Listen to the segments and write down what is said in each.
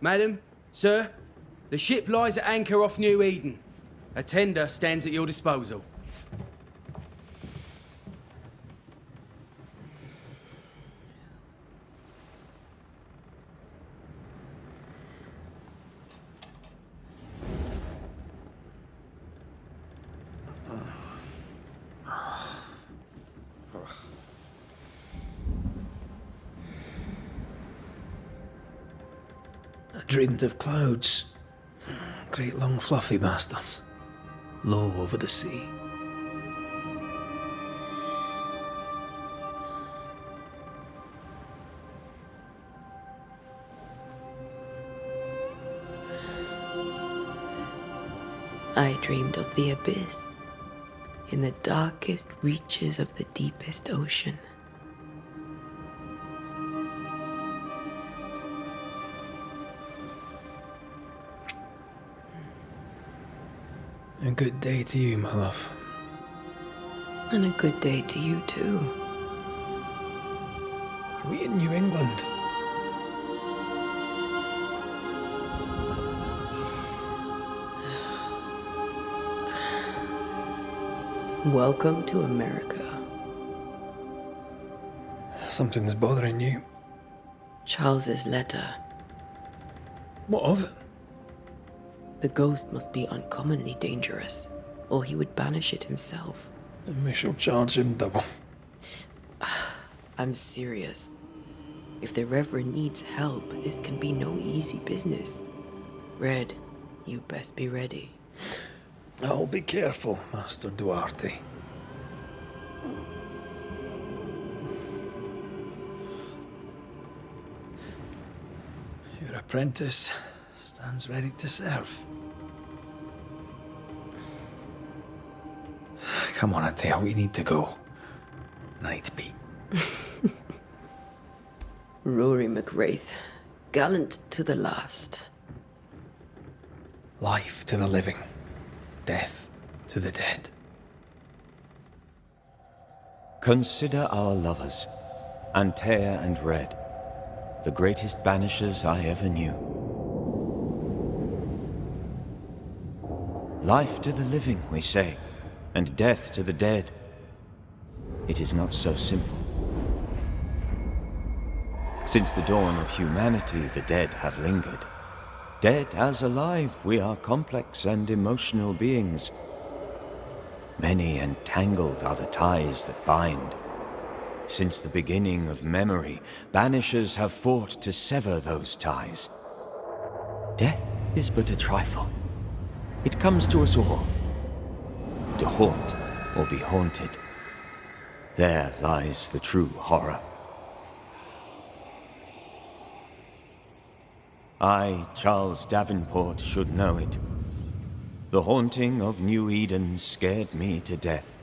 Madam, sir, the ship lies at anchor off New Eden. A tender stands at your disposal. I dreamed of clouds. Great long fluffy bastards. Low over the sea. I dreamed of the abyss, in the darkest reaches of the deepest ocean. A good day to you, my love. And a good day to you, too. Are we in New England? Welcome to America. Something's bothering you. Charles's letter. What of it? The ghost must be uncommonly dangerous, or he would banish it himself. And we shall charge him double. I'm serious. If the Reverend needs help, this can be no easy business. Red, you best be ready. I'll be careful, Master Duarte. Your apprentice stands ready to serve. Come on, Antea, we need to go. I need to be. Rory McWraith, gallant to the last. Life to the living, death to the dead. Consider our lovers, Antea and Red, the greatest banishers I ever knew. Life to the living, we say, and death to the dead. It is not so simple. Since the dawn of humanity, the dead have lingered. Dead as alive, we are complex and emotional beings. Many and tangled are the ties that bind. Since the beginning of memory, banishers have fought to sever those ties. Death is but a trifle. It comes to us all. To haunt or be haunted. There lies the true horror. I, Charles Davenport, should know it. The haunting of New Eden scared me to death.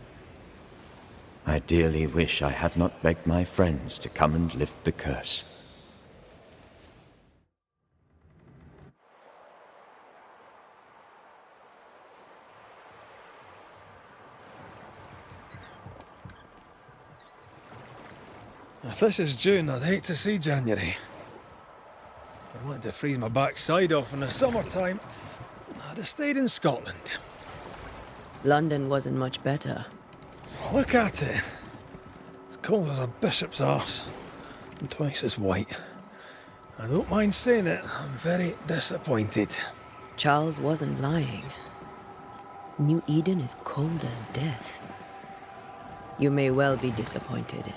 I dearly wish I had not begged my friends to come and lift the curse. If this is June, I'd hate to see January. I'd want to freeze my backside off in the summertime. I'd have stayed in Scotland. London wasn't much better. Look at it. As cold as a bishop's arse. And twice as white. I don't mind saying it, I'm very disappointed. Charles wasn't lying. New Eden is cold as death. You may well be disappointed.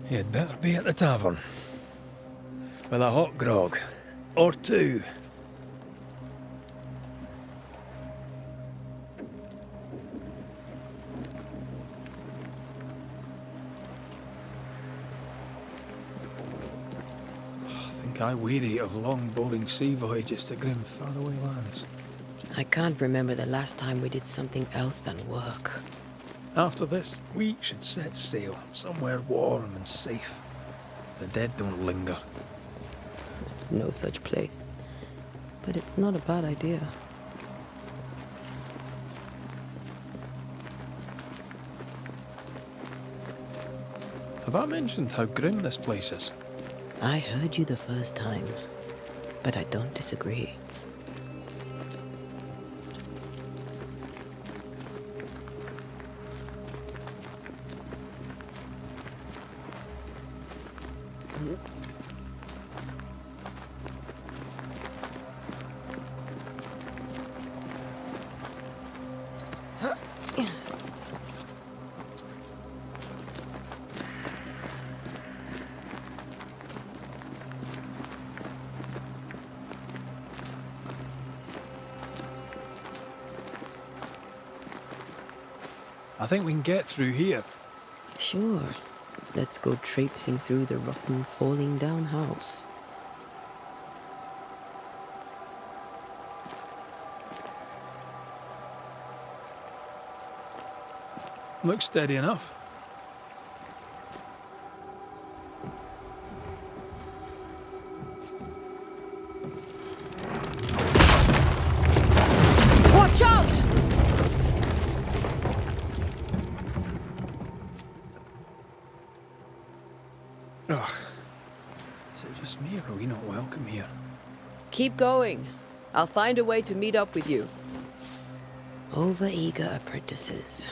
You'd better be at the tavern. With a hot grog. Or two. I think I weary of long, boring sea voyages to grim, faraway lands. I can't remember the last time we did something else than work. After this, we should set sail somewhere warm and safe. The dead don't linger. No such place. But it's not a bad idea. Have I mentioned how grim this place is? I heard you the first time, but I don't disagree. I think we can get through here. Sure. Let's go traipsing through the rotten, falling down house. Looks steady enough. Watch out! Ugh. Is it just me, or are we not welcome here? Keep going. I'll find a way to meet up with you. Over-eager apprentices.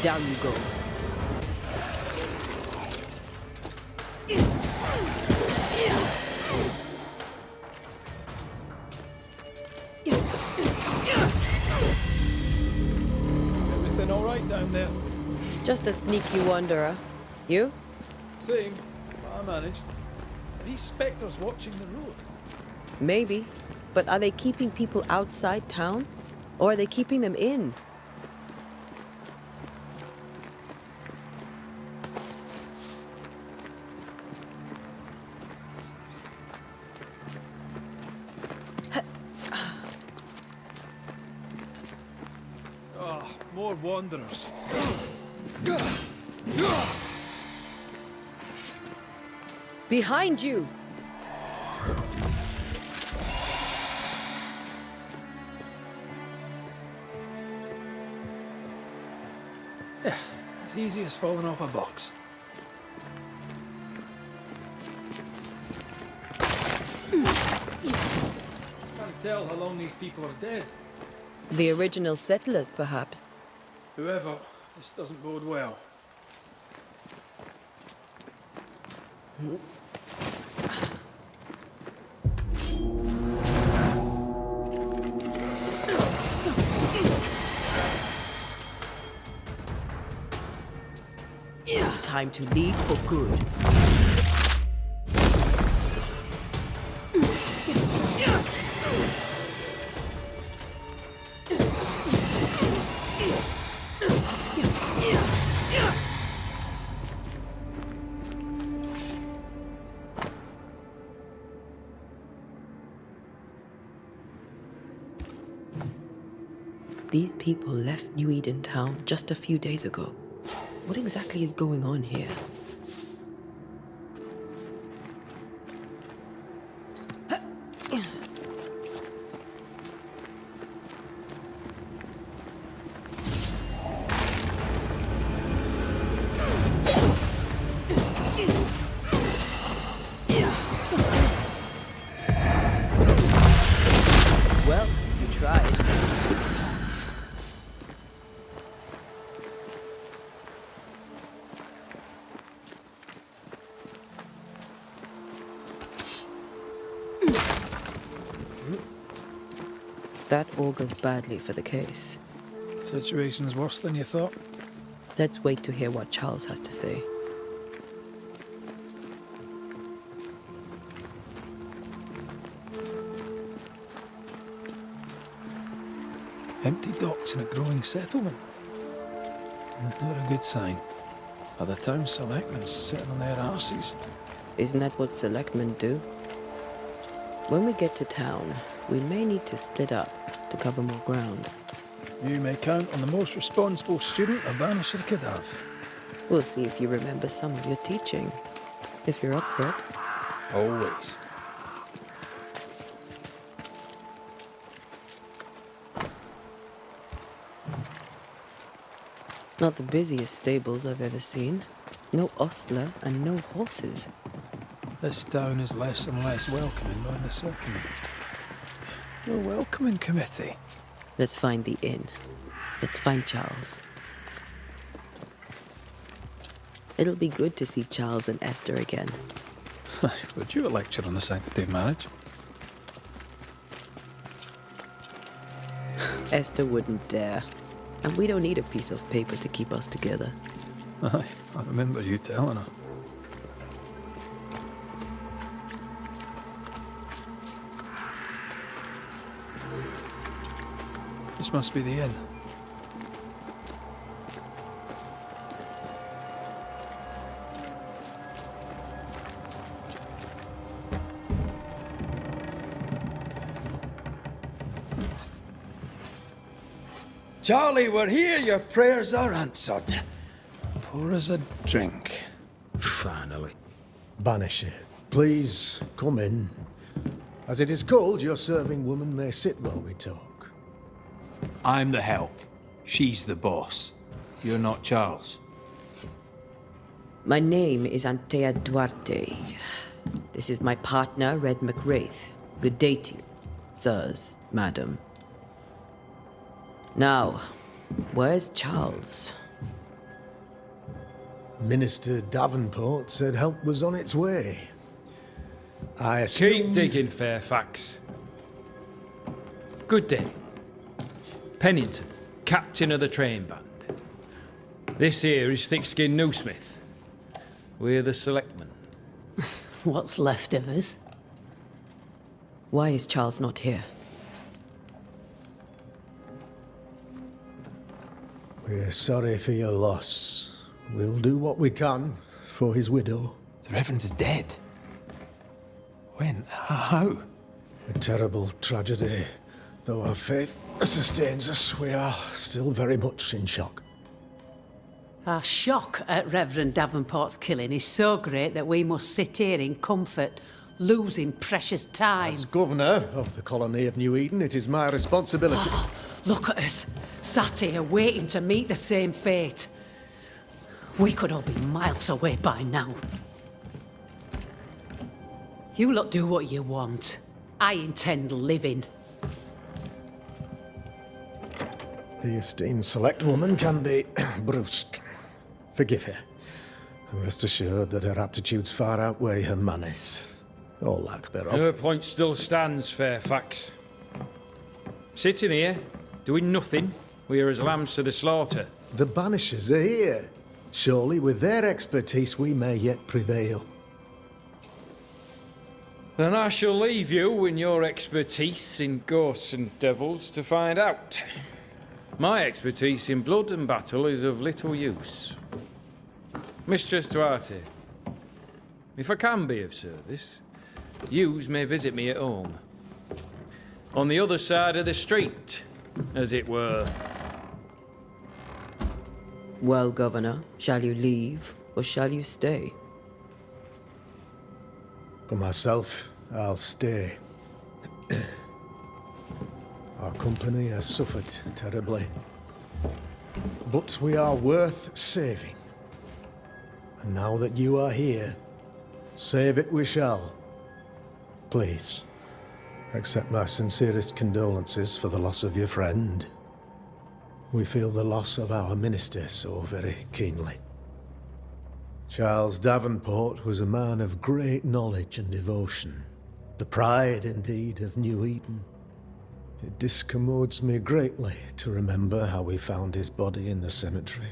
Down you go. Everything all right down there? Just a sneaky wanderer. You? Same. I managed. Are these spectres watching the road? Maybe. But are they keeping people outside town? Or are they keeping them in? More wanderers. Behind you! Yeah, as easy as falling off a box. Can't tell how long these people are dead. The original settlers, perhaps. Whoever, this doesn't bode well. Time to leave for good. These people left New Eden town just a few days ago. What exactly is going on here? Well, you tried. That augurs badly for the case. Situation's worse than you thought. Let's wait to hear what Charles has to say. Empty docks in a growing settlement. Never a good sign. Are the town selectmen sitting on their arses? Isn't that what selectmen do? When we get to town, we may need to split up to cover more ground. You may count on the most responsible student a Banisher could have. We'll see if you remember some of your teaching. If you're up for it. Always. Not the busiest stables I've ever seen. No ostler and no horses. This town is less and less welcoming by the second. No welcoming committee. Let's find the inn. Let's find Charles. It'll be good to see Charles and Esther again. Would you a lecture on the sanctity of marriage? Esther wouldn't dare. And we don't need a piece of paper to keep us together. Aye, I remember you telling her. This must be the inn. Charlie, we're here. Your prayers are answered. Pour us a drink. Finally. Banisher, please come in. As it is cold, your serving woman may sit while we talk. I'm the help. She's the boss. You're not Charles. My name is Antea Duarte. This is my partner, Red McRaith. Good day to you, sirs, madam. Now, where's Charles? Minister Davenport said help was on its way. I Keep assumed... digging, Fairfax. Good day. Pennington, captain of the train band. This here is Thick-Skinned Newsmith. We're the selectmen. What's left of us? Why is Charles not here? We're sorry for your loss. We'll do what we can for his widow. The Reverend is dead. When? How? A terrible tragedy. Though our faith sustains us, we are still very much in shock. Our shock at Reverend Davenport's killing is so great that we must sit here in comfort, losing precious time. As governor of the colony of New Eden, it is my responsibility... Look at us, sat here waiting to meet the same fate. We could all be miles away by now. You lot do what you want. I intend living. The esteemed select woman can be brusque. Forgive her. And rest assured that her aptitudes far outweigh her manners. Or lack thereof. Her point still stands, Fairfax. Sitting here, doing nothing, we are as lambs to the slaughter. The Banishers are here. Surely with their expertise we may yet prevail. Then I shall leave you and your expertise in ghosts and devils to find out. My expertise in blood and battle is of little use. Mistress Duarte, if I can be of service, yous may visit me at home. On the other side of the street, as it were. Well, Governor, shall you leave or shall you stay? For myself, I'll stay. Our company has suffered terribly. But we are worth saving. And now that you are here, save it we shall. Please, accept my sincerest condolences for the loss of your friend. We feel the loss of our minister so very keenly. Charles Davenport was a man of great knowledge and devotion. The pride, indeed, of New Eden. It discommodes me greatly to remember how we found his body in the cemetery.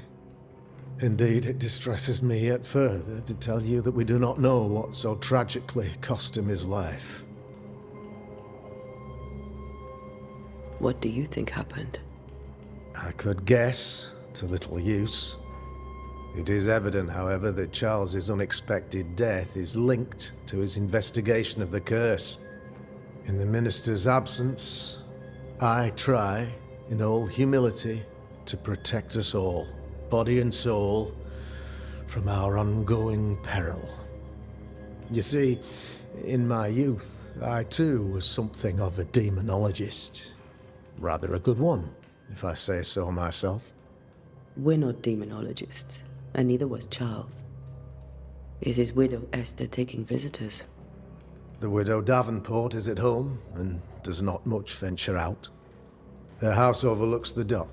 Indeed, it distresses me yet further to tell you that we do not know what so tragically cost him his life. What do you think happened? I could guess, to little use. It is evident, however, that Charles's unexpected death is linked to his investigation of the curse. In the minister's absence, I try, in all humility, to protect us all, body and soul, from our ongoing peril. You see, in my youth, I too was something of a demonologist. Rather a good one, if I say so myself. We're not demonologists, and neither was Charles. Is his widow Esther taking visitors? The widow Davenport is at home, and does not much venture out. Their house overlooks the dock.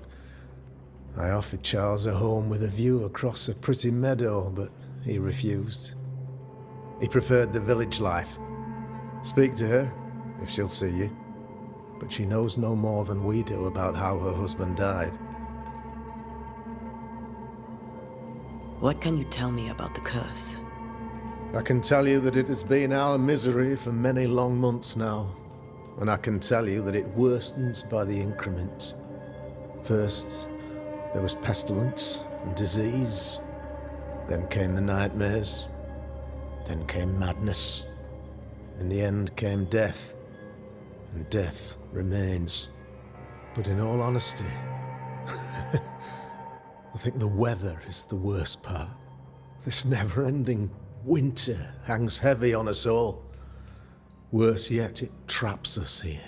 I offered Charles a home with a view across a pretty meadow, but he refused. He preferred the village life. Speak to her, if she'll see you. But she knows no more than we do about how her husband died. What can you tell me about the curse? I can tell you that it has been our misery for many long months now. And I can tell you that it worsens by the increment. First, there was pestilence and disease. Then came the nightmares. Then came madness. In the end came death. And death remains. But in all honesty, I think the weather is the worst part. This never-ending winter hangs heavy on us all. Worse yet, it traps us here.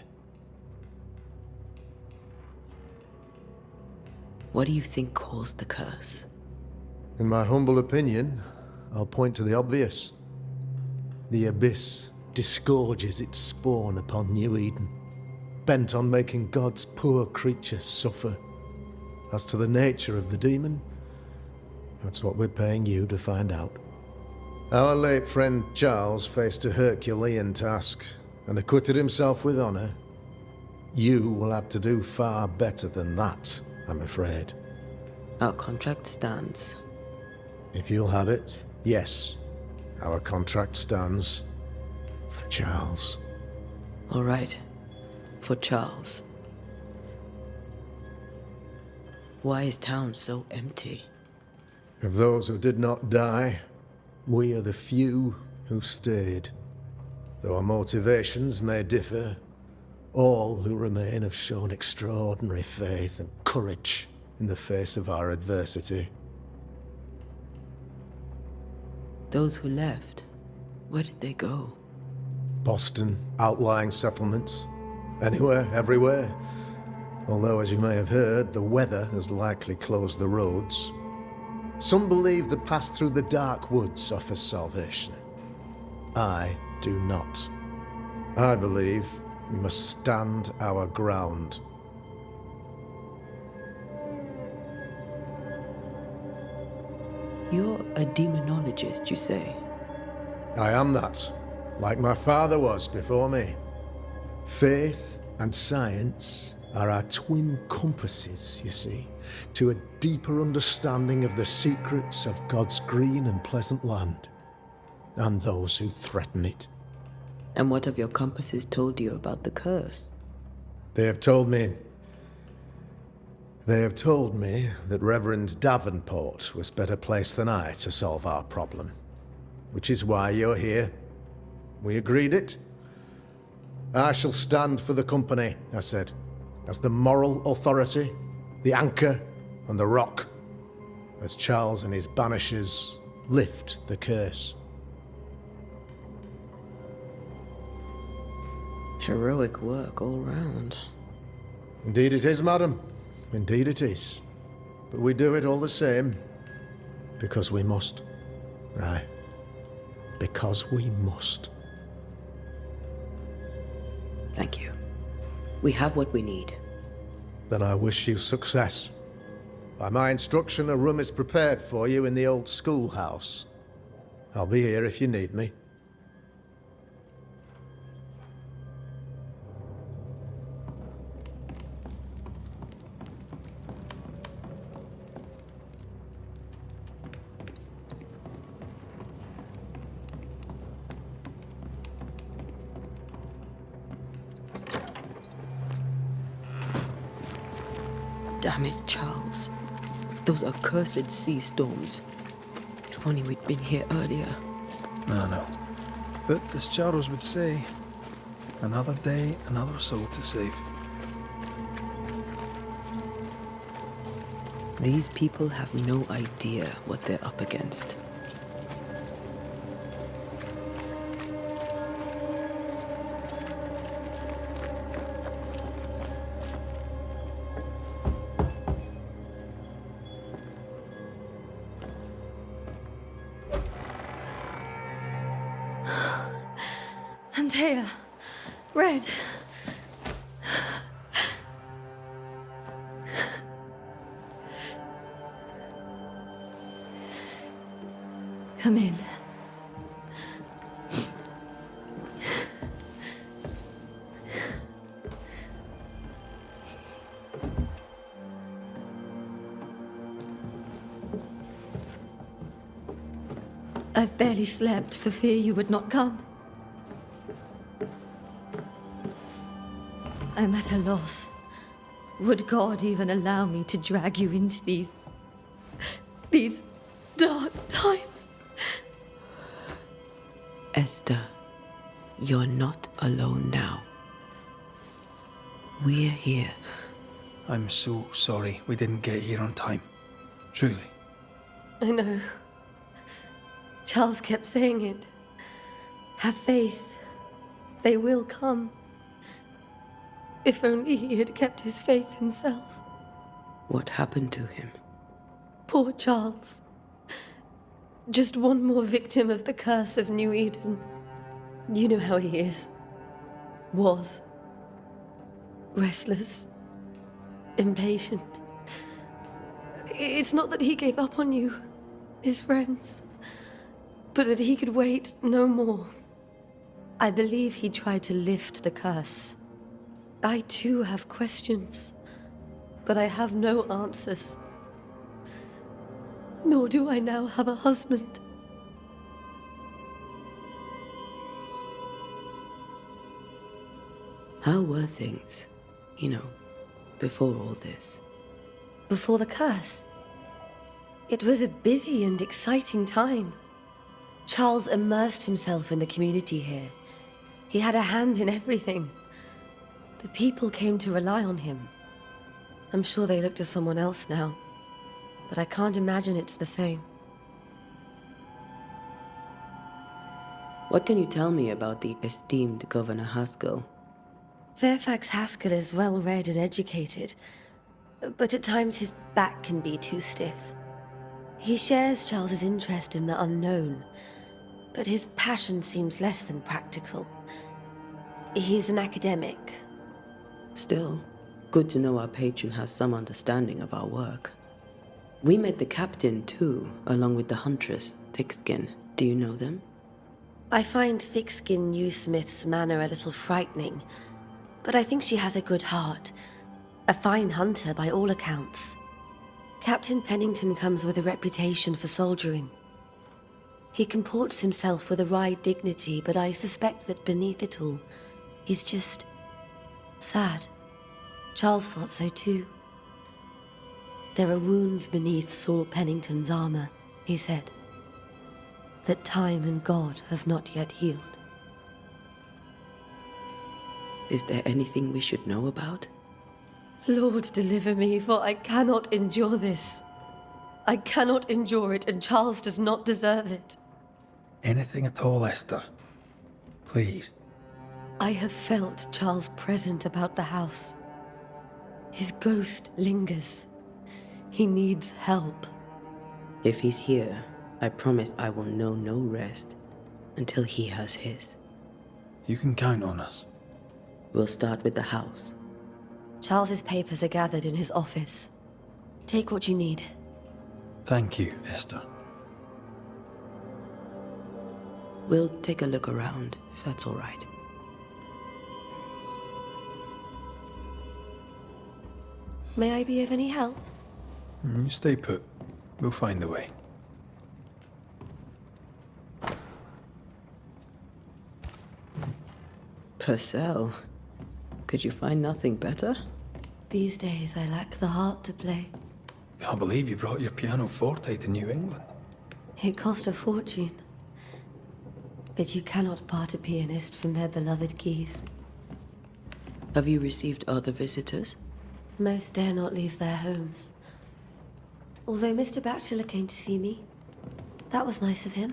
What do you think caused the curse? In my humble opinion, I'll point to the obvious. The abyss disgorges its spawn upon New Eden, bent on making God's poor creatures suffer. As to the nature of the demon, that's what we're paying you to find out. Our late friend Charles faced a Herculean task and acquitted himself with honor. You will have to do far better than that, I'm afraid. Our contract stands. If you'll have it, yes, our contract stands. For Charles. All right. For Charles. Why is town so empty? Of those who did not die, we are the few who stayed. Though our motivations may differ, all who remain have shown extraordinary faith and courage in the face of our adversity. Those who left, where did they go? Boston, outlying settlements. Anywhere, everywhere. Although, as you may have heard, the weather has likely closed the roads. Some believe the path through the dark woods offers salvation. I do not. I believe we must stand our ground. You're a demonologist, you say? I am that, like my father was before me. Faith and science are our twin compasses, you see, to a deeper understanding of the secrets of God's green and pleasant land, and those who threaten it. And what have your compasses told you about the curse? They have told me that Reverend Davenport was better placed than I to solve our problem. Which is why you're here. We agreed it. I shall stand for the company, I said, as the moral authority, the anchor, and the rock, as Charles and his Banishers lift the curse. Heroic work all round. Indeed it is, madam. Indeed it is. But we do it all the same, because we must. Aye. Because we must. Thank you. We have what we need. Then I wish you success. By my instruction, a room is prepared for you in the old schoolhouse. I'll be here if you need me. Damn it, Charles. Those accursed sea storms. If only we'd been here earlier. No. But as Charles would say, another day, another soul to save. These people have no idea what they're up against. Antea, Red. Come in. I've barely slept for fear you would not come. I'm at a loss. Would God even allow me to drag you into these dark times? Esther, you're not alone now. We're here. I'm so sorry we didn't get here on time. Truly. I know. Charles kept saying it. Have faith. They will come. If only he had kept his faith himself. What happened to him? Poor Charles. Just one more victim of the curse of New Eden. You know how he is. Was. Restless. Impatient. It's not that he gave up on you, his friends, but that he could wait no more. I believe he tried to lift the curse. I too have questions, but I have no answers. Nor do I now have a husband. How were things, before all this? Before the curse? It was a busy and exciting time. Charles immersed himself in the community here. He had a hand in everything. The people came to rely on him. I'm sure they look to someone else now, but I can't imagine it's the same. What can you tell me about the esteemed Governor Haskell? Fairfax Haskell is well-read and educated, but at times his back can be too stiff. He shares Charles's interest in the unknown, but his passion seems less than practical. He's an academic. Still, good to know our patron has some understanding of our work. We met the captain, too, along with the huntress, Thickskin. Do you know them? I find Thickskin Newsmith's manner a little frightening, but I think she has a good heart. A fine hunter by all accounts. Captain Pennington comes with a reputation for soldiering. He comports himself with a wry dignity, but I suspect that beneath it all, he's just sad. Charles thought so too. There are wounds beneath Saul Pennington's armor, he said, that time and God have not yet healed. Is there anything we should know about? Lord, deliver me, for I cannot endure this. I cannot endure it, and Charles does not deserve it. Anything at all, Esther. Please. I have felt Charles present about the house. His ghost lingers. He needs help. If he's here, I promise I will know no rest until he has his. You can count on us. We'll start with the house. Charles's papers are gathered in his office. Take what you need. Thank you, Esther. We'll take a look around, if that's all right. May I be of any help? You stay put. We'll find the way. Purcell, could you find nothing better? These days, I lack the heart to play. Can't believe you brought your pianoforte to New England. It cost a fortune. But you cannot part a pianist from their beloved keys. Have you received other visitors? Most dare not leave their homes. Although Mr. Bachelor came to see me. That was nice of him.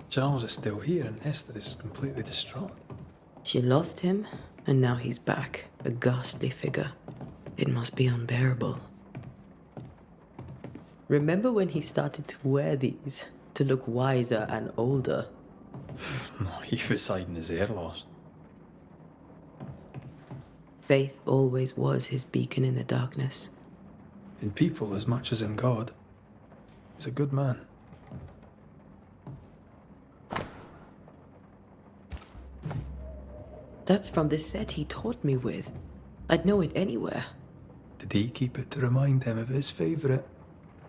Charles is still here and Esther is completely distraught. She lost him, and now he's back, a ghastly figure. It must be unbearable. Remember when he started to wear these, to look wiser and older? He was hiding his hair loss. Faith always was his beacon in the darkness. In people as much as in God. He's a good man. That's from the set he taught me with. I'd know it anywhere. Did he keep it to remind him of his favourite?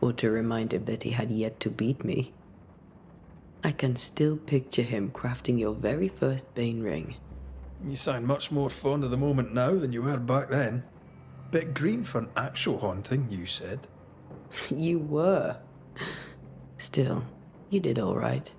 Or to remind him that he had yet to beat me. I can still picture him crafting your very first Bane ring. You sound much more fond of the moment now than you were back then. Bit green for an actual haunting, you said. You were. Still, you did all right.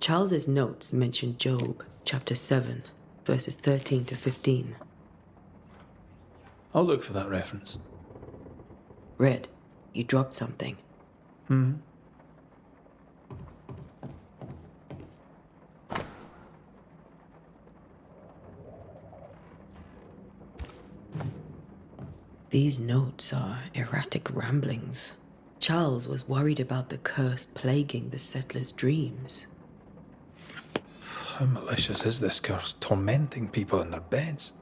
Charles's notes mention Job, chapter 7, verses 13 to 15. I'll look for that reference. Red, you dropped something. These notes are erratic ramblings. Charles was worried about the curse plaguing the settlers' dreams. How malicious is this curse, tormenting people in their beds?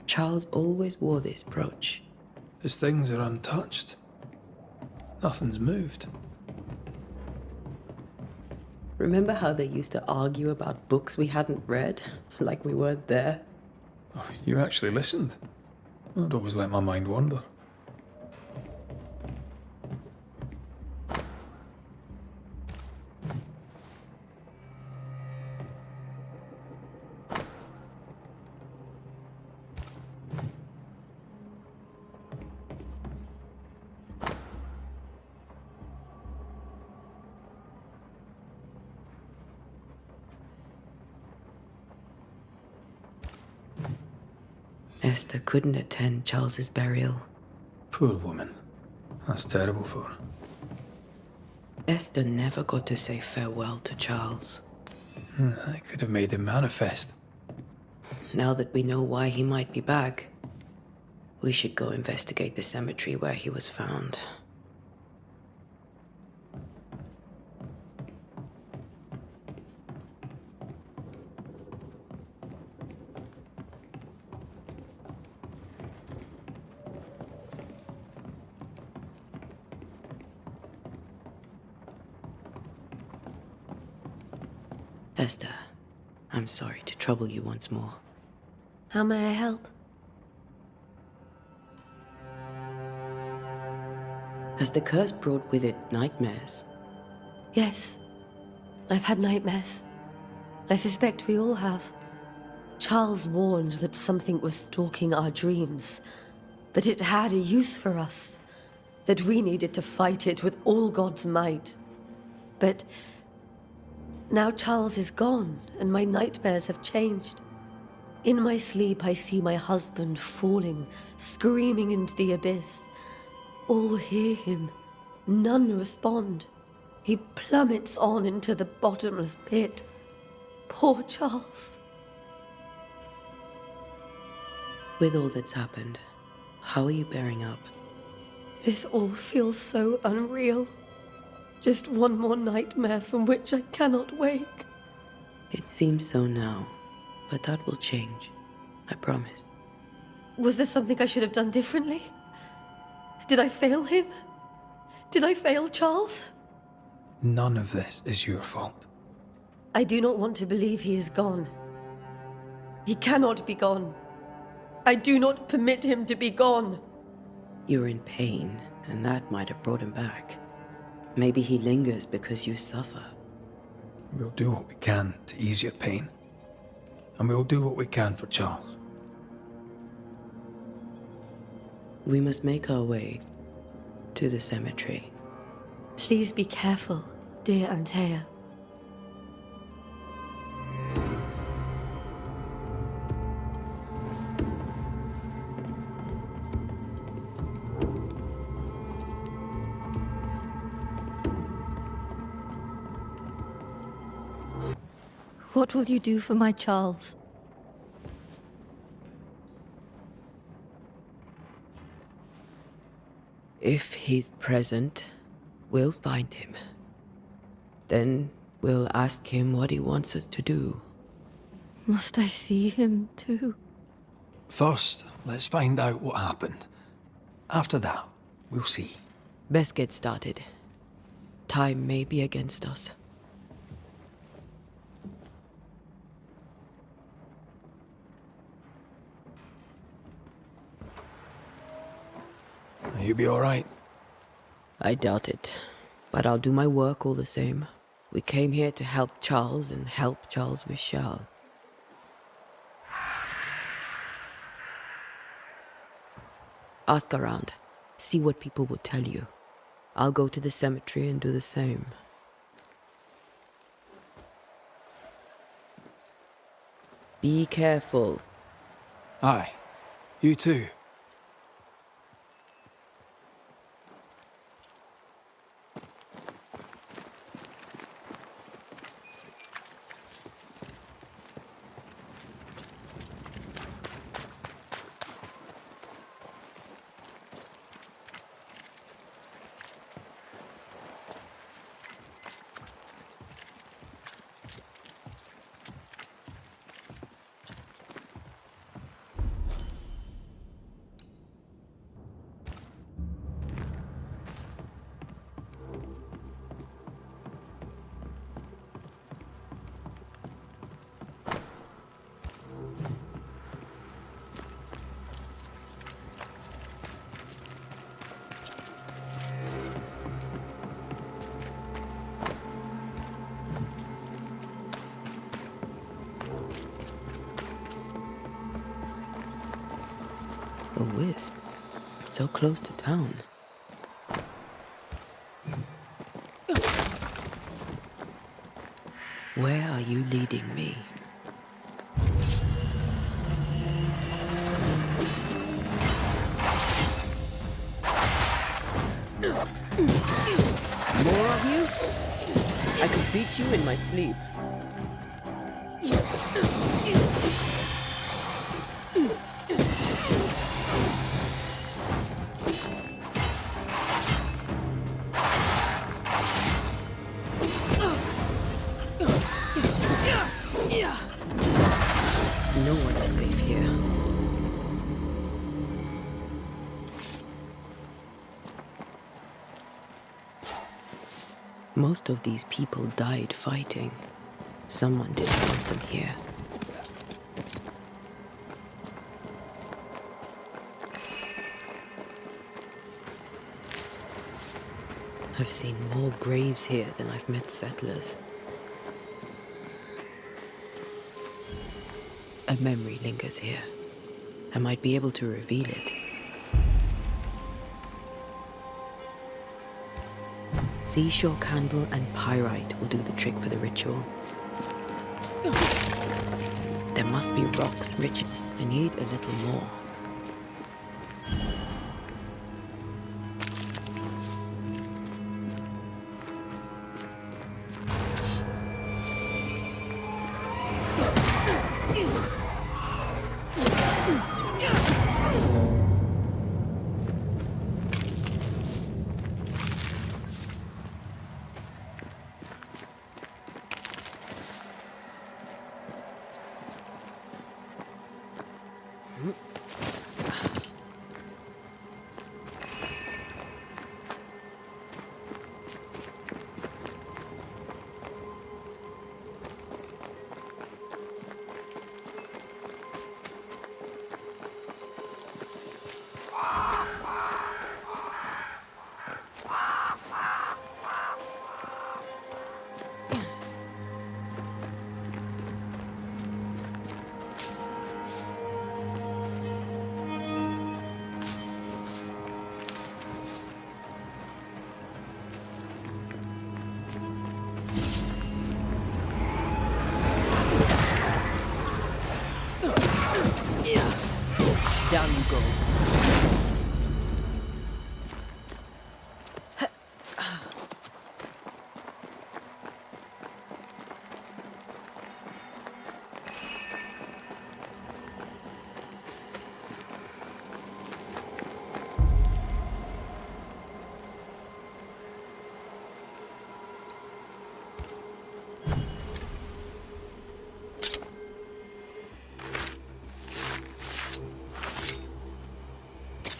Charles always wore this brooch. His things are untouched. Nothing's moved. Remember how they used to argue about books we hadn't read? Like we weren't there? Oh, you actually listened. I'd always let my mind wander. Esther couldn't attend Charles's burial. Poor woman. That's terrible for her. Esther never got to say farewell to Charles. I could have made him manifest. Now that we know why he might be back, we should go investigate the cemetery where he was found. Esther, I'm sorry to trouble you once more. How may I help? Has the curse brought with it nightmares? Yes. I've had nightmares. I suspect we all have. Charles warned that something was stalking our dreams, that it had a use for us, that we needed to fight it with all God's might. But now Charles is gone, and my nightmares have changed. In my sleep, I see my husband falling, screaming into the abyss. All hear him. None respond. He plummets on into the bottomless pit. Poor Charles. With all that's happened, how are you bearing up? This all feels so unreal. Just one more nightmare from which I cannot wake. It seems so now, but that will change. I promise. Was there something I should have done differently? Did I fail him? Did I fail Charles? None of this is your fault. I do not want to believe he is gone. He cannot be gone. I do not permit him to be gone. You're in pain, and that might have brought him back. Maybe he lingers because you suffer. We'll do what we can to ease your pain. And we'll do what we can for Charles. We must make our way to the cemetery. Please be careful, dear Antea. What will you do for my Charles? If he's present, we'll find him. Then we'll ask him what he wants us to do. Must I see him too? First, let's find out what happened. After that, we'll see. Best get started. Time may be against us. You be all right? I doubt it, but I'll do my work all the same. We came here to help Charles, and help Charles we shall. Ask around. See what people will tell you. I'll go to the cemetery and do the same. Be careful. Aye. You too. A wisp. So close to town. Where are you leading me? More of you? I could beat you in my sleep. No one is safe here. Most of these people died fighting. Someone didn't want them here. I've seen more graves here than I've met settlers. A memory lingers here. I might be able to reveal it. Seashore candle and pyrite will do the trick for the ritual. There must be rocks rich. I need a little more. Down you go.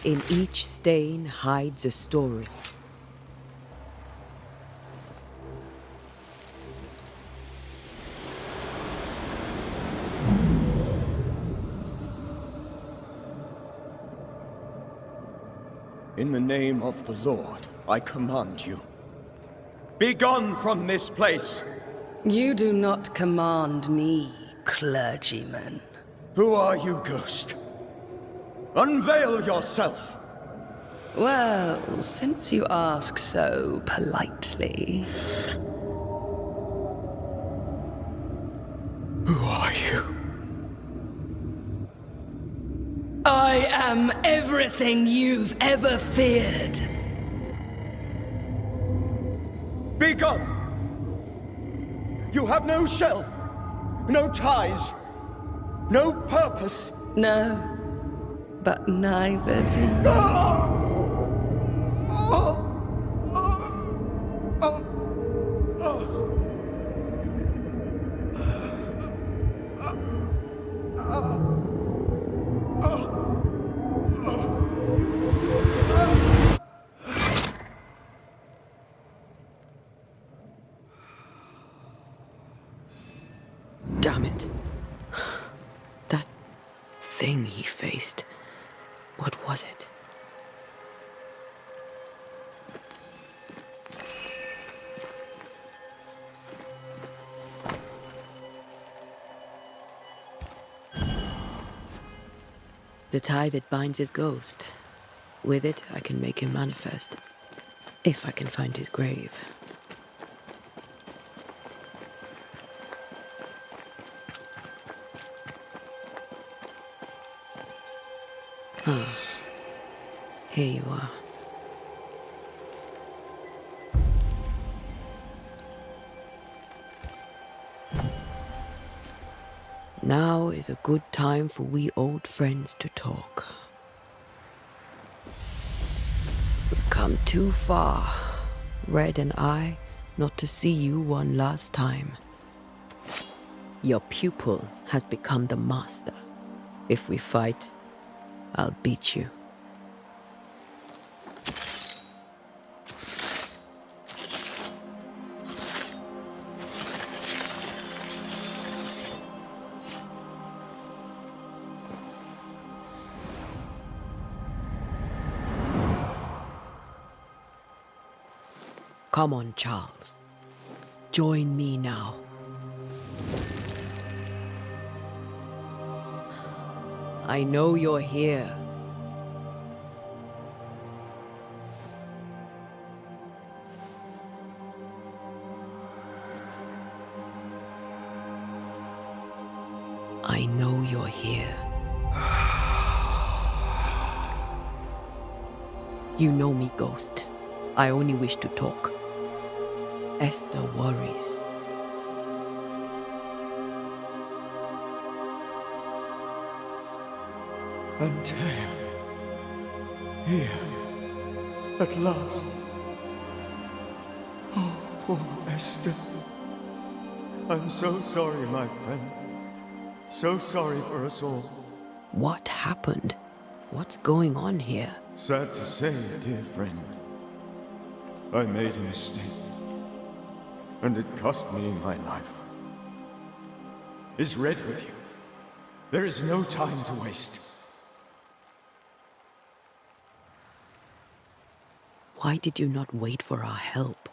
In each stain hides a story. In the name of the Lord, I command you. Be gone from this place! You do not command me, clergyman. Who are you, ghost? Unveil yourself! Well, since you ask so politely... Who are you? I am everything you've ever feared. Be gone! You have no shell, no ties, no purpose. No, but neither do you. Damn it. That thing he faced. What was it? The tie that binds his ghost. With it, I can make him manifest. If I can find his grave. Ah, here you are. Now is a good time for we old friends to talk. We've come too far, Red and I, not to see you one last time. Your pupil has become the master. If we fight, I'll beat you. Come on, Charles. Join me now. I know you're here. I know you're here. You know me, Ghost. I only wish to talk. Esther worries. Antea. Here. At last. Oh, poor Esther. I'm so sorry, my friend. So sorry for us all. What happened? What's going on here? Sad to say, dear friend. I made a mistake. And it cost me my life. Is Red with you? There is no time to waste. Why did you not wait for our help?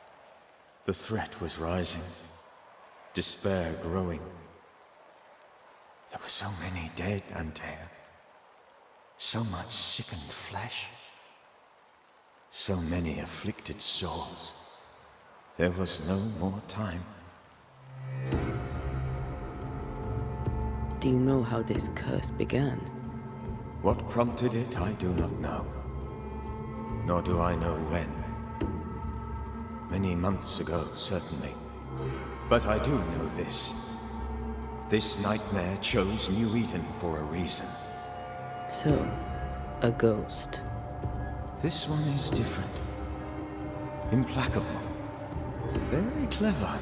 The threat was rising. Despair growing. There were so many dead, Antea. So much sickened flesh. So many afflicted souls. There was no more time. Do you know how this curse began? What prompted it, I do not know. Nor do I know when. Many months ago, certainly. But I do know this. This nightmare chose New Eden for a reason. So, a ghost. This one is different. Implacable. Very clever.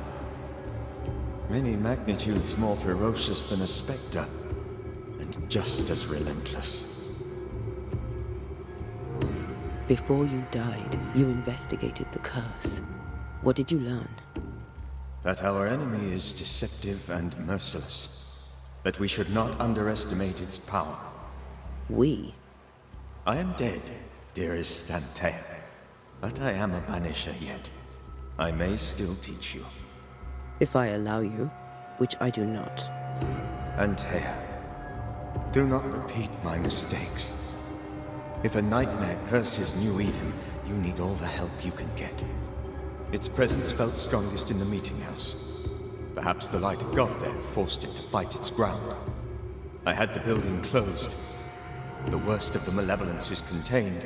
Many magnitudes more ferocious than a spectre, and just as relentless. Before you died, you investigated the curse. What did you learn? That our enemy is deceptive and merciless. That we should not underestimate its power. We? I am dead, dearest Antea. But I am a banisher yet. I may still teach you. If I allow you, which I do not. Antea, do not repeat my mistakes. If a nightmare curses New Eden, you need all the help you can get. Its presence felt strongest in the meeting house. Perhaps the light of God there forced it to fight its ground. I had the building closed. The worst of the malevolence is contained,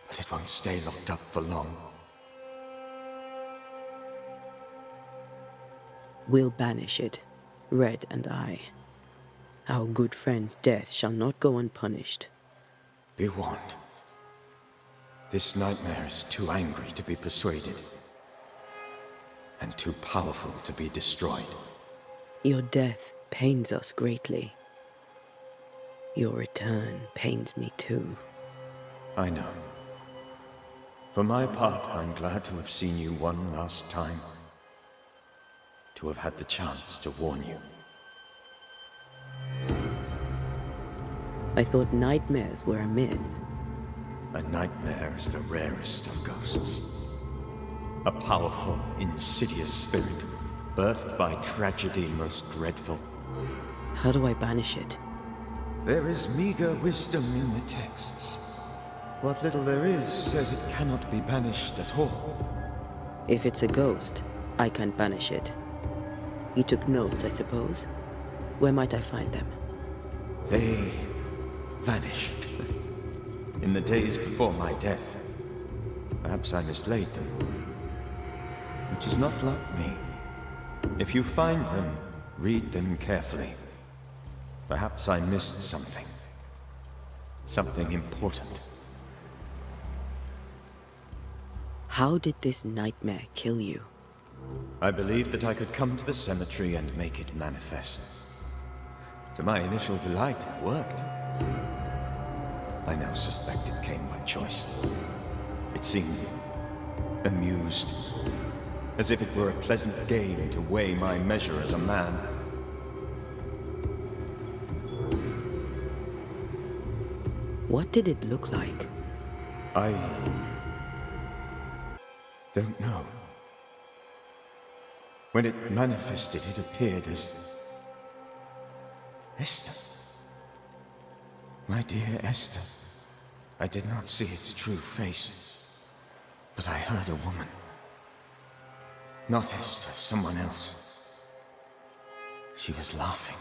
but it won't stay locked up for long. We'll banish it, Red and I. Our good friend's death shall not go unpunished. Be warned. This nightmare is too angry to be persuaded, and too powerful to be destroyed. Your death pains us greatly. Your return pains me too. I know. For my part, I'm glad to have seen you one last time. To have had the chance to warn you. I thought nightmares were a myth. A nightmare is the rarest of ghosts. A powerful, insidious spirit, birthed by tragedy most dreadful. How do I banish it? There is meager wisdom in the texts. What little there is says it cannot be banished at all. If it's a ghost, I can't banish it. You took notes, I suppose? Where might I find them? They vanished. In the days before my death. Perhaps I mislaid them. Which is not like me. If you find them, read them carefully. Perhaps I missed something. Something important. How did this nightmare kill you? I believed that I could come to the cemetery and make it manifest. To my initial delight, it worked. I now suspect it came by choice. It seemed amused, as if it were a pleasant game to weigh my measure as a man. What did it look like? I don't know. When it manifested, it appeared as Esther. My dear Esther. I did not see its true face, but I heard a woman. Not Esther, someone else. She was laughing.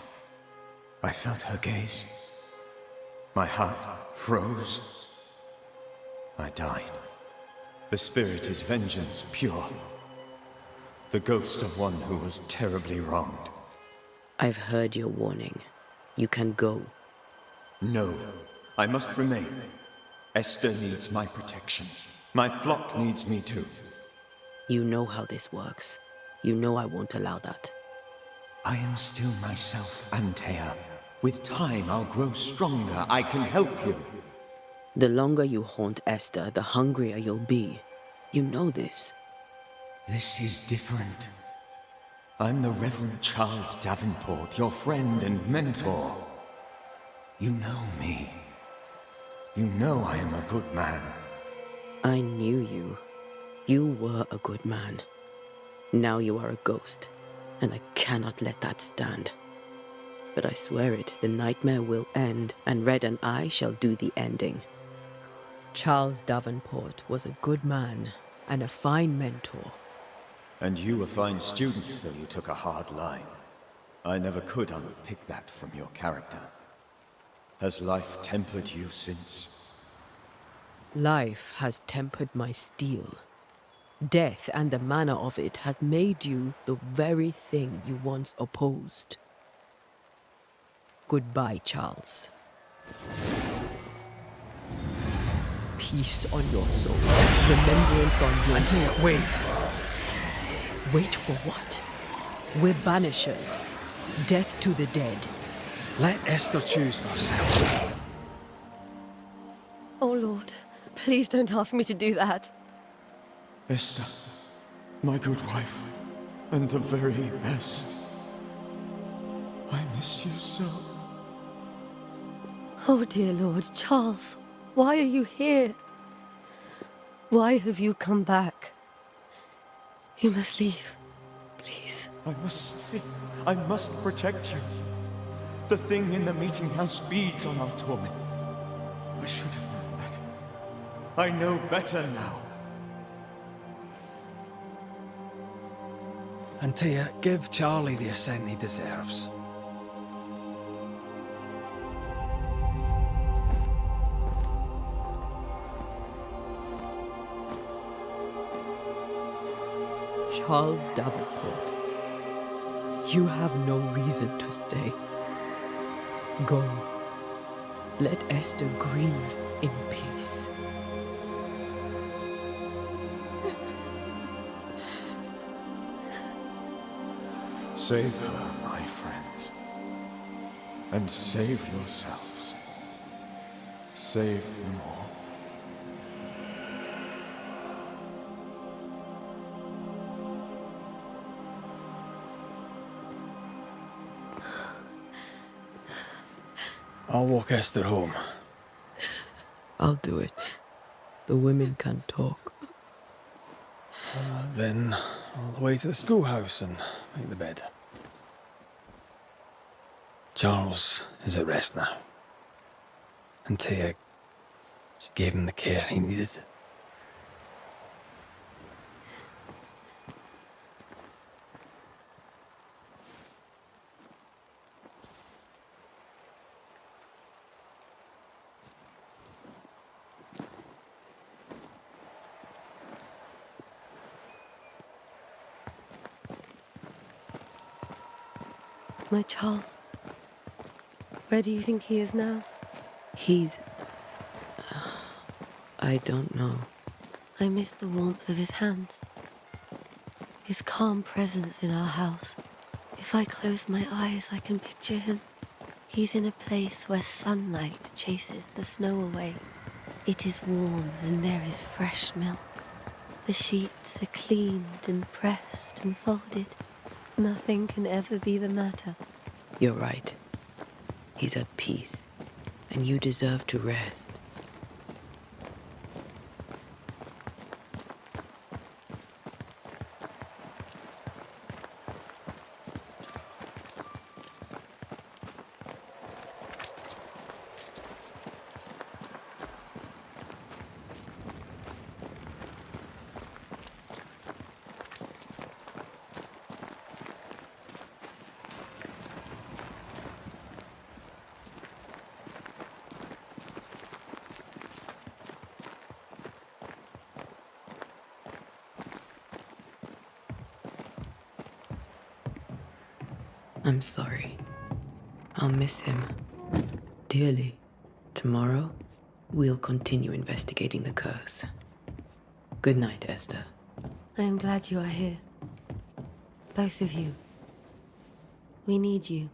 I felt her gaze. My heart froze. I died. The spirit is vengeance pure. The ghost of one who was terribly wronged. I've heard your warning. You can go. No, I must remain. Esther needs my protection. My flock needs me too. You know how this works. You know I won't allow that. I am still myself, Antea. With time, I'll grow stronger. I can help you. The longer you haunt Esther, the hungrier you'll be. You know this. This is different. I'm the Reverend Charles Davenport, your friend and mentor. You know me. You know I am a good man. I knew you. You were a good man. Now you are a ghost, and I cannot let that stand. But I swear it, the nightmare will end, and Red and I shall do the ending. Charles Davenport was a good man and a fine mentor. And you a fine student, though you took a hard line. I never could unpick that from your character. Has life tempered you since? Life has tempered my steel. Death and the manner of it has made you the very thing you once opposed. Goodbye, Charles. Peace on your soul. Remembrance on your... Antea, wait. Wait for what? We're banishers. Death to the dead. Let Esther choose for herself. Oh, Lord, please don't ask me to do that. Esther, my good wife, and the very best. I miss you so. Oh, dear Lord, Charles, why are you here? Why have you come back? You must leave, please. I must stay. I must protect you. The thing in the meeting house feeds on our torment. I should have known better. I know better now. Antea, give Charlie the ascent he deserves. Charles Davenport, you have no reason to stay. Go. Let Esther grieve in peace. Save her, my friends. And save yourselves. Save them all. I'll walk Esther home. I'll do it. The women can talk. Then all the way to the schoolhouse and make the bed. Charles is at rest now. Antea, she gave him the care he needed. My Charles. Where do you think he is now? He's... I don't know. I miss the warmth of his hands. His calm presence in our house. If I close my eyes, I can picture him. He's in a place where sunlight chases the snow away. It is warm and there is fresh milk. The sheets are cleaned and pressed and folded. Nothing can ever be the matter. You're right. He's at peace, and you deserve to rest. I'm sorry. I'll miss him dearly. Tomorrow, we'll continue investigating the curse. Good night, Esther. I am glad you are here. Both of you. We need you.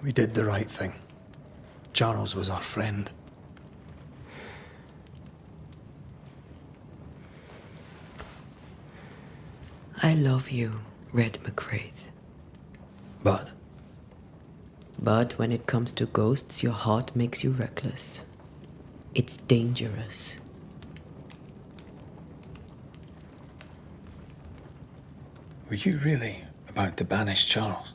We did the right thing. Charles was our friend. I love you, Red McRaith. But But when it comes to ghosts, your heart makes you reckless. It's dangerous. were you really about to banish Charles?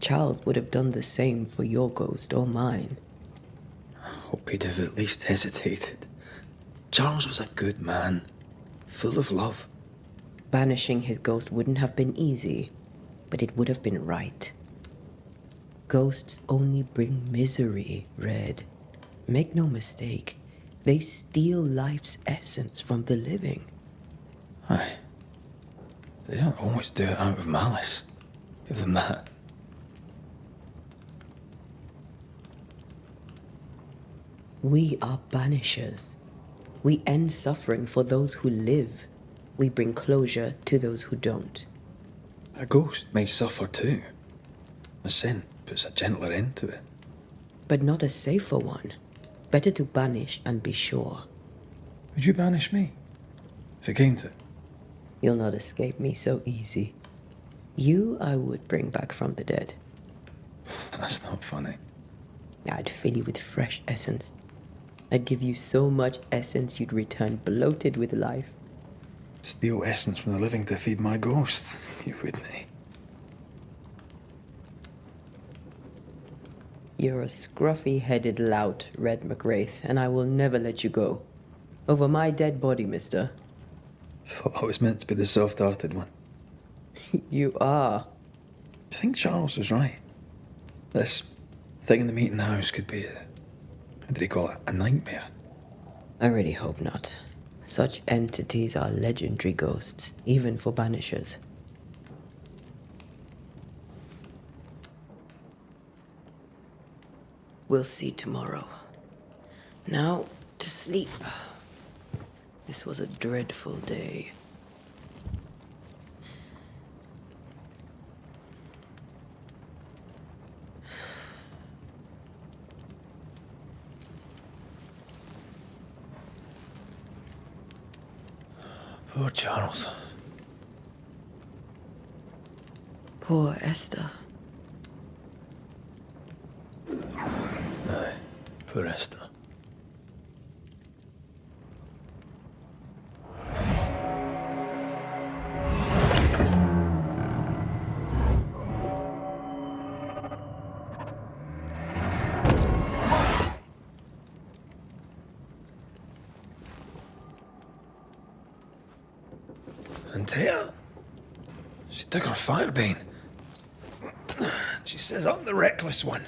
Charles would have done the same for your ghost or mine. I hope he'd have at least hesitated. Charles was a good man, full of love. Banishing his ghost wouldn't have been easy, but it would have been right. Ghosts only bring misery, Red. Make no mistake, they steal life's essence from the living. Aye. They don't always do it out of malice. Give them that. We are banishers. We end suffering for those who live. We bring closure to those who don't. A ghost may suffer too. A sin puts a gentler end to it. But not a safer one. Better to banish and be sure. Would you banish me? If it came to it? You'll not escape me so easy. You I would bring back from the dead. That's not funny. I'd fill you with fresh essence. I'd give you so much essence you'd return bloated with life. Steal essence from the living to feed my ghost. You wouldn't. You're a scruffy-headed lout, Red McRaith, and I will never let you go. Over my dead body, mister. Thought I was meant to be the soft-hearted one. You are. Do you think Charles was right? This thing in the meeting house could be what did he call it? A nightmare? I really hope not. Such entities are legendary ghosts, even for banishers. We'll see tomorrow. Now, to sleep. This was a dreadful day. Poor Charles. Poor Esther. Aye, poor Esther. Antea, she took her firebane. She says I'm the reckless one.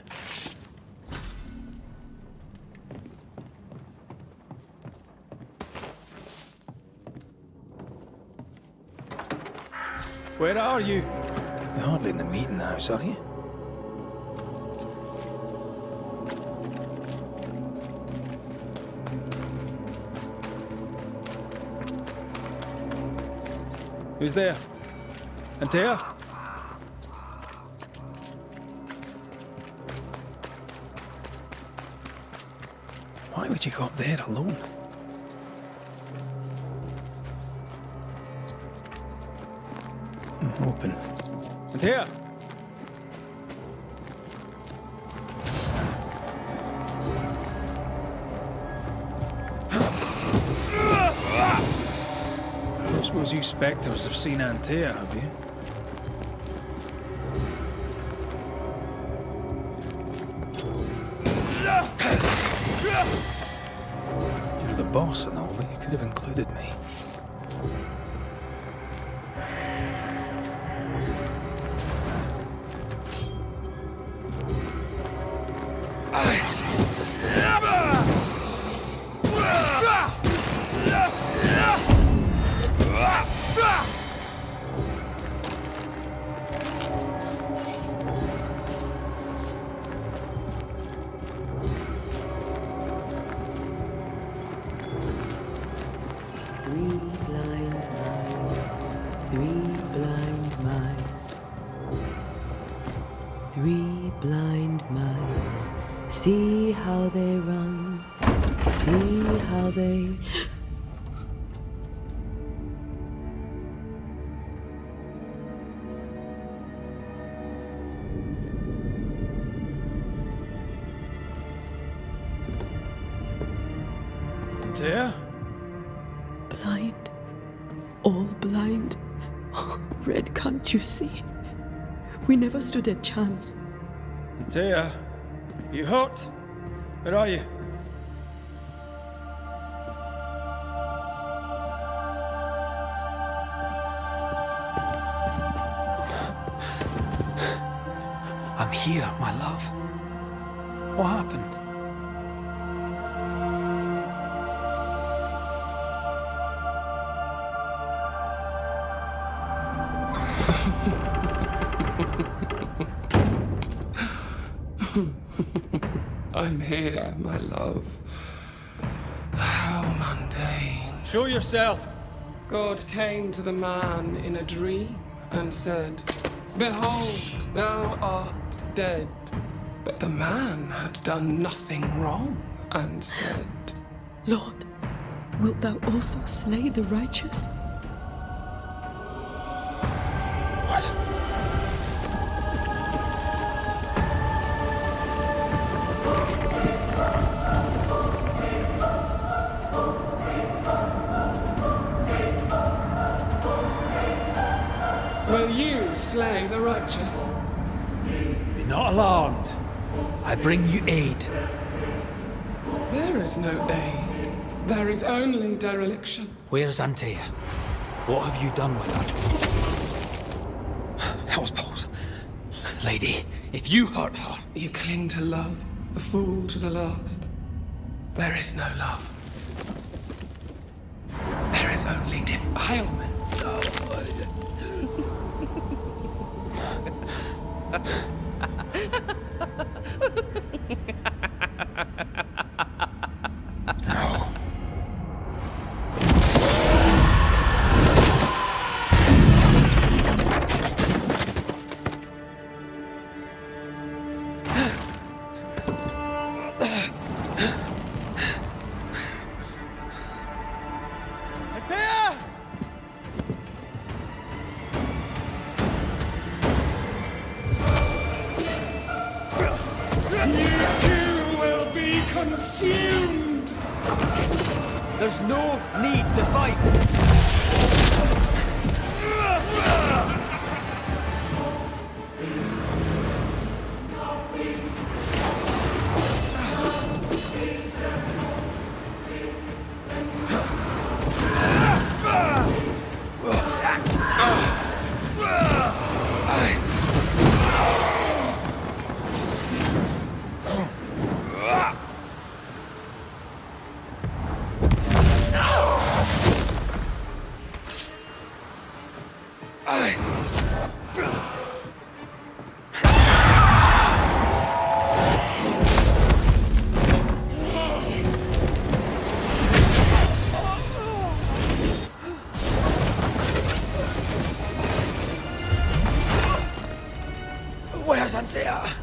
Where are you? You're hardly in the meeting house, are you? Who's there? Antea? Why would you go up there alone? Open. Antea? I don't suppose you spectres have seen Antea, have you? You're the boss and all, but you could have included me. Three blind mice, see how they run, see how they... Antea? Blind, all blind. Oh, Red, can't you see? We never stood a chance. Antea? You hurt? Where are you? I'm here, my love. What happened? I'm here, my love. How mundane. Show yourself! God came to the man in a dream and said, "Behold, thou art dead." But the man had done nothing wrong and said, Lord, wilt thou also slay the righteous? What? "Will you slay the righteous?" Be not alarmed. I bring you aid. There is no aid. There is only dereliction. Where's Antea? What have you done with her? Hell's balls. Lady, if you hurt her... You cling to love, a fool to the last. There is no love. There is only defilement. consumed! There's no need to fight! Where's Antea?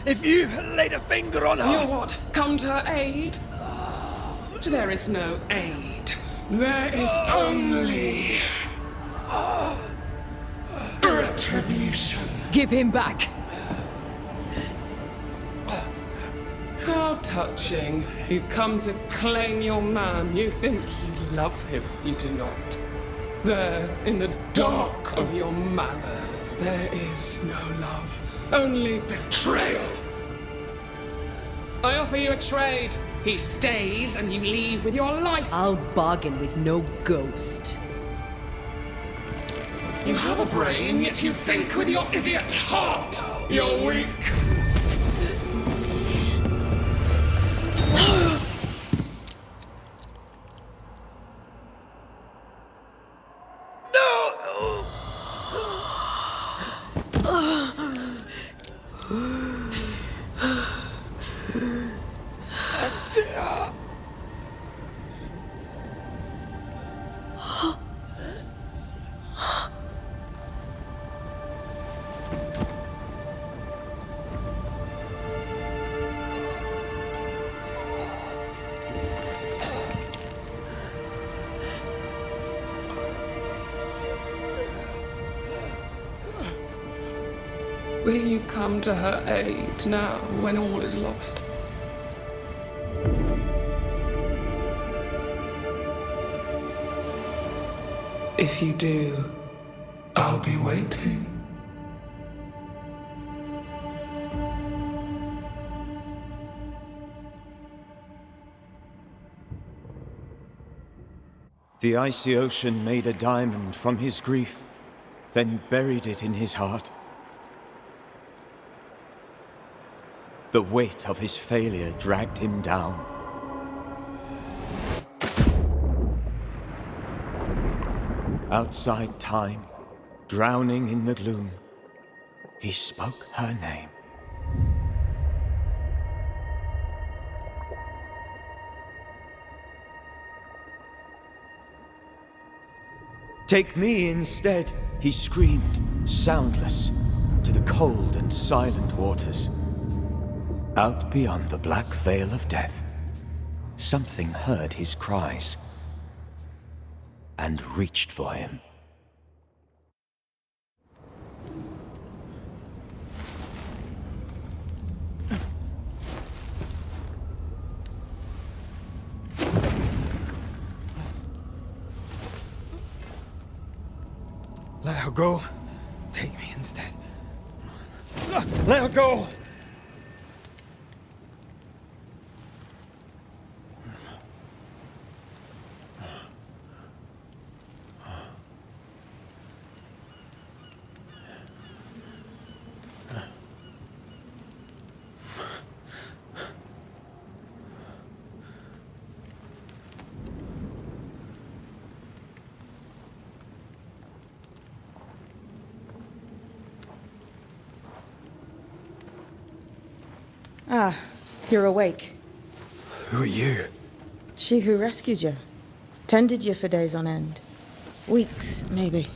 If you laid a finger on her... You'll what? Come to her aid? There is no aid. There is only... retribution. Give him back! How touching. You come to claim your man. You think you love him. You do not. There, in the dark of your manor, there is no love. Only betrayal. I offer you a trade. He stays and you leave with your life. I'll bargain with no ghost. You have a brain, yet you think with your idiot heart. You're weak. Will you come to her aid now, when all is lost? If you do, I'll be waiting. The icy ocean made a diamond from his grief, then buried it in his heart. The weight of his failure dragged him down. Outside time, drowning in the gloom, he spoke her name. Take me instead, he screamed, soundless, to the cold and silent waters. Out beyond the black veil of death, something heard his cries and reached for him. Let her go. Take me instead. Let her go! Ah, you're awake. Who are you? She who rescued you. Tended you for days on end. Weeks, maybe.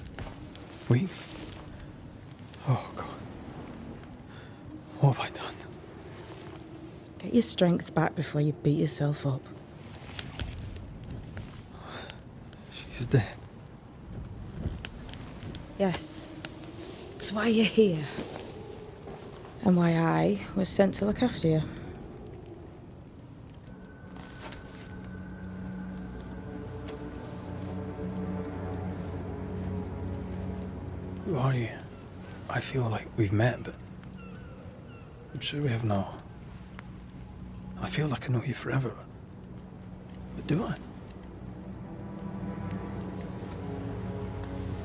We? Oh, God. What have I done? Get your strength back before you beat yourself up. She's dead. Yes. That's why you're here. And why I was sent to look after you. Who are you? I feel like we've met, but I'm sure we have not. I feel like I know you forever, but do I?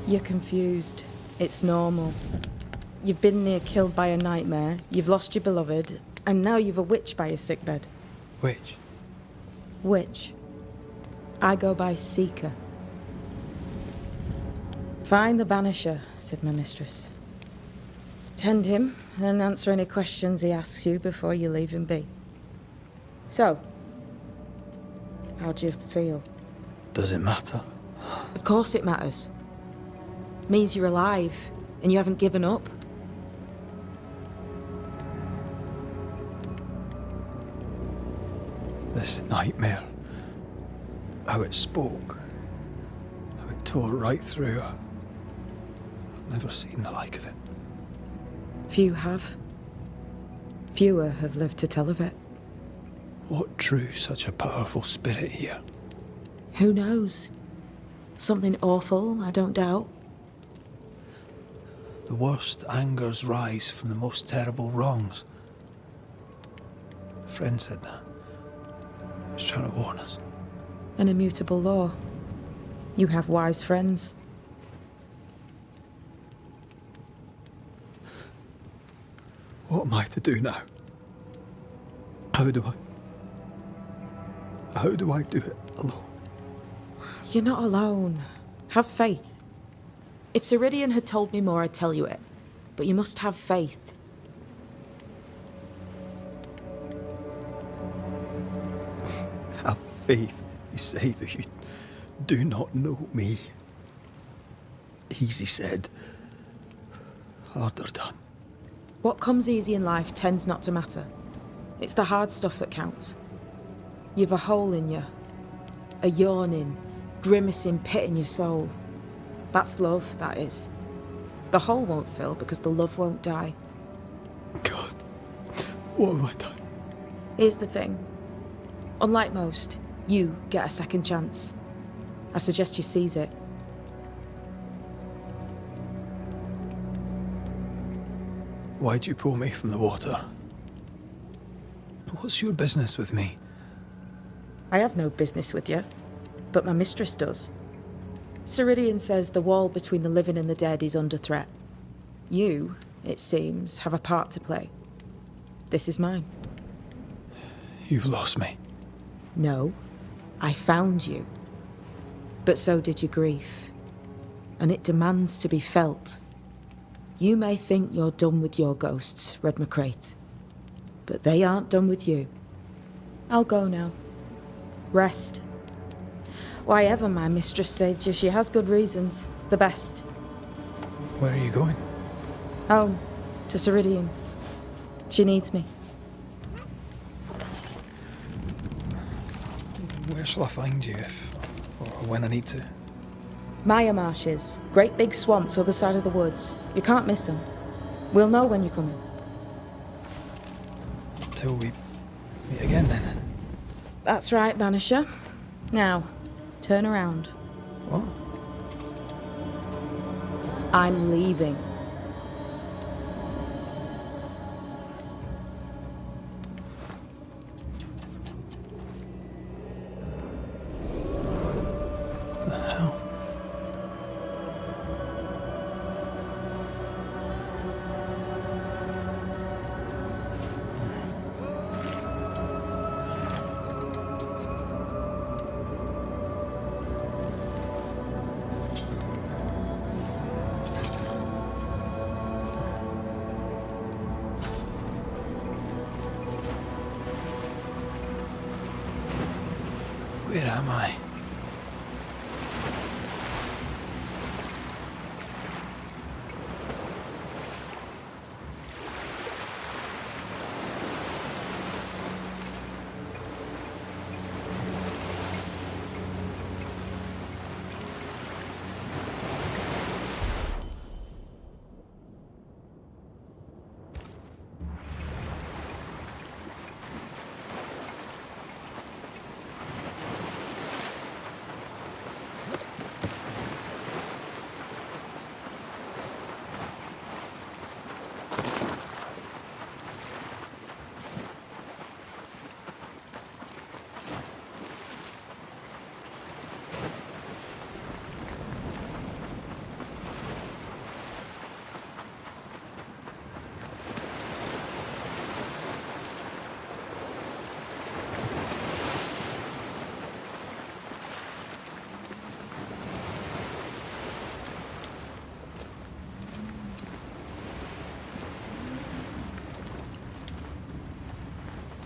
You're confused. It's normal. You've been near killed by a nightmare, you've lost your beloved, and now you've a witch by your sickbed. Which? Witch. I go by Seeker. Find the Banisher, said my mistress. Tend him, and answer any questions he asks you before you leave him be. So, how do you feel? Does it matter? Of course it matters. Means you're alive, and you haven't given up. This nightmare, how it spoke, how it tore right through. I've never seen the like of it. Few have. Fewer have lived to tell of it. What drew such a powerful spirit here? Who knows? Something awful, I don't doubt. The worst angers rise from the most terrible wrongs. A friend said that. He was trying to warn us. An immutable law. You have wise friends. What am I to do now? How do I do it alone? You're not alone. Have faith. If Ceridian had told me more, I'd tell you it. But you must have faith. Have faith, you say, that you do not know me. Easy said, harder done. What comes easy in life tends not to matter. It's the hard stuff that counts. You've a hole in you. A yawning, grimacing pit in your soul. That's love, that is. The hole won't fill because the love won't die. God, what have I done? Here's the thing. Unlike most, you get a second chance. I suggest you seize it. Why'd you pull me from the water? What's your business with me? I have no business with you, but my mistress does. Ceridian says the wall between the living and the dead is under threat. You, it seems, have a part to play. This is mine. You've lost me. No, I found you. But so did your grief. And it demands to be felt. You may think you're done with your ghosts, Red McCraith. But they aren't done with you. I'll go now. Rest. Why ever my mistress saved you, she has good reasons. The best. Where are you going? Home. To Ceridian. She needs me. Where shall I find you if, or when I need to? Maya Marshes. Great big swamps other side of the woods. You can't miss them. We'll know when you're coming. Till we meet again then. That's right, Banisher. Now, turn around. What? I'm leaving. The hell? Where am I?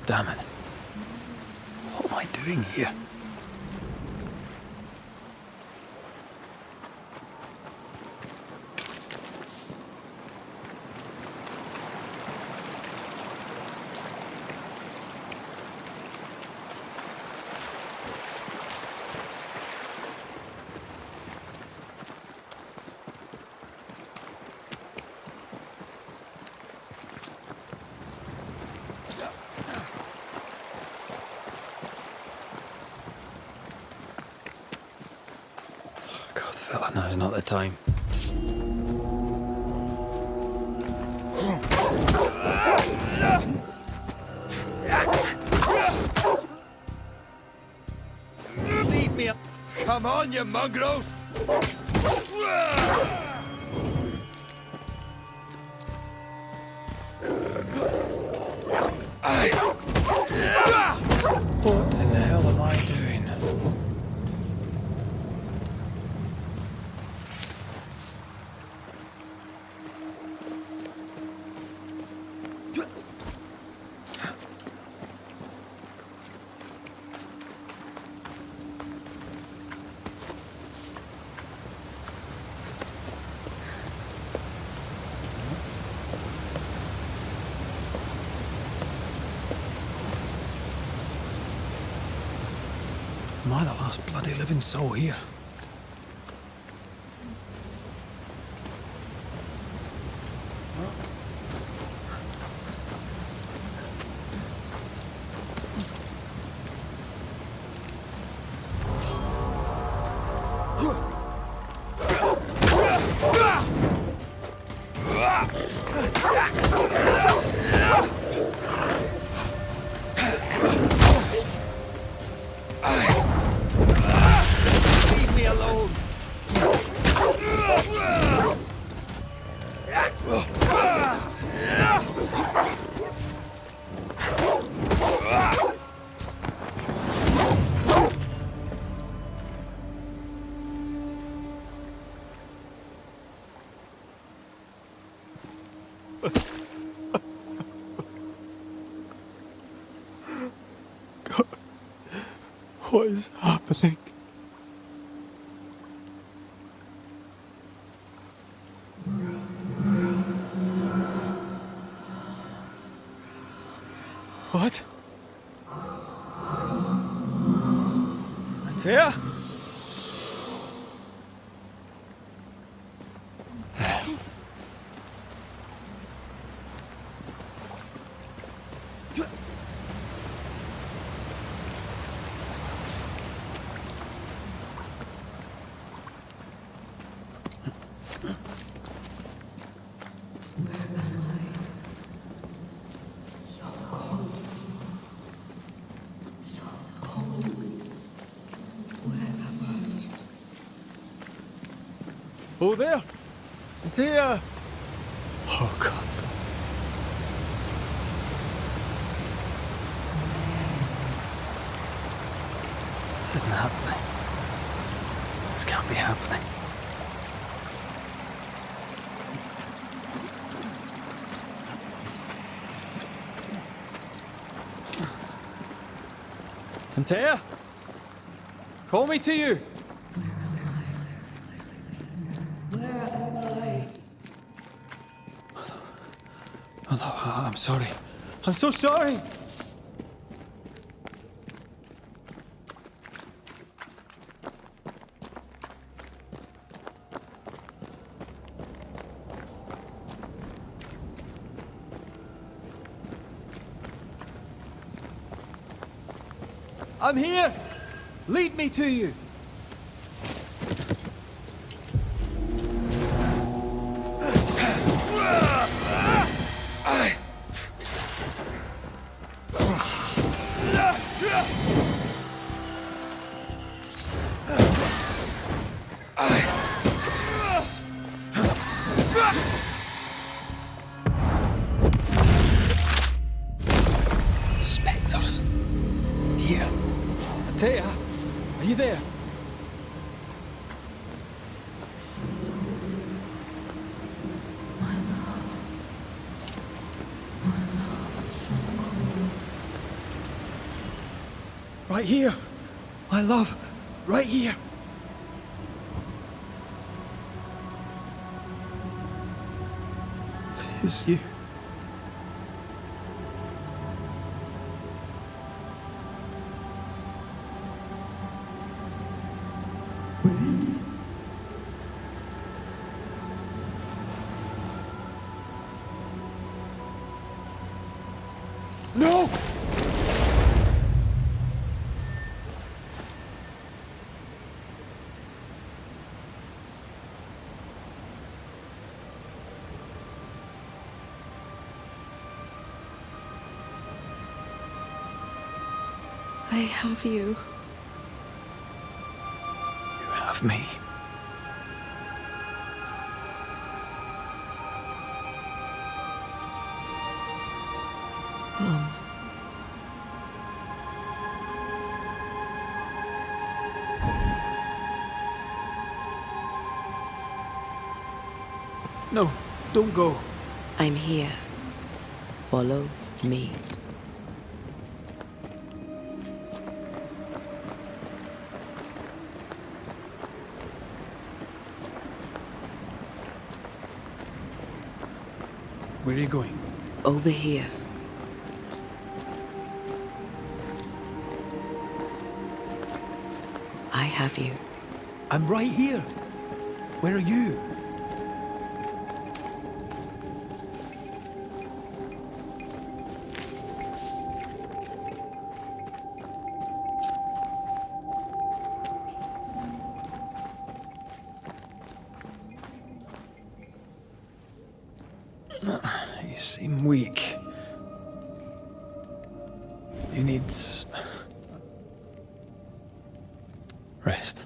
Damn it. What am I doing here? God, fella, now's not the time. Leave me. Come on, you mongrels! What in the hell am I doing? Am I the last bloody living soul here? Leave me alone! God, what is happening? What? Antea? Oh, there! Antea! Oh, God. This isn't happening. This can't be happening. Antea? Call me to you! I'm sorry. I'm so sorry! I'm here! Lead me to you! Spectres. Here. Antea, are you there? Right here. My love. Right here. It's you. No! I have you. You have me. No, don't go. I'm here. Follow me. Where are you going? Over here. I have you. I'm right here. Where are you? You seem weak. You need rest.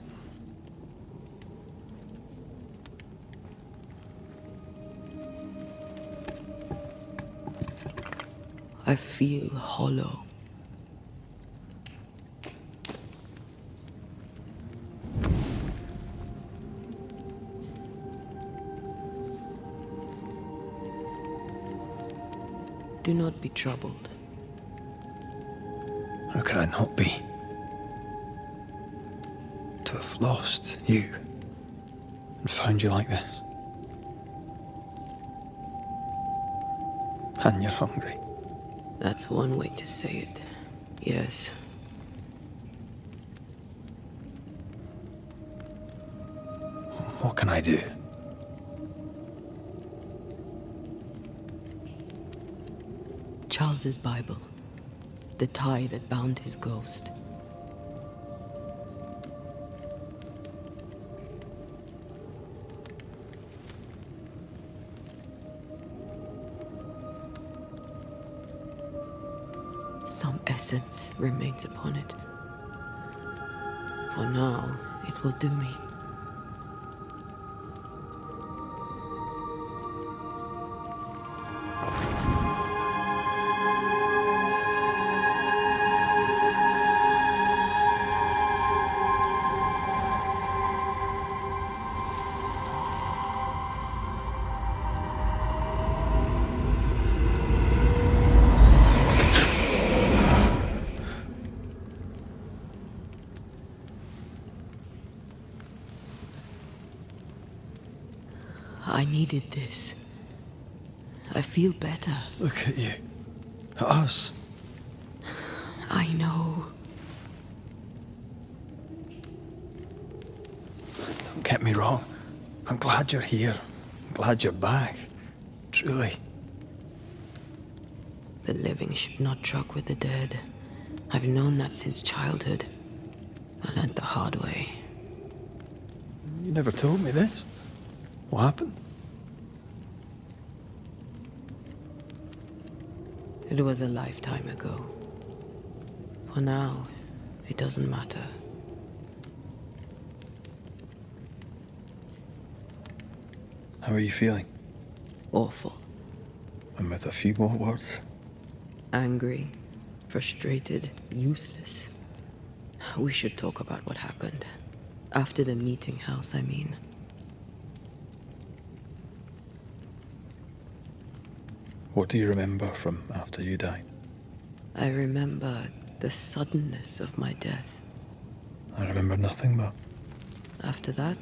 I feel hollow. Do not be troubled. How could I not be? To have lost you and found you like this. And you're hungry. That's one way to say it. Yes. What can I do? Charles's Bible. The tie that bound his ghost. Some essence remains upon it. For now, it will do me. I needed this. I feel better. Look at you. At us. I know. Don't get me wrong. I'm glad you're here. I'm glad you're back. Truly. The living should not truck with the dead. I've known that since childhood. I learned the hard way. You never told me this. What happened? It was a lifetime ago. For now, it doesn't matter. How are you feeling? Awful. And with a few more words? Angry, frustrated, useless. We should talk about what happened. After the meeting house, I mean. What do you remember from after you died? I remember The suddenness of my death. I remember nothing but... After that,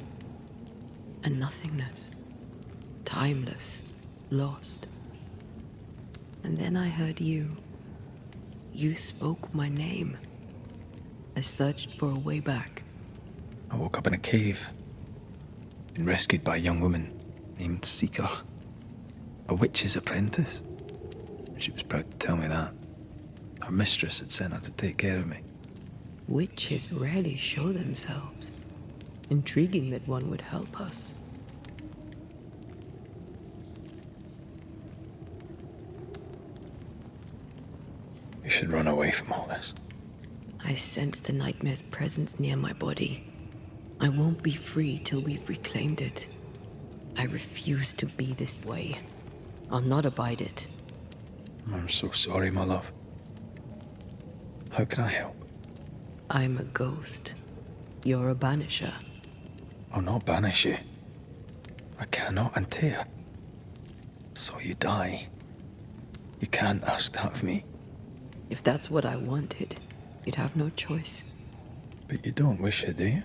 a nothingness. Timeless. Lost. And then I heard you. You spoke my name. I searched for a way back. I woke up in a cave. Been rescued by a young woman named Seeker. A witch's apprentice. She was proud to tell me that. Her mistress had sent her to take care of me. Witches rarely show themselves. Intriguing that one would help us. You should run away from all this. I sense the nightmare's presence near my body. I won't be free till we've reclaimed it. I refuse to be this way. I'll not abide it. I'm so sorry, my love. How can I help? I'm a ghost. You're a banisher. I'll not banish you. I cannot, Antea. So you die. You can't ask that of me. If that's what I wanted, you'd have no choice. But you don't wish it, do you?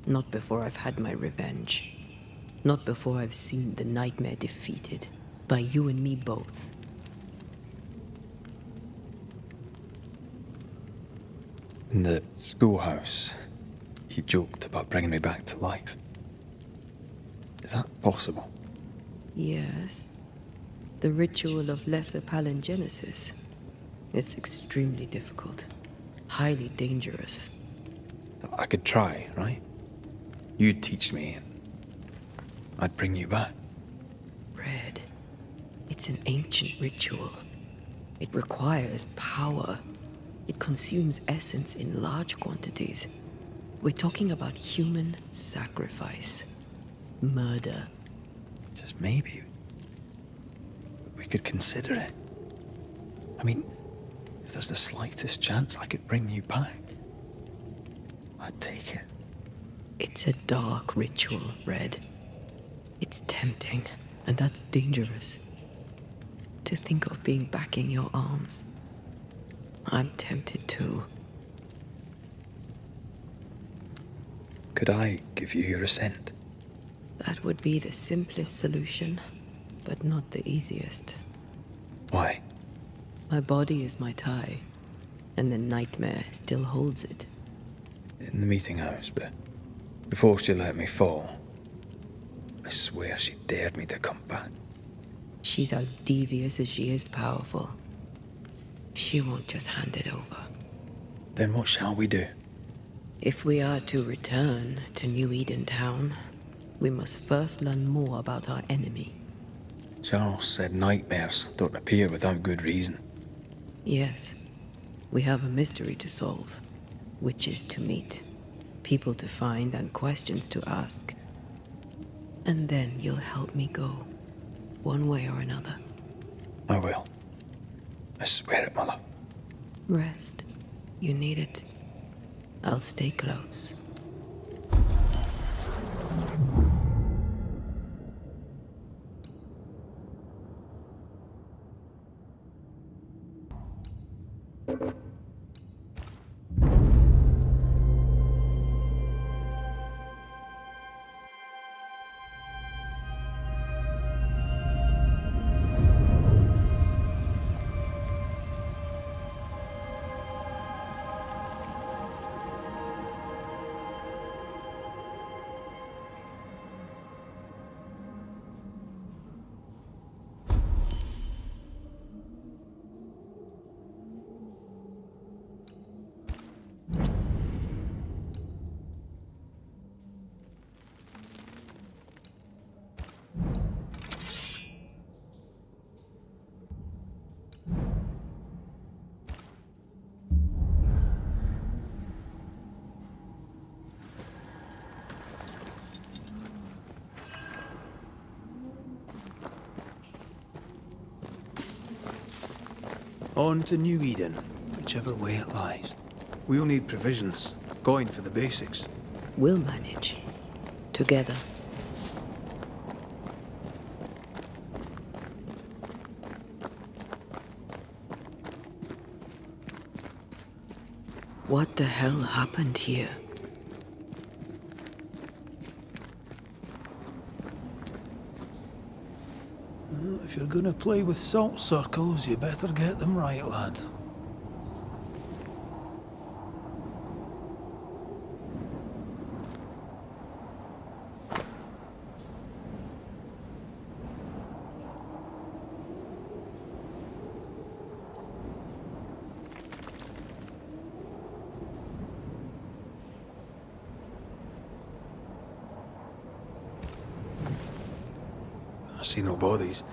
Not before I've had my revenge. Not before I've seen the nightmare defeated. By you and me both. In the schoolhouse, he joked about bringing me back to life. Is that possible? Yes. The ritual of lesser palingenesis. It's extremely difficult. Highly dangerous. I could try, right? You'd teach me, and I'd bring you back. Red. It's an ancient ritual. It requires power. It consumes essence in large quantities. We're talking about human sacrifice. Murder. Just maybe. We could consider it. I mean, if there's the slightest chance I could bring you back, I'd take it. It's a dark ritual, Red. It's tempting, and that's dangerous. To think of being back in your arms. I'm tempted too. Could I give you your assent? That would be the simplest solution, but not the easiest. Why? My body is my tie, and the nightmare still holds it. In the meeting house, but before she let me fall, I swear she dared me to come back. She's as devious as she is powerful. She won't just hand it over. Then what shall we do? If we are to return to New Eden Town, we must first learn more about our enemy. Charles said nightmares don't appear without good reason. Yes, we have a mystery to solve, witches to meet, people to find, and questions to ask. And then you'll help me go, one way or another. I will. I swear it, my love. Rest. You need it. I'll stay close. On to New Eden, whichever way it lies. We'll need provisions, going for the basics. We'll manage. Together. What the hell happened here? If you're gonna play with salt circles, you better get them right, lad. I see no bodies.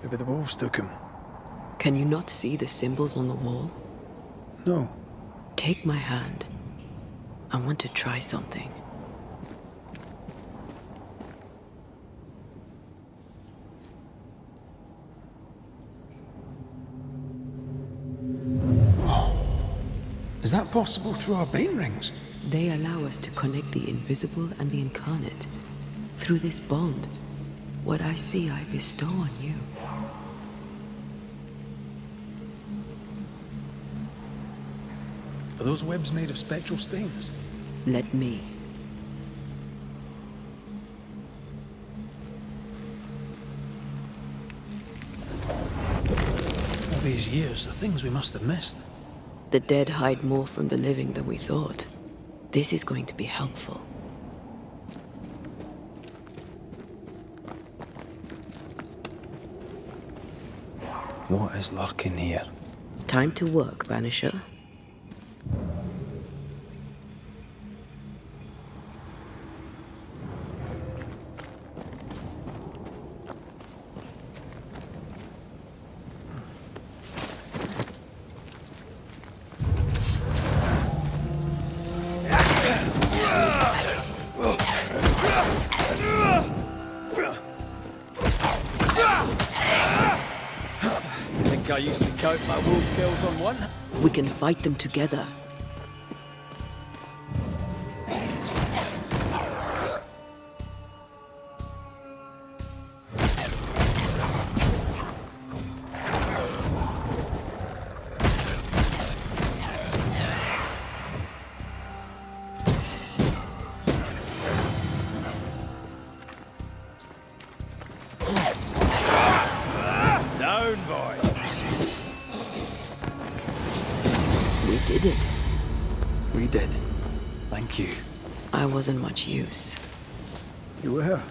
Maybe the wolves took him. Can you not see the symbols on the wall? No. Take my hand. I want to try something. Is that possible through our bane rings? They allow us to connect the invisible and the incarnate. Through this bond, what I see I bestow on you. Are those webs made of spectral stains? Let me. All these years, the things we must have missed. The dead hide more from the living than we thought. This is going to be helpful. What is lurking here? Time to work, Banisher. I used to cope my wolf kills on one. We can fight them together. Down, boy. We did it. We did. Thank you. I wasn't much use. You were.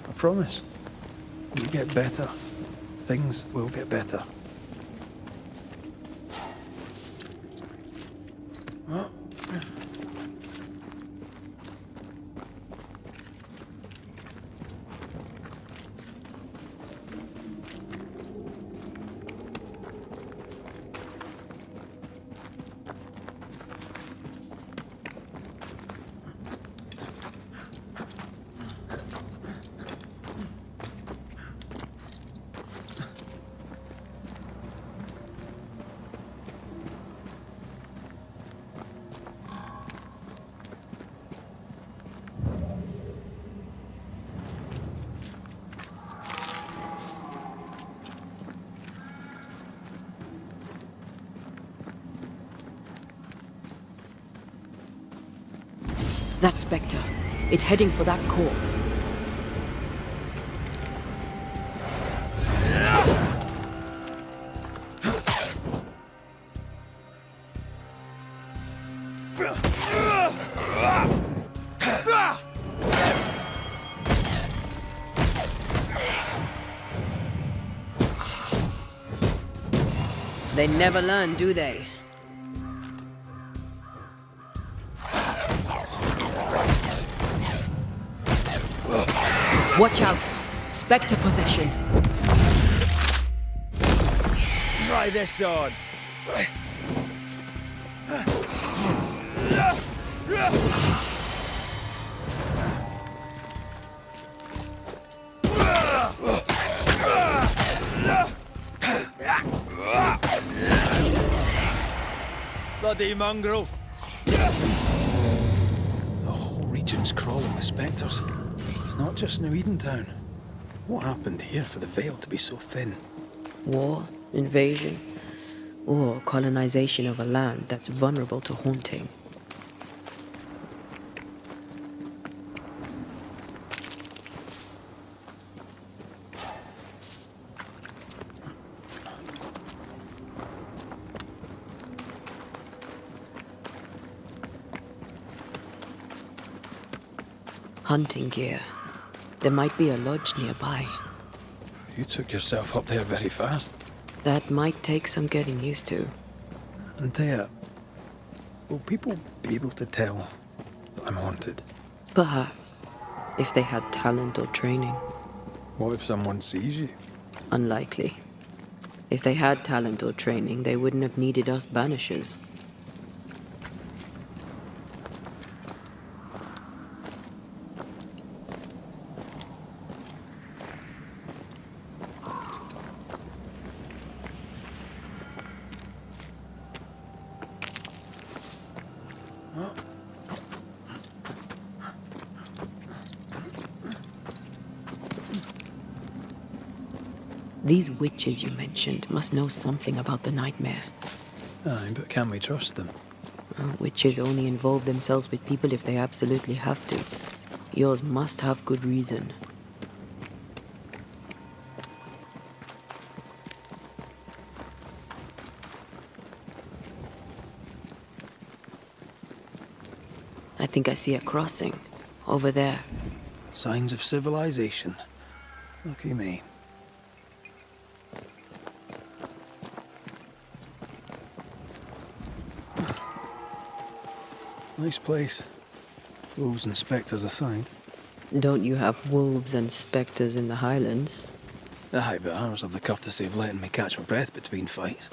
I promise. You get better. Things will get better. Oh. That spectre. It's heading for that corpse. They never learn, do they? Watch out! Spectre possession. Try this on. Bloody mongrel. The whole region's crawling with spectres. It's not just New Edentown. What happened here for the veil to be so thin? War, invasion, or colonization of a land that's vulnerable to haunting. Hunting gear. There might be a lodge nearby. You took yourself up there very fast. That might take some getting used to. Antea, will people be able to tell that I'm haunted? Perhaps, if they had talent or training. What if someone sees you? Unlikely. If they had talent or training, they wouldn't have needed us Banishers. These witches you mentioned must know something about the nightmare. Aye, but can we trust them? Witches only involve themselves with people if they absolutely have to. Yours must have good reason. I think I see a crossing. Over there. Signs of civilization. Lucky me. Nice place. Wolves and spectres aside. Don't you have wolves and spectres in the Highlands? Aye, but ours have the courtesy of letting me catch my breath between fights.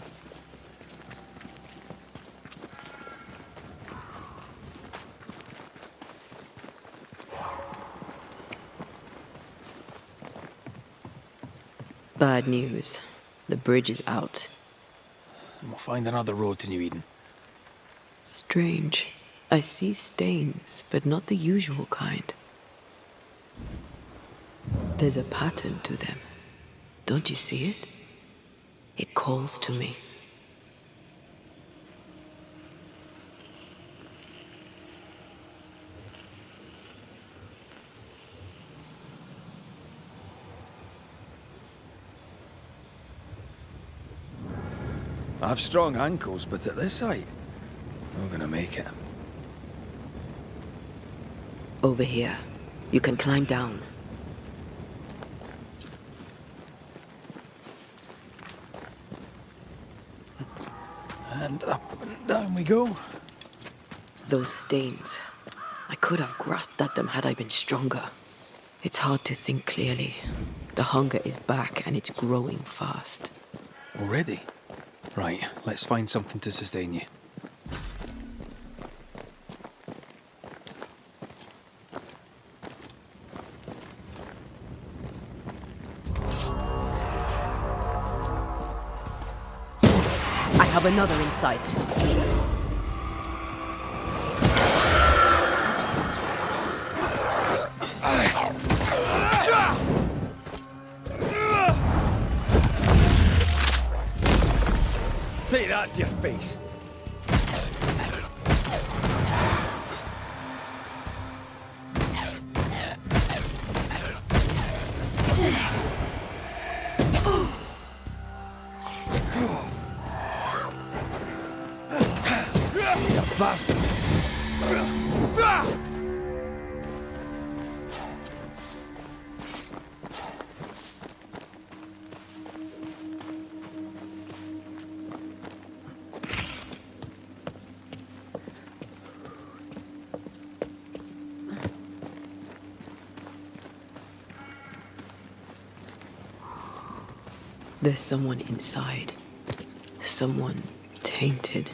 Bad news. The bridge is out. And we'll find another road to New Eden. Strange. I see stains, but not the usual kind. There's a pattern to them. Don't you see it? It calls to me. I have strong ankles, but at this height, I'm gonna make it. Over here. You can climb down. And up and down we go. Those stains. I could have grasped at them had I been stronger. It's hard to think clearly. The hunger is back and it's growing fast. Already? Right, let's find something to sustain you. I have another in sight. Take that to your face. You bastard. There's someone inside. Someone tainted.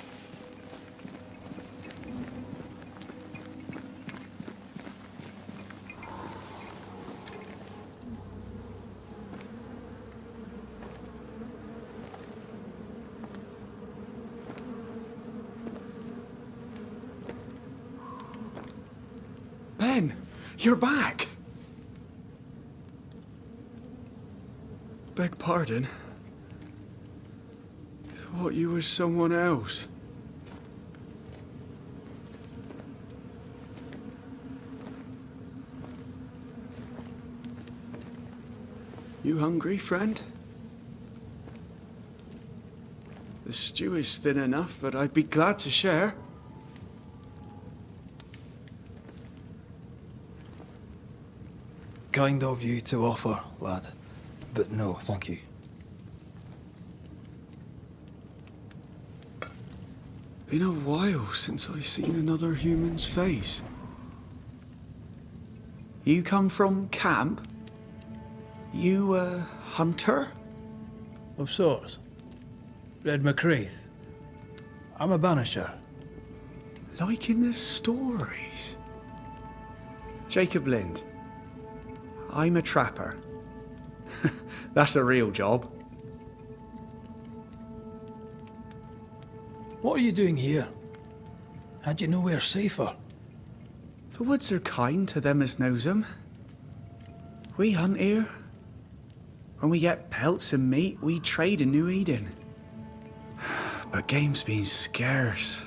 Ben, you're back. Beg pardon. Thought you was someone else. You hungry, friend? The stew is thin enough, but I'd be glad to share. Kind of you to offer, lad. But no, thank you. Been a while since I've seen another human's face. You come from camp? You a hunter? Of sorts. Red McRaith. I'm a banisher. Like in the stories. Jacob Lind. I'm a trapper. That's a real job. What are you doing here? Had you nowhere safer? The woods are kind to them as knows 'em. We hunt here. When we get pelts and meat, we trade in New Eden. But game's been scarce.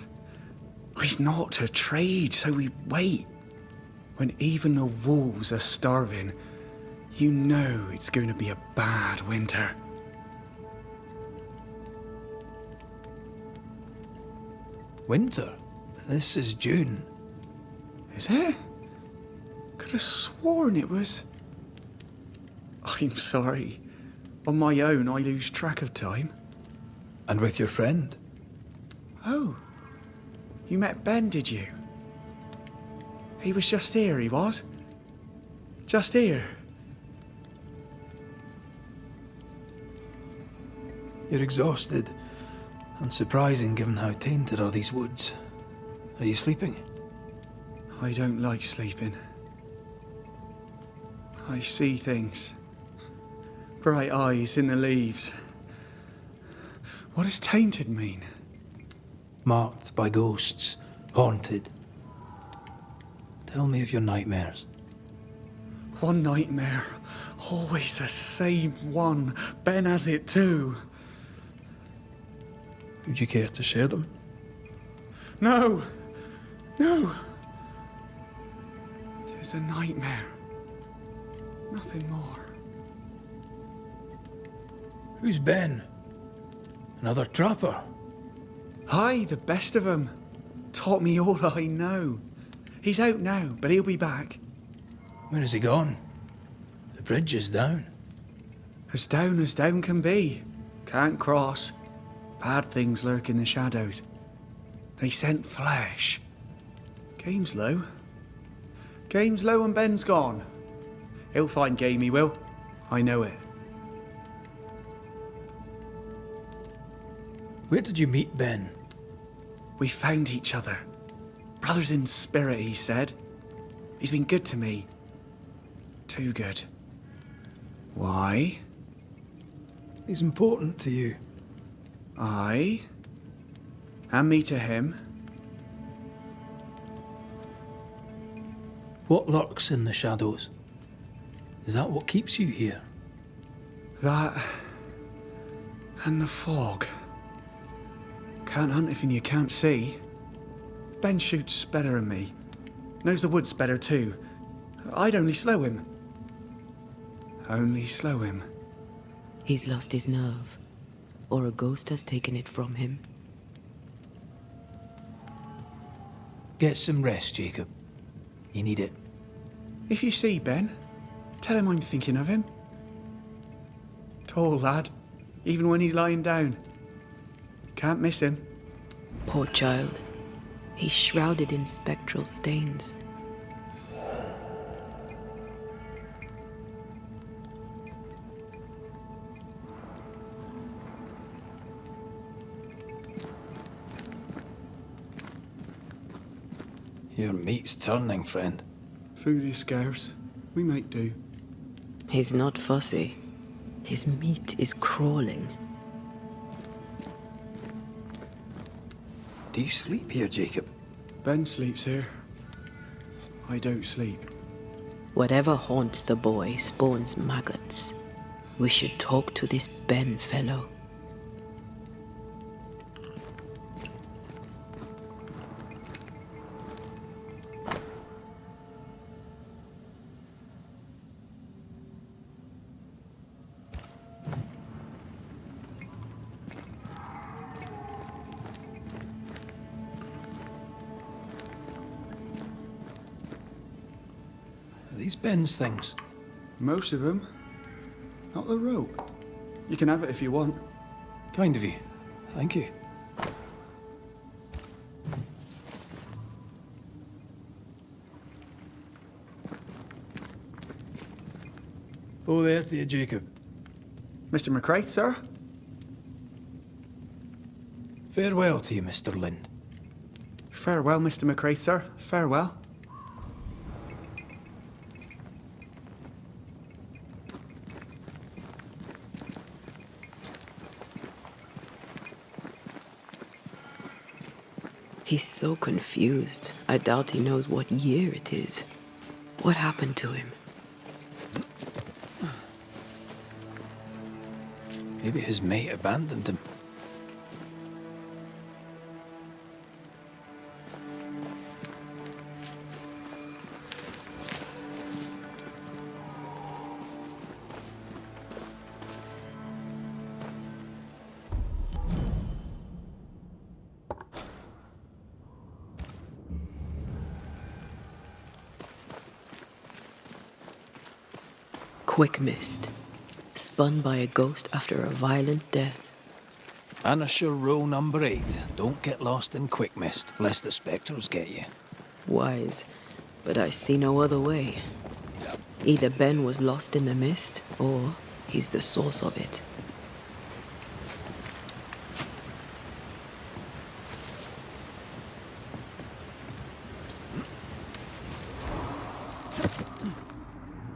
We've naught to trade, so we wait. When even the wolves are starving, you know it's going to be a bad winter. Winter? This is June. Is it? Could have sworn it was... I'm sorry. On my own, I lose track of time. And with your friend? Oh. You met Ben, did you? He was just here, he was. Just here. You're exhausted. Unsurprising given how tainted are these woods. Are you sleeping? I don't like sleeping. I see things. Bright eyes in the leaves. What does tainted mean? Marked by ghosts. Haunted. Tell me of your nightmares. One nightmare. Always the same one. Ben has it too. Would you care to share them? No! No! It's a nightmare. Nothing more. Who's Ben? Another trapper? Aye, the best of 'em. Taught me all I know. He's out now, but he'll be back. When is he gone? The bridge is down. As down can be. Can't cross. Bad things lurk in the shadows. They scent flesh. Game's low. Game's low and Ben's gone. He'll find game, he will. I know it. Where did you meet Ben? We found each other. Brothers in spirit, he said. He's been good to me. Too good. Why? He's important to you. Aye. And me to him. What lurks in the shadows? Is that what keeps you here? That... and the fog. Can't hunt if you can't see. Ben shoots better than me. Knows the woods better too. I'd only slow him. Only slow him. He's lost his nerve. Or a ghost has taken it from him. Get some rest, Jacob. You need it. If you see Ben, tell him I'm thinking of him. Tall lad, even when he's lying down. Can't miss him. Poor child. He's shrouded in spectral stains. Your meat's turning, friend. Food is scarce. We make do. He's not fussy. His meat is crawling. Do you sleep here, Jacob? Ben sleeps here. I don't sleep. Whatever haunts the boy spawns maggots. We should talk to this Ben fellow. These Ben's things. Most of them. Not the rope. You can have it if you want. Kind of you. Thank you. Oh, there to you, Jacob. Mr. McCraith, sir? Farewell to you, Mr. Lynn. Farewell, Mr. McCraith, sir. Farewell. He's so confused. I doubt he knows what year it is. What happened to him? Maybe his mate abandoned him. Quick mist. Spun by a ghost after a violent death. Banisher rule number 8. Don't get lost in quick mist, lest the spectres get you. Wise, but I see no other way. Either Ben was lost in the mist, or he's the source of it.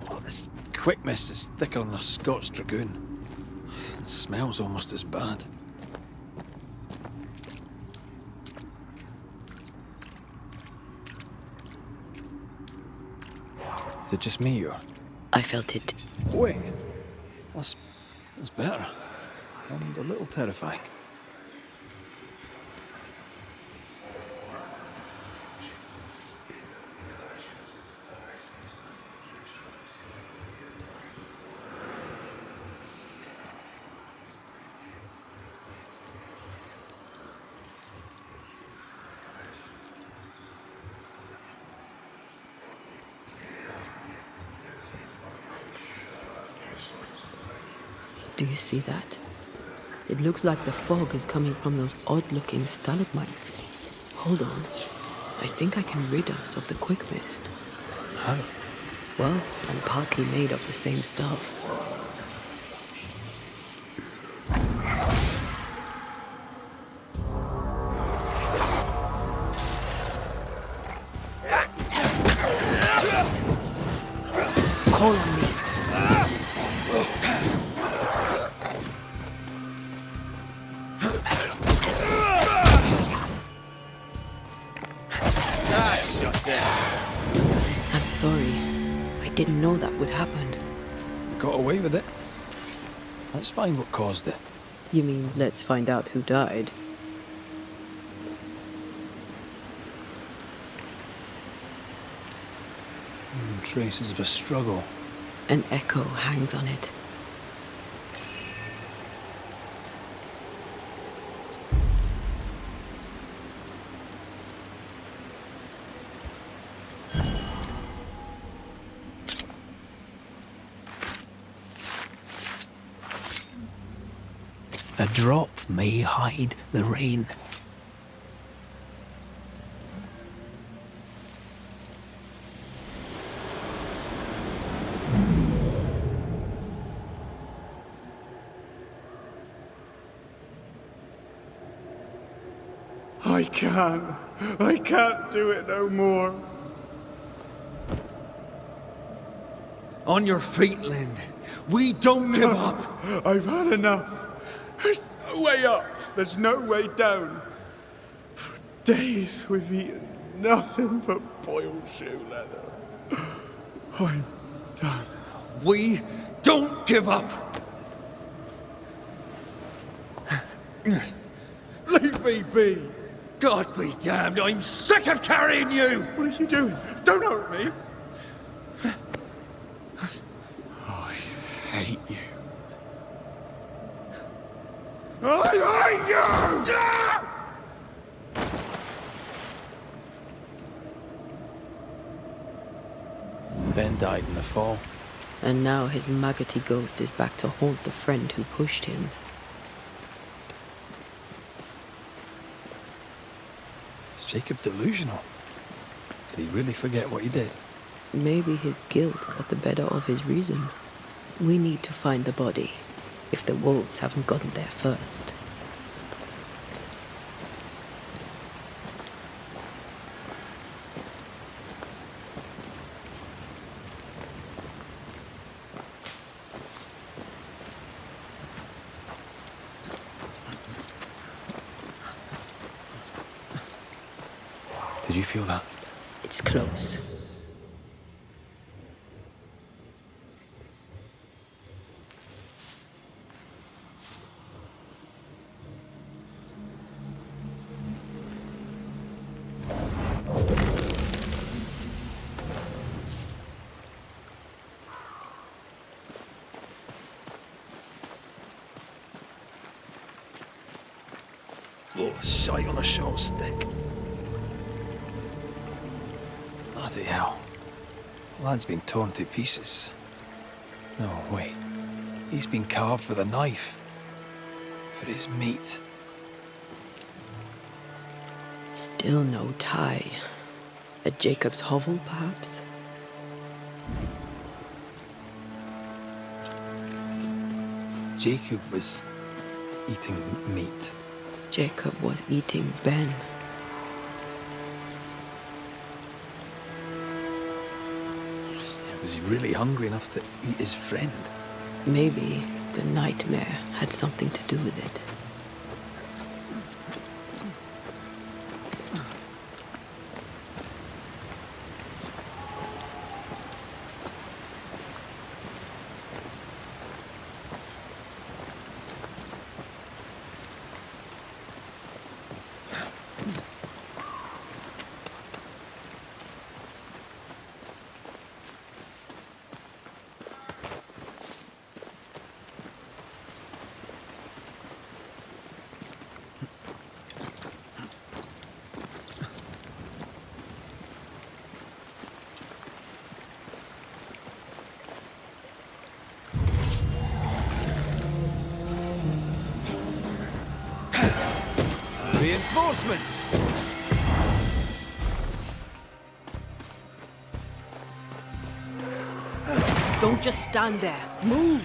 Oh, this quick mist is thicker than a Scotch dragoon. It smells almost as bad. Is it just me, or...? I felt it. Wait. That's better. And a little terrifying. Do you see that? It looks like the fog is coming from those odd-looking stalagmites. Hold on. I think I can rid us of the quick mist. How? Well, I'm partly made of the same stuff. Call on me. I'm sorry. I didn't know that would happen. Got away with it. Let's find what caused it. You mean, let's find out who died? Traces of a struggle. An echo hangs on it. A drop may hide the rain. I can't do it no more. On your feet, Lynn. We don't give up. I've had enough. There's no way up. There's no way down. For days we've eaten nothing but boiled shoe leather. I'm done. We don't give up. Leave me be. God be damned, I'm sick of carrying you! What are you doing? Don't hurt me. I hate you. I hate you! Ben died in the fall. And now his maggoty ghost is back to haunt the friend who pushed him. Is Jacob delusional? Did he really forget what he did? Maybe his guilt got the better of his reason. We need to find the body, if the wolves haven't gotten there first. Did you feel that? It's close. Oh, a sight on a short stick. Bloody hell. Lad's been torn to pieces. No, wait. He's been carved with a knife. For his meat. Still no tie. At Jacob's hovel, perhaps? Jacob was eating meat. Jacob was eating Ben. Was he really hungry enough to eat his friend? Maybe the nightmare had something to do with it. Reinforcements! Don't just stand there. Move!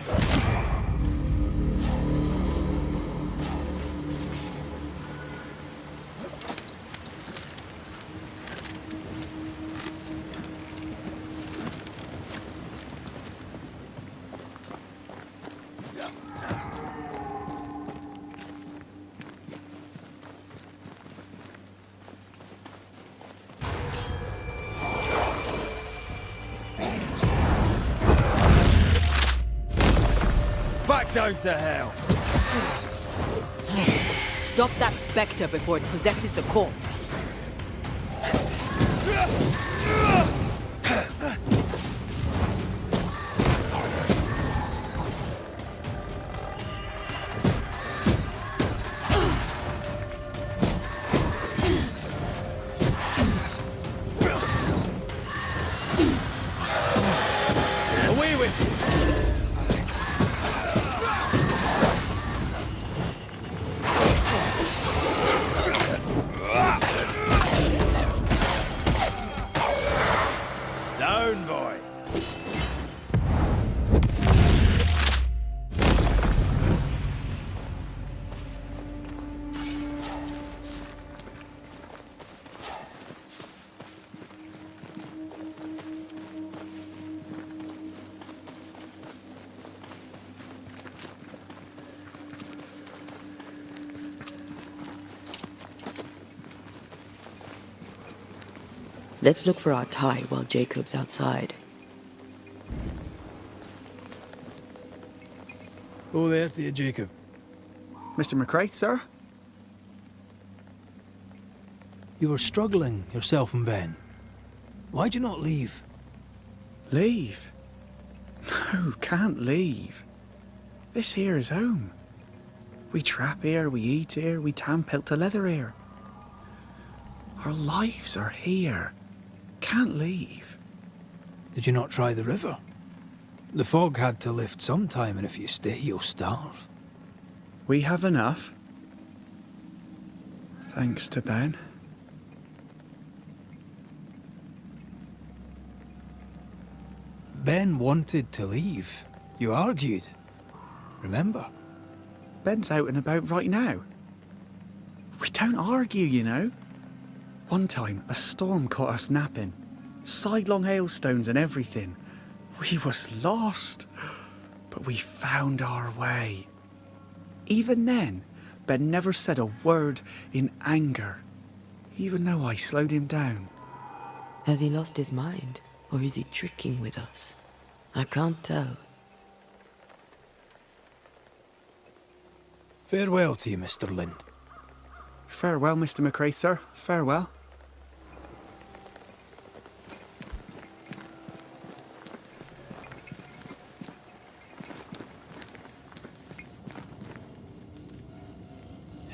Down to hell! Stop that spectre before it possesses the corpse. Away with you! Down, boy! Let's look for our tie while Jacob's outside. Oh, there to you, Jacob. Mr. McCraith, sir? You were struggling, yourself and Ben. Why'd you not leave? Leave? No, can't leave. This here is home. We trap here, we eat here, we tan pelt to leather here. Our lives are here. Can't leave. Did you not try the river? The fog had to lift sometime, and if you stay, you'll starve. We have enough. Thanks to Ben. Ben wanted to leave. You argued. Remember? Ben's out and about right now. We don't argue, you know. One time, a storm caught us napping. Sidelong hailstones and everything. We was lost. But we found our way. Even then, Ben never said a word in anger. Even though I slowed him down. Has he lost his mind? Or is he tricking with us? I can't tell. Farewell to you, Mr. Lind. Farewell, Mr. McRae, sir. Farewell.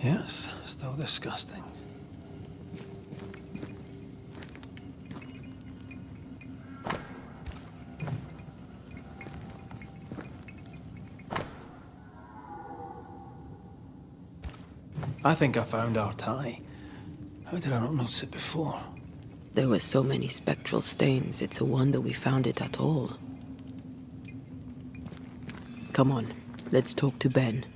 Yes, still disgusting. I think I found our tie. How did I not notice it before? There were so many spectral stains, it's a wonder we found it at all. Come on, let's talk to Ben.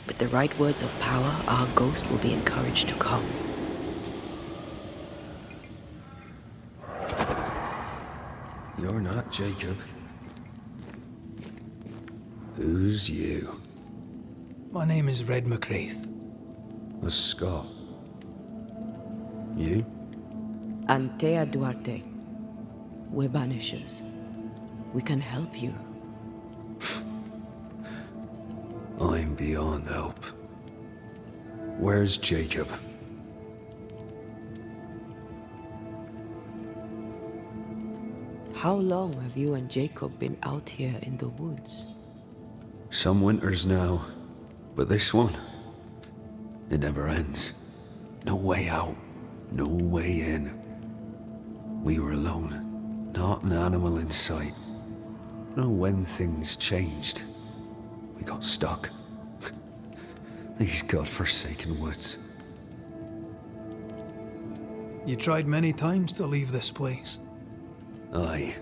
With the right words of power, our ghost will be encouraged to come. You're not Jacob. Who's you? My name is Red McRaith. A Scot. You? Antea Duarte. We're Banishers. We can help you. I'm beyond help. Where's Jacob? How long have you and Jacob been out here in the woods? Some winters now, but this one, it never ends. No way out, no way in. We were alone, not an animal in sight. I don't know when things changed. We got stuck. These godforsaken woods. You tried many times to leave this place. I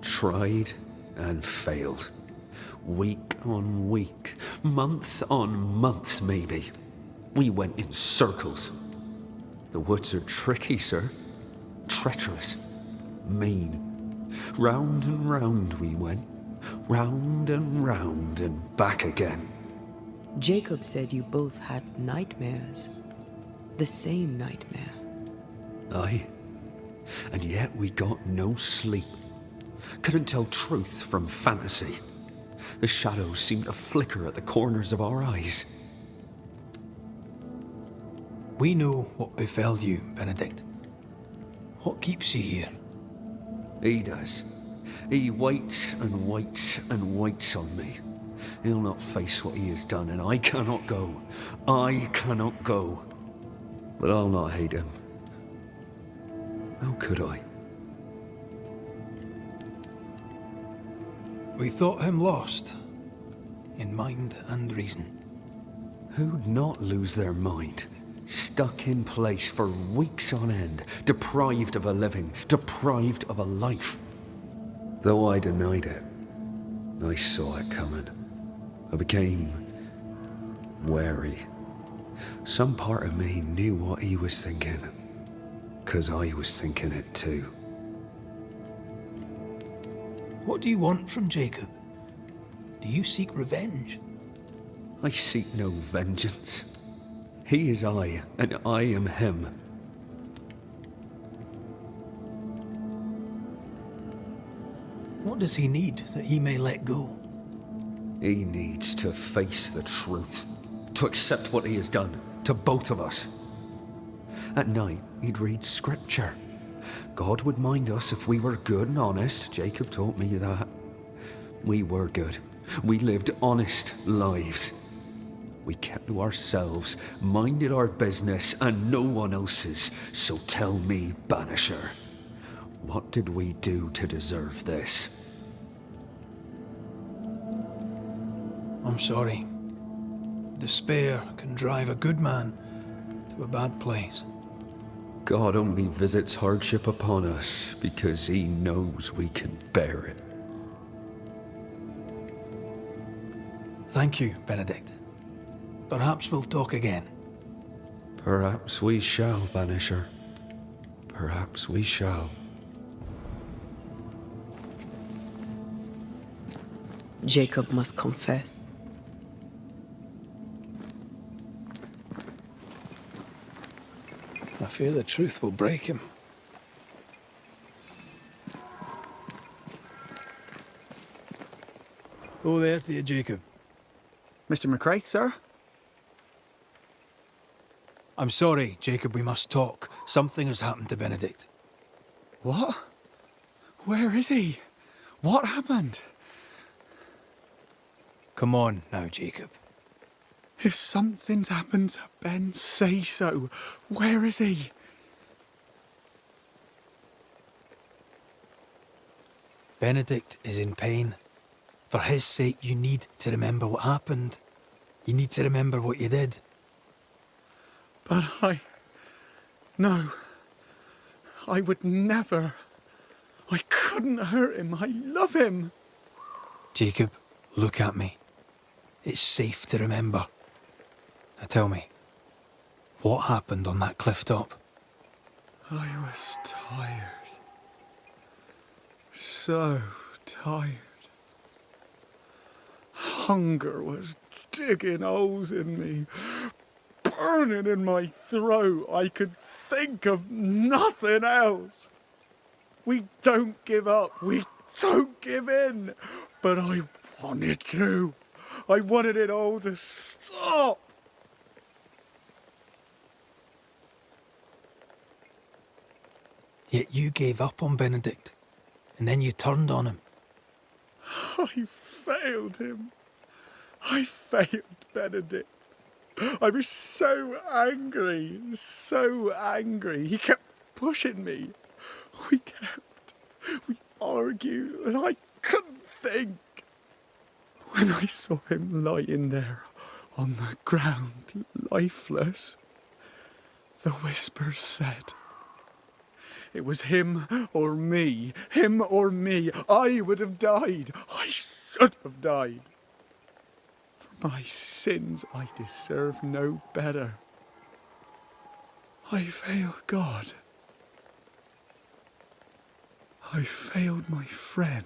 tried and failed. Week on week, month on month maybe. We went in circles. The woods are tricky, sir. Treacherous. Mean. Round and round we went. Round and back again. Jacob said you both had nightmares. The same nightmare. Aye. And yet we got no sleep. Couldn't tell truth from fantasy. The shadows seemed to flicker at the corners of our eyes. We know what befell you, Benedict. What keeps you here? He does. He waits and waits and waits on me. He'll not face what he has done, and I cannot go. I cannot go. But I'll not hate him. How could I? We thought him lost, in mind and reason. Who'd not lose their mind? Stuck in place for weeks on end, deprived of a living, deprived of a life. Though I denied it, I saw it coming. I became wary. Some part of me knew what he was thinking, 'cause I was thinking it too. What do you want from Jacob? Do you seek revenge? I seek no vengeance. He is I, and I am him. What does he need that he may let go? He needs to face the truth, to accept what he has done, to both of us. At night, he'd read scripture. God would mind us if we were good and honest. Jacob taught me that. We were good. We lived honest lives. We kept to ourselves, minded our business and no one else's. So tell me, Banisher, what did we do to deserve this? I'm sorry. Despair can drive a good man to a bad place. God only visits hardship upon us because he knows we can bear it. Thank you, Benedict. Perhaps we'll talk again. Perhaps we shall, Banisher. Perhaps we shall. Jacob must confess. I fear the truth will break him. Oh, there to you, Jacob. Mr. McCraith, sir? I'm sorry, Jacob, we must talk. Something has happened to Benedict. What? Where is he? What happened? Come on now, Jacob. If something's happened to Ben, say so. Where is he? Benedict is in pain. For his sake, you need to remember what happened. You need to remember what you did. But No. I would never. I couldn't hurt him. I love him. Jacob, look at me. It's safe to remember. Now tell me, what happened on that cliff top? I was tired. So tired. Hunger was digging holes in me, burning in my throat. I could think of nothing else. We don't give up. We don't give in. But I wanted to. I wanted it all to stop. Yet you gave up on Benedict, and then you turned on him. I failed him. I failed Benedict. I was so angry, so angry. He kept pushing me. We argued, and I couldn't think. When I saw him lying there on the ground, lifeless, the whispers said, it was him or me, him or me. I would have died. I should have died. For my sins, I deserve no better. I failed God. I failed my friend.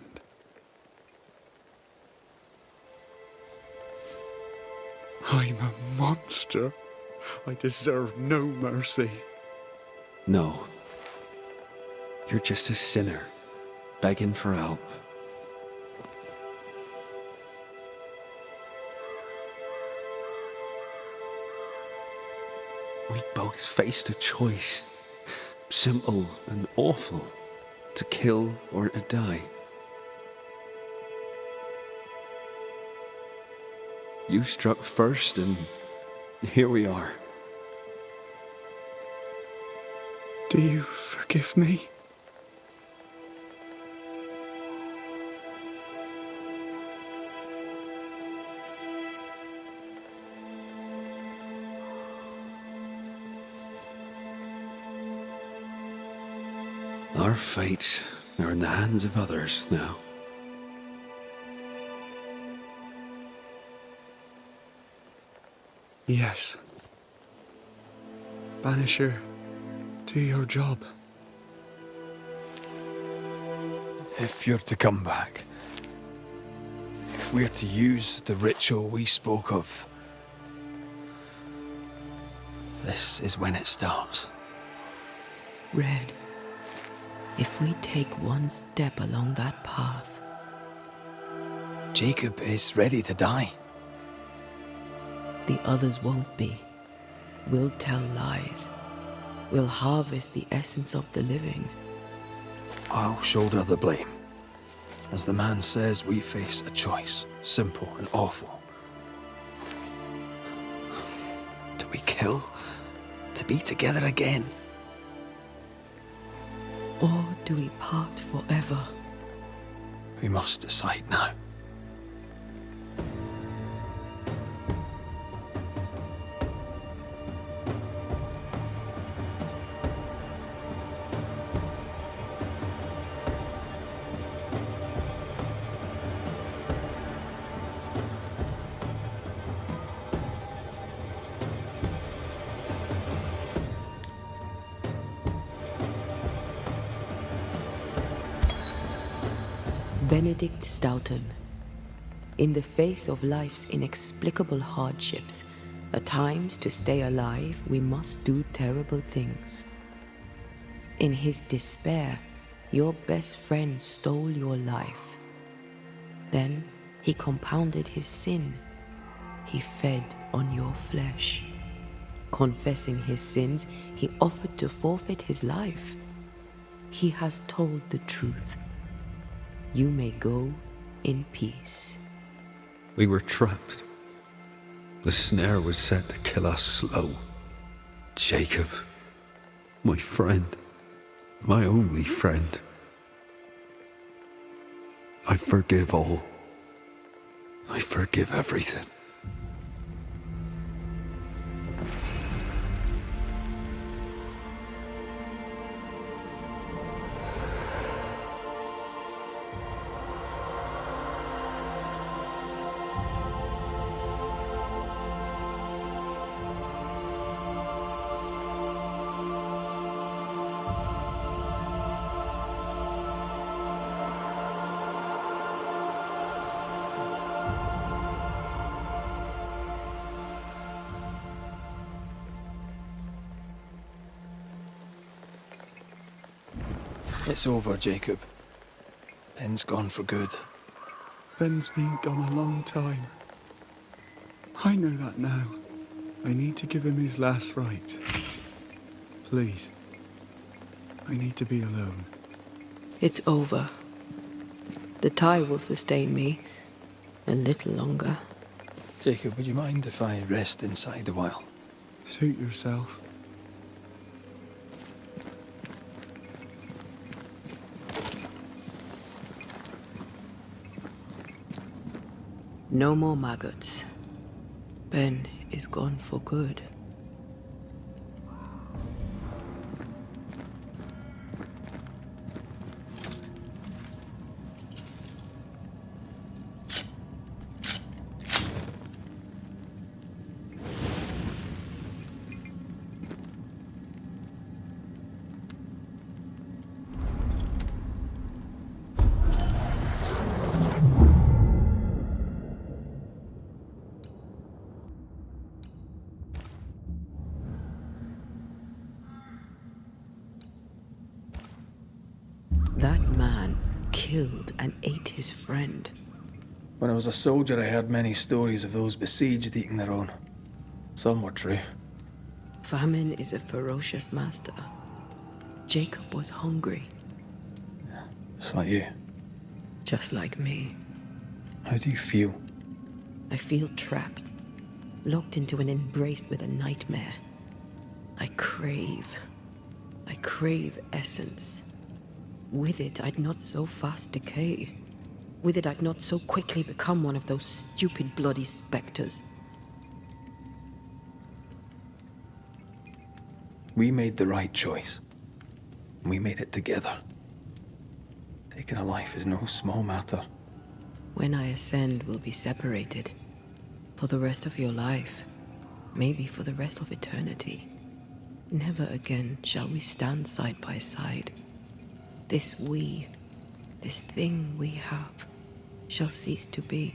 I'm a monster. I deserve no mercy. No. You're just a sinner, begging for help. We both faced a choice, simple and awful, to kill or to die. You struck first, and here we are. Do you forgive me? Our fates are in the hands of others now. Yes. Banisher, do your job. If you're to come back, if we're to use the ritual we spoke of, this is when it starts. Red, if we take one step along that path... Jacob is ready to die. The others won't be. We'll tell lies. will harvest the essence of the living. I'll shoulder the blame. As the man says, we face a choice, simple and awful. Do we kill to be together again? Or do we part forever? We must decide now. Benedict Stoughton. In the face of life's inexplicable hardships, at times to stay alive, we must do terrible things. In his despair, your best friend stole your life. Then he compounded his sin. He fed on your flesh. Confessing his sins, he offered to forfeit his life. He has told the truth. You may go in peace. We were trapped. The snare was set to kill us slow. Jacob, my friend, my only friend. I forgive all. I forgive everything. It's over, Jacob. Ben's gone for good. Ben's been gone a long time. I know that now. I need to give him his last rites. Please. I need to be alone. It's over. The tie will sustain me a little longer. Jacob, would you mind if I rest inside a while? Suit yourself. No more maggots. Ben is gone for good. That man killed and ate his friend. When I was a soldier, I heard many stories of those besieged eating their own. Some were true. Famine is a ferocious master. Jacob was hungry. Yeah, just like you. Just like me. How do you feel? I feel trapped, locked into an embrace with a nightmare. I crave essence. With it, I'd not so fast decay. With it, I'd not so quickly become one of those stupid bloody specters. We made the right choice. We made it together. Taking a life is no small matter. When I ascend, we'll be separated. For the rest of your life. Maybe for the rest of eternity. Never again shall we stand side by side. This thing we have, shall cease to be.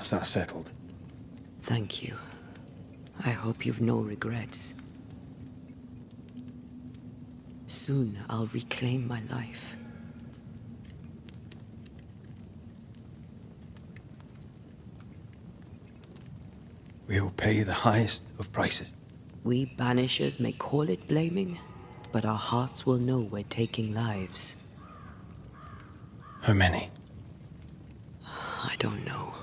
Is that settled? Thank you. I hope you've no regrets. Soon I'll reclaim my life. We'll pay the highest of prices. We Banishers may call it blaming, but our hearts will know we're taking lives. How many? I don't know.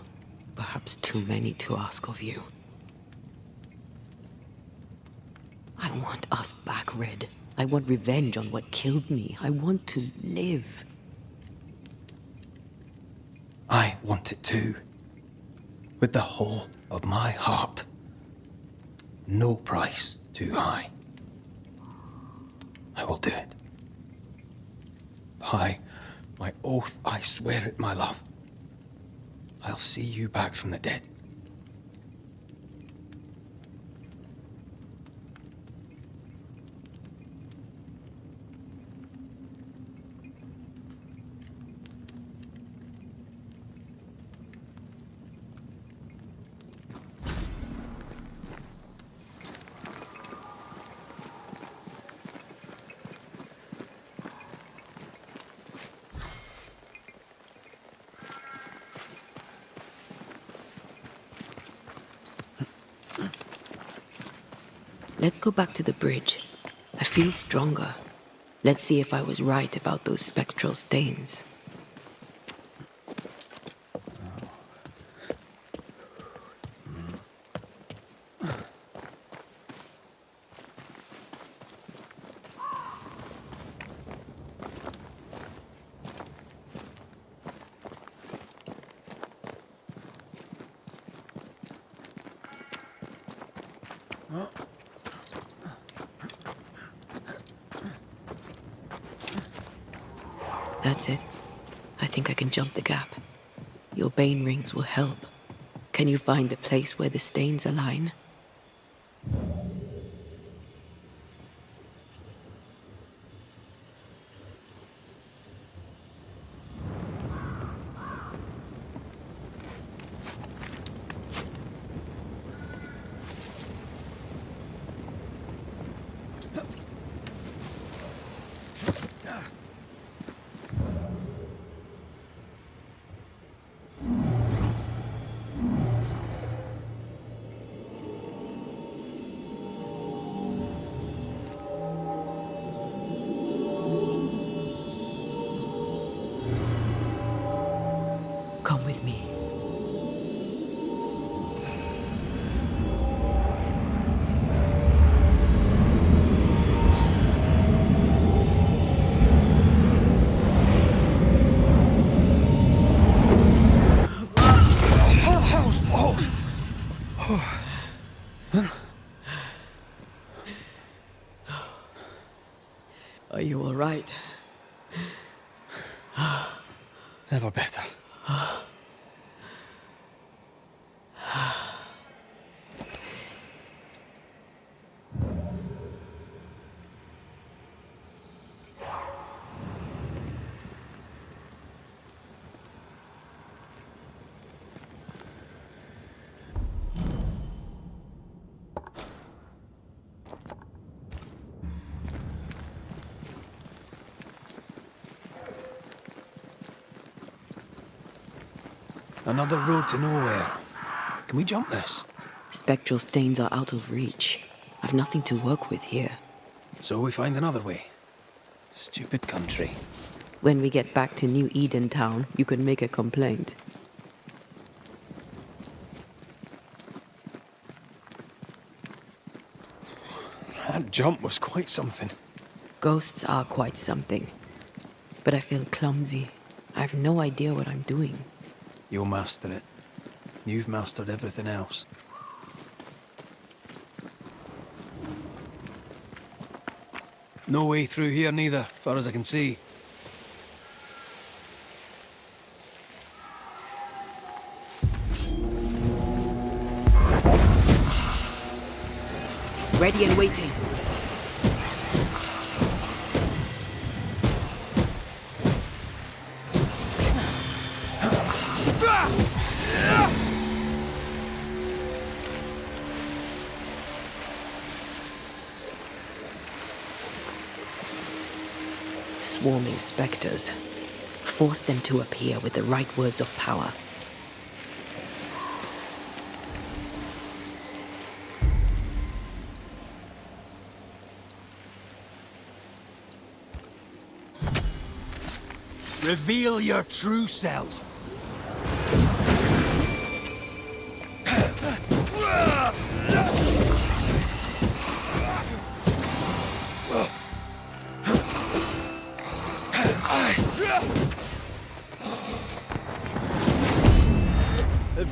Perhaps too many to ask of you. I want us back, Red. I want revenge on what killed me. I want to live. I want it too. With the whole of my heart. No price too high. I will do it. By my oath, I swear it, my love. I'll see you back from the dead. Let's go back to the bridge. I feel stronger. Let's see if I was right about those spectral stains. That's it. I think I can jump the gap. Your bane rings will help. Can you find the place where the stains align? Come with me. Are you all right? Never better. Another road to nowhere. Can we jump this? Spectral stains are out of reach. I've nothing to work with here. So we find another way. Stupid country. When we get back to New Eden Town, you can make a complaint. That jump was quite something. Ghosts are quite something. But I feel clumsy. I have no idea what I'm doing. You'll master it. You've mastered everything else. No way through here neither, far as I can see. Ready and waiting. swarming specters. Force them to appear with the right words of power. Reveal your true self.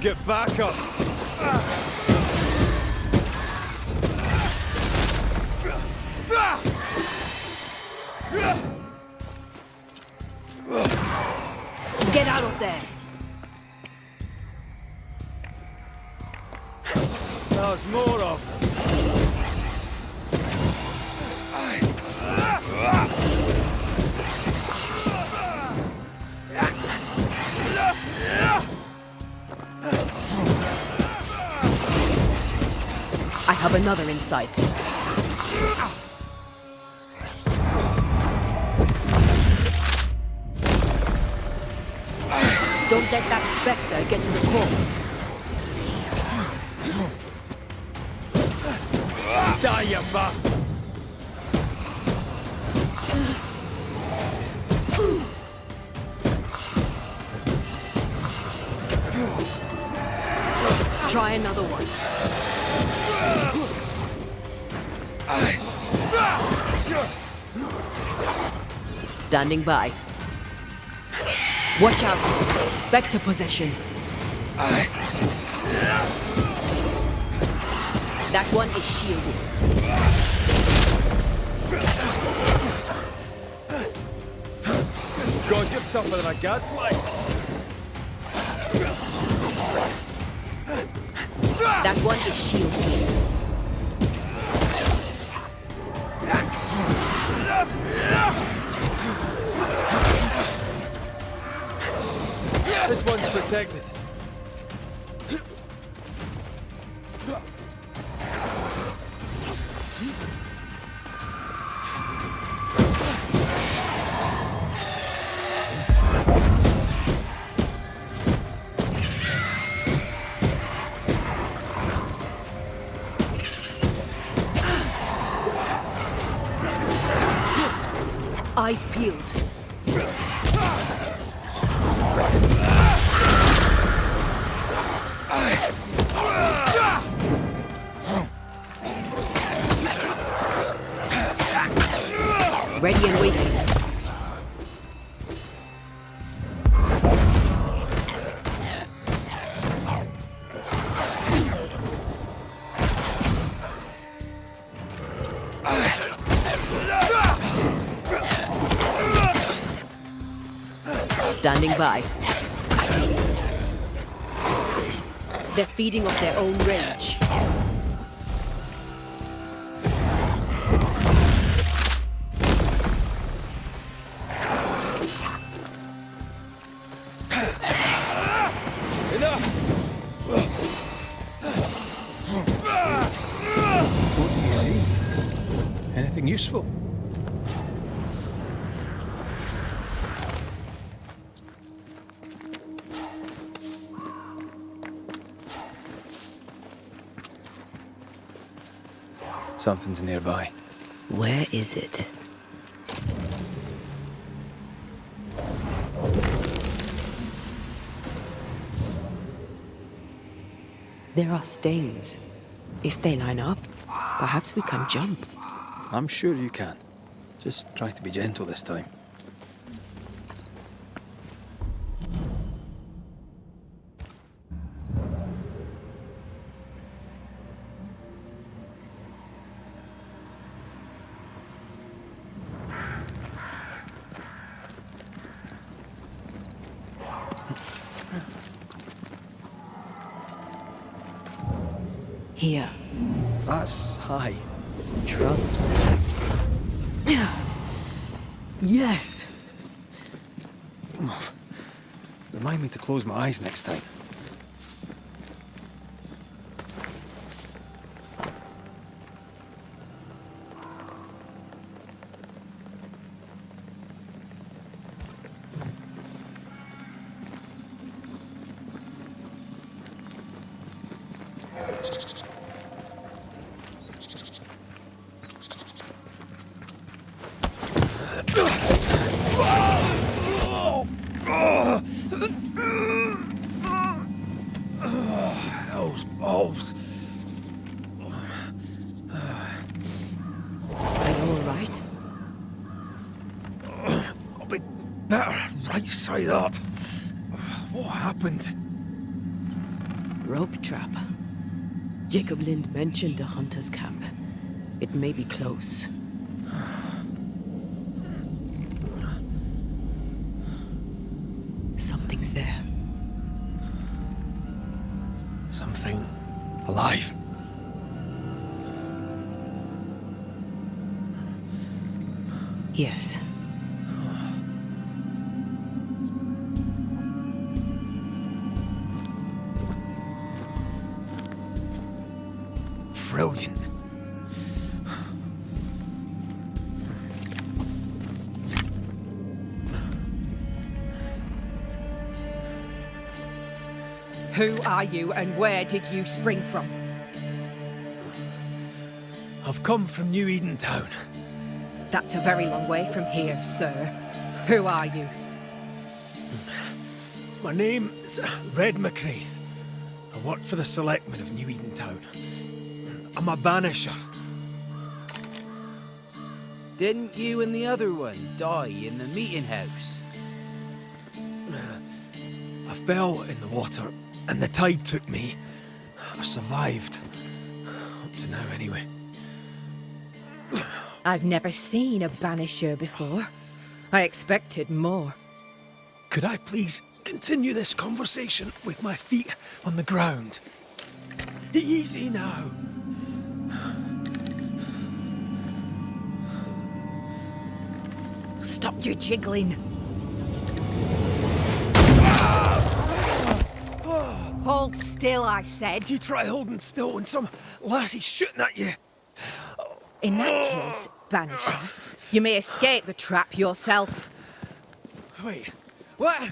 Get back up! Get out of there! There's more of them. I have another in sight. Don't let that spectre get to the corpse. Die, you bastard! Try another one. Standing by. Watch out! Spectre possession. That one is shielded. God, you're tougher than a gadfly. That one is shielded. This one's protected. Eyes peeled. Ready and waiting. Standing by. They're feeding off their own rage. What do you see? Anything useful? Something's nearby. Where is it? There are stings. If they line up, perhaps we can jump. I'm sure you can. Just try to be gentle this time. Here. That's high. Trust me. Yes. Remind me to close my eyes next time. Those balls. Are you all right? I'll be better right side up. What happened? Rope trap. Jacob Lind mentioned a hunter's camp. It may be close. Something's there. Something alive. Yes. Brilliant. Who are you and where did you spring from? I've come from New Eden Town. That's a very long way from here, sir. Who are you? My name's Red McRaith. I work for the selectmen of New Eden Town. I'm a banisher. Didn't you and the other one die in the meeting house? I fell in the water and the tide took me. I survived. Up to now, anyway. I've never seen a banisher before. I expected more. Could I please continue this conversation with my feet on the ground? Easy now. Stop your jiggling. Hold still, I said. You try holding still when some lassie's shooting at you. In that case, Banisher, you may escape the trap yourself. Wait, what?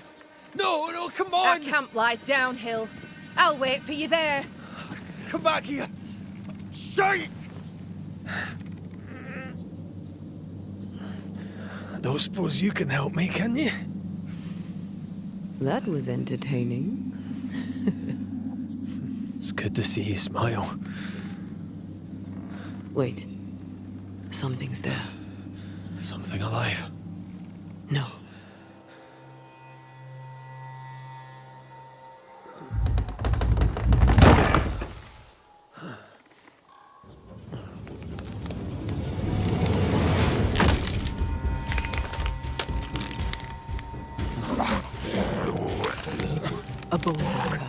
No, come on! Our camp lies downhill. I'll wait for you there. Come back here! Shite! I don't suppose you can help me, can you? That was entertaining. It's good to see you smile. Wait. Something's there. Something alive. No. A bone walker.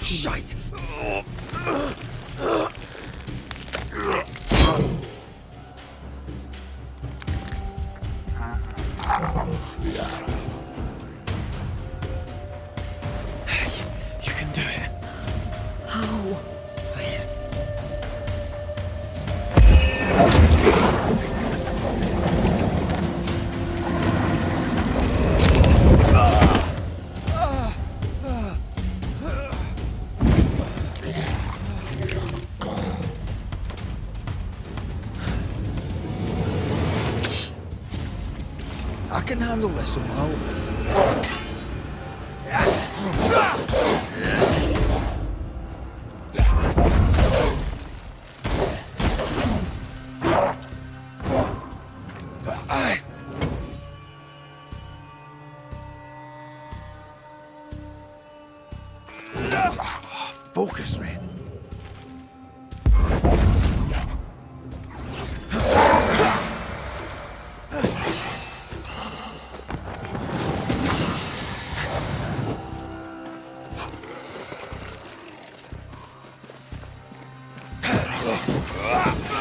Shite! You can do it. How? Please. I can handle this somehow. Focus, Red.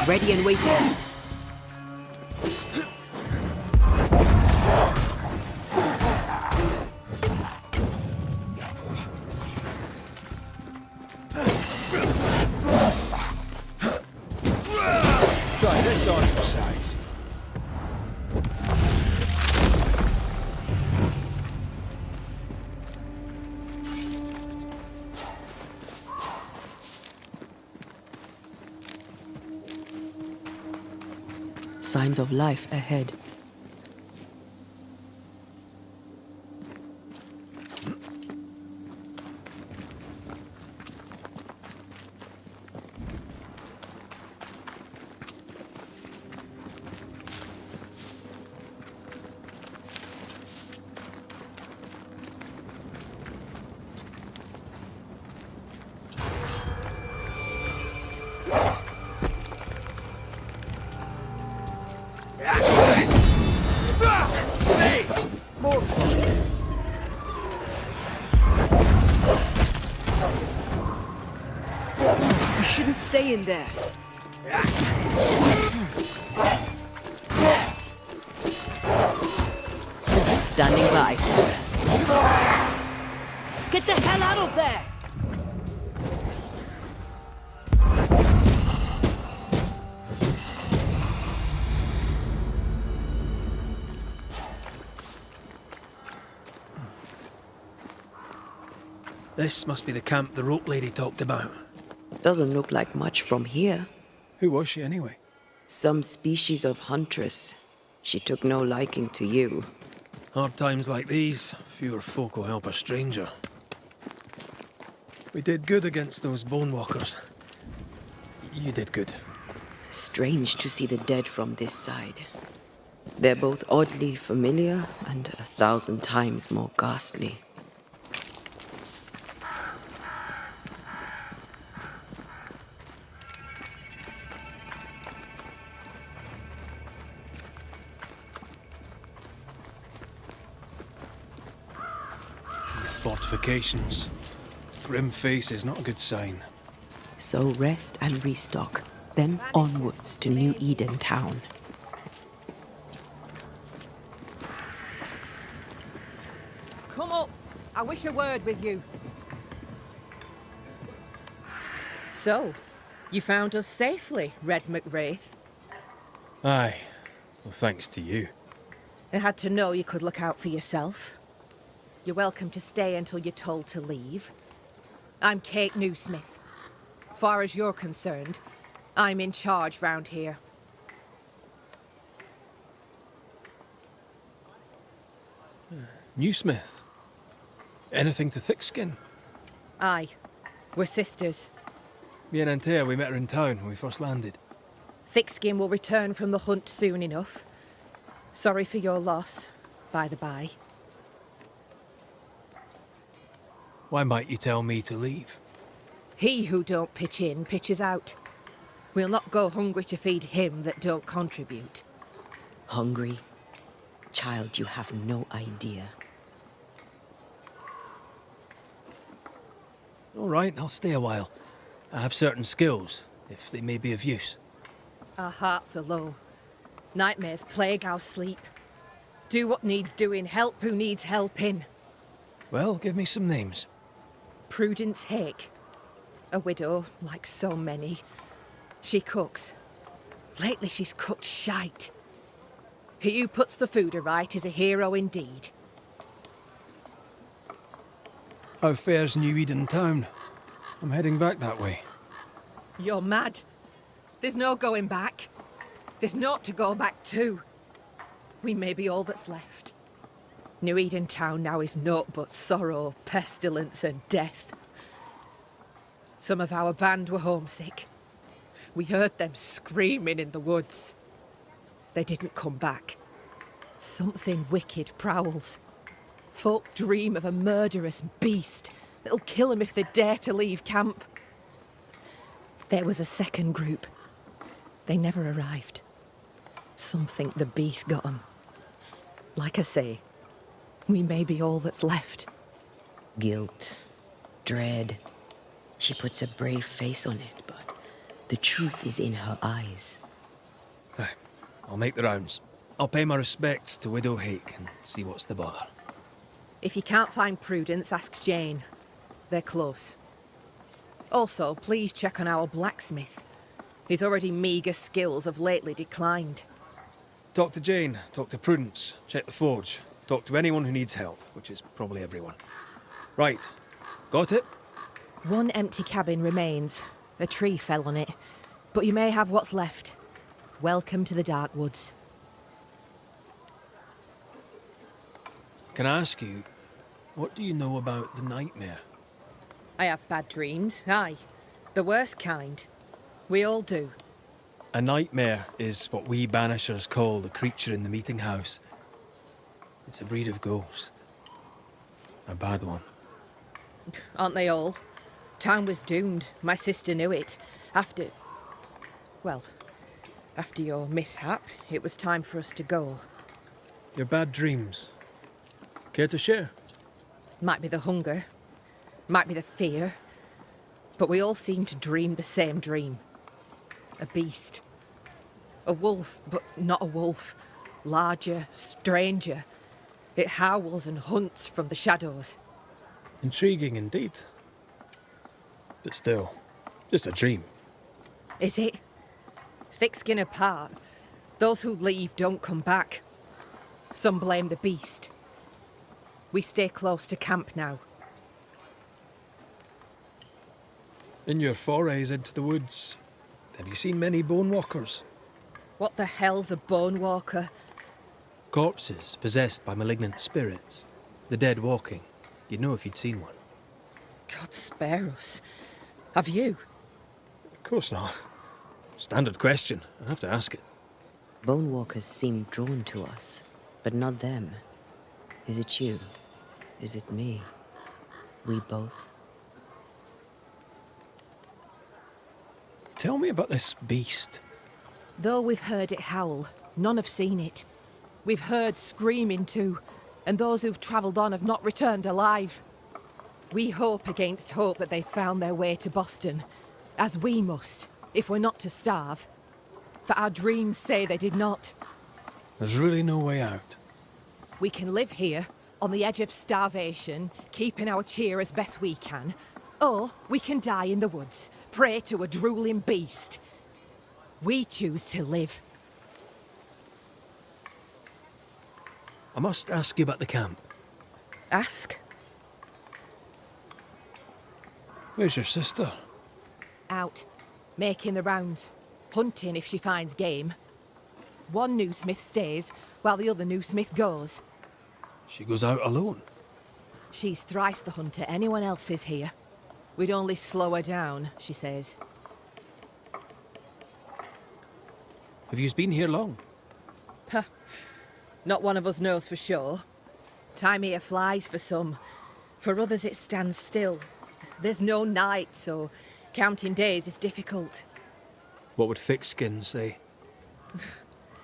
Ready and waiting. Try this on for size. signs of life ahead. Stay in there. Standing by. Get the hell out of there! This must be the camp the rope lady talked about. Doesn't look like much from here. Who was she anyway? Some species of huntress. She took no liking to you. Hard times like these, fewer folk will help a stranger. We did good against those bone walkers. You did good. Strange to see the dead from this side. They're both oddly familiar and 1,000 times more ghastly. Fortifications. Grim face is not a good sign. So rest and restock, then onwards to New Eden town. Come up. I wish a word with you. So, you found us safely, Red McWraith. Aye. Well, thanks to you. I had to know you could look out for yourself. You're welcome to stay until you're told to leave. I'm Kate Newsmith. Far as you're concerned, I'm in charge round here. Newsmith? Anything to Thickskin? Aye. We're sisters. Me and Antea, we met her in town when we first landed. Thickskin will return from the hunt soon enough. Sorry for your loss, by the by. Why might you tell me to leave? He who don't pitch in, pitches out. We'll not go hungry to feed him that don't contribute. Hungry? Child, you have no idea. All right, I'll stay a while. I have certain skills, if they may be of use. Our hearts are low. Nightmares plague our sleep. Do what needs doing, help who needs helping. Well, give me some names. Prudence Hake. A widow, like so many. She cooks. Lately she's cooked shite. He who puts the food aright is a hero indeed. How fares New Eden town? I'm heading back that way. You're mad. There's no going back. There's naught to go back to. We may be all that's left. New Eden town now is naught but sorrow, pestilence and death. Some of our band were homesick. We heard them screaming in the woods. They didn't come back. Something wicked prowls. Folk dream of a murderous beast that'll kill them if they dare to leave camp. There was a second group. They never arrived. Some think the beast got them. Like I say, we may be all that's left. Guilt, dread. She puts a brave face on it, but the truth is in her eyes. Aye, I'll make the rounds. I'll pay my respects to Widow Hake and see what's the bother. If you can't find Prudence, ask Jane. They're close. Also, please check on our blacksmith. His already meagre skills have lately declined. Talk to Jane, talk to Prudence, check the forge, talk to anyone who needs help, which is probably everyone. Right, got it? One empty cabin remains. A tree fell on it, but you may have what's left. Welcome to the Dark Woods. Can I ask you, what do you know about the nightmare? I have bad dreams, aye. The worst kind. We all do. A nightmare is what we Banishers call the creature in the meeting house. It's a breed of ghost. A bad one. Aren't they all? Town was doomed. My sister knew it. After your mishap, it was time for us to go. Your bad dreams. Care to share? Might be the hunger. Might be the fear. But we all seem to dream the same dream. A beast. A wolf, but not a wolf. Larger, stranger. It howls and hunts from the shadows. Intriguing indeed. But still, just a dream. Is it? Thick skin apart, those who leave don't come back. Some blame the beast. We stay close to camp now. In your forays into the woods, have you seen many bone walkers? What the hell's a bone walker? Corpses possessed by malignant spirits. The dead walking. You'd know if you'd seen one. God spare us. Have you? Of course not. Standard question. I have to ask it. Bone walkers seem drawn to us, but not them. Is it you? Is it me? We both? Tell me about this beast. Though we've heard it howl, none have seen it. We've heard screaming too, and those who've travelled on have not returned alive. We hope against hope that they found their way to Boston, as we must, if we're not to starve. But our dreams say they did not. There's really no way out. We can live here, on the edge of starvation, keeping our cheer as best we can, or we can die in the woods, prey to a drooling beast. We choose to live. I must ask you about the camp. Ask? Where's your sister? Out, making the rounds, hunting if she finds game. One new smith stays, while the other new smith goes. She goes out alone? She's thrice the hunter anyone else is here. We'd only slow her down, she says. Have you been here long? Huh. Not one of us knows for sure. Time here flies for some. For others it stands still. There's no night, so counting days is difficult. What would Thickskin say?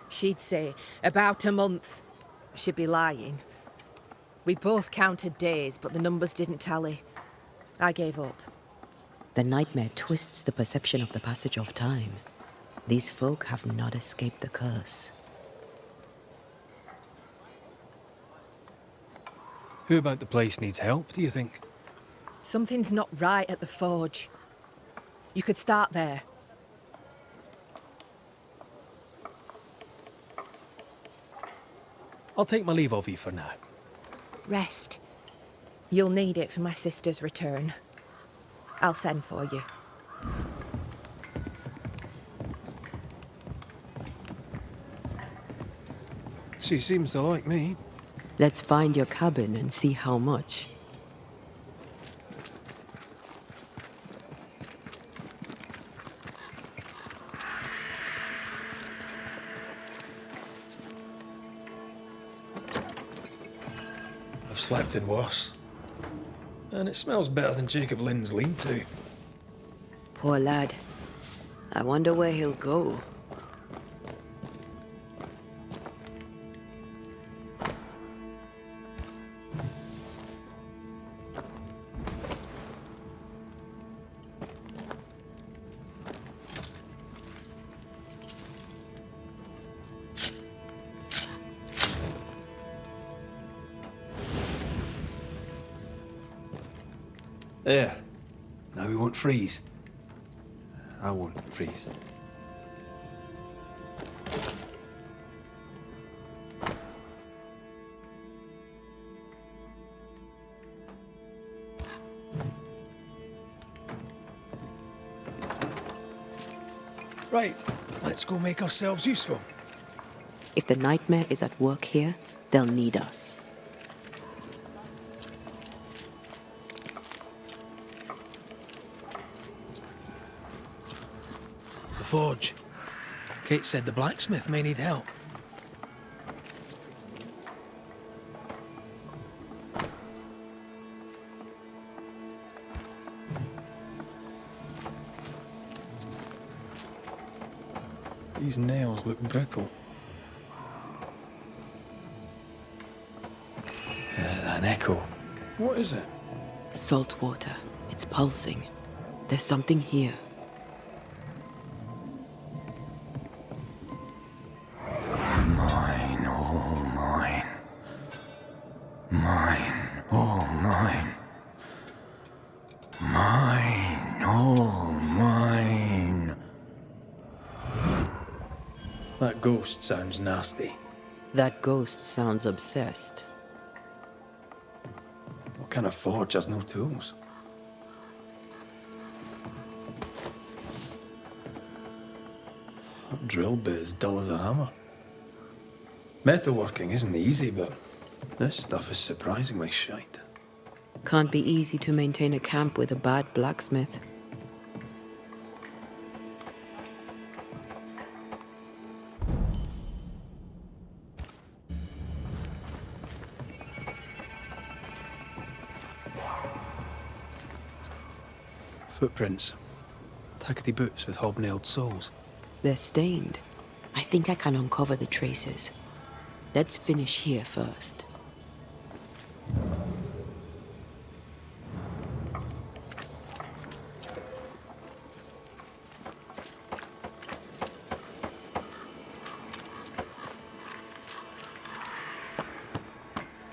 She'd say about a month. She'd be lying. We both counted days, but the numbers didn't tally. I gave up. The nightmare twists the perception of the passage of time. These folk have not escaped the curse. Who about the place needs help, do you think? Something's not right at the forge. You could start there. I'll take my leave of you for now. Rest. You'll need it for my sister's return. I'll send for you. She seems to like me. Let's find your cabin and see how much. I've slept in worse. And it smells better than Jacob Lynn's lean-to. Poor lad. I wonder where he'll go. There. Now we won't freeze. I won't freeze. Right, let's go make ourselves useful. If the nightmare is at work here, they'll need us. The forge. Kate said the blacksmith may need help. These nails look brittle. An echo. What is it? Salt water. It's pulsing. There's something here. Mine, all mine. Mine, all mine. Mine, all mine. That ghost sounds nasty. That ghost sounds obsessed. What kind of forge has no tools? That drill bit is dull as a hammer. Metalworking isn't easy, but this stuff is surprisingly shite. Can't be easy to maintain a camp with a bad blacksmith. Footprints. Tackety boots with hobnailed soles. They're stained. I think I can uncover the traces. Let's finish here first.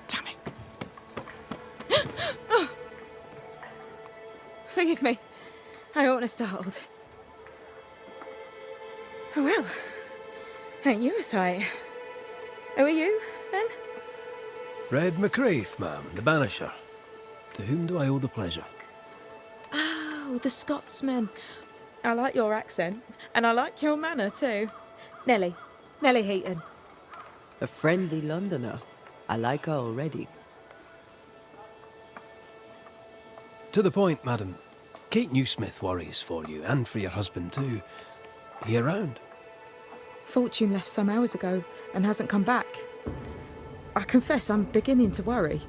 Damn it. Oh. Forgive me. I oughtn't have startled. Oh well. Ain't you a sight? Who are you, then? Red McRaith, ma'am, the Banisher. To whom do I owe the pleasure? Oh, the Scotsman. I like your accent, and I like your manner too. Nellie Heaton. A friendly Londoner. I like her already. To the point, madam. Kate Newsmith worries for you, and for your husband too. He around? Fortune left some hours ago and hasn't come back. I confess I'm beginning to worry.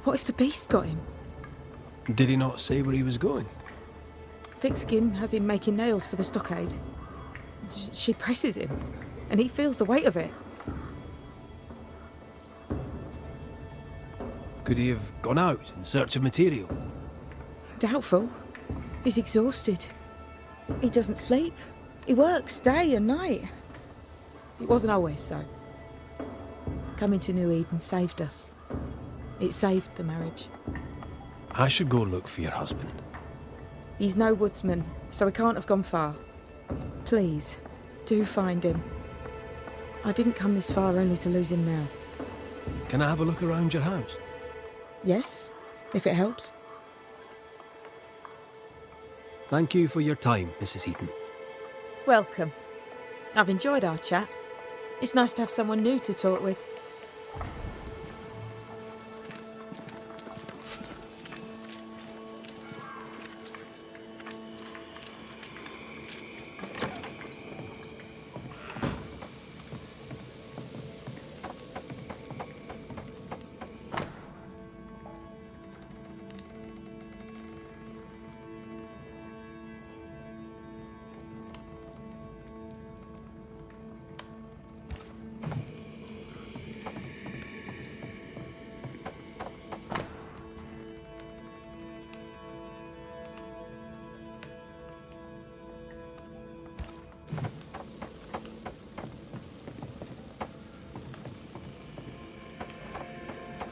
What if the beast got him? Did he not say where he was going? Thickskin has him making nails for the stockade. She presses him, and he feels the weight of it. Could he have gone out in search of material? Doubtful. He's exhausted. He doesn't sleep. He works day and night. It wasn't always so. Coming to New Eden saved us. It saved the marriage. I should go look for your husband. He's no woodsman, so he can't have gone far. Please, do find him. I didn't come this far only to lose him now. Can I have a look around your house? Yes, if it helps. Thank you for your time, Mrs. Heaton. Welcome. I've enjoyed our chat. It's nice to have someone new to talk with.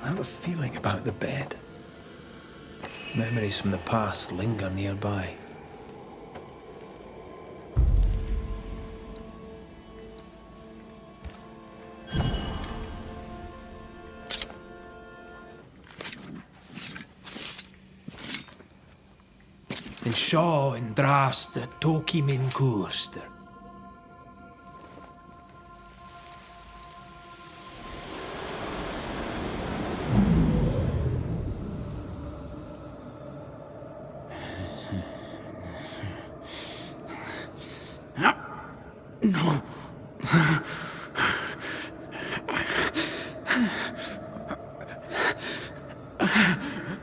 I have a feeling about the bed. Memories from the past linger nearby. In Shaw and Drast, Toki min Kurster. No.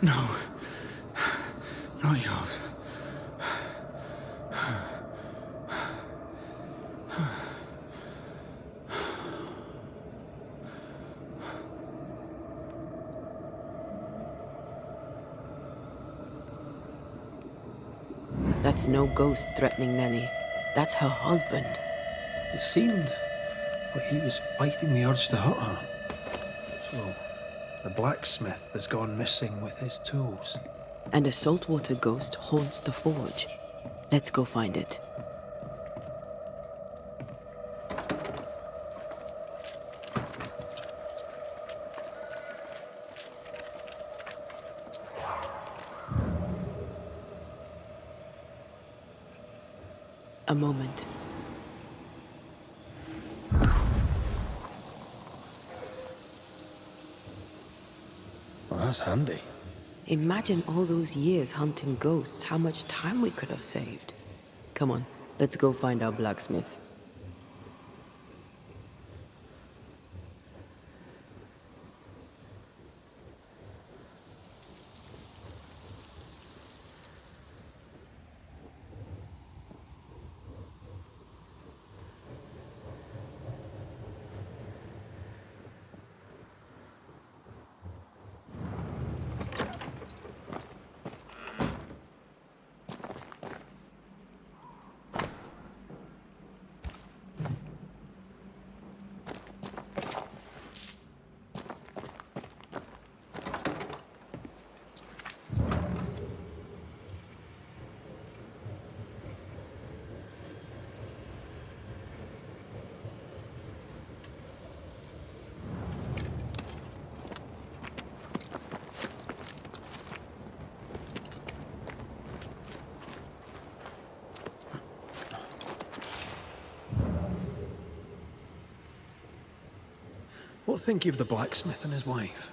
No. Not yours. That's no ghost threatening Nellie. That's her husband. It seemed like he was fighting the urge to hurt her. So, the blacksmith has gone missing with his tools. And a saltwater ghost haunts the forge. Let's go find it. A moment. Well, that's handy. Imagine all those years hunting ghosts, how much time we could have saved. Come on, let's go find our blacksmith. What think you of the blacksmith and his wife?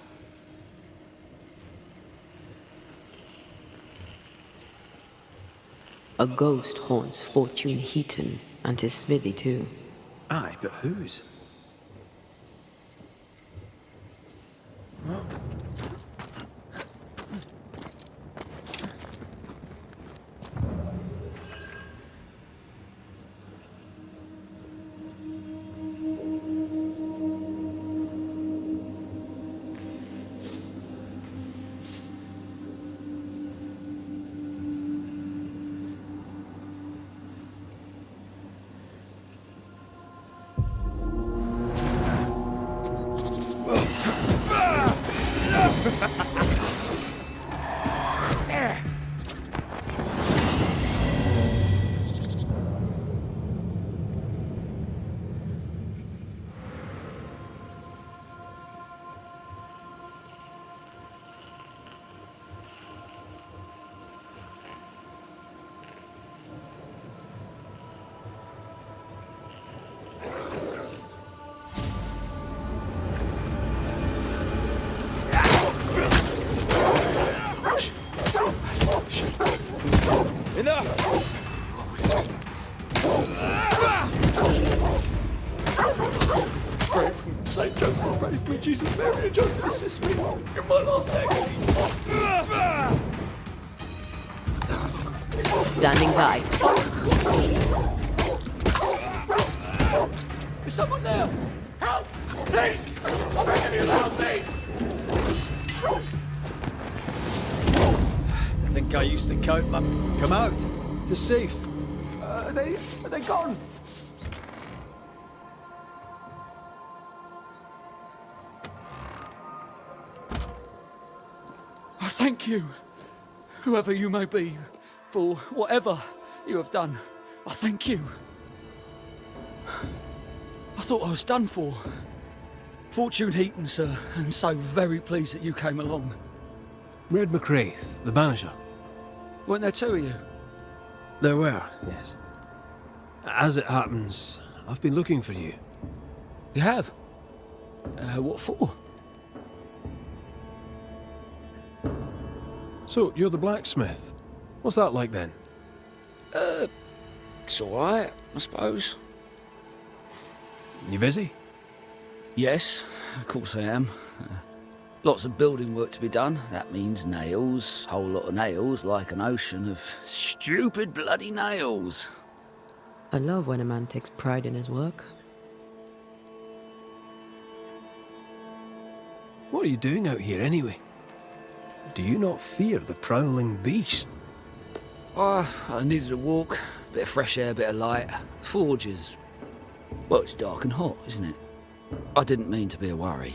A ghost haunts Fortune Heaton and his smithy too. Aye, but whose? Saint Joseph, praise me, Jesus, Mary, and Joseph, assist me. You're my last agony. Standing by. Is someone there? Help! Please! I'm begging you, help me! I think I used to count my... Come out. It's safe. Are they gone? I thank you, whoever you may be, for whatever you have done. I thank you. I thought I was done for. Fortune Heaton, sir, and so very pleased that you came along. Red Raith, the Banisher. Weren't there two of you? There were, yes. As it happens, I've been looking for you. You have? What for? So, you're the blacksmith. What's that like then? It's alright, I suppose. You busy? Yes, of course I am. Lots of building work to be done. That means nails. Whole lot of nails, like an ocean of stupid bloody nails. I love when a man takes pride in his work. What are you doing out here anyway? Do you not fear the prowling beast? Oh, I needed a walk. Bit of fresh air, bit of light. Forge is... well, it's dark and hot, isn't it? I didn't mean to be a worry.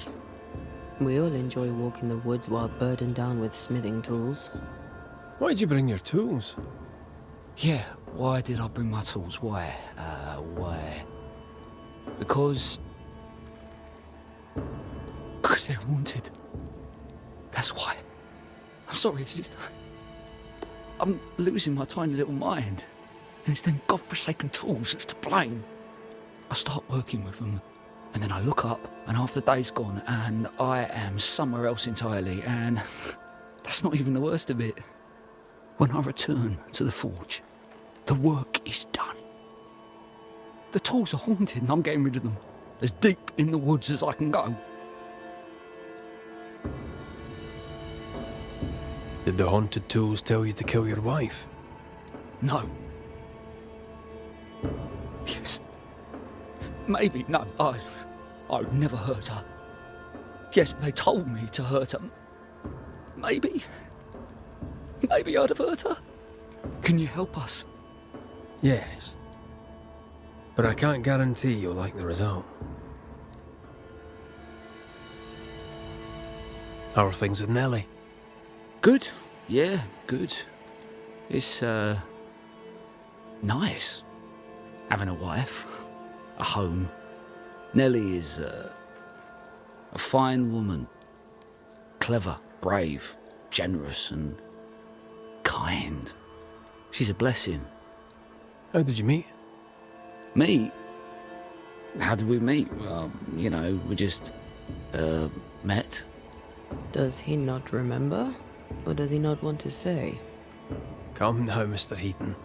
We all enjoy walking the woods while burdened down with smithing tools. Why'd you bring your tools? Yeah, why did I bring my tools? Why? Because they're haunted. That's why. I'm sorry, it's just... I'm losing my tiny little mind. And it's them godforsaken tools that's to blame. I start working with them, and then I look up, and half the day's gone, and I am somewhere else entirely, and that's not even the worst of it. When I return to the forge, the work is done. The tools are haunted, and I'm getting rid of them. As deep in the woods as I can go. Did the haunted tools tell you to kill your wife? No. Yes. Maybe. No, I would never hurt her. Yes, they told me to hurt her. Maybe I'd have hurt her. Can you help us? Yes. But I can't guarantee you'll like the result. How are things with Nellie? Good. Yeah, good. It's, nice. Having a wife. A home. Nellie is, a fine woman. Clever, brave, generous and kind. She's a blessing. How did you meet? Meet? How did we meet? Well, you know, we just, met. Does he not remember? Or does he not want to say? Calm now, Mr. Heaton.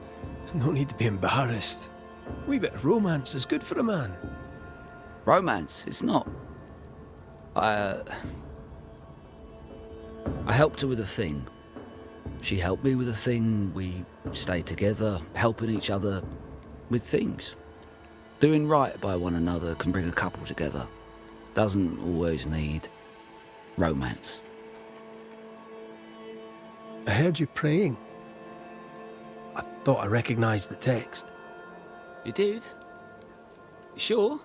No need to be embarrassed. A wee bit of romance is good for a man. Romance? It's not. I helped her with a thing. She helped me with a thing. We stayed together, helping each other with things. Doing right by one another can bring a couple together. Doesn't always need romance. I heard you praying. I thought I recognised the text. You did? You sure?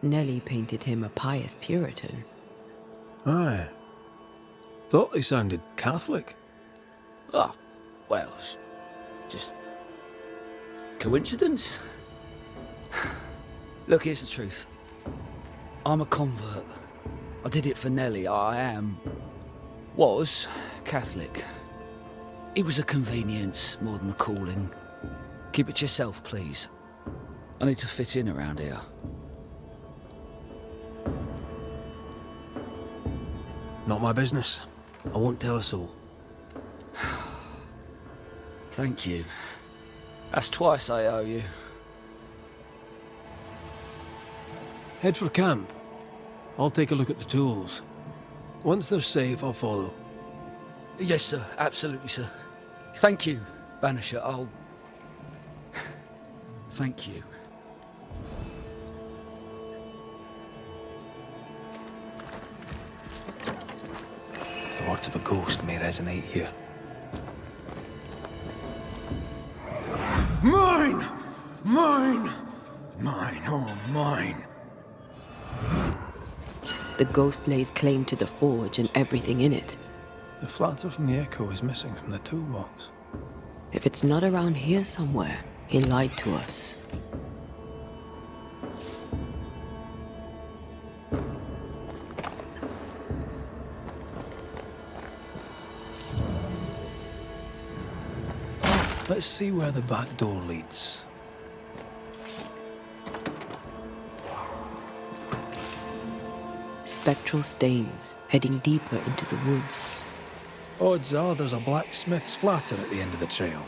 Nellie painted him a pious Puritan. Aye. Thought he sounded Catholic. Oh, well, just coincidence? Look, here's the truth. I'm a convert. I did it for Nellie. Was Catholic. It was a convenience more than a calling. Keep it to yourself, please. I need to fit in around here. Not my business. I won't tell a soul. Thank you. That's twice I owe you. Head for camp. I'll take a look at the tools. Once they're safe, I'll follow. Yes, sir. Absolutely, sir. Thank you, Banisher. Thank you. The words of a ghost may resonate here. Mine! Mine! Mine, oh mine! The ghost lays claim to the forge and everything in it. The flatter from the echo is missing from the toolbox. If it's not around here somewhere, he lied to us. Let's see where the back door leads. Spectral stains, heading deeper into the woods. Odds are there's a blacksmith's flatter at the end of the trail.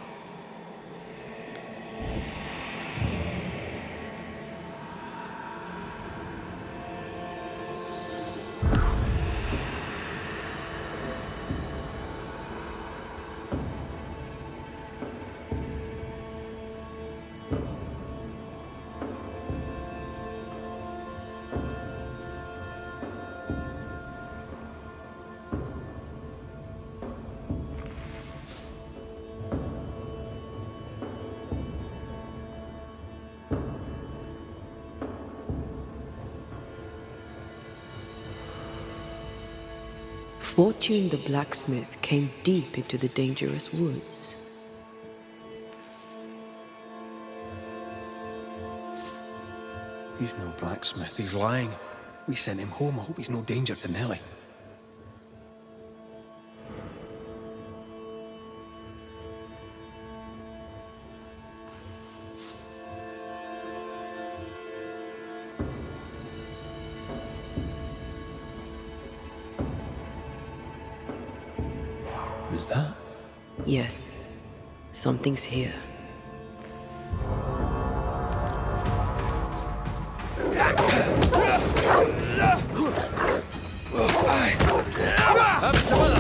Fortune the blacksmith came deep into the dangerous woods. He's no blacksmith, he's lying. We sent him home, I hope he's no danger to Nellie. Who's that? Yes, something's here. Have some other.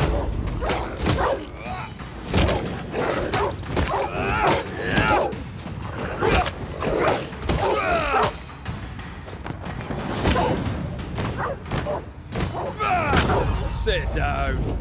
Sit down.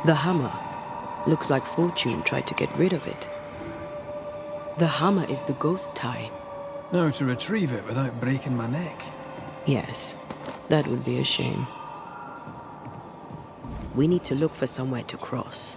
The hammer. Looks like Fortune tried to get rid of it. The hammer is the ghost tie. Now to retrieve it without breaking my neck. Yes, that would be a shame. We need to look for somewhere to cross.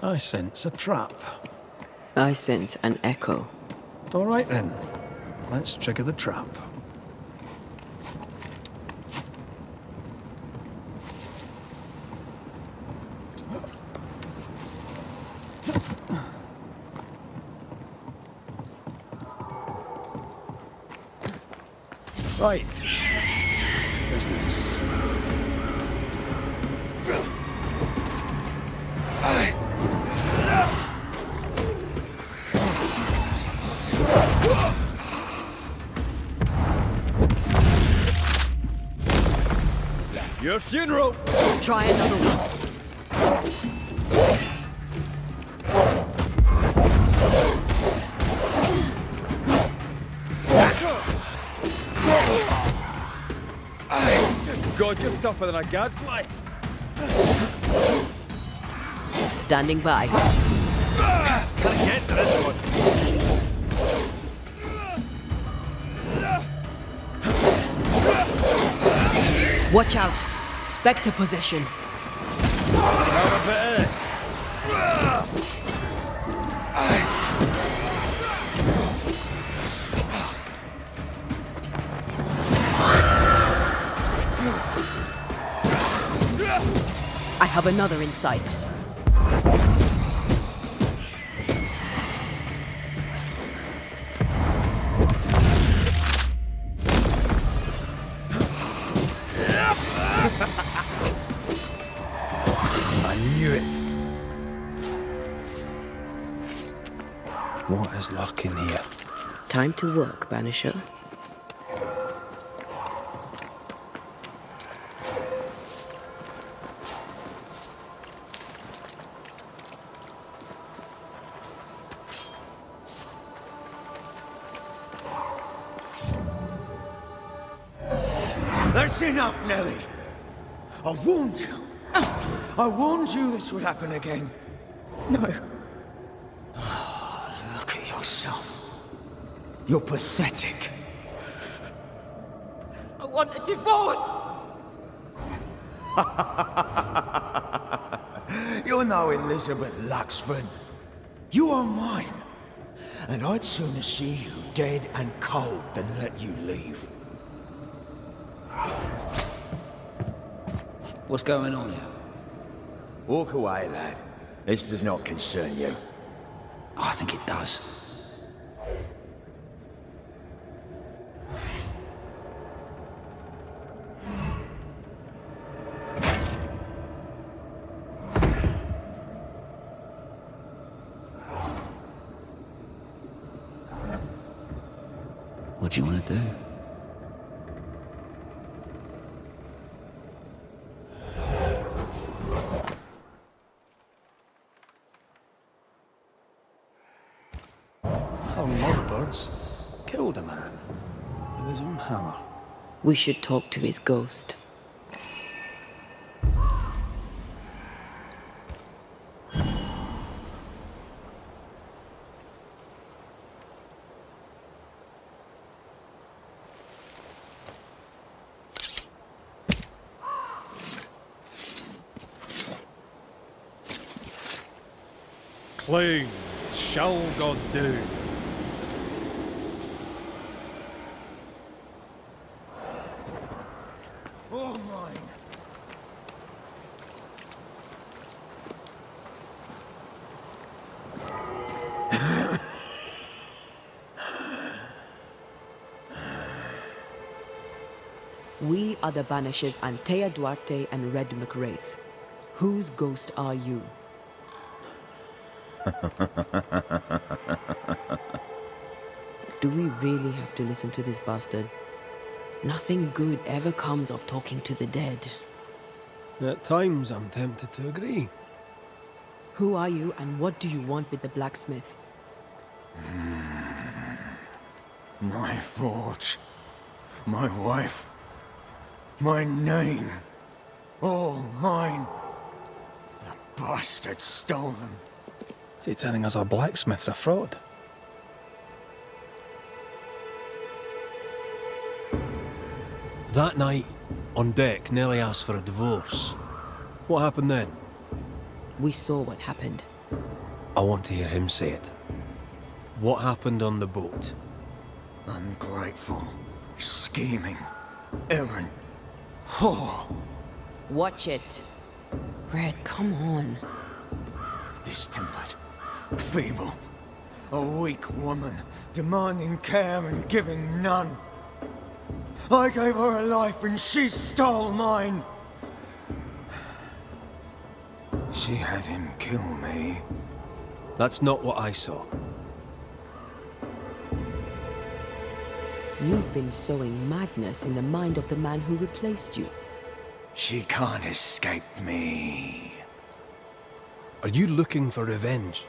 I sense a trap. I sense an echo. All right then, let's trigger the trap. Right. Business. Your funeral! Try another one. God, you're tougher than a gadfly. Standing by. Can I get to this one? Watch out! Spectre possession. Have a bit of this. I have another in sight. I knew it. What is lurking here? Time to work, Banisher. That's enough, Nellie. I warned you. I warned you this would happen again. No. Look at yourself. You're pathetic. I want a divorce! You're no Elizabeth Luxford. You are mine. And I'd sooner see you dead and cold than let you leave. What's going on here? Walk away, lad. This does not concern you. I think it does. What do you want to do? Our lovebirds killed a man with his own hammer. We should talk to his ghost. Clean shall God do. All mine. We are the Banishers Antea Duarte and Red Raith. Whose ghost are you? Do we really have to listen to this bastard? Nothing good ever comes of talking to the dead. At times, I'm tempted to agree. Who are you and what do you want with the blacksmith? My forge. My wife. My name. All mine. The bastard stole them. Is he telling us our blacksmith's a fraud? That night, on deck, Nellie asked for a divorce. What happened then? We saw what happened. I want to hear him say it. What happened on the boat? Ungrateful. Scheming. Errant. Whore. Watch it. Red, come on. Distempered. Feeble. A weak woman, demanding care and giving none. I gave her a life and she stole mine. She had him kill me. That's not what I saw. You've been sowing madness in the mind of the man who replaced you. She can't escape me. Are you looking for revenge?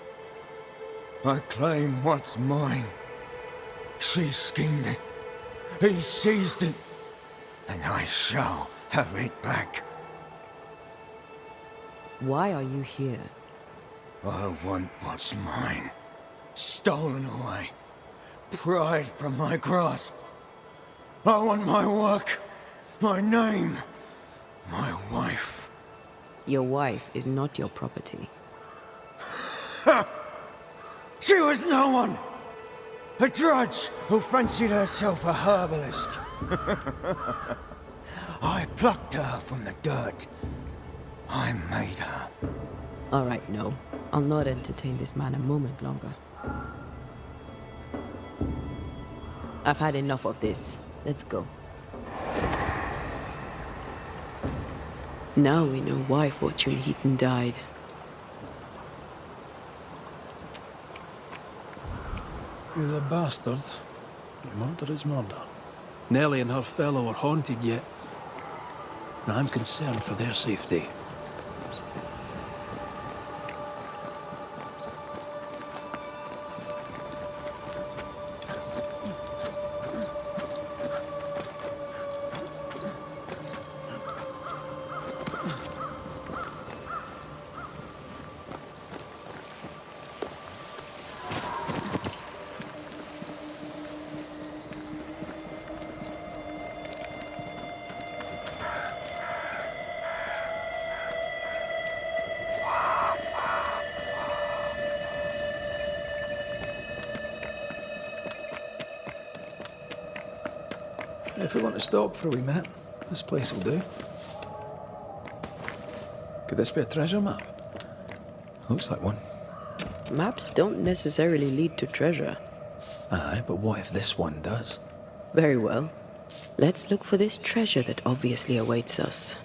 I claim what's mine. She schemed it. He seized it. And I shall have it back. Why are you here? I want what's mine. Stolen away. Pried from my grasp. I want my work. My name. My wife. Your wife is not your property. She was no one! A drudge who fancied herself a herbalist. I plucked her from the dirt. I made her. All right, no. I'll not entertain this man a moment longer. I've had enough of this. Let's go. Now we know why Fortune Heaton died. He was a bastard. But murder is murder. Nellie and her fellow are haunted yet. And I'm concerned for their safety. If we want to stop for a wee minute, this place will do. Could this be a treasure map? Looks like one. Maps don't necessarily lead to treasure. Aye, but what if this one does? Very well. Let's look for this treasure that obviously awaits us.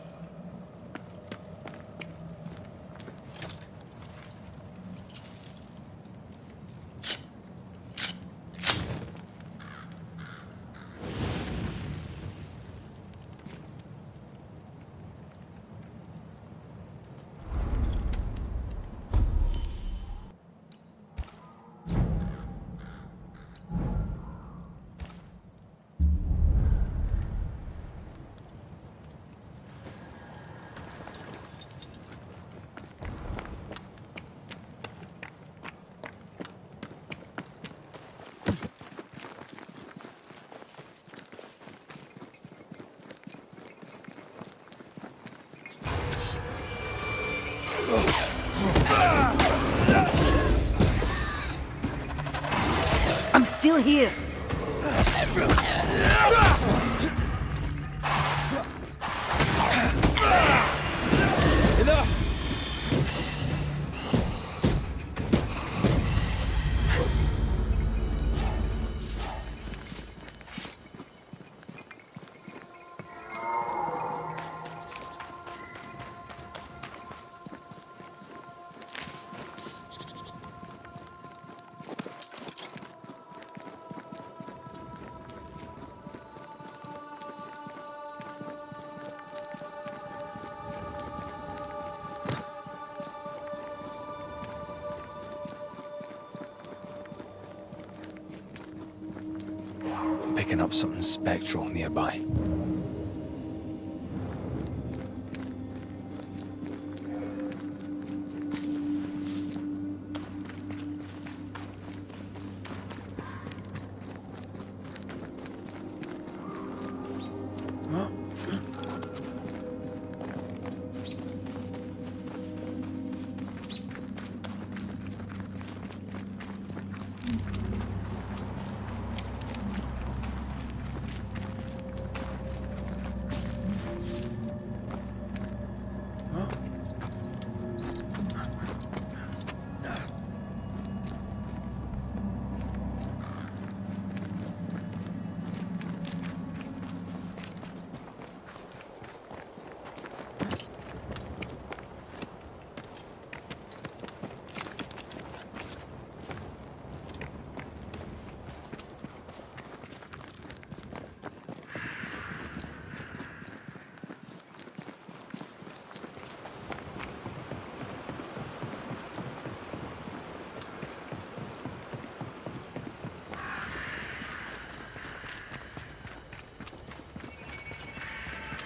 I'm still here. Enough! Picking up something spectral nearby.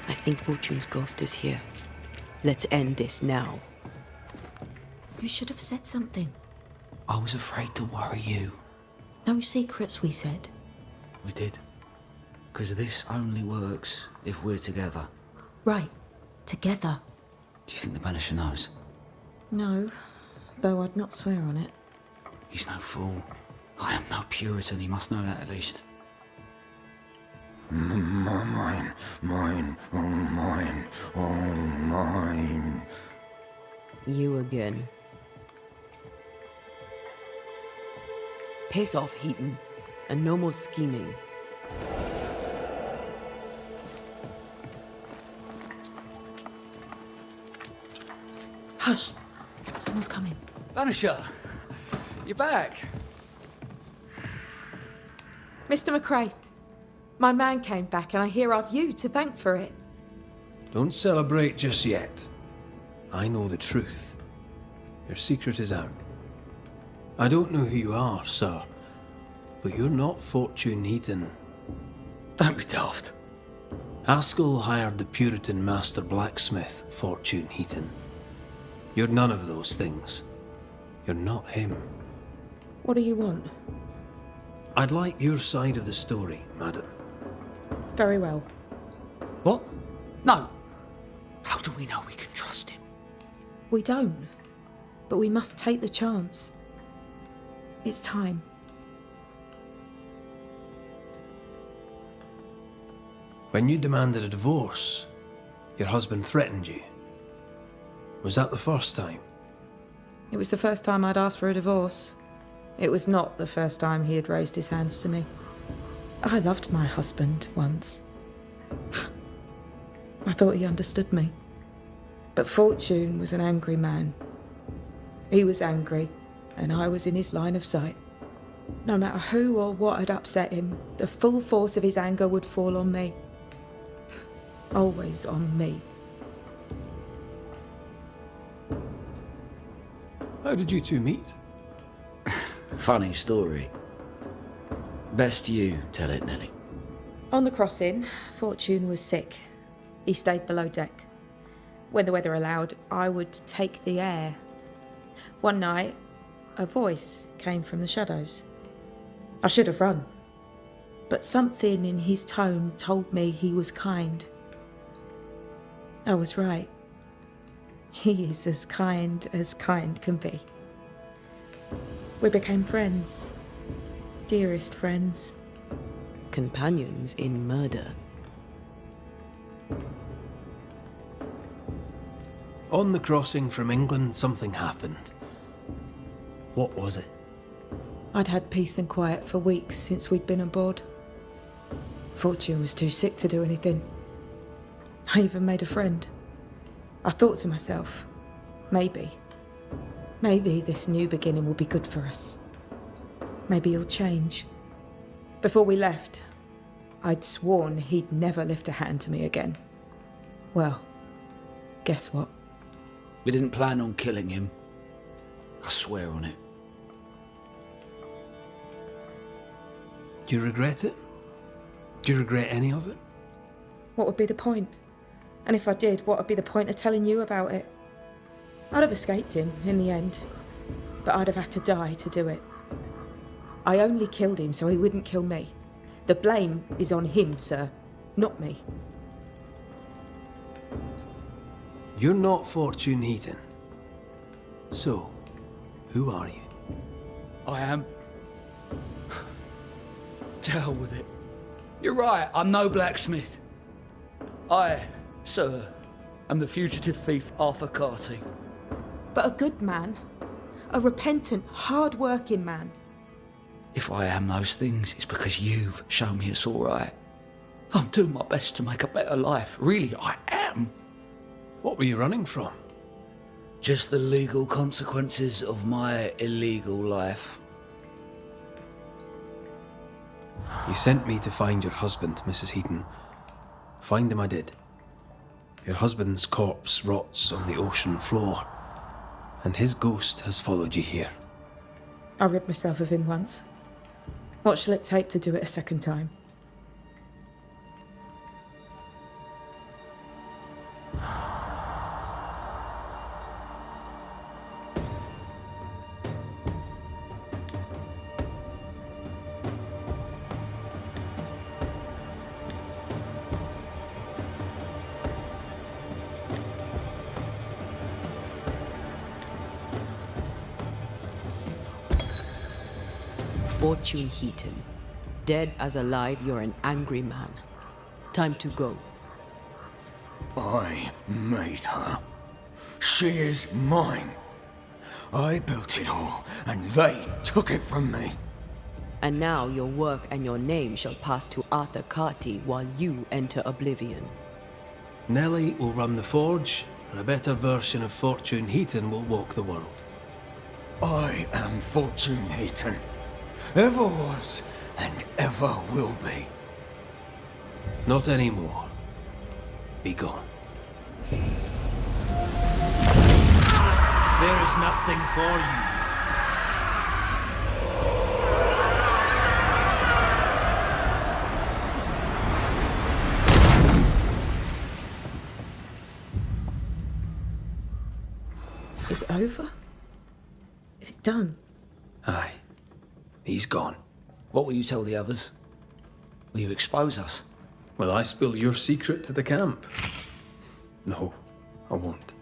I think Fortune's ghost is here. Let's end this now. You should have said something. I was afraid to worry you. No secrets, we said. We did. Because this only works if we're together. Right. Together. Do you think the Banisher knows? No, though I'd not swear on it. He's no fool. I am no Puritan, he must know that at least. Mine, oh mine. You again. Piss off, Heaton, and no more scheming. Hush! Someone's coming. Banisher! You're back! Mr. McRae, my man came back and I hear I've you to thank for it. Don't celebrate just yet. I know the truth. Your secret is out. I don't know who you are, sir, but you're not Fortune Heaton. Don't be daft. Haskell hired the Puritan master blacksmith, Fortune Heaton. You're none of those things. You're not him. What do you want? I'd like your side of the story, madam. Very well. What? No. How do we know we can trust him? We don't. But we must take the chance. It's time. When you demanded a divorce, your husband threatened you. Was that the first time? It was the first time I'd asked for a divorce. It was not the first time he had raised his hands to me. I loved my husband once. I thought he understood me. But Fortune was an angry man. He was angry, and I was in his line of sight. No matter who or what had upset him, the full force of his anger would fall on me. Always on me. How did you two meet? Funny story. Best you tell it, Nelly. On the crossing, Fortune was sick. He stayed below deck. When the weather allowed, I would take the air. One night, a voice came from the shadows. I should have run, but something in his tone told me he was kind. I was right. He is as kind can be. We became friends. Dearest friends. Companions in murder. On the crossing from England, something happened. What was it? I'd had peace and quiet for weeks since we'd been aboard. Fortune was too sick to do anything. I even made a friend. I thought to myself, maybe this new beginning will be good for us. Maybe he'll change. Before we left, I'd sworn he'd never lift a hand to me again. Well, guess what? We didn't plan on killing him. I swear on it. Do you regret it? Do you regret any of it? What would be the point? And if I did, what would be the point of telling you about it? I'd have escaped him in the end, but I'd have had to die to do it. I only killed him so he wouldn't kill me. The blame is on him, sir, not me. You're not Fortune Heaton. So, who are you? I am. To hell with it. You're right, I'm no blacksmith. I, sir, am the fugitive thief Arthur Carty. But a good man. A repentant, hard-working man. If I am those things, it's because you've shown me it's all right. I'm doing my best to make a better life. Really, I am. What were you running from? Just the legal consequences of my illegal life. You sent me to find your husband, Mrs. Heaton. Find him I did. Your husband's corpse rots on the ocean floor, and his ghost has followed you here. I rid myself of him once. What shall it take to do it a second time? Fortune Heaton. Dead as alive, you're an angry man. Time to go. I made her. She is mine. I built it all, and they took it from me. And now your work and your name shall pass to Arthur Carty while you enter oblivion. Nellie will run the forge, and a better version of Fortune Heaton will walk the world. I am Fortune Heaton. Ever was, and ever will be. Not anymore. Be gone. There is nothing for you. Is it over? Is it done? Aye. He's gone. What will you tell the others? Will you expose us? Will I spill your secret to the camp? No, I won't.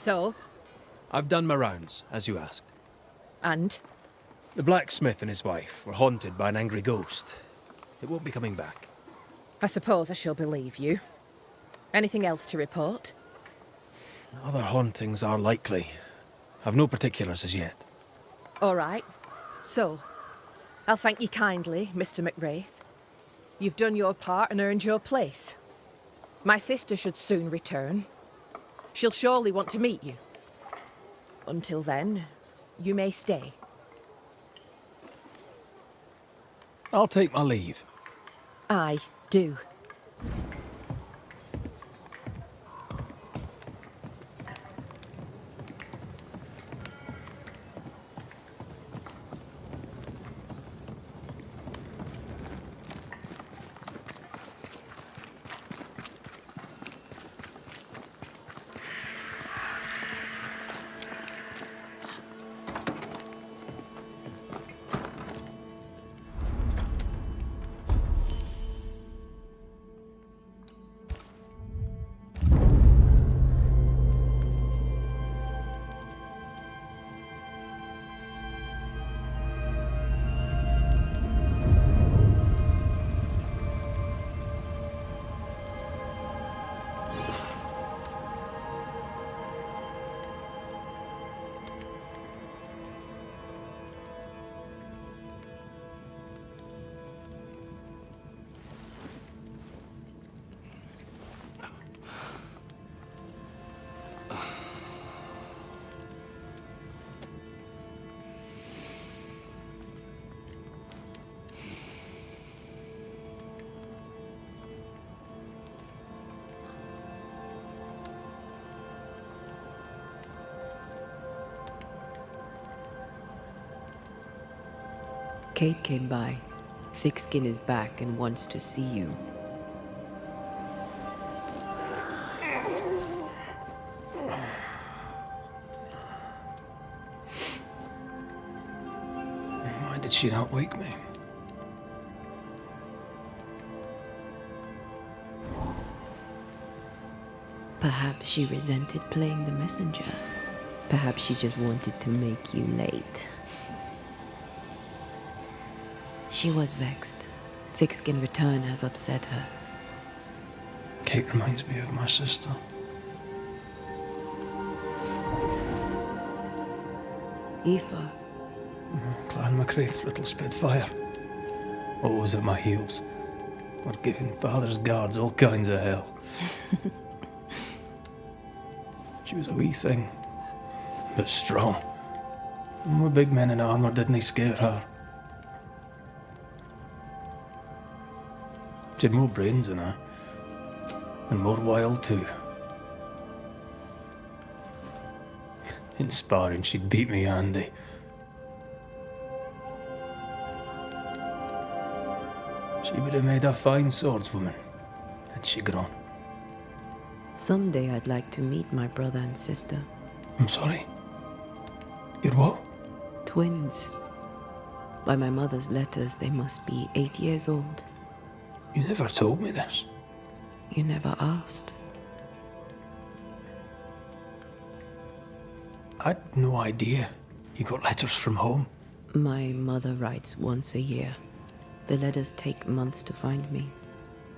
So? I've done my rounds, as you asked. And? The blacksmith and his wife were haunted by an angry ghost. It won't be coming back. I suppose I shall believe you. Anything else to report? Other hauntings are likely. I've no particulars as yet. All right. So, I'll thank you kindly, Mr. McWraith. You've done your part and earned your place. My sister should soon return. She'll surely want to meet you. Until then, you may stay. I'll take my leave. I do. Kate came by. Thickskin is back and wants to see you. Why did she not wake me? Perhaps she resented playing the messenger. Perhaps she just wanted to make you late. She was vexed. Thickskin return has upset her. Kate reminds me of my sister. Aoife. Clan MacRaith's little spitfire. Always at my heels. Or giving father's guards all kinds of hell. She was a wee thing, but strong. And we big men in armour didn't scare her. She had more brains than I, and more wild too. In sparring, she'd beat me handy. She would have made a fine swordswoman, had she grown. Someday I'd like to meet my brother and sister. I'm sorry. You're what? Twins. By my mother's letters, they must be 8 years old. You never told me this. You never asked. I'd no idea you got letters from home. My mother writes once a year. The letters take months to find me,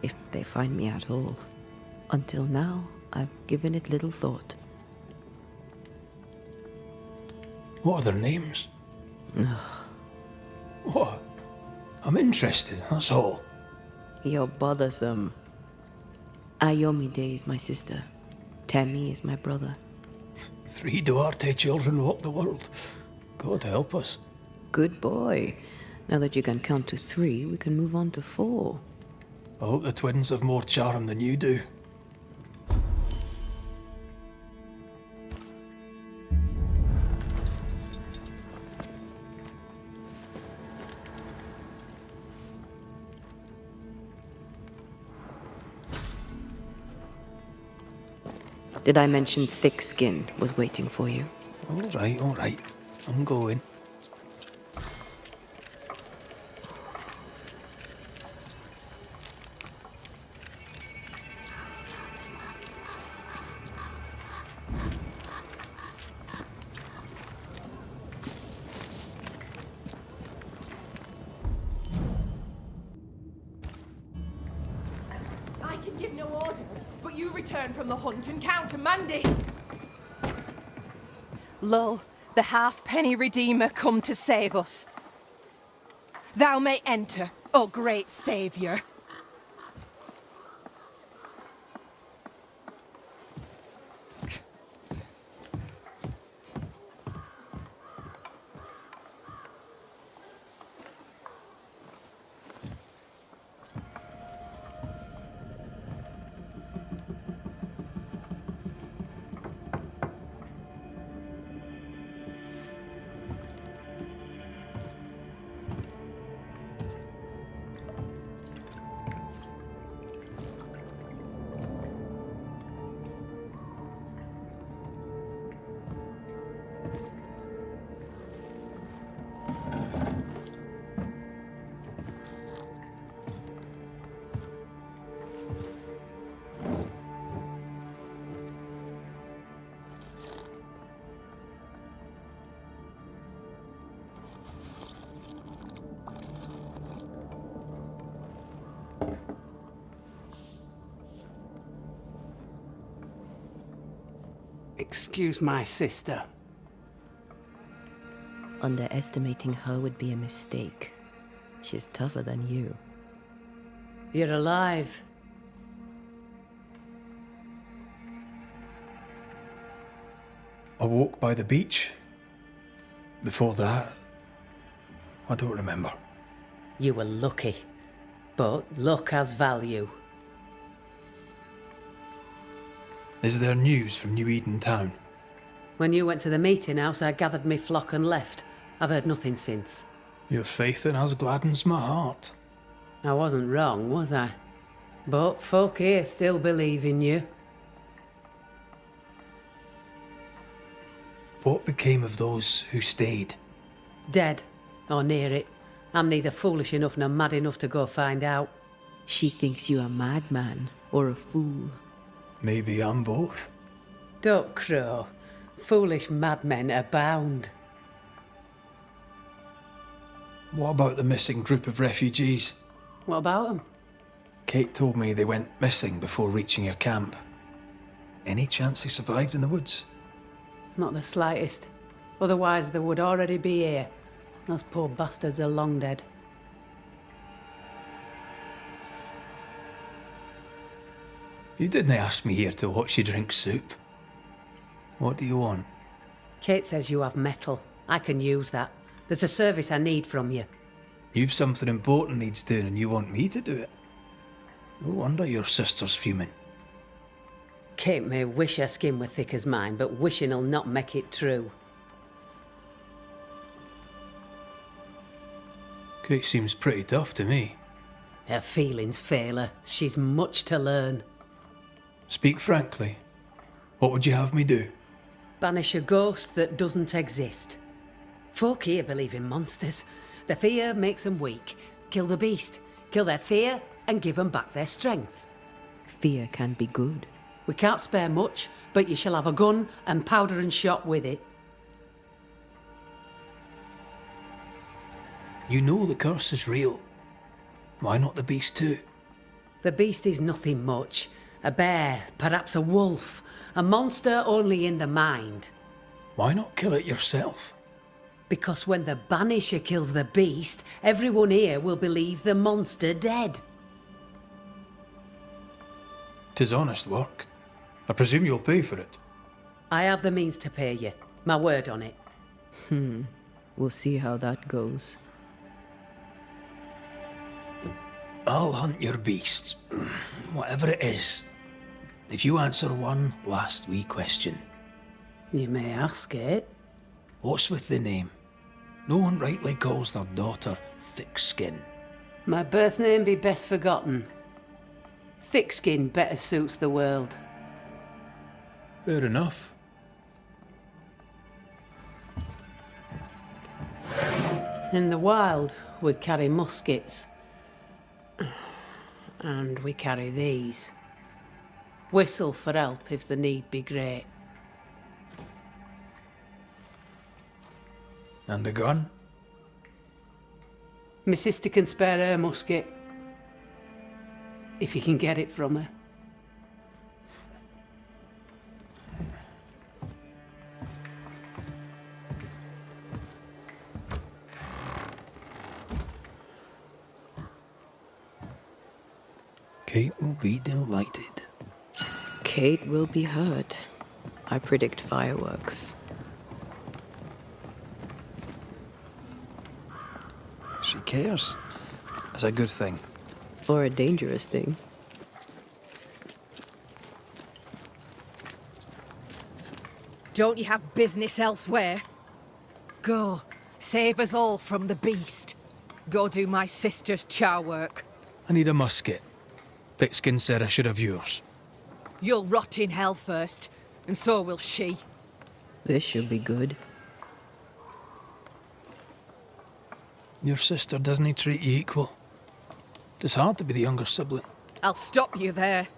if they find me at all. Until now, I've given it little thought. What are their names? What? I'm interested, that's all. You're bothersome. Ayomide is my sister. Tammy is my brother. 3 Duarte children walk the world. God help us. Good boy. Now that you can count to 3, we can move on to 4. I hope the twins have more charm than you do. Did I mention Thickskin was waiting for you? All right. I'm going. order, but you return from the hunt and countermand it. Lo, the halfpenny Redeemer come to save us. Thou may enter, O great saviour. Excuse my sister. Underestimating her would be a mistake. She's tougher than you. You're alive. I walked by the beach. Before that, I don't remember. You were lucky. But luck has value. Is there news from New Eden town? When you went to the meeting house, I gathered me flock and left. I've heard nothing since. Your faith in us gladdens my heart. I wasn't wrong, was I? But folk here still believe in you. What became of those who stayed? Dead, or near it. I'm neither foolish enough nor mad enough to go find out. She thinks you a madman or a fool. Maybe I'm both. Don't crow. Foolish madmen abound. What about the missing group of refugees? What about them? Kate told me they went missing before reaching your camp. Any chance they survived in the woods? Not the slightest. Otherwise they would already be here. Those poor bastards are long dead. You didn't ask me here to watch you drink soup. What do you want? Kate says you have metal. I can use that. There's a service I need from you. You've something important needs doing and you want me to do it? No wonder your sister's fuming. Kate may wish her skin were thick as mine, but wishing'll not make it true. Kate seems pretty tough to me. Her feelings fail her. She's much to learn. Speak frankly. What would you have me do? Banish a ghost that doesn't exist. Folk here believe in monsters. Their fear makes them weak. Kill the beast. Kill their fear and give them back their strength. Fear can be good. We can't spare much, but you shall have a gun and powder and shot with it. You know the curse is real. Why not the beast too? The beast is nothing much. A bear, perhaps a wolf. A monster only in the mind. Why not kill it yourself? Because when the Banisher kills the beast, everyone here will believe the monster dead. 'Tis honest work. I presume you'll pay for it. I have the means to pay you. My word on it. We'll see how that goes. I'll hunt your beast, whatever it is, if you answer one last wee question. You may ask it. What's with the name? No one rightly calls their daughter Thickskin. My birth name be best forgotten. Thickskin better suits the world. Fair enough. In the wild, we carry muskets. And we carry these. Whistle for help if the need be great. And the gun? My sister can spare her musket. If you can get it from her. Kate will be delighted. Kate will be hurt. I predict fireworks. She cares. It's a good thing. Or a dangerous thing. Don't you have business elsewhere? Go, save us all from the beast. Go do my sister's char work. I need a musket. Thickskin said I should have yours. You'll rot in hell first, and so will she. This should be good. Your sister doesn't treat you equal. It's hard to be the younger sibling. I'll stop you there.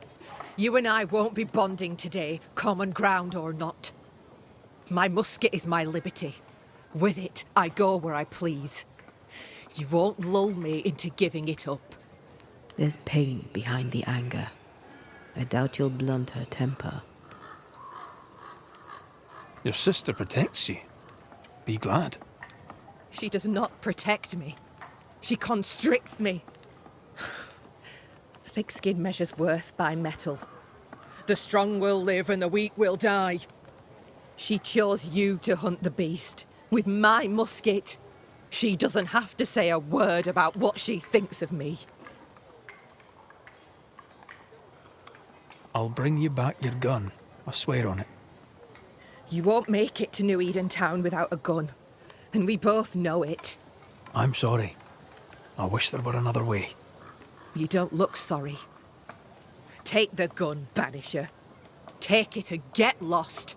You and I won't be bonding today, common ground or not. My musket is my liberty. With it, I go where I please. You won't lull me into giving it up. There's pain behind the anger. I doubt you'll blunt her temper. Your sister protects you. Be glad. She does not protect me. She constricts me. Thick skin measures worth by metal. The strong will live and the weak will die. She chose you to hunt the beast with my musket. She doesn't have to say a word about what she thinks of me. I'll bring you back your gun. I swear on it. You won't make it to New Eden Town without a gun. And we both know it. I'm sorry. I wish there were another way. You don't look sorry. Take the gun, Banisher. Take it and get lost.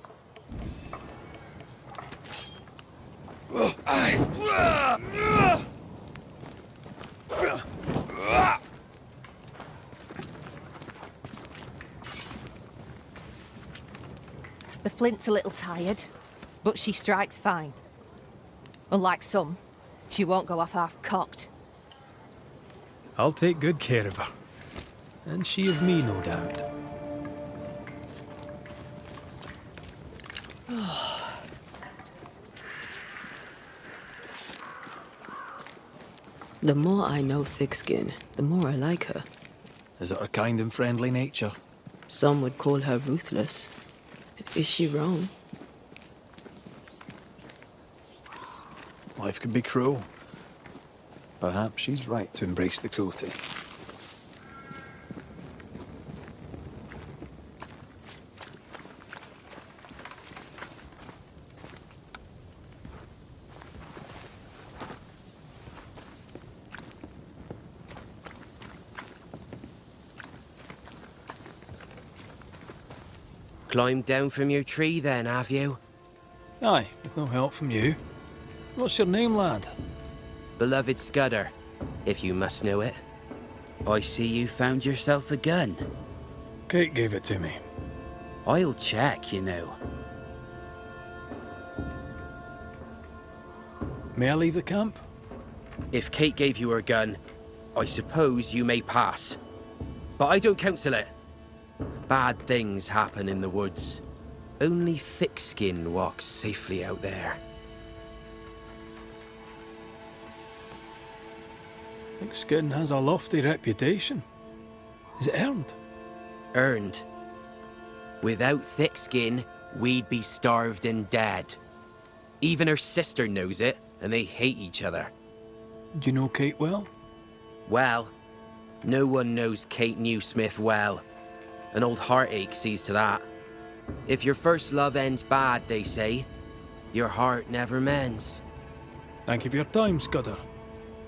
The flint's a little tired, but she strikes fine. Unlike some, she won't go off half-cocked. I'll take good care of her. And she of me, no doubt. The more I know Thickskin, the more I like her. Is it her kind and friendly nature? Some would call her ruthless. Is she wrong? Life can be cruel. Perhaps she's right to embrace the cruelty. Climbed down from your tree then, have you? Aye, with no help from you. What's your name, lad? Beloved Scudder, if you must know it. I see you found yourself a gun. Kate gave it to me. I'll check, you know. May I leave the camp? If Kate gave you her gun, I suppose you may pass. But I don't counsel it. Bad things happen in the woods. Only Thickskin walks safely out there. Thickskin has a lofty reputation. Is it earned? Earned. Without Thickskin, we'd be starved and dead. Even her sister knows it, and they hate each other. Do you know Kate well? Well, no one knows Kate Newsmith well. An old heartache sees to that. If your first love ends bad, they say, your heart never mends. Thank you for your time, Scudder.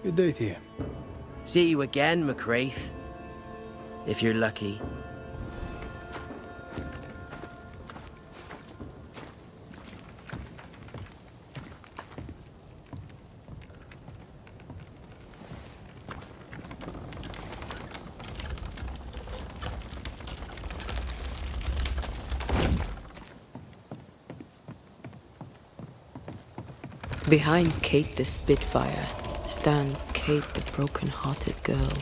Good day to you. See you again, Raith. If you're lucky. Behind Kate the Spitfire stands Kate the broken-hearted girl.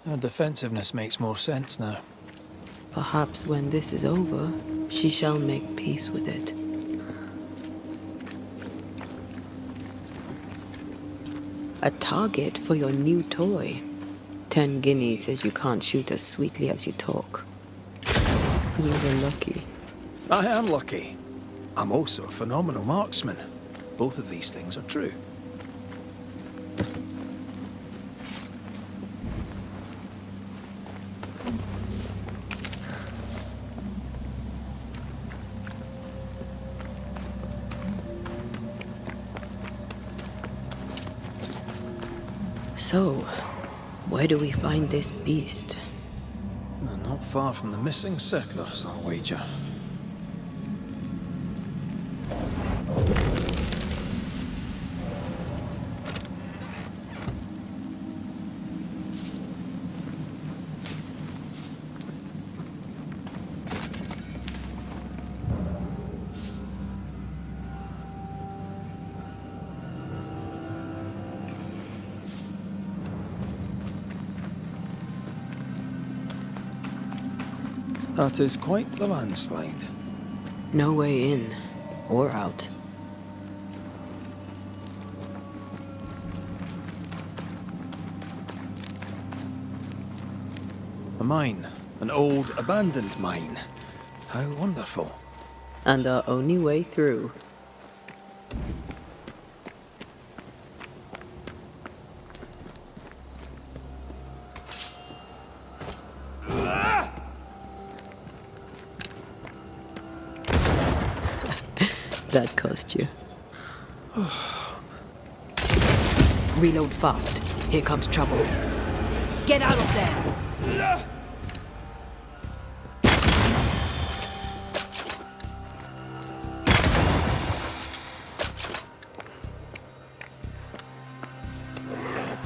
Her defensiveness makes more sense now. Perhaps when this is over, she shall make peace with it. A target for your new toy. 10 guineas says you can't shoot as sweetly as you talk. You were lucky. I am lucky. I'm also a phenomenal marksman. Both of these things are true. So, where do we find this beast? Not far from the missing settlers, I'll wager. That is quite the landslide. No way in or out. A mine. An old, abandoned mine. How wonderful. And our only way through. That cost you. Reload fast. Here comes trouble. Get out of there!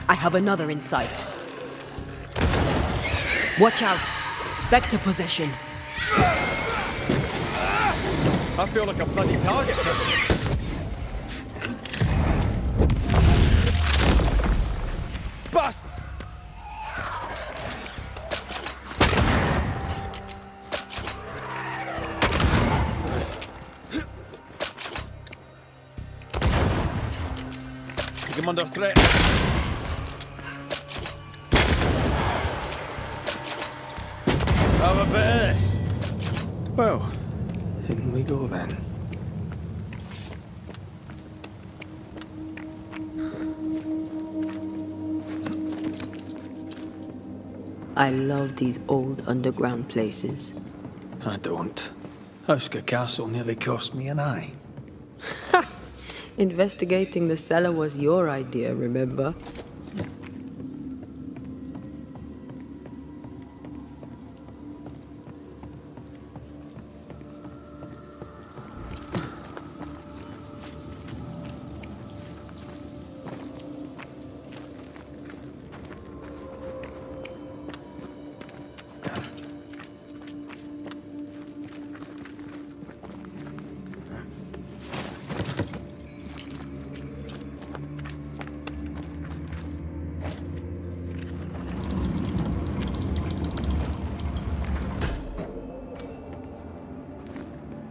I have another in sight. Watch out! Spectre possession. I feel like a bloody target. Bastard! Keep him under threat. Have a bit of this. Well, in we go then. I love these old underground places. I don't. Houska Castle nearly cost me an eye. Investigating the cellar was your idea, remember?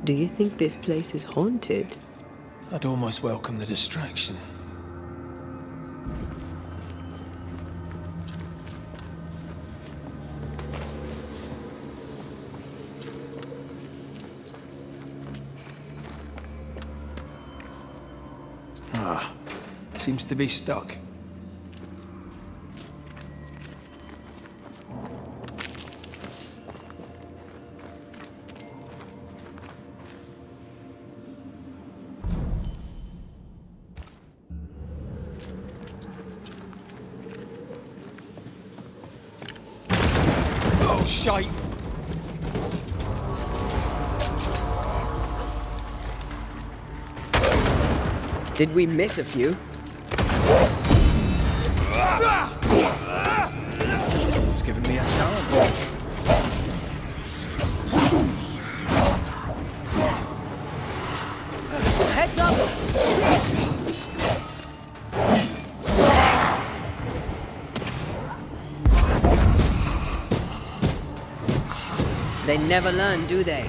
Do you think this place is haunted? I'd almost welcome the distraction. Seems to be stuck. Oh, shite! Did we miss a few? It's given me a challenge. Heads up! They never learn, do they?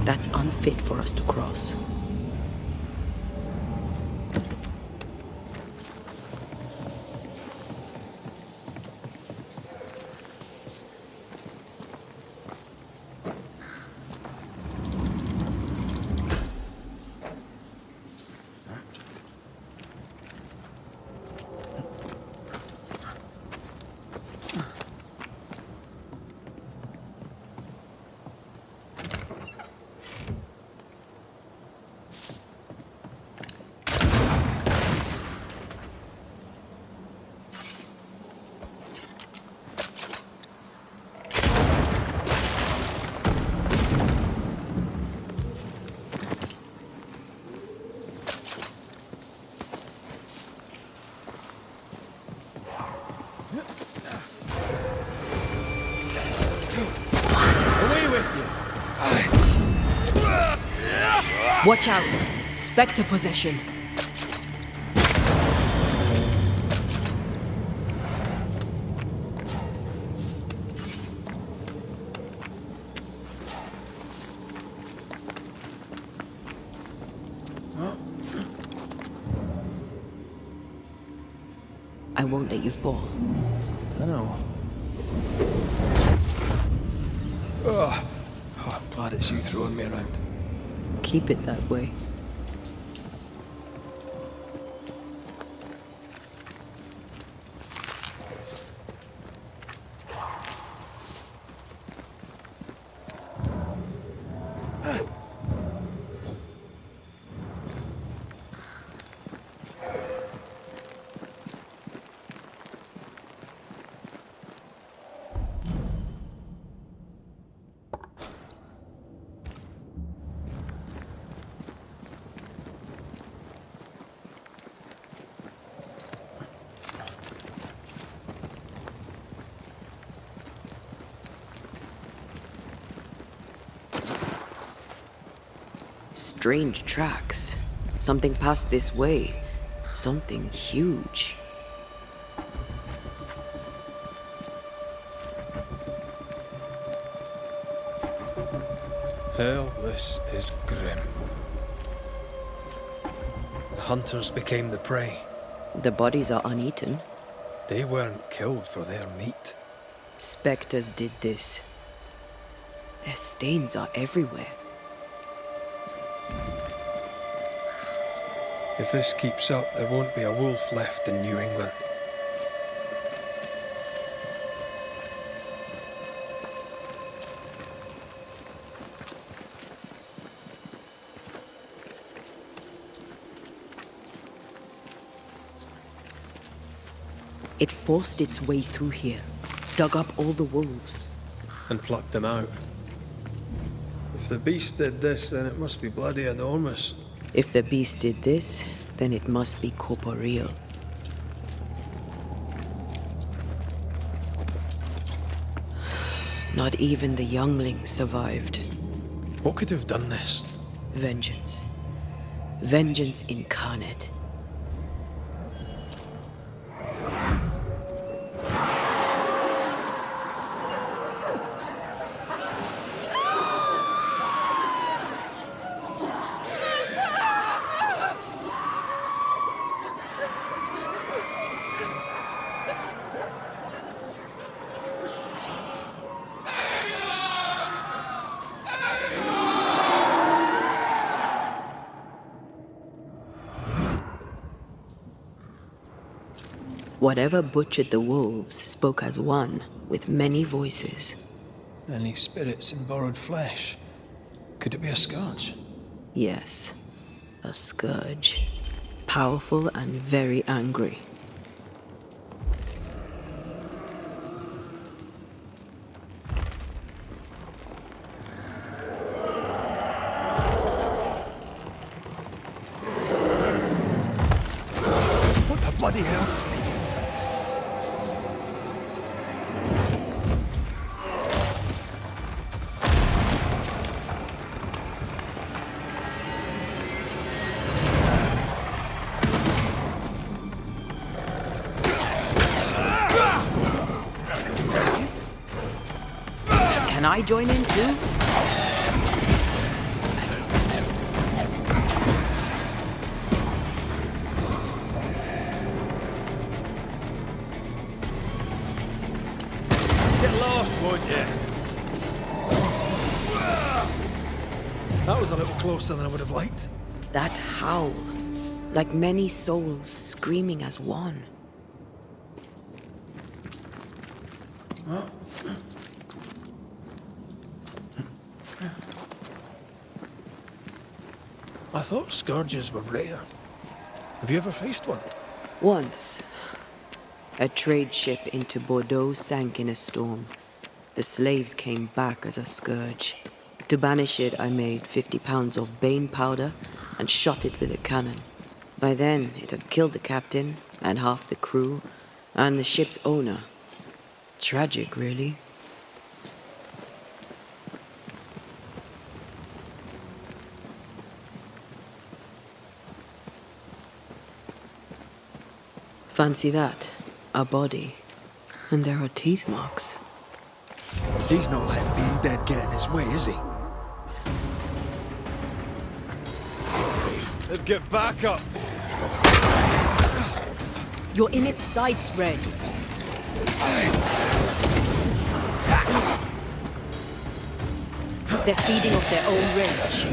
that's unfit for us to cross. Watch out! Spectre possession. I won't let you fall. I know. Oh, I'm glad it's you throwing me around. Keep it that way. Strange tracks. Something passed this way. Something huge. Hell, this is grim. The hunters became the prey. The bodies are uneaten. They weren't killed for their meat. Spectres did this. Their stains are everywhere. If this keeps up, there won't be a wolf left in New England. It forced its way through here, dug up all the wolves. And plucked them out. If the beast did this, then it must be bloody enormous. If the beast did this, then it must be corporeal. Not even the younglings survived. What could have done this? Vengeance. Vengeance incarnate. Whatever butchered the wolves spoke as one, with many voices. Any spirits in borrowed flesh? Could it be a scourge? Yes, a scourge. Powerful and very angry. What the bloody hell? Can I join in too? won't you? That was a little closer than I would have liked. That howl, like many souls screaming as one. I thought scourges were rare. Have you ever faced one? Once, a trade ship into Bordeaux sank in a storm. The slaves came back as a scourge. To banish it, I made 50 pounds of bane powder and shot it with a cannon. By then, it had killed the captain and half the crew and the ship's owner. Tragic, really. Fancy that. A body. And there are teeth marks. He's not letting being dead get in his way, is he? Get back up! You're in its sights, Red. They're feeding off their own rage.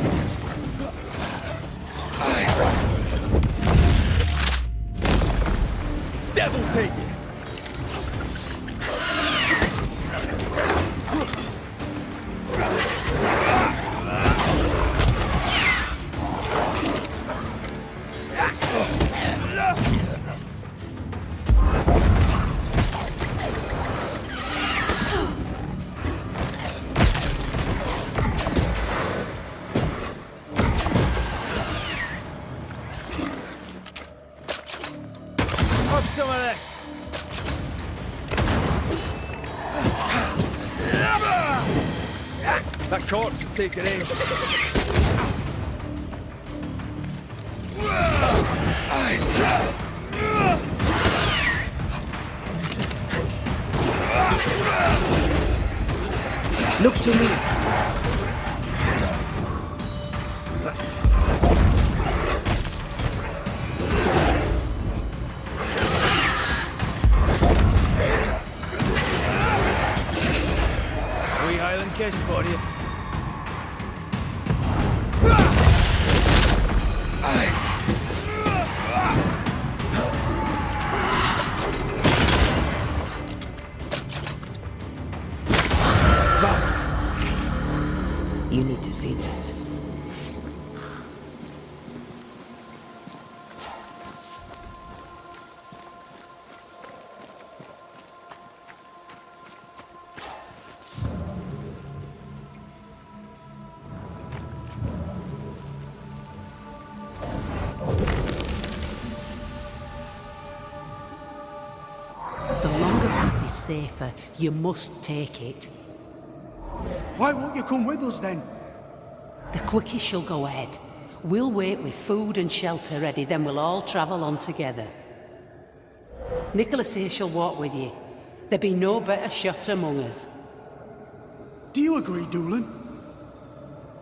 Devil take it! Have some of this! That corpse is taking aim. Look to me. Wee Highland kiss for you. You need to see this. The longer path is safer. You must take it. Why won't you come with us then? The quickest she'll go ahead. We'll wait with food and shelter ready, then we'll all travel on together. Nicholas here shall walk with you. There be no better shot among us. Do you agree, Doolin?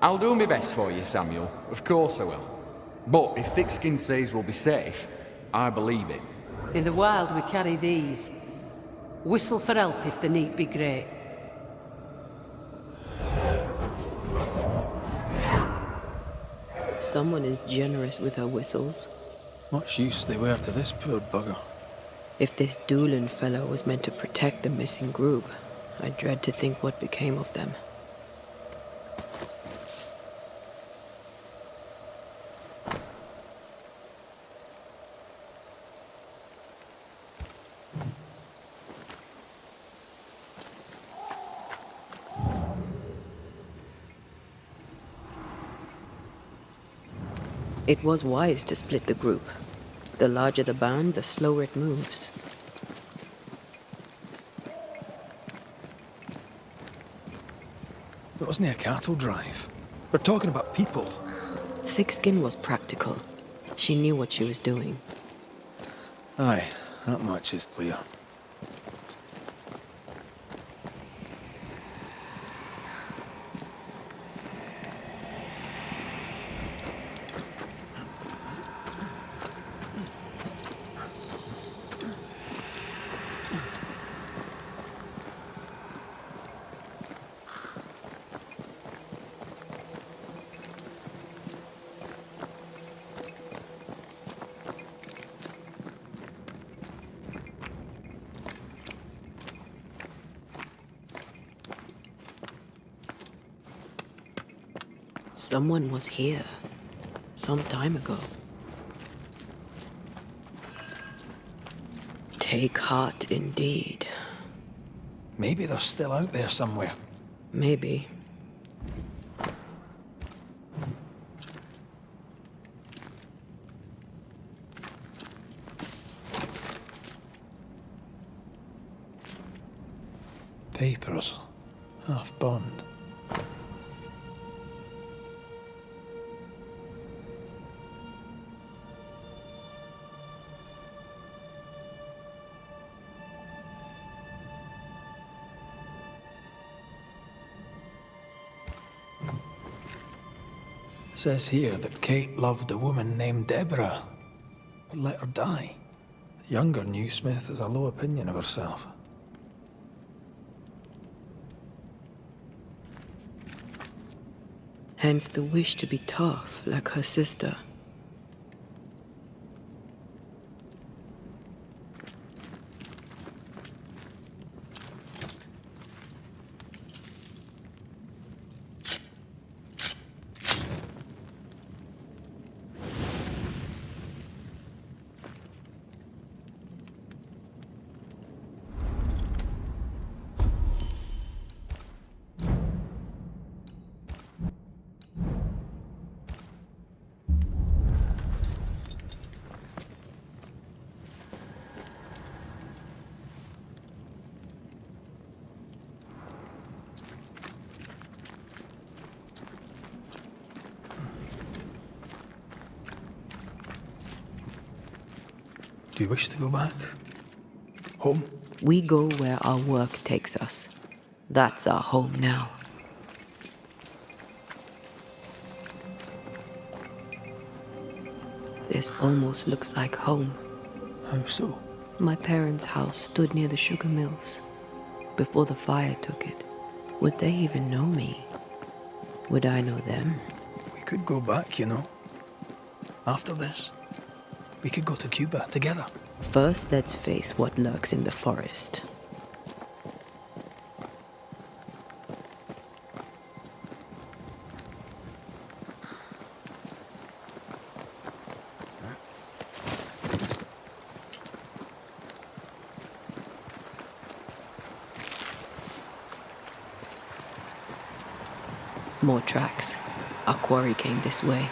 I'll do my best for you, Samuel. Of course I will. But if Thickskin says we'll be safe, I believe it. In the wild we carry these. Whistle for help if the need be great. Someone is generous with her whistles. Much use they were to this poor bugger. If this Doolin fellow was meant to protect the missing group, I dread to think what became of them. It was wise to split the group. The larger the band, the slower it moves. It wasn't a cattle drive. We're talking about people. Thickskin was practical. She knew what she was doing. Aye, that much is clear. Someone was here. Some time ago. Take heart indeed. Maybe they're still out there somewhere. Maybe. Papers. Half burned. Says here that Kate loved a woman named Deborah, but let her die. The younger new Smith has a low opinion of herself. Hence the wish to be tough, like her sister. Do you wish to go back? Home? We go where our work takes us. That's our home now. This almost looks like home. How so? My parents' house stood near the sugar mills. Before the fire took it. Would they even know me? Would I know them? We could go back, you know. After this. We could go to Cuba together. First, let's face what lurks in the forest. More tracks. Our quarry came this way.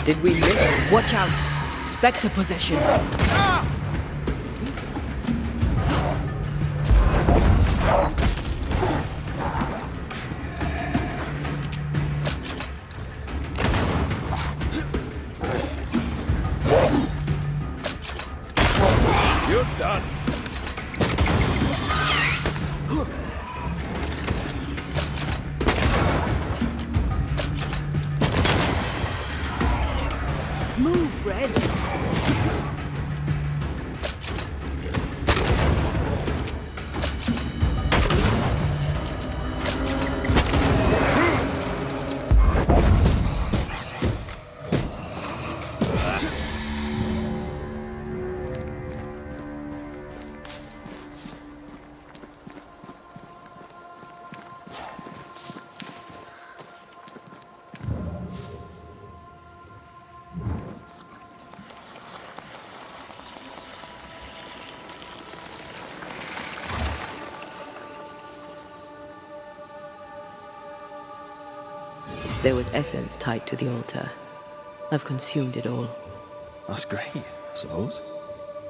Did we miss it? Watch out! Spectre possession! You're done. Move, Red! There was essence tied to the altar. I've consumed it all. That's great, I suppose.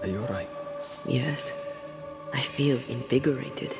Are you alright? Yes. I feel invigorated.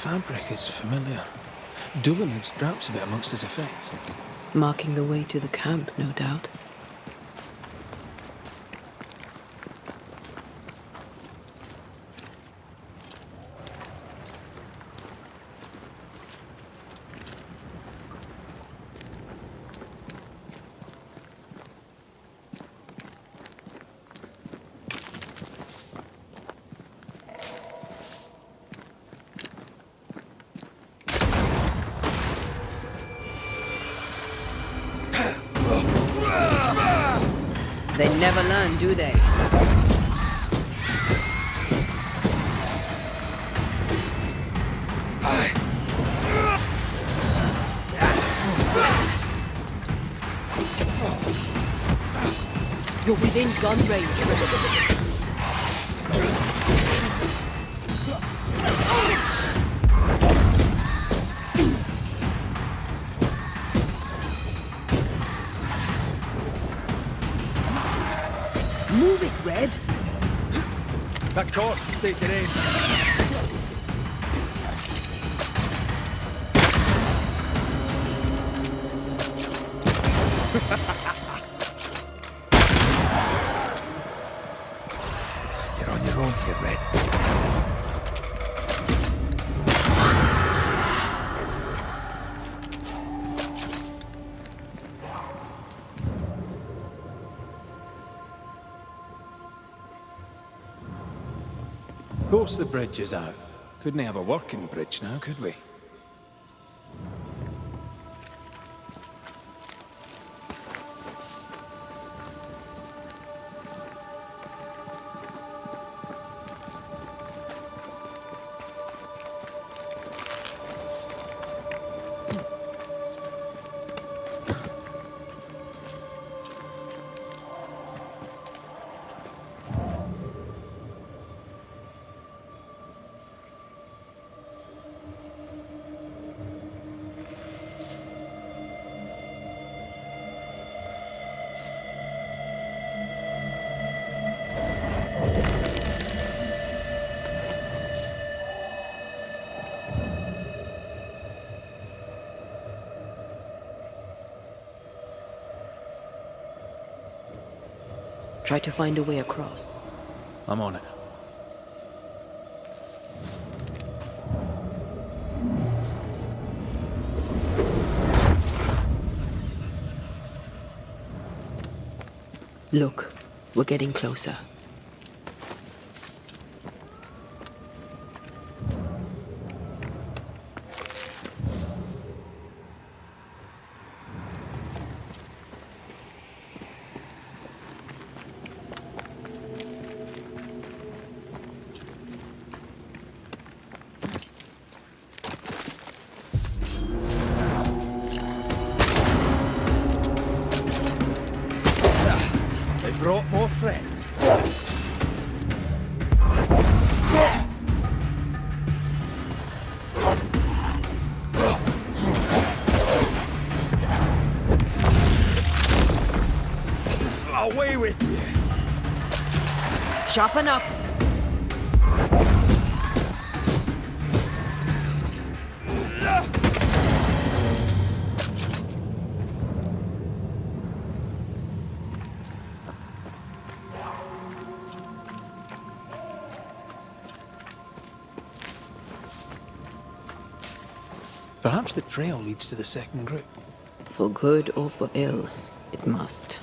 fabric is familiar. Dulanid's drops a bit amongst his effects. Marking the way to the camp, no doubt. They never learn, do they? You're within gun range. Move it, Red! That corpse is taking aim. You're on your own here, Red. Of course the bridge is out. Couldn't have a working bridge now, could we? Try to find a way across. I'm on it. Look, we're getting closer. Brought more friends. Away with you. Sharpen up. Perhaps the trail leads to the second group. For good or for ill, it must.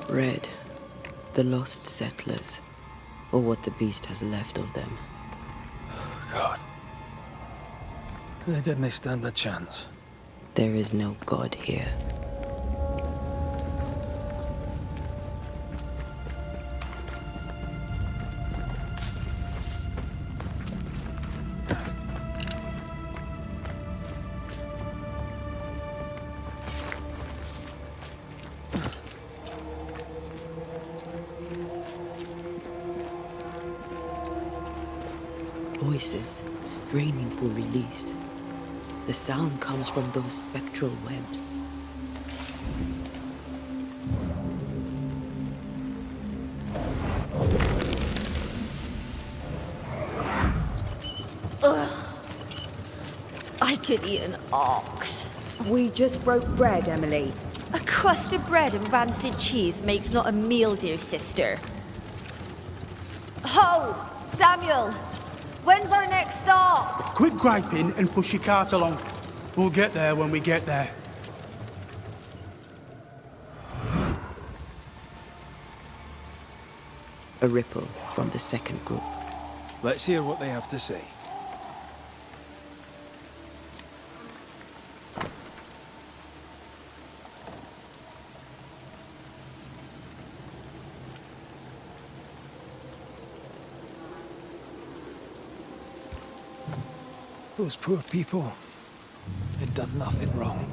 Red, the lost settlers, or what the beast has left of them. God. They didn't stand a chance. There is no God here. Voices straining for release. The sound comes from those spectral webs. Ugh. I could eat an ox. We just broke bread, Emily. A crust of bread and rancid cheese makes not a meal, dear sister. Ho! Samuel! When's our next stop? Quit griping and push your cart along. We'll get there when we get there. A ripple from the second group. Let's hear what they have to say. Those poor people had done nothing wrong.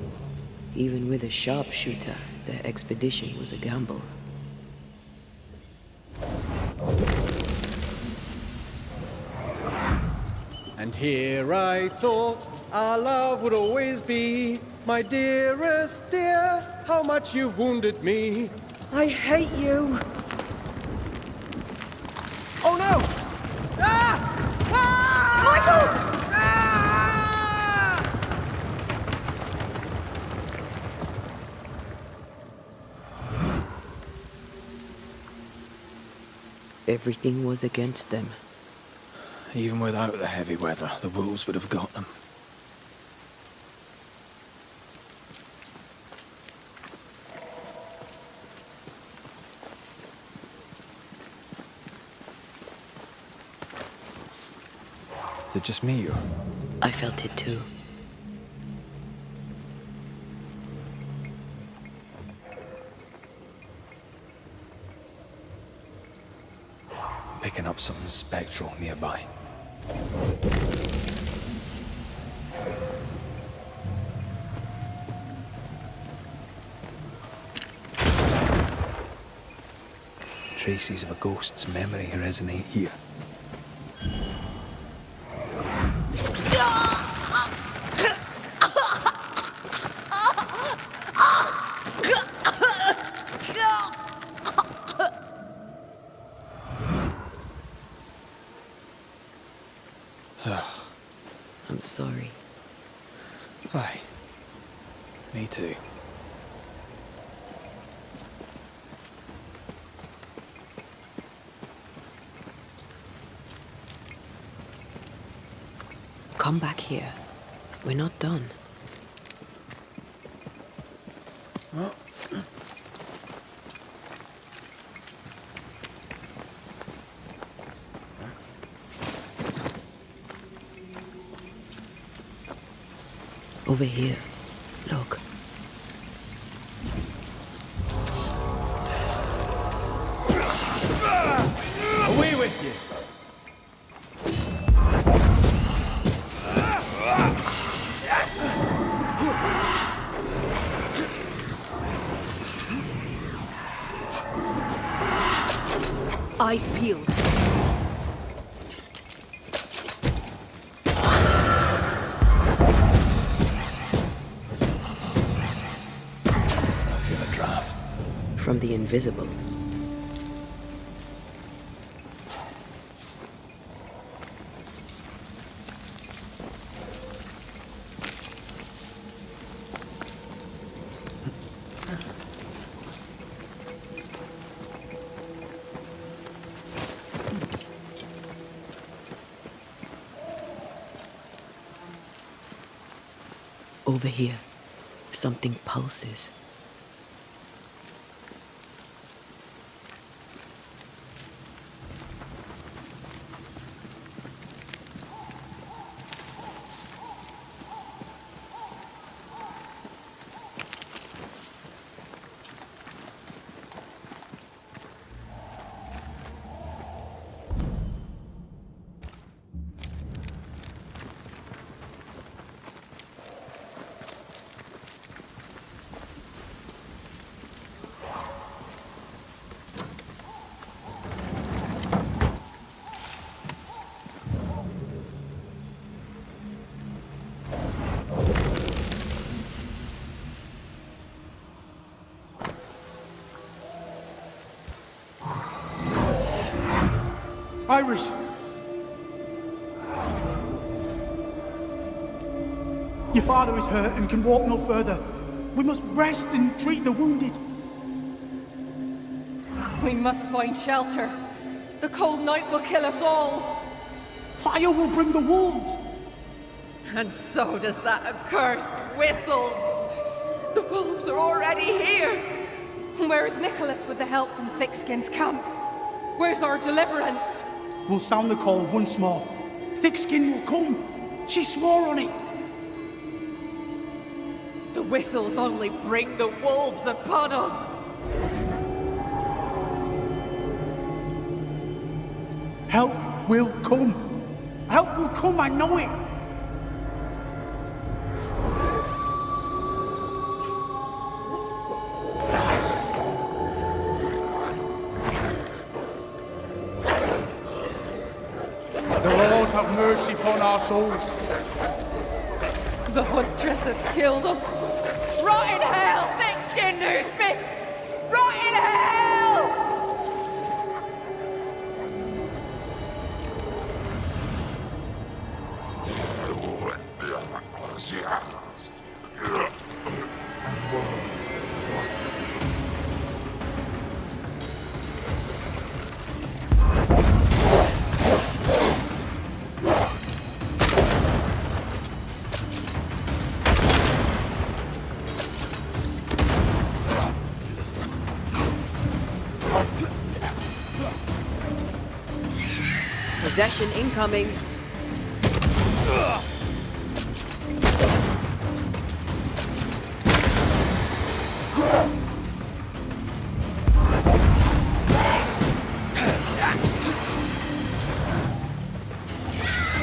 Even with a sharpshooter, their expedition was a gamble. And here I thought our love would always be. My dearest dear, how much you've wounded me. I hate you. Oh no! Ah! Ah! Michael! Everything was against them. Even without the heavy weather, the wolves would have got them. Is it just me, or? I felt it too. Picking up something spectral nearby. Traces of a ghost's memory resonate here. I'm sorry. Aye. Me too. Come back here. We're not done. Well. Over here. Look. Away with you! Eyes peeled. From the invisible. Over here, something pulses. Iris! Your father is hurt and can walk no further. We must rest and treat the wounded. We must find shelter. The cold night will kill us all. Fire will bring the wolves. And so does that accursed whistle. The wolves are already here. Where is Nicholas with the help from Thickskin's camp? Where's our deliverance? We'll sound the call once more. Thickskin will come. She swore on it. The whistles only bring the wolves upon us. Help will come. Help will come, I know it. The Lord have mercy upon our souls. The huntress has killed us. Rot in hell, thick-skinned newsmith! Rot in hell! Possession incoming.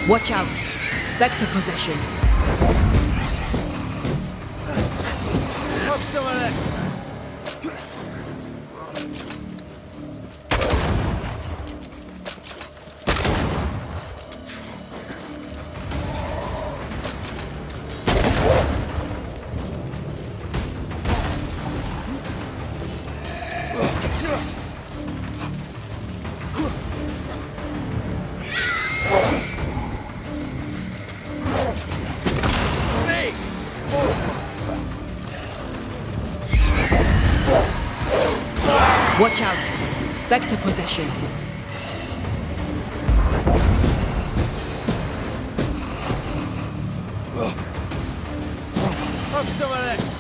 Watch out! Spectre possession. Have some of this. Watch out! Spectre possession. Have some of this.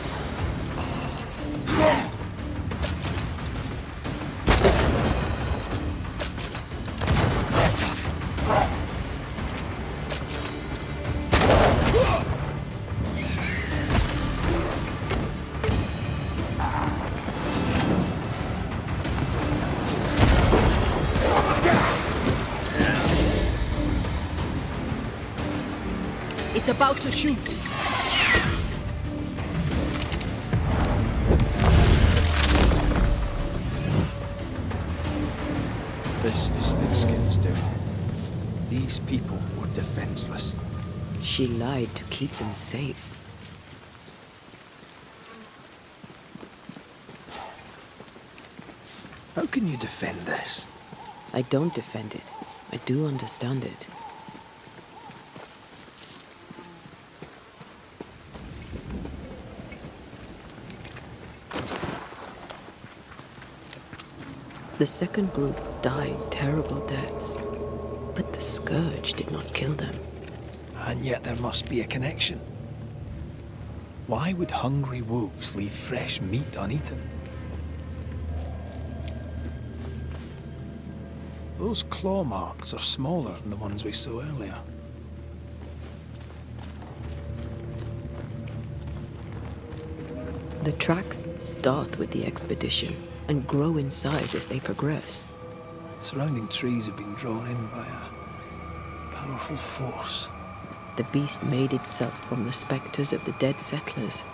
It's about to shoot. This is Thickskin's doing. These people were defenseless. She lied to keep them safe. How can you defend this? I don't defend it. I do understand it. The second group died terrible deaths, but the scourge did not kill them. And yet there must be a connection. Why would hungry wolves leave fresh meat uneaten? Those claw marks are smaller than the ones we saw earlier. The tracks start with the expedition and grow in size as they progress. Surrounding trees have been drawn in by a powerful force. The beast made itself from the spectres of the dead settlers.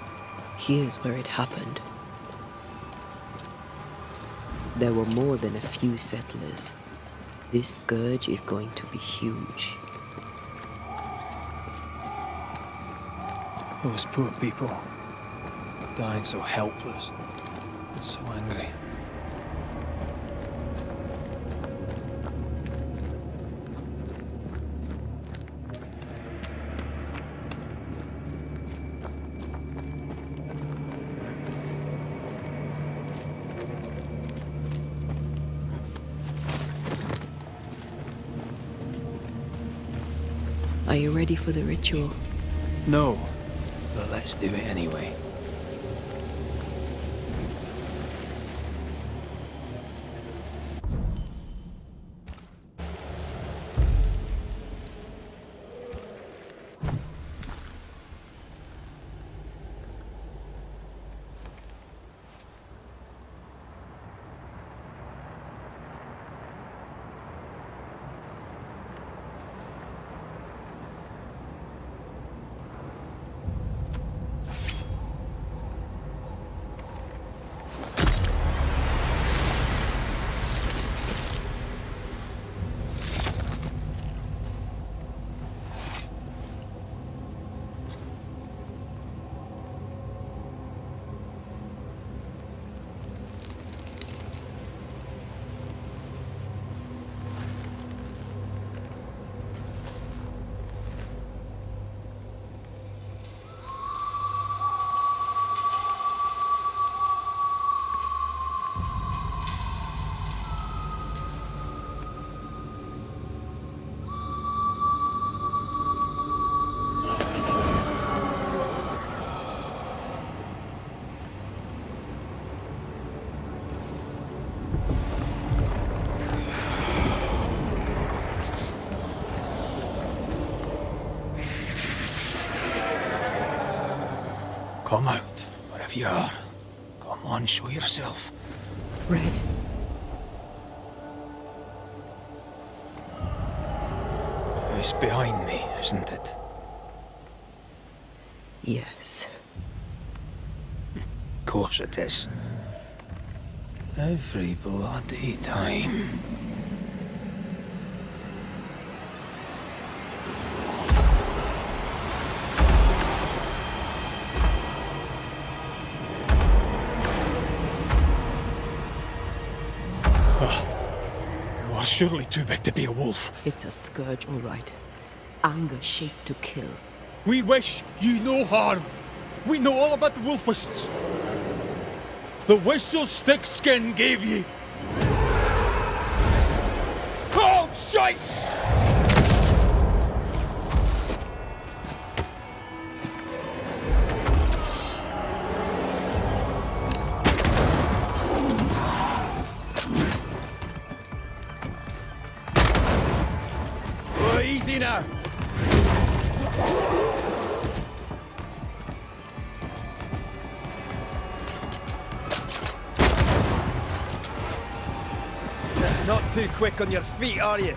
Here's where it happened. There were more than a few settlers. This scourge is going to be huge. Those poor people, dying so helpless and so angry. Are you ready for the ritual? No, but let's do it anyway. Come out, wherever you are. Come on, show yourself. Red. It's behind me, isn't it? Yes. Of course it is. Every bloody time. You are surely too big to be a wolf. It's a scourge, all right. Anger shaped to kill. We wish you no harm. We know all about the wolf whistles. The whistle Thickskin gave ye. Oh, shite! Oh, easy now. Not too quick on your feet, are you?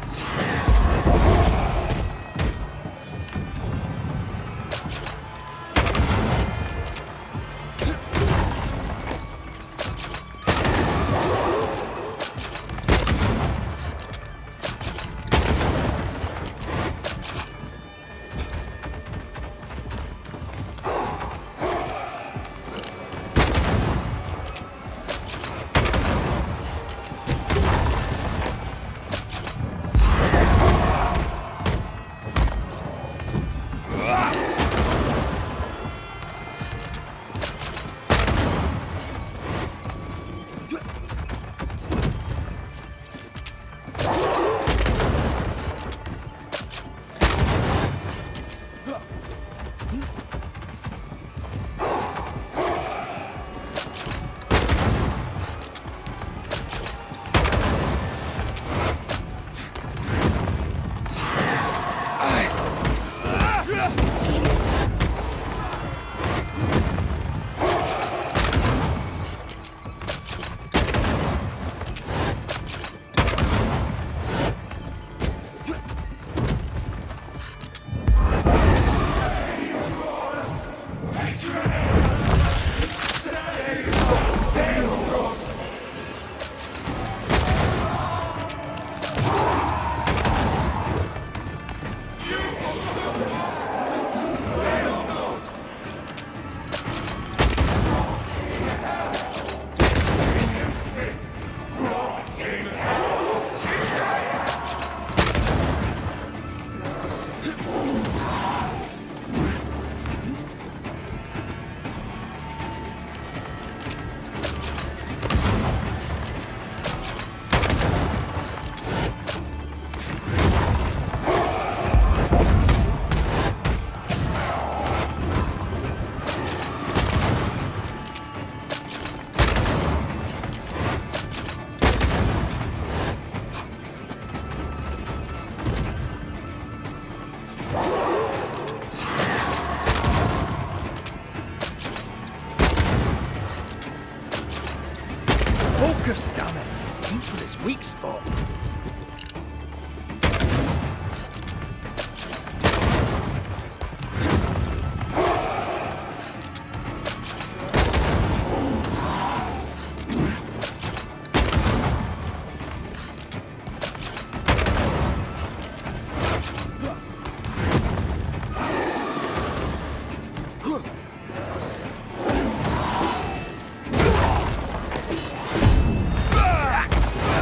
Curse damn it! Aim for this weak spot.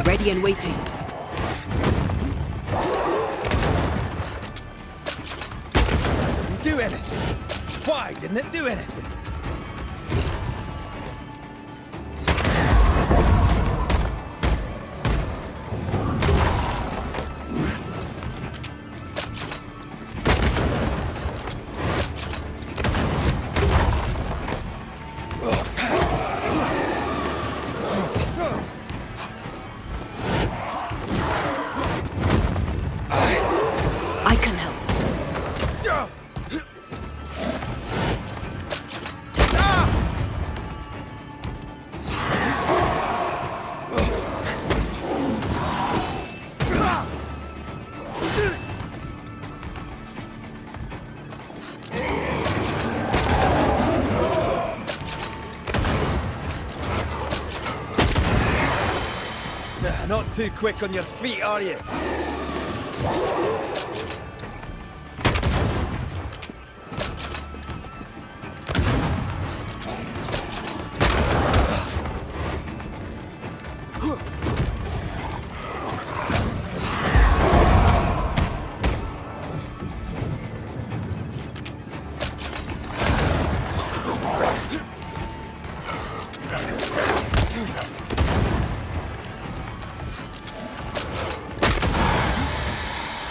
Ready and waiting. Didn't do anything. Why didn't it do anything? I can help. Not too quick on your feet, are you?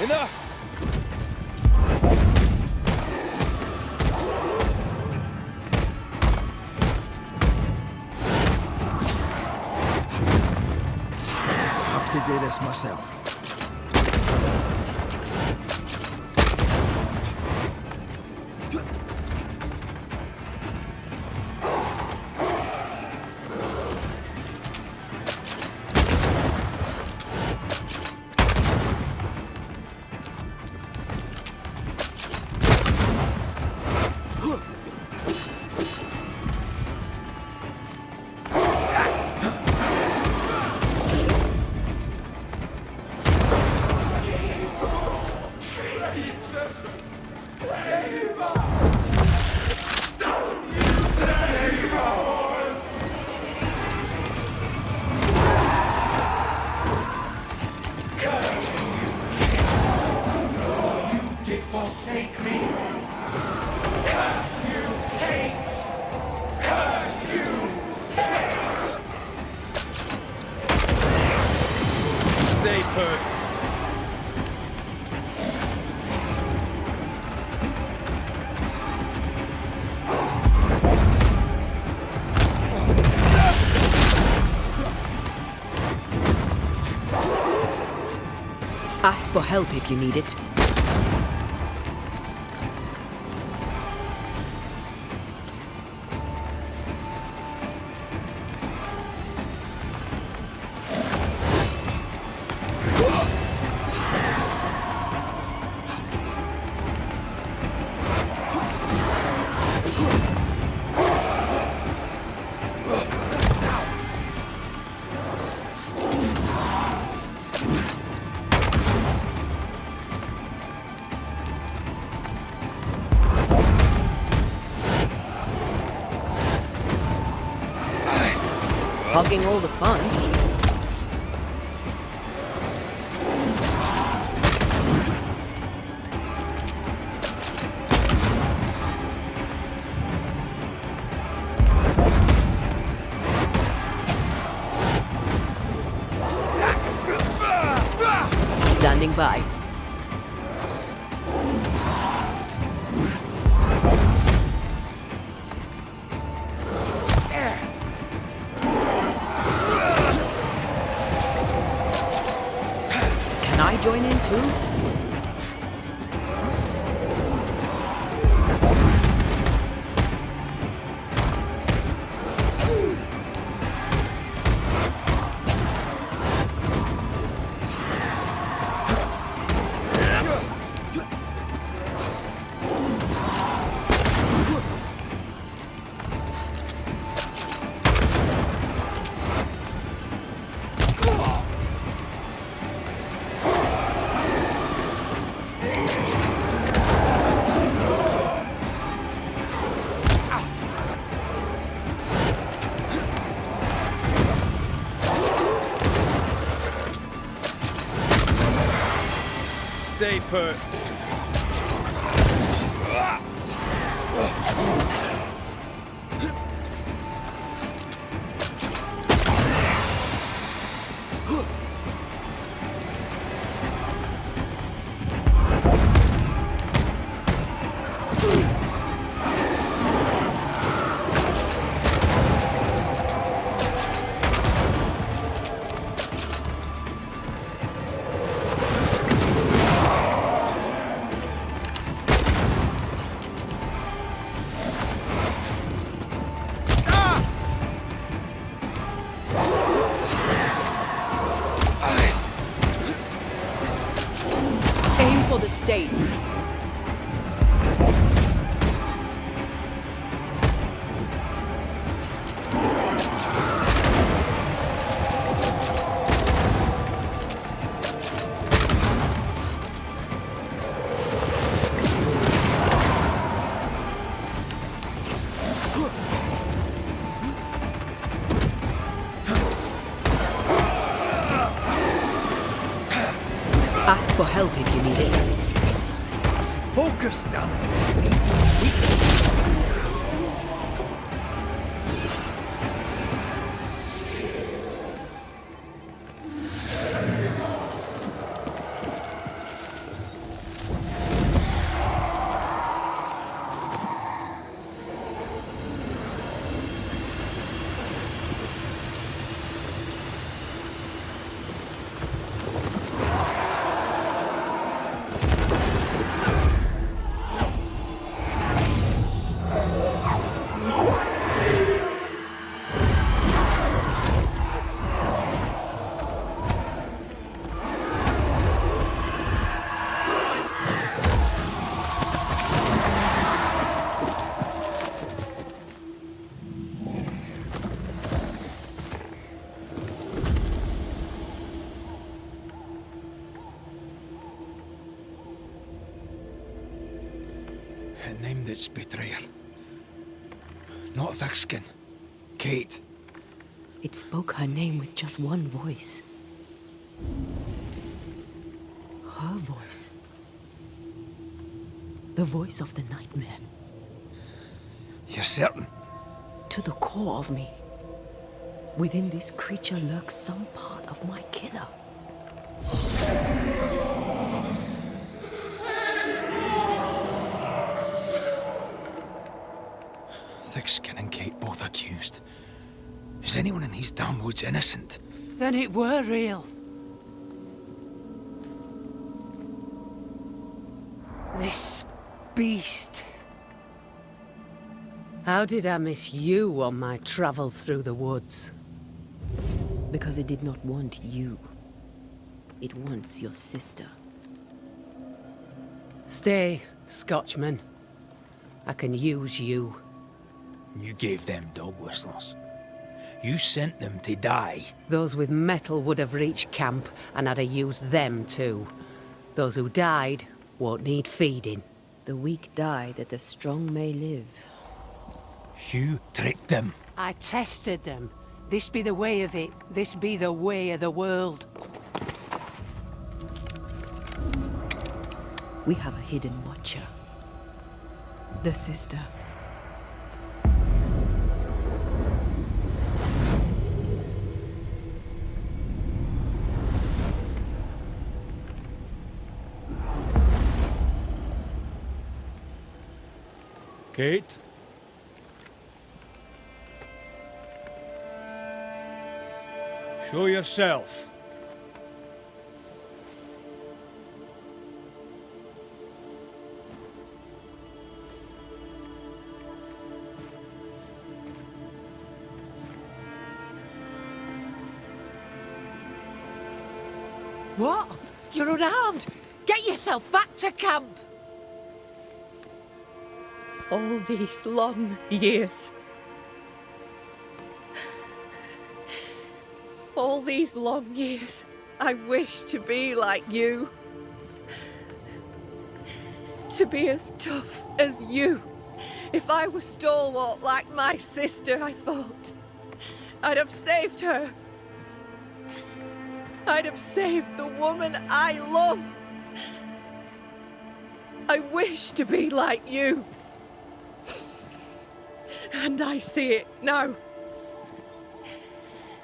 Enough! I have to do this myself. Forsake me. Curse you, hate. Curse you, hate. Stay put. Ask for help if you need it. Hogging all the fun. Standing by. Can I join in too? stay put. Aim for the stakes. Ask for help if you need it. Focus, damn it! It's weeks. It named its betrayer. Not Thickskin. Kate. It spoke her name with just one voice. Her voice. The voice of the nightmare. You're certain? To the core of me. Within this creature lurks some part of my killer. Thickskin and Kate both accused. Is anyone in these damn woods innocent? Then it were real. This beast. How did I miss you on my travels through the woods? Because it did not want you. It wants your sister. Stay, Scotchman. I can use you. You gave them dog whistlers. You sent them to die. Those with metal would have reached camp, and I'd have used them too. Those who died won't need feeding. The weak die that the strong may live. You tricked them. I tested them. This be the way of it. This be the way of the world. We have a hidden watcher. The sister. Kate? Show yourself. What? You're unarmed! Get yourself back to camp! All these long years. All these long years, I wish to be like you. To be as tough as you. If I was stalwart like my sister, I thought, I'd have saved her. I'd have saved the woman I love. I wish to be like you. And I see it now.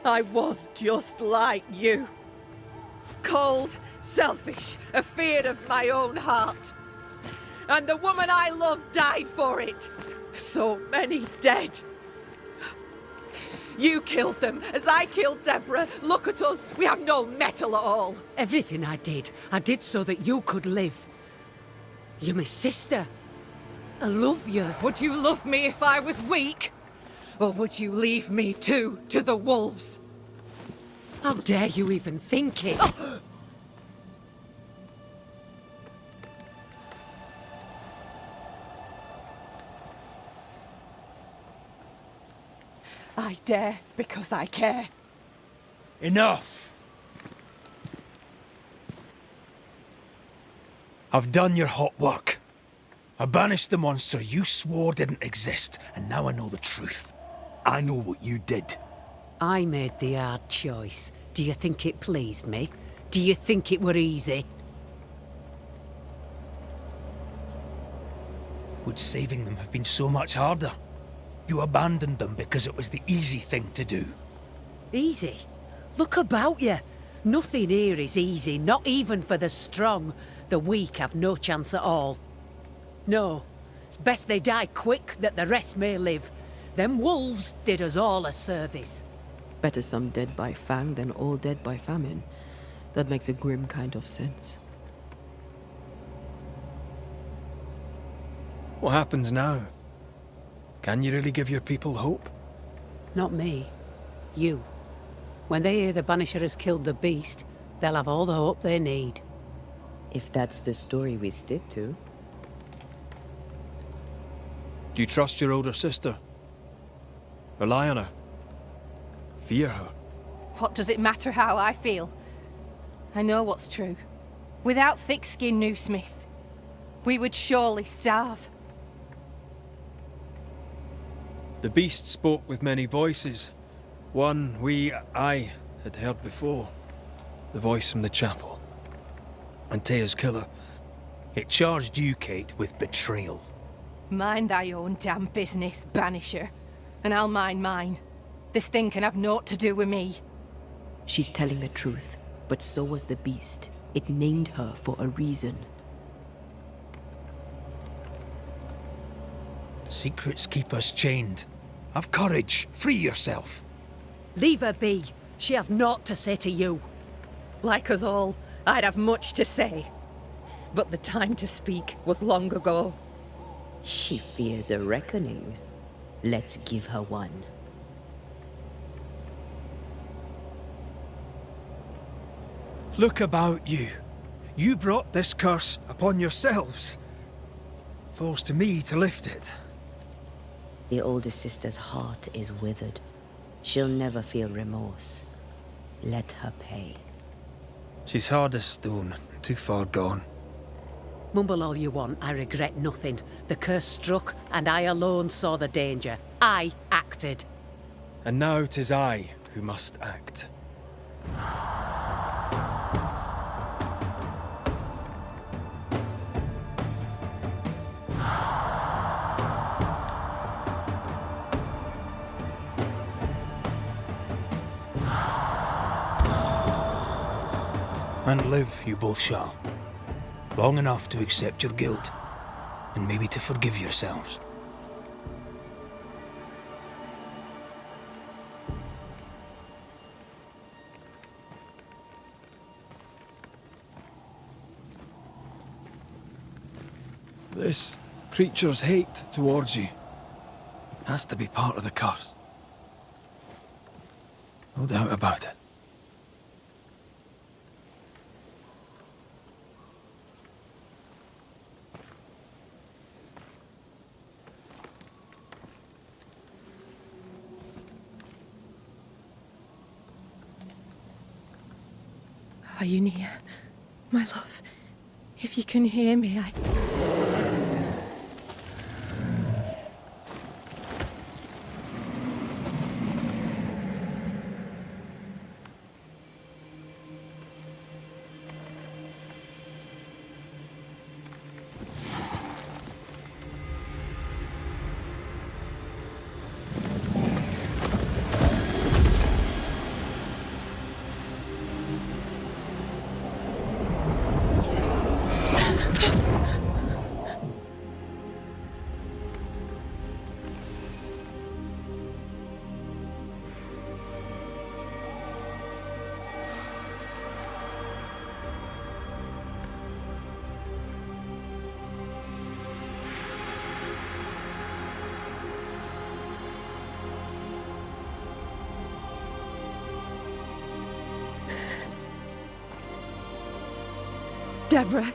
I was just like you. Cold, selfish, afeard of my own heart. And the woman I loved died for it. So many dead. You killed them, as I killed Deborah. Look at us, we have no mettle at all. Everything I did so that you could live. You're my sister. I love you. Would you love me if I was weak? Or would you leave me too, to the wolves? How dare you even think it? Oh. I dare because I care. Enough! I've done your hot work. I banished the monster you swore didn't exist, and now I know the truth. I know what you did. I made the hard choice. Do you think it pleased me? Do you think it were easy? Would saving them have been so much harder? You abandoned them because it was the easy thing to do. Easy? Look about you. Nothing here is easy, not even for the strong. The weak have no chance at all. No, it's best they die quick, that the rest may live. Them wolves did us all a service. Better some dead by fang than all dead by famine. That makes a grim kind of sense. What happens now? Can you really give your people hope? Not me. You. When they hear the Banisher has killed the beast, they'll have all the hope they need. If that's the story we stick to. Do you trust your older sister? Rely on her? Fear her? What does it matter how I feel? I know what's true. Without thick-skinned new Smith, we would surely starve. The beast spoke with many voices. One I had heard before. The voice from the chapel. Antea's killer. It charged you, Kate, with betrayal. Mind thy own damn business, Banisher. And I'll mind mine. This thing can have naught to do with me. She's telling the truth, but so was the beast. It named her for a reason. Secrets keep us chained. Have courage. Free yourself. Leave her be. She has naught to say to you. Like us all, I'd have much to say. But the time to speak was long ago. She fears a reckoning. Let's give her one. Look about you. You brought this curse upon yourselves. Falls to me to lift it. The older sister's heart is withered. She'll never feel remorse. Let her pay. She's hard as stone, too far gone. Mumble all you want, I regret nothing. The curse struck, and I alone saw the danger. I acted. And now 'tis I who must act. And live you both shall. Long enough to accept your guilt, and maybe to forgive yourselves. This creature's hate towards you has to be part of the curse. No doubt about it. Are you near, my love? If you can hear me, Deborah.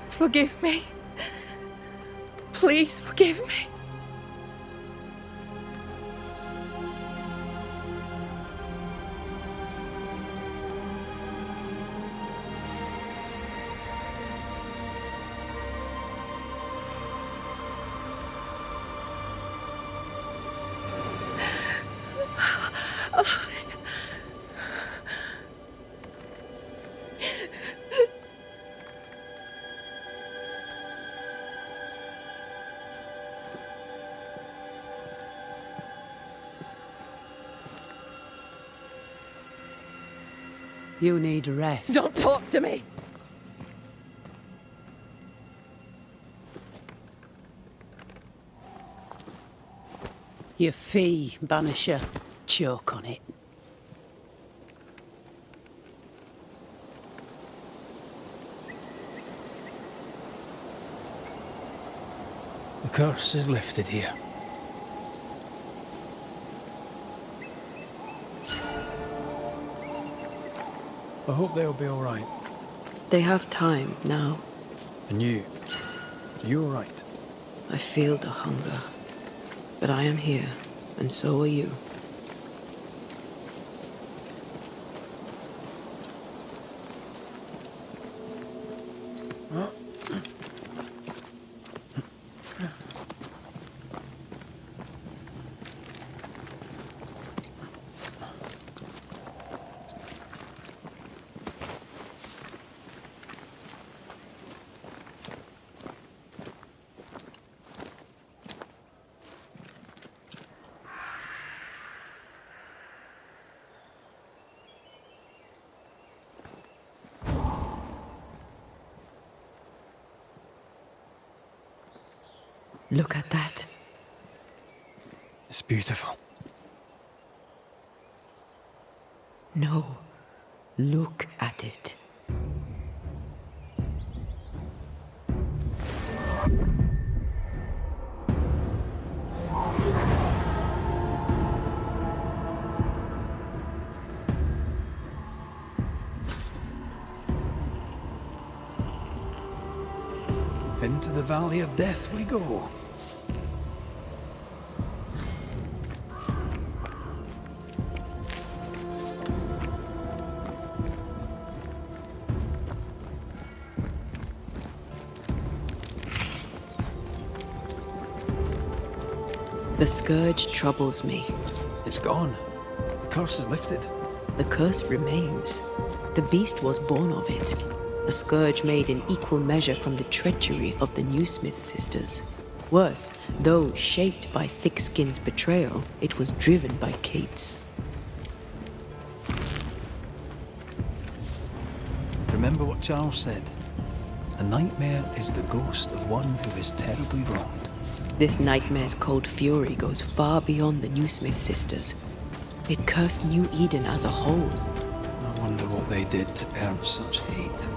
Forgive me. Please forgive me. You need rest. Don't talk to me! Your fee, Banisher. Choke on it. The curse is lifted here. I hope they'll be all right. They have time now. And you? Are you all right? I feel the hunger. But I am here, and so are you. Look at that. It's beautiful. No. Look at it. Into the Valley of Death we go. The scourge troubles me. It's gone. The curse is lifted. The curse remains. The beast was born of it. A scourge made in equal measure from the treachery of the Newsmith sisters. Worse, though shaped by Thickskin's betrayal, it was driven by Kate's. Remember what Charles said. A nightmare is the ghost of one who is terribly wronged. This nightmare's cold fury goes far beyond the Newsmith sisters. It cursed New Eden as a whole. I wonder what they did to earn such hate.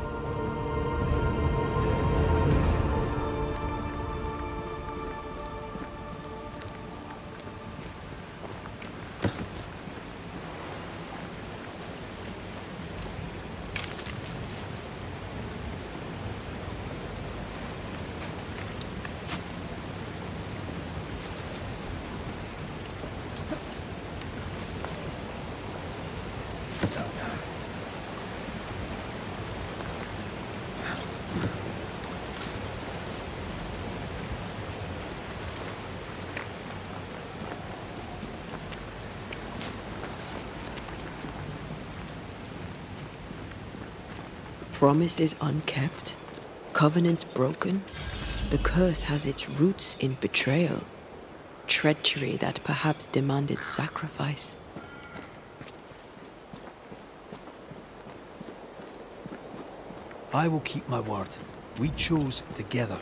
Promises unkept, covenants broken. The curse has its roots in betrayal, treachery that perhaps demanded sacrifice. I will keep my word. We chose together.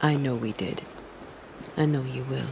I know we did. I know you will.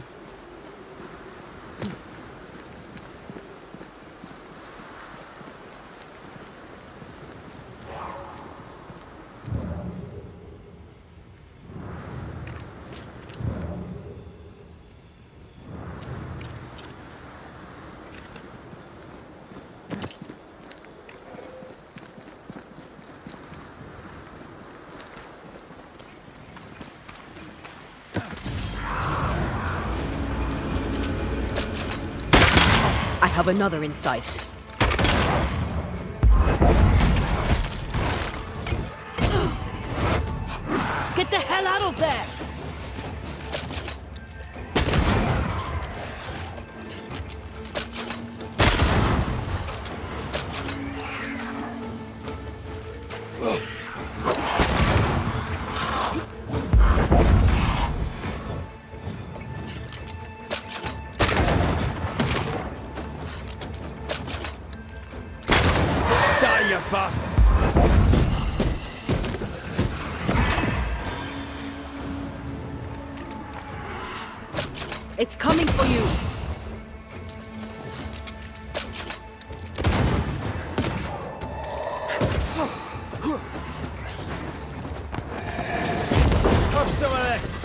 of another in sight. Get the hell out of there! Die, you bastard! It's coming for you! Have some of this!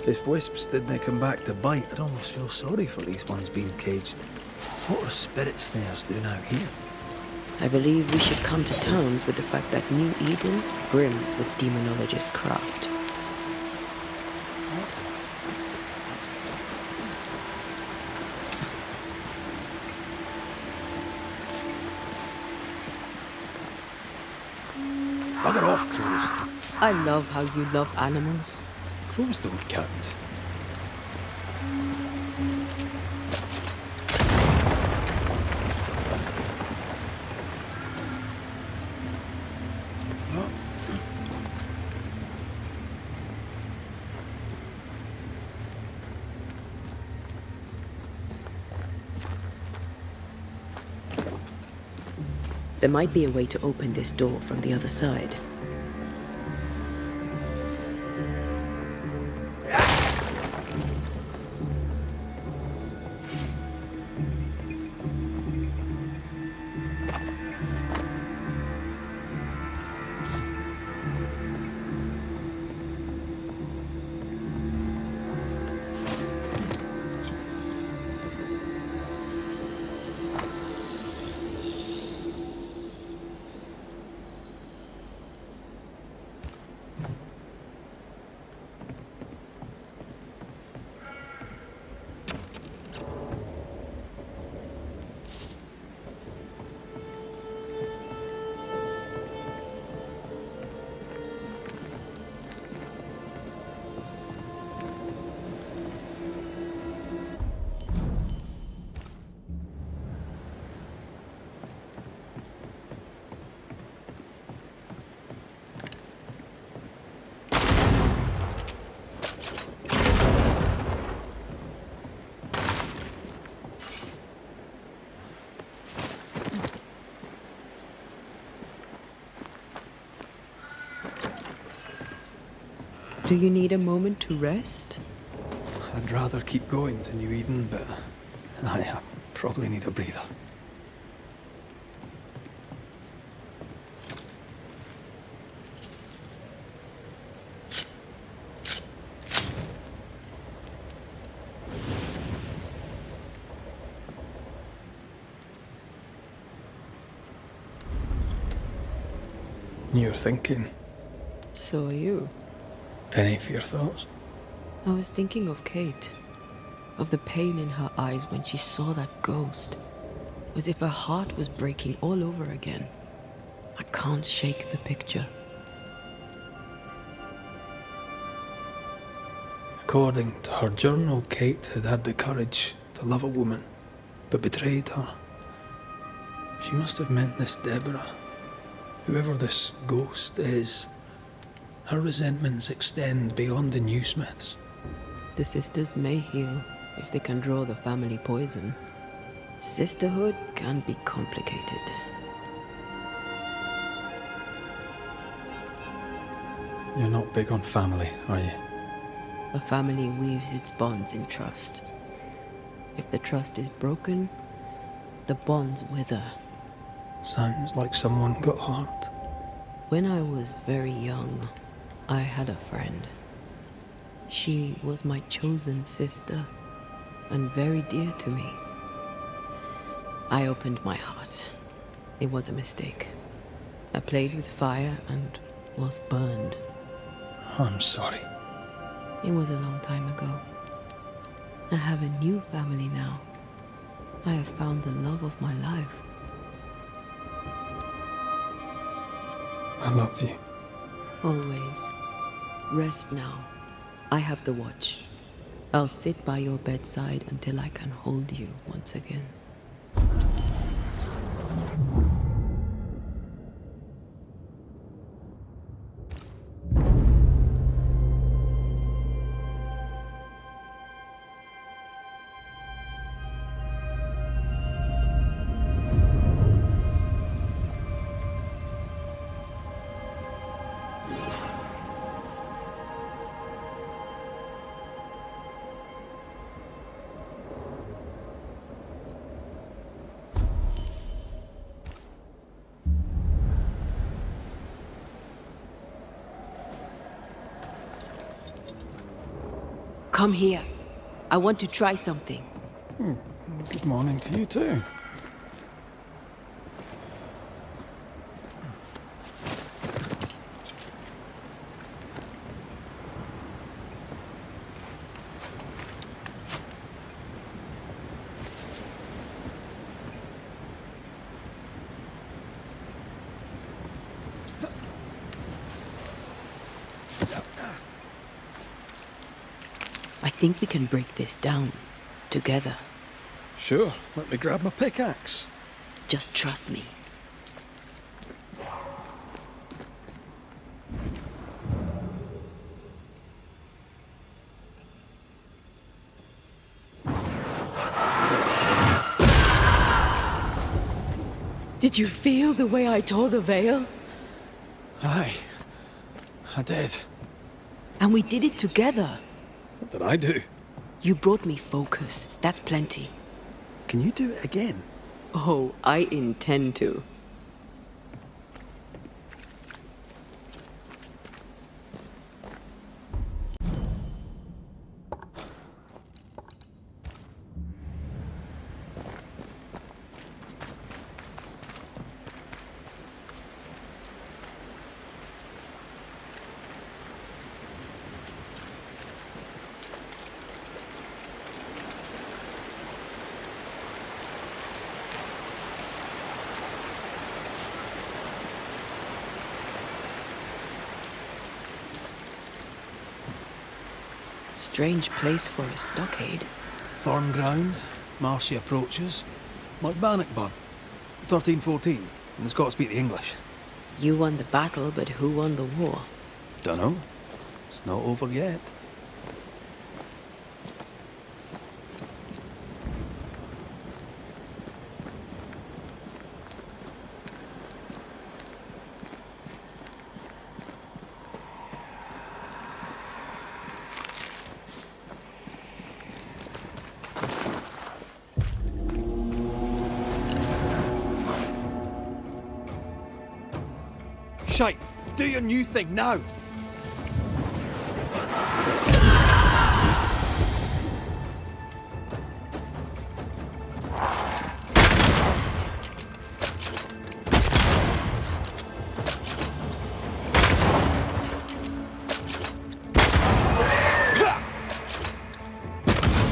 If wisps didn't come back to bite, I'd almost feel sorry for these ones being caged. What are spirit snares doing out here? I believe we should come to terms with the fact that New Eden brims with demonologist craft. Bugger off, crows. I love how you love animals. Crows don't count. There might be a way to open this door from the other side. Do you need a moment to rest? I'd rather keep going to New Eden, but I probably need a breather. You're thinking. So are you. Any for your thoughts? I was thinking of Kate. Of the pain in her eyes when she saw that ghost. As if her heart was breaking all over again. I can't shake the picture. According to her journal, Kate had had the courage to love a woman, but betrayed her. She must have meant this Deborah. Whoever this ghost is, her resentments extend beyond the new smiths. The sisters may heal if they can draw the family poison. Sisterhood can be complicated. You're not big on family, are you? A family weaves its bonds in trust. If the trust is broken, the bonds wither. Sounds like someone got hurt. When I was very young, I had a friend. She was my chosen sister, and very dear to me. I opened my heart, It was a mistake. I played with fire and was burned. I'm sorry. It was a long time ago. I have a new family now. I have found the love of my life. I love you. Always. Rest now. I have the watch. I'll sit by your bedside until I can hold you once again. Come here. I want to try something. Good morning to you too. I think we can break this down. Together. Sure, let me grab my pickaxe. Just trust me. Did you feel the way I tore the veil? Aye, I did. And we did it together. What did I do? You brought me focus. That's plenty. Can you do it again? Oh, I intend to. Strange place for a stockade. Farm ground, marshy approaches, like Bannockburn, 1314, and the Scots speak the English. You won the battle, but who won the war? Dunno. It's not over yet. Shite! Do your new thing now!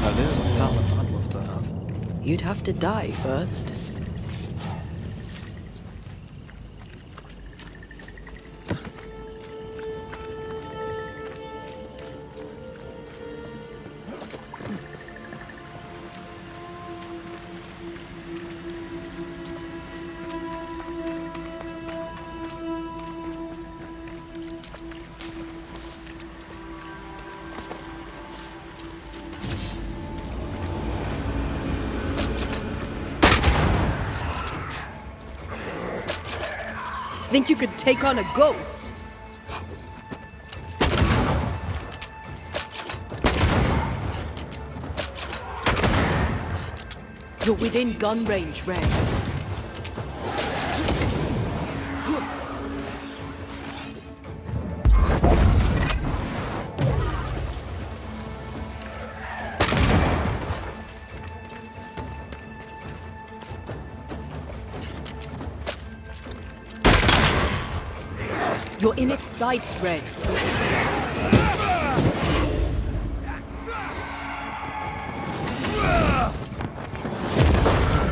Now there's a talent I'd love to have. You'd have to die first. Think you could take on a ghost? You're within gun range, Red. You're in its sights, Red.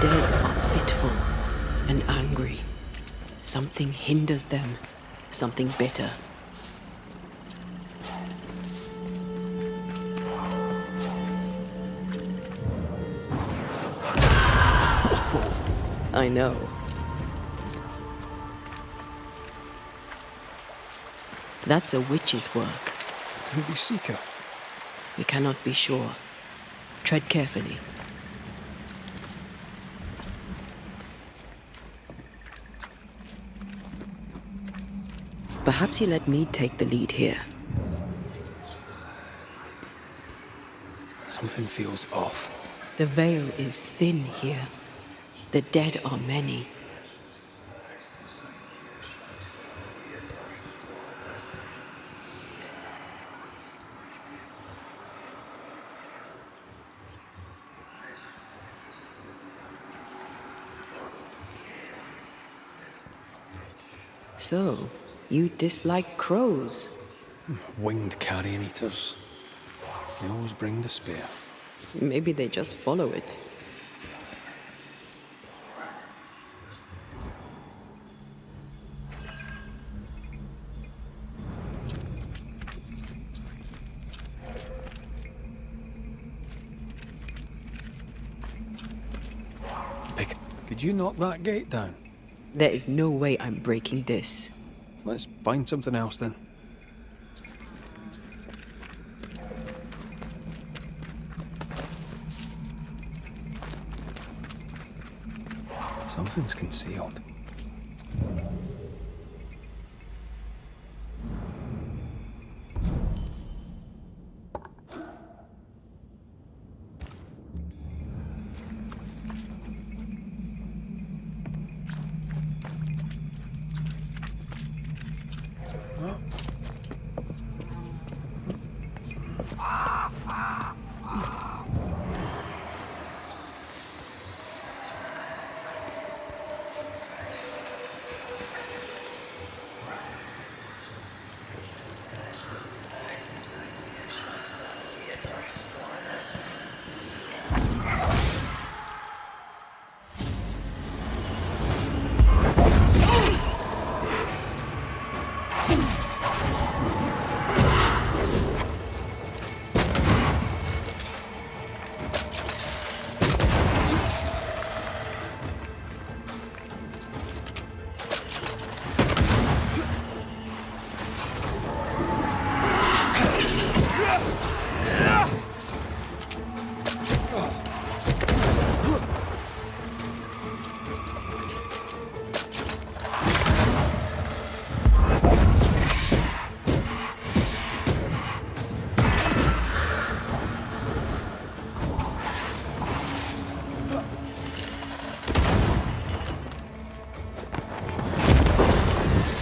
The dead are fitful and angry. Something hinders them. Something bitter. I know. That's a witch's work. Maybe Seeker. We cannot be sure. Tread carefully. Perhaps you let me take the lead here. Something feels off. The veil is thin here. The dead are many. So, you dislike crows? Winged carrion eaters. They always bring despair. Maybe they just follow it. Could you knock that gate down? There is no way I'm breaking this. Let's find something else then. Something's concealed.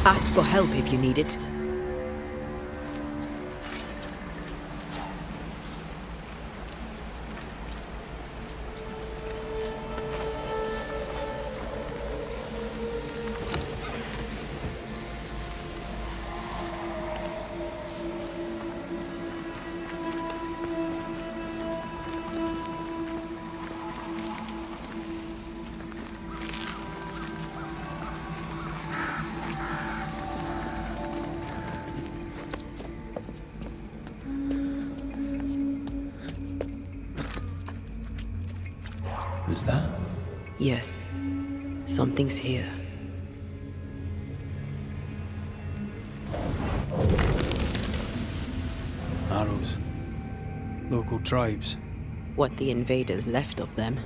Ask for help if you need it. Who's that? Yes. Something's here. Arrows. Local tribes. What the invaders left of them.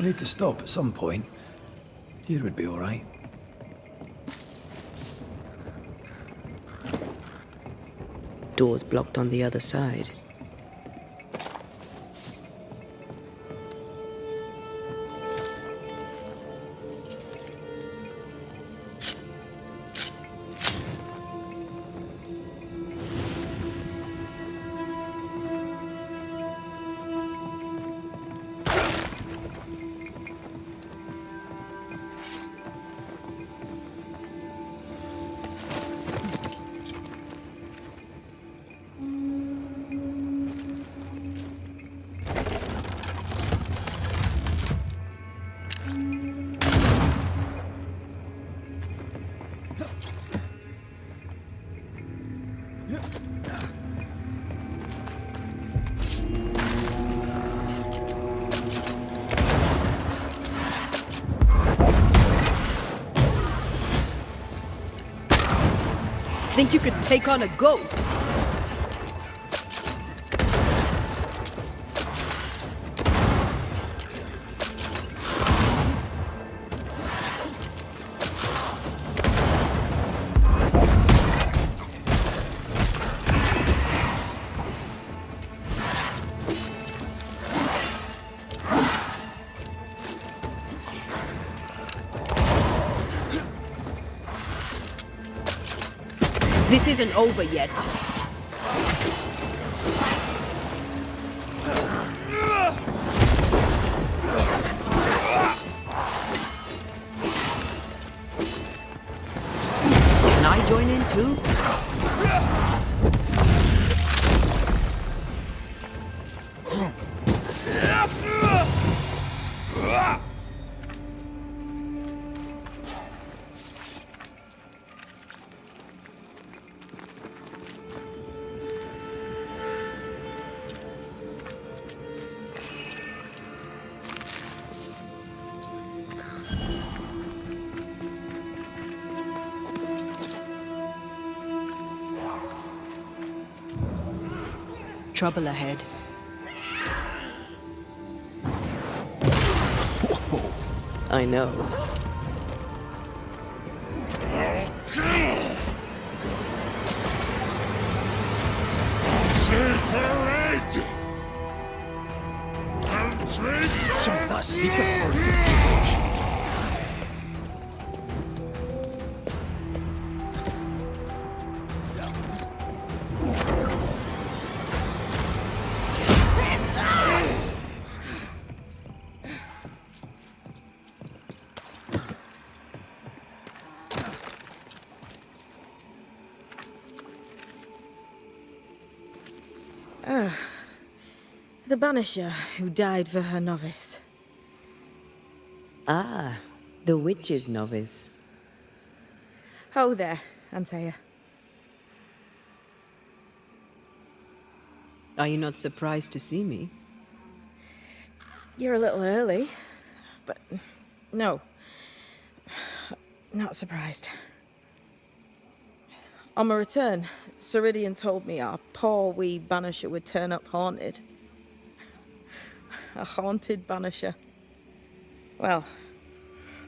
I need to stop at some point. Here would be all right. Door's blocked on the other side. Think you could take on a ghost? This isn't over yet. Can I join in too? Trouble ahead. I know. Shut that secret. The Banisher who died for her novice. Ah, the witch's novice. Oh there, Antea. Are you not surprised to see me? You're a little early, but no, not surprised. On my return, Ceridian told me our poor wee Banisher would turn up haunted. A haunted Banisher. Well,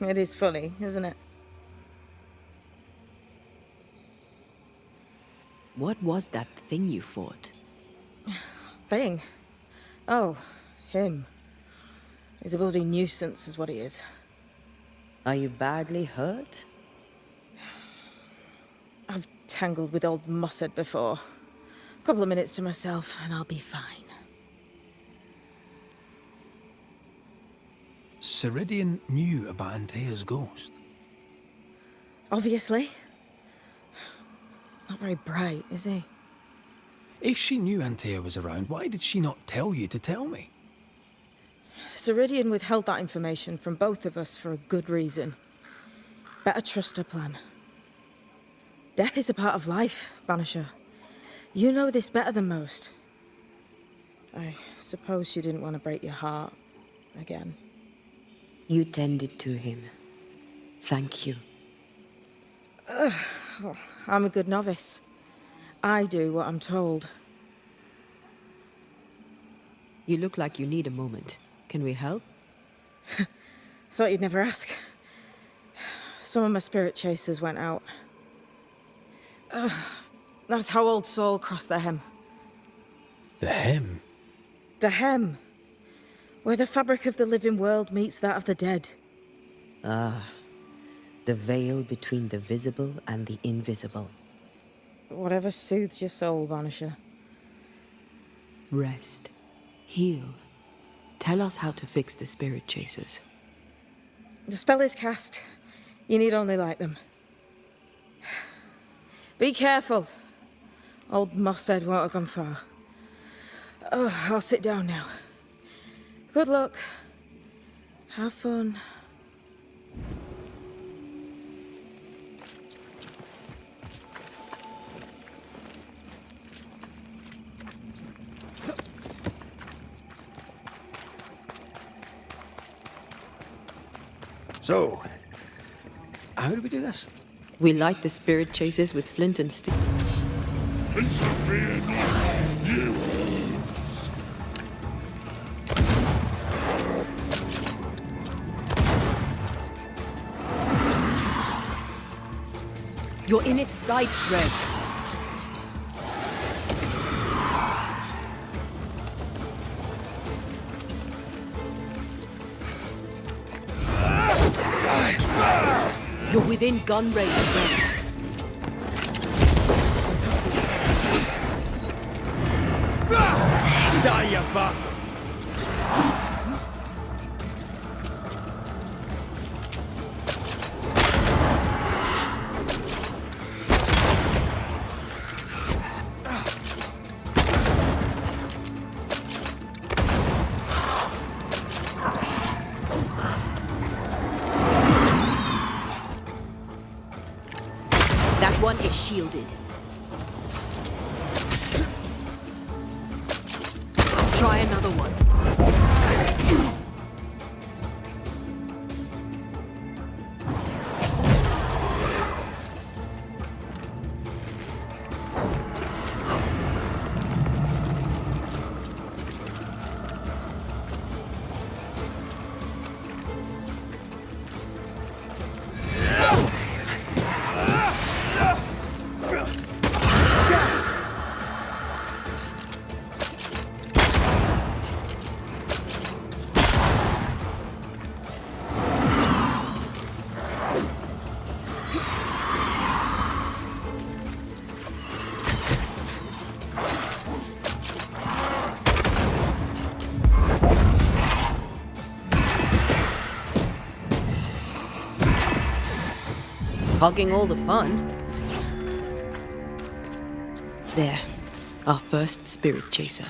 it is funny, isn't it? What was that thing you fought? Thing? Oh, him. He's a bloody nuisance, is what he is. Are you badly hurt? I've tangled with old Mossad before. A couple of minutes to myself, and I'll be fine. Ceridian knew about Antea's ghost. Obviously. Not very bright, is he? If she knew Antea was around, why did she not tell you to tell me? Ceridian withheld that information from both of us for a good reason. Better trust her plan. Death is a part of life, Banisher. You know this better than most. I suppose she didn't want to break your heart again. You tended to him. Thank you. I'm a good novice. I do what I'm told. You look like you need a moment. Can we help? Thought you'd never ask. Some of my spirit chasers went out. That's how old Saul crossed the hem. The hem? The hem. Where the fabric of the living world meets that of the dead. Ah, the veil between the visible and the invisible. Whatever soothes your soul, Banisher. Rest. Heal. Tell us how to fix the spirit chasers. The spell is cast. You need only light them. Be careful. Old Mosshead won't have gone far. Oh, I'll sit down now. Good luck. Have fun. So, how do we do this? We light the spirit chasers with flint and steel. You're in its sights, Red. You're within gun range, Red. Die, you bastard! That one is shielded. Try another one. Hogging all the fun. There, our first spirit chaser.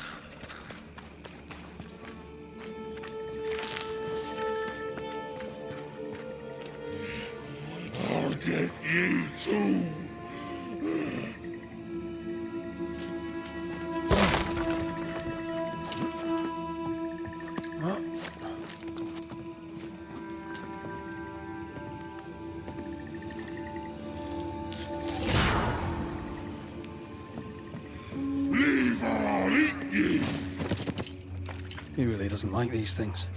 I'll get you too. He really doesn't like these things.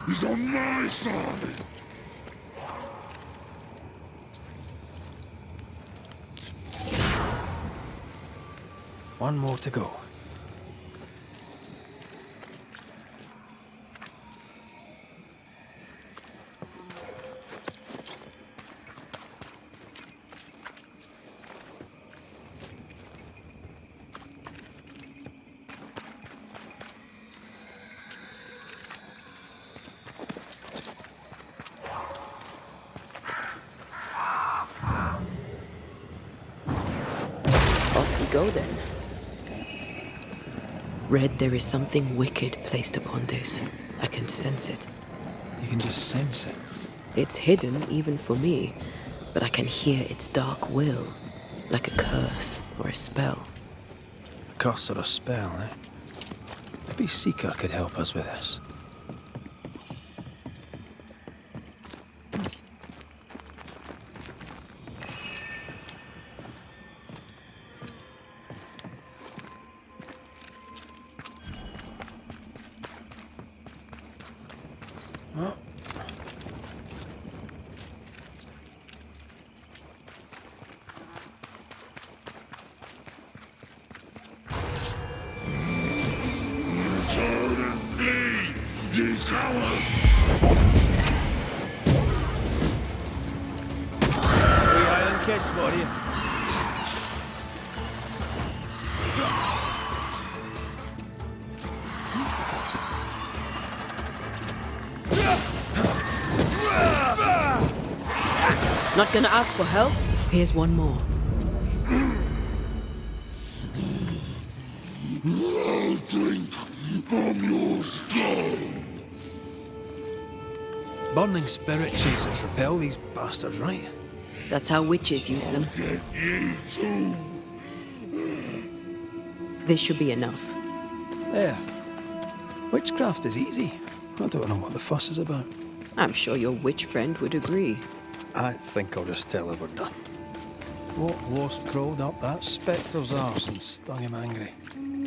is on my side. One more to go. Off we go then. Red, there is something wicked placed upon this. I can sense it. You can just sense it. It's hidden even for me, but I can hear its dark will, like a curse or a spell. A curse or a spell, eh? Maybe Seeker could help us with this. Turn and flee, ye cowards! Wee Island kiss for you. Not gonna ask for help? Here's one more. I'll drink from your stone. Burning spirit chasers repel these bastards, right? That's how witches use them. Get ye too. This should be enough. There. Witchcraft is easy. I don't know what the fuss is about. I'm sure your witch friend would agree. I think I'll just tell her we're done. What wasp crawled up that spectre's arse and stung him angry?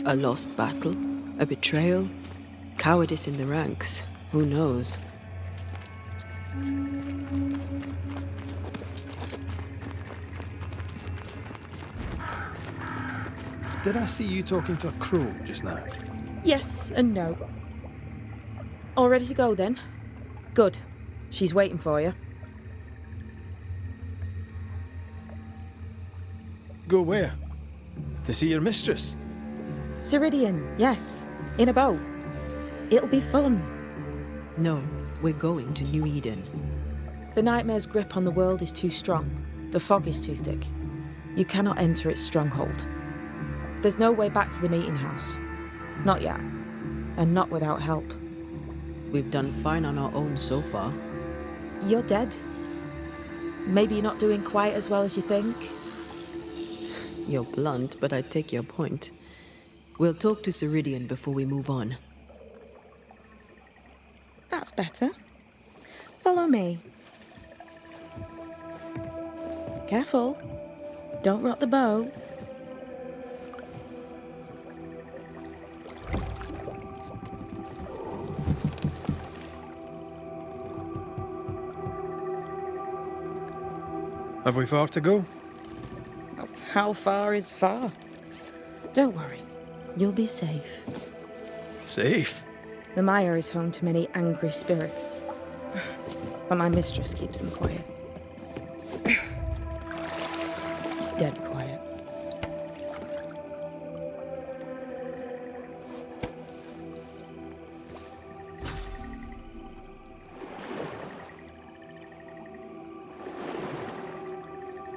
A lost battle? A betrayal? Cowardice in the ranks? Who knows? Did I see you talking to a crow just now? Yes and no. All ready to go then? Good. She's waiting for you. Go where? To see your mistress? Ceridian, yes. In a boat. It'll be fun. No, we're going to New Eden. The nightmare's grip on the world is too strong. The fog is too thick. You cannot enter its stronghold. There's no way back to the meeting house. Not yet. And not without help. We've done fine on our own so far. You're dead. Maybe you're not doing quite as well as you think. You're blunt, but I take your point. We'll talk to Ceridian before we move on. That's better. Follow me. Careful. Don't rock the boat. Have we far to go? How far is far? Don't worry. You'll be safe. Safe? The mire is home to many angry spirits. But my mistress keeps them quiet. Dead quiet.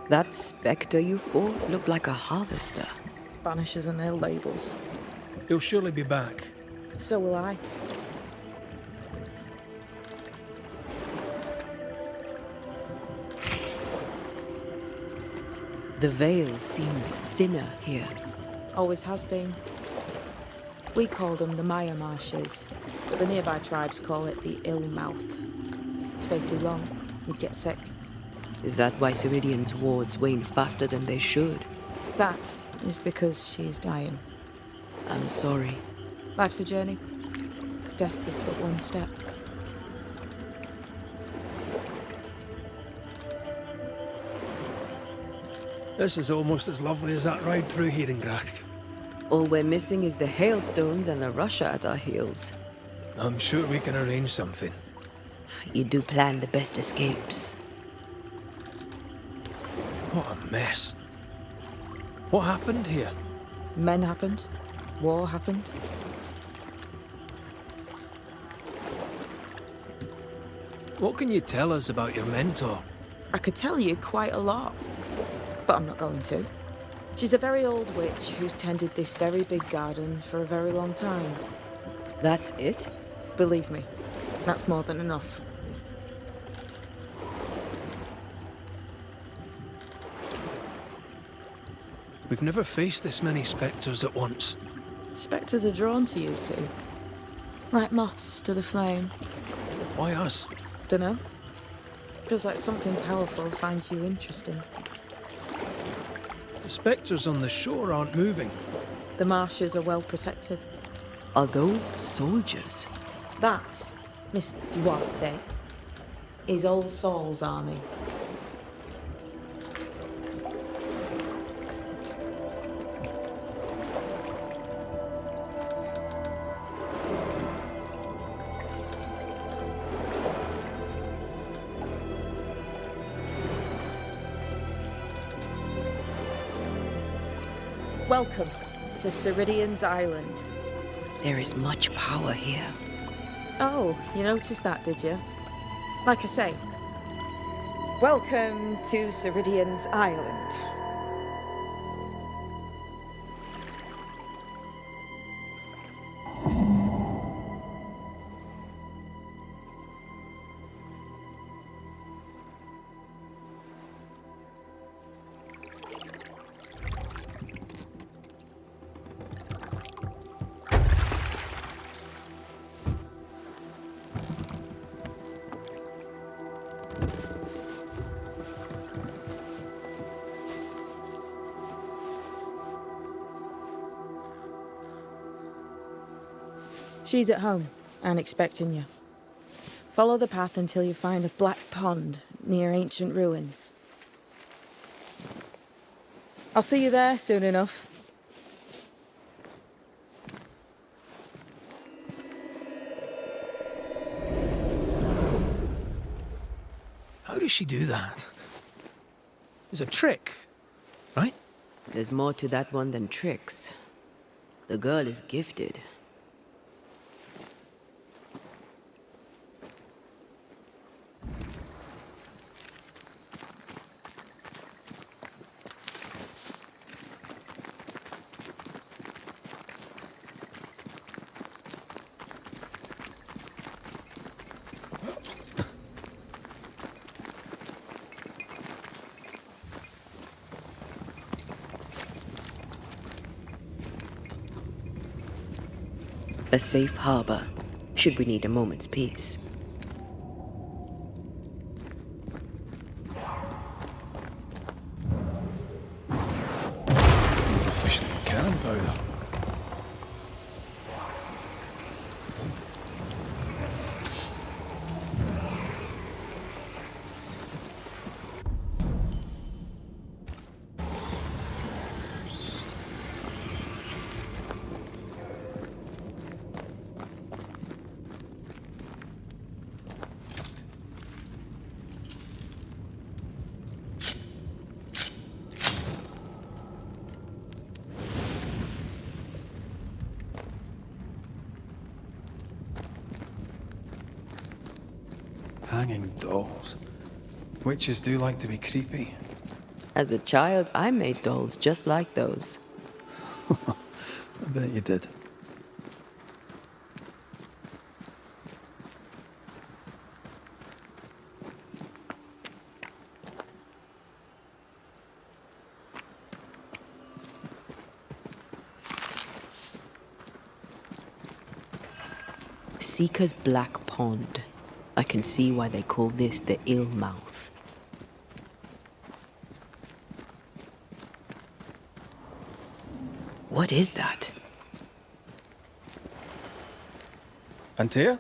That spectre you fought looked like a harvester. Banishers and their labels. He'll surely be back. So will I. The veil seems thinner here. Always has been. We call them the Maya Marshes, but the nearby tribes call it the Ill Mouth. Stay too long, you'd get sick. Is that why Ceridian's wards wane faster than they should? That is because she is dying. I'm sorry. Life's a journey. Death is but one step. This is almost as lovely as that ride through Herengracht. All we're missing is the hailstones and the Russia at our heels. I'm sure we can arrange something. You do plan the best escapes. What a mess. What happened here? Men happened. War happened. What can you tell us about your mentor? I could tell you quite a lot, but I'm not going to. She's a very old witch who's tended this very big garden for a very long time. That's it? Believe me, that's more than enough. We've never faced this many spectres at once. Spectres are drawn to you two. Like moths to the flame. Why us? Dunno. Feels like something powerful finds you interesting. The spectres on the shore aren't moving. The marshes are well protected. Are those soldiers? That, Miss Duarte, is All Souls' army. Welcome to Ceridian's Island. There is much power here. Oh, you noticed that, did you? Like I say, welcome to Ceridian's Island. She's at home and expecting you. Follow the path until you find a black pond near ancient ruins. I'll see you there soon enough. How does she do that? It's a trick, right? There's more to that one than tricks. The girl is gifted. A safe harbor, should we need a moment's peace. More efficient than cannon powder. Hanging dolls. Witches do like to be creepy. As a child, I made dolls just like those. I bet you did. Seeker's Black Pond. I can see why they call this the Ill Mouth. What is that? Antea?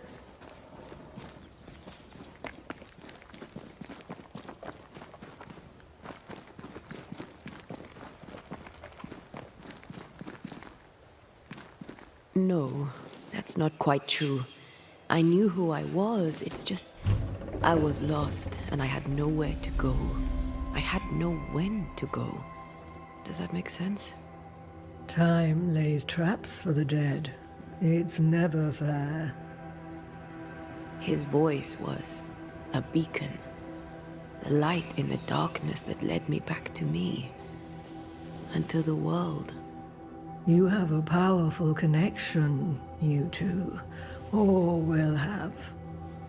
No, that's not quite true. I knew who I was, it's just... I was lost, and I had nowhere to go. I had no when to go. Does that make sense? Time lays traps for the dead. It's never fair. His voice was a beacon. The light in the darkness that led me back to me. And to the world. You have a powerful connection, you two. Or will have.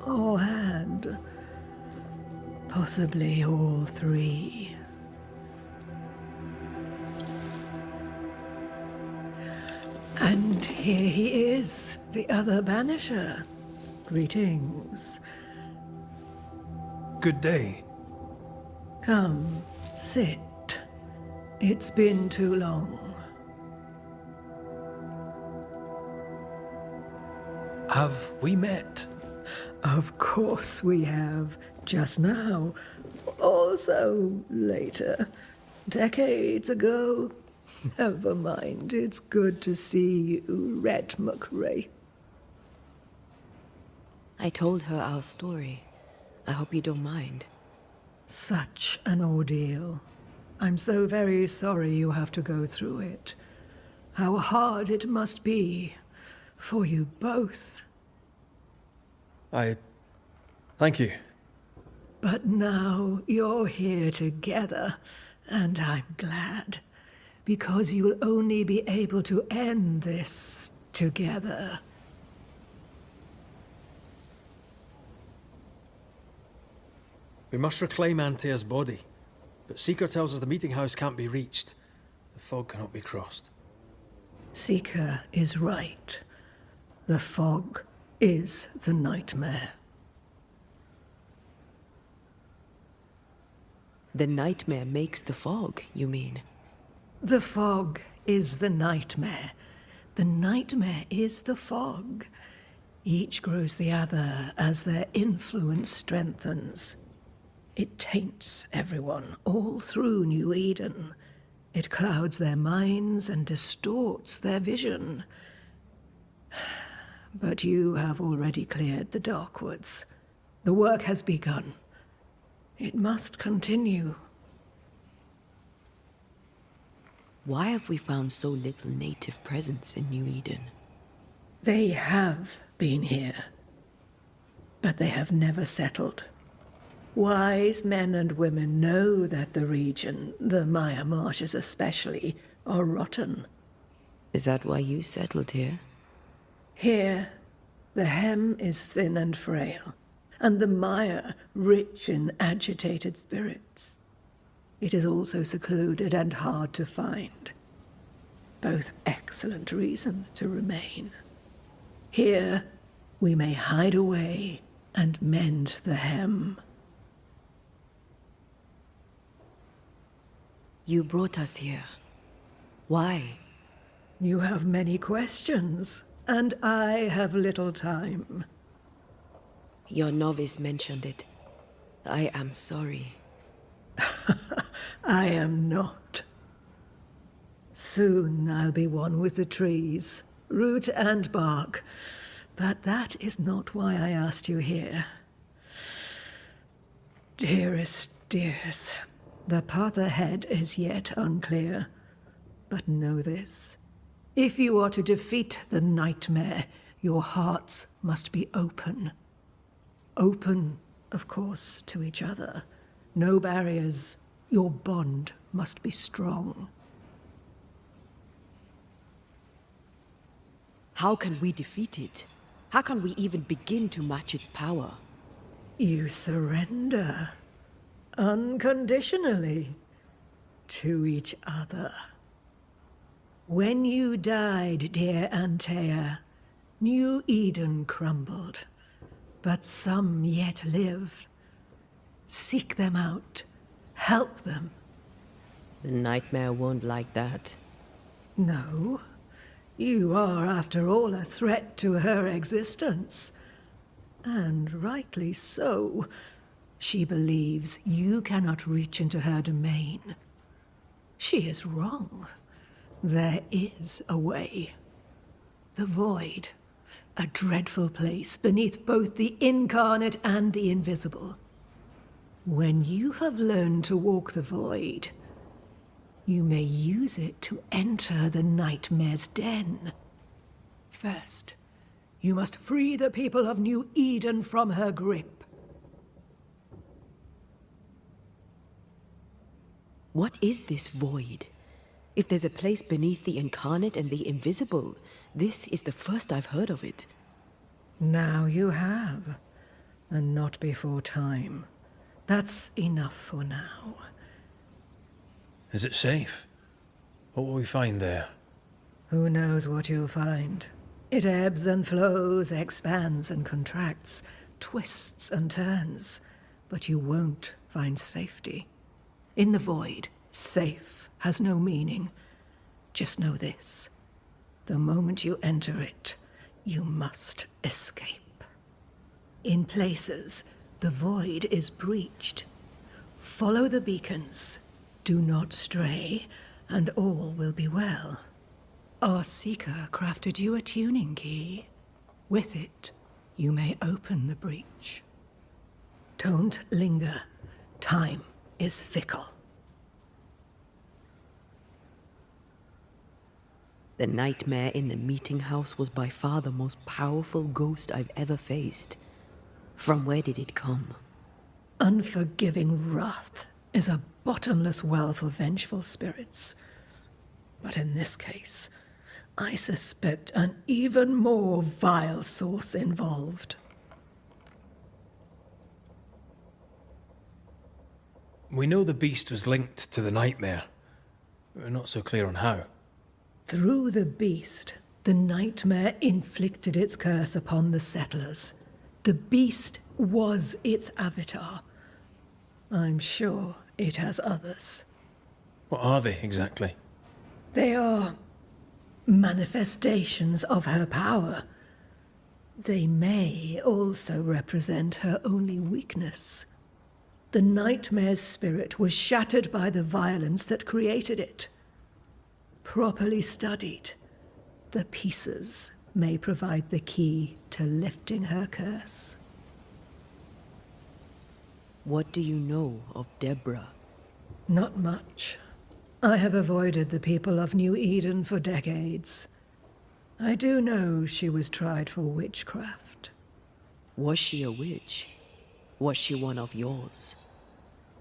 Or had. Possibly all three. And here he is, the other Banisher. Greetings. Good day. Come, sit. It's been too long. Have we met? Of course we have. Just now. Also later. Decades ago. Never mind. It's good to see you, Red McRae. I told her our story. I hope you don't mind. Such an ordeal. I'm so very sorry you have to go through it. How hard it must be for you both. Thank you. But now you're here together, and I'm glad. Because you'll only be able to end this together. We must reclaim Antea's body, but Seeker tells us the meeting house can't be reached. The fog cannot be crossed. Seeker is right. The fog is the nightmare. The nightmare makes the fog, you mean? The fog is the nightmare. The nightmare is the fog. Each grows the other as their influence strengthens. It taints everyone, all through New Eden. It clouds their minds and distorts their vision. But you have already cleared the Darkwoods. The work has begun. It must continue. Why have we found so little native presence in New Eden? They have been here, but they have never settled. Wise men and women know that the region, the Maya Marshes especially, are rotten. Is that why you settled here? Here, the hem is thin and frail, and the mire rich in agitated spirits. It is also secluded and hard to find. Both excellent reasons to remain. Here, we may hide away and mend the hem. You brought us here. Why? You have many questions, and I have little time. Your novice mentioned it. I am sorry. I am not. Soon I'll be one with the trees, root and bark. But that is not why I asked you here. Dearest dears, the path ahead is yet unclear. But know this. If you are to defeat the nightmare, your hearts must be open. Open, of course, to each other. No barriers. Your bond must be strong. How can we defeat it? How can we even begin to match its power? You surrender. Unconditionally. To each other. When you died, dear Antea, New Eden crumbled. But some yet live. Seek them out. Help them. The nightmare won't like that. No. You are, after all, a threat to her existence. And rightly so. She believes you cannot reach into her domain. She is wrong. There is a way. The void. A dreadful place beneath both the incarnate and the invisible. When you have learned to walk the void, you may use it to enter the nightmare's den. First, you must free the people of New Eden from her grip. What is this void? If there's a place beneath the incarnate and the invisible, this is the first I've heard of it. Now you have, and not before time. That's enough for now. Is it safe? What will we find there? Who knows what you'll find? It ebbs and flows, expands and contracts, twists and turns, but you won't find safety. In the void, safe has no meaning. Just know this. The moment you enter it, you must escape. In places, the void is breached. Follow the beacons. Do not stray, and all will be well. Our seeker crafted you a tuning key. With it, you may open the breach. Don't linger. Time is fickle. The nightmare in the meeting house was by far the most powerful ghost I've ever faced. From where did it come? Unforgiving wrath is a bottomless well for vengeful spirits. But in this case, I suspect an even more vile source involved. We know the beast was linked to the nightmare. We're not so clear on how. Through the beast, the nightmare inflicted its curse upon the settlers. The beast was its avatar. I'm sure it has others. What are they, exactly? They are manifestations of her power. They may also represent her only weakness. The nightmare's spirit was shattered by the violence that created it. Properly studied, the pieces may provide the key to lifting her curse. What do you know of Deborah? Not much. I have avoided the people of New Eden for decades. I do know she was tried for witchcraft. Was she a witch? Was she one of yours?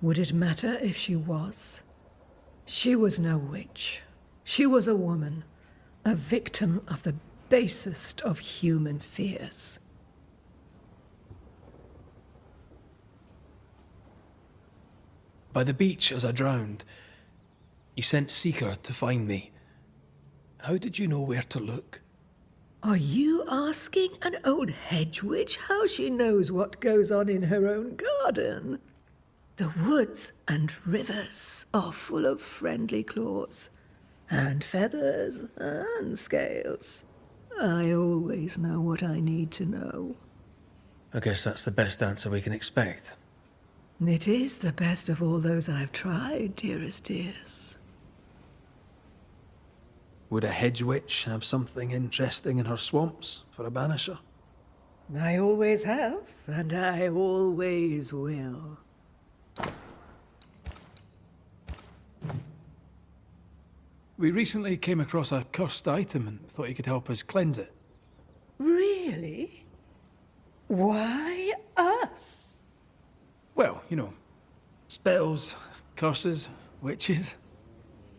Would it matter if she was? She was no witch. She was a woman, a victim of the basest of human fears. By the beach as I drowned, you sent Seeker to find me. How did you know where to look? Are you asking an old hedge witch how she knows what goes on in her own garden? The woods and rivers are full of friendly claws, and feathers and scales. I always know what I need to know. I guess that's the best answer we can expect. It is the best of all those I've tried, dearest dears. Would a hedge witch have something interesting in her swamps for a banisher? I always have, and I always will. We recently came across a cursed item and thought you could help us cleanse it. Really? Why us? Well, you know, spells, curses, witches.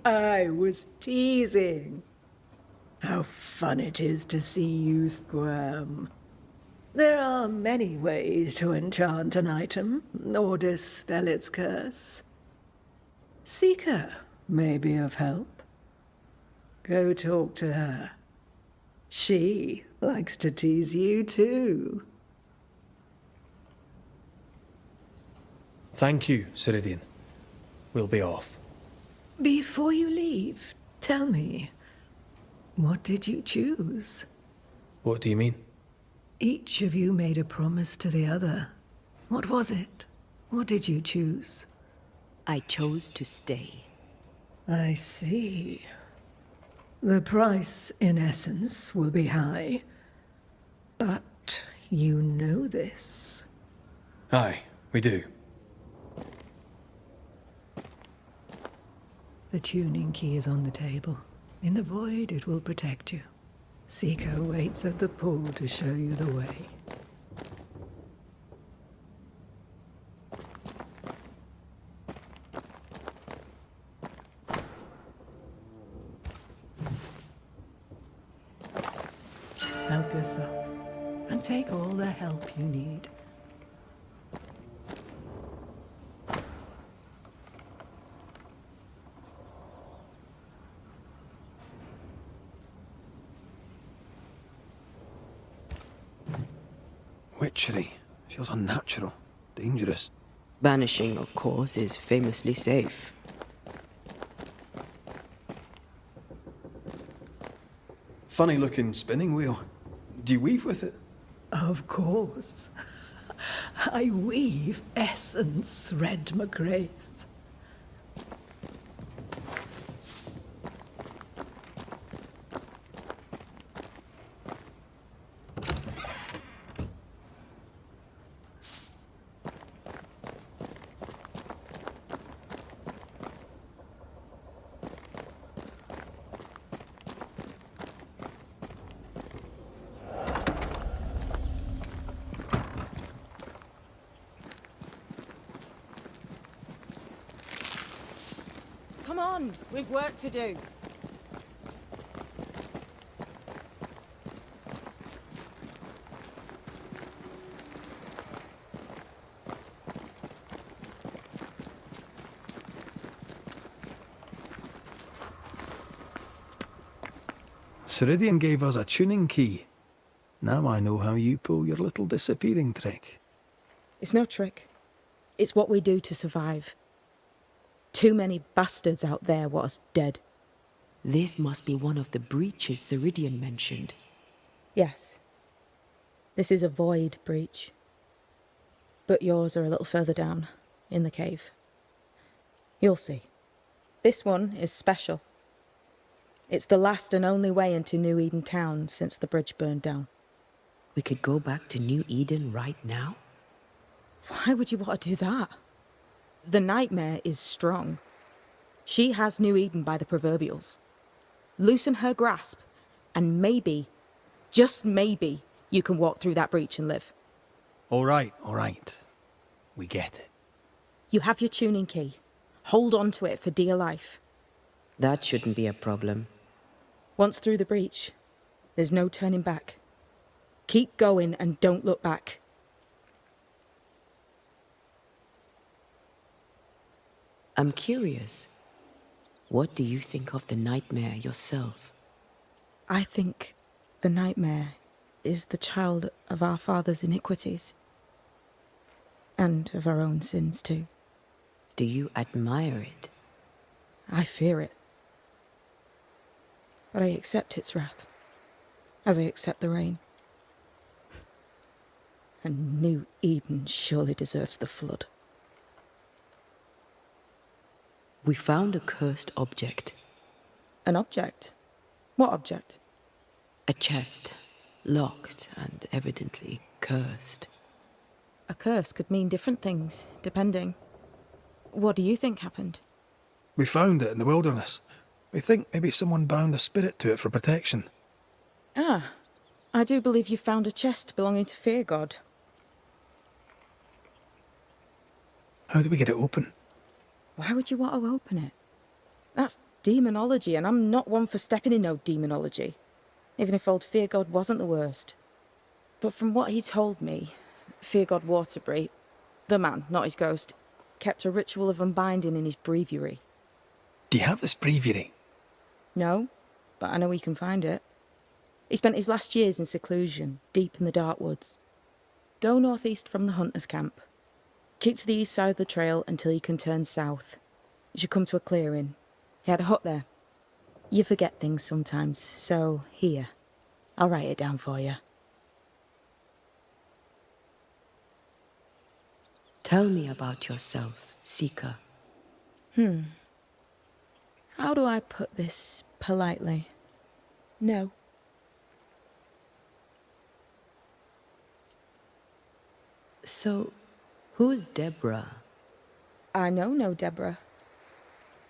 I was teasing. How fun it is to see you squirm. There are many ways to enchant an item or dispel its curse. Seeker may be of help. Go talk to her. She likes to tease you too. Thank you, Ceridian. We'll be off. Before you leave, tell me, what did you choose? What do you mean? Each of you made a promise to the other. What was it? What did you choose? I chose to stay. I see. The price, in essence, will be high. But you know this. Aye, we do. The tuning key is on the table. In the void, it will protect you. Seeker waits at the pool to show you the way. Help yourself, and take all the help you need. Witchery. Feels unnatural. Dangerous. Banishing, of course, is famously safe. Funny looking spinning wheel. Do you weave with it? Of course. I weave essence, Red McGrath. Come on, we've work to do. Ceridian gave us a tuning key. Now I know how you pull your little disappearing trick. It's no trick. It's what we do to survive. Too many bastards out there want us dead. This must be one of the breaches Ceridian mentioned. Yes. This is a void breach. But yours are a little further down, in the cave. You'll see. This one is special. It's the last and only way into New Eden town since the bridge burned down. We could go back to New Eden right now? Why would you want to do that? The nightmare is strong. She has New Eden by the proverbials. Loosen her grasp, and maybe, just maybe, you can walk through that breach and live. All right. We get it. You have your tuning key. Hold on to it for dear life. That shouldn't be a problem. Once through the breach, there's no turning back. Keep going and don't look back. I'm curious. What do you think of the nightmare yourself? I think the nightmare is the child of our father's iniquities. And of our own sins too. Do you admire it? I fear it. But I accept its wrath, as I accept the rain. And New Eden surely deserves the flood. We found a cursed object. An object? What object? A chest, locked and evidently cursed. A curse could mean different things, depending. What do you think happened? We found it in the wilderness. We think maybe someone bound a spirit to it for protection. Ah, I do believe you found a chest belonging to Fear God. How do we get it open? Why would you want to open it? That's demonology, and I'm not one for stepping in no demonology, even if old Fear God wasn't the worst. But from what he told me, Fear God Waterbury, the man, not his ghost, kept a ritual of unbinding in his breviary. Do you have this breviary? No, but I know he can find it. He spent his last years in seclusion, deep in the dark woods. Go northeast from the hunter's camp. Keep to the east side of the trail until you can turn south. You should come to a clearing. He had a hut there. You forget things sometimes, so here. I'll write it down for you. Tell me about yourself, Seeker. How do I put this politely? No. So, who's Deborah? I know no Deborah.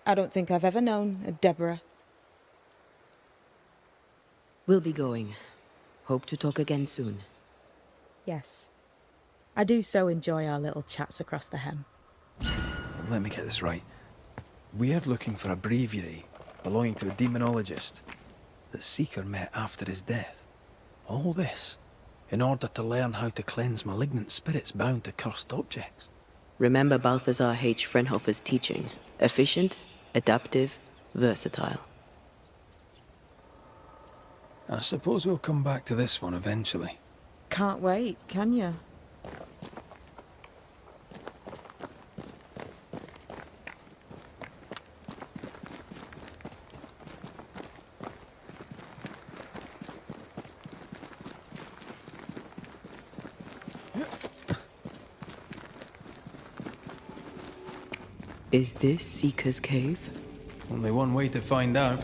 I don't think I've ever known a Deborah. We'll be going. Hope to talk again soon. Yes. I do so enjoy our little chats across the hem. Let me get this right. We're looking for a breviary belonging to a demonologist that Seeker met after his death. All this in order to learn how to cleanse malignant spirits bound to cursed objects. Remember Balthazar H. Frenhofer's teaching. Efficient, adaptive, versatile. I suppose we'll come back to this one eventually. Can't wait, can you? Is this Seeker's Cave? Only one way to find out.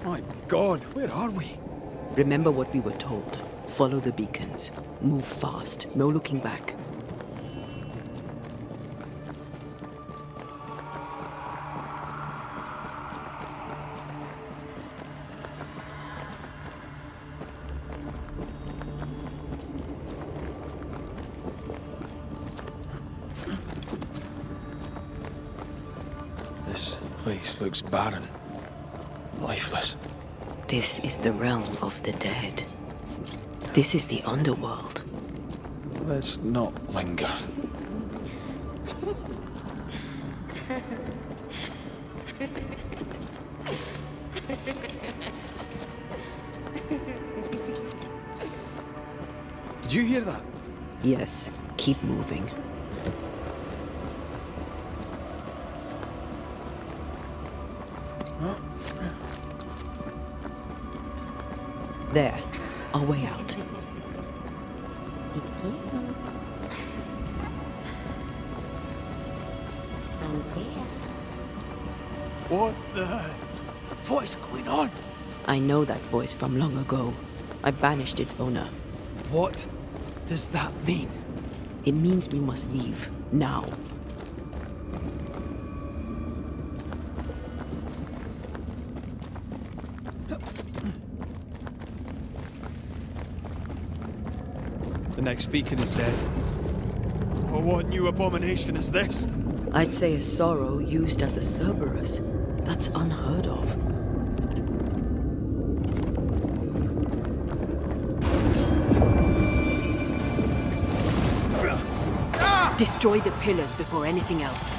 My God, where are we? Remember what we were told. Follow the beacons. Move fast. No looking back. This place looks barren. Lifeless. This is the realm of the dead. This is the underworld. Let's not linger. Did you hear that? Yes, keep moving. There, our way out. It's you. Antea. What is going on? I know that voice from long ago. I banished its owner. What does that mean? It means we must leave, now. The next beacon is dead. Oh, what new abomination is this? I'd say a sorrow used as a Cerberus. That's unheard of. Destroy the pillars before anything else.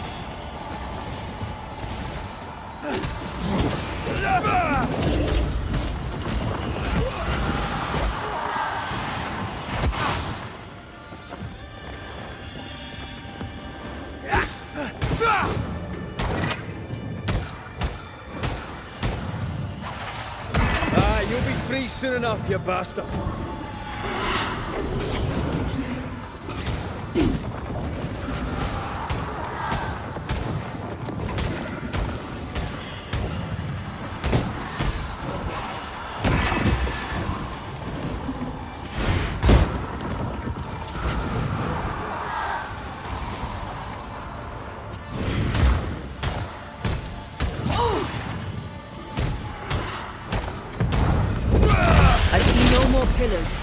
You'll be free soon enough, you bastard. I see no more pillars.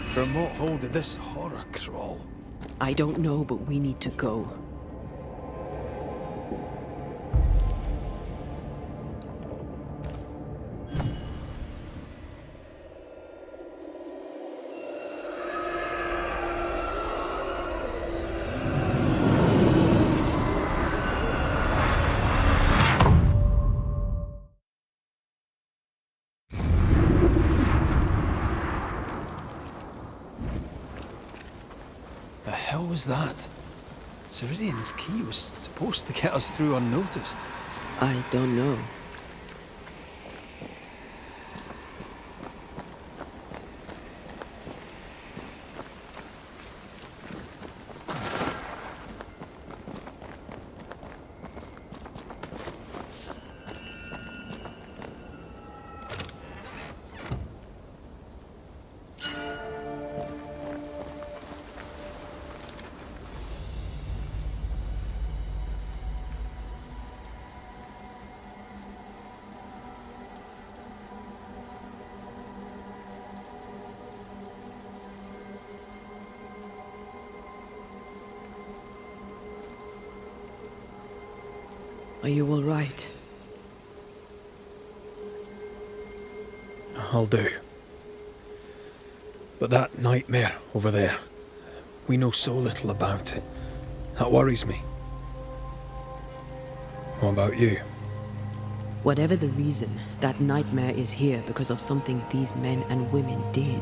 From what hole did this horror crawl? I don't know, but we need to go. was that? Ceridian's key was supposed to get us through unnoticed. I don't know. Are you all right? I'll do. But that nightmare over there, we know so little about it. That worries me. What about you? Whatever the reason, that nightmare is here because of something these men and women did.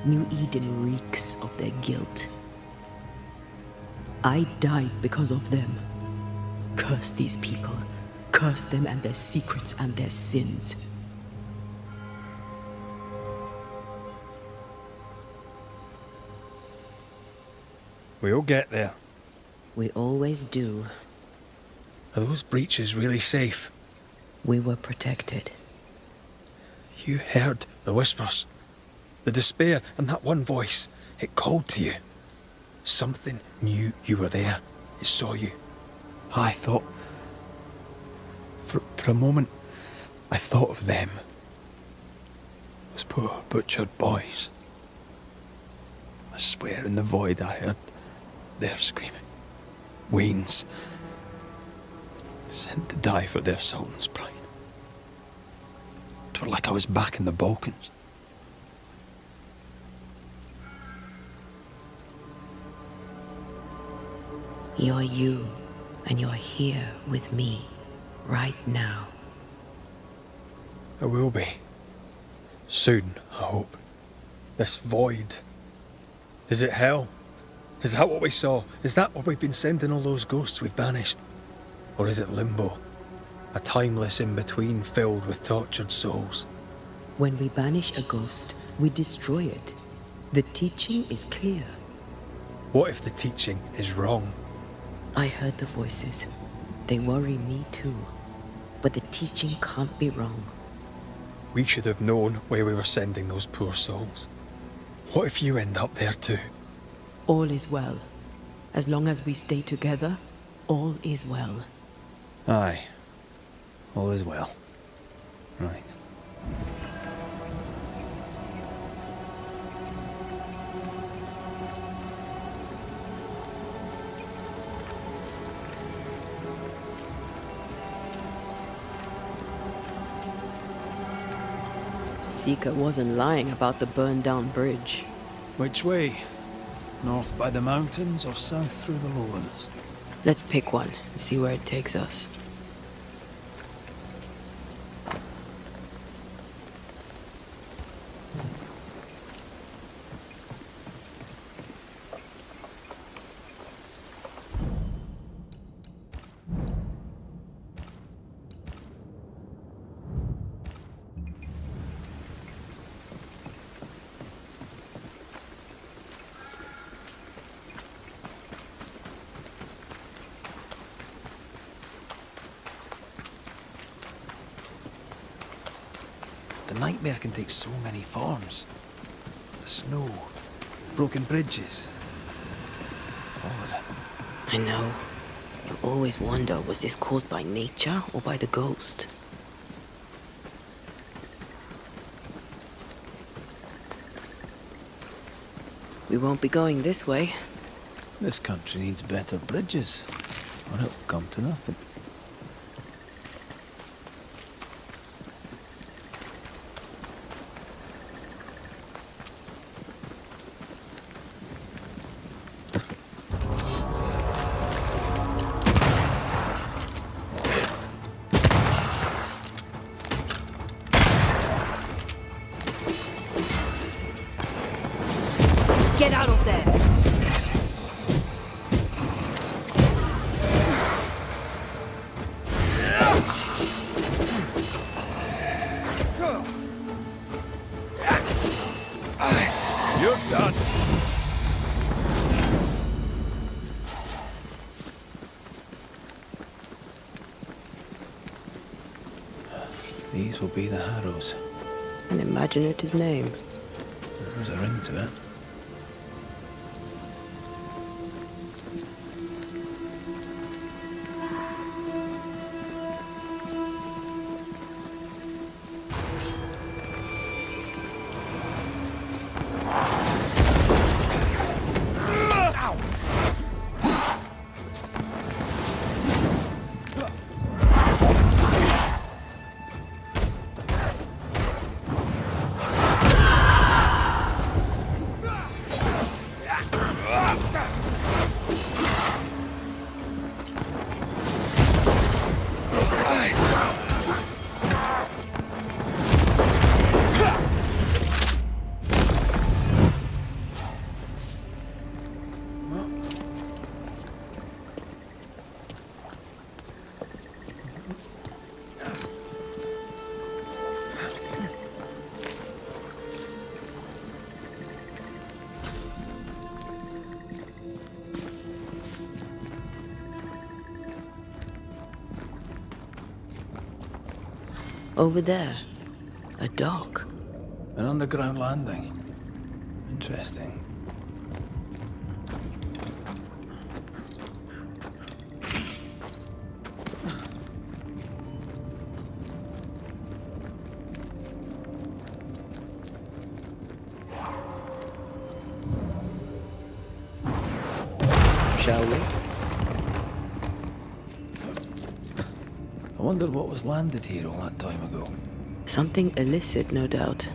New Eden reeks of their guilt. I died because of them. Curse these people. Curse them and their secrets and their sins. We'll get there. We always do. Are those breaches really safe? We were protected. You heard the whispers, the despair, and that one voice. It called to you. Something knew you were there. It saw you. I thought... For a moment, I thought of them. Those poor butchered boys. I swear in the void I heard their screaming. Wains. Sent to die for their sultan's pride. It was like I was back in the Balkans. You're you, and you're here with me, right now. I will be. Soon, I hope. This void. Is it hell? Is that what we saw? Is that what we've been sending all those ghosts we've banished? Or is it limbo? A timeless in-between filled with tortured souls? When we banish a ghost, we destroy it. The teaching is clear. What if the teaching is wrong? I heard the voices. They worry me too. But the teaching can't be wrong. We should have known where we were sending those poor souls. What if you end up there too? All is well. As long as we stay together, all is well. Aye. All is well. Right. Seeker wasn't lying about the burned-down bridge. Which way? North by the mountains or south through the lowlands? Let's pick one and see where it takes us. The nightmare can take so many forms. The snow, broken bridges, all of it. I know. You always wonder, was this caused by nature or by the ghost? We won't be going this way. This country needs better bridges, or it'll come to nothing. Get out of there! These will be the Harrows. An imaginative name. There's a ring to it. Over there, a dock. An underground landing. Interesting. Shall we? I wondered what was landed here all that time ago. Something illicit, no doubt.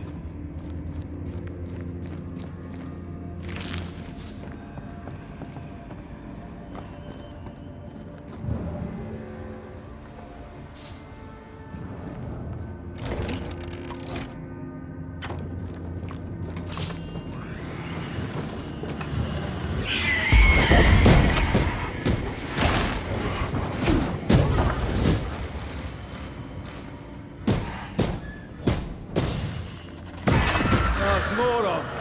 There's more of them.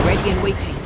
Ready and waiting.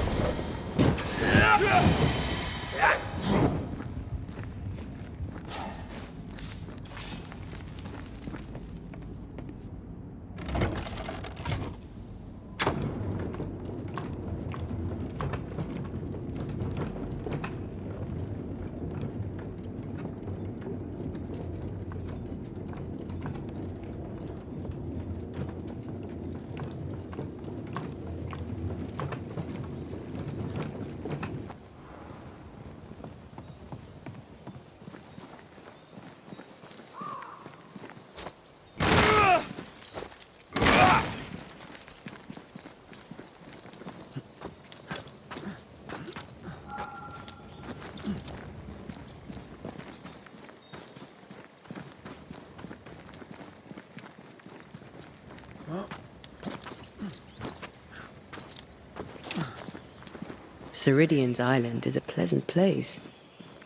Ceridian's island is a pleasant place,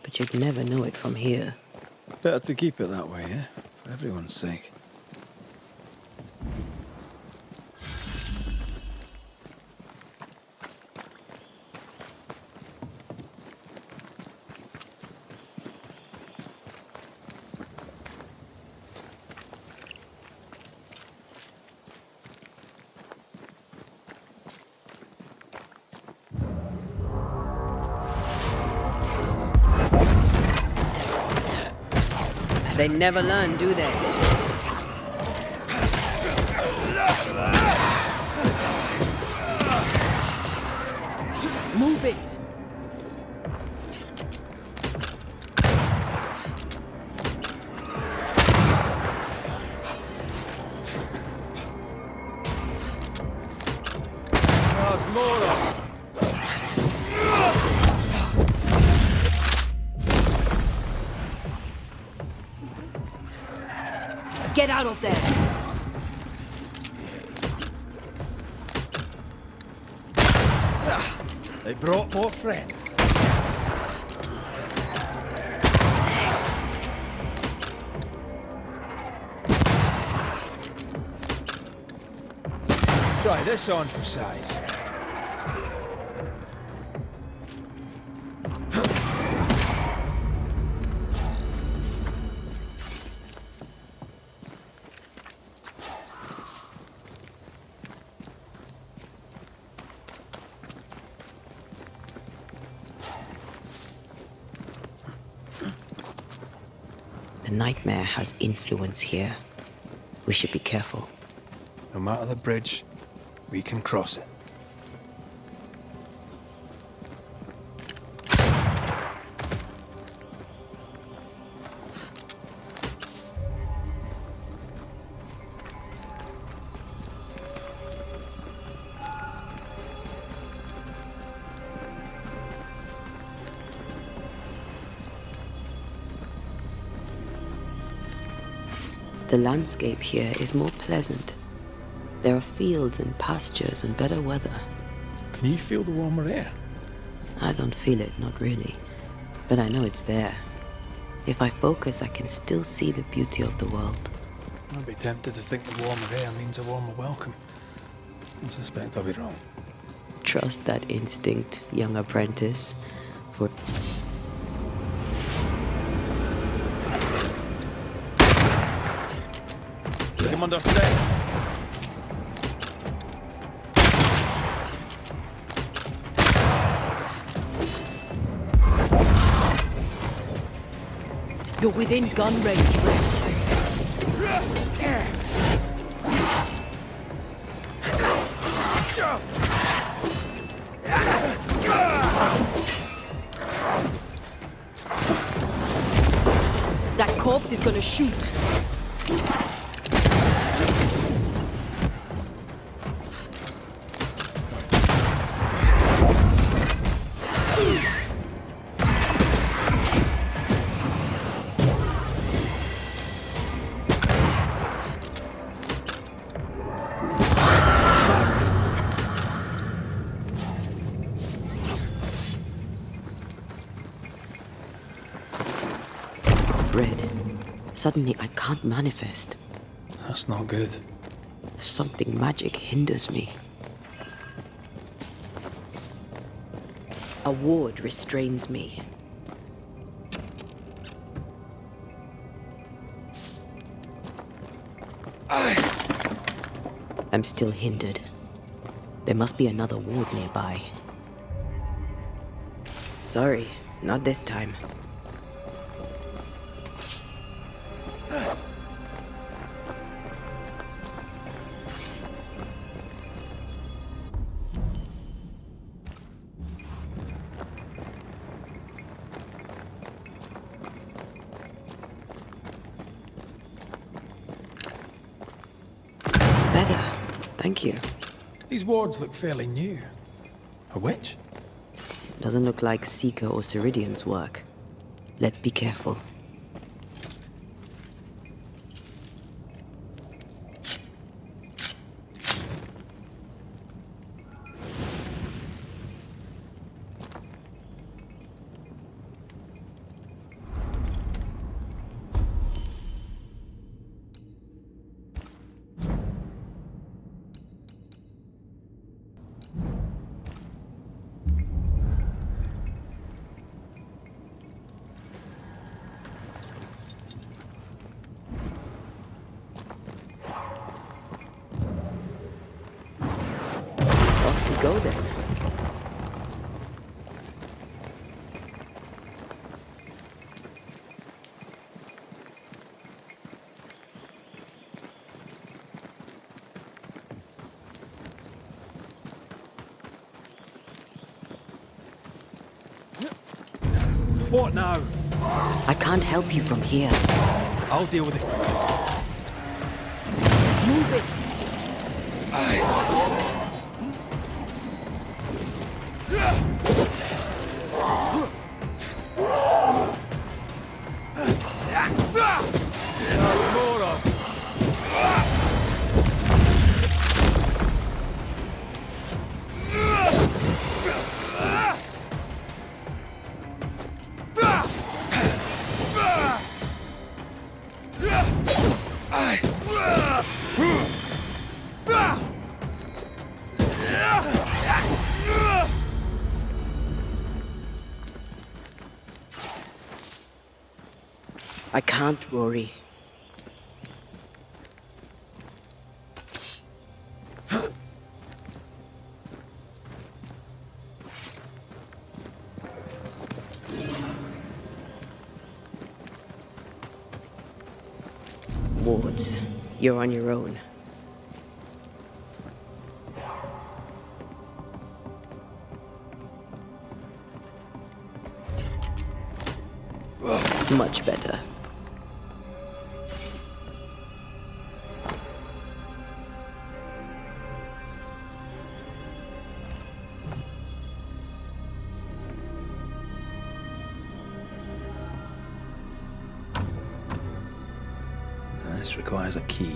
but you'd never know it from here. Better to keep it that way, eh? For everyone's sake. They never learn, do they? Move it! There's more of them. Get out of there! They brought more friends. Try this on for size. The nightmare has influence here. We should be careful. No matter the bridge, we can cross it. The landscape here is more pleasant. There are fields and pastures and better weather. Can you feel the warmer air? I don't feel it, not really. But I know it's there. If I focus, I can still see the beauty of the world. I'd be tempted to think the warmer air means a warmer welcome. I suspect I'll be wrong. Trust that instinct, young apprentice. For Take him under threat. You're within gun range, Red. That corpse is gonna shoot. Red, suddenly I can't manifest. That's not good. Something magic hinders me. A ward restrains me. I'm still hindered. There must be another ward nearby. Sorry, not this time. Better, thank you. These wards look fairly new. A witch? Doesn't look like Seeker or Ceridian's work. Let's be careful. Go then. What now? I can't help you from here. I'll deal with it. Move it. There's more of. I can't worry. Wards, you're on your own. Much better. This requires a key.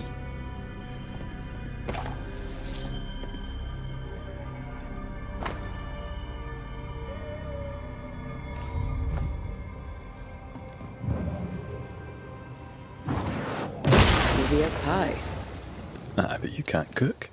Easy as pie. Ah, but you can't cook.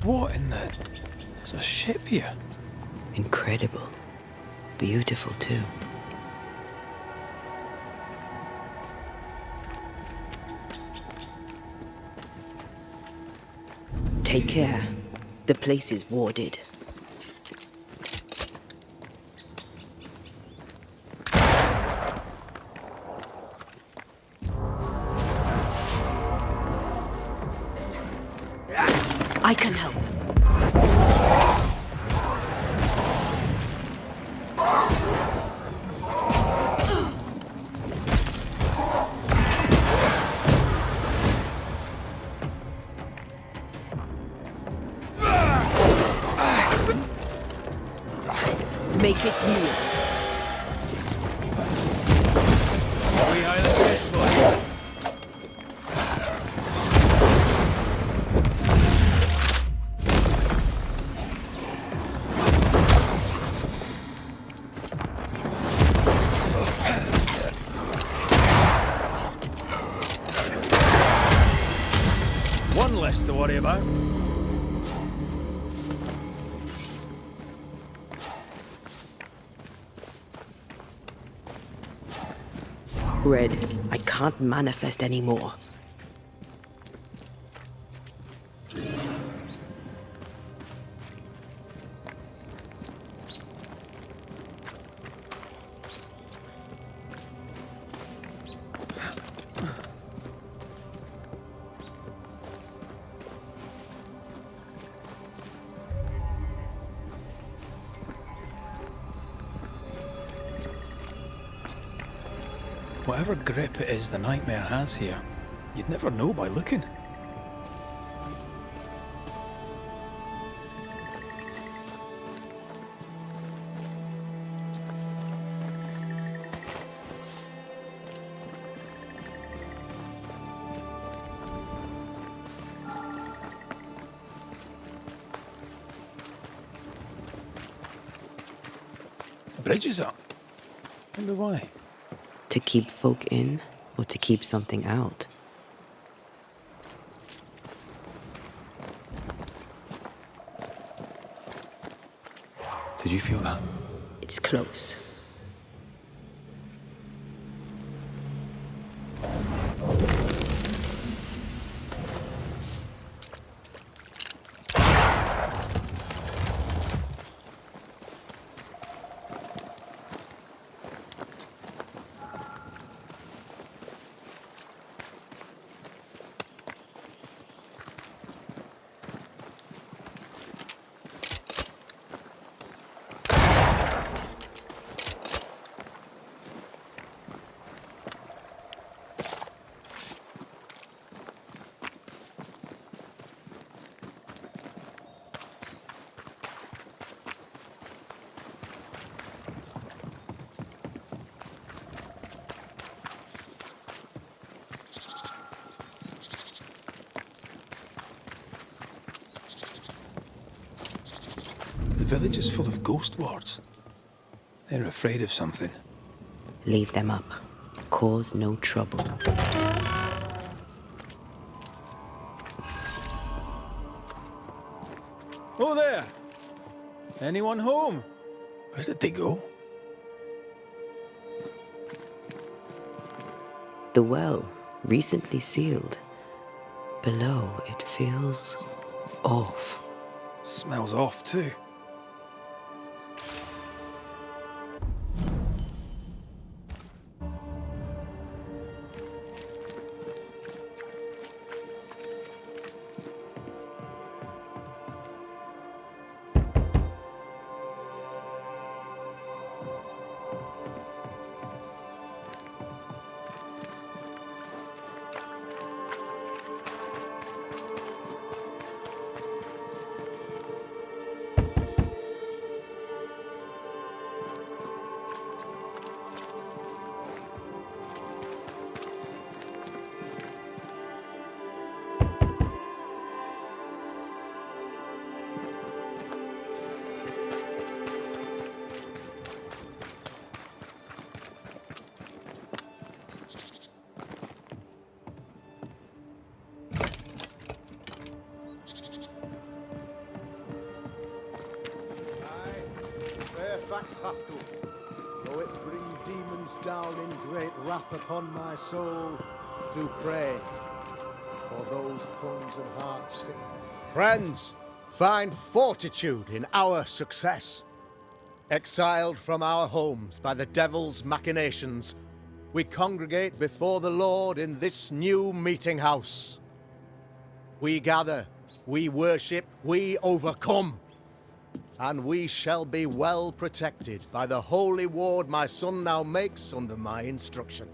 What in the... There's a ship here. Incredible. Beautiful, too. Take care. The place is warded. I can help. Make it yield. We highly pressed for you. One less to worry about. Red, I can't manifest anymore. Whatever grip it is the nightmare has here, you'd never know by looking. The bridge is up. Wonder why. To keep folk in, or to keep something out? Did you feel that? It's close. The village is full of ghost wards. They're afraid of something. Leave them up. Cause no trouble. Oh there! Anyone home? Where did they go? The well, recently sealed. Below, it feels off. Smells off too. Fairfax Haskell, though it bring demons down in great wrath upon my soul, do pray for those tongues and hearts fit. Friends, find fortitude in our success. Exiled from our homes by the devil's machinations, we congregate before the Lord in this new meeting house. We gather, we worship, we overcome. And we shall be well protected by the holy ward my son now makes under my instruction.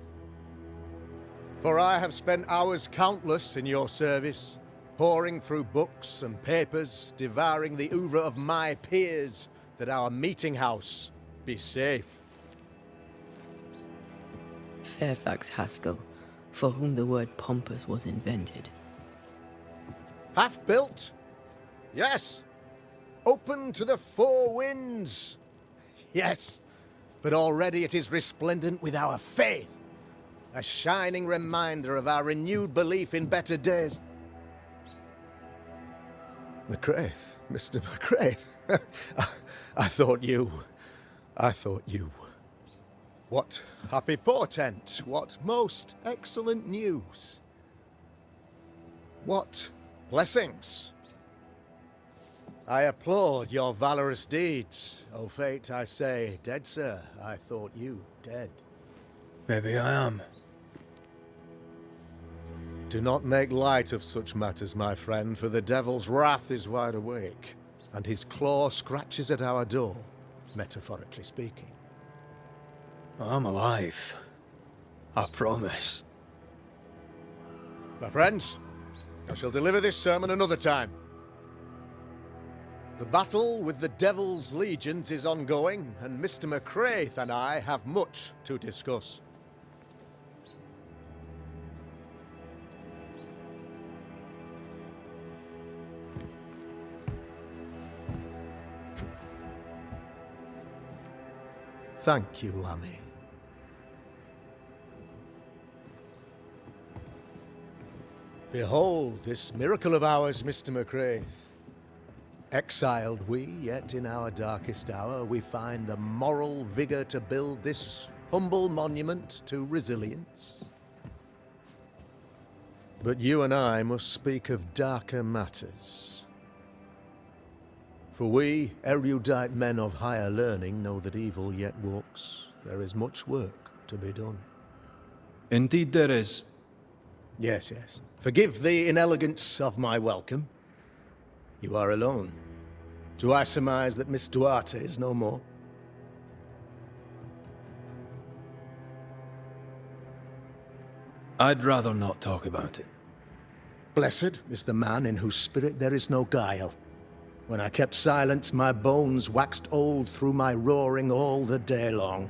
For I have spent hours countless in your service, poring through books and papers, devouring the oeuvre of my peers, that our meeting house be safe. Fairfax Haskell, for whom the word pompous was invented. Half built? Yes. Open to the four winds? Yes. But already it is resplendent with our faith. A shining reminder of our renewed belief in better days. McCraith, Mr. McCraith. I thought you. What happy portent, what most excellent news. What blessings. I applaud your valorous deeds. O fate, I say, dead sir, I thought you dead. Maybe I am. Do not make light of such matters, my friend, for the devil's wrath is wide awake, and his claw scratches at our door, metaphorically speaking. I'm alive. I promise. My friends, I shall deliver this sermon another time. The battle with the devil's legions is ongoing, and Mr. McCraith and I have much to discuss. Thank you, Lammy. Behold this miracle of ours, Mr. McCraith. Exiled we, yet in our darkest hour we find the moral vigor to build this humble monument to resilience. But you and I must speak of darker matters. For we, erudite men of higher learning, know that evil yet walks. There is much work to be done. Indeed there is. Yes, yes. Forgive the inelegance of my welcome. You are alone. Do I surmise that Miss Duarte is no more? I'd rather not talk about it. Blessed is the man in whose spirit there is no guile. When I kept silence, my bones waxed old through my roaring all the day long.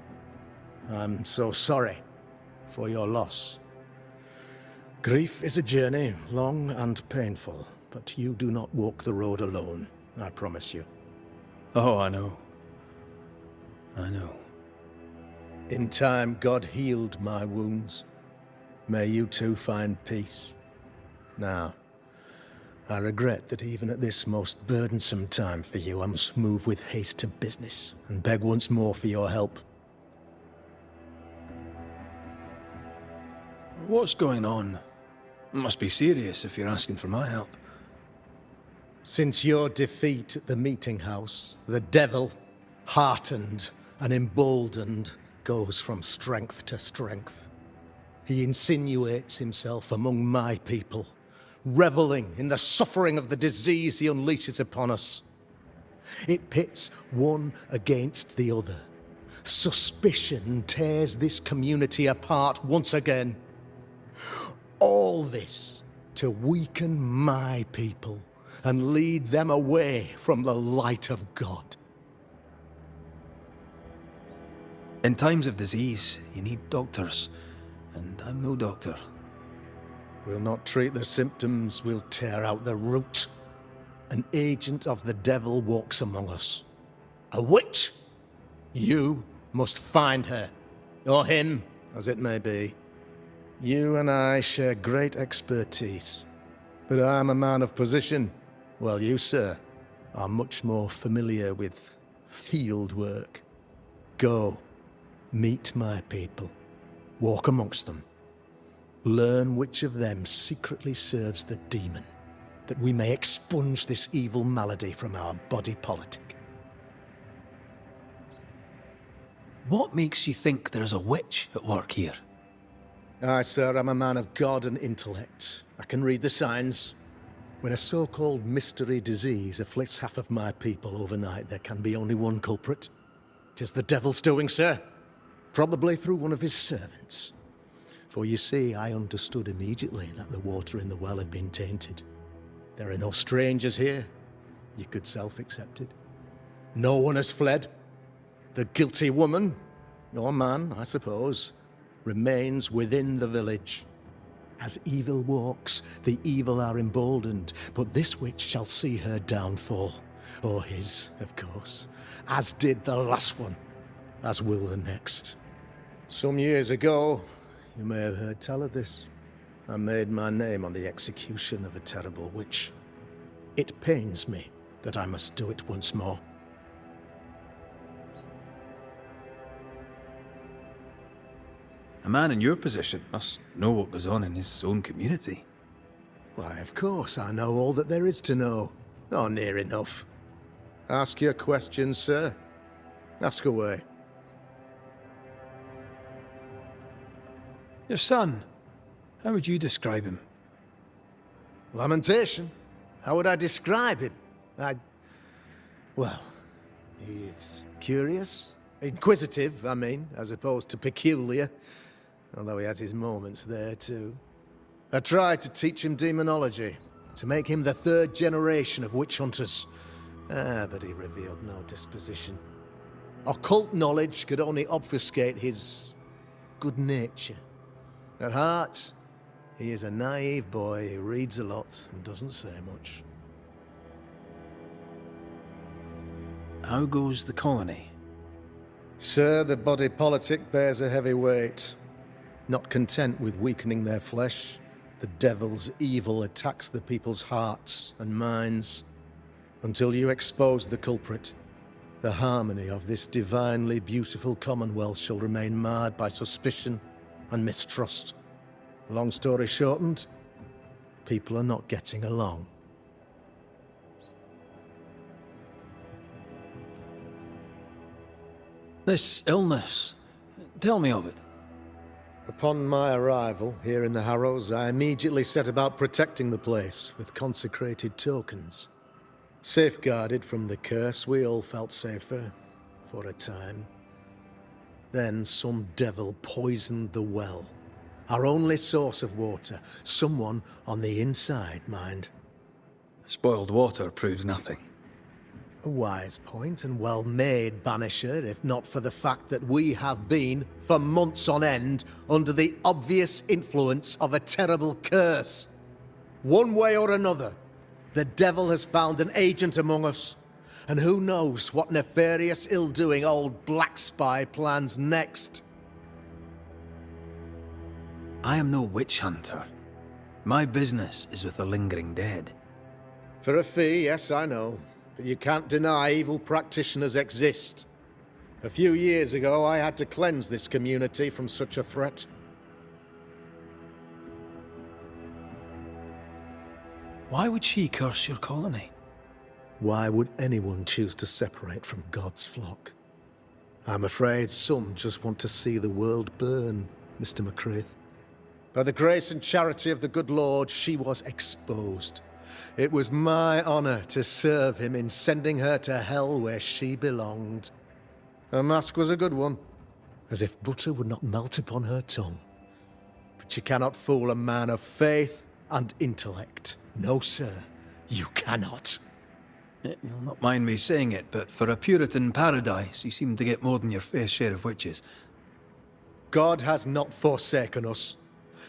I'm so sorry for your loss. Grief is a journey, long and painful, but you do not walk the road alone, I promise you. Oh, I know. I know. In time, God healed my wounds. May you too find peace. Now, I regret that even at this most burdensome time for you, I must move with haste to business and beg once more for your help. What's going on? It must be serious if you're asking for my help. Since your defeat at the meeting house, the devil, heartened and emboldened, goes from strength to strength. He insinuates himself among my people, reveling in the suffering of the disease he unleashes upon us. It pits one against the other. Suspicion tears this community apart once again. All this to weaken my people and lead them away from the light of God. In times of disease, you need doctors, and I'm no doctor. We'll not treat the symptoms, we'll tear out the root. An agent of the devil walks among us. A witch! You must find her, or him, as it may be. You and I share great expertise, but I'm a man of position, while you, sir, are much more familiar with field work. Go, meet my people, walk amongst them. Learn which of them secretly serves the demon, that we may expunge this evil malady from our body politic. What makes you think there's a witch at work here? Aye, sir, I'm a man of God and intellect. I can read the signs. When a so-called mystery disease afflicts half of my people overnight, there can be only one culprit. 'Tis the devil's doing, sir. Probably through one of his servants. For you see, I understood immediately that the water in the well had been tainted. There are no strangers here. You could self-accept it. No one has fled. The guilty woman, or man, I suppose, remains within the village. As evil walks, the evil are emboldened, but this witch shall see her downfall. Or his, of course. As did the last one. As will the next. Some years ago, you may have heard tell of this. I made my name on the execution of a terrible witch. It pains me that I must do it once more. A man in your position must know what goes on in his own community. Why, of course, I know all that there is to know. Oh, near enough. Ask your questions, sir. Ask away. Your son, how would you describe him? Lamentation? How would I describe him? Well, he's curious. Inquisitive, I mean, as opposed to peculiar. Although he has his moments there, too. I tried to teach him demonology, to make him the third generation of witch hunters. But he revealed no disposition. Occult knowledge could only obfuscate his good nature. At heart, he is a naive boy who reads a lot and doesn't say much. How goes the colony? Sir, the body politic bears a heavy weight. Not content with weakening their flesh, the devil's evil attacks the people's hearts and minds. Until you expose the culprit, the harmony of this divinely beautiful commonwealth shall remain marred by suspicion and mistrust. Long story shortened, people are not getting along. This illness, tell me of it. Upon my arrival here in the Harrows, I immediately set about protecting the place with consecrated tokens. Safeguarded from the curse, we all felt safer, for a time. Then some devil poisoned the well, our only source of water. Someone on the inside, mind. Spoiled water proves nothing. A wise point and well made, Banisher, if not for the fact that we have been, for months on end, under the obvious influence of a terrible curse. One way or another, the devil has found an agent among us, and who knows what nefarious ill-doing old Black Spy plans next. I am no witch hunter. My business is with the lingering dead. For a fee, yes, I know. But you can't deny evil practitioners exist. A few years ago, I had to cleanse this community from such a threat. Why would she curse your colony? Why would anyone choose to separate from God's flock? I'm afraid some just want to see the world burn, Mr. McCraith. By the grace and charity of the good Lord, she was exposed. It was my honor to serve him in sending her to hell where she belonged. Her mask was a good one, as if butter would not melt upon her tongue. But you cannot fool a man of faith and intellect. No, sir, you cannot. You'll not mind me saying it, but for a Puritan paradise, you seem to get more than your fair share of witches. God has not forsaken us,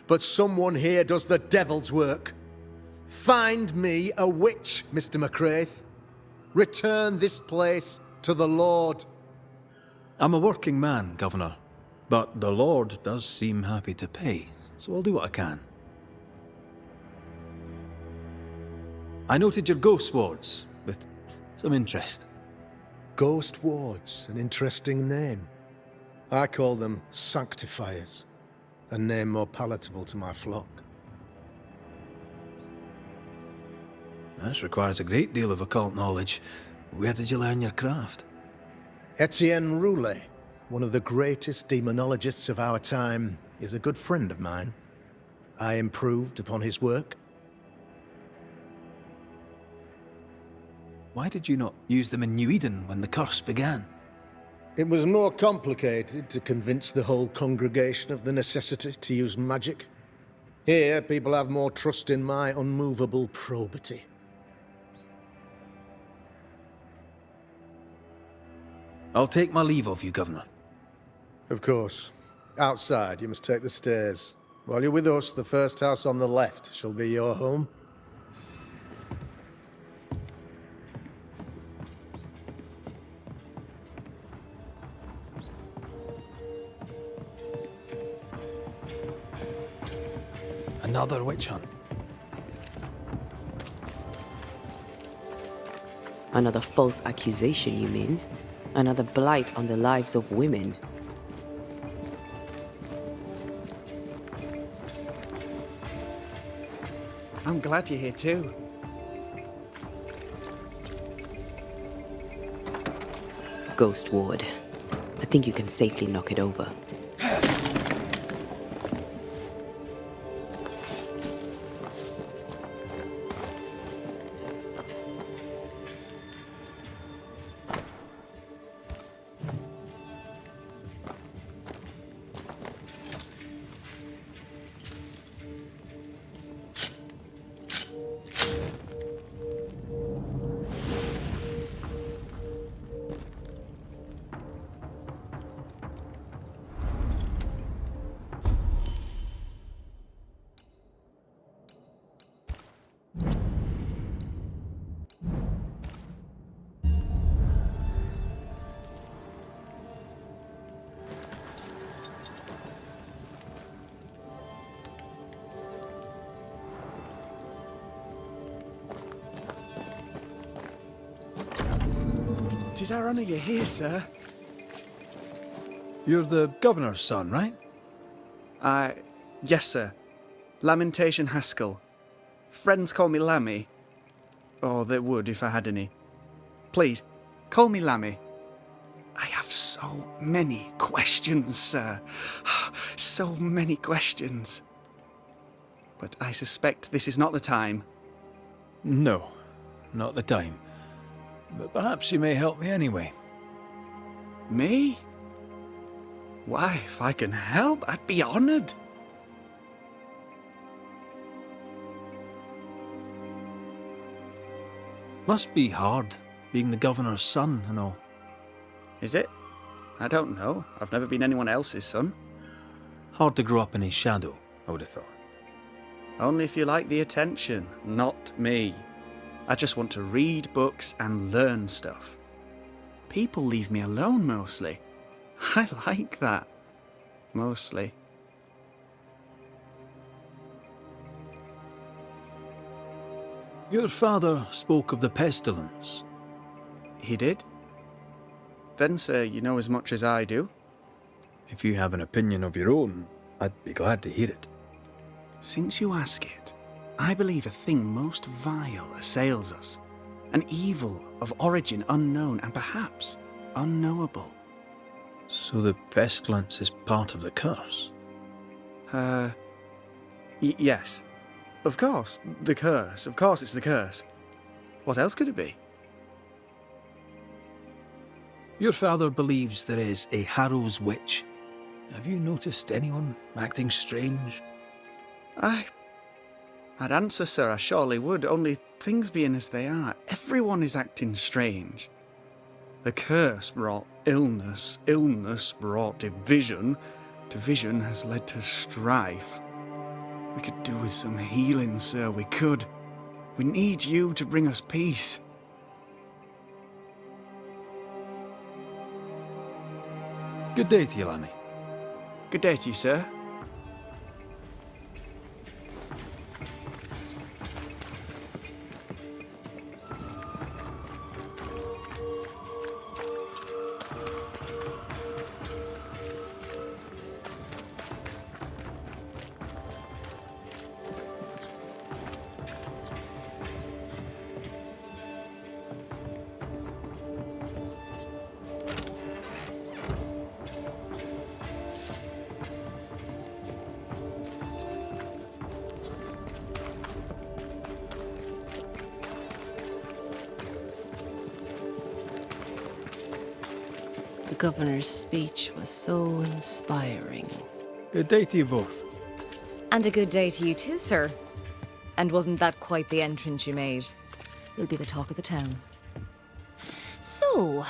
but someone here does the devil's work. Find me a witch, Mr. McCraith. Return this place to the Lord. I'm a working man, Governor, but the Lord does seem happy to pay, so I'll do what I can. I noted your ghost wards with some interest. Ghost wards, an interesting name. I call them sanctifiers, a name more palatable to my flock. This requires a great deal of occult knowledge. Where did you learn your craft? Etienne Roulet, one of the greatest demonologists of our time, is a good friend of mine. I improved upon his work. Why did you not use them in New Eden when the curse began? It was more complicated to convince the whole congregation of the necessity to use magic. Here, people have more trust in my unmovable probity. I'll take my leave of you, Governor. Of course. Outside, you must take the stairs. While you're with us, the first house on the left shall be your home. Another witch hunt. Another false accusation, you mean? Another blight on the lives of women. I'm glad you're here too. Ghost Ward. I think you can safely knock it over. Tis our honour you're here, sir. You're the governor's son, right? Yes, sir. Lamentation Haskell. Friends call me Lammy. Or they would if I had any. Please, call me Lammy. I have so many questions, sir. So many questions. But I suspect this is not the time. No, not the time. But perhaps you may help me anyway. Me? Why, if I can help, I'd be honoured. Must be hard, being the governor's son and all. Is it? I don't know. I've never been anyone else's son. Hard to grow up in his shadow, I would have thought. Only if you like the attention, not me. I just want to read books and learn stuff. People leave me alone mostly. I like that. Mostly. Your father spoke of the pestilence. He did? Then, sir, you know as much as I do. If you have an opinion of your own, I'd be glad to hear it. Since you ask it, I believe a thing most vile assails us. An evil of origin unknown and perhaps unknowable. So the pestilence is part of the curse? Yes. Of course, the curse. Of course it's the curse. What else could it be? Your father believes there is a Harrow's witch. Have you noticed anyone acting strange? I'd answer, sir, I surely would, only things being as they are, everyone is acting strange. The curse brought illness, illness brought division, division has led to strife. We could do with some healing, sir, we could. We need you to bring us peace. Good day to you, Lammy. Good day to you, sir. The governor's speech was so inspiring. Good day to you both. And a good day to you too, sir. And wasn't that quite the entrance you made? You'll be the talk of the town. So,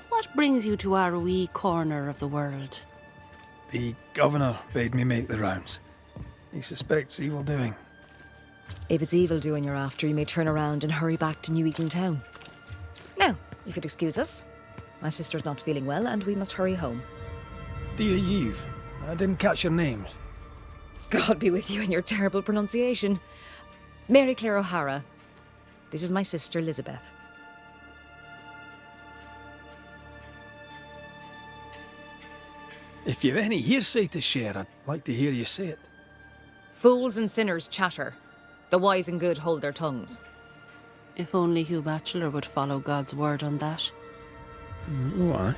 what brings you to our wee corner of the world? The governor bade me make the rounds. He suspects evil doing. If it's evil doing you're after, you may turn around and hurry back to New Eden Town. Now, if you'd excuse us, my sister's not feeling well and we must hurry home. Dear Eve, I didn't catch your names. God be with you and your terrible pronunciation. Mary Claire O'Hara. This is my sister, Elizabeth. If you've any hearsay to share, I'd like to hear you say it. Fools and sinners chatter. The wise and good hold their tongues. If only Hugh Batchelor would follow God's word on that. Why?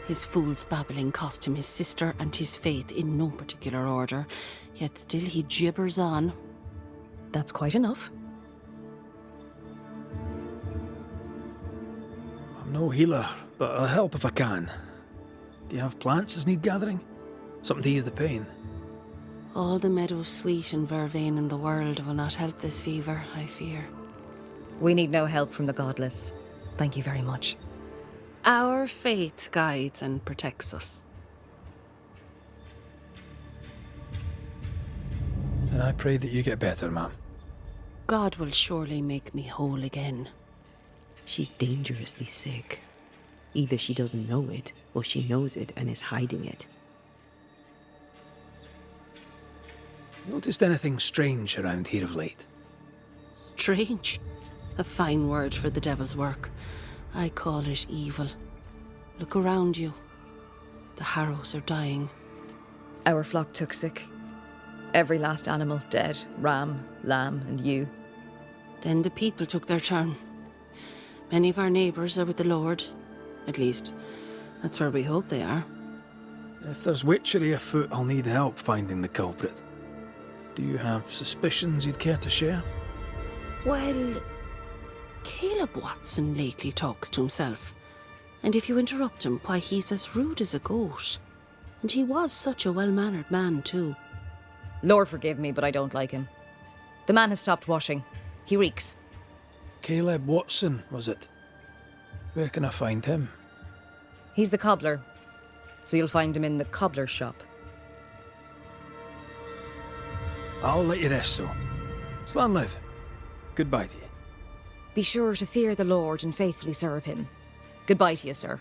His fool's babbling cost him his sister and his faith in no particular order, yet still he gibbers on. That's quite enough. I'm no healer, but I'll help if I can. Do you have plants as need gathering? Something to ease the pain? All the meadow sweet and vervain in the world will not help this fever, I fear. We need no help from the godless. Thank you very much. Our faith guides and protects us. And I pray that you get better, ma'am. God will surely make me whole again. She's dangerously sick. Either she doesn't know it, or she knows it and is hiding it. Noticed anything strange around here of late? Strange? A fine word for the devil's work. I call it evil. Look around you. The harrows are dying. Our flock took sick. Every last animal dead. Ram, lamb, and ewe. Then the people took their turn. Many of our neighbours are with the Lord. At least, that's where we hope they are. If there's witchery afoot, I'll need help finding the culprit. Do you have suspicions you'd care to share? Well, Caleb Watson lately talks to himself. And if you interrupt him, why, he's as rude as a goat. And he was such a well-mannered man, too. Lord forgive me, but I don't like him. The man has stopped washing. He reeks. Caleb Watson, was it? Where can I find him? He's the cobbler. So you'll find him in the cobbler's shop. I'll let you rest, so. Slan live. Goodbye to you. Be sure to fear the Lord and faithfully serve him. Goodbye to you, sir.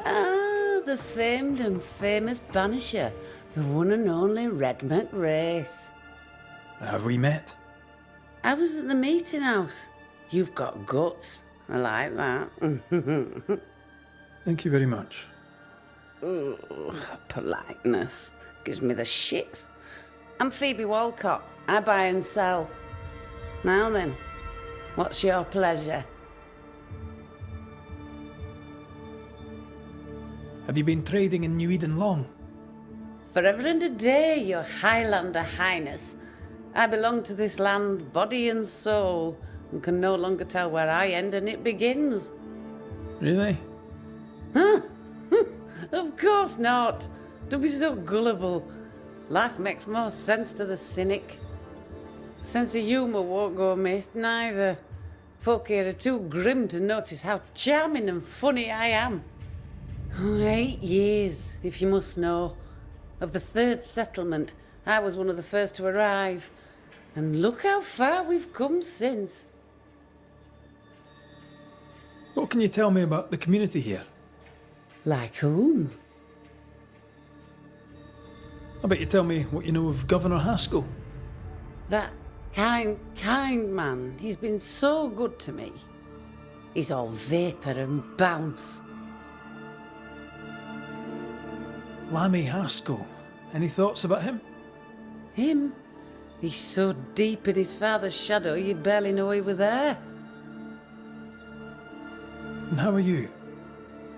Ah, the famed and famous Banisher, the one and only Red Raith. Have we met? I was at the meeting house. You've got guts. I like that. Thank you very much. Ooh, politeness gives me the shits. I'm Phoebe Walcott. I buy and sell. Now then, what's your pleasure? Have you been trading in New Eden long? Forever and a day, your Highlander Highness. I belong to this land, body and soul, and can no longer tell where I end and it begins. Really? Huh? Of course not. Don't be so gullible. Life makes more sense to the cynic. Sense of humour won't go amiss, neither. Folk here are too grim to notice how charming and funny I am. 8 years, if you must know. Of the third settlement, I was one of the first to arrive. And look how far we've come since. What can you tell me about the community here? Like whom? I bet you tell me what you know of Governor Haskell. That kind man. He's been so good to me. He's all vapour and bounce. Lammy Haskell. Any thoughts about him? Him? He's so deep in his father's shadow you'd barely know he were there. And how are you?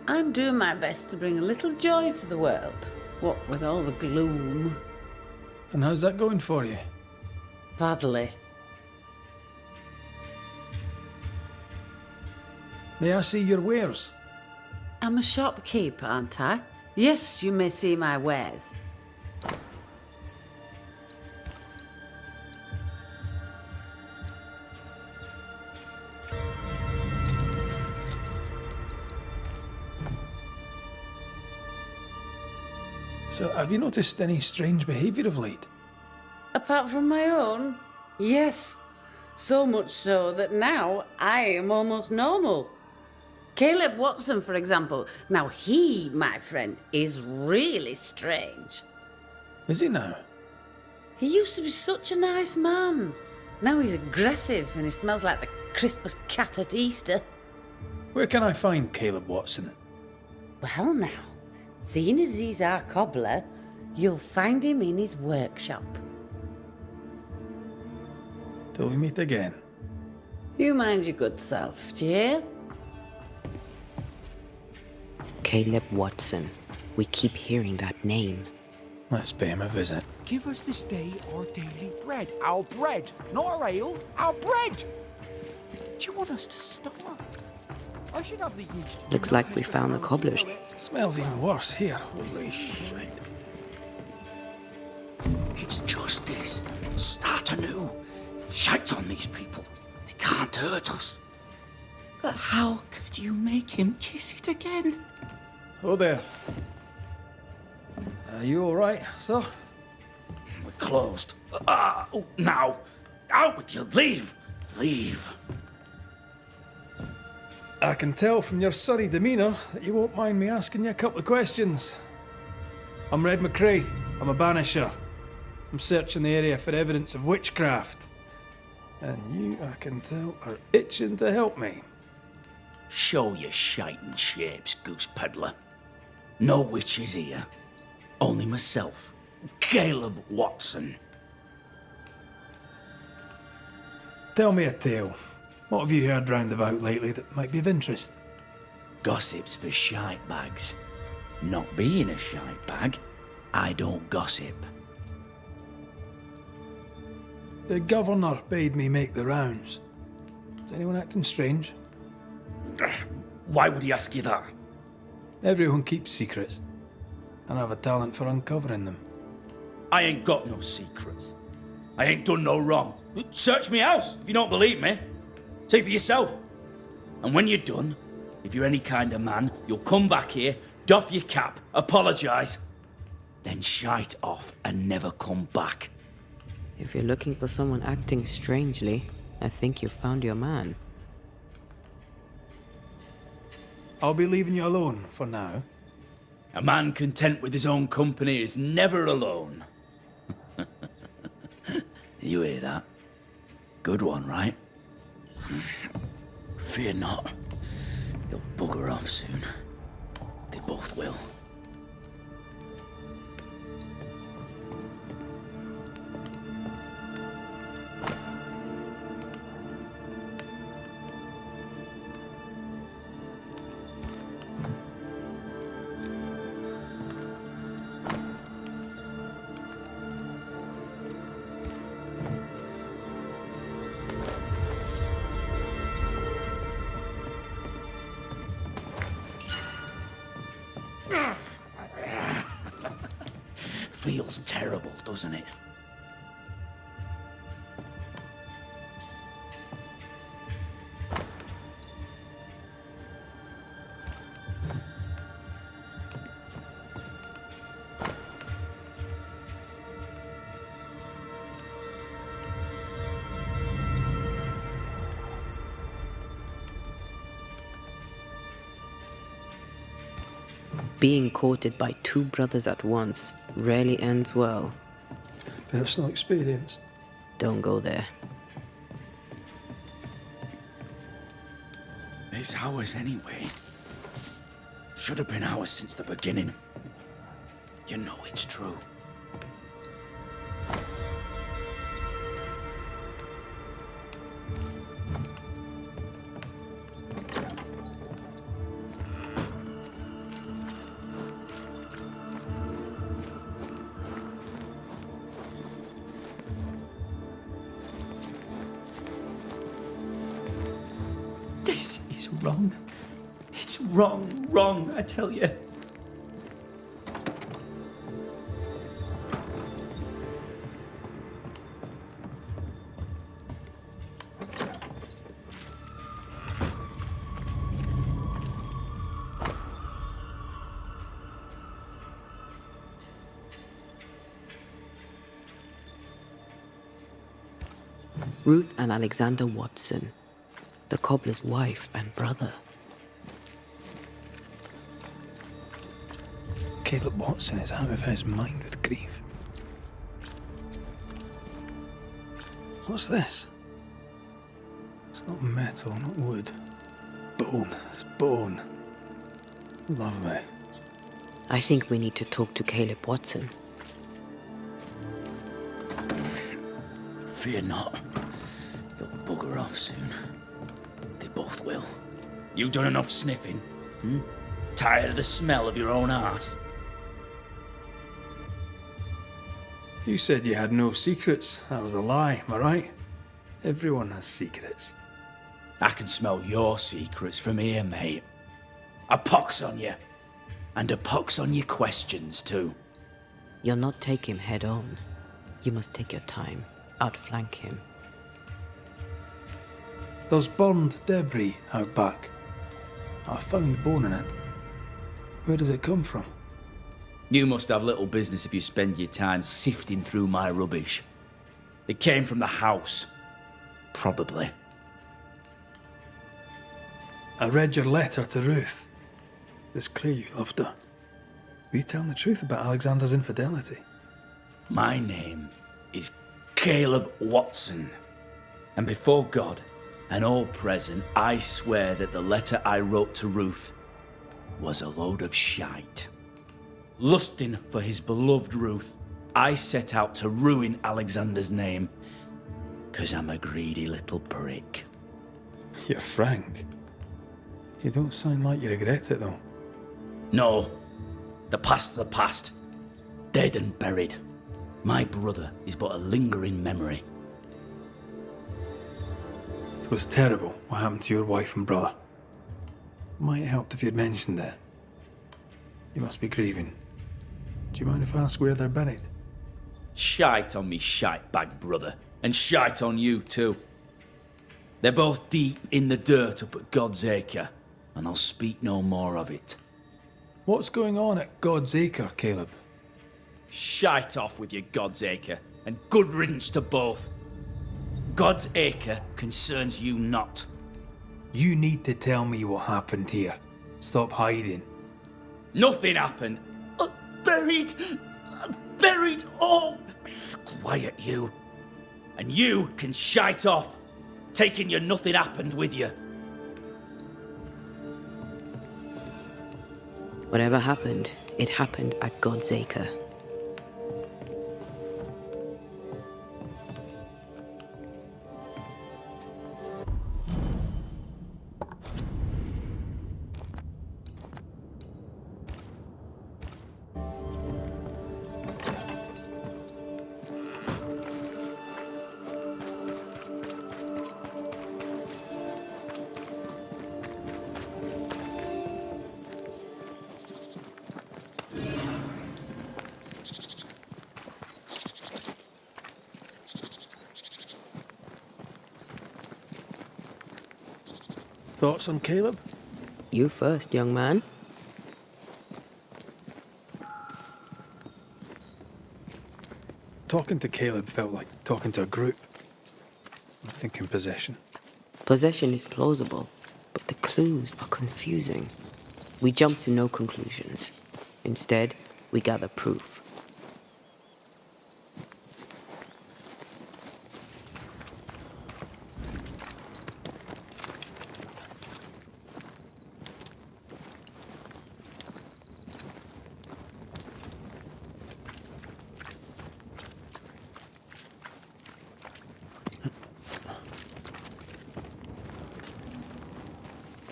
I'm doing my best to bring a little joy to the world. What with all the gloom. And how's that going for you? Badly. May I see your wares? I'm a shopkeeper, aren't I? Yes, you may see my wares. So, have you noticed any strange behaviour of late? Apart from my own? Yes. So much so that now I am almost normal. Caleb Watson, for example. Now he, my friend, is really strange. Is he now? He used to be such a nice man. Now he's aggressive and he smells like the crispest cat at Easter. Where can I find Caleb Watson? Well now, seeing as he's our cobbler, you'll find him in his workshop. Till we meet again. You mind your good self, do you hear? Caleb Watson. We keep hearing that name. Let's pay him a visit. Give us this day our daily bread. Our bread, not our ale, our bread! Do you want us to starve? I should have the yeast. Looks like we found the cobblers. Smells even worse here. Holy shit. It's justice. Start anew. Shite on these people. They can't hurt us. But how could you make him kiss it again? Oh there. Are you alright, sir? We're closed. Now. Out with you. Leave. Leave. I can tell from your sunny demeanour that you won't mind me asking you a couple of questions. I'm Red McRaith. I'm a banisher. I'm searching the area for evidence of witchcraft. And you, I can tell, are itching to help me. Show your shiting shapes, goose peddler. No witches here. Only myself, Caleb Watson. Tell me a tale. What have you heard round about lately that might be of interest? Gossip's for shite bags. Not being a shite bag, I don't gossip. The governor bade me make the rounds. Is anyone acting strange? Why would he ask you that? Everyone keeps secrets, and I have a talent for uncovering them. I ain't got no secrets. I ain't done no wrong. Search me house if you don't believe me. See for yourself. And when you're done, if you're any kind of man, you'll come back here, doff your cap, apologise, then shite off and never come back. If you're looking for someone acting strangely, I think you found your man. I'll be leaving you alone for now. A man content with his own company is never alone. You hear that? Good one, right? Fear not. You'll bugger off soon. They both will. Feels terrible, doesn't it? Being courted by two brothers at once rarely ends well. Personal experience. Don't go there. It's ours anyway. Should have been ours since the beginning. You know it's true. wrong. It's wrong, I tell you. Ruth and Alexander Watson, the cobbler's wife and brother. Caleb Watson is out of his mind with grief. What's this? It's not metal, not wood. Bone. It's bone. Lovely. I think we need to talk to Caleb Watson. Fear not. You'll bugger off soon. They both will. You done enough sniffing? Tired of the smell of your own arse? You said you had no secrets. That was a lie, am I right? Everyone has secrets. I can smell your secrets from here, mate. A pox on you. And a pox on your questions, too. You'll not take him head on. You must take your time. Outflank him. There's burned debris out back. I found bone in it. Where does it come from? You must have little business if you spend your time sifting through my rubbish. It came from the house. Probably. I read your letter to Ruth. It's clear you loved her. Were you telling the truth about Alexander's infidelity? My name is Caleb Watson. And before God and all present, I swear that the letter I wrote to Ruth was a load of shite. Lusting for his beloved Ruth, I set out to ruin Alexander's name, 'cause I'm a greedy little prick. You're frank. You don't sound like you regret it, though. No. The past's the past. Dead and buried. My brother is but a lingering memory. It was terrible what happened to your wife and brother. Might have helped if you'd mentioned it. You must be grieving. Do you mind if I ask where they're buried? Shite on me shite bag brother, and shite on you too. They're both deep in the dirt up at God's Acre, and I'll speak no more of it. What's going on at God's Acre, Caleb? Shite off with your God's Acre, and good riddance to both. God's Acre concerns you not. You need to tell me what happened here. Stop hiding. Nothing happened. Buried all. Quiet, you. And you can shite off, taking your nothing happened with you. Whatever happened, it happened at God's Acre. Thoughts on Caleb? You first, young man. Talking to Caleb felt like talking to a group. I'm thinking possession. Possession is plausible, but the clues are confusing. We jump to no conclusions. Instead, we gather proof.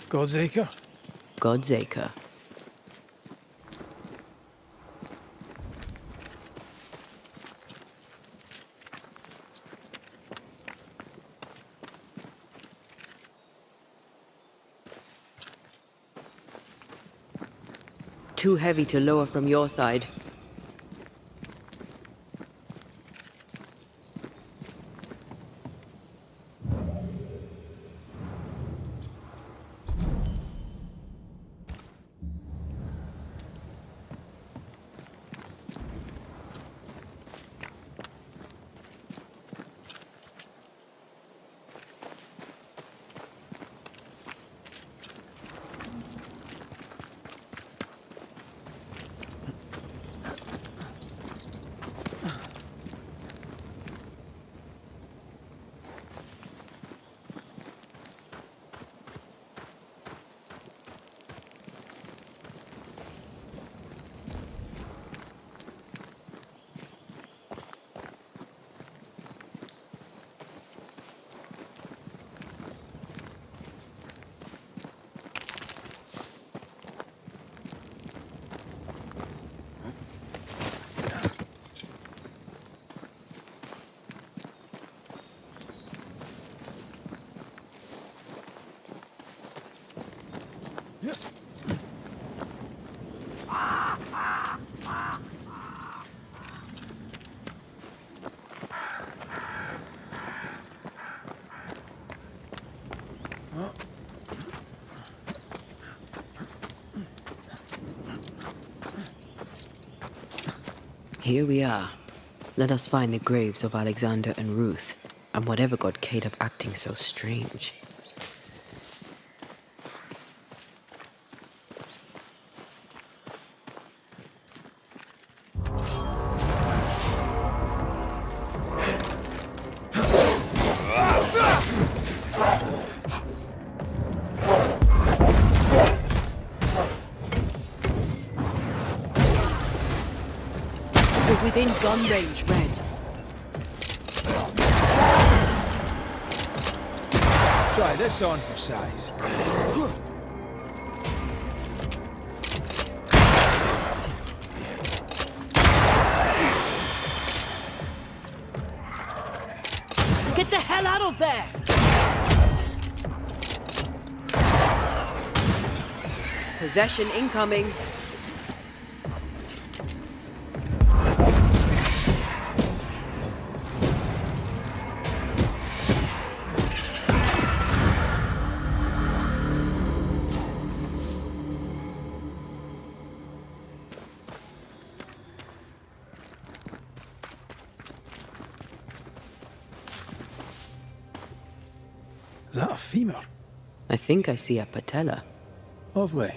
God's Acre? God's Acre. Too heavy to lower from your side. Here we are. Let us find the graves of Alexander and Ruth, and whatever got Caleb acting so strange. Within gun range, Red. Try this on for size. Get the hell out of there! Possession incoming. Is that a femur? I think I see a patella. Lovely.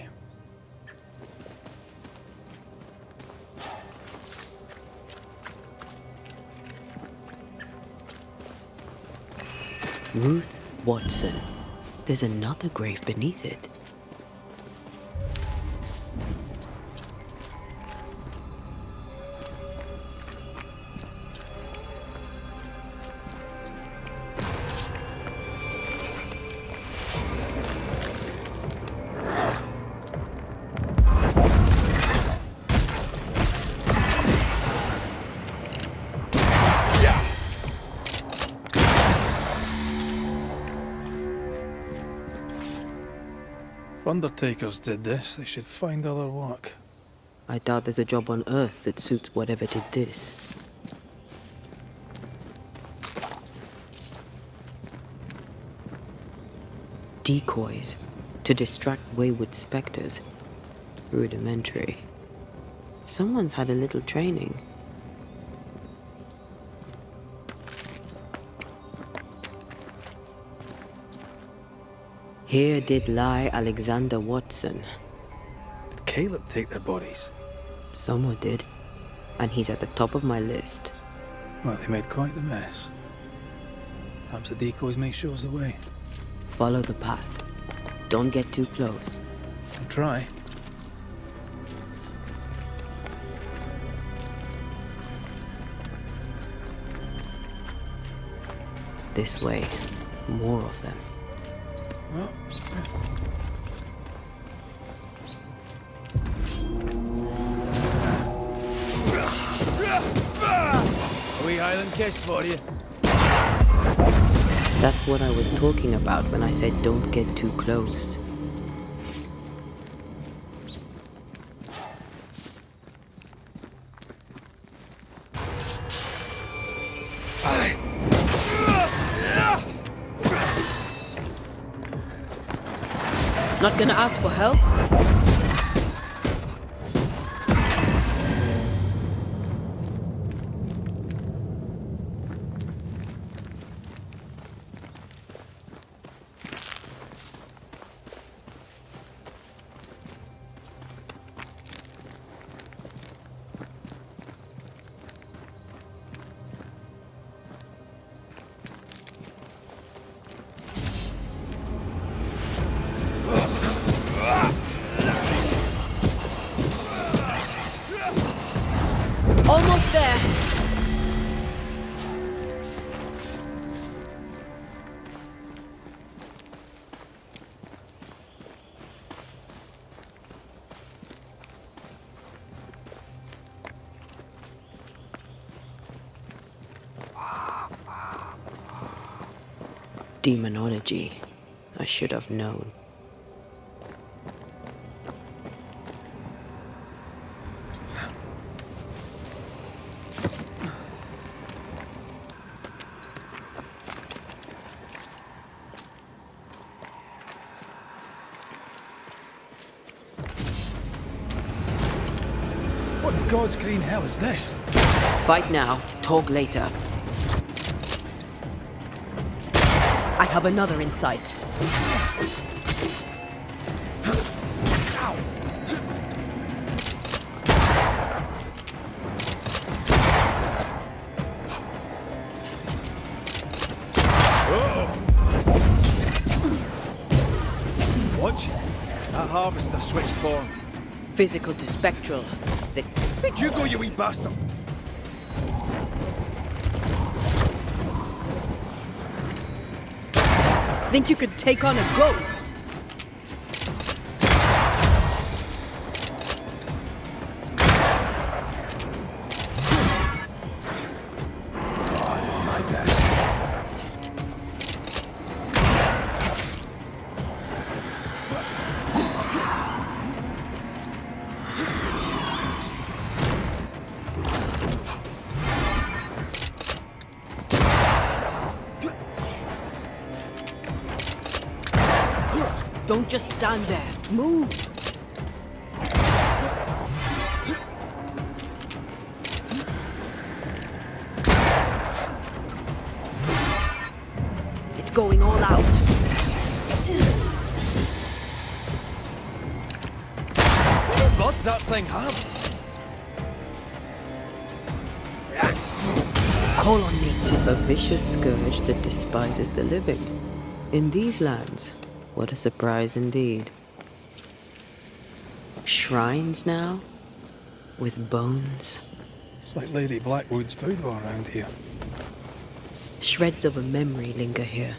Ruth Watson. There's another grave beneath it. Undertakers did this. They should find other work. I doubt there's a job on Earth that suits whatever did this. Decoys to distract wayward specters. Rudimentary. Someone's had a little training. Here did lie Alexander Watson. Did Caleb take their bodies? Someone did. And he's at the top of my list. Well, they made quite the mess. Perhaps the decoys may show us the way. Follow the path. Don't get too close. I'll try. This way. More of them. Well. A wee Highland kiss for you. That's what I was talking about when I said don't get too close. Not gonna ask for help? Almost there. Demonology. I should have known. What in God's green hell is this? Fight now, talk later. I have another in sight. Watch. That harvester switched form. Physical to spectral. Where'd you go, you wee bastard? Think you could take on a ghost? Don't just stand there. Move! It's going all out. What buds that thing have? Call on me. A vicious scourge that despises the living. In these lands, what a surprise indeed. Shrines now? With bones? It's like Lady Blackwood's boudoir around here. Shreds of a memory linger here.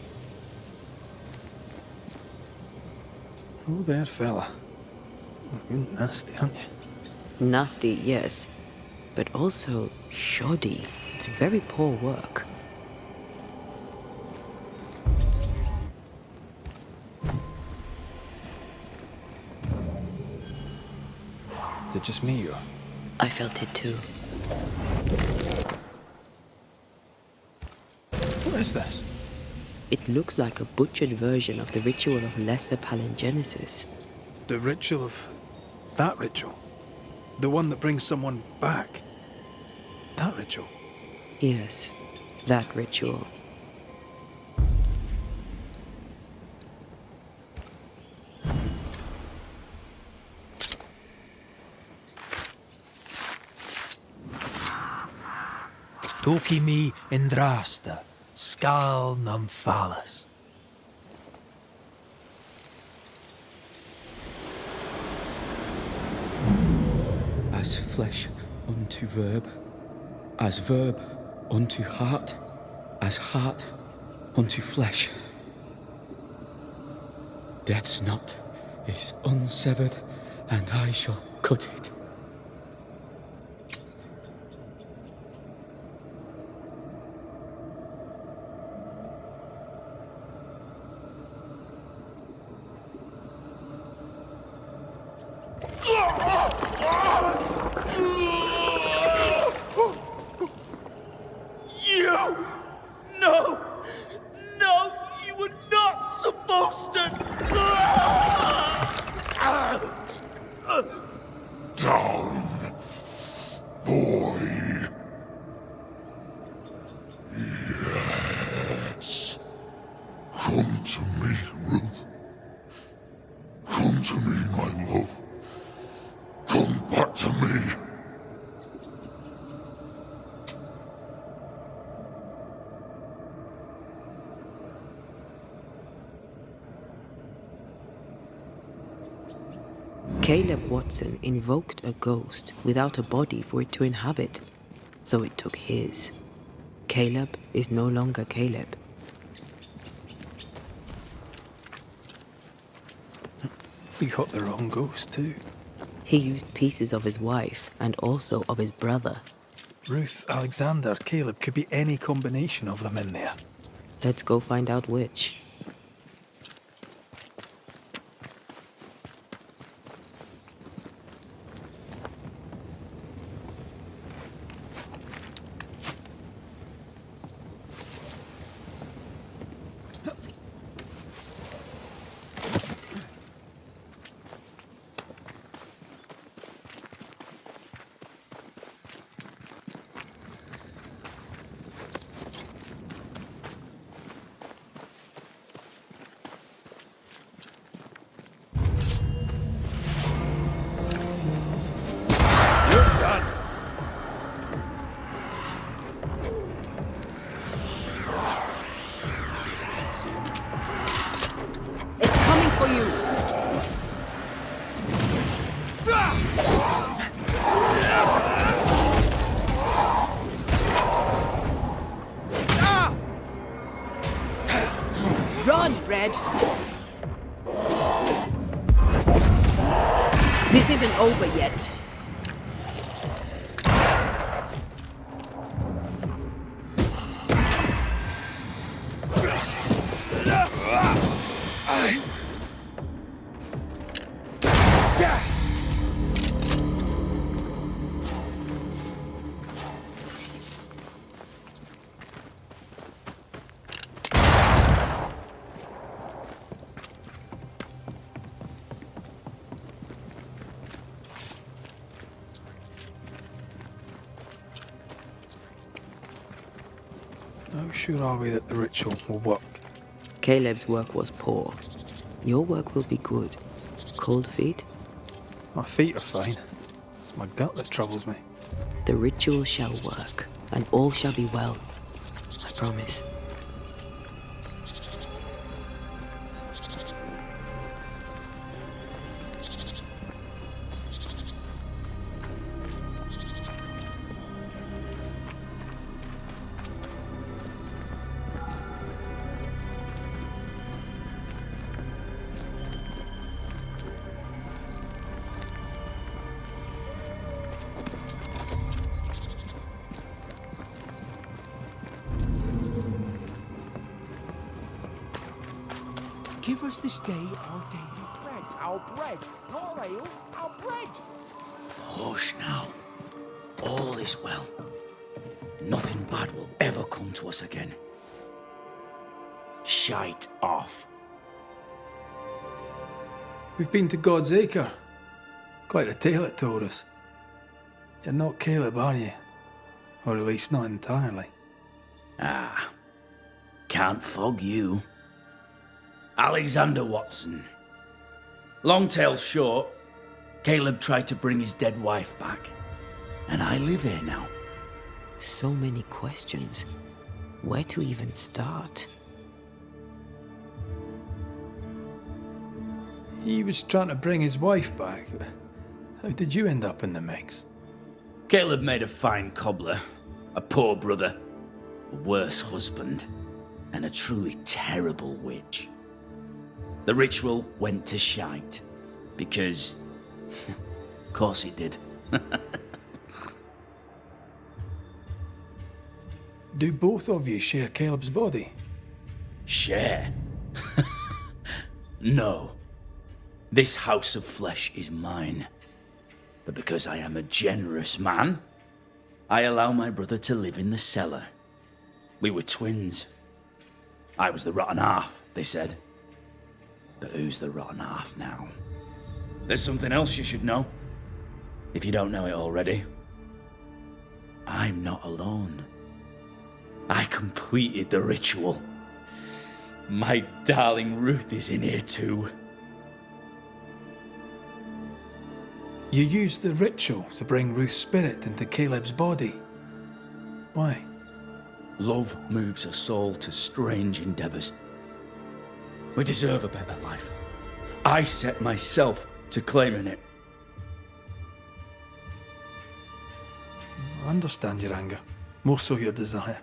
Oh, there, fella. You're nasty, aren't you? Nasty, yes. But also shoddy. It's very poor work. Is it just me, or? I felt it too. What is this? It looks like a butchered version of the ritual of Lesser Palingenesis. The ritual of... that ritual? The one that brings someone back? That ritual? Yes, that ritual. Toki mi indrasta, skal numphalas. As flesh unto verb, as verb unto heart, as heart unto flesh. Death's knot is unsevered, and I shall cut it. No, you were not supposed to. boy. Yes. Come to me, Ruth. Come to me, my love. Come back to me. Caleb Watson invoked a ghost without a body for it to inhabit, so it took his. Caleb is no longer Caleb. We got the wrong ghost too. He used pieces of his wife and also of his brother. Ruth, Alexander, Caleb, could be any combination of them in there. Let's go find out which. Run, Red! This isn't over yet. How sure are we that the ritual will work? Caleb's work was poor. Your work will be good. Cold feet? My feet are fine. It's my gut that troubles me. The ritual shall work, and all shall be well. I promise. Give us this day our daily bread. Our bread, not our ale, our bread. Hush now. All is well. Nothing bad will ever come to us again. Shite off. We've been to God's Acre. Quite a tale it told us. You're not Caleb, are you? Or at least not entirely. Ah. Can't fog you. Alexander Watson. Long tale short, Caleb tried to bring his dead wife back. And I live here now. So many questions. Where to even start? He was trying to bring his wife back. How did you end up in the mix? Caleb made a fine cobbler, a poor brother, a worse husband, and a truly terrible witch. The ritual went to shite, because... of course it did. Do both of you share Caleb's body? Share? No. This house of flesh is mine. But because I am a generous man, I allow my brother to live in the cellar. We were twins. I was the rotten half, they said. But who's the rotten half now? There's something else you should know, if you don't know it already. I'm not alone. I completed the ritual. My darling Ruth is in here too. You used the ritual to bring Ruth's spirit into Caleb's body. Why? Love moves a soul to strange endeavours. We deserve a better life. I set myself to claiming it. I understand your anger, more so your desire.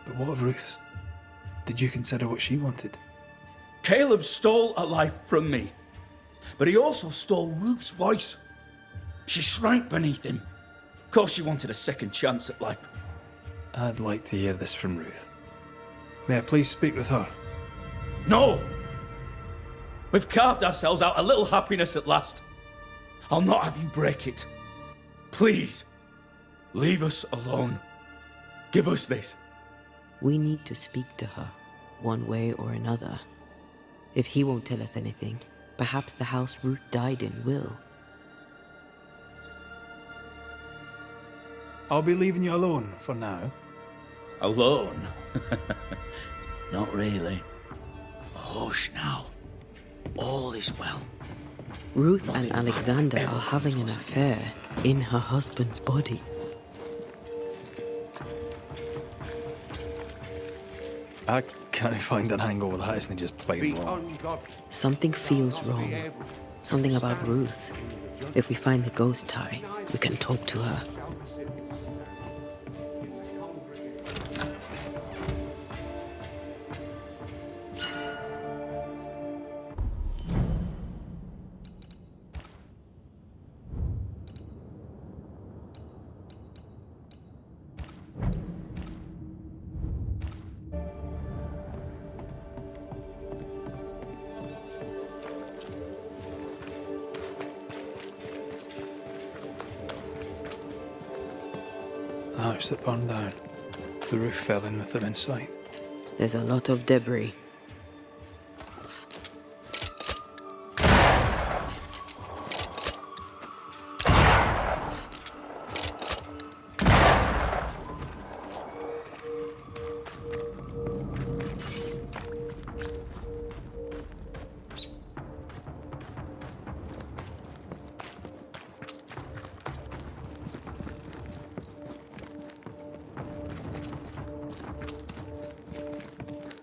But what of Ruth's? Did you consider what she wanted? Caleb stole a life from me, but he also stole Ruth's voice. She shrank beneath him. Of course she wanted a second chance at life. I'd like to hear this from Ruth. May I please speak with her? No! We've carved ourselves out a little happiness at last. I'll not have you break it. Please, leave us alone. Give us this. We need to speak to her, one way or another. If he won't tell us anything, perhaps the house Ruth died in will. I'll be leaving you alone for now. Alone? Not really. Hush now. All is well. Ruth Nothing and Alexander bad ever are having an comes to us affair in her husband's body. I can't find an angle where that isn't just plain wrong. Something feels wrong. Something about Ruth. If we find the ghost tie, we can talk to her. The house that burned down. The roof fell in with them inside. There's a lot of debris.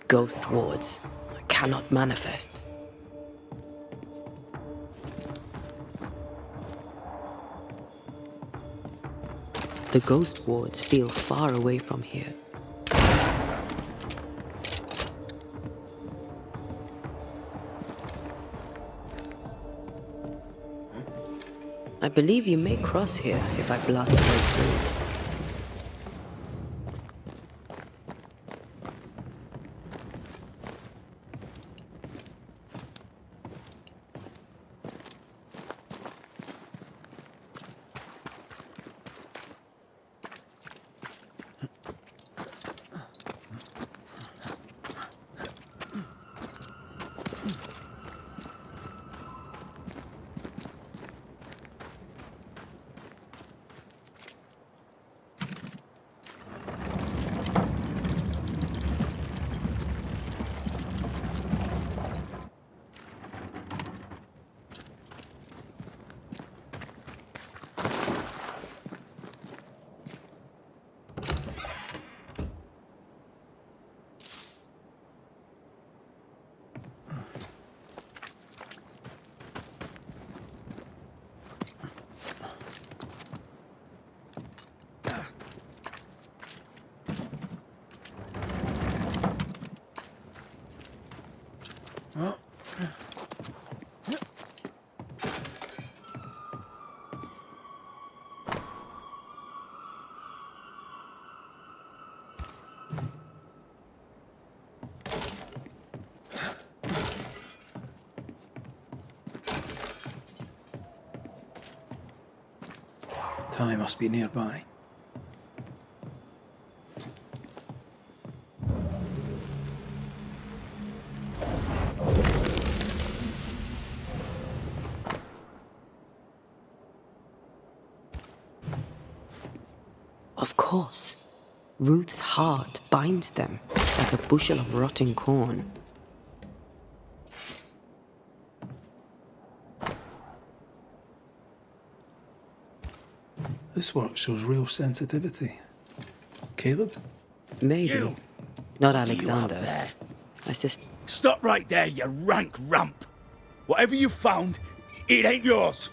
Ghost wards cannot manifest. The ghost wards feel far away from here. I believe you may cross here if I blast my way through. Ty must be nearby. Of course. Ruth's heart binds them like a bushel of rotting corn. This work shows real sensitivity. Caleb? Maybe. You! Not What do you have Alexander. there? My sister. Stop right there, you rank ramp! Whatever you found, it ain't yours!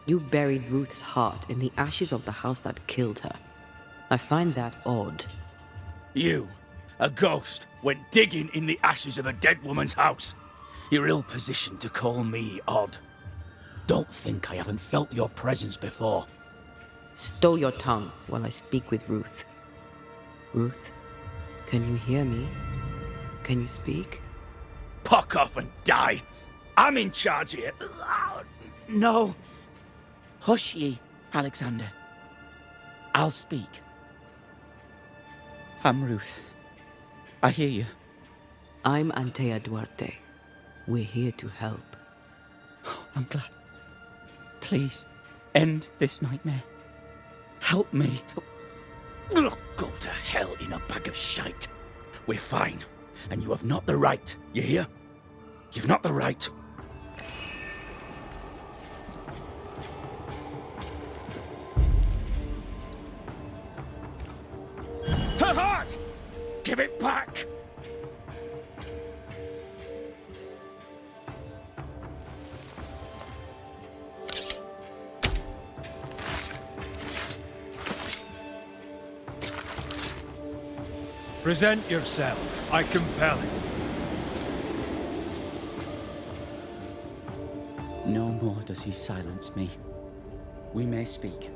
You buried Ruth's heart in the ashes of the house that killed her. I find that odd. You, a ghost, went digging in the ashes of a dead woman's house. You're ill-positioned to call me odd. Don't think I haven't felt your presence before. Stow your tongue while I speak with Ruth. Ruth, can you hear me? Can you speak? Puck off and die! I'm in charge here. No. Hush ye, Alexander. I'll speak. I'm Ruth. I hear you. I'm Antea Duarte. We're here to help. I'm glad. Please, end this nightmare. Help me. Go to hell in a bag of shite. We're fine, and you have not the right, you hear? You've not the right. Her heart! Give it back! Present yourself. I compel it. No more does he silence me. We may speak.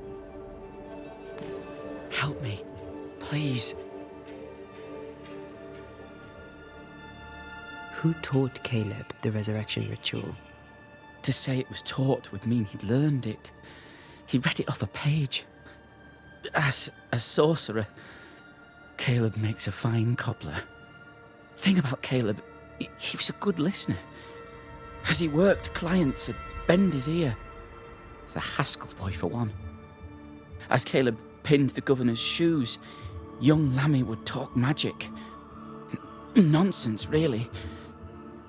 Help me, please. Who taught Caleb the resurrection ritual? To say it was taught would mean he'd learned it. He read it off a page. As a sorcerer, Caleb makes a fine cobbler. Thing about Caleb, he was a good listener. As he worked, clients would bend his ear. The Haskell boy, for one. As Caleb pinned the governor's shoes, young Lammy would talk magic. Nonsense, really.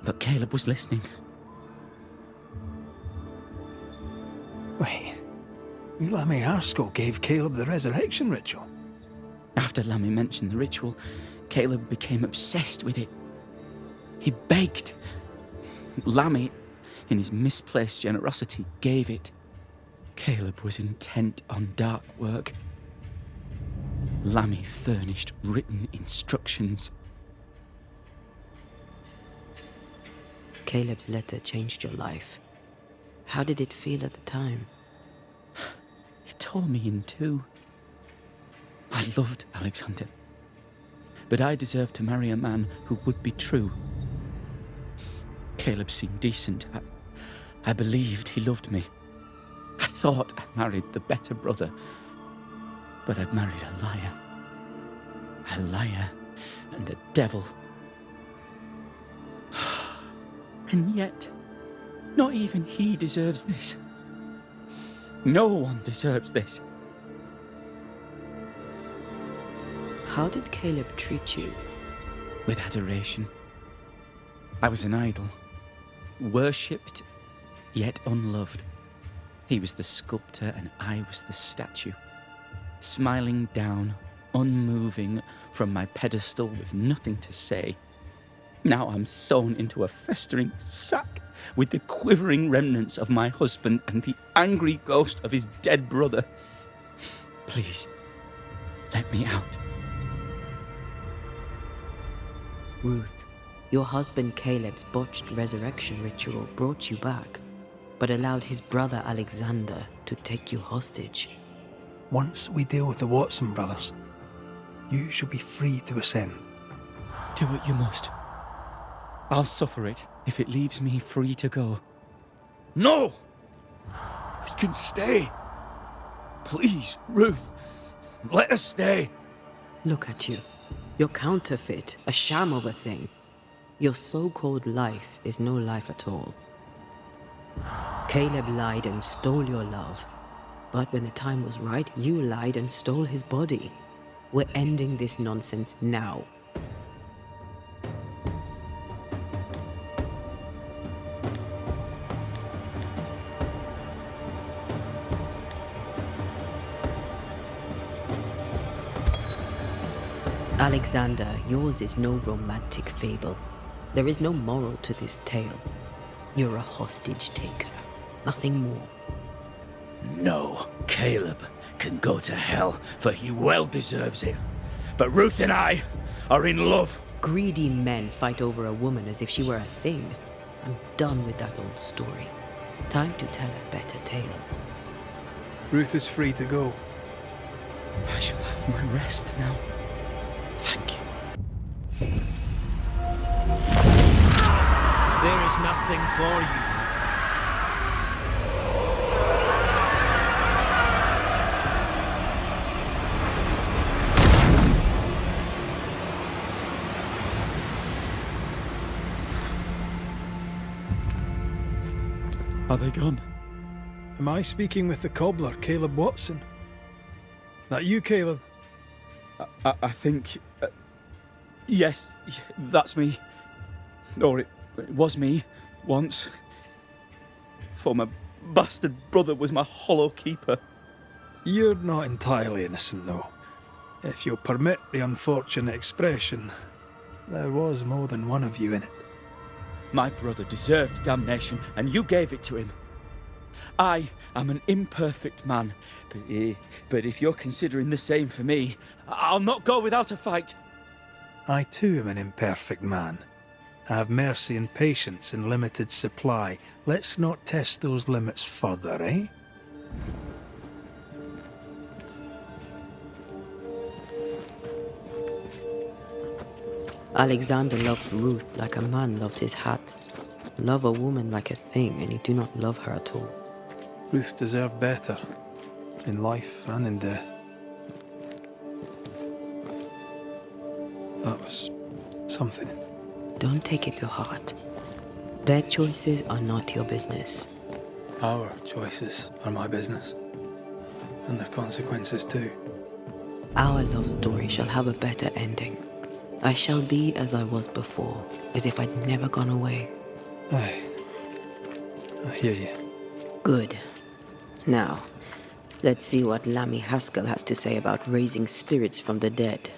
But Caleb was listening. Wait. Lammy Haskell gave Caleb the resurrection ritual? After Lammy mentioned the ritual, Caleb became obsessed with it. He begged. Lammy, in his misplaced generosity, gave it. Caleb was intent on dark work. Lammy furnished written instructions. Caleb's letter changed your life. How did it feel at the time? It tore me in two. I loved Alexander, but I deserved to marry a man who would be true. Caleb seemed decent. I believed he loved me. I thought I married the better brother, but I'd married a liar. A liar and a devil. And yet, not even he deserves this. No one deserves this. How did Caleb treat you? With adoration. I was an idol. Worshipped, yet unloved. He was the sculptor and I was the statue. Smiling down, unmoving from my pedestal with nothing to say. Now I'm sewn into a festering sack with the quivering remnants of my husband and the angry ghost of his dead brother. Please, let me out. Ruth, your husband Caleb's botched resurrection ritual brought you back, but allowed his brother Alexander to take you hostage. Once we deal with the Watson brothers, you shall be free to ascend. Do what you must. I'll suffer it if it leaves me free to go. No! We can stay. Please, Ruth, let us stay. Look at you. You're counterfeit, a sham of a thing. Your so-called life is no life at all. Caleb lied and stole your love. But when the time was right, you lied and stole his body. We're ending this nonsense now. Alexander, yours is no romantic fable. There is no moral to this tale. You're a hostage taker, nothing more. No, Caleb can go to hell, for he well deserves it. But Ruth and I are in love. Greedy men fight over a woman as if she were a thing. I'm done with that old story. Time to tell a better tale. Ruth is free to go. I shall have my rest now. Thank you. There is nothing for you. Are they gone? Am I speaking with the cobbler, Caleb Watson? That you, Caleb? I think... yes, that's me. Or it was me, once. For my bastard brother was my hollow keeper. You're not entirely innocent, though. If you'll permit the unfortunate expression, there was more than one of you in it. My brother deserved damnation, and you gave it to him. I am an imperfect man, but if you're considering the same for me, I'll not go without a fight. I too am an imperfect man. I have mercy and patience in limited supply. Let's not test those limits further, eh? Alexander loved Ruth like a man loves his hat. Love a woman like a thing, and you do not love her at all. Ruth deserved better, in life and in death. That was something. Don't take it to heart. Their choices are not your business. Our choices are my business. And their consequences too. Our love story shall have a better ending. I shall be as I was before, as if I'd never gone away. Aye. I hear you. Good. Now, let's see what Lammy Haskell has to say about raising spirits from the dead.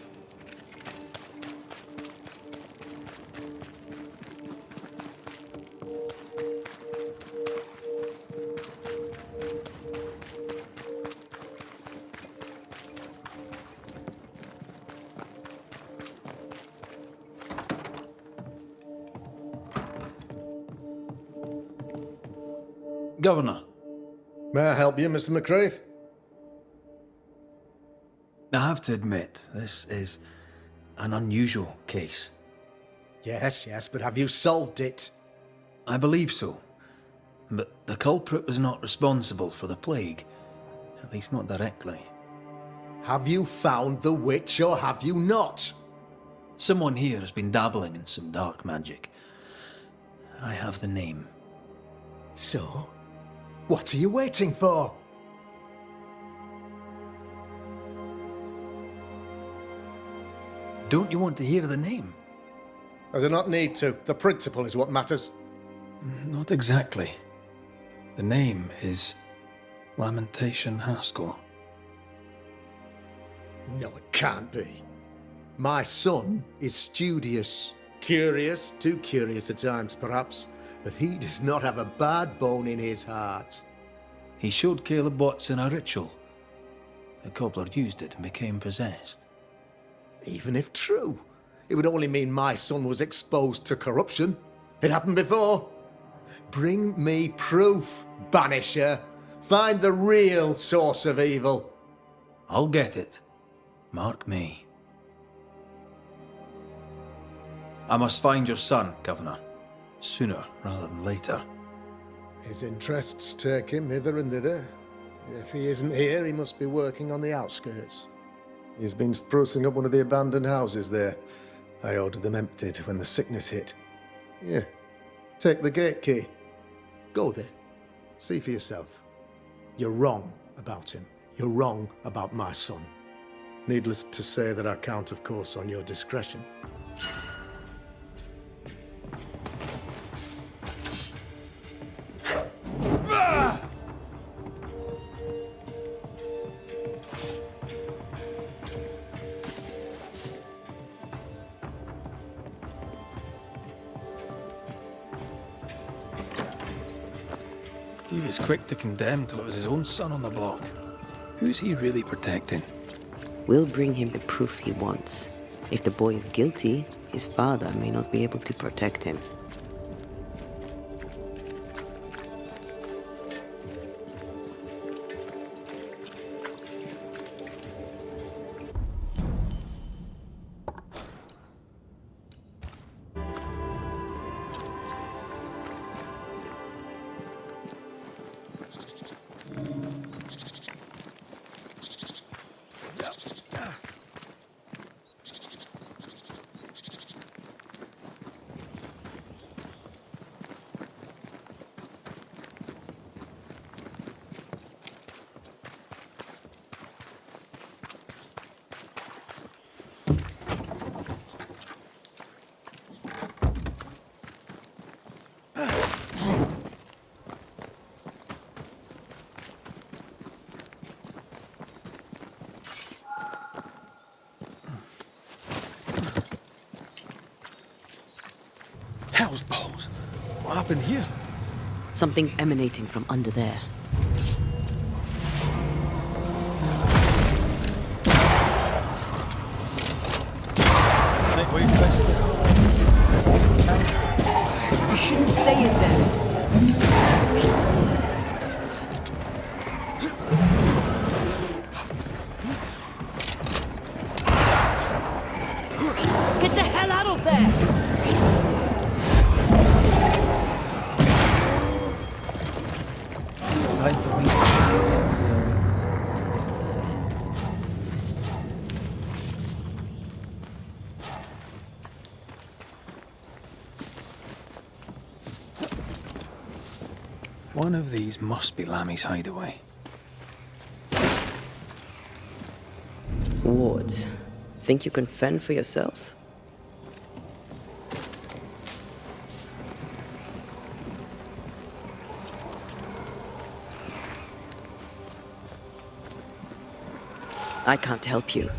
Governor. May I help you, Mr. McRaith? I have to admit, this is an unusual case. Yes, but have you solved it? I believe so. But the culprit was not responsible for the plague. At least not directly. Have you found the witch or have you not? Someone here has been dabbling in some dark magic. I have the name. So? What are you waiting for? Don't you want to hear the name? I do not need to. The principle is what matters. Not exactly. The name is Lamentation Haskell. No, it can't be. My son is studious. Curious, too curious at times, perhaps. But he does not have a bad bone in his heart. He showed Caleb Watson a ritual. The cobbler used it and became possessed. Even if true, it would only mean my son was exposed to corruption. It happened before. Bring me proof, Banisher. Find the real source of evil. I'll get it. Mark me. I must find your son, Governor. Sooner rather than later. His interests take him hither and thither. If he isn't here, he must be working on the outskirts. He's been sprucing up one of the abandoned houses there. I ordered them emptied when the sickness hit. Yeah, take the gate key. Go there. See for yourself. You're wrong about him. You're wrong about my son. Needless to say that I count, of course, on your discretion. He was quick to condemn till it was his own son on the block. Who's he really protecting? We'll bring him the proof he wants. If the boy is guilty, his father may not be able to protect him. Hell's balls! What happened here? Something's emanating from under there. Think we've missed it. You shouldn't stay in there. Get the hell out of there! Time for me. One of these must be Lammy's hideaway. Ward, think you can fend for yourself? I can't help you.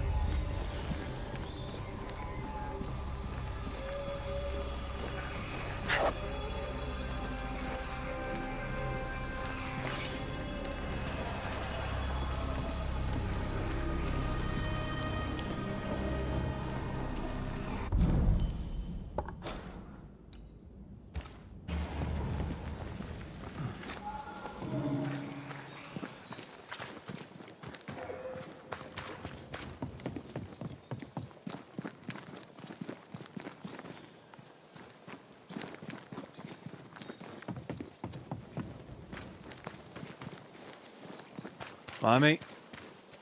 Lammy,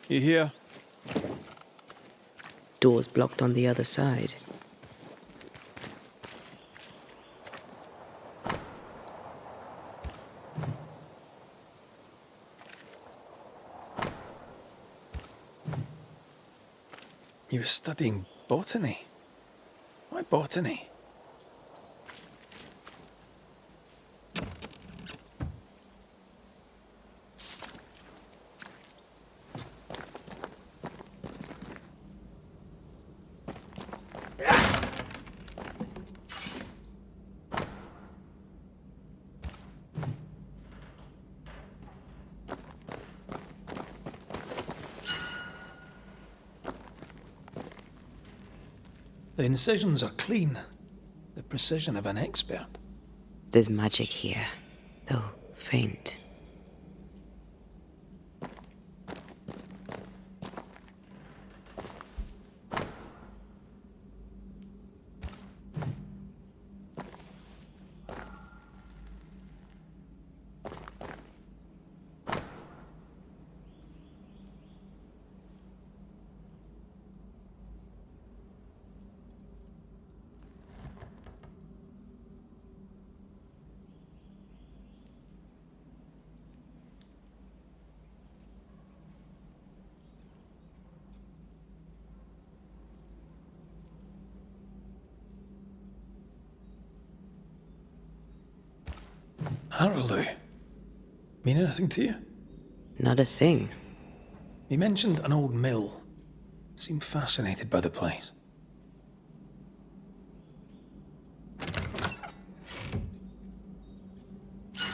you here? Door's blocked on the other side. You were studying botany. Why botany? The incisions are clean. The precision of an expert. There's magic here, though faint. That'll do. Mean anything to you? Not a thing. You mentioned an old mill. Seemed fascinated by the place.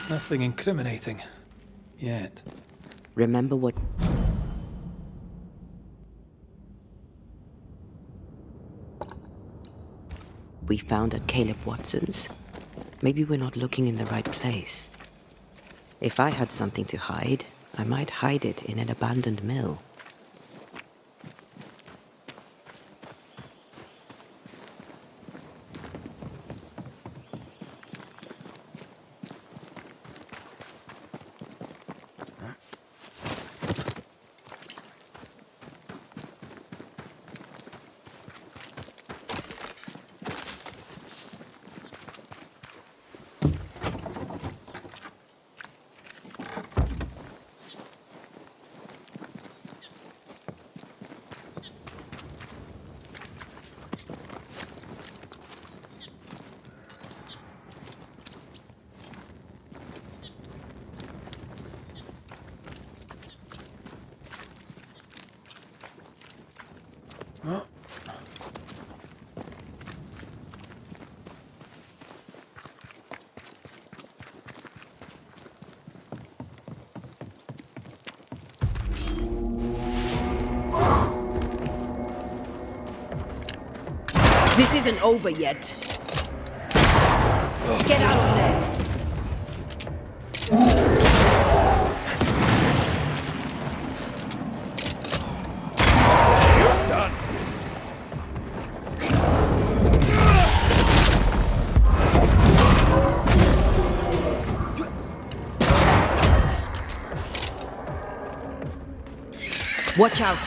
Nothing incriminating. Yet. Remember what... we found at Caleb Watson's? Maybe we're not looking in the right place. If I had something to hide, I might hide it in an abandoned mill. This isn't over yet. Get out of there! You're done. Watch out!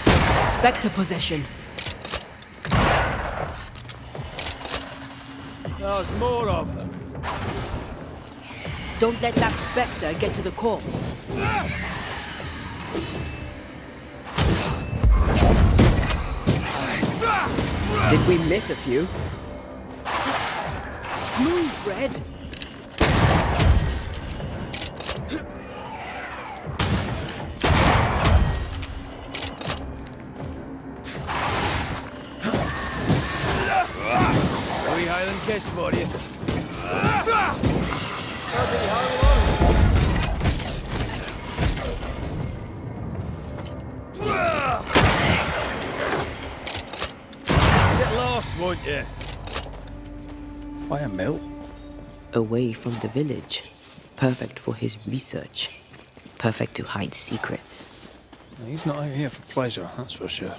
Spectre possession. There's more of them. Don't let that spectre get to the corpse. Did we miss a few? Move, Red! Highland kiss for you. Get lost, won't you? Why a mill? Away from the village. Perfect for his research. Perfect to hide secrets. He's not out here for pleasure, that's for sure.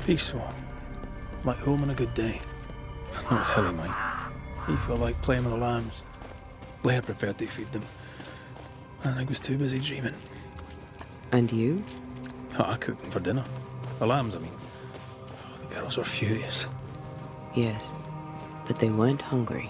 Peaceful. Like home on a good day. Oh, it's hilly, mate. He felt like playing with the lambs. Blair preferred to feed them. And I was too busy dreaming. And you? Oh, I cooked them for dinner. The lambs, I mean. Oh, the girls were furious. Yes, but they weren't hungry.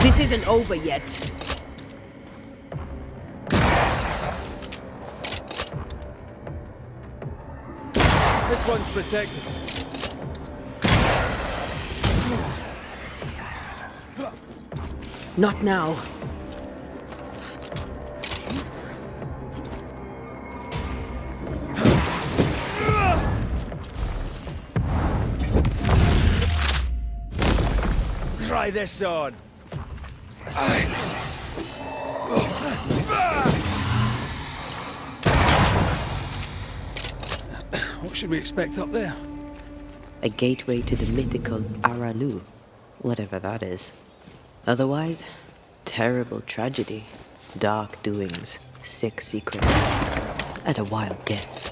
This isn't over yet. This one's protected. Not now. Try this on. What should we expect up there? A gateway to the mythical Aralu, whatever that is. Otherwise, terrible tragedy, dark doings, sick secrets, and a wild guess.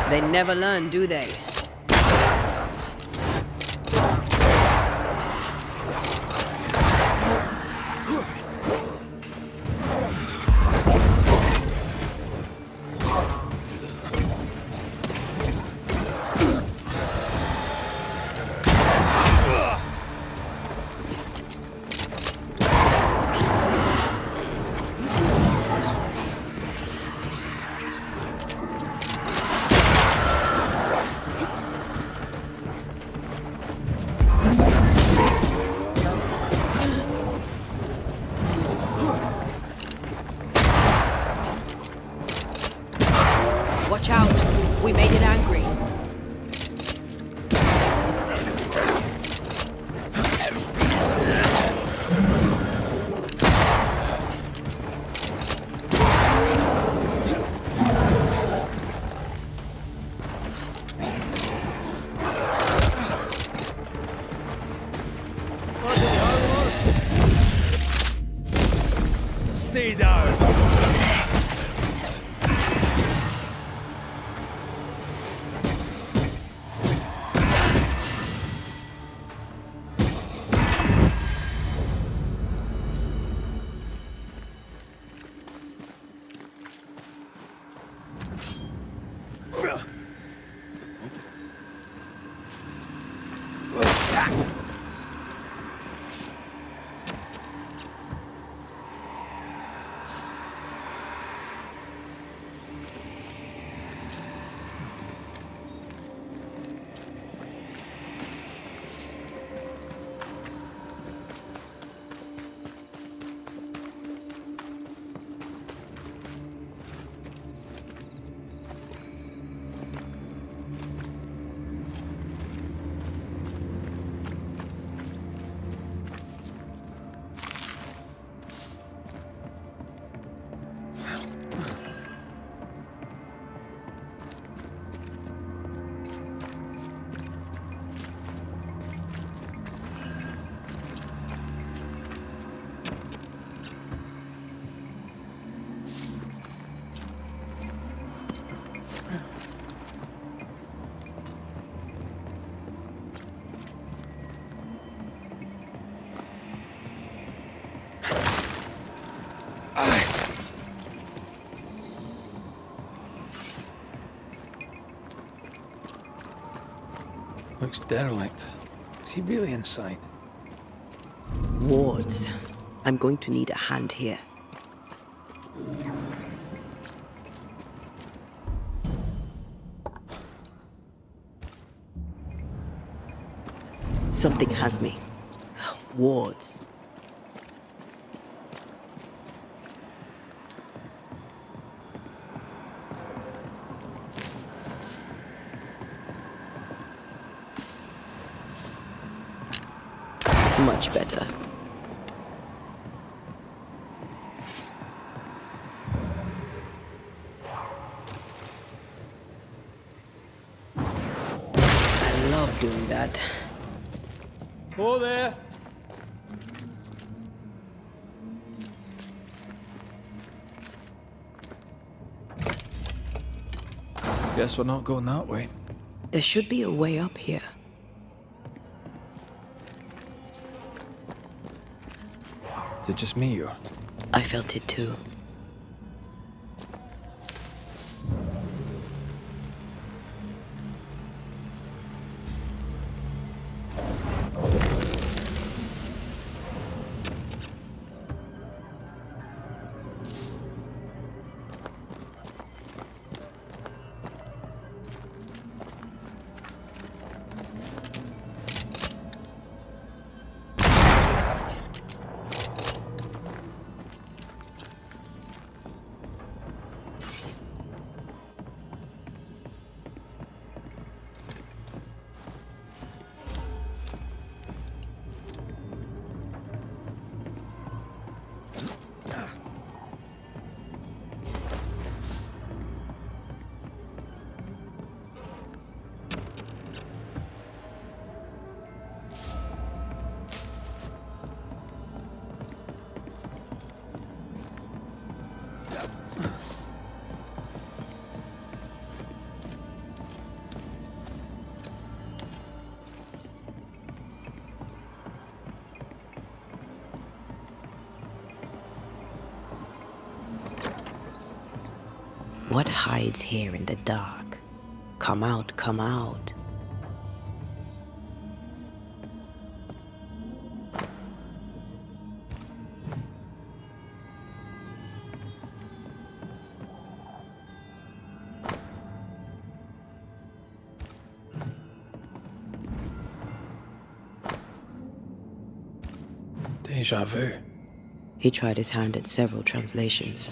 They never learn, do they? Watch out! We made it angry. Stay down. Looks derelict. Is he really inside? Wards. I'm going to need a hand here. Something has me. Wards. Much better. love doing that. Oh, there! Guess we're not going that way. There should be a way up here. Is it just me, or? I felt it too. What hides here in the dark? Come out, come out. Deja vu. He tried his hand at several translations.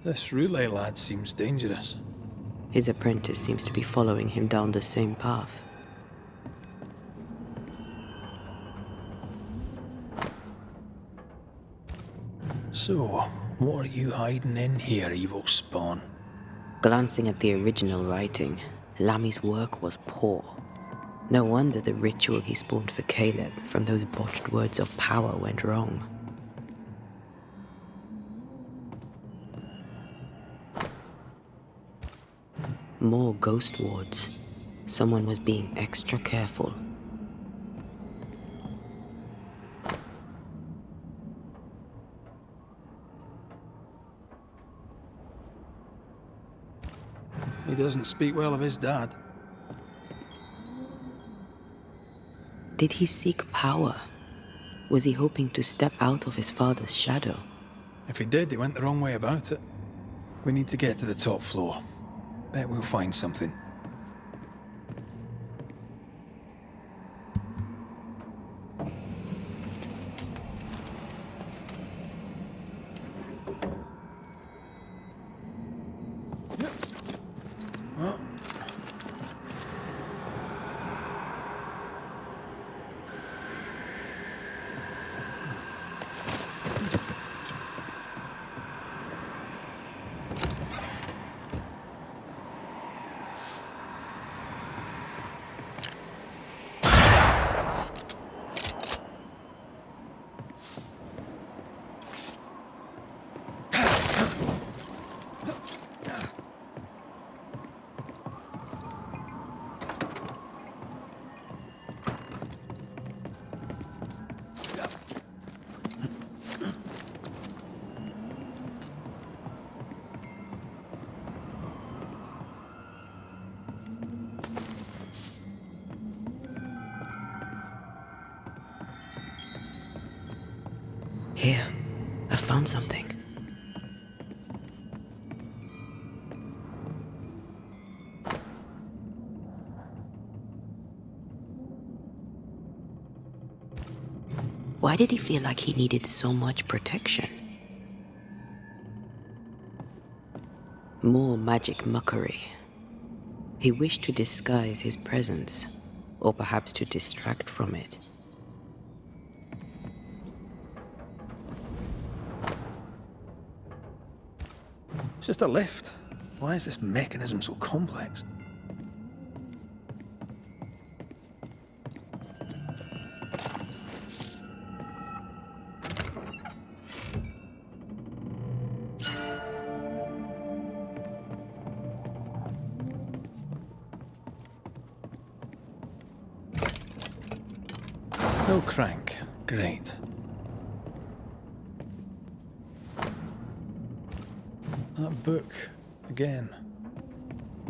This relay lad seems dangerous. His apprentice seems to be following him down the same path. So, what are you hiding in here, evil spawn? Glancing at the original writing, Lammy's work was poor. No wonder the ritual he spawned for Caleb from those botched words of power went wrong. More ghost wards. Someone was being extra careful. He doesn't speak well of his dad. Did he seek power? Was he hoping to step out of his father's shadow? If he did, he went the wrong way about it. We need to get to the top floor. Bet we'll find something. Here, I found something. Why did he feel like he needed so much protection? More magic mockery. He wished to disguise his presence, or perhaps to distract from it. It's just a lift. Why is this mechanism so complex? No crank. Great. That book. Again.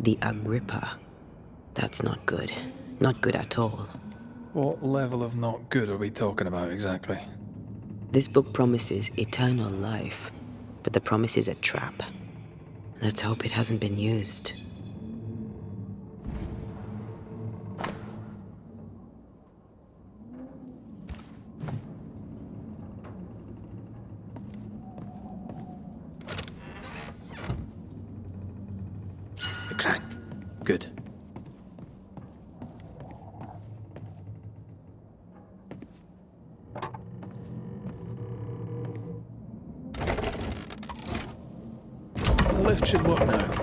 The Agrippa. That's not good. Not good at all. What level of not good are we talking about exactly? This book promises eternal life, but the promise is a trap. Let's hope it hasn't been used. The crank. Good. The lift should work now.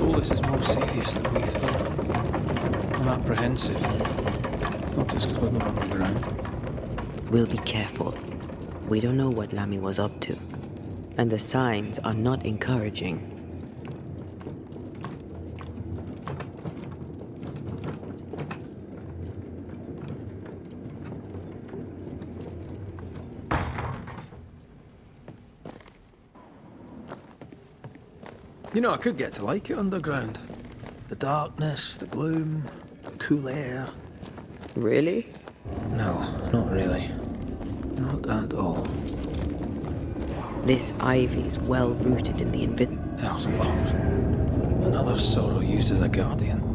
All this is more serious than we thought. I'm apprehensive. Not just because we're going underground. We'll be careful. We don't know what Lammy was up to, and the signs are not encouraging. You know, I could get to like it underground. The darkness, the gloom, the cool air. Really? No, not really. Not at all. This ivy's well rooted in the Hell's balls. Another sorrow used as a guardian.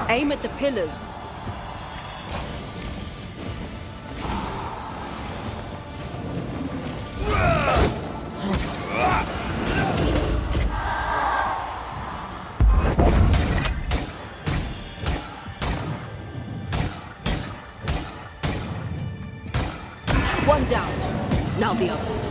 Aim at the pillars. One down. Now the others.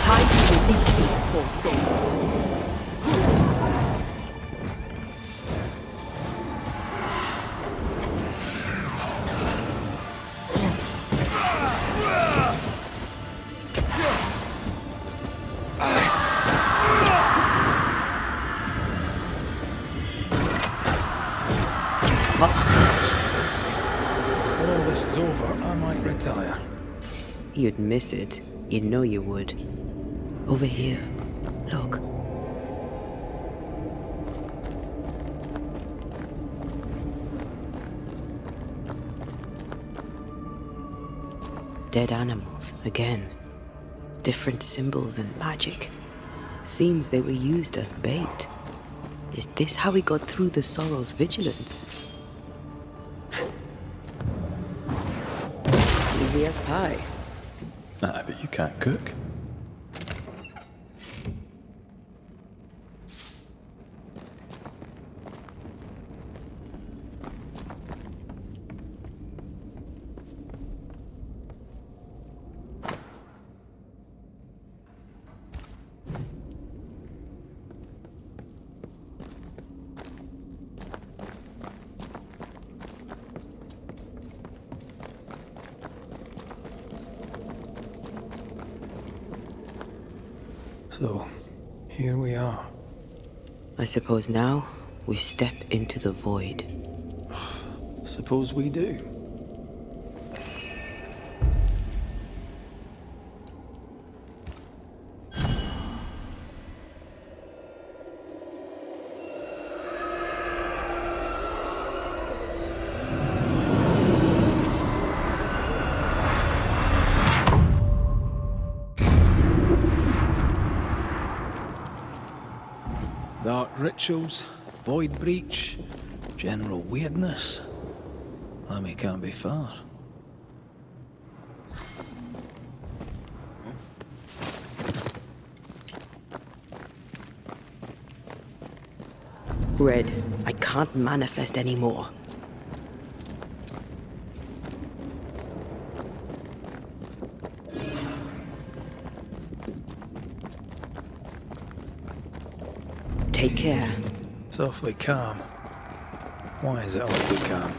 Time to release these poor souls. When all this is over, I might retire. You'd miss it. You know you would. Over here. Look. Dead animals, again. Different symbols and magic. Seems they were used as bait. Is this how we got through the Sorrow's vigilance? Easy as pie. Nah, but you can't cook. So, here we are. I suppose now we step into the void. Suppose we do. Dark rituals, void breach, general weirdness. Lammy can't be far. Red, I can't manifest anymore. Take care. Softly calm. Why is it awfully calm?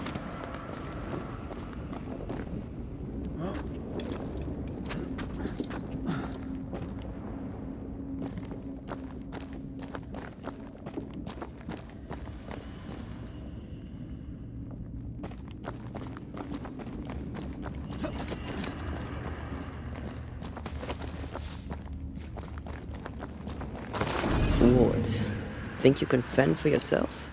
Wards, think you can fend for yourself?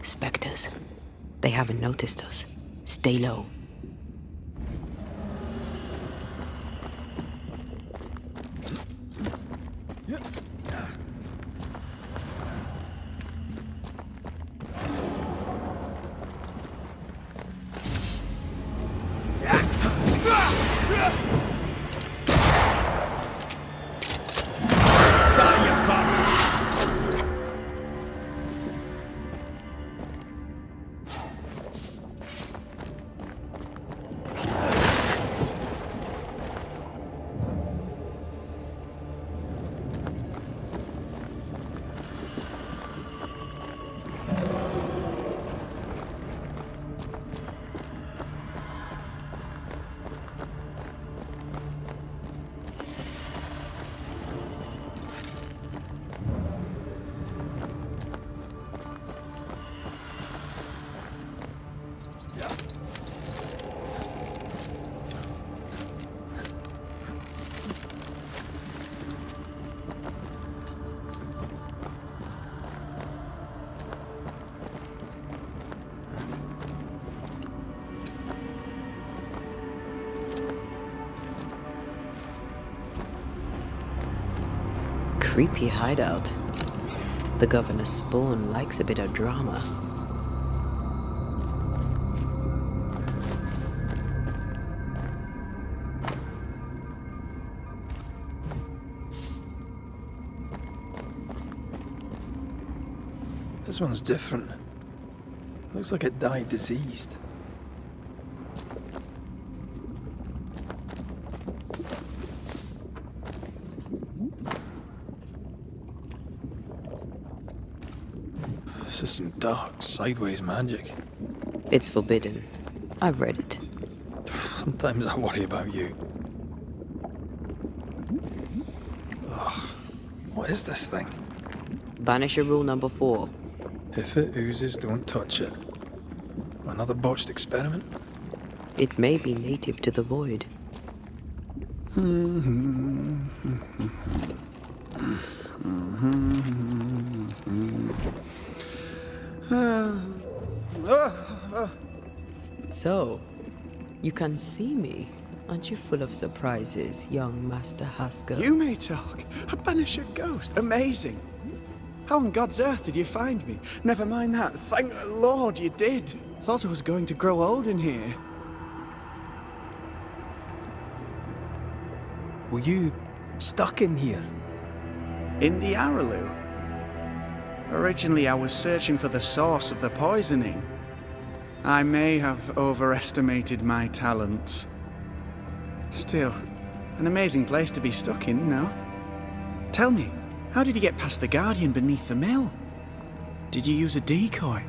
Spectres. They haven't noticed us. Stay low. Creepy hideout. The governor's spawn likes a bit of drama. This one's different. Looks like it died diseased. This is some dark, sideways magic. It's forbidden. I've read it. Sometimes I worry about you. Ugh. What is this thing? Banisher rule number 4. If it oozes, don't touch it. Another botched experiment? It may be native to the void. So, you can see me. Aren't you full of surprises, young Master Haskell? You may talk. A Banisher ghost. Amazing. How on God's earth did you find me? Never mind that. Thank the Lord you did. Thought I was going to grow old in here. Were you stuck in here? In the Araloo? Originally, I was searching for the source of the poisoning. I may have overestimated my talents. Still, an amazing place to be stuck in, no? Tell me, how did you get past the Guardian beneath the mill? Did you use a decoy?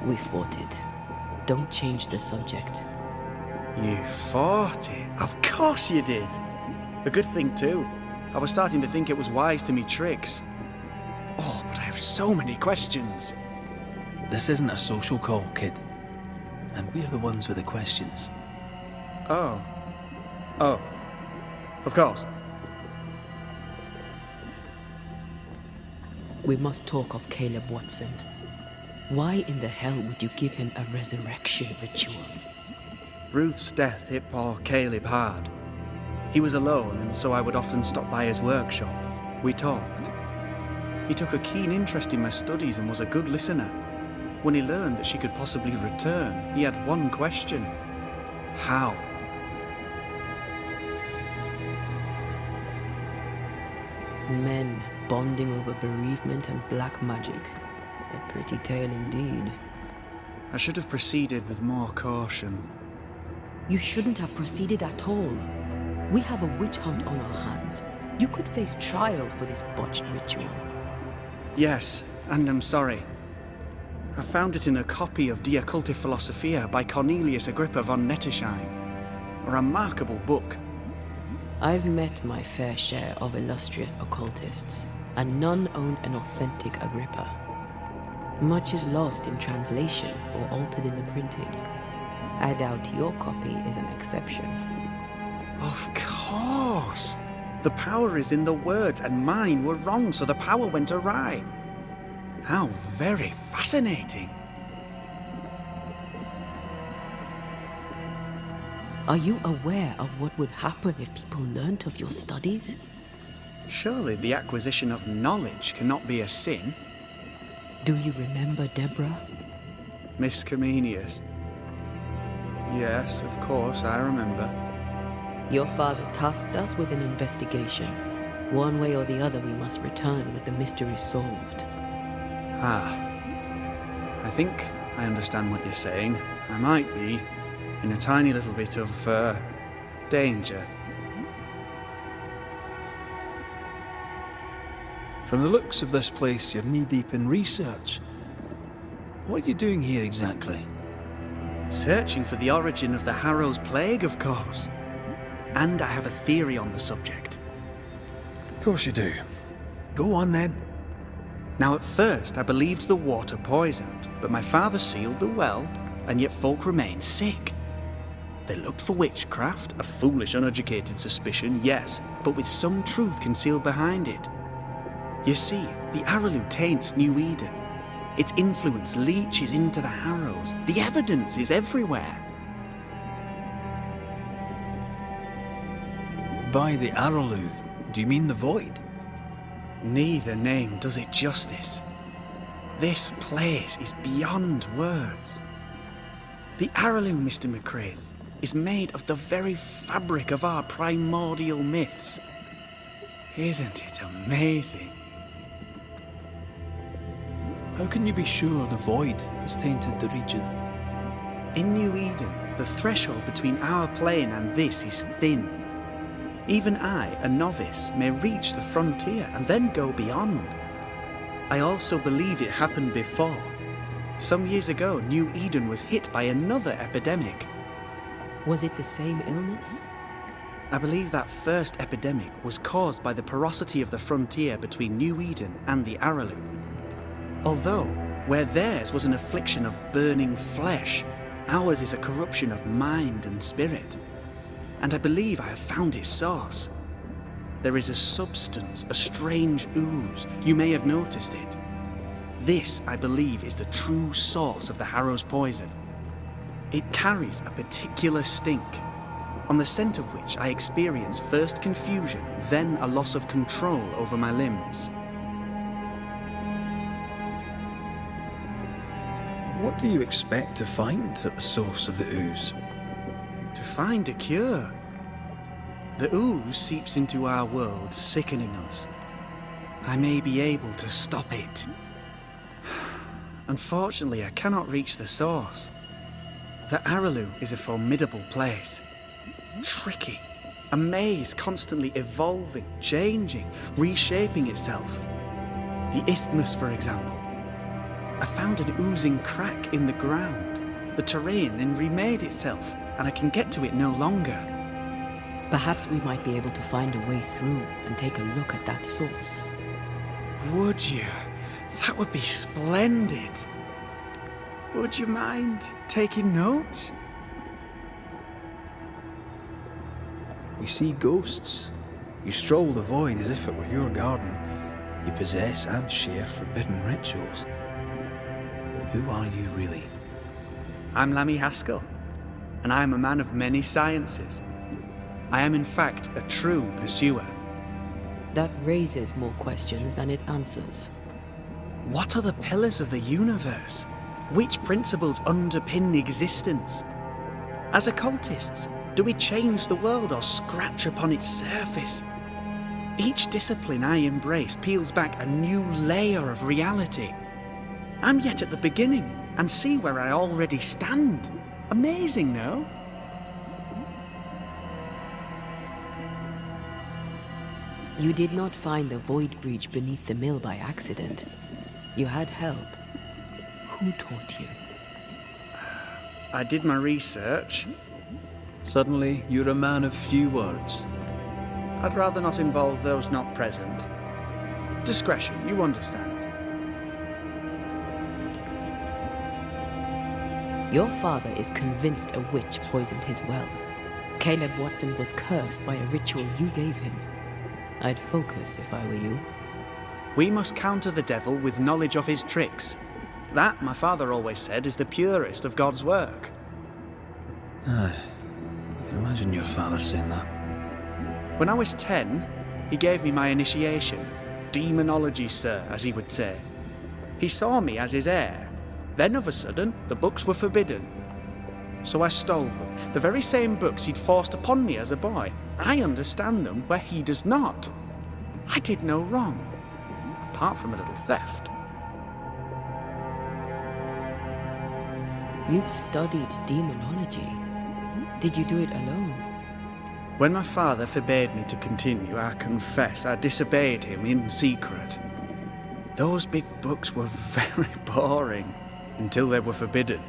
We fought it. Don't change the subject. You fought it? Of course you did! A good thing too. I was starting to think it was wise to me tricks. Oh, but I have so many questions. This isn't a social call, kid. And we're the ones with the questions. Oh. Oh. Of course. We must talk of Caleb Watson. Why in the hell would you give him a resurrection ritual? Ruth's death hit poor Caleb hard. He was alone, and so I would often stop by his workshop. We talked. He took a keen interest in my studies and was a good listener. When he learned that she could possibly return, he had one question. How? Men bonding over bereavement and black magic. A pretty tale indeed. I should have proceeded with more caution. You shouldn't have proceeded at all. We have a witch hunt on our hands. You could face trial for this botched ritual. Yes, and I'm sorry. I found it in a copy of De Occulti Philosophia by Cornelius Agrippa von Nettesheim. A remarkable book. I've met my fair share of illustrious occultists, and none owned an authentic Agrippa. Much is lost in translation or altered in the printing. I doubt your copy is an exception. Of course! The power is in the words, and mine were wrong, so the power went awry. How very fascinating! Are you aware of what would happen if people learnt of your studies? Surely the acquisition of knowledge cannot be a sin. Do you remember Deborah? Miss Comenius. Yes, of course, I remember. Your father tasked us with an investigation. One way or the other, we must return with the mystery solved. Ah. I think I understand what you're saying. I might be in a tiny little bit of, danger. From the looks of this place, you're knee-deep in research. What are you doing here exactly? Searching for the origin of the Harrow's Plague, of course. And I have a theory on the subject. Of course you do. Go on then. Now at first I believed the water poisoned, but my father sealed the well, and yet folk remained sick. They looked for witchcraft, a foolish, uneducated suspicion, yes, but with some truth concealed behind it. You see, the Araloo taints New Eden. Its influence leaches into the Harrows. The evidence is everywhere. By the Araloo, do you mean the Void? Neither name does it justice. This place is beyond words. The Araloo, Mr. McCraith, is made of the very fabric of our primordial myths. Isn't it amazing? How can you be sure the Void has tainted the region? In New Eden, the threshold between our plane and this is thin. Even I, a novice, may reach the frontier and then go beyond. I also believe it happened before. Some years ago, New Eden was hit by another epidemic. Was it the same illness? I believe that first epidemic was caused by the porosity of the frontier between New Eden and the Araloo. Although, where theirs was an affliction of burning flesh, ours is a corruption of mind and spirit. and I believe I have found its source. There is a substance, a strange ooze. You may have noticed it. This, I believe, is the true source of the Harrow's poison. It carries a particular stink, on the scent of which I experience first confusion, then a loss of control over my limbs. What do you expect to find at the source of the ooze? To find a cure. The ooze seeps into our world, sickening us. I may be able to stop it. Unfortunately, I cannot reach the source. The Araloo is a formidable place. Tricky. A maze constantly evolving, changing, reshaping itself. The isthmus, for example. I found an oozing crack in the ground. The terrain then remade itself, and I can get to it no longer. Perhaps we might be able to find a way through and take a look at that source. Would you? That would be splendid. Would you mind taking notes? You see ghosts. You stroll the void as if it were your garden. You possess and share forbidden rituals. Who are you really? I'm Lammy Haskell, and I am a man of many sciences. I am in fact a true pursuer. That raises more questions than it answers. What are the pillars of the universe? Which principles underpin existence? As occultists, do we change the world or scratch upon its surface? Each discipline I embrace peels back a new layer of reality. I'm yet at the beginning, and see where I already stand. Amazing, no? You did not find the void breach beneath the mill by accident. You had help. Who taught you? I did my research. Suddenly, you're a man of few words. I'd rather not involve those not present. Discretion, you understand. Your father is convinced a witch poisoned his well. Caleb Watson was cursed by a ritual you gave him. I'd focus if I were you. We must counter the devil with knowledge of his tricks. That, my father always said, is the purest of God's work. Aye. I can imagine your father saying that. When I was 10, he gave me my initiation. Demonology, sir, as he would say. He saw me as his heir. Then, of a sudden, the books were forbidden. So I stole them, the very same books he'd forced upon me as a boy. I understand them where he does not. I did no wrong, apart from a little theft. You've studied demonology. Did you do it alone? When my father forbade me to continue, I confess I disobeyed him in secret. Those big books were very boring until they were forbidden.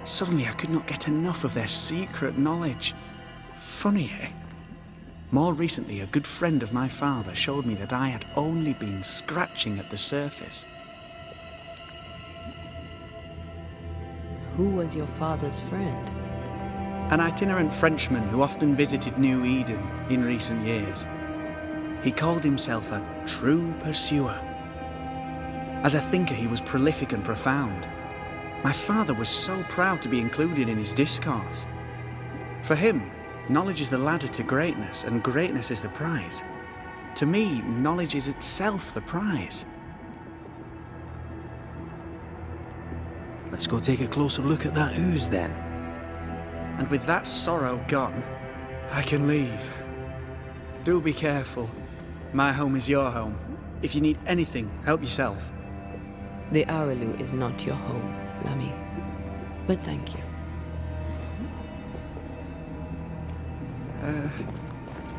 Suddenly I could not get enough of their secret knowledge. Funny, eh? More recently, a good friend of my father showed me that I had only been scratching at the surface. Who was your father's friend? An itinerant Frenchman who often visited New Eden in recent years. He called himself a true pursuer. As a thinker, he was prolific and profound. My father was so proud to be included in his discourse. For him, knowledge is the ladder to greatness, and greatness is the prize. To me, knowledge is itself the prize. Let's go take a closer look at that ooze, then. And with that sorrow gone, I can leave. Do be careful. My home is your home. If you need anything, help yourself. The Araloo is not your home, Lammy. But thank you.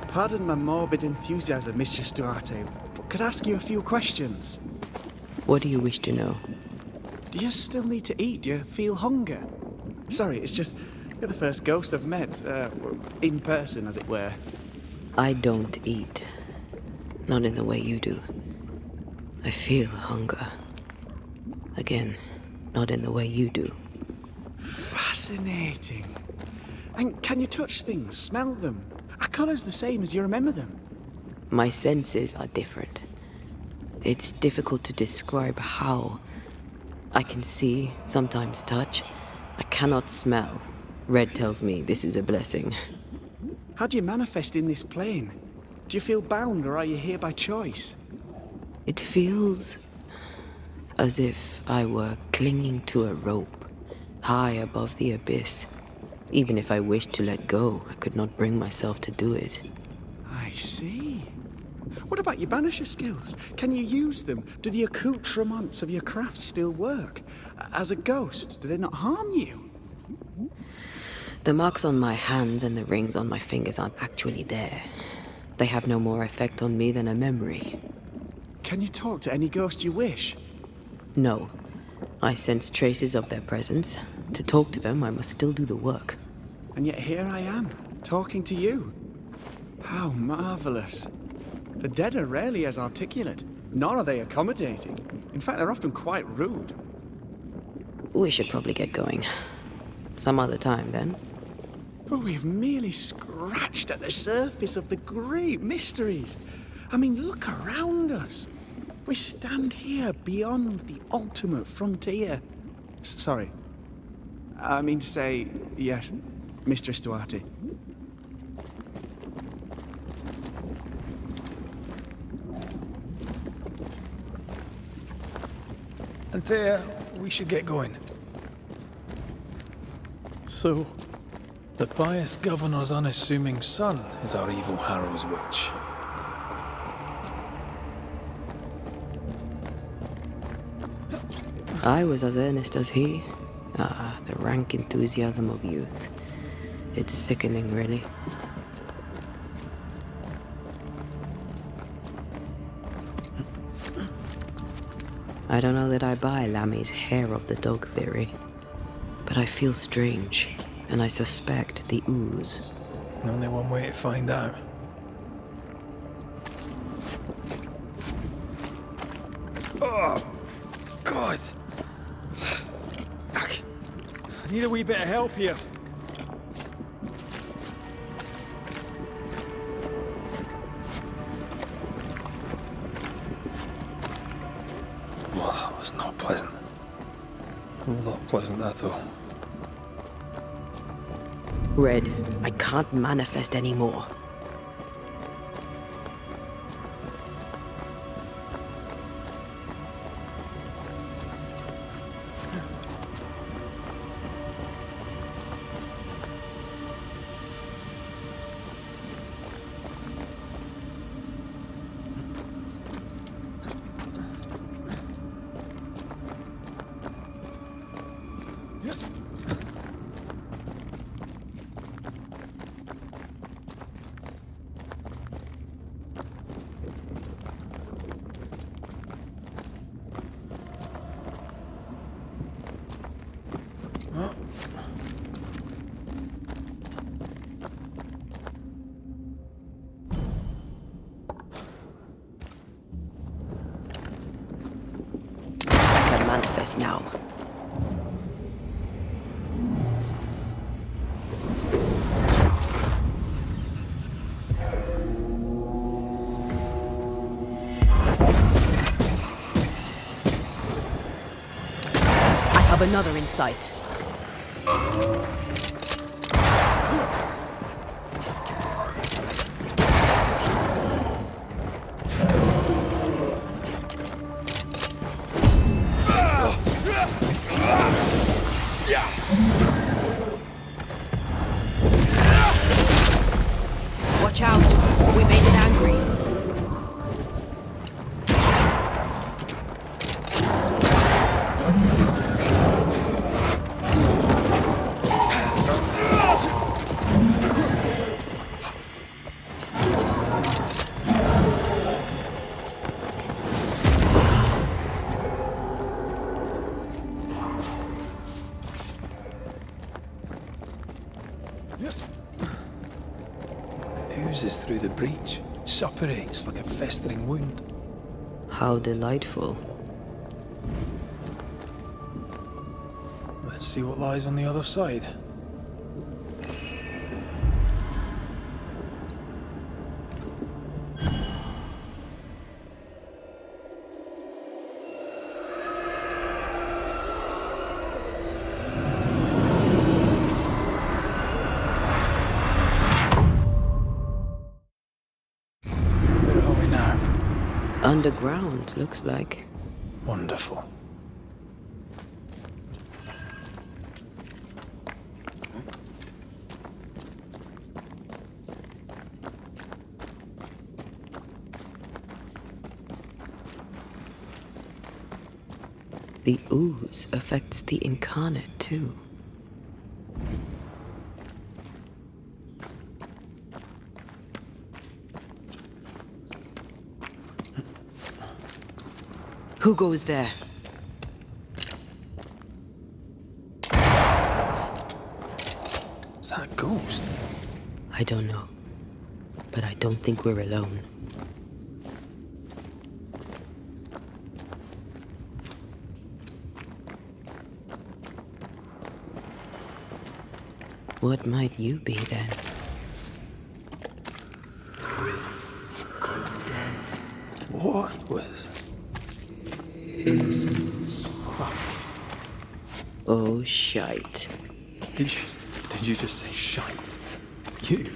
Pardon my morbid enthusiasm, Mistress Duarte, but could I ask you a few questions? What do you wish to know? Do you still need to eat? Do you feel hunger? Sorry, it's just, you're the first ghost I've met, in person, as it were. I don't eat. Not in the way you do. I feel hunger. Again, not in the way you do. Fascinating. And can you touch things, smell them? Are colours the same as you remember them? My senses are different. It's difficult to describe how. I can see, sometimes touch. I cannot smell. Red tells me this is a blessing. How do you manifest in this plane? Do you feel bound, or are you here by choice? It feels as if I were clinging to a rope, high above the abyss. Even if I wished to let go, I could not bring myself to do it. I see. What about your banisher skills? Can you use them? Do the accoutrements of your craft still work? As a ghost, do they not harm you? The marks on my hands and the rings on my fingers aren't actually there. They have no more effect on me than a memory. Can you talk to any ghost you wish? No. I sense traces of their presence. To talk to them, I must still do the work. And yet here I am, talking to you. How marvelous. The dead are rarely as articulate, nor are they accommodating. In fact, they're often quite rude. We should probably get going. Some other time, then. But we've merely scratched at the surface of the great mysteries. I mean, look around us. We stand here beyond the ultimate frontier. Sorry. I mean to say, yes, Mistress Duarte. Antea, we should get going. So, the pious governor's unassuming son is our evil Harrow's witch. I was as earnest as he. Ah, the rank enthusiasm of youth. It's sickening, really. I don't know that I buy Lammy's hair of the dog theory, but I feel strange, and I suspect the ooze. Only one way to find out. Oh, God. I need a wee bit of help here. Well, that was not pleasant. Not pleasant at all. Red, I can't manifest anymore. Manifest now. I have another in sight. Watch out! We made it angry. Oozes through the breach, suppurates like a festering wound. How delightful. Let's see what lies on the other side. Underground, looks like. Wonderful. The ooze affects the incarnate, too. Who goes there? Is that a ghost? I don't know. But I don't think we're alone. What might you be then? What was... Oh, shite. Did you just say shite? You?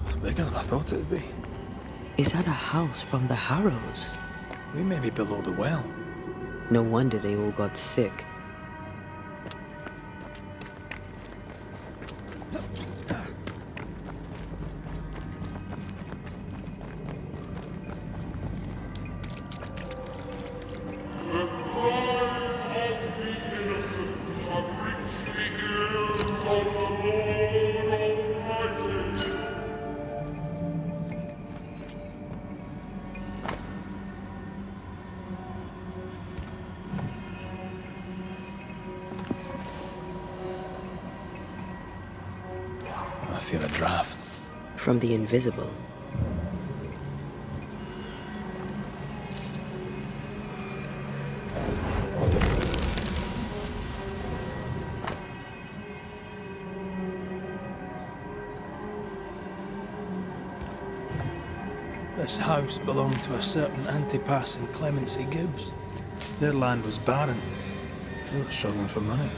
It's bigger than I thought it'd be. Is that a house from the Harrows? We may be below the well. No wonder they all got sick. I feel a draft. From the invisible. This house belonged to a certain Antipas and Clemency Gibbs. Their land was barren. They were struggling for money.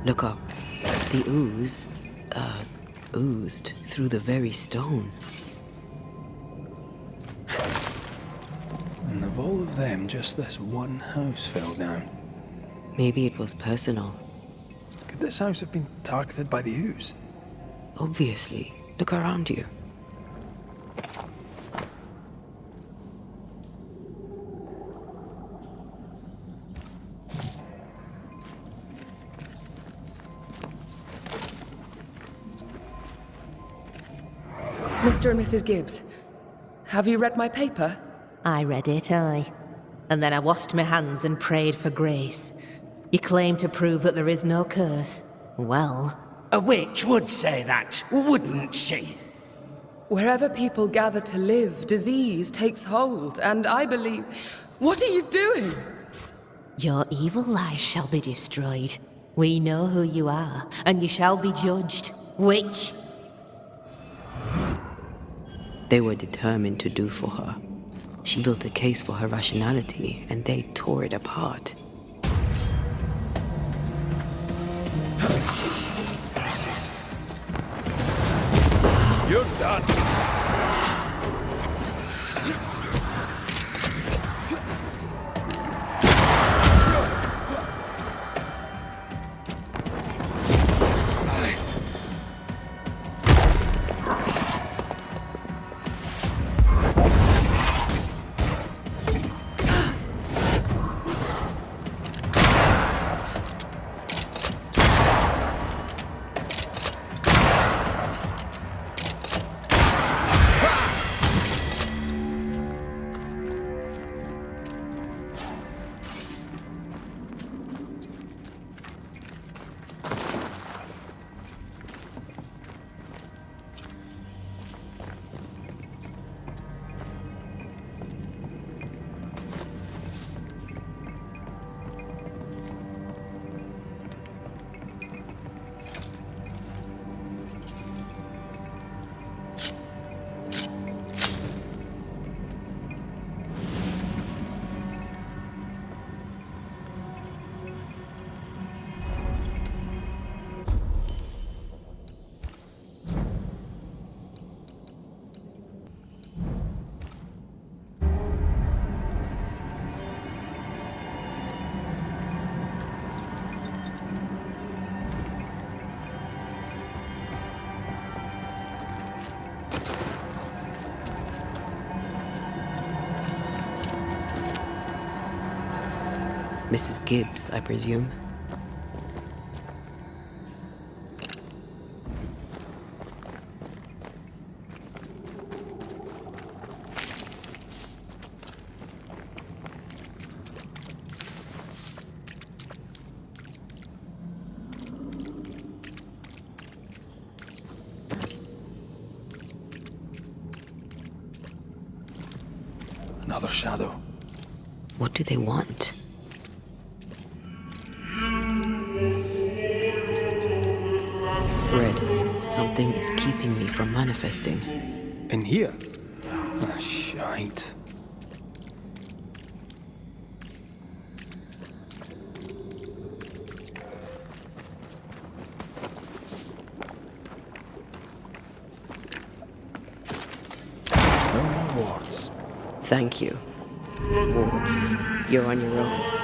Look up. The ooze, oozed through the very stone. And of all of them, just this one house fell down. Maybe it was personal. Could this house have been targeted by the ooze? Obviously. Look around you. Mr. and Mrs. Gibbs, have you read my paper? I read it, aye. And then I washed my hands and prayed for grace. You claim to prove that there is no curse. Well... A witch would say that, wouldn't she? Wherever people gather to live, disease takes hold, and I believe... What are you doing? Your evil lies shall be destroyed. We know who you are, and you shall be judged. Witch! They were determined to do for her. She built a case for her rationality, and they tore it apart. You're done. Mrs. Gibbs, I presume. Another shadow. What do they want? Red, something is keeping me from manifesting. In here? Ah, shite. No more wards. Thank you. Wards, you're on your own.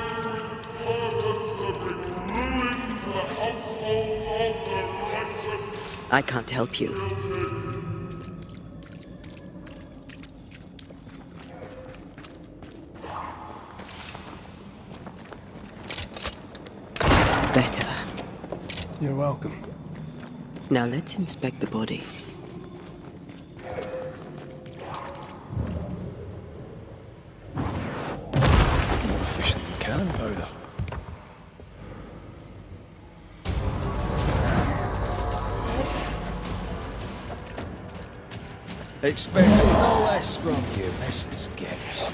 I can't help you. Better. You're welcome. Now let's inspect the body. More efficient than cannon powder. Expect no less from you, Mrs. Gibbs.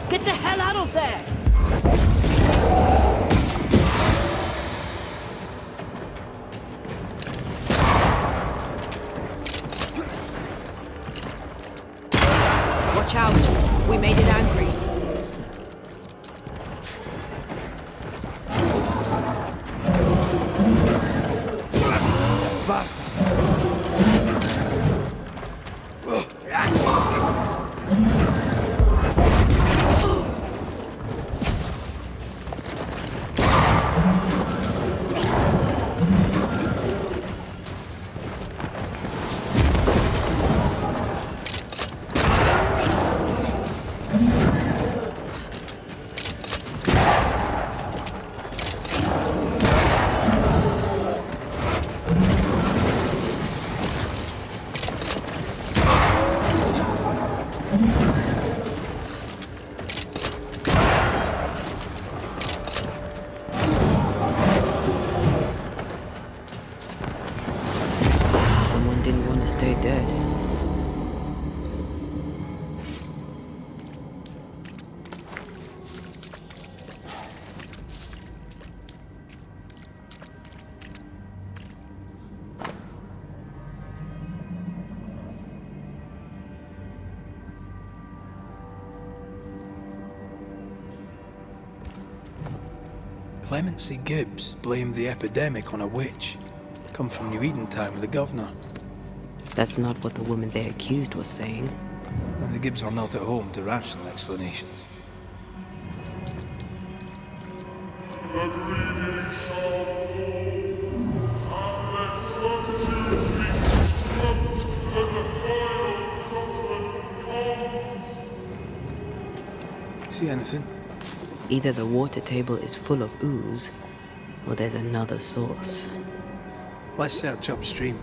Get the hell out of there! Watch out! We made it angry. Bastard! Someone didn't want to stay dead. Clemency Gibbs blamed the epidemic on a witch. Come from New Eden Town with the governor. That's not what the woman they accused was saying. And the Gibbs are not at home to rational explanations. See anything? Either the water table is full of ooze, or there's another source. Let's search upstream.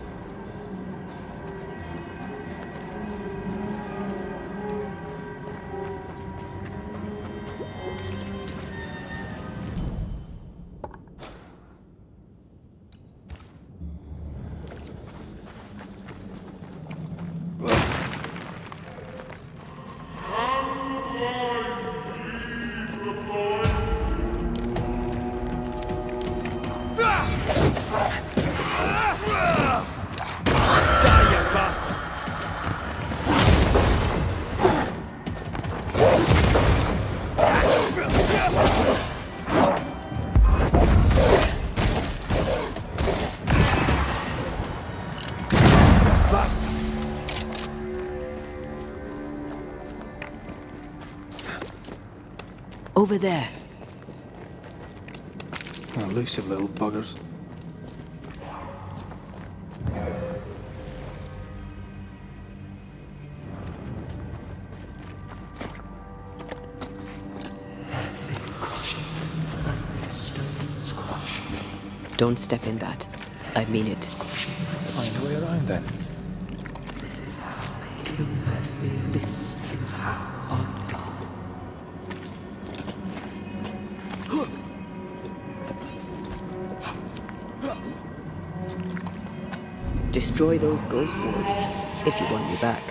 Over there. Elusive little buggers. Don't step in that. I mean it. Find a way around then. Destroy those ghost wards if you want me back.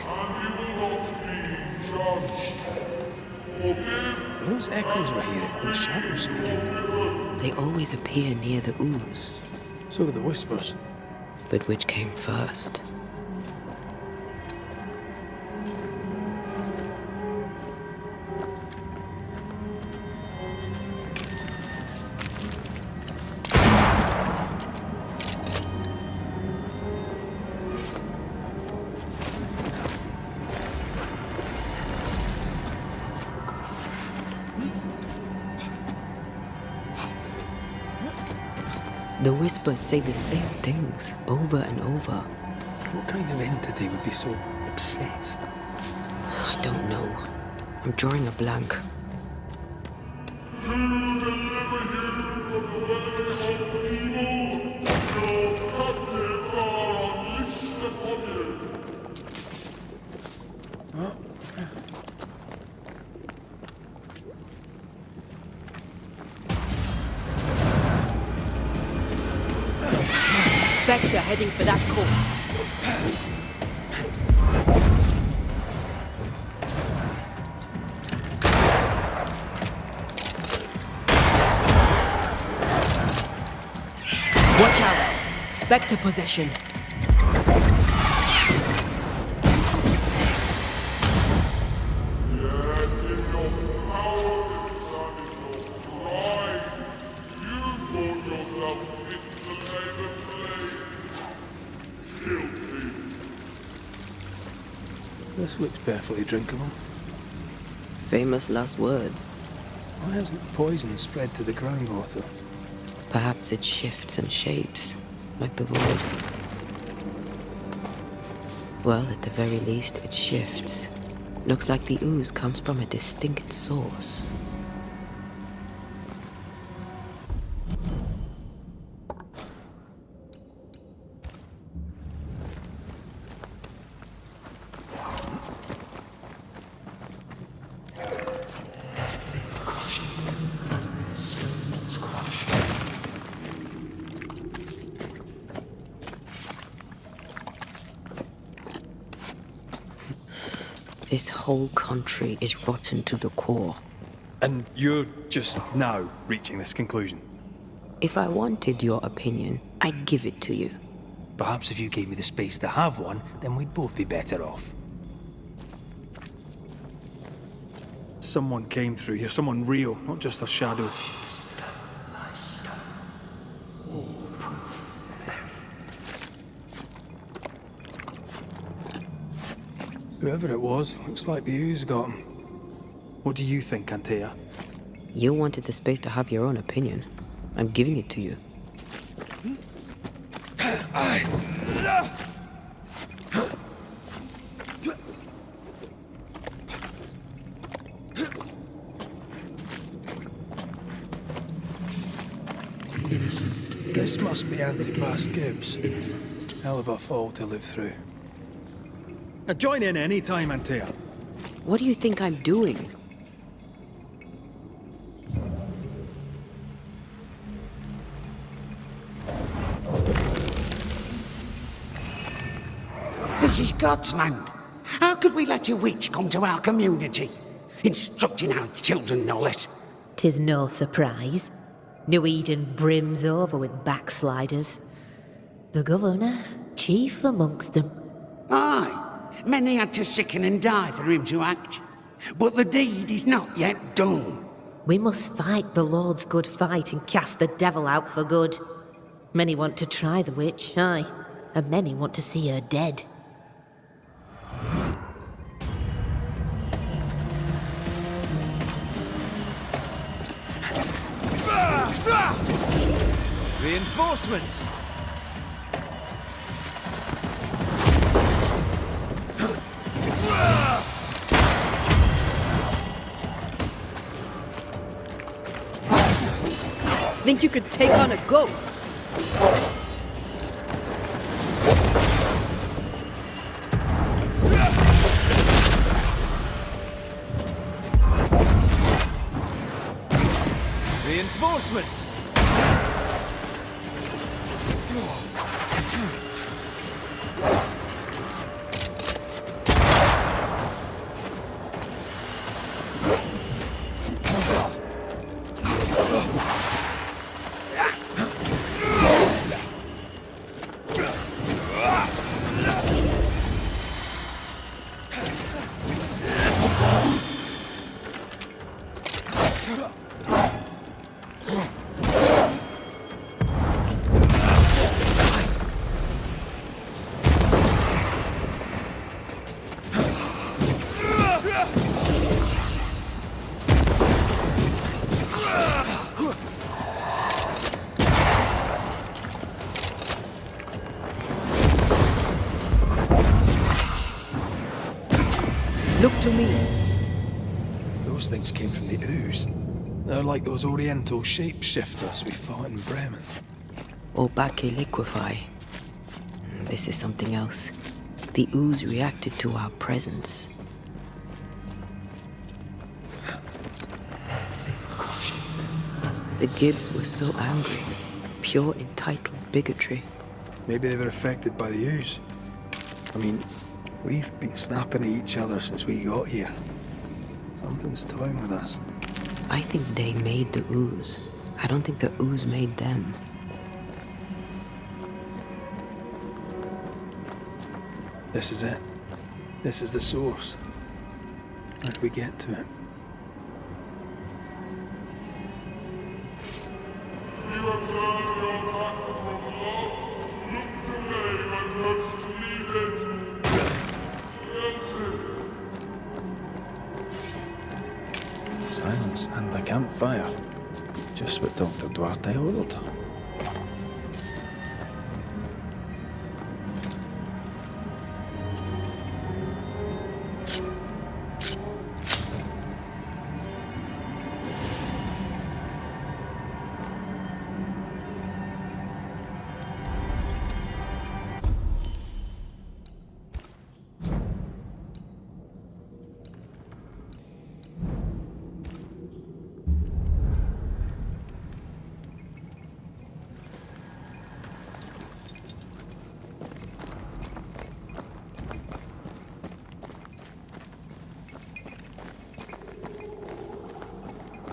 Those echoes we're hearing are the shadows speaking. They always appear near the ooze. So do the whispers. But which came first? The whispers say the same things over and over. What kind of entity would be so obsessed? I don't know. I'm drawing a blank. Spectre heading for that corpse. Watch out! Spectre possession. This looks perfectly drinkable. Famous last words. Why hasn't the poison spread to the groundwater? Perhaps it shifts and shapes, like the void. Well, at the very least, it shifts. Looks like the ooze comes from a distinct source. This whole country is rotten to the core. And you're just now reaching this conclusion? If I wanted your opinion, I'd give it to you. Perhaps if you gave me the space to have one, then we'd both be better off. Someone came through here, someone real, not just a shadow. Whoever it was, looks like the ooze got him. What do you think, Antea? You wanted the space to have your own opinion. I'm giving it to you. This must be Antipas Gibbs. Hell of a fall to live through. Now join in any time, Antea. What do you think I'm doing? This is God's land. How could we let a witch come to our community? Instructing our children, no less. 'Tis no surprise. New Eden brims over with backsliders. The governor, chief amongst them. Aye, many had to sicken and die for him to act. But the deed is not yet done. We must fight the Lord's good fight and cast the devil out for good. Many want to try the witch, aye, and many want to see her dead. Reinforcements! Think you could take on a ghost? Reinforcements! Look to me. Those things came from the ooze. They're like those oriental shapeshifters we fought in Bremen. Obake liquefy. This is something else. The ooze reacted to our presence. The Gibbs were so angry. Pure entitled bigotry. Maybe they were affected by the ooze. I mean, we've been snapping at each other since we got here. Something's toying with us. I think they made the ooze. I don't think the ooze made them. This is it. This is the source. How do we get to it? Silence and a campfire. Just what Dr. Duarte ordered.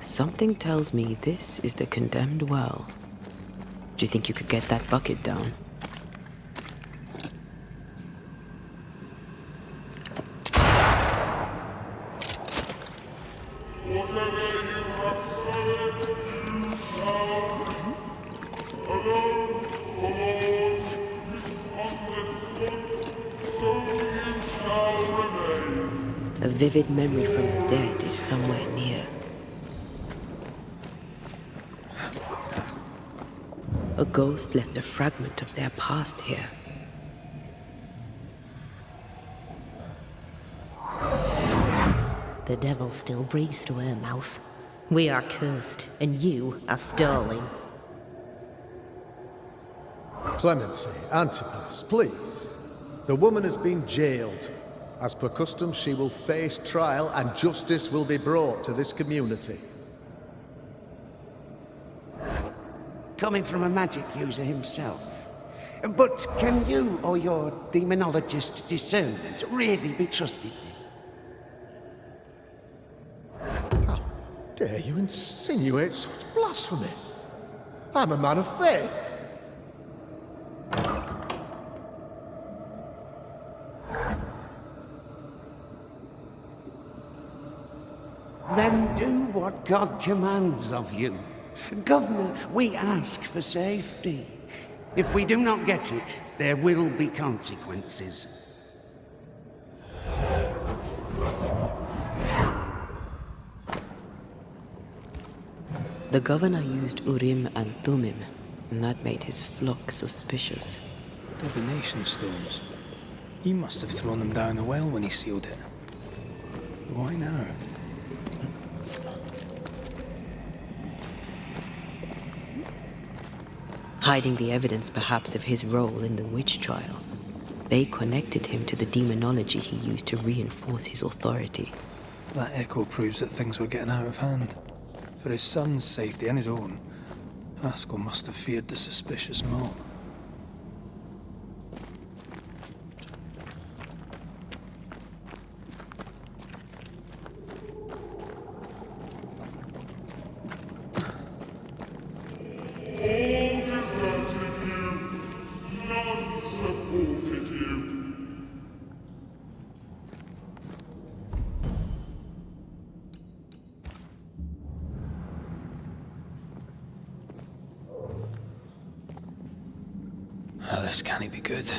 Something tells me this is the condemned well. Do you think you could get that bucket down? A vivid memory from the dead is somewhere near. A ghost left a fragment of their past here. The devil still breathes through her mouth. We are cursed, and you are stolen. Clemency, Antipas, please. The woman has been jailed. As per custom, she will face trial and justice will be brought to this community. Coming from a magic user himself. But can you or your demonologist discernment really be trusted? How dare you insinuate such blasphemy? I'm a man of faith. Then do what God commands of you. Governor, we ask for safety. If we do not get it, there will be consequences. The governor used Urim and Thummim. and that made his flock suspicious. Divination stones. He must have thrown them down the well when he sealed it. Why now? Hiding the evidence perhaps of his role in the witch trial, they connected him to the demonology he used to reinforce his authority. That echo proves that things were getting out of hand. For his son's safety and his own, Haskell must have feared the suspicious mob. This can't be good.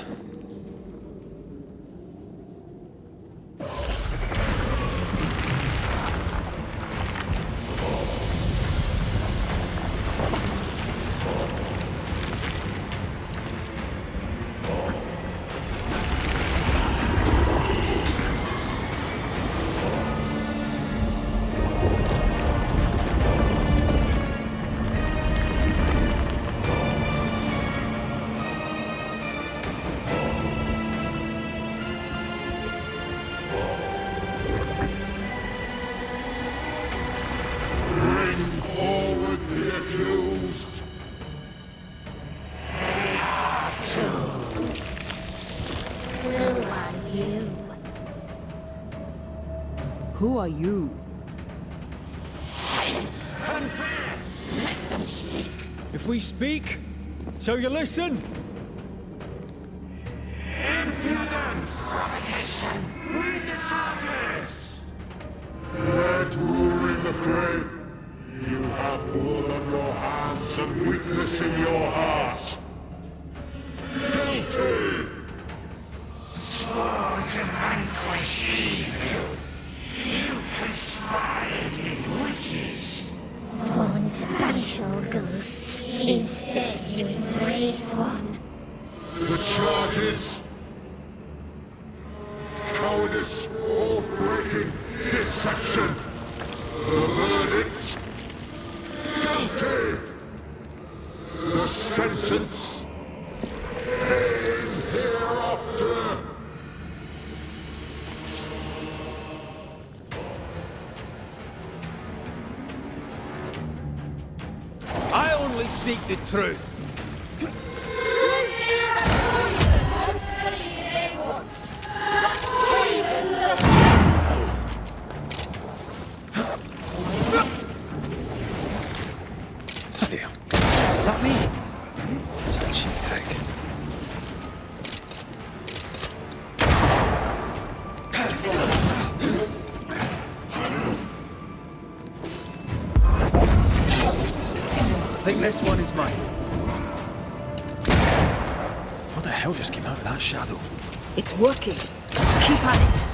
Who are you? Confess! Let them speak. If we speak, so you listen? Impudence! Provocation! Read the charges! Red rule in the grave. You have blood on your hands and weakness in your heart. Guilty! Sworn to vanquish evil. You conspired with witches. Sworn to banish all ghosts. Instead, you embrace one. The charges: cowardice, oath-breaking, deception. The verdict: guilty. The sentence: pain hereafter. I only seek the truth. Bloody hell. Is that me? Is that a cheap trick? I think this one is mine. What the hell just came out of that shadow? It's working. Keep at it.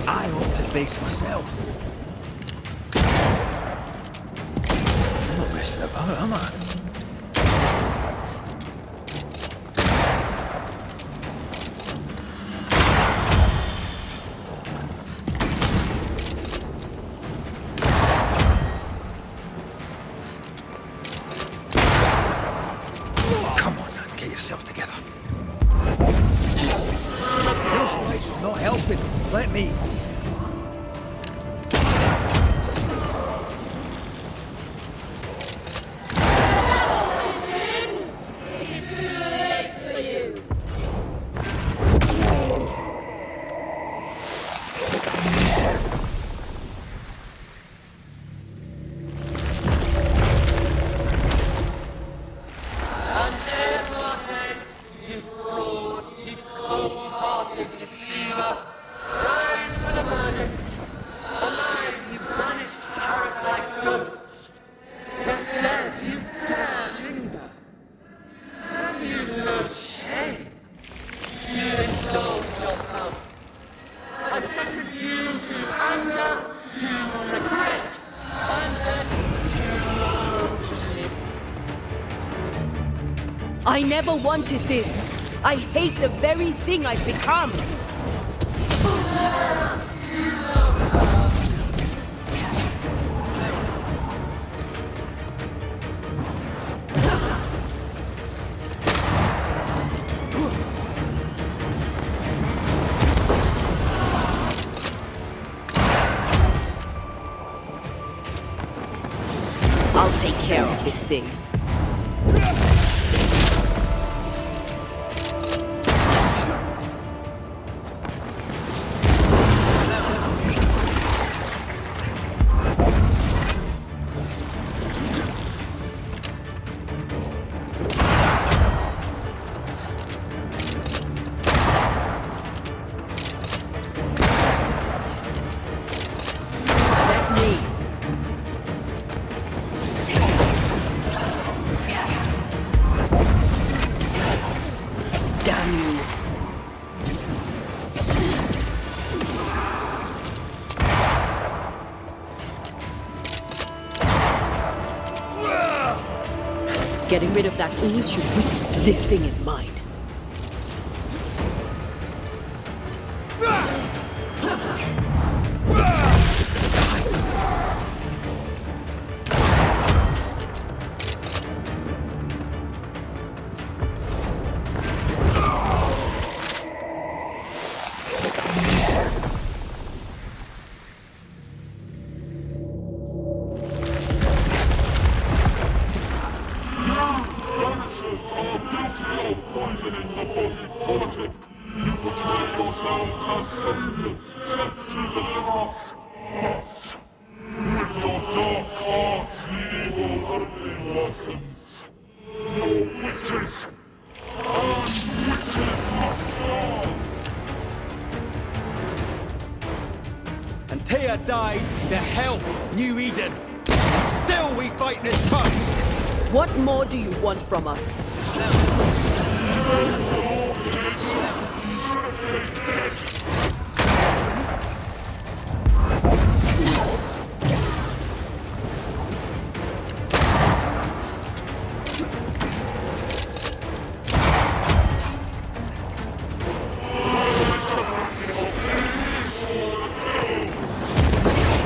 I ought to face myself. I'm not messing about, am I? Come on, man, get yourself together. Ghost lights are not helping. Let me. I never wanted this. I hate the very thing I've become. I'll take care of this thing. Getting rid of that ooze should be. This thing is mine. Antea died to help New Eden. And still we fight this curse. What more do you want from us?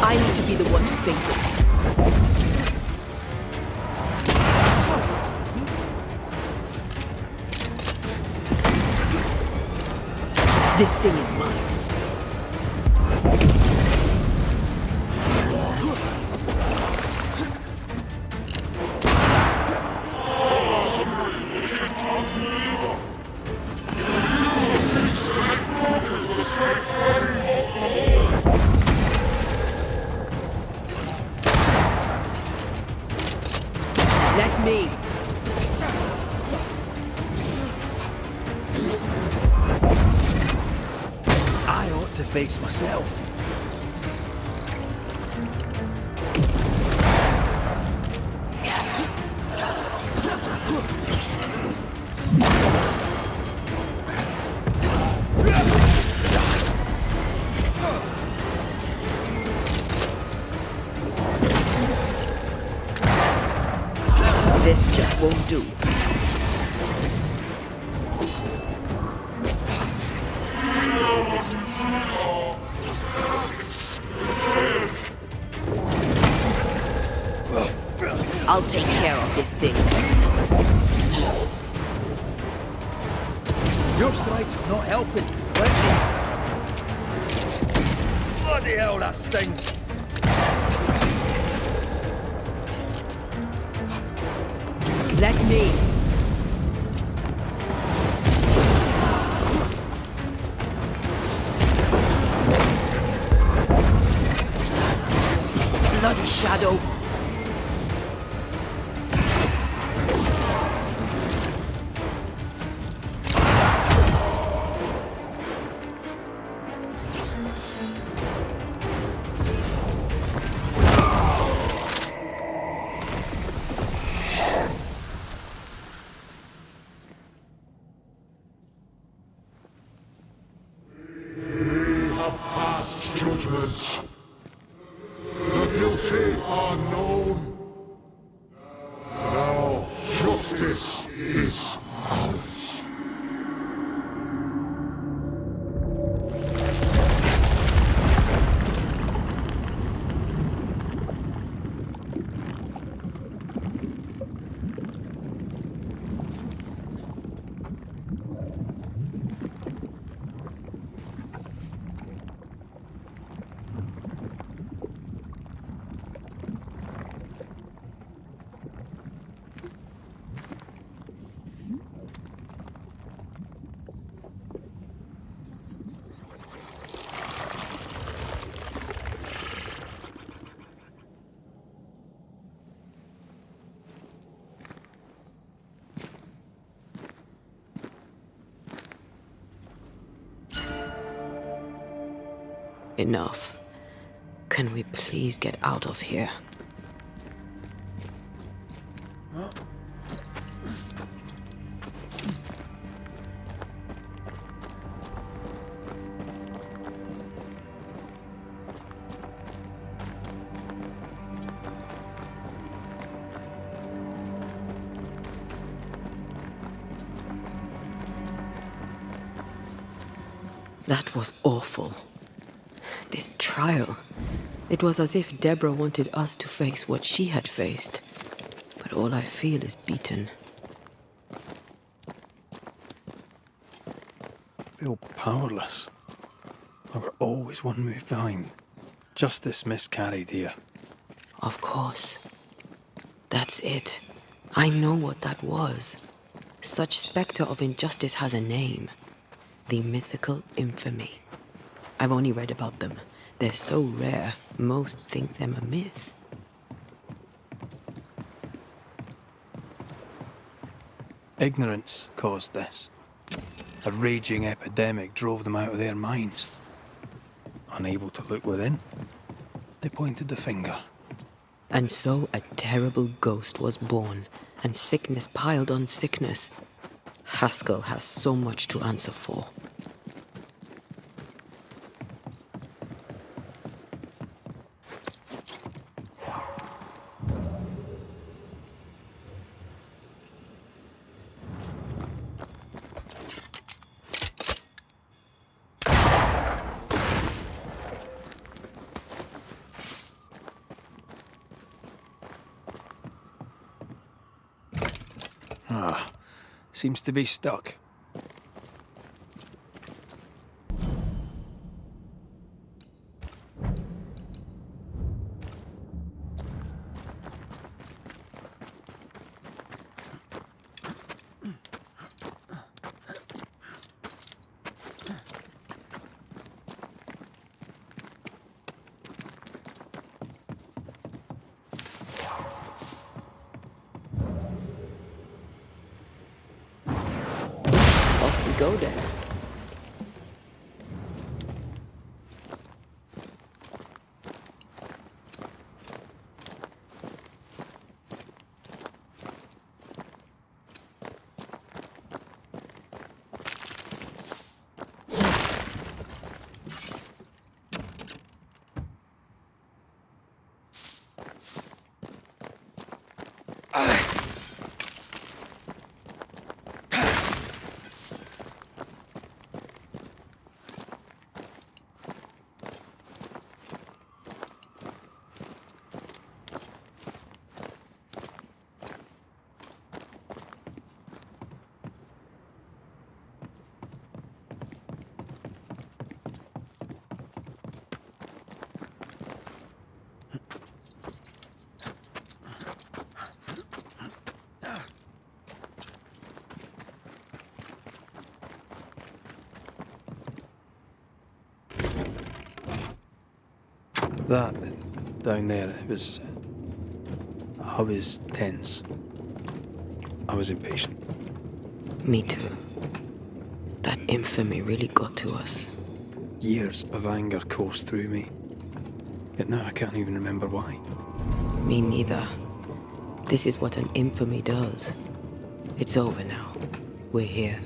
I need to be the one to face it. This thing is mine. Let me. I ought to face myself. This just won't do. I'll take care of this thing. Your strikes are not helping. Let me. Bloody hell, that stings. Let me. Bloody shadow. Judgment. The guilty are no Enough. Can we please get out of here? That was awful. This trial. It was as if Deborah wanted us to face what she had faced. But all I feel is beaten. I feel powerless. I were always one move behind. Justice miscarried here. Of course. That's it. I know what that was. Such spectre of injustice has a name. The mythical infamy. I've only read about them. They're so rare, most think them a myth. Ignorance caused this. A raging epidemic drove them out of their minds. Unable to look within, they pointed the finger. And so a terrible ghost was born, and sickness piled on sickness. Haskell has so much to answer for. Seems to be stuck. Go then. That, down there, I was tense. I was impatient. Me too. That infamy really got to us. Years of anger coursed through me. Yet now I can't even remember why. Me neither. This is what an infamy does. It's over now. We're here.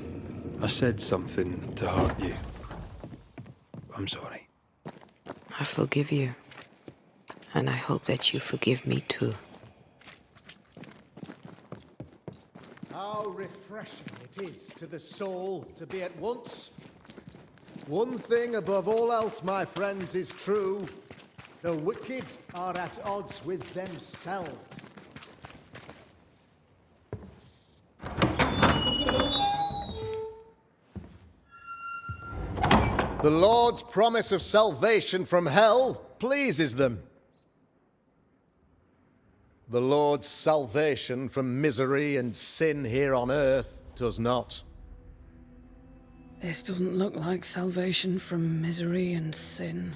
I said something to hurt you. I'm sorry. I forgive you. And I hope that you forgive me too. How refreshing it is to the soul to be at once. One thing above all else, my friends, is true. The wicked are at odds with themselves. The Lord's promise of salvation from hell pleases them. The Lord's salvation from misery and sin here on earth does not. This doesn't look like salvation from misery and sin.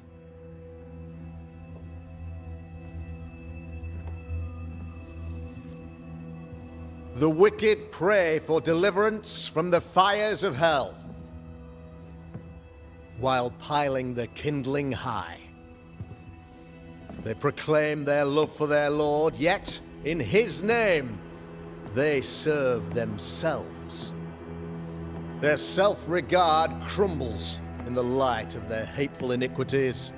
The wicked pray for deliverance from the fires of hell. while piling the kindling high. They proclaim their love for their lord, yet, in his name, they serve themselves. Their self-regard crumbles in the light of their hateful iniquities.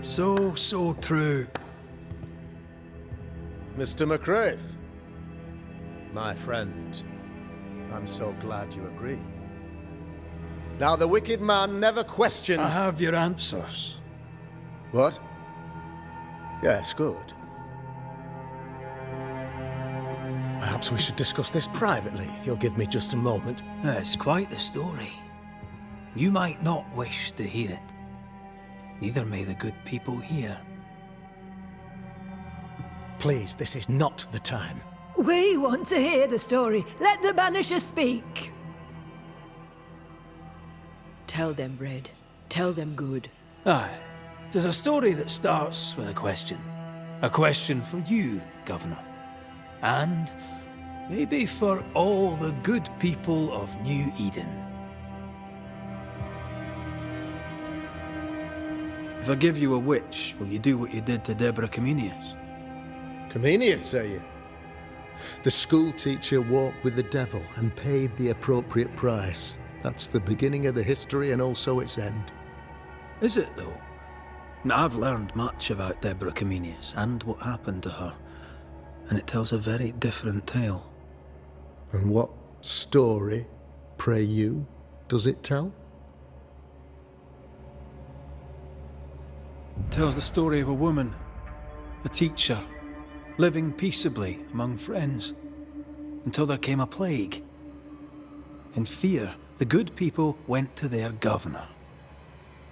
So true. Mr. McRaith, my friend, I'm so glad you agree. Now, the wicked man never questions... I have your answers. What? Yes, good. Perhaps we should discuss this privately, if you'll give me just a moment. It's quite the story. You might not wish to hear it. Neither may the good people here. Please, this is not the time. We want to hear the story. Let the Banishers speak. Tell them, Red. Tell them good. Aye. It is a story that starts with a question. A question for you, Governor. And maybe for all the good people of New Eden. If I give you a witch, will you do what you did to Deborah Comenius? Comenius, say you? The school teacher walked with the devil and paid the appropriate price. That's the beginning of the history and also its end. Is it, though? I've learned much about Deborah Comenius and what happened to her, and it tells a very different tale. And what story, pray you, does it tell? It tells the story of a woman, a teacher, living peaceably among friends, until there came a plague. In fear, the good people went to their governor.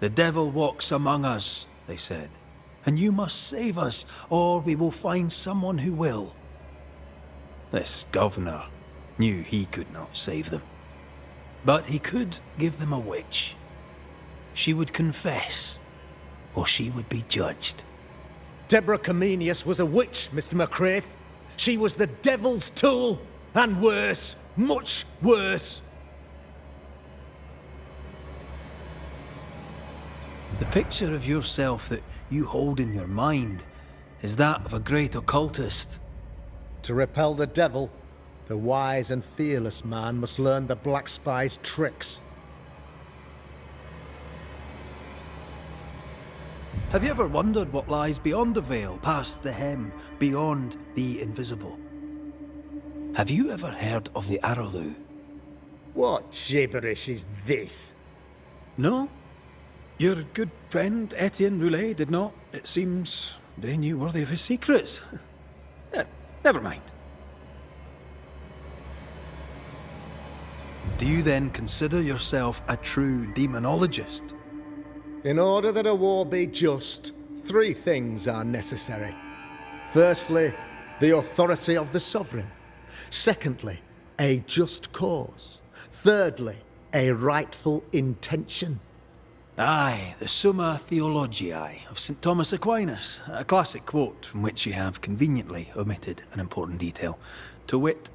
"The devil walks among us," they said, "and you must save us, or we will find someone who will." This governor knew he could not save them. But he could give them a witch. She would confess, or she would be judged. Deborah Comenius was a witch, Mr. McRaith. She was the devil's tool, and worse, much worse. The picture of yourself that you hold in your mind is that of a great occultist. To repel the devil, the wise and fearless man must learn the Black Spy's tricks. Have you ever wondered what lies beyond the veil, past the hem, beyond the invisible? Have you ever heard of the Arrowloo? What gibberish is this? No? Your good friend Etienne Roulet did not. It seems they knew worthy of his secrets. Never mind. Do you then consider yourself a true demonologist? In order that a war be just, 3 things are necessary. Firstly, the authority of the sovereign. Secondly, a just cause. Thirdly, a rightful intention. Aye, the Summa Theologiae of St. Thomas Aquinas, a classic quote from which you have conveniently omitted an important detail. To wit,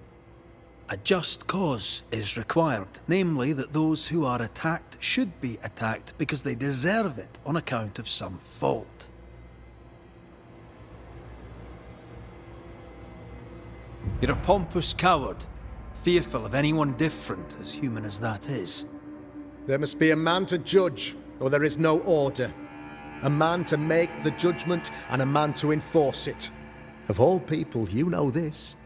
a just cause is required, namely that those who are attacked should be attacked because they deserve it on account of some fault. You're a pompous coward, fearful of anyone different, as human as that is. There must be a man to judge, or there is no order. A man to make the judgment, and a man to enforce it. Of all people, you know this.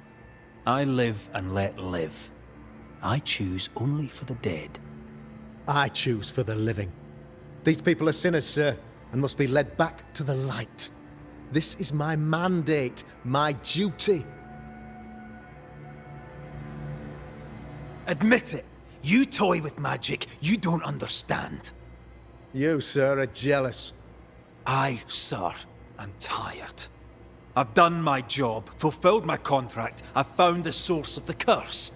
I live and let live. I choose only for the dead. I choose for the living. These people are sinners, sir, and must be led back to the light. This is my mandate, my duty. Admit it. You toy with magic you don't understand. You, sir, are jealous. I, sir, am tired. I've done my job, fulfilled my contract, I've found the source of the curse.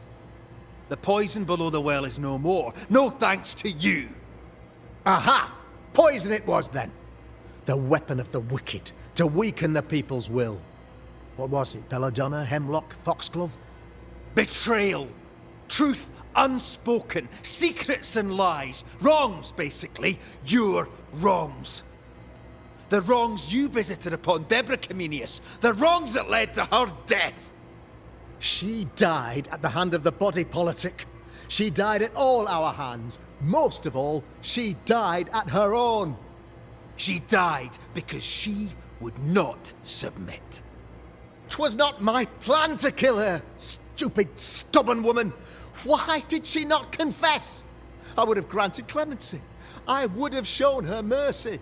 The poison below the well is no more. No thanks to you. Aha! Poison it was, then. The weapon of the wicked, to weaken the people's will. What was it, belladonna, hemlock, foxglove? Betrayal. Truth unspoken, secrets and lies. Wrongs, basically. Your wrongs. The wrongs you visited upon Deborah Comenius. The wrongs that led to her death. She died at the hand of the body politic. She died at all our hands. Most of all, she died at her own. She died because she would not submit. 'Twas not my plan to kill her, stupid, stubborn woman. Why did she not confess? I would have granted clemency. I would have shown her mercy.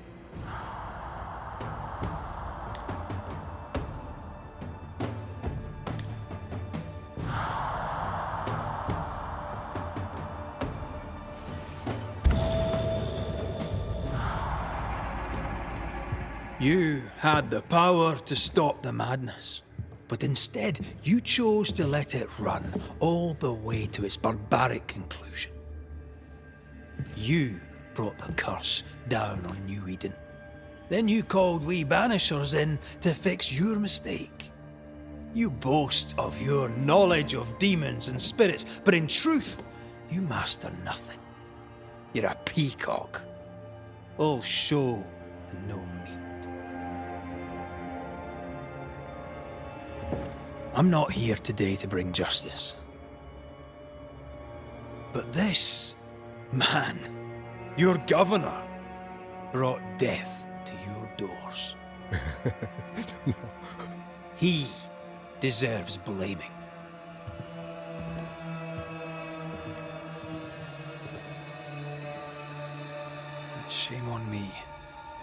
You had the power to stop the madness, but instead you chose to let it run all the way to its barbaric conclusion. You brought the curse down on New Eden. Then you called we Banishers in to fix your mistake. You boast of your knowledge of demons and spirits, but in truth, you master nothing. You're a peacock. All show and no meat. I'm not here today to bring justice. But this man, your governor, brought death to your doors. He deserves blaming. And shame on me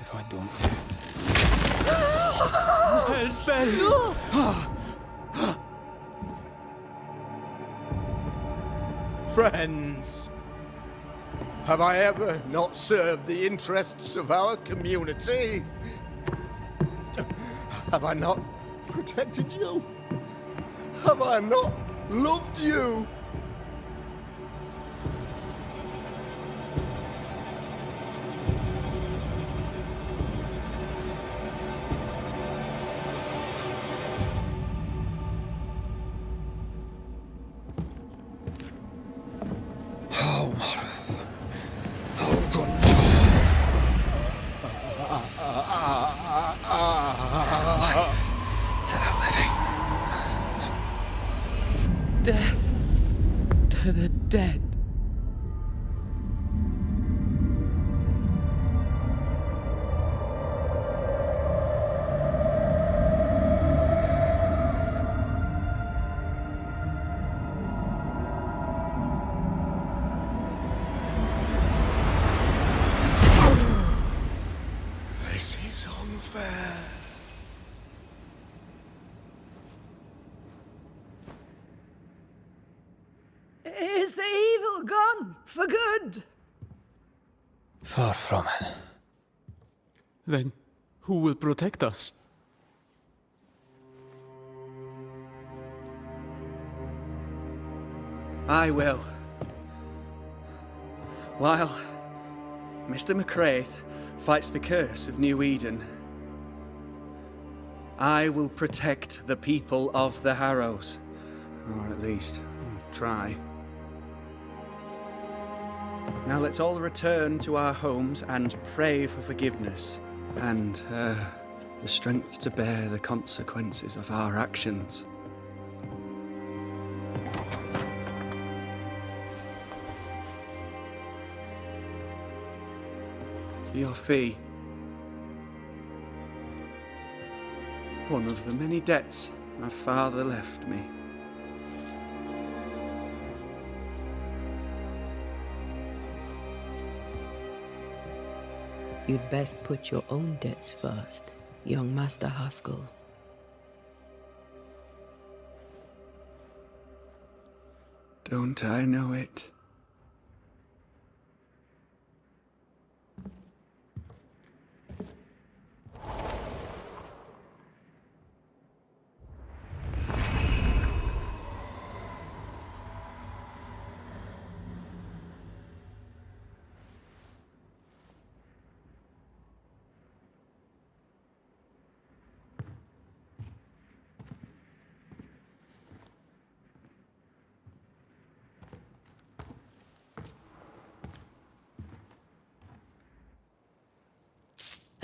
if I don't do it. Space! Friends, have I ever not served the interests of our community? Have I not protected you? Have I not loved you? Death to the dead. This is unfair. Is the evil gone for good? Far from it. Then who will protect us? I will. While Mr. McRaith fights the curse of New Eden, I will protect the people of the Harrows. Or at least, I'll try. Now let's all return to our homes and pray for forgiveness and the strength to bear the consequences of our actions. Your fee. One of the many debts my father left me. You'd best put your own debts first, young Master Haskell. Don't I know it?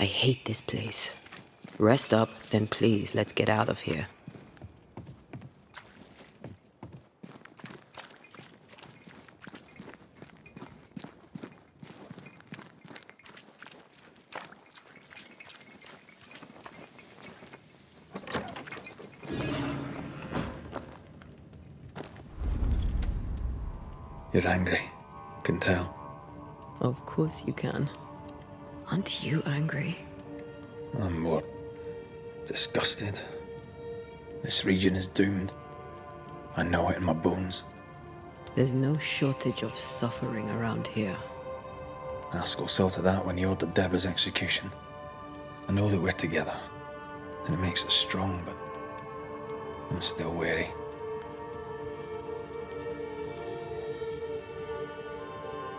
I hate this place. Rest up, then please, let's get out of here. You're angry. Can tell. Of course you can. Aren't you angry? I'm more disgusted. This region is doomed. I know it in my bones. There's no shortage of suffering around here. Askell saw to that when he ordered Deborah's execution. I know that we're together, and it makes us strong, but I'm still wary.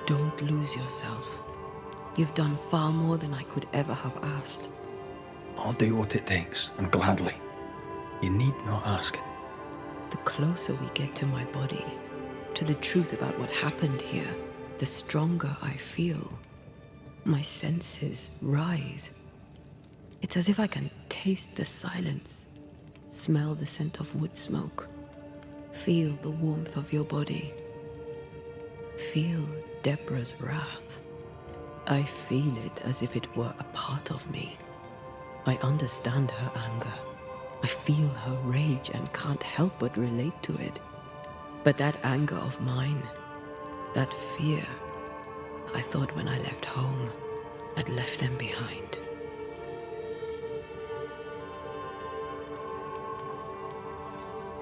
Don't lose yourself. You've done far more than I could ever have asked. I'll do what it takes, and gladly. You need not ask it. The closer we get to my body, to the truth about what happened here, the stronger I feel. My senses rise. It's as if I can taste the silence, smell the scent of wood smoke, feel the warmth of your body, feel Deborah's wrath. I feel it as if it were a part of me. I understand her anger. I feel her rage and can't help but relate to it. But that anger of mine, that fear, I thought when I left home, I'd left them behind.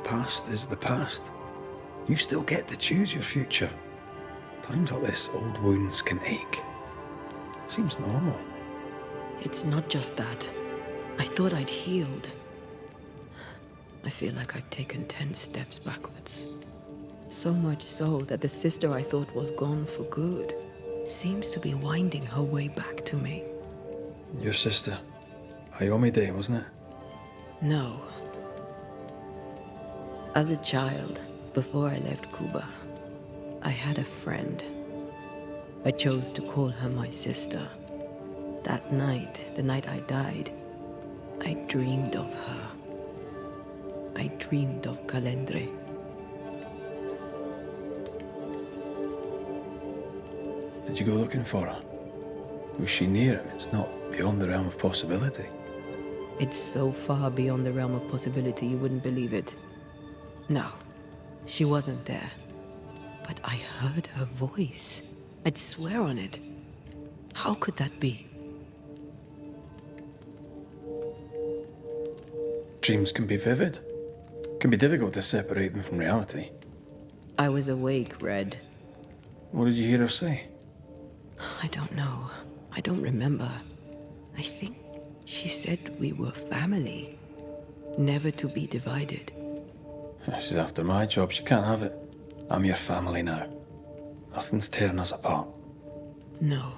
Past is the past. You still get to choose your future. Times like this, old wounds can ache. Seems normal. It's not just that. I thought I'd healed. I feel like I've taken 10 steps backwards. So much so that the sister I thought was gone for good seems to be winding her way back to me. Your sister. Ayomide, wasn't it? No. As a child, before I left Cuba, I had a friend. I chose to call her my sister. That night, the night I died, I dreamed of her. I dreamed of Calendre. Did you go looking for her? Was she near him? It's not beyond the realm of possibility. It's so far beyond the realm of possibility you wouldn't believe it. No, she wasn't there. But I heard her voice. I'd swear on it. How could that be? Dreams can be vivid. Can be difficult to separate them from reality. I was awake, Red. What did you hear her say? I don't know. I don't remember. I think she said we were family. Never to be divided. She's after my job. She can't have it. I'm your family now. Nothing's tearing us apart. No,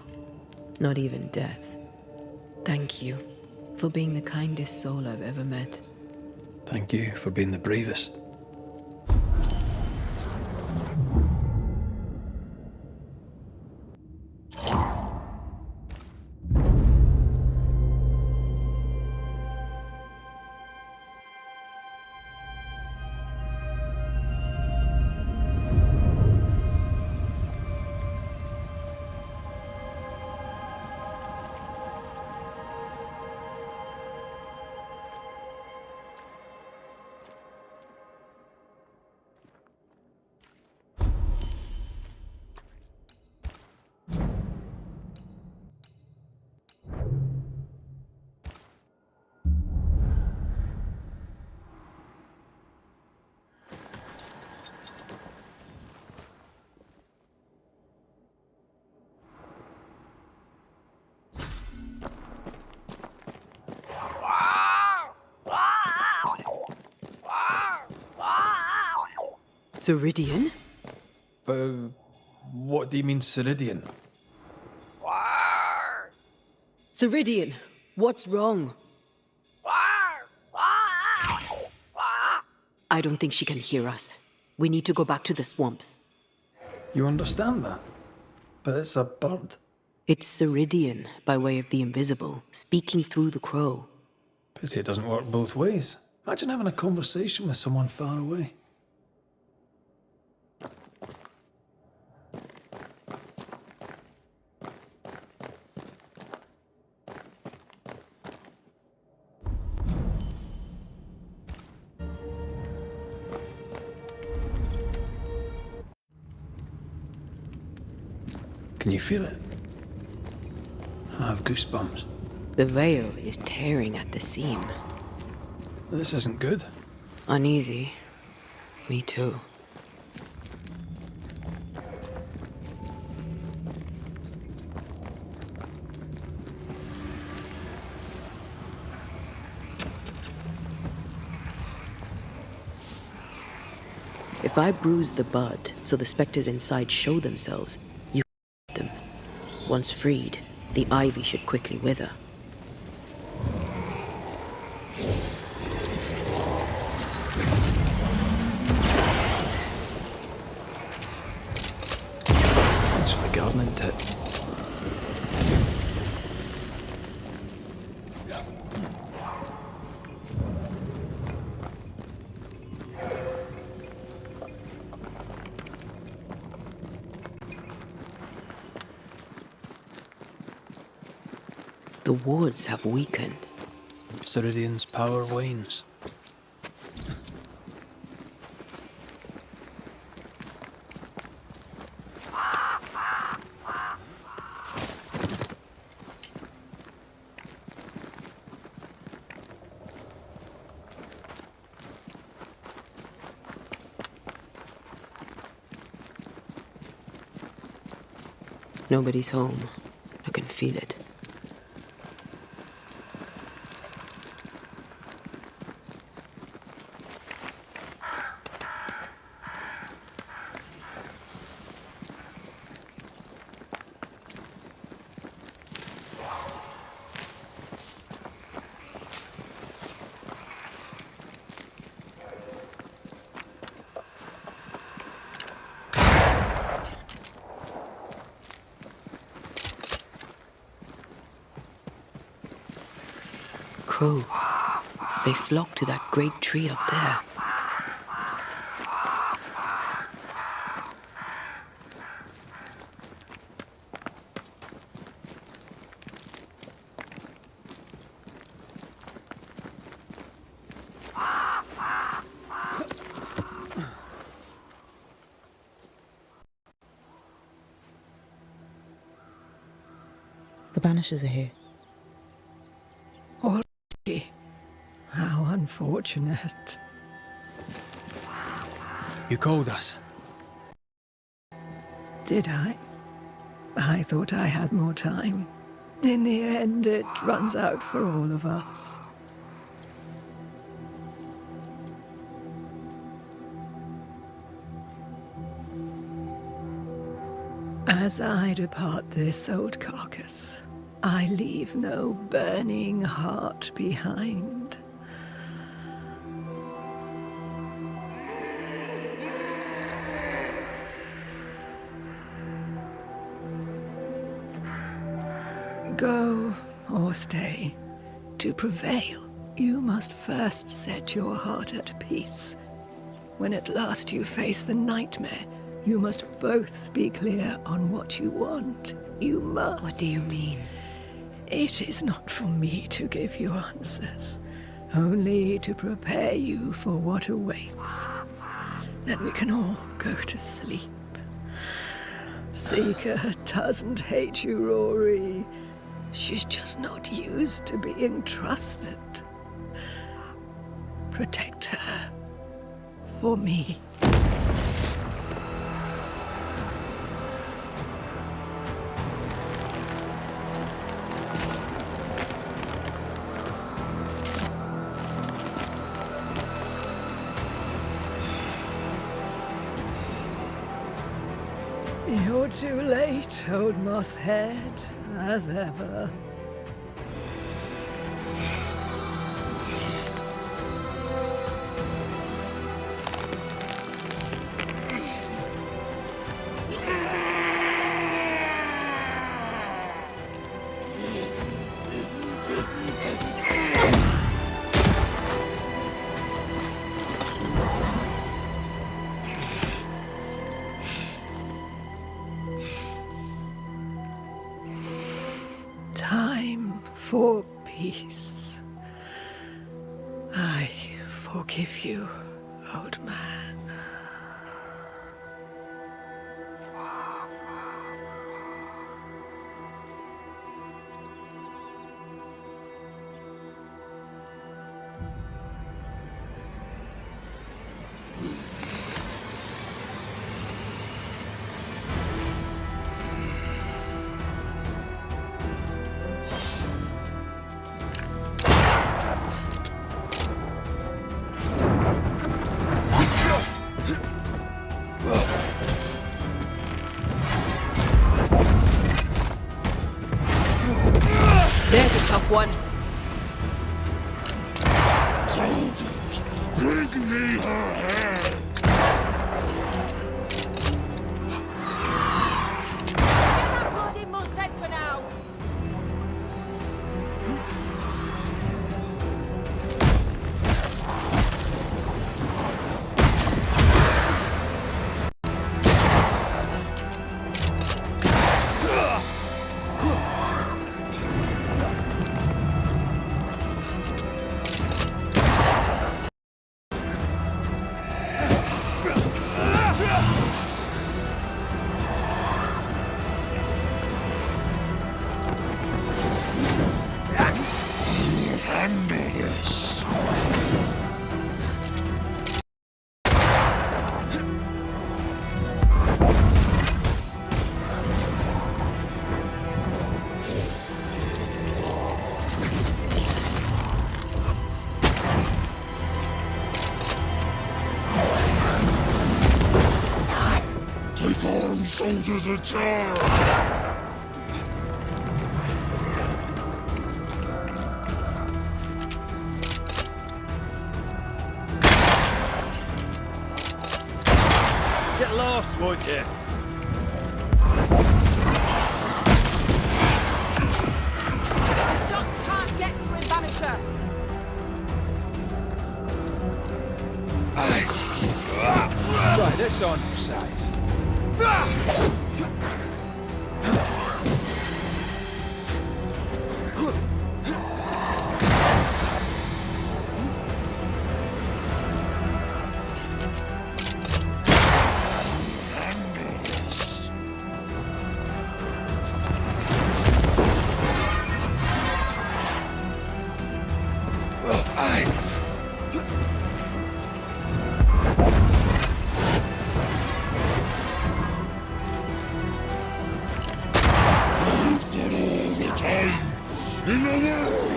not even death. Thank you for being the kindest soul I've ever met. Thank you for being the bravest. Ceridian? What do you mean, Ceridian? Ceridian, what's wrong? I don't think she can hear us. We need to go back to the swamps. You understand that? But it's a bird. It's Ceridian, by way of the invisible, speaking through the crow. Pity it doesn't work both ways. Imagine having a conversation with someone far away. Can you feel it? I have goosebumps. The veil is tearing at the seam. This isn't good. Uneasy. Me too. If I bruise the bud so the specters inside show themselves, you them. Once freed, the ivy should quickly wither. Thanks for the gardening tip. The wards have weakened. Ceridian's power wanes. Nobody's home. I can feel it. Crows. They flock to that great tree up there. The Banishers are here. Already? How unfortunate. You called us. Did I? I thought I had more time. In the end, it runs out for all of us. As I depart this old carcass, I leave no burning heart behind. Go or stay. To prevail, you must first set your heart at peace. When at last you face the nightmare, you must both be clear on what you want. You must. What do you mean? It is not for me to give you answers, only to prepare you for what awaits. Then we can all go to sleep. Seeker doesn't hate you, Rory. She's just not used to being trusted. Protect her. For me. You're too late, old mosshead, as ever. forgive you, old man. There's a tough one. Soldiers, bring me her head! Get that bloody muss head for now. Handle this! Take arms, soldiers, and charge! Get lost, won't you? The shots can't get to him, Banisher. Right, that's on for size. You've got all the time in the world!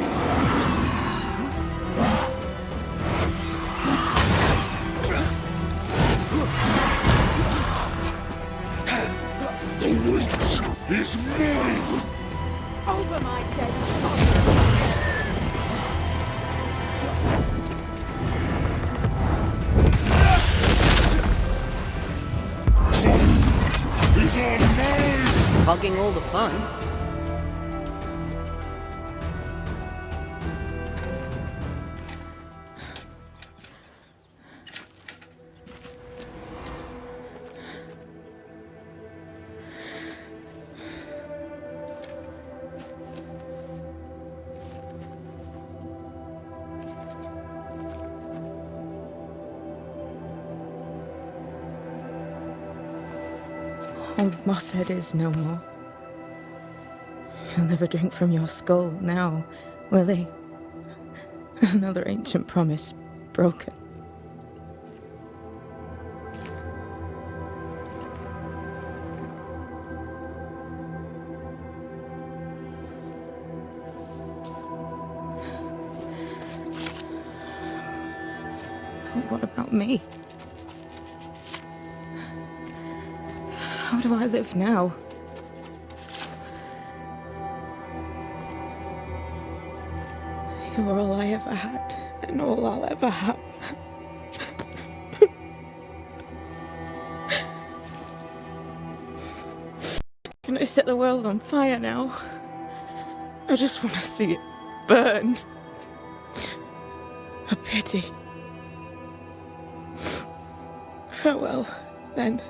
The witch is mine! Over my dead body. Is on mine! Hogging all the fun. Old Mosshead is no more. He'll never drink from your skull now, will he? Another ancient promise broken. But what about me? How do I live now? You're all I ever had, and all I'll ever have. Can I set the world on fire now? I just want to see it burn. A pity. Farewell, then.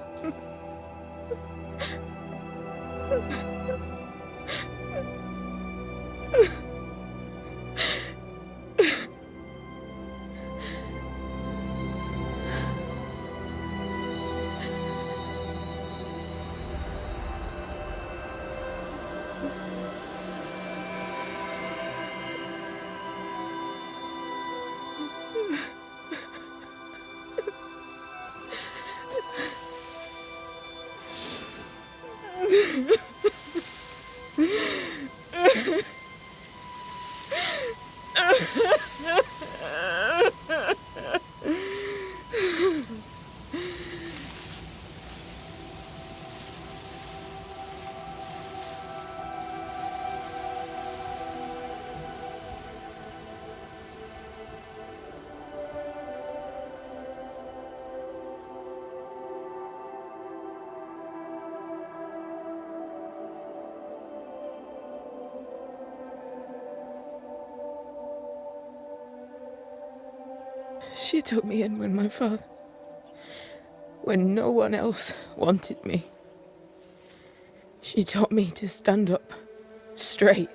She took me in when no one else wanted me. She taught me to stand up straight.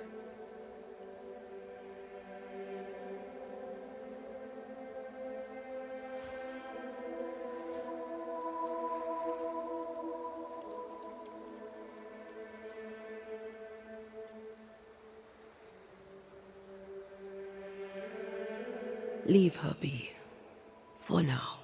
Leave her be. For now.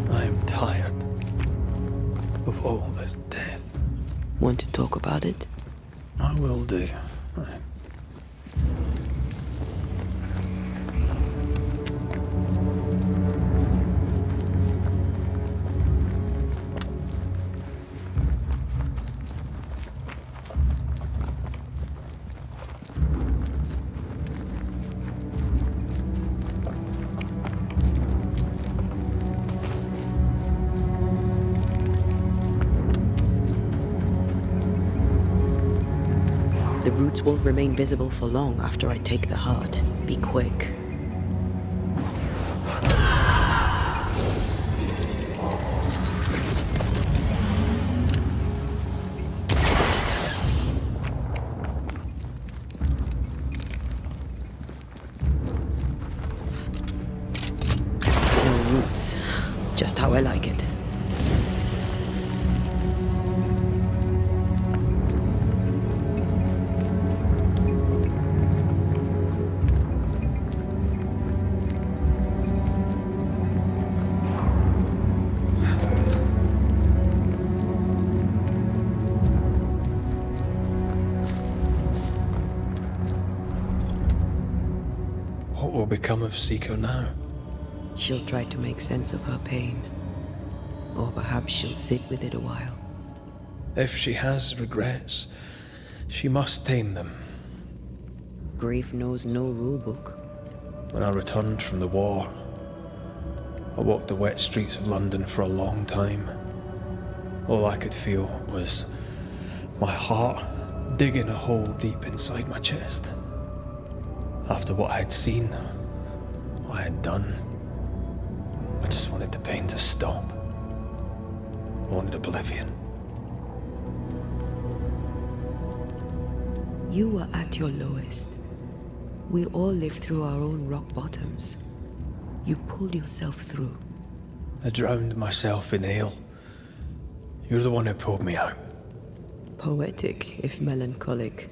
I'm tired of all this death. Want to talk about it? I will do. The roots won't remain visible for long after I take the heart. Be quick. No roots. Just how I like it. What will become of Seeker now? She'll try to make sense of her pain. Or perhaps she'll sit with it a while. If she has regrets, she must tame them. Grief knows no rulebook. When I returned from the war, I walked the wet streets of London for a long time. All I could feel was my heart digging a hole deep inside my chest. After what I had seen, what I had done, I just wanted the pain to stop. I wanted oblivion. You were at your lowest. We all live through our own rock bottoms. You pulled yourself through. I drowned myself in ale. You're the one who pulled me out. Poetic, if melancholic.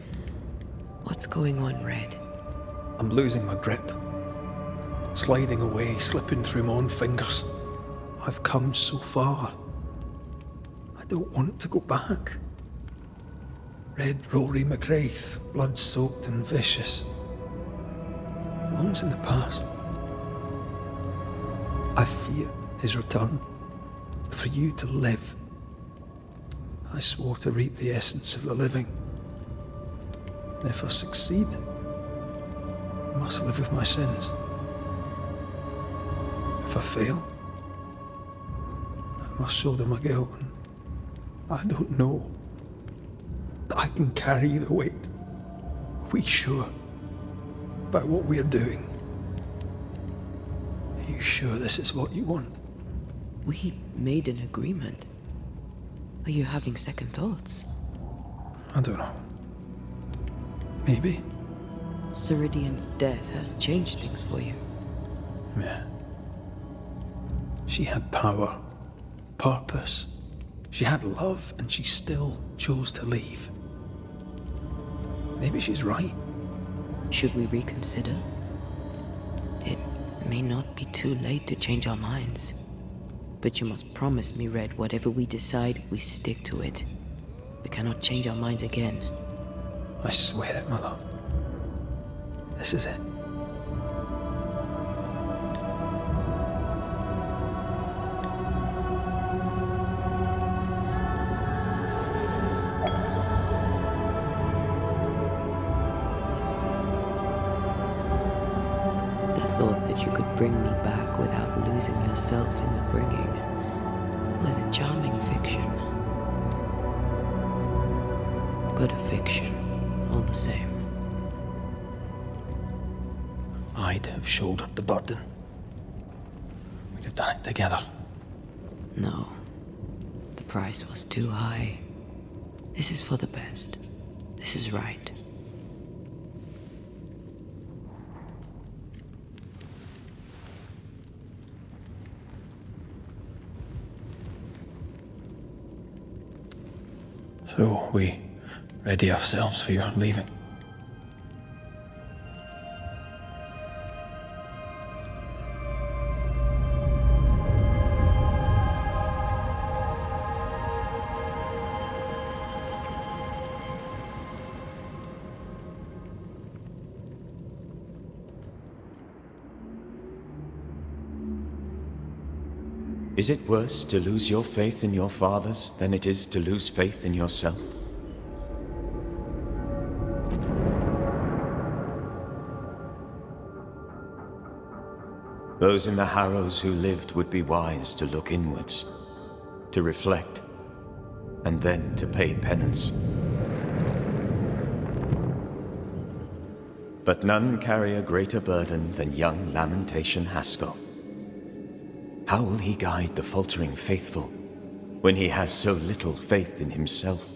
What's going on, Red? I'm losing my grip. Sliding away, slipping through my own fingers. I've come so far. I don't want to go back. Red Rory McRaith, blood-soaked and vicious. Long's in the past. I fear his return. For you to live. I swore to reap the essence of the living. And if I succeed, I must live with my sins. If I fail, I must shoulder my guilt. And I don't know that I can carry the weight. Are we sure about what we're doing? Are you sure this is what you want? We made an agreement. Are you having second thoughts? I don't know. Maybe. Ceridian's death has changed things for you. Yeah. She had power, purpose. She had love, and she still chose to leave. Maybe she's right. Should we reconsider? It may not be too late to change our minds. But you must promise me, Red, whatever we decide, we stick to it. We cannot change our minds again. I swear it, my love. This is it. thought that you could bring me back without losing yourself in the bringing was a charming fiction. But a fiction, all the same. I'd have shouldered the burden. We'd have done it together. No. The price was too high. This is for the best. This is right. So, we ready ourselves for your leaving? Is it worse to lose your faith in your fathers than it is to lose faith in yourself? Those in the Harrows who lived would be wise to look inwards, to reflect, and then to pay penance. But none carry a greater burden than young Lamentation Haskell. How will he guide the faltering faithful when he has so little faith in himself?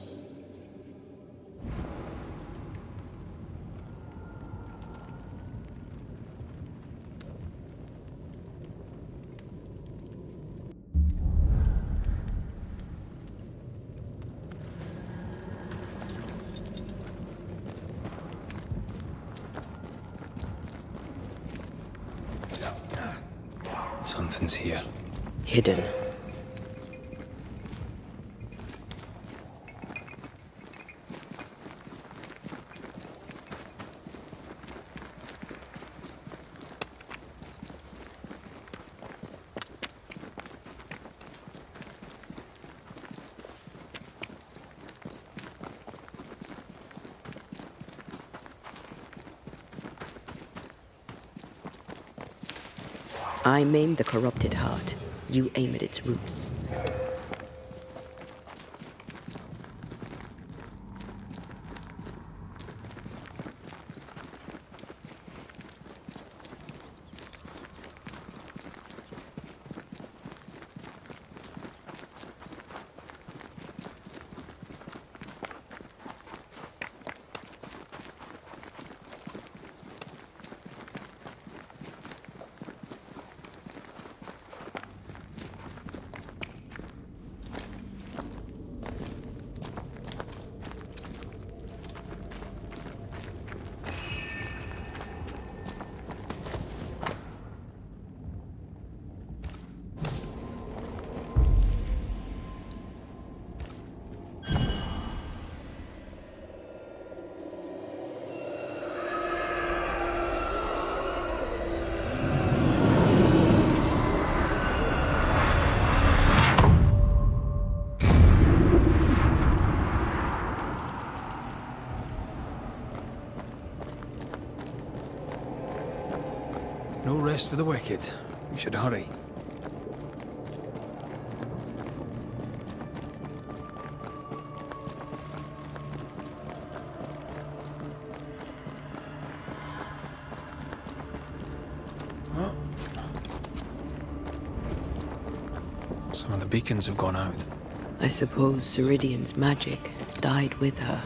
Something's here. Hidden. I maim the corrupted heart. You aim at its roots. No rest for the wicked. We should hurry. Some of the beacons have gone out. I suppose Ceridian's magic died with her.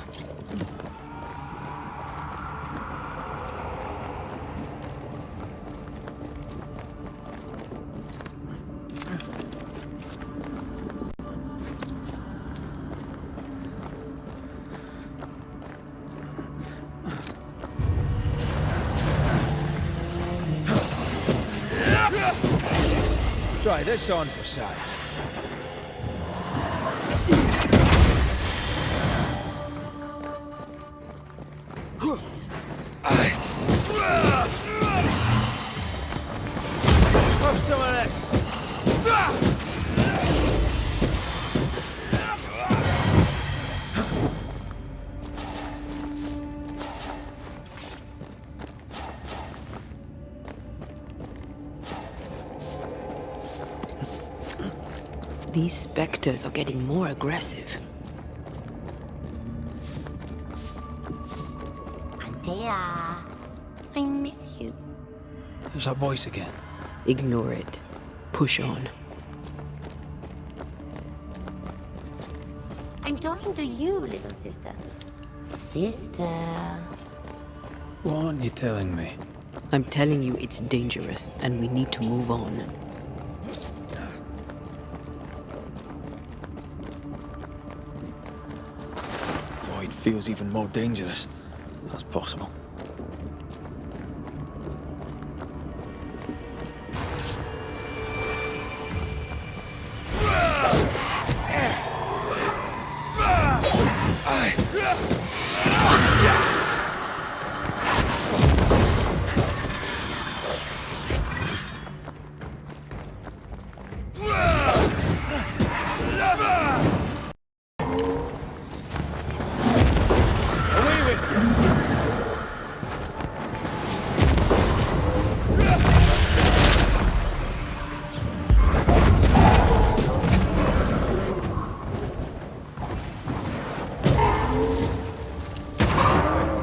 Try this on for size. Have some of this. These specters are getting more aggressive. Antea, I miss you. There's that voice again. Ignore it. Push on. I'm talking to you, little sister. Sister. What aren't you telling me? I'm telling you it's dangerous, and we need to move on. Void feels even more dangerous. That's possible.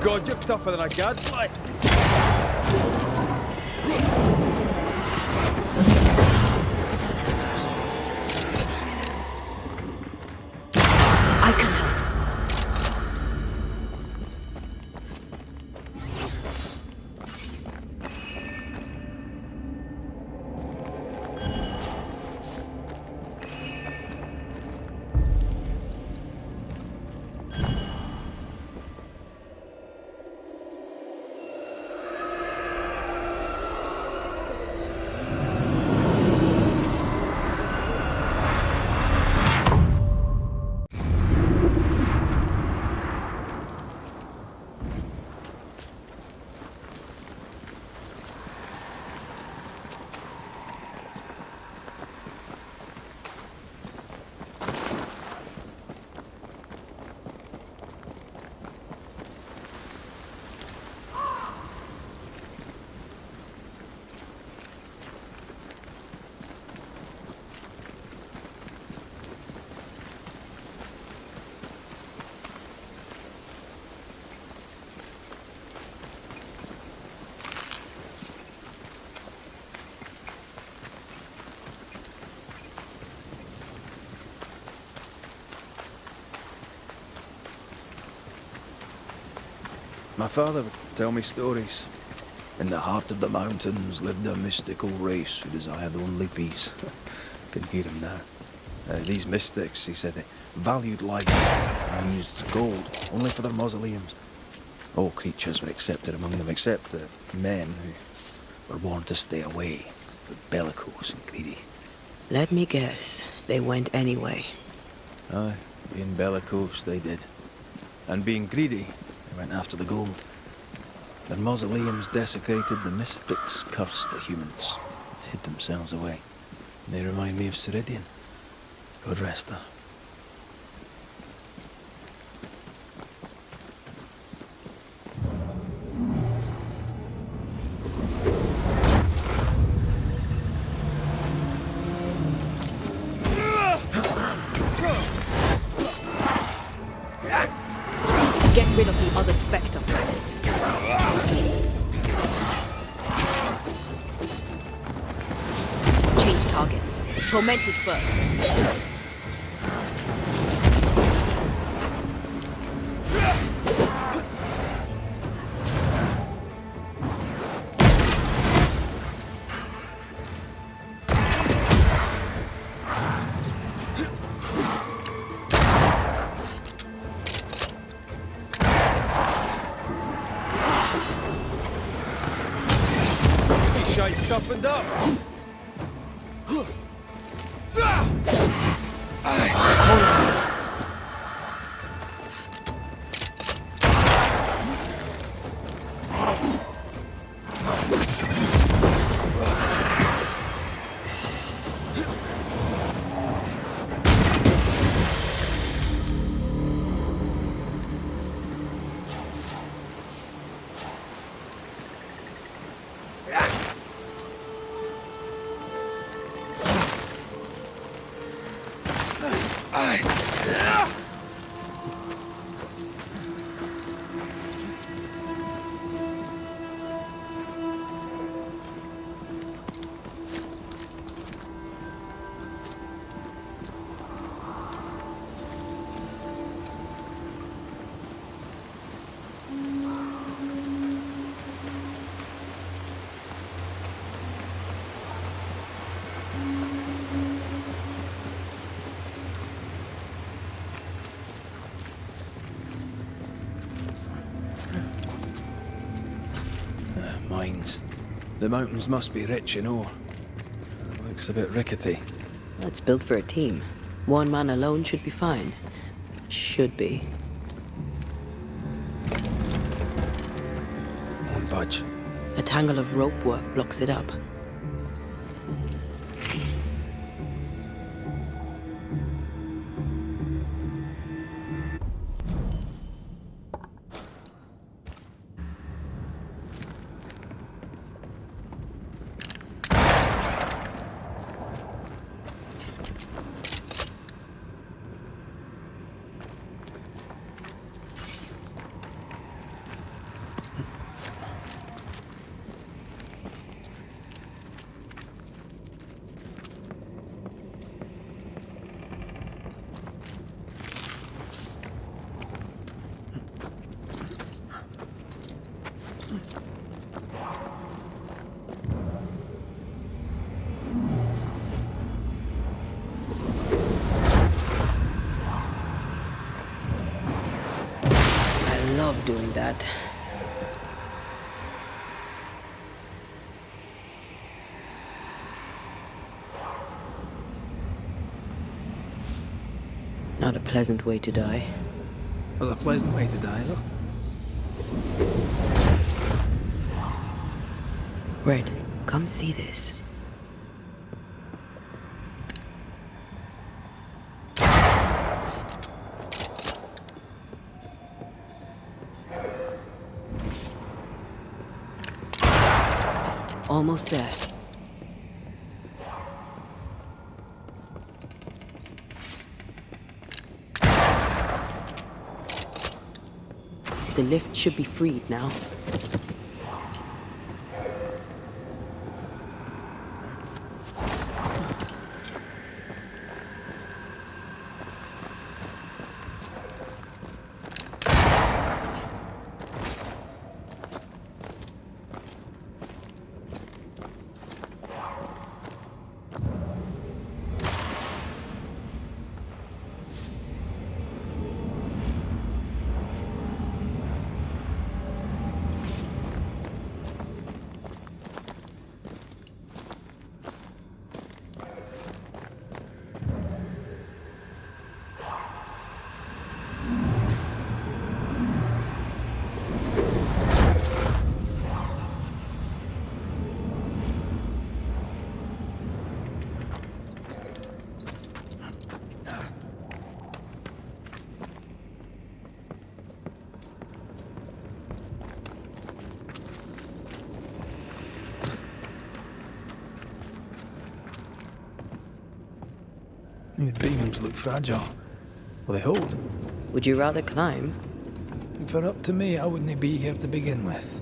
God, you're tougher than a gadfly. I can help. My father would tell me stories. In the heart of the mountains lived a mystical race who desired only peace. Can hear him now. These mystics, he said, they valued life and used gold only for their mausoleums. All creatures were accepted among them, except the men who were warned to stay away. They were bellicose and greedy. Let me guess. They went anyway. Aye, being bellicose, they did. And being greedy, they went after the gold. Their mausoleums desecrated, the mystics cursed the humans, hid themselves away. They remind me of Ceridian. God rest her. Get rid of the other spectre first. Change targets. Tormented first. Shite stiffened up. Mines. The mountains must be rich in ore. It looks a bit rickety. It's built for a team. One man alone should be fine. Should be. Won't budge. A tangle of rope work blocks it up. I love doing that. Not a pleasant way to die. Was a pleasant way to die, is it? Red, come see this. Almost there. The lift should be freed now. These beams look fragile. Will they hold? Would you rather climb? If it were up to me, I wouldn't be here to begin with.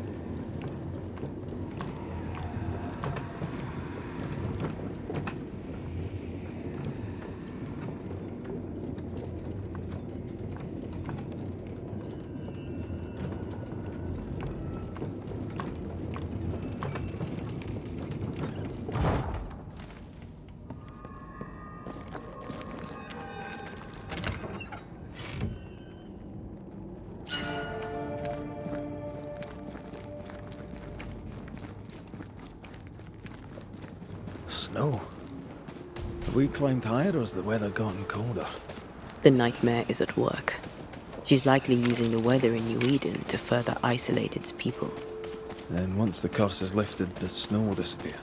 Snow. Have we climbed higher or has the weather gotten colder? The nightmare is at work. She's likely using the weather in New Eden to further isolate its people. And once the curse is lifted, the snow will disappear.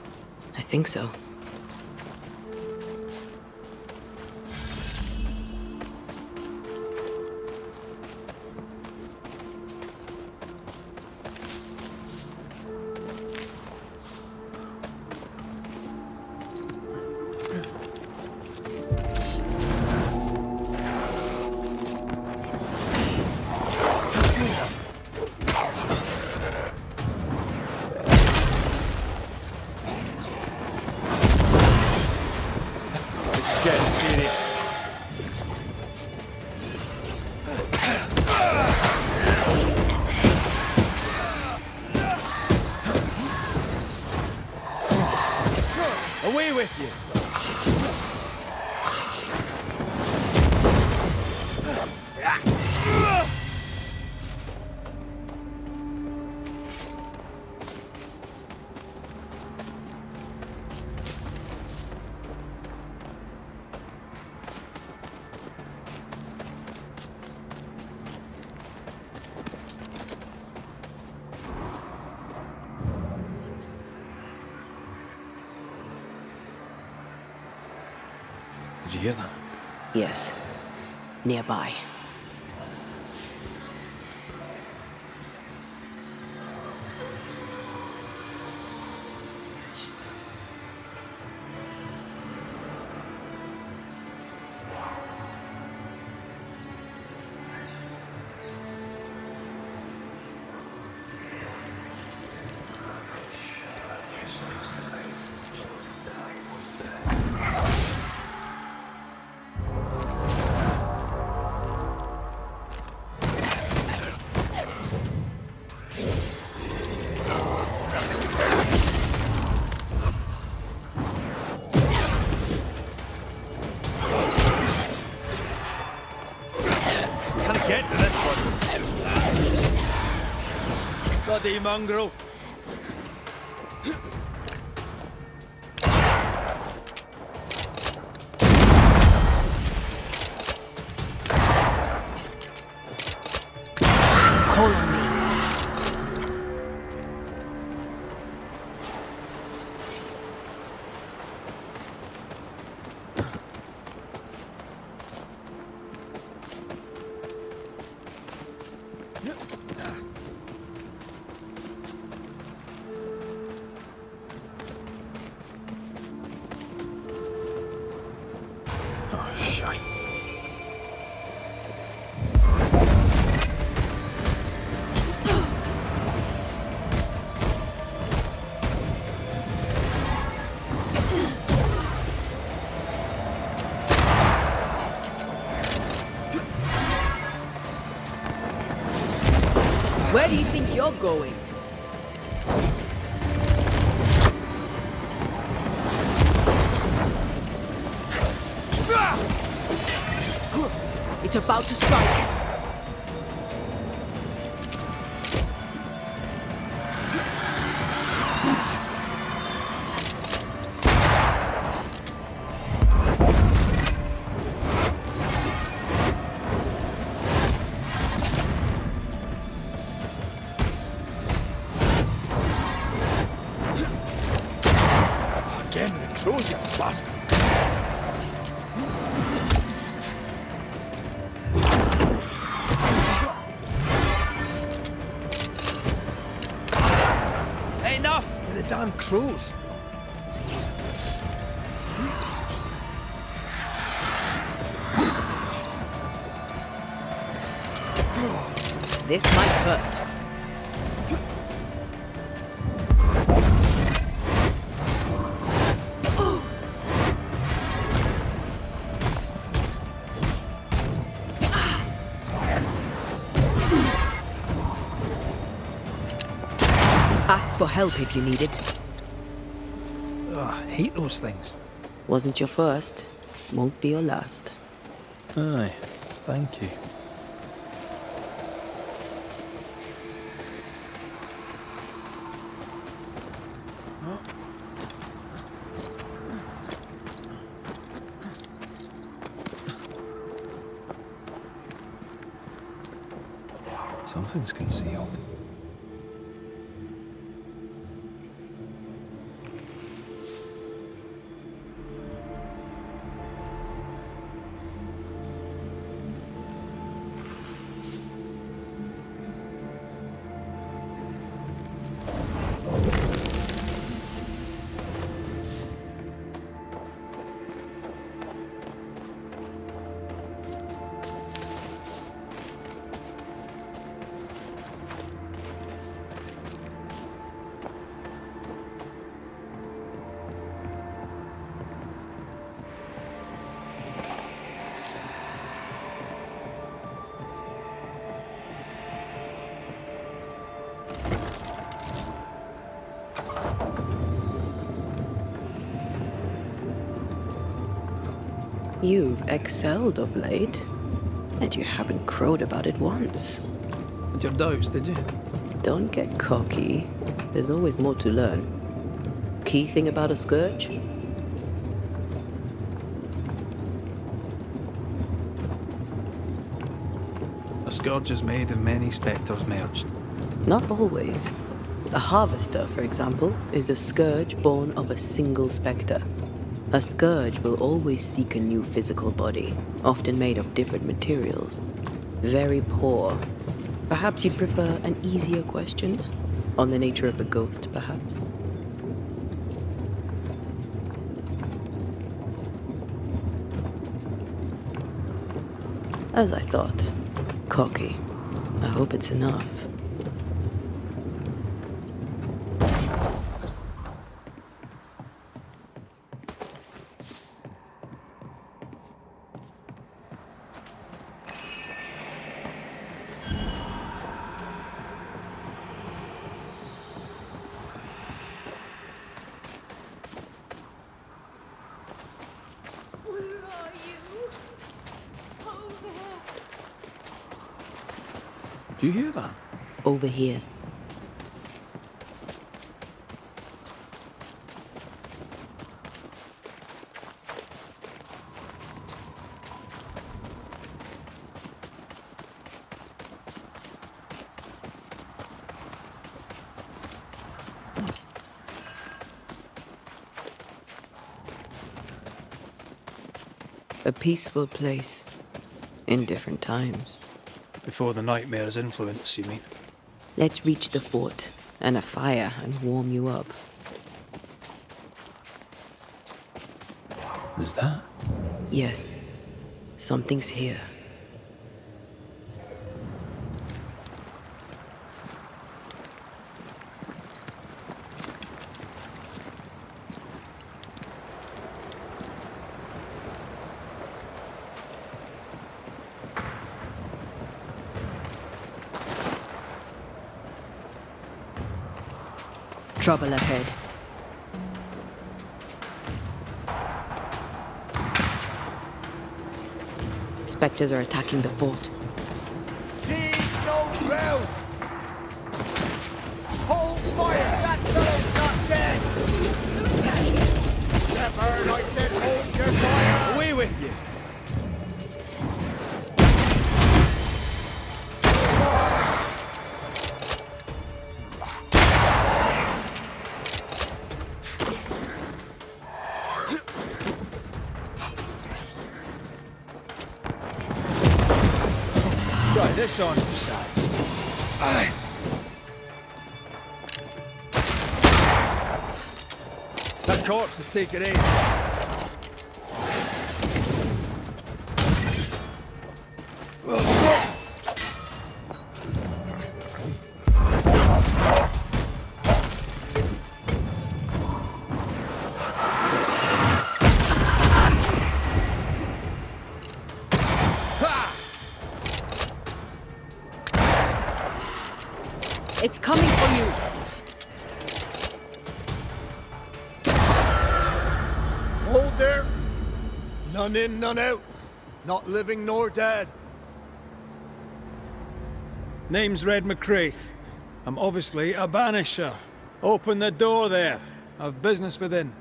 I think so. Away with you! Did you hear that? Yes. Nearby. Get to this one. Bloody mongrel. Call on me. Where do you think you're going? It's about to strike. Close you bastard! Enough with the damn crows! This might hurt. Ask for help if you need it. Oh, I hate those things. Wasn't your first, won't be your last. Aye, thank you. Something's concealed. You've excelled of late, and you haven't crowed about it once. Had your doubts, did you? Don't get cocky. There's always more to learn. Key thing about a scourge? A scourge is made of many spectres merged. Not always. A harvester, for example, is a scourge born of a single spectre. A scourge will always seek a new physical body, often made of different materials. Very poor. Perhaps you'd prefer an easier question? On the nature of a ghost, perhaps? As I thought. Cocky. I hope it's enough. Do you hear that? Over here. A peaceful place. In different times. Before the nightmare's influence, you mean? Let's reach the fort and a fire and warm you up. Who's that? Yes. Something's here. Trouble ahead. Spectres are attacking the fort. See no ground! Hold fire! That fellow's not dead! Never, I said hold your fire! Away with you! Right, this on your sides. Aye. That corpse is taking aim. It's coming for you! Hold there! None in, none out. Not living nor dead. Name's Red McRaith. I'm obviously a banisher. Open the door there. I've business within.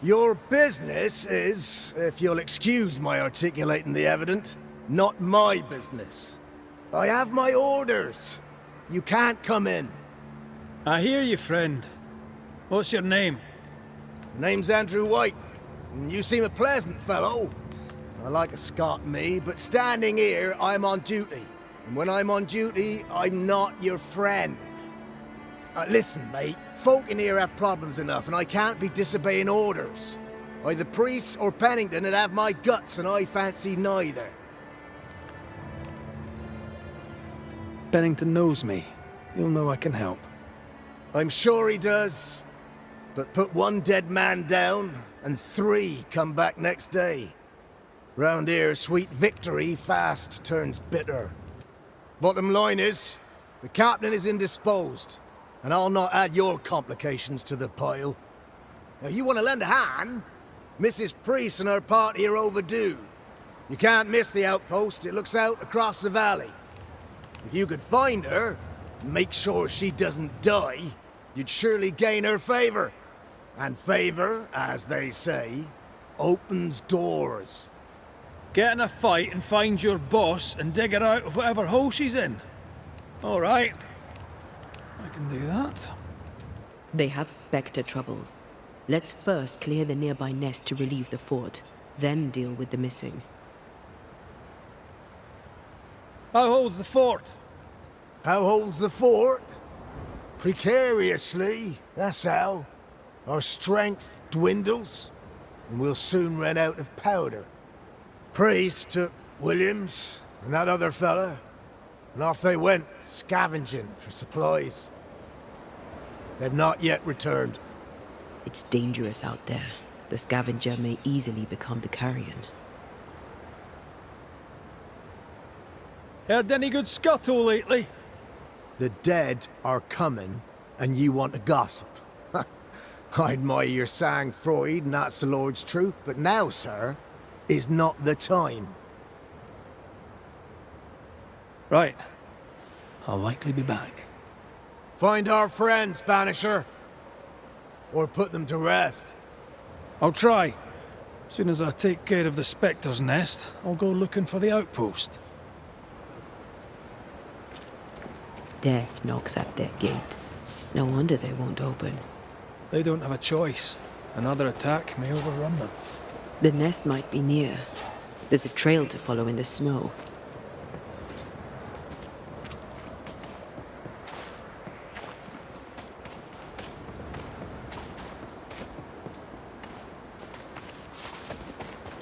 Your business is, if you'll excuse my articulating the evident, not my business. I have my orders. You can't come in. I hear you, friend. What's your name? Name's Andrew White. You seem a pleasant fellow. I like a Scot, me, but standing here, I'm on duty. And when I'm on duty, I'm not your friend. Listen, mate, folk in here have problems enough, and I can't be disobeying orders. Either priests or Pennington would have my guts, and I fancy neither. Bennington knows me. He'll know I can help. I'm sure he does. But put one dead man down, and 3 come back next day. Round here, sweet victory fast turns bitter. Bottom line is, the captain is indisposed, and I'll not add your complications to the pile. Now, you want to lend a hand? Mrs. Priest and her party are overdue. You can't miss the outpost. It looks out across the valley. If you could find her, and make sure she doesn't die, you'd surely gain her favor. And favor, as they say, opens doors. Get in a fight and find your boss and dig her out of whatever hole she's in. All right. I can do that. They have Spectre troubles. Let's first clear the nearby nest to relieve the fort, then deal with the missing. How holds the fort? How holds the fort? Precariously, that's how. Our strength dwindles, and we'll soon run out of powder. Priest took Williams and that other fella, and off they went, scavenging for supplies. They've not yet returned. It's dangerous out there. The scavenger may easily become the carrion. Heard any good scuttle lately? The dead are coming, and you want to gossip. I admire your sang-froid, and that's the Lord's truth, but now, sir, is not the time. Right. I'll likely be back. Find our friends, Banisher. Or put them to rest. I'll try. As soon as I take care of the Spectre's nest, I'll go looking for the outpost. Death knocks at their gates. No wonder they won't open. They don't have a choice. Another attack may overrun them. The nest might be near. There's a trail to follow in the snow.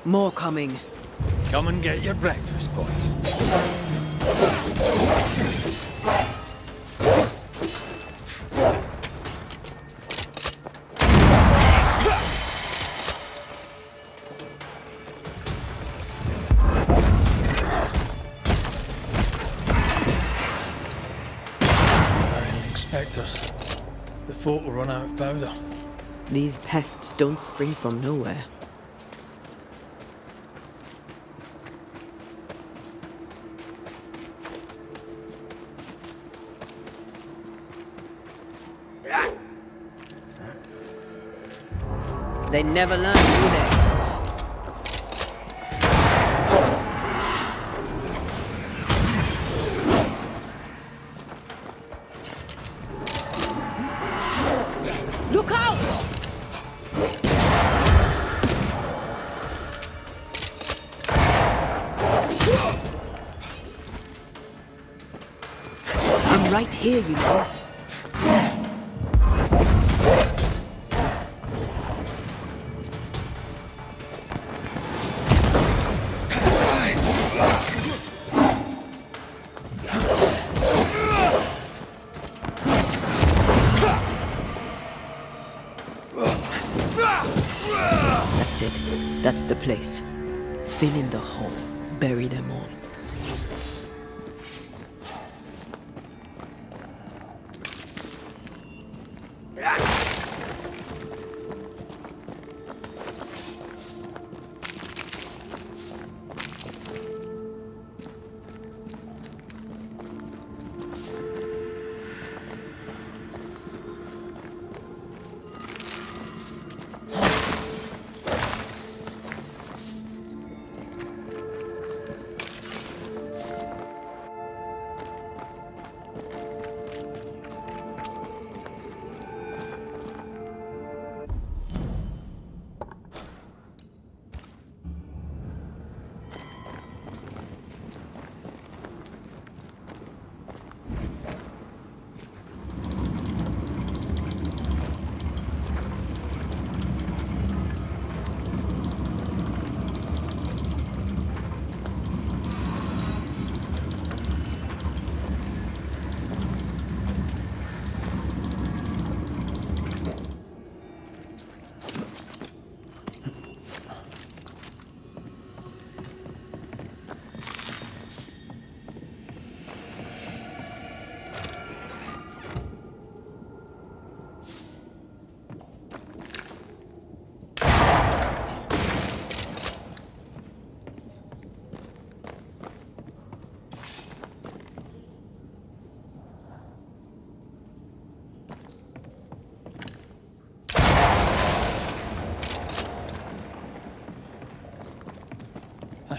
More coming. Come and get your breakfast, boys. Spectres. The fort will run out of powder. These pests don't spring from nowhere. They never learn, do they? Look out! I'm right here, you know. That's it. That's the place. Fill in the hole. Bury them all.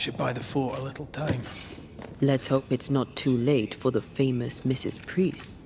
That should buy the fort a little time. Let's hope it's not too late for the famous Mrs. Priest.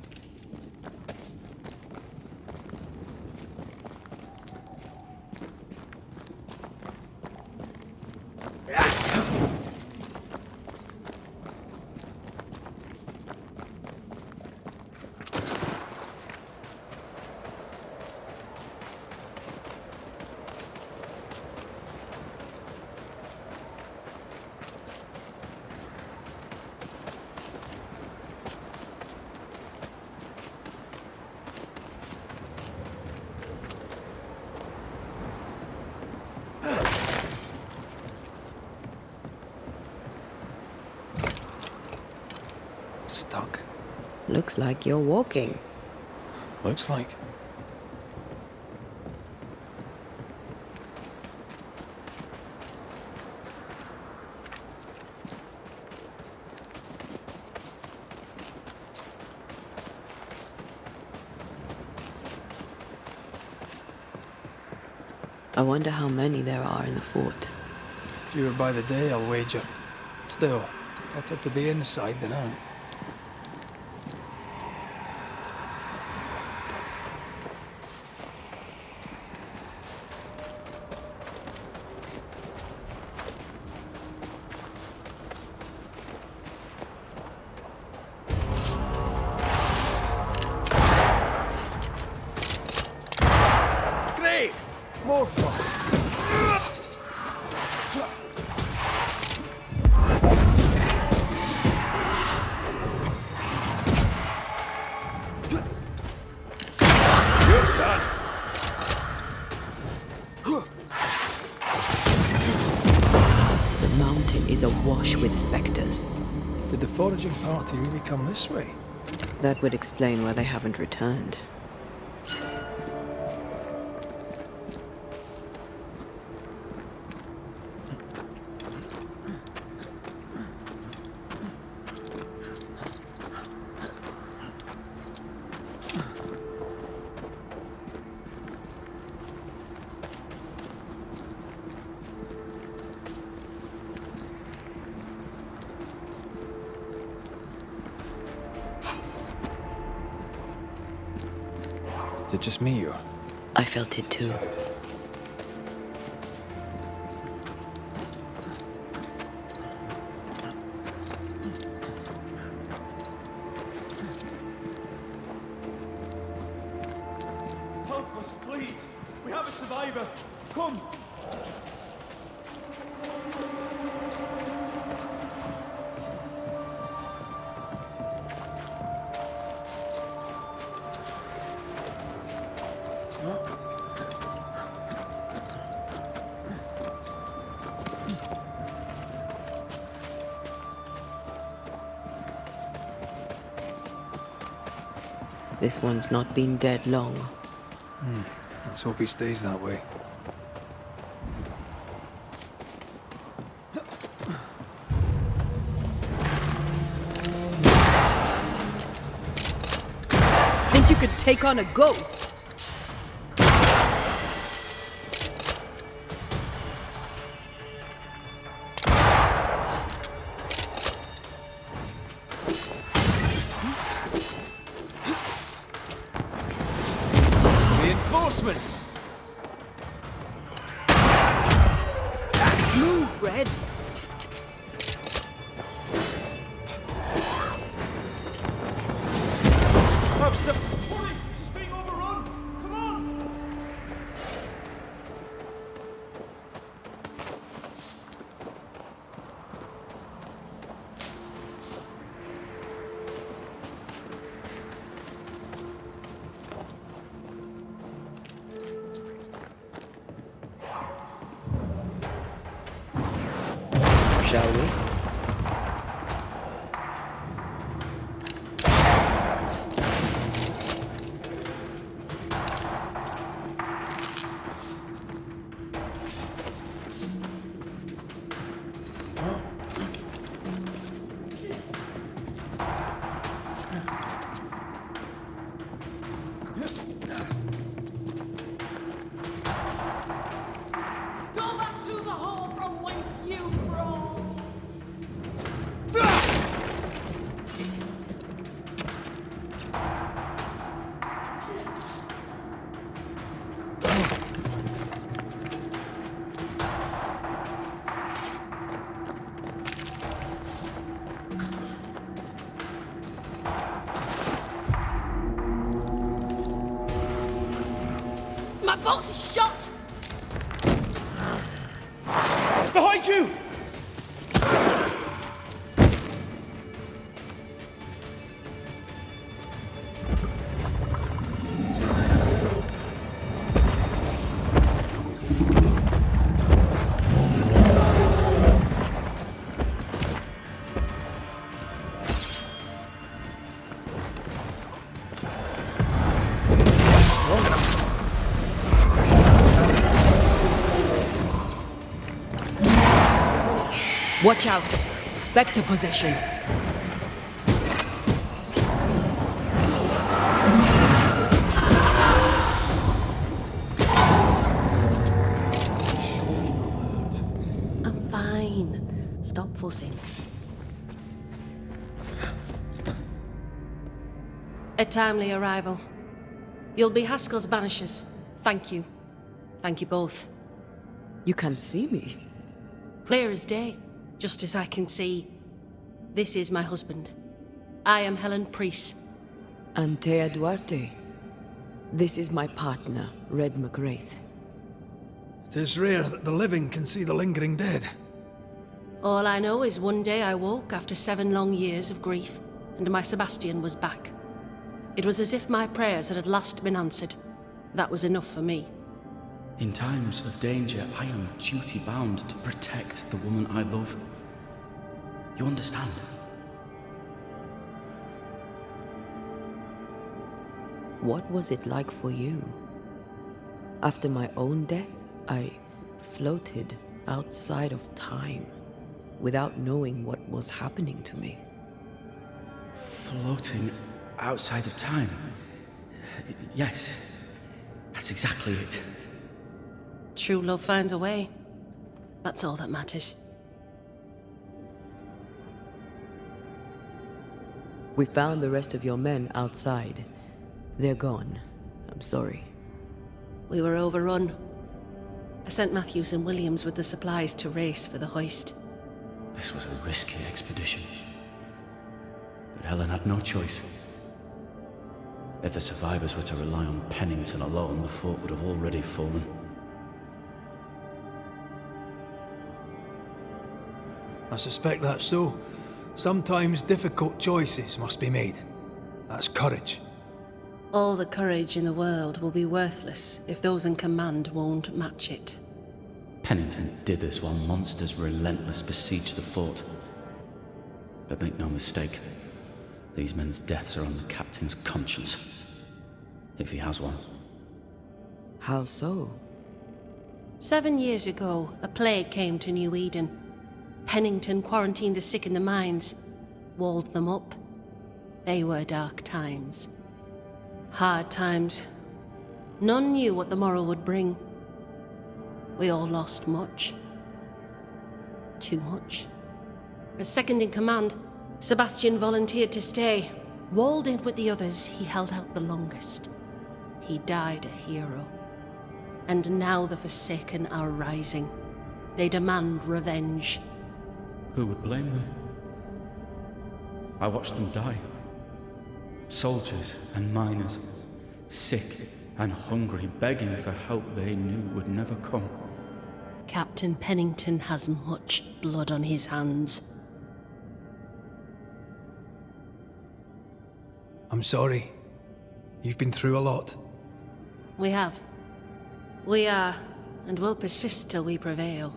Stuck. Looks like you're walking. Looks like. I wonder how many there are in the fort. Fewer by the day, I'll wager. Still, better to be inside than out. Great! More fun! You're done! The mountain is awash with specters. Did the foraging party really come this way? That would explain why they haven't returned. Is it just me or? I felt it too. Help us, please! We have a survivor! Come! This one's not been dead long. Let's hope he stays that way. Think you could take on a ghost? Reinforcements! Move, Red! Have some... Hurry! She's being overrun! Come on! Shall we? Go back to the hole from whence you crawled! My bolt is shot! Behind you! Watch out! Spectre possession! I'm fine. Stop fussing. A timely arrival. You'll be Haskell's Banishers. Thank you. Thank you both. You can see me? Clear as day. Just as I can see. This is my husband. I am Helen Priest. Antea Duarte. This is my partner, Red McRaith. It is rare that the living can see the lingering dead. All I know is one day I woke after 7 long years of grief, and my Sebastian was back. It was as if my prayers had at last been answered. That was enough for me. In times of danger, I am duty-bound to protect the woman I love. You understand? What was it like for you? After my own death, I floated outside of time, without knowing what was happening to me. Floating outside of time? Yes, that's exactly it. True love finds a way. That's all that matters. We found the rest of your men outside. They're gone. I'm sorry. We were overrun. I sent Matthews and Williams with the supplies to Raith for the hoist. This was a risky expedition. But Helen had no choice. If the survivors were to rely on Pennington alone, the fort would have already fallen. I suspect that's so. Sometimes difficult choices must be made. That's courage. All the courage in the world will be worthless if those in command won't match it. Pennington did this while monsters relentless besieged the fort. But make no mistake, these men's deaths are on the captain's conscience. If he has one. How so? 7 years ago, a plague came to New Eden. Pennington quarantined the sick in the mines, walled them up. They were dark times. Hard times. None knew what the morrow would bring. We all lost much. Too much. As second in command, Sebastian volunteered to stay. Walled in with the others, he held out the longest. He died a hero. And now the Forsaken are rising. They demand revenge. Who would blame them? I watched them die. Soldiers and miners, sick and hungry, begging for help they knew would never come. Captain Pennington has much blood on his hands. I'm sorry. You've been through a lot. We have. We are, and will persist till we prevail.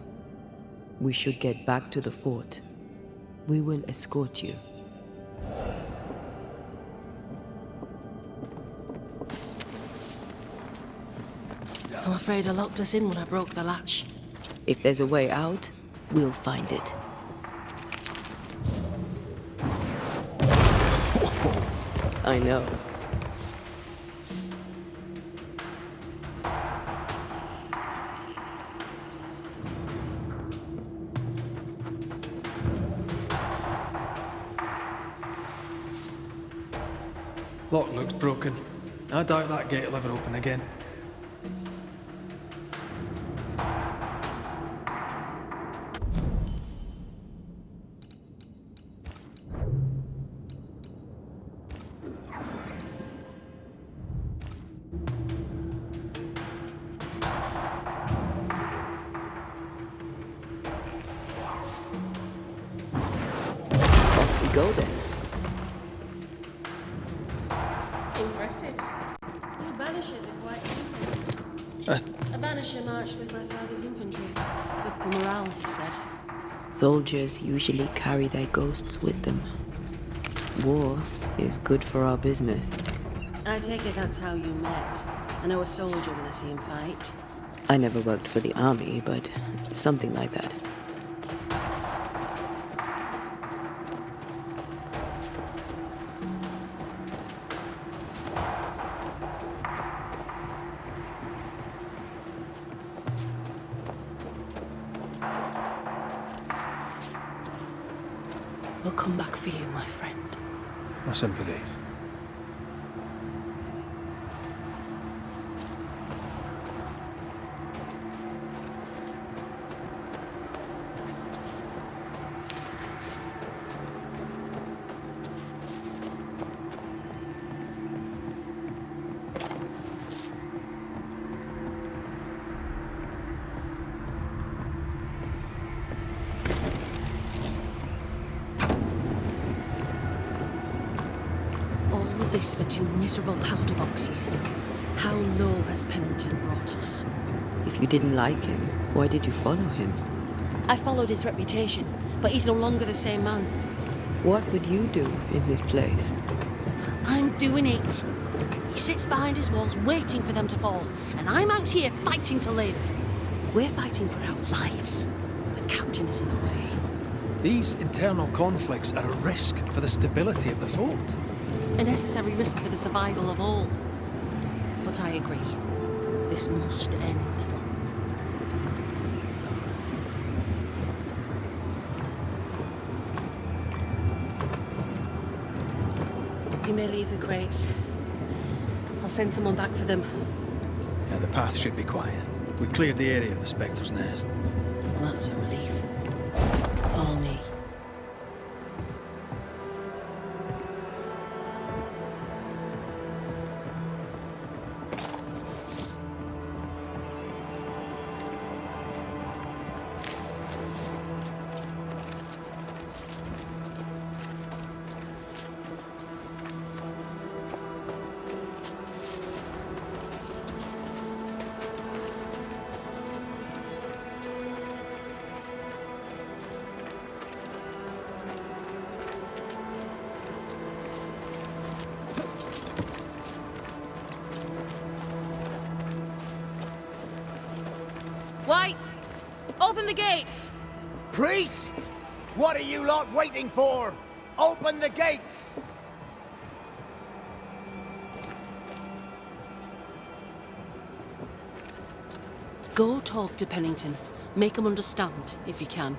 We should get back to the fort. We will escort you. I'm afraid I locked us in when I broke the latch. If there's a way out, we'll find it. I know. Lock looks broken. I doubt that gate will ever open again. go then. Impressive. You Banishers are quite something. A Banisher marched with my father's infantry. Good for morale, he said. Soldiers usually carry their ghosts with them. War is good for our business. I take it that's how you met. I know a soldier when I see him fight. I never worked for the army, but something like that. We'll come back for you, my friend. My sympathies. This for 2 miserable powder boxes. How low has Pennington brought us? If you didn't like him, why did you follow him? I followed his reputation, but he's no longer the same man. What would you do in his place? I'm doing it. He sits behind his walls waiting for them to fall, and I'm out here fighting to live. We're fighting for our lives. The captain is in the way. These internal conflicts are a risk for the stability of the fort. A necessary risk for the survival of all. But I agree. This must end. You may leave the crates. I'll send someone back for them. Yeah, the path should be quiet. We cleared the area of the Spectre's nest. Well, that's a relief. Follow me. White! Open the gates! Priest! What are you lot waiting for? Open the gates! Go talk to Pennington. Make him understand, if you can.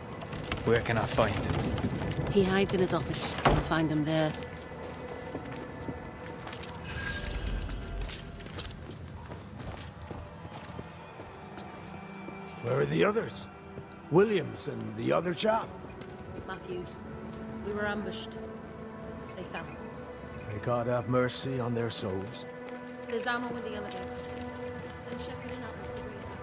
Where can I find him? He hides in his office. You'll find him there. Where are the others? Williams and the other chap? Matthews. We were ambushed. They fell. May God have mercy on their souls. There's ammo in the elevator. Send Shepard and Albert to bring it back.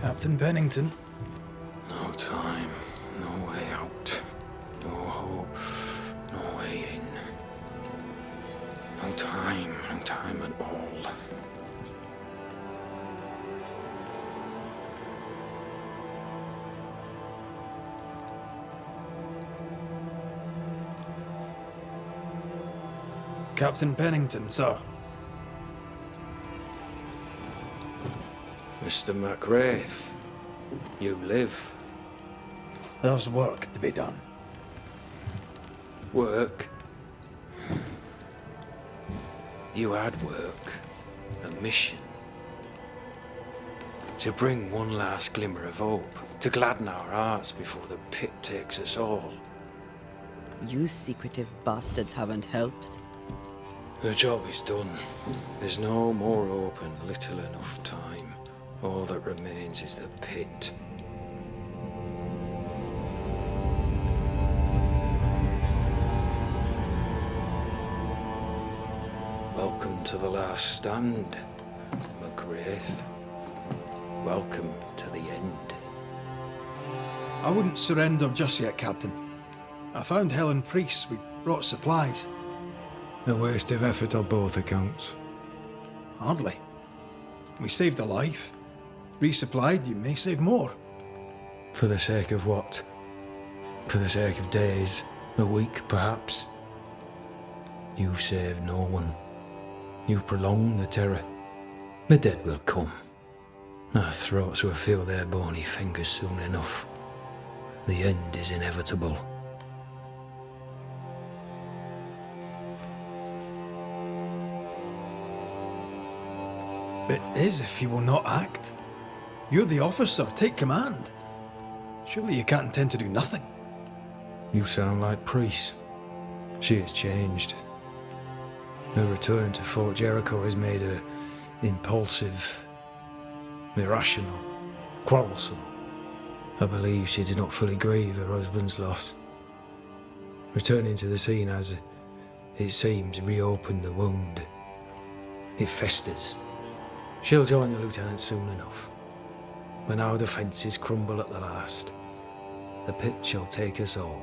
Captain Pennington. No time, no way out. No hope, no way in. No time at all. Captain Pennington, sir. Mr. McRaith, you live. There's work to be done. Work? You had work. A mission. To bring one last glimmer of hope. To gladden our hearts before the pit takes us all. You secretive bastards haven't helped. The job is done. There's no more hope and little enough time. All that remains is the pit. Welcome to the last stand, Raith. Welcome to the end. I wouldn't surrender just yet, Captain. I found Helen priests. We brought supplies. A waste of effort on both accounts. Hardly. We saved a life. Resupplied, you may save more. For the sake of what? For the sake of days, a week perhaps? You've saved no one. You've prolonged the terror. The dead will come. Our throats will feel their bony fingers soon enough. The end is inevitable. It is if you will not act. You're the officer, take command. Surely you can't intend to do nothing. You sound like priests. She has changed. Her return to Fort Jericho has made her impulsive, irrational, quarrelsome. I believe she did not fully grieve her husband's loss. Returning to the scene has, it seems, reopened the wound. It festers. She'll join the lieutenant soon enough. When our defences crumble at the last, the pit shall take us all.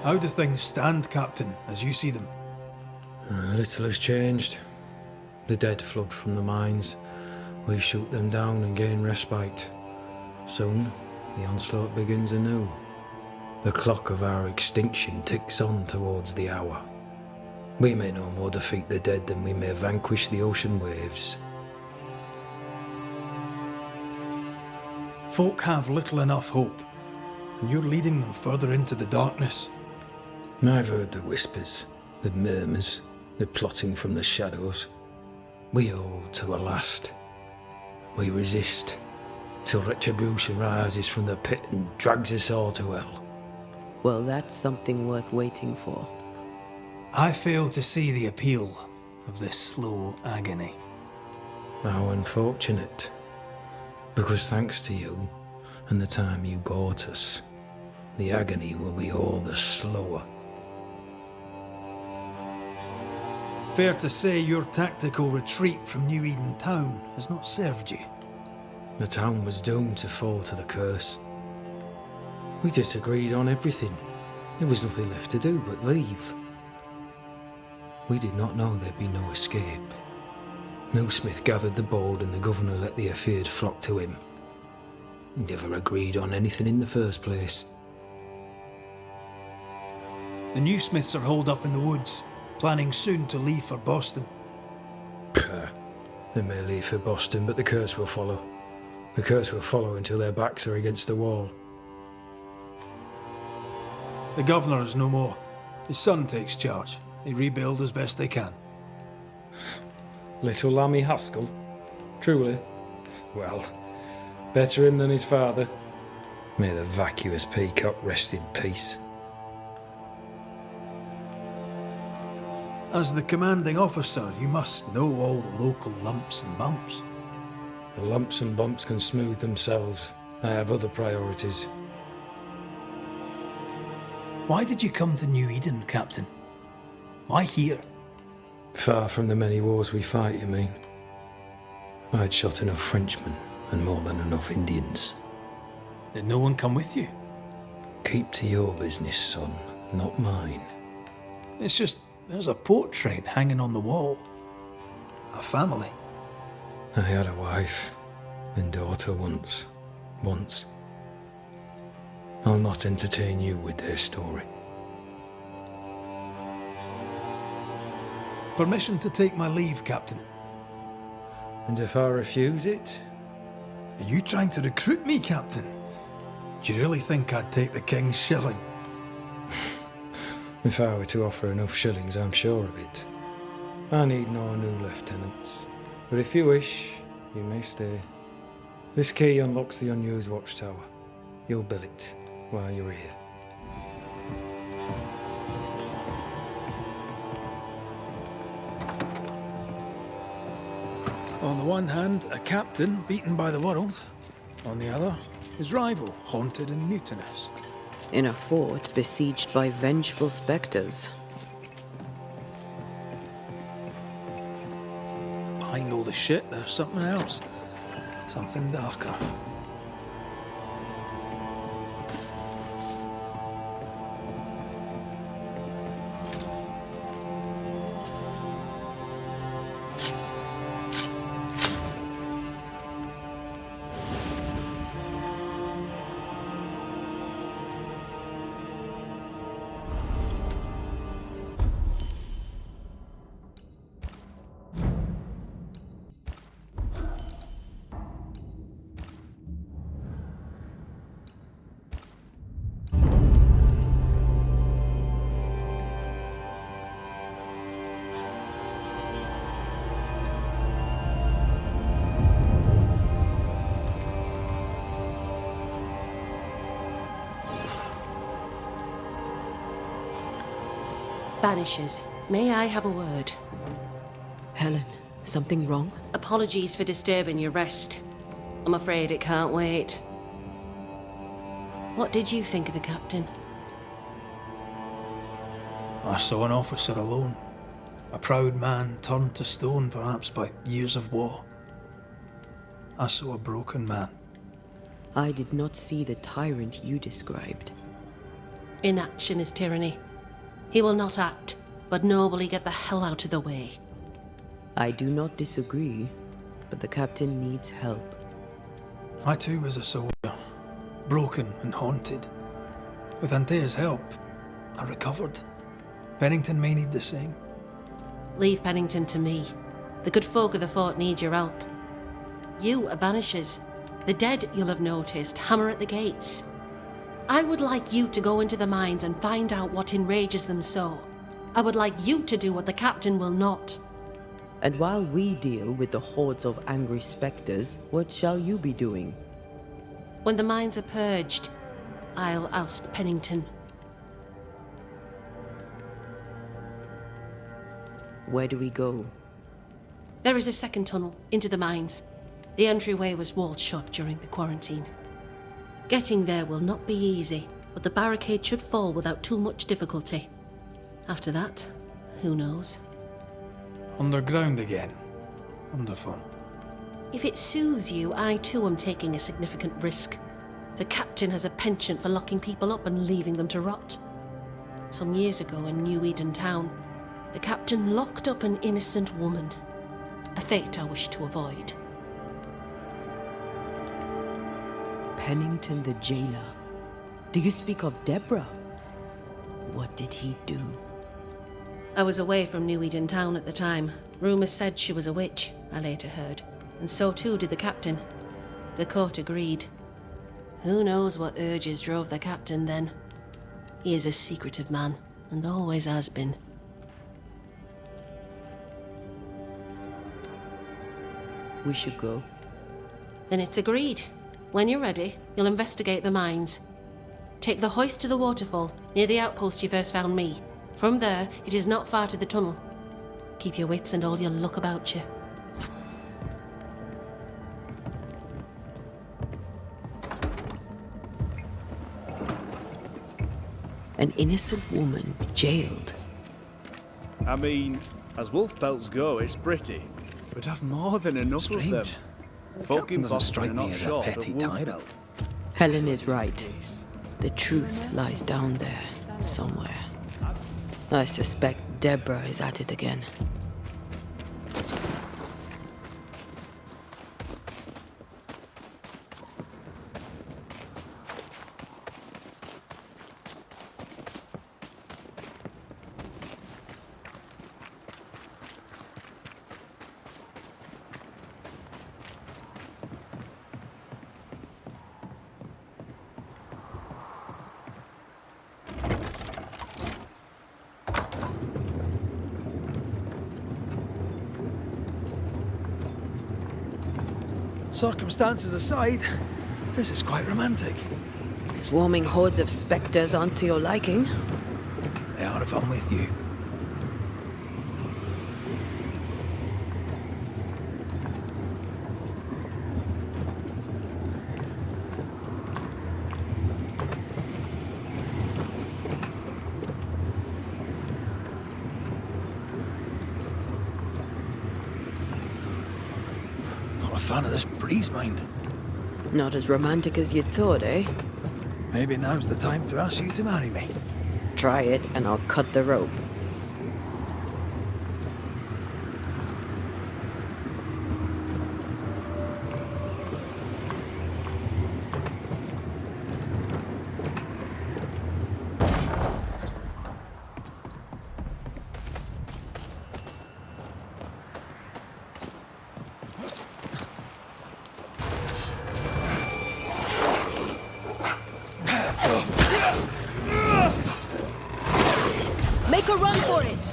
How do things stand, Captain, as you see them? Little has changed. The dead flood from the mines. We shoot them down and gain respite. Soon, the onslaught begins anew. The clock of our extinction ticks on towards the hour. We may no more defeat the dead than we may vanquish the ocean waves. Folk have little enough hope, and you're leading them further into the darkness. I've heard the whispers, the murmurs, the plotting from the shadows. We hold to the last. We resist, till retribution rises from the pit and drags us all to hell. Well, that's something worth waiting for. I fail to see the appeal of this slow agony. How unfortunate. Because thanks to you, and the time you bought us, the agony will be all the slower. Fair to say your tactical retreat from New Eden town has not served you. The town was doomed to fall to the curse. We disagreed on everything. There was nothing left to do but leave. We did not know there'd be no escape. No Smith gathered the bold and the governor let the afeared flock to him. We never agreed on anything in the first place. The new Smiths are holed up in the woods, planning soon to leave for Boston. They may leave for Boston, but the curse will follow. The curse will follow until their backs are against the wall. The governor is no more. His son takes charge. They rebuild as best they can. Little Lammy Haskell? Truly? Well, better him than his father. May the vacuous peacock rest in peace. As the commanding officer, you must know all the local lumps and bumps. The lumps and bumps can smooth themselves. I have other priorities. Why did you come to New Eden, Captain? Why here? Far from the many wars we fight, you mean? I'd shot enough Frenchmen and more than enough Indians. Did no one come with you? Keep to your business, son, not mine. It's just, there's a portrait hanging on the wall. A family. I had a wife and daughter once. I'll not entertain you with their story. Permission to take my leave, Captain. And if I refuse it? Are you trying to recruit me, Captain? Do you really think I'd take the King's shilling? If I were to offer enough shillings, I'm sure of it. I need no new lieutenants. But if you wish, you may stay. This key unlocks the unused watchtower. You'll bill it while you're here. On the one hand, a captain beaten by the world. On the other, his rival, haunted and mutinous. In a fort besieged by vengeful specters. Behind all the shit, there's something else. Something darker. Banishers, may I have a word? Helen, something wrong? Apologies for disturbing your rest. I'm afraid it can't wait. What did you think of the captain? I saw an officer alone. A proud man turned to stone, perhaps by years of war. I saw a broken man. I did not see the tyrant you described. Inaction is tyranny. He will not act, but nor will he get the hell out of the way. I do not disagree, but the captain needs help. I too was a soldier, broken and haunted. With Antea's help, I recovered. Pennington may need the same. Leave Pennington to me. The good folk of the fort need your help. You are Banishers. The dead, you'll have noticed, hammer at the gates. I would like you to go into the mines and find out what enrages them so. I would like you to do what the captain will not. And while we deal with the hordes of angry specters, what shall you be doing? When the mines are purged, I'll oust Pennington. Where do we go? There is a second tunnel into the mines. The entryway was walled shut during the quarantine. Getting there will not be easy, but the barricade should fall without too much difficulty. After that, who knows? Underground again. Wonderful. If it soothes you, I too am taking a significant risk. The captain has a penchant for locking people up and leaving them to rot. Some years ago in New Eden town, the captain locked up an innocent woman. A fate I wish to avoid. Pennington the jailer. Do you speak of Deborah? What did he do? I was away from New Eden town at the time. Rumours said she was a witch, I later heard. And so too did the captain. The court agreed. Who knows what urges drove the captain then? He is a secretive man, and always has been. We should go. Then it's agreed. When you're ready, you'll investigate the mines. Take the hoist to the waterfall, near the outpost you first found me. From there, it is not far to the tunnel. Keep your wits and all your luck about you. An innocent woman jailed. I mean, as wolf pelts go, it's pretty. We'd have more than enough of them. Folk in doesn't Boston strike are me not as a short petty of wolf tyrant. pelt. Helen is right. The truth lies down there, somewhere. I suspect Deborah is at it again. Circumstances aside, this is quite romantic. Swarming hordes of specters aren't to your liking. They are if I'm with you. a fan of this breeze, mind. Not as romantic as you'd thought, eh? Maybe now's the time to ask you to marry me. Try it and I'll cut the rope. Make a run for it!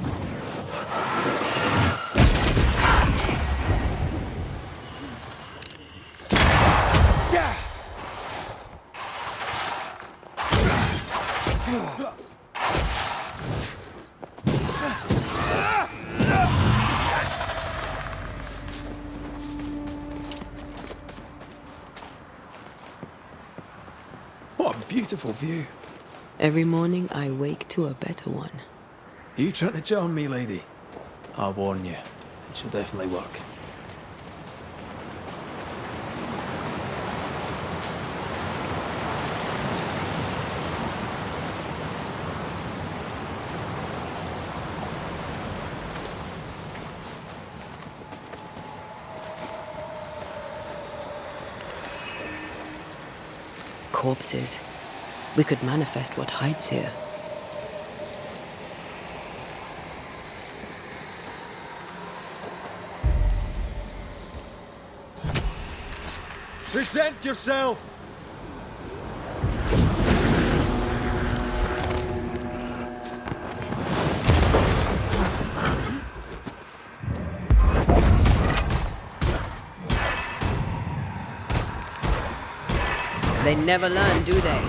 What a beautiful view. Every morning I wake to a better one. Are you trying to charm me, lady? I'll warn you. It should definitely work. Corpses. We could manifest what hides here. Present yourself! They never learn, do they?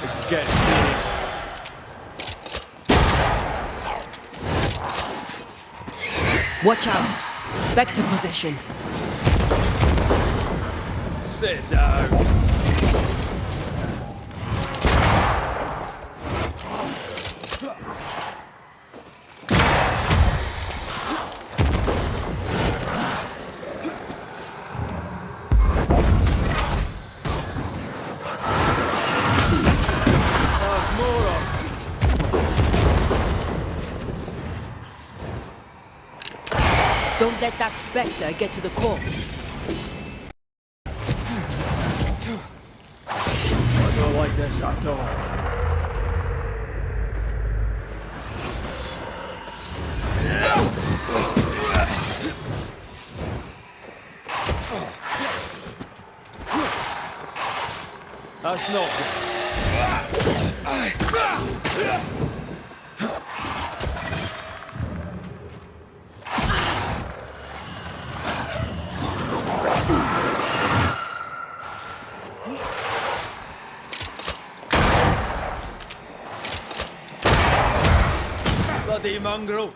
This is getting serious. Watch out! Spectre position. Sit down. There's more of. Don't let that spectre get to the corpse. I don't like this at all. That's not bloody mongrel.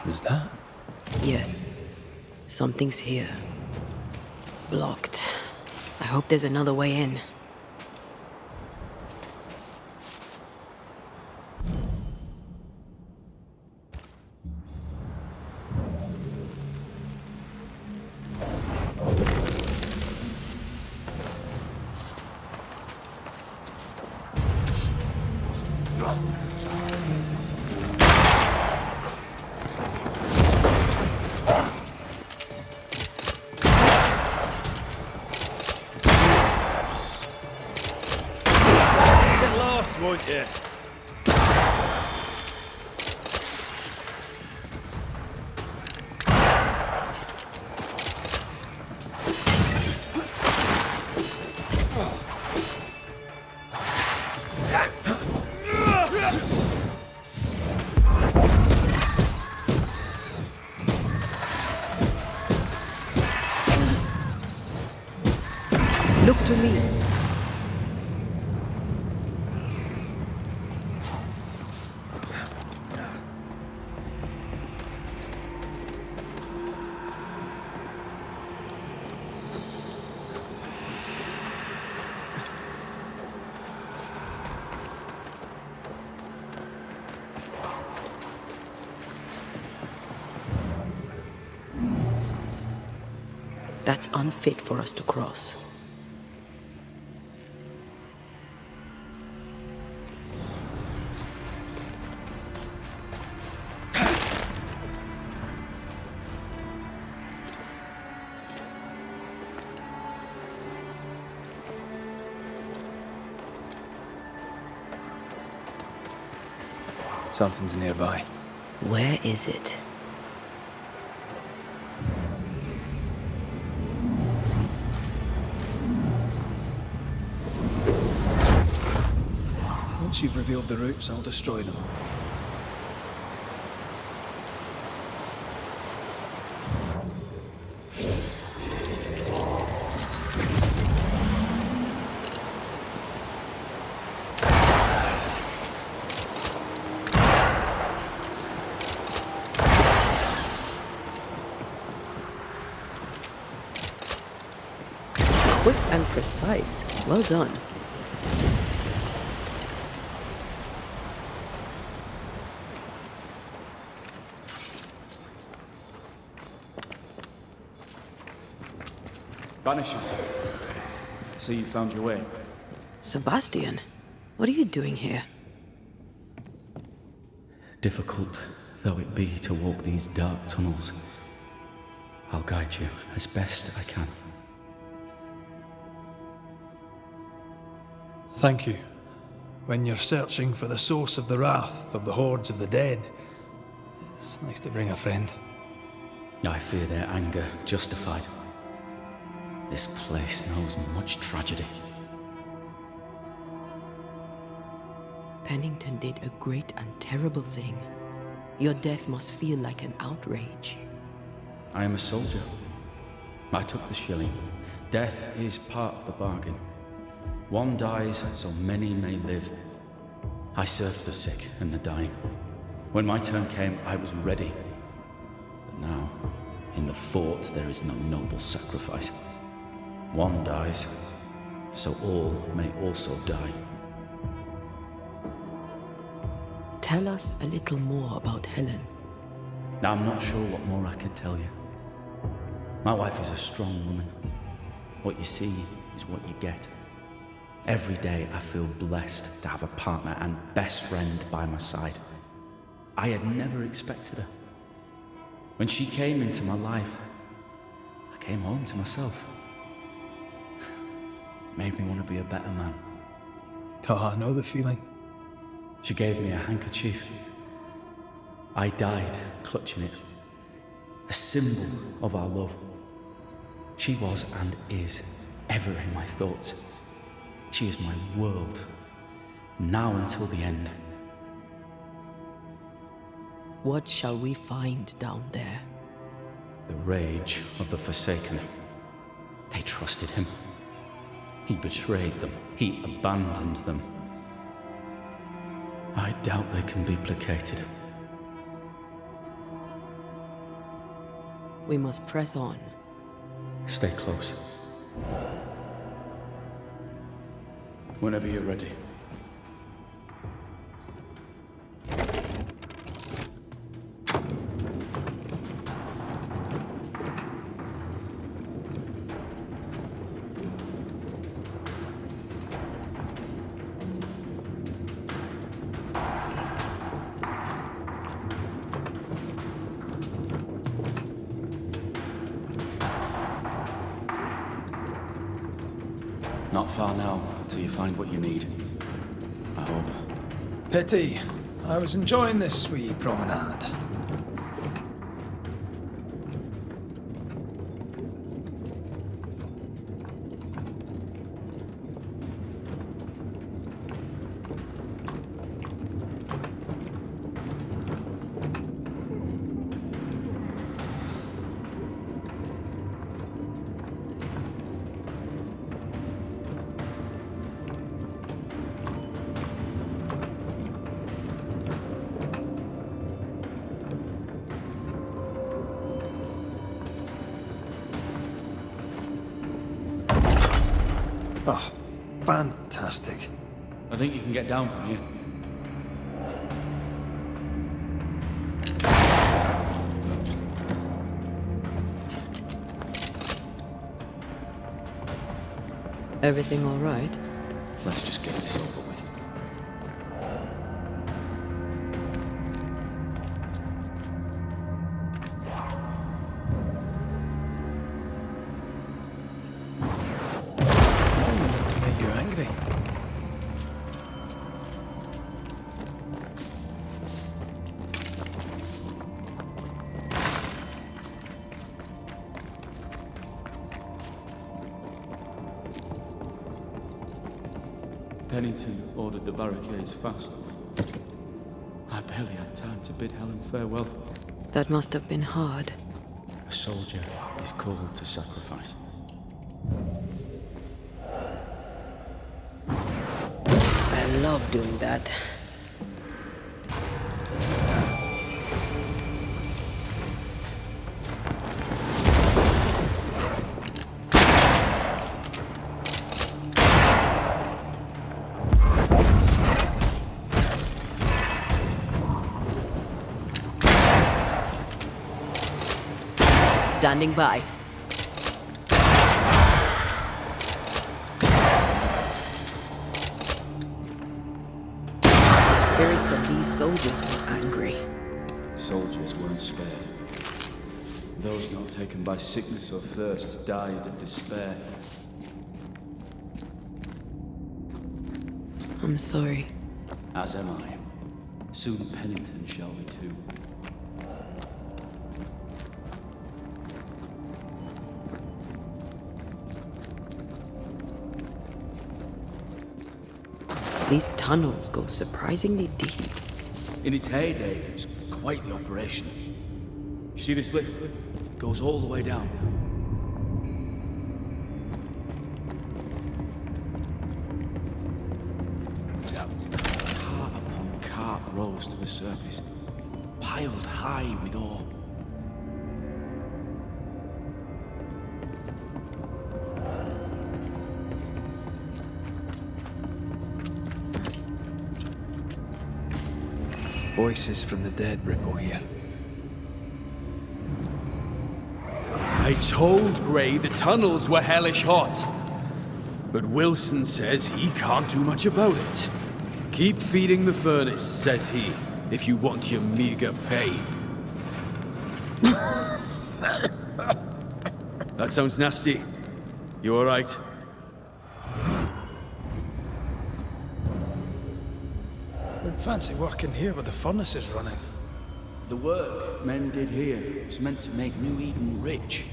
Who's that? Yes. Something's here. Blocked. I hope there's another way in. this, won't you? Look to me. That's unfit for us to cross. Something's nearby. Where is it? Once you've revealed the routes, I'll destroy them. Quick and precise. Well done. Banishers. So you found your way. Sebastian, what are you doing here? Difficult though it be to walk these dark tunnels, I'll guide you as best I can. Thank you. When you're searching for the source of the wrath of the hordes of the dead, it's nice to bring a friend. I fear their anger justified. This place knows much tragedy. Pennington did a great and terrible thing. Your death must feel like an outrage. I am a soldier. I took the shilling. Death is part of the bargain. One dies so many may live. I served the sick and the dying. When my turn came, I was ready. But now, in the fort, there is no noble sacrifice. One dies, so all may also die. Tell us a little more about Helen. I'm not sure what more I could tell you. My wife is a strong woman. What you see is what you get. Every day I feel blessed to have a partner and best friend by my side. I had never expected her. When she came into my life, I came home to myself. Made me want to be a better man. Oh, I know the feeling. She gave me a handkerchief. I died clutching it. A symbol of our love. She was and is ever in my thoughts. She is my world, now until the end. What shall we find down there? The rage of the Forsaken. They trusted him. He betrayed them. He abandoned them. I doubt they can be placated. We must press on. Stay close. Whenever you're ready. Not far now, till you find what you need. I hope. Pity. I was enjoying this wee promenade. Oh, fantastic. I think you can get down from here. Everything all right? Let's just get this over with. To make you angry. Pennington ordered the barricades fast. I barely had time to bid Helen farewell. That must have been hard. A soldier is called to sacrifice. I love doing that. Standing by. The spirits of these soldiers were angry. Soldiers weren't spared. Those not taken by sickness or thirst died of despair. I'm sorry. As am I. Soon Pennington shall be too. These tunnels go surprisingly deep. In its heyday, it was quite the operation. You see this lift? It goes all the way down. Cart upon cart rose to the surface, piled high with ore. Voices from the dead ripple here. I told Gray the tunnels were hellish hot. But Wilson says he can't do much about it. Keep feeding the furnace, says he, if you want your meager pay. That sounds nasty. You all right? Would fancy working here with the furnaces running. The work men did here was meant to make New Eden rich.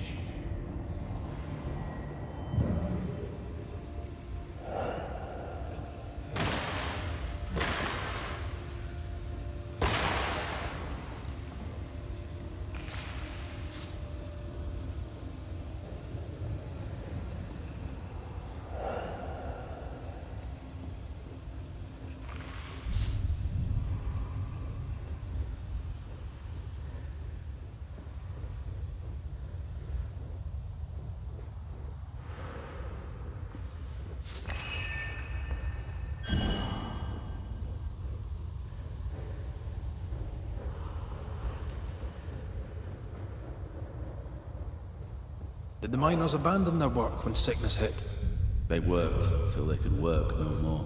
Did the miners abandon their work when sickness hit? They worked till they could work no more.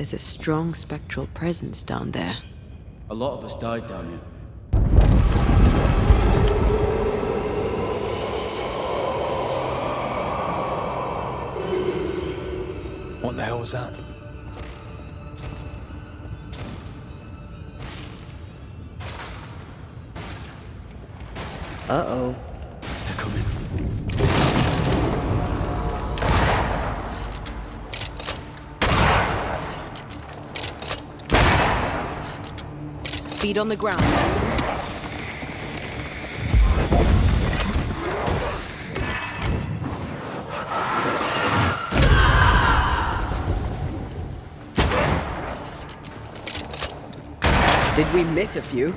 There's a strong spectral presence down there. A lot of us died down here. What the hell was that? Uh-oh. They're coming. Feet on the ground. Did we miss a few?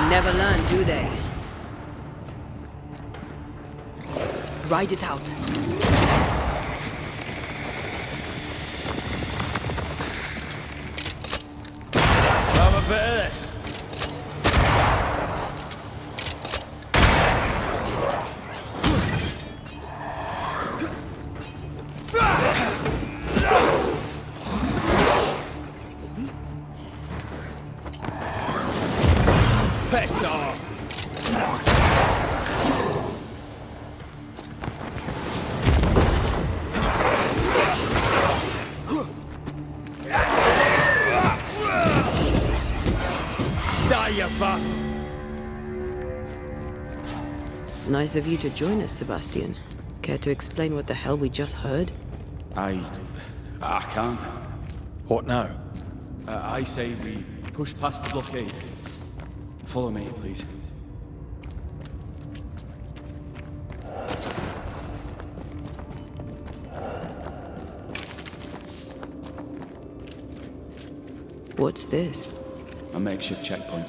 Never learn, do they? Ride it out. Have a bit of this. Piss off! Die, you bastard! Nice of you to join us, Sebastian. Care to explain what the hell we just heard? I can't. What now? I say we push past the blockade. Follow me, please. What's this? A makeshift checkpoint.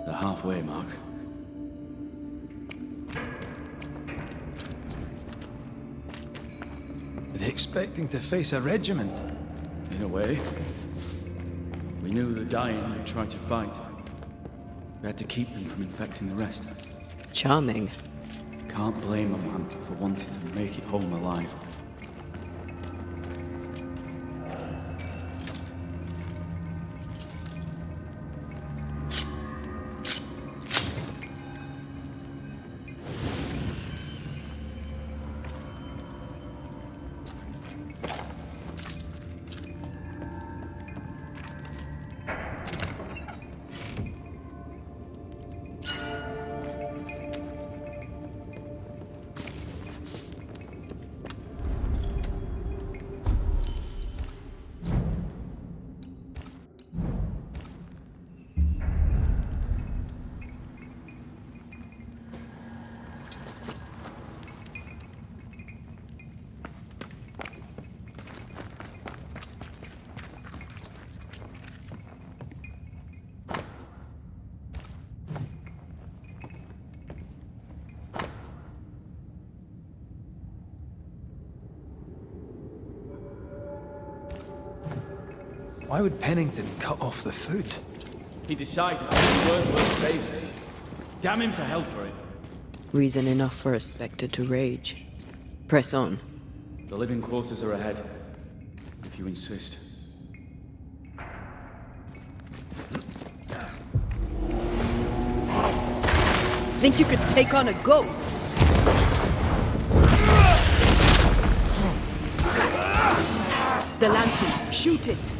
The halfway mark. Are they expecting to face a regiment? In a way. We knew the dying would try to fight. We had to keep them from infecting the rest. Charming. Can't blame a man for wanting to make it home alive. Why would Pennington cut off the food? He decided it weren't worth saving. Damn him to hell for it. Reason enough for a Spectre to rage. Press on. The living quarters are ahead, if you insist. Think you could take on a ghost? The lantern, shoot it!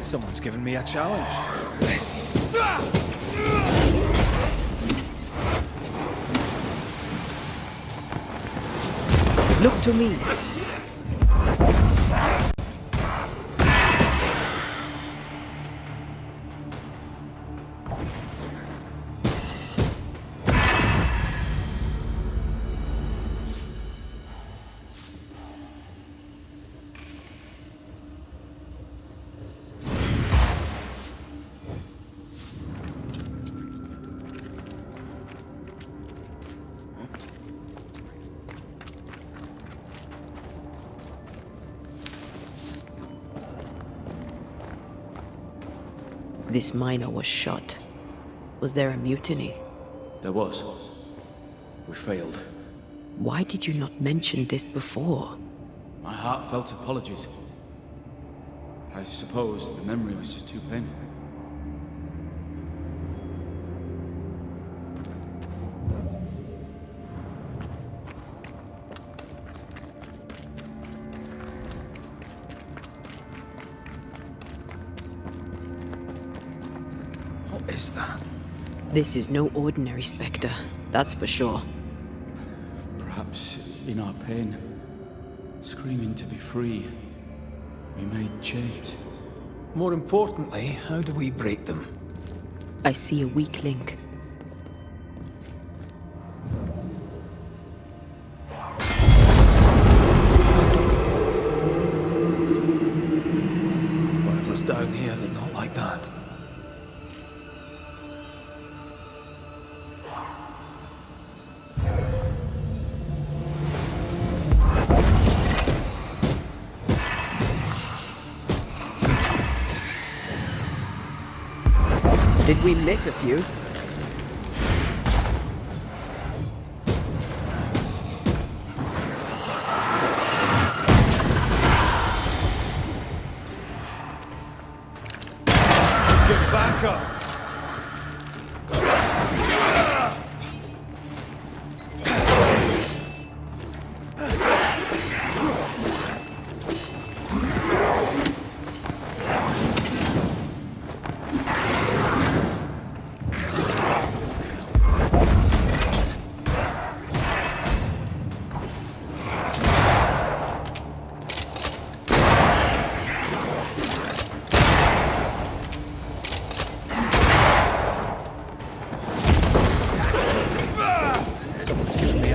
Someone's given me a challenge. Look to me. This miner was shot. Was there a mutiny? There was. We failed. Why did you not mention this before? My heartfelt apologies. I suppose the memory was just too painful. What is that? This is no ordinary spectre, that's for sure. Perhaps in our pain, screaming to be free, we made chains. More importantly, how do we break them? I see a weak link. Whatever's down here, they're not like that. Did we miss a few? Get back up!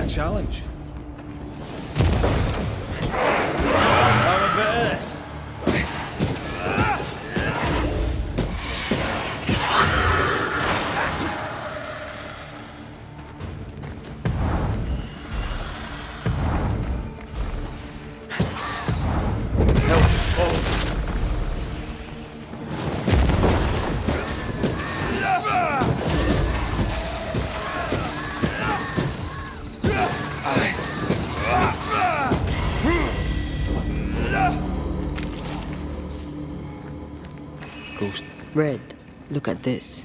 Challenge. Have a bit of this. Red, look at this.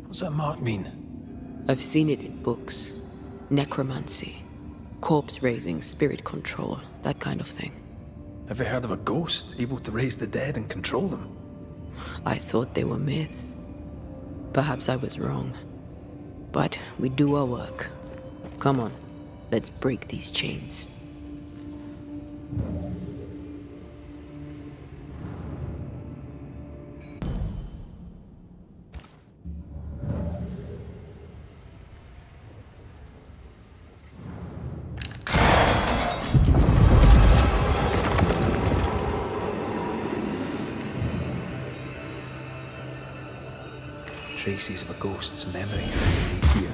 What's that mark mean? I've seen it in books. Necromancy. Corpse raising, spirit control, that kind of thing. Ever heard of a ghost able to raise the dead and control them? I thought they were myths. Perhaps I was wrong. But we do our work. Come on, let's break these chains. Traces of a ghost's memory resonate here.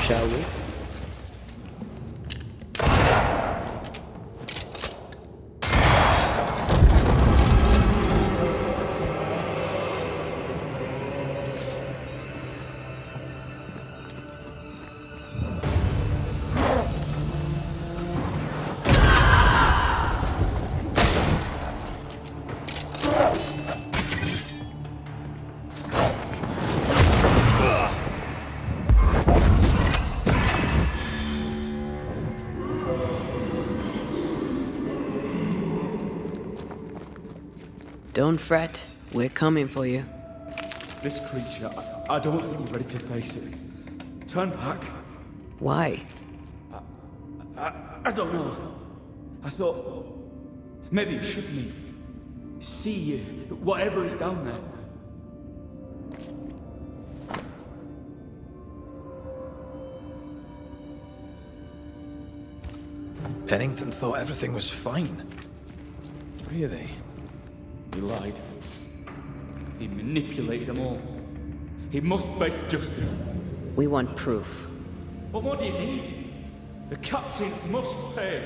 shall we? Don't fret. We're coming for you. This creature, I don't think you're ready to face it. Turn back. Why? I don't know. I thought maybe it should me. See you, whatever is down there. Pennington thought everything was fine. Really? He lied. He manipulated them all. He must face justice. We want proof. What more do you need? The captain must pay.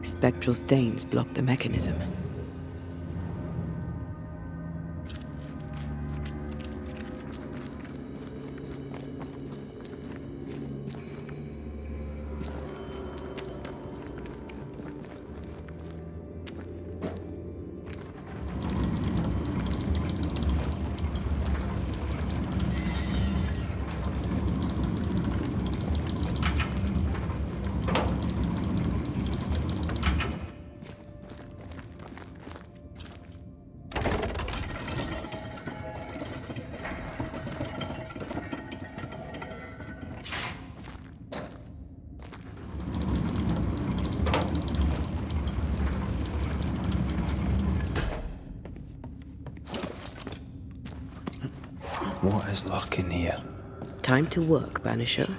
Spectral stains block the mechanism. What is lurking here? Time to work, Banisher.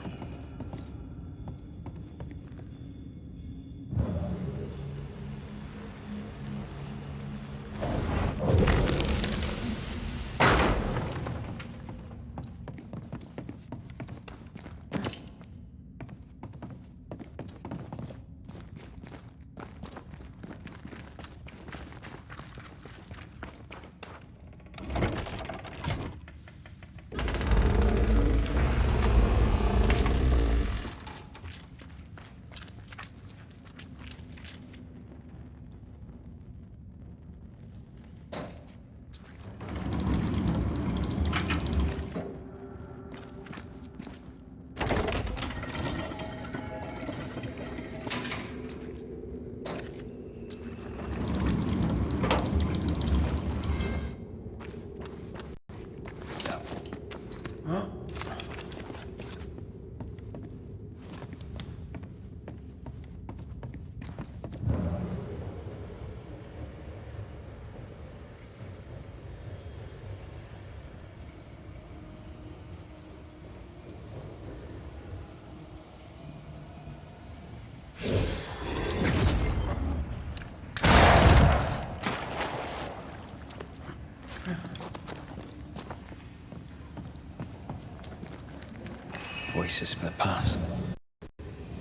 Voices from the past,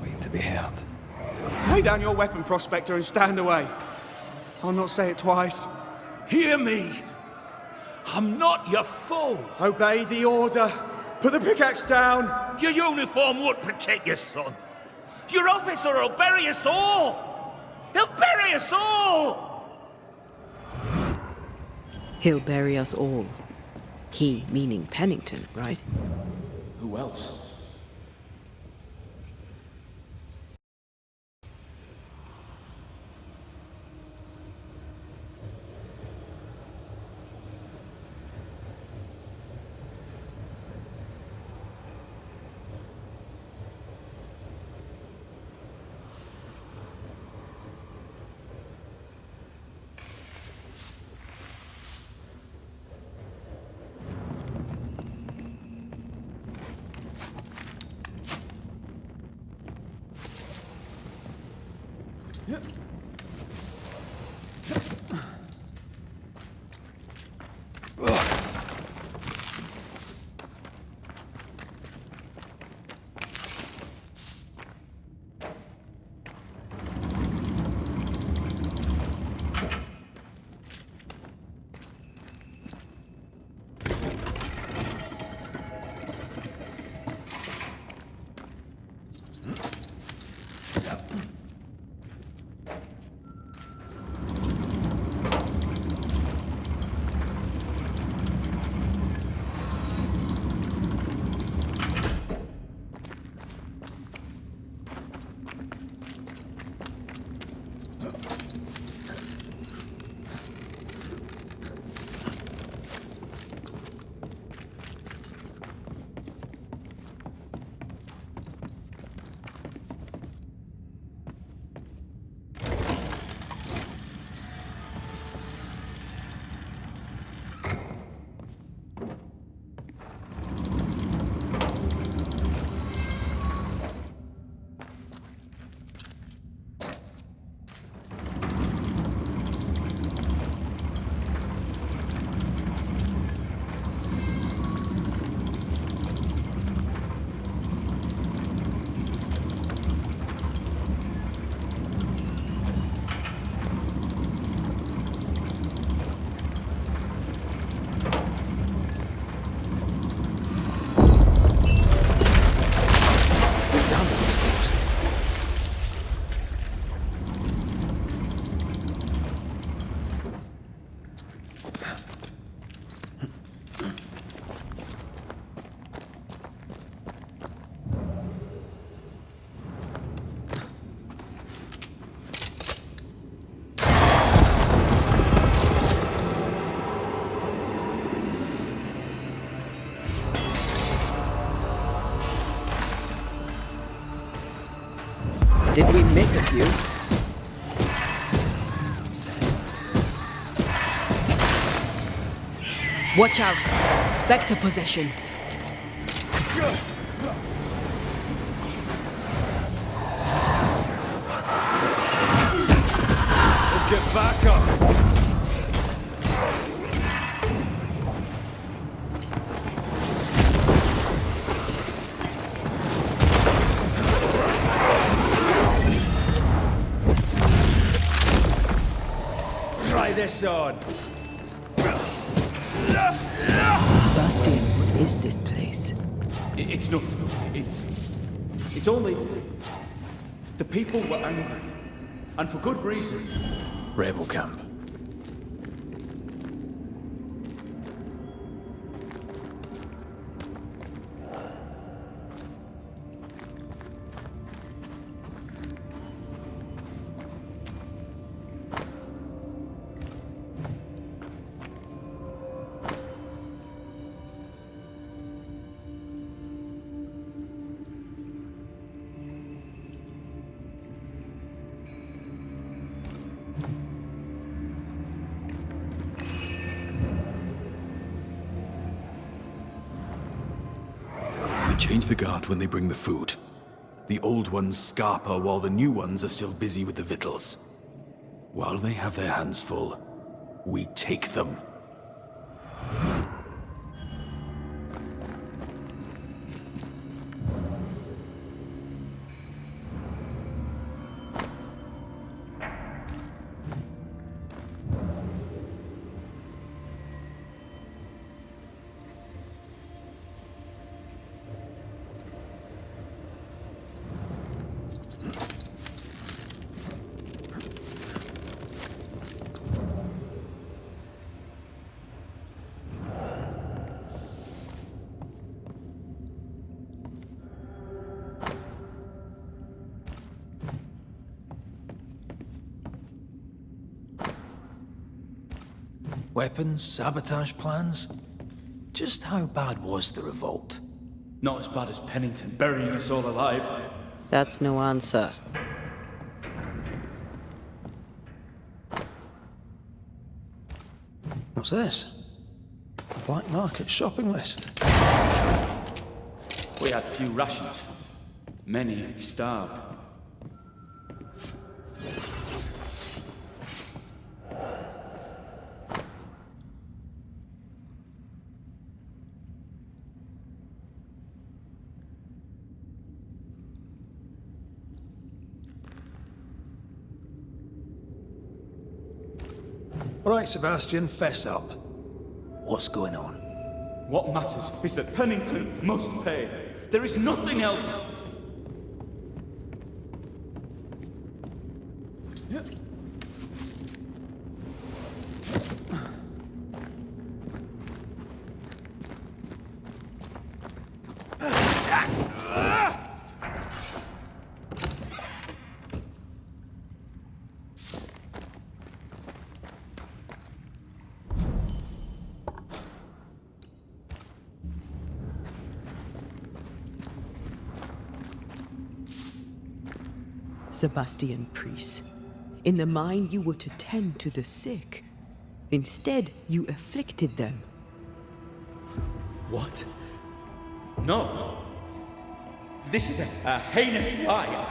waiting to be heard. Lay down your weapon, Prospector, and stand away. I'll not say it twice. Hear me! I'm not your foe! Obey the order. Put the pickaxe down. Your uniform won't protect your son. Your officer will bury us all! He'll bury us all! He'll bury us all. He meaning Pennington, right? Who else? Did we miss a few? Watch out! Spectre possession. Get back up! Try this on. Sebastian, what is this place? It's nothing. It's only... The people were angry. And for good reason. Rebel camp. Change the guard when they bring the food. The old ones scarper while the new ones are still busy with the victuals. While they have their hands full, we take them. Weapons, sabotage plans? Just how bad was the revolt? Not as bad as Pennington burying us all alive. That's no answer. What's this? A black market shopping list. We had few rations. Many starved. Right, Sebastian, fess up. What's going on? What matters is that Pennington must pay. There is nothing else. Sebastian Priest, in the mine you were to tend to the sick. Instead, you afflicted them. What? No. This is a heinous lie.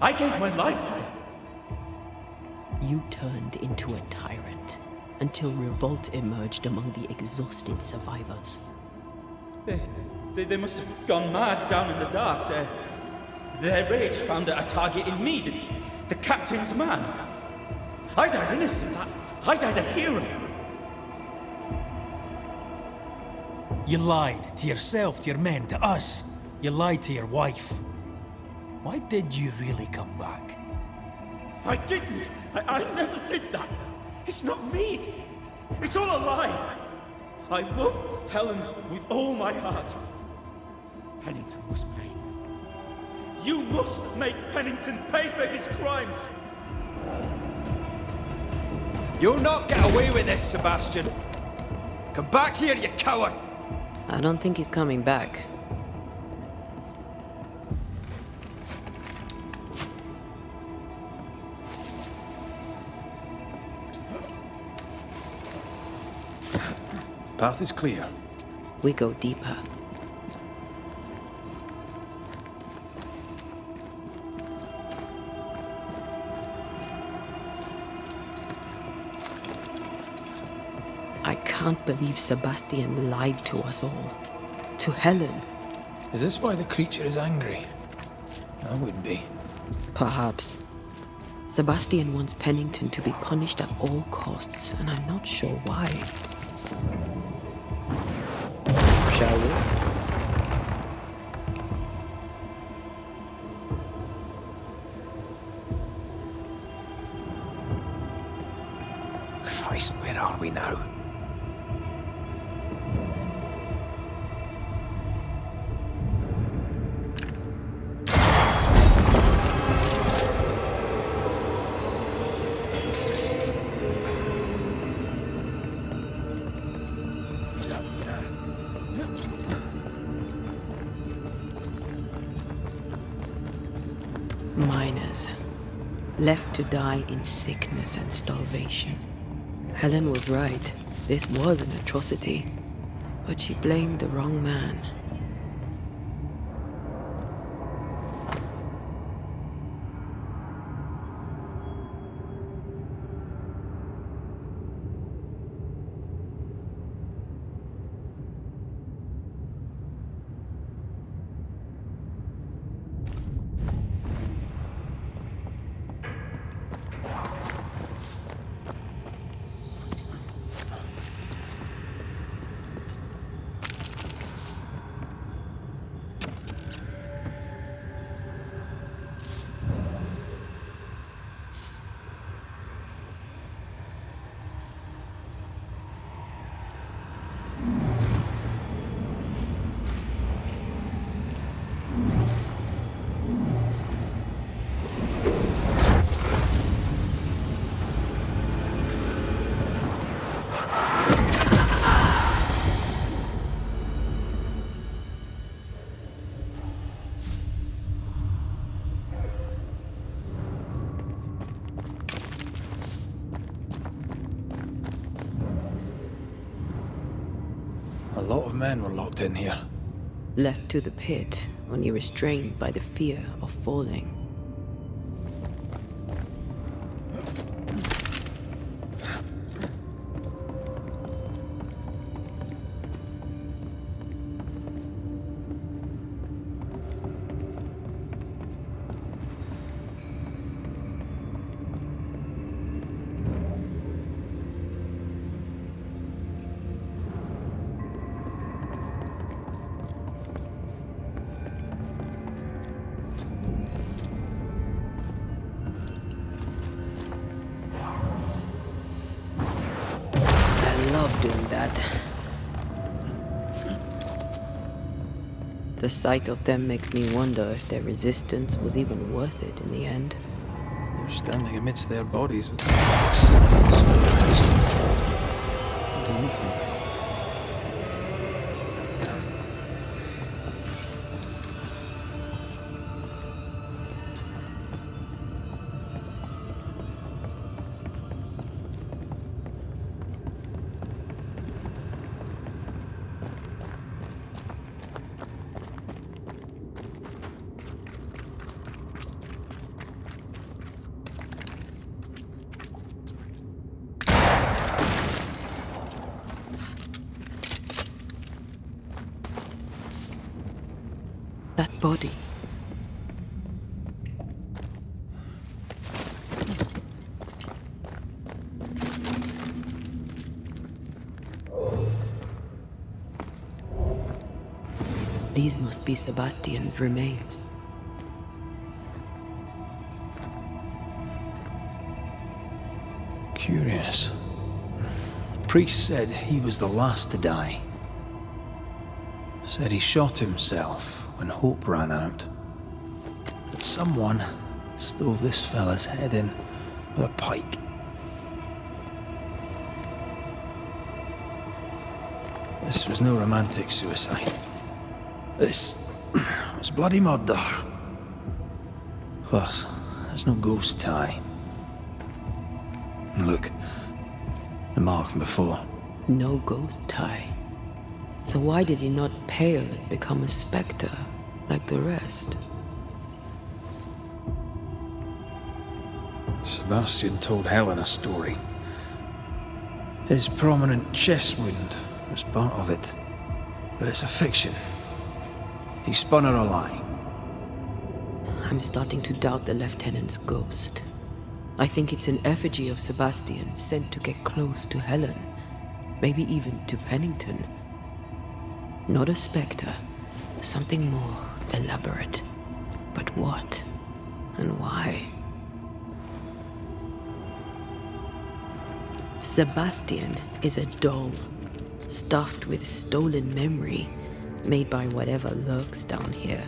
I gave my life for it. You turned into a tyrant until revolt emerged among the exhausted survivors. They must have gone mad down in the dark. Their rage found a target in me, the captain's man. I died innocent. I died a hero. You lied to yourself, to your men, to us. You lied to your wife. Why did you really come back? I didn't. I never did that. It's not me. It's all a lie. I love Helen with all my heart. Pennington must pay. You must make Pennington pay for his crimes! You'll not get away with this, Sebastian. Come back here, you coward! I don't think he's coming back. Path is clear. We go deeper. I can't believe Sebastian lied to us all. To Helen. Is this why the creature is angry? I would be. Perhaps. Sebastian wants Pennington to be punished at all costs, and I'm not sure why. Shall we? Christ, where are we now? Miners, left to die in sickness and starvation. Helen was right. This was an atrocity. But she blamed the wrong man. A lot of men were locked in here. Left to the pit, only restrained by the fear of falling. that. The sight of them makes me wonder if their resistance was even worth it in the end. They're standing amidst their bodies with cylinders for ransom. What do you think? That body. These must be Sebastian's remains. Curious. The priest said he was the last to die. Said he shot himself when hope ran out. That someone stove this fella's head in with a pike. This was no romantic suicide. This was bloody murder. Plus, there's no ghost tie. And look, the mark from before. No ghost tie. So why did he not pale and become a spectre like the rest? Sebastian told Helen a story. His prominent chest wound was part of it. But it's a fiction. He spun her a lie. I'm starting to doubt the lieutenant's ghost. I think it's an effigy of Sebastian sent to get close to Helen. Maybe even to Pennington. Not a spectre. Something more elaborate. But what? And why? Sebastian is a doll, stuffed with stolen memory, made by whatever lurks down here.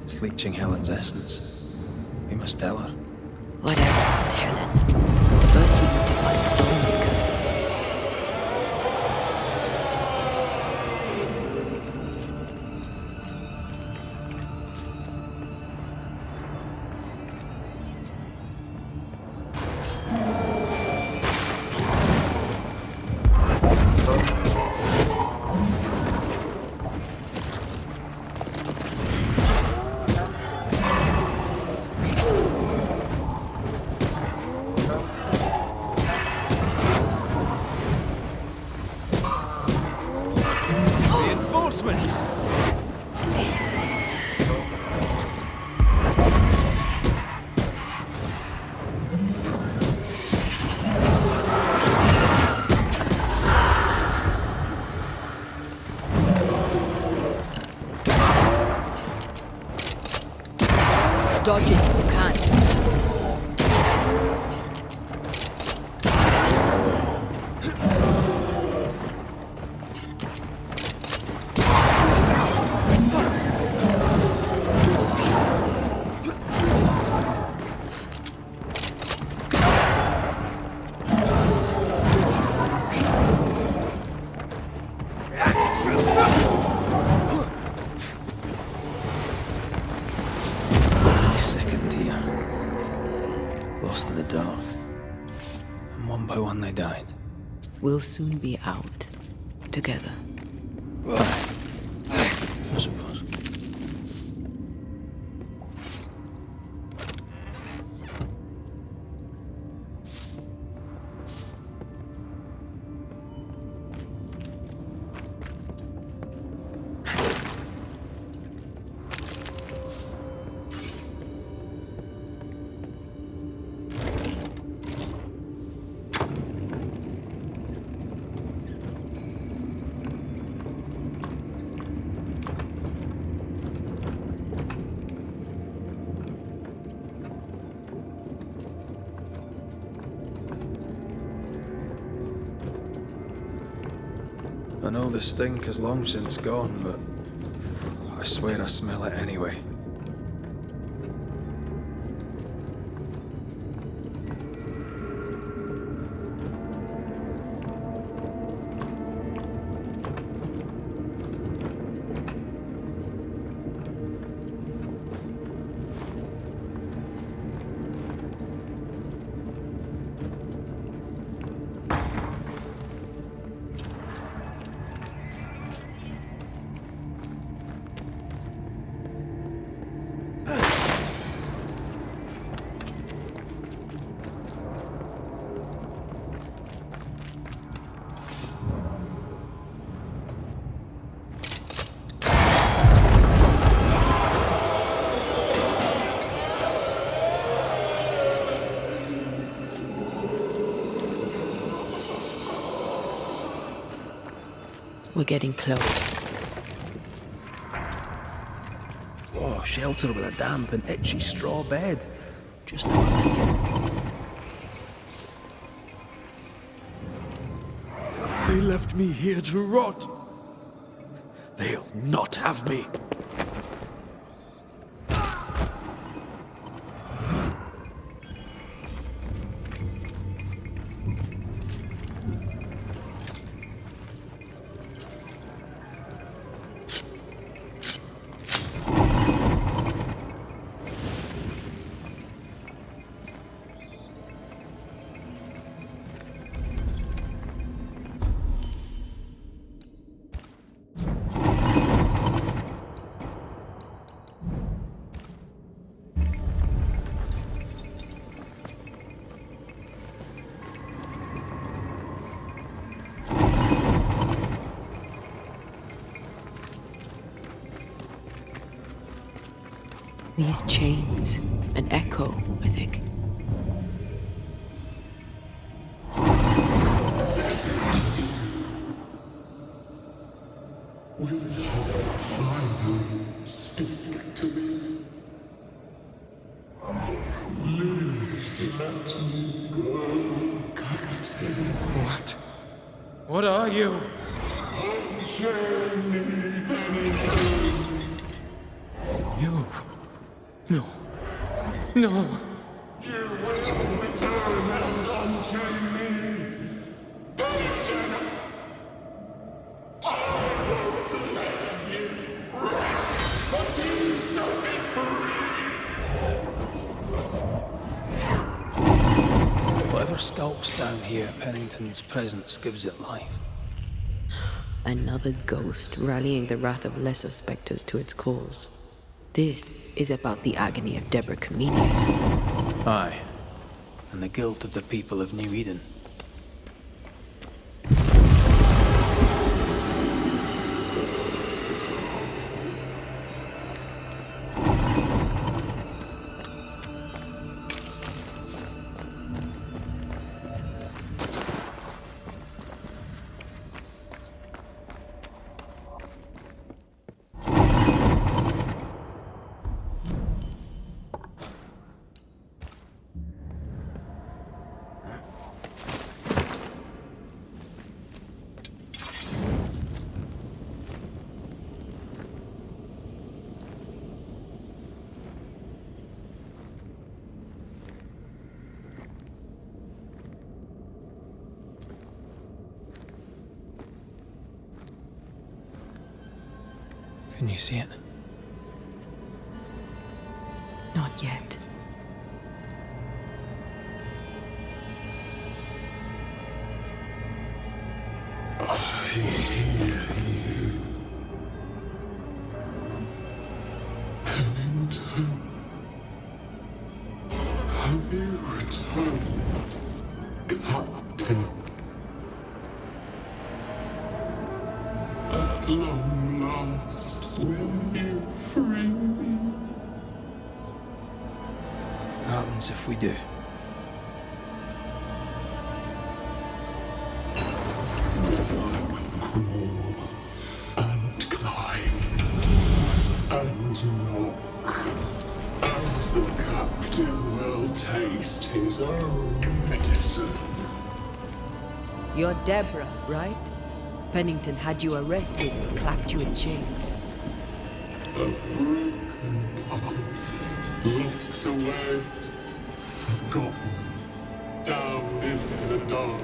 It's leeching Helen's essence. We must tell her. Whatever about Helen. First we need to find the doll maker. Dodge it if you can. We'll soon be out together. I suppose. I know the stink is long since gone, but I swear I smell it anyway. We're getting close. Oh, shelter with a damp and itchy straw bed. Just how I like it. They left me here to rot. They'll not have me. These chains, an echo, I think. Will you finally speak to me? Please let me go, Captain. What? What are you? Unchain me, Pennington. You? No. No. You will return and unchain me. Pennington! I won't let you rest until you set me free. Whatever skulks down here, Pennington's presence gives it life. Another ghost rallying the wrath of lesser spectres to its cause. This is about the agony of Deborah Comenius. Aye, and the guilt of the people of New Eden. Can you see it? Not yet. I hear you. Pennington. Have you returned, Captain? At long last, will you free me? What happens if we do? Crawl and climb and knock, and the captain will taste his own medicine. You're Deborah, right? Pennington had you arrested and clapped you in chains. A broken heart, locked away, forgotten, down in the dark.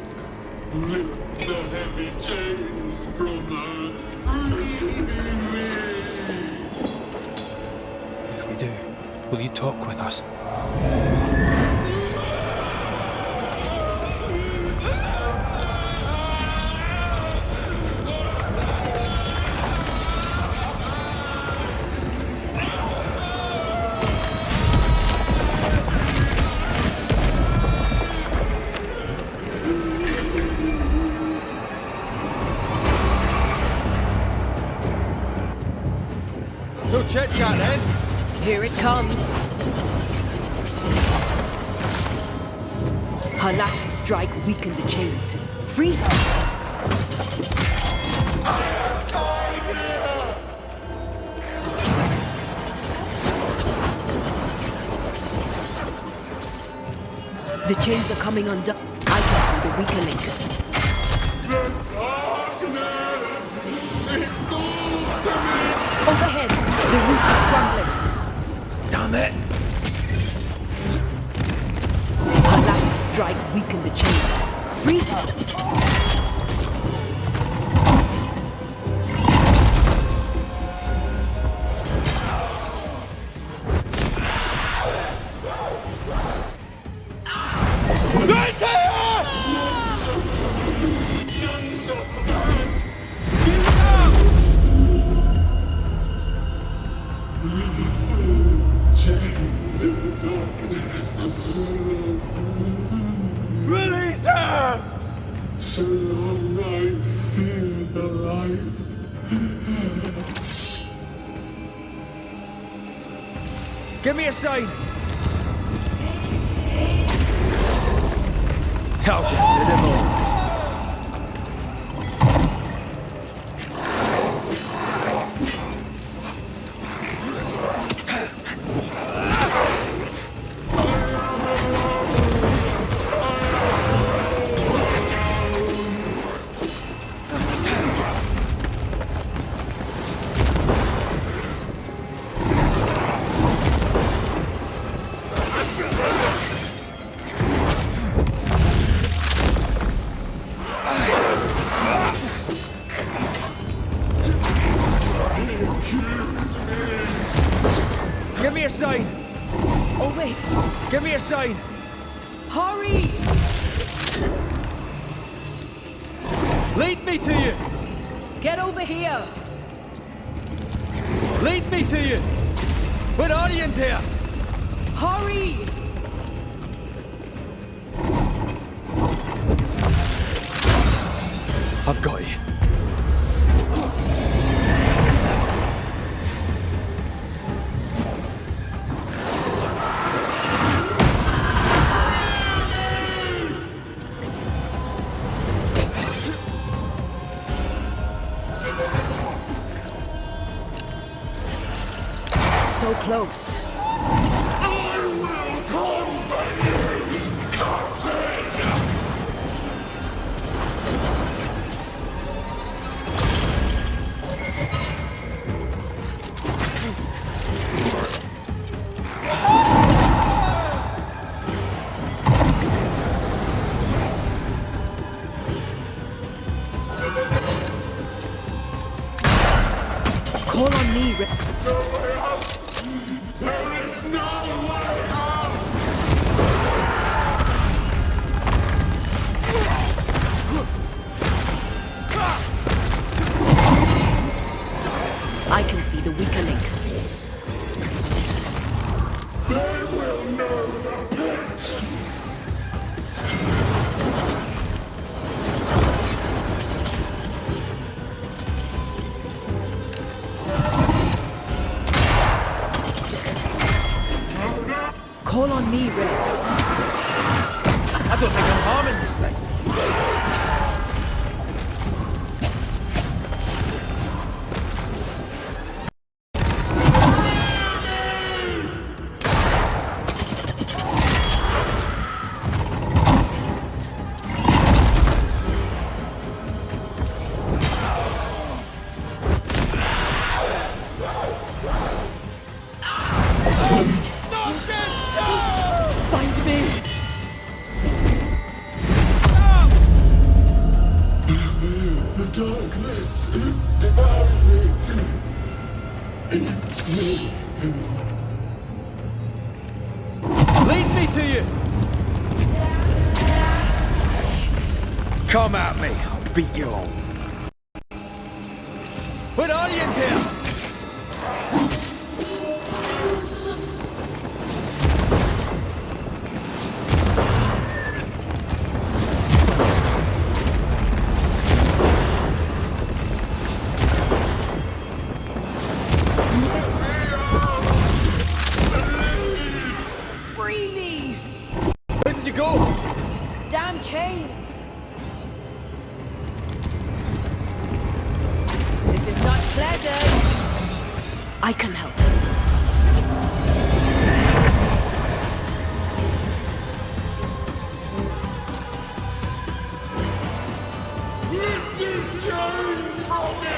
Lift the heavy chains from her, free me. If we do, will you talk with us? No chit-chat then. Here it comes. Her last strike weakened the chains. Free her! The chains are coming undone. I can see the weaker links. The darkness, it calls to me. Overhead, the roof is crumbling. Damn it! Her last strike weakened the chains. Free her! Release her! So long I fear the light. Give me a sign. I'll get rid of all. Give me a sign! Oh wait! Give me a sign! Hurry! Lead me to you! Get over here! Lead me to you! Where are you, Antea? Hurry! I've got you. So close. I will comfort you, Captain! Call on me, Raith. No way out! There is no way out! I can see the weaker links. They will know the pit! Call on me, Red. I don't think I'm harming this thing. darkness devours me. Eats me. Lead me to you! Come at me, I'll beat you all. What are you in here? Free me! Where did you go? Damn chains! This is not pleasant! I can help. Lift these chains from me!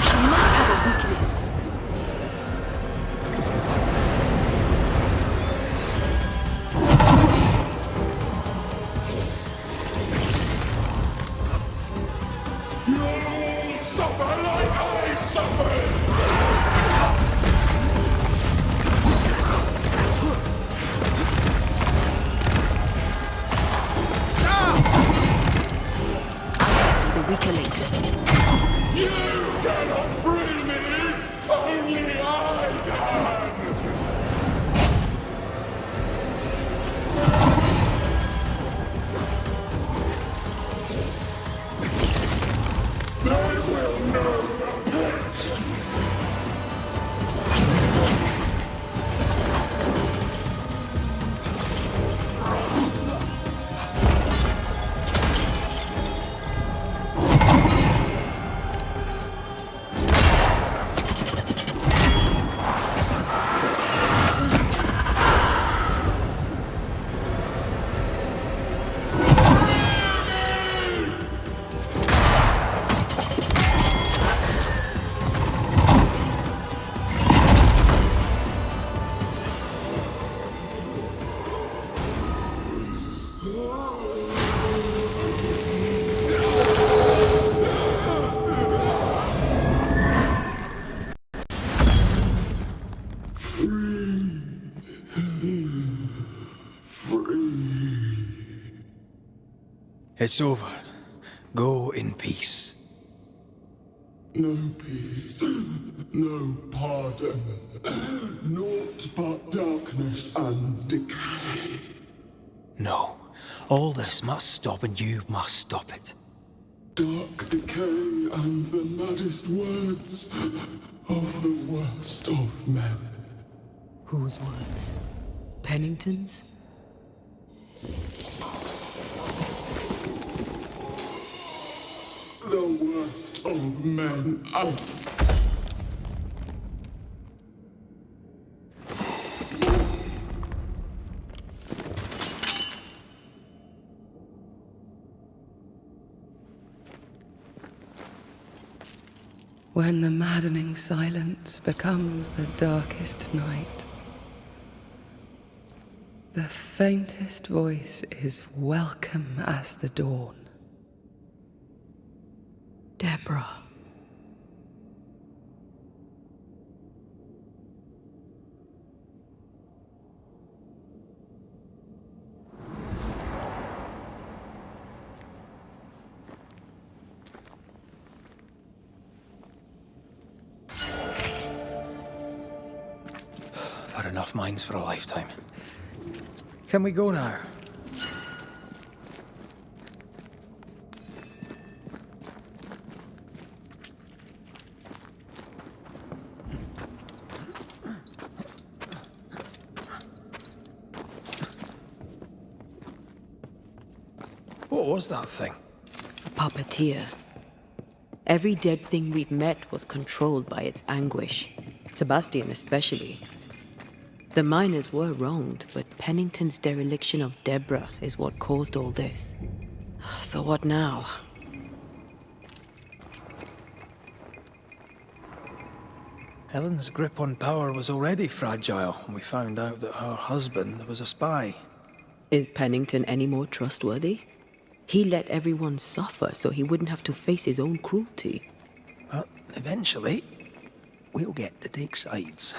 She must have a weakness. You'll all suffer like I suffered! I can see the weaker links. You cannot free me! Only I can! They will know the pact! It's over. Go in peace. No peace, no pardon, naught but darkness and decay. No. All this must stop and you must stop it. Dark decay and the maddest words of the worst of men. Whose words? Pennington's? The worst of men. When the maddening silence becomes the darkest night, the faintest voice is welcome as the dawn. Deborah. I've had enough mines for a lifetime. Can we go now? What was that thing? A puppeteer. Every dead thing we've met was controlled by its anguish. Sebastian especially. The miners were wronged, but Pennington's dereliction of Deborah is what caused all this. So what now? Helen's grip on power was already fragile when we found out that her husband was a spy. Is Pennington any more trustworthy? He let everyone suffer so he wouldn't have to face his own cruelty. But eventually, we'll get to take sides.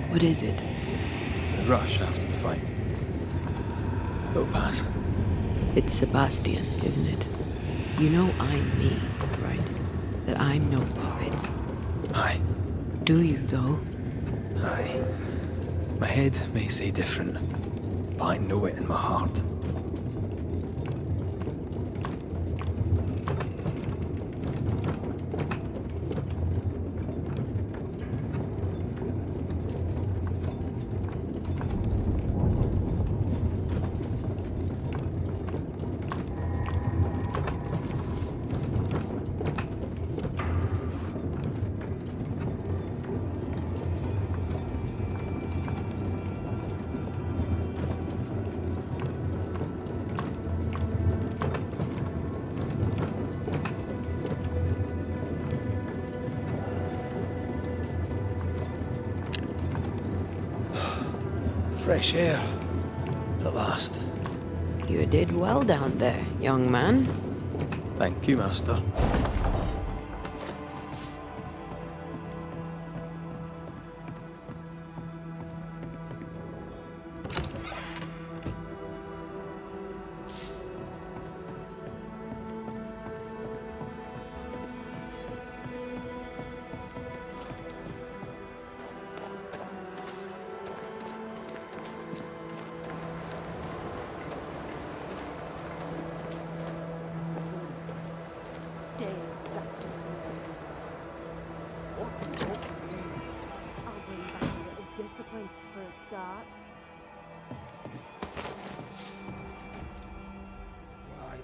What is it? The rush after the fight. It'll pass. It's Sebastian, isn't it? You know I'm me, right? That I'm no poet. Aye. Do you, though? Aye. My head may say different, but I know it in my heart. Fresh air, at last. You did well down there, young man. Thank you, Master.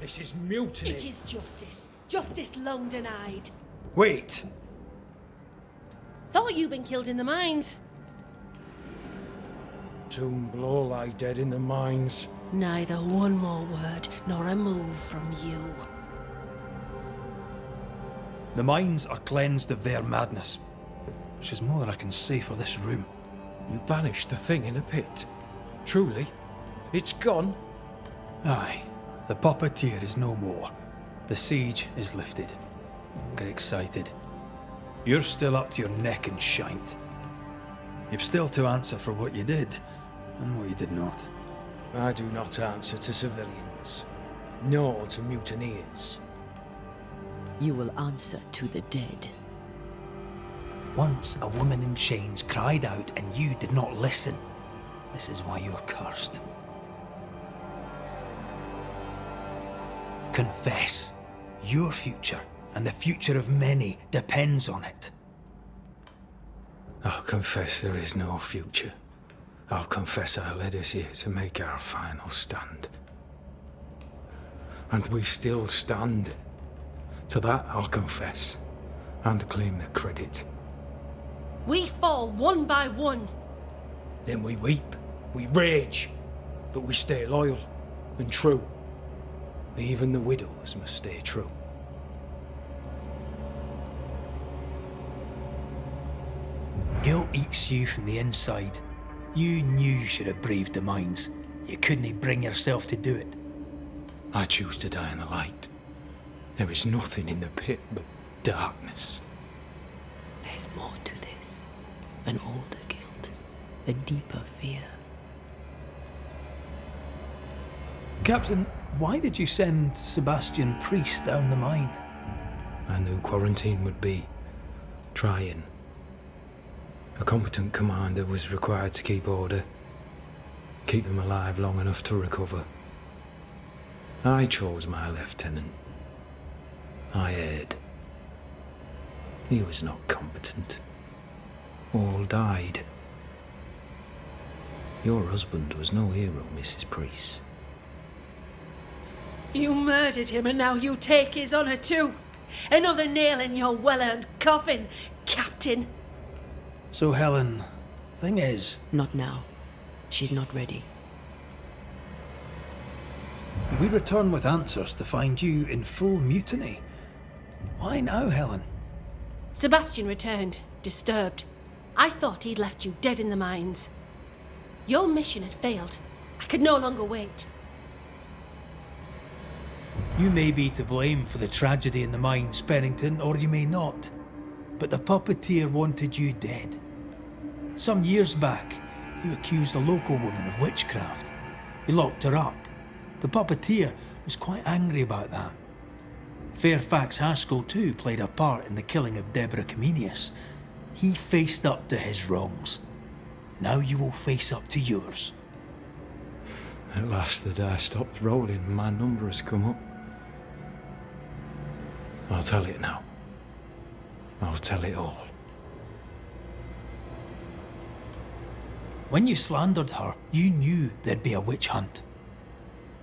This is mutiny. It is justice. Justice long denied. Wait! Thought you'd been killed in the mines. Soon will all lie dead in the mines. Neither one more word nor a move from you. The mines are cleansed of their madness, which is more than I can say for this room. You banished the thing in a pit. Truly, it's gone. Aye. The puppeteer is no more. The siege is lifted. Get excited. You're still up to your neck in shite. You've still to answer for what you did, and what you did not. I do not answer to civilians, nor to mutineers. You will answer to the dead. Once a woman in chains cried out and you did not listen. This is why you're cursed. Confess. Your future, and the future of many, depends on it. I'll confess there is no future. I'll confess I led us here to make our final stand. And we still stand. To that I'll confess, and claim the credit. We fall one by one. Then we weep, we rage, but we stay loyal and true. Even the widows must stay true. eats you from the inside. You knew you should have braved the mines. You couldn't bring yourself to do it. I choose to die in the light. There is nothing in the pit but darkness. There's more to this. An older guilt. A deeper fear. Captain, why did you send Sebastian Priest down the mine? I knew quarantine would be trying. A competent commander was required to keep order, keep them alive long enough to recover. I chose my lieutenant. I erred. He was not competent. All died. Your husband was no hero, Mrs. Priest. You murdered him and now you take his honour too. Another nail in your well-earned coffin, Captain. So Helen, thing is... Not now. She's not ready. We return with answers to find you in full mutiny. Why now, Helen? Sebastian returned, disturbed. I thought he'd left you dead in the mines. Your mission had failed. I could no longer wait. You may be to blame for the tragedy in the mines, Pennington, or you may not. But the puppeteer wanted you dead. Some years back, you accused a local woman of witchcraft. You locked her up. The puppeteer was quite angry about that. Fairfax Haskell too played a part in the killing of Deborah Comenius. He faced up to his wrongs. Now you will face up to yours. At last the die stopped rolling and my number has come up. I'll tell it now. I'll tell it all. When you slandered her, you knew there'd be a witch hunt.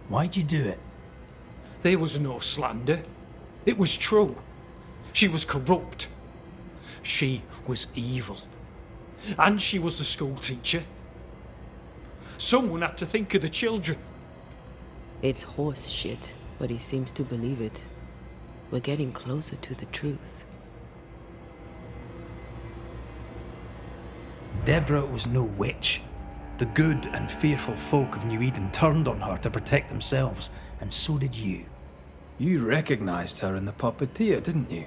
Why'd you do it? There was no slander. It was true. She was corrupt. She was evil. And she was a school teacher. Someone had to think of the children. It's horse shit, but he seems to believe it. We're getting closer to the truth. Deborah was no witch. The good and fearful folk of New Eden turned on her to protect themselves, and so did you. You recognized her in the puppeteer, didn't you?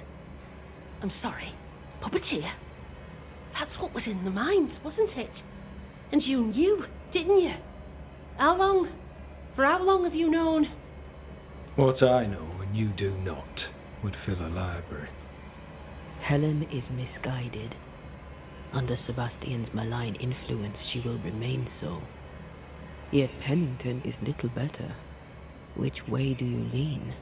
I'm sorry. Puppeteer? That's what was in the mines, wasn't it? And you knew, didn't you? How long? For how long have you known? What I know and you do not would fill a library. Helen is misguided. Under Sebastian's malign influence, she will remain so. Yet Pennington is little better. Which way do you lean?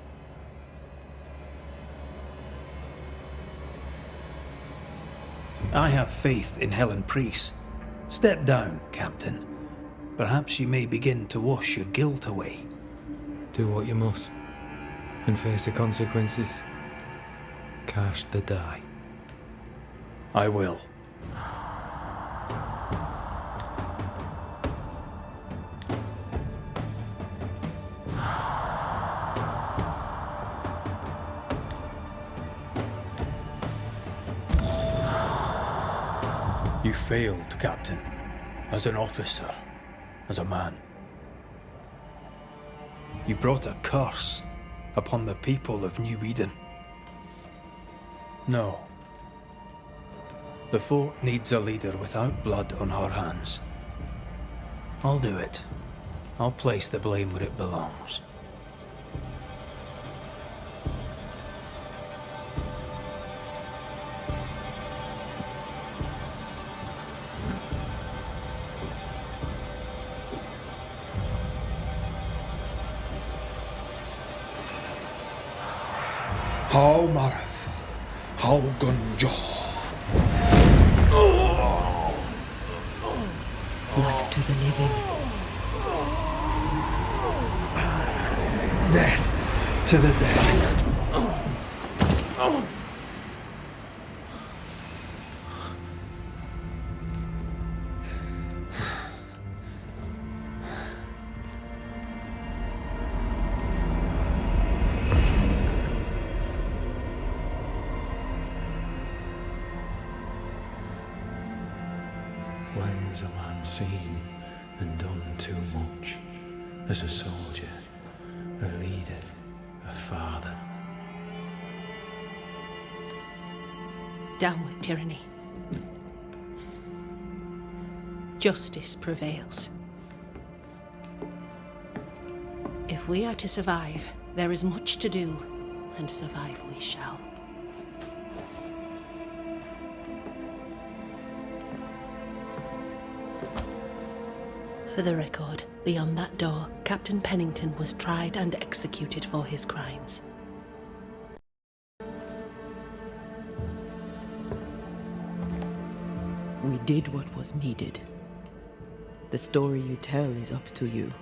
I have faith in Helen Priest. Step down, Captain. Perhaps you may begin to wash your guilt away. Do what you must, and face the consequences. Cast the die. I will. You failed, Captain. As an officer, as a man. You brought a curse upon the people of New Eden. No. The fort needs a leader without blood on her hands. I'll do it. I'll place the blame where it belongs. How Marif, how Gunjo. Life to the living. Death to the dead. as a man seen and done too much, as a soldier, a leader, a father. Down with tyranny. Justice prevails. If we are to survive, there is much to do, and survive we shall. For the record, beyond that door, Captain Pennington was tried and executed for his crimes. We did what was needed. The story you tell is up to you.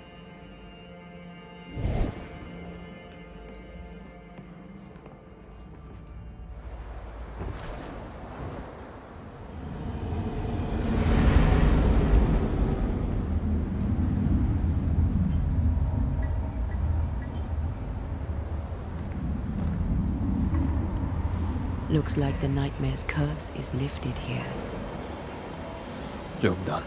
Looks like the nightmare's curse is lifted here. Job done.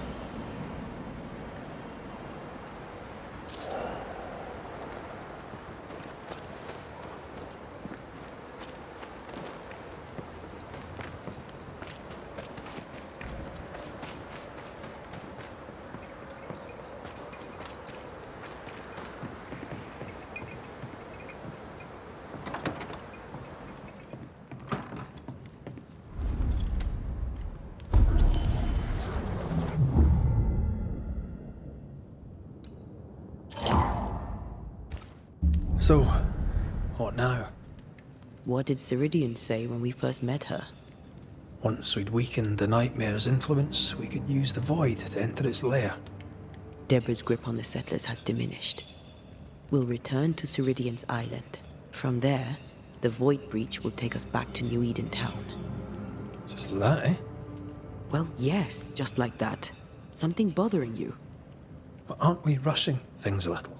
So, what now? What did Ceridian say when we first met her? Once we'd weakened the nightmare's influence, we could use the void to enter its lair. Deborah's grip on the settlers has diminished. We'll return to Ceridian's island. From there, the void breach will take us back to New Eden Town. Just like that, eh? Well, yes, just like that. Something bothering you? But aren't we rushing things a little?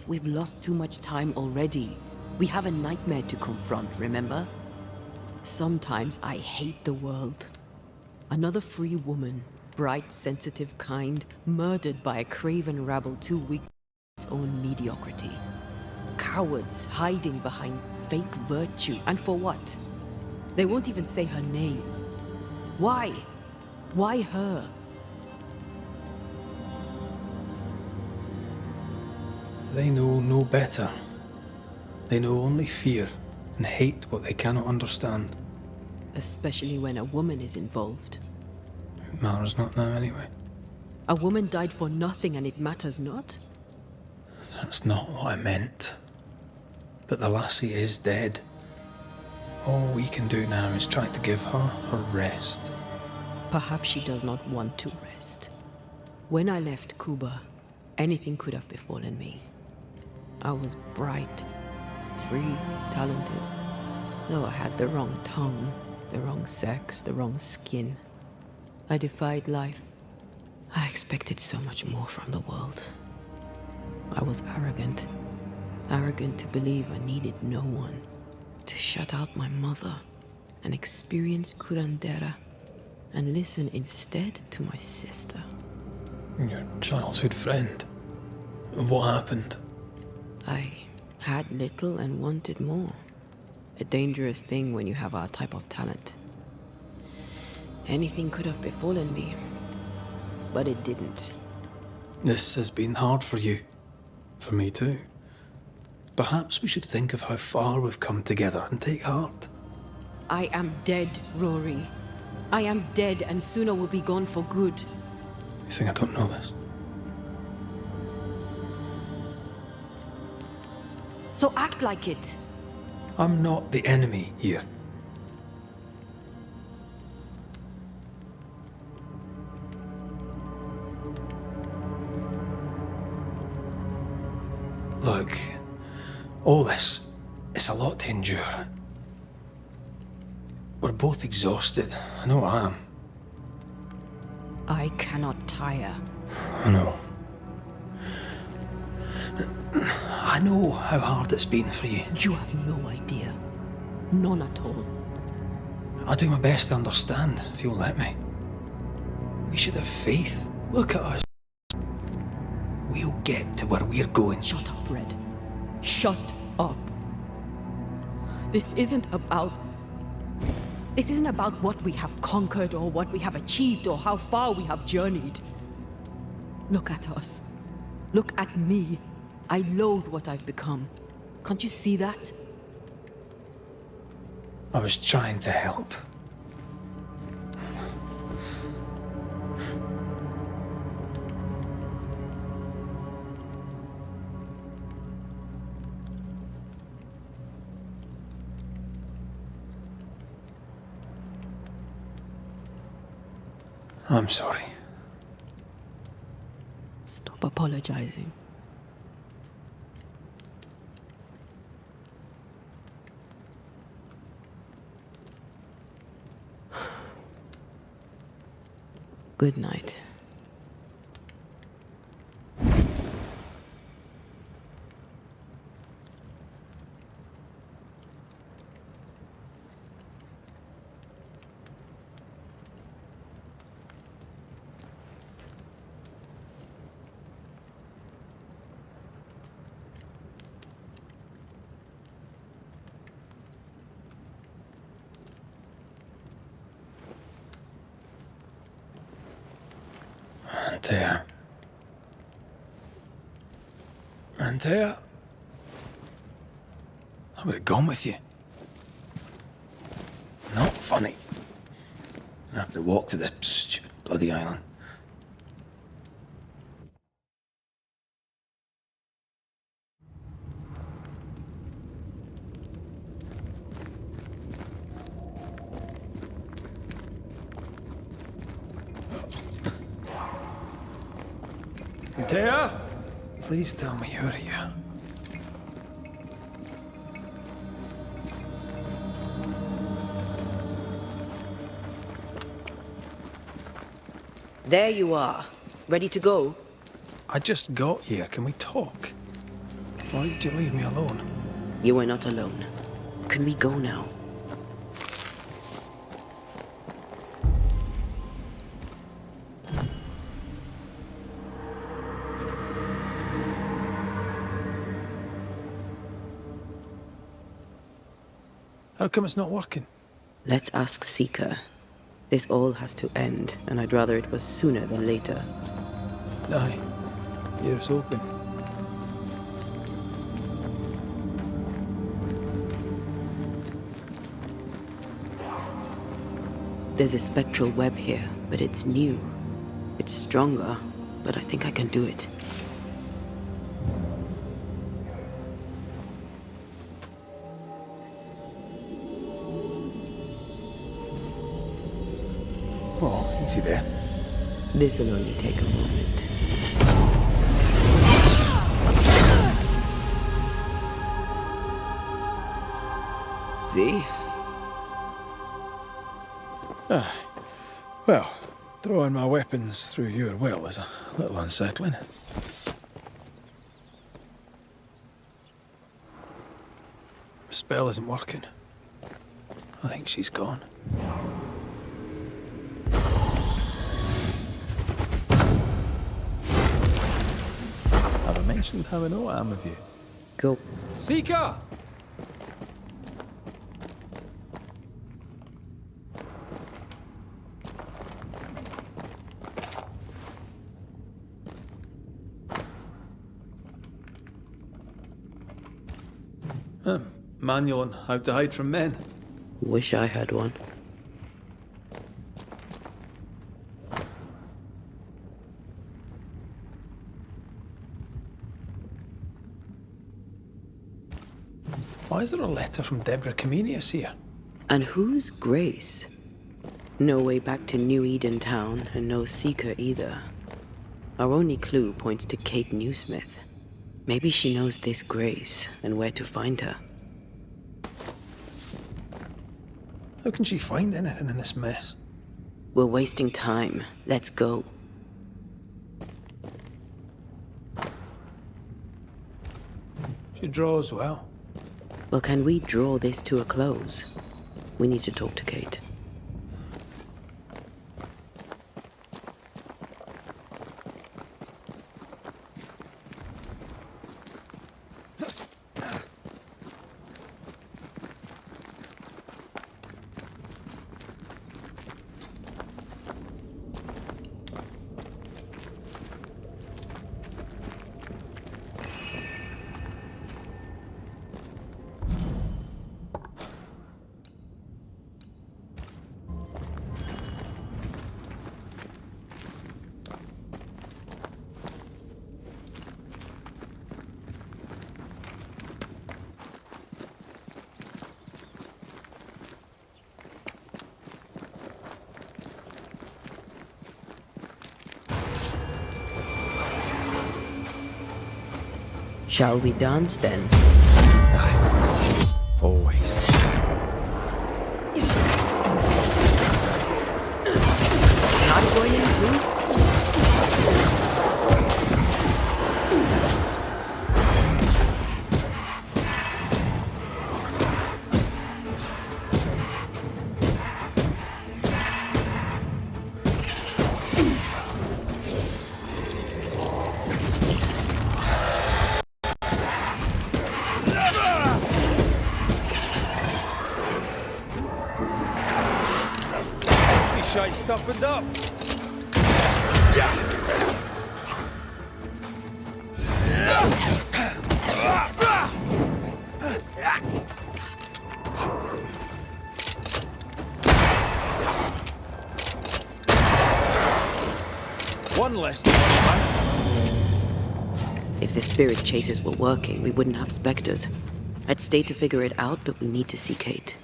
We've lost too much time already. We have a nightmare to confront, remember? Sometimes I hate the world. Another free woman, bright, sensitive, kind, murdered by a craven rabble too weak to its own mediocrity. Cowards hiding behind fake virtue. And for what? They won't even say her name. Why? Why her? They know no better. They know only fear and hate what they cannot understand. Especially when a woman is involved. It matters not now anyway. A woman died for nothing and it matters not? That's not what I meant. But the lassie is dead. All we can do now is try to give her her rest. Perhaps she does not want to rest. When I left Cuba, anything could have befallen me. I was bright, free, talented. Though I had the wrong tongue, the wrong sex, the wrong skin. I defied life. I expected so much more from the world. I was arrogant. Arrogant to believe I needed no one. To shut out my mother and experience curandera and listen instead to my sister. Your childhood friend. What happened? I had little and wanted more. A dangerous thing when you have our type of talent. Anything could have befallen me, but it didn't. This has been hard for you. For me too. Perhaps we should think of how far we've come together and take heart. I am dead, Rory. I am dead, and soon I will be gone for good. You think I don't know this? So act like it. I'm not the enemy here. Look, all this, it's a lot to endure. We're both exhausted. I know I am. I cannot tire. I know. I know how hard it's been for you. You have no idea. None at all. I'll do my best to understand, if you'll let me. We should have faith. Look at us. We'll get to where we're going. Shut up, Red. Shut up. This isn't about what we have conquered or what we have achieved or how far we have journeyed. Look at us. Look at me. I loathe what I've become. Can't you see that? I was trying to help. I'm sorry. Stop apologizing. Good night. Antea. Antea? I would have gone with you. Not funny. I have to walk to the stupid bloody island. Antea? Please tell me you're here. There you are. Ready to go? I just got here. Can we talk? Why did you leave me alone? You were not alone. Can we go now? How come it's not working? Let's ask Seeker. This all has to end, and I'd rather it was sooner than later. Aye. Here's open. There's a spectral web here, but it's new. It's stronger, but I think I can do it. Oh, easy there. This'll only take a moment. See? Well, throwing my weapons through your will is a little unsettling. The spell isn't working. I think she's gone. Have I mentioned how I know I am of you? Go. Seeker! Manual on how to hide from men. Wish I had one. Why is there a letter from Deborah Comenius here? And who's Grace? No way back to New Eden Town, and no Seeker either. Our only clue points to Kate Newsmith. Maybe she knows this Grace, and where to find her. How can she find anything in this mess? We're wasting time. Let's go. She draws well. Well, can we draw this to a close? We need to talk to Kate. Shall we dance then? Always. I'm going in too. Shite toughened up. One less than If the spirit chases were working, we wouldn't have specters. I'd stay to figure it out, but we need to see Kate.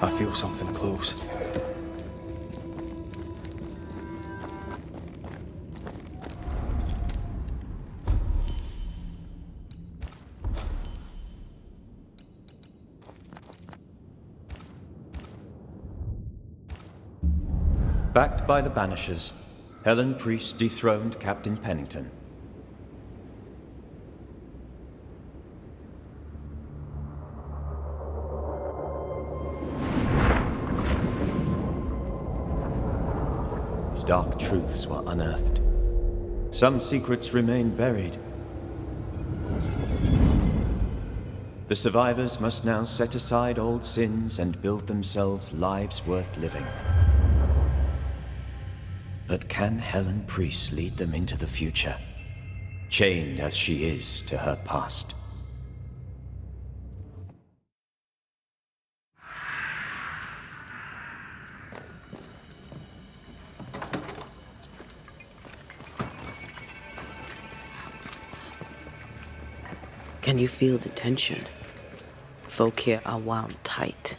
I feel something close. Backed by the Banishers, Helen Priest dethroned Captain Pennington. Dark truths were unearthed. Some secrets remain buried. The survivors must now set aside old sins and build themselves lives worth living. But can Helen Priest lead them into the future, chained as she is to her past? Can you feel the tension? Folk here are wound tight.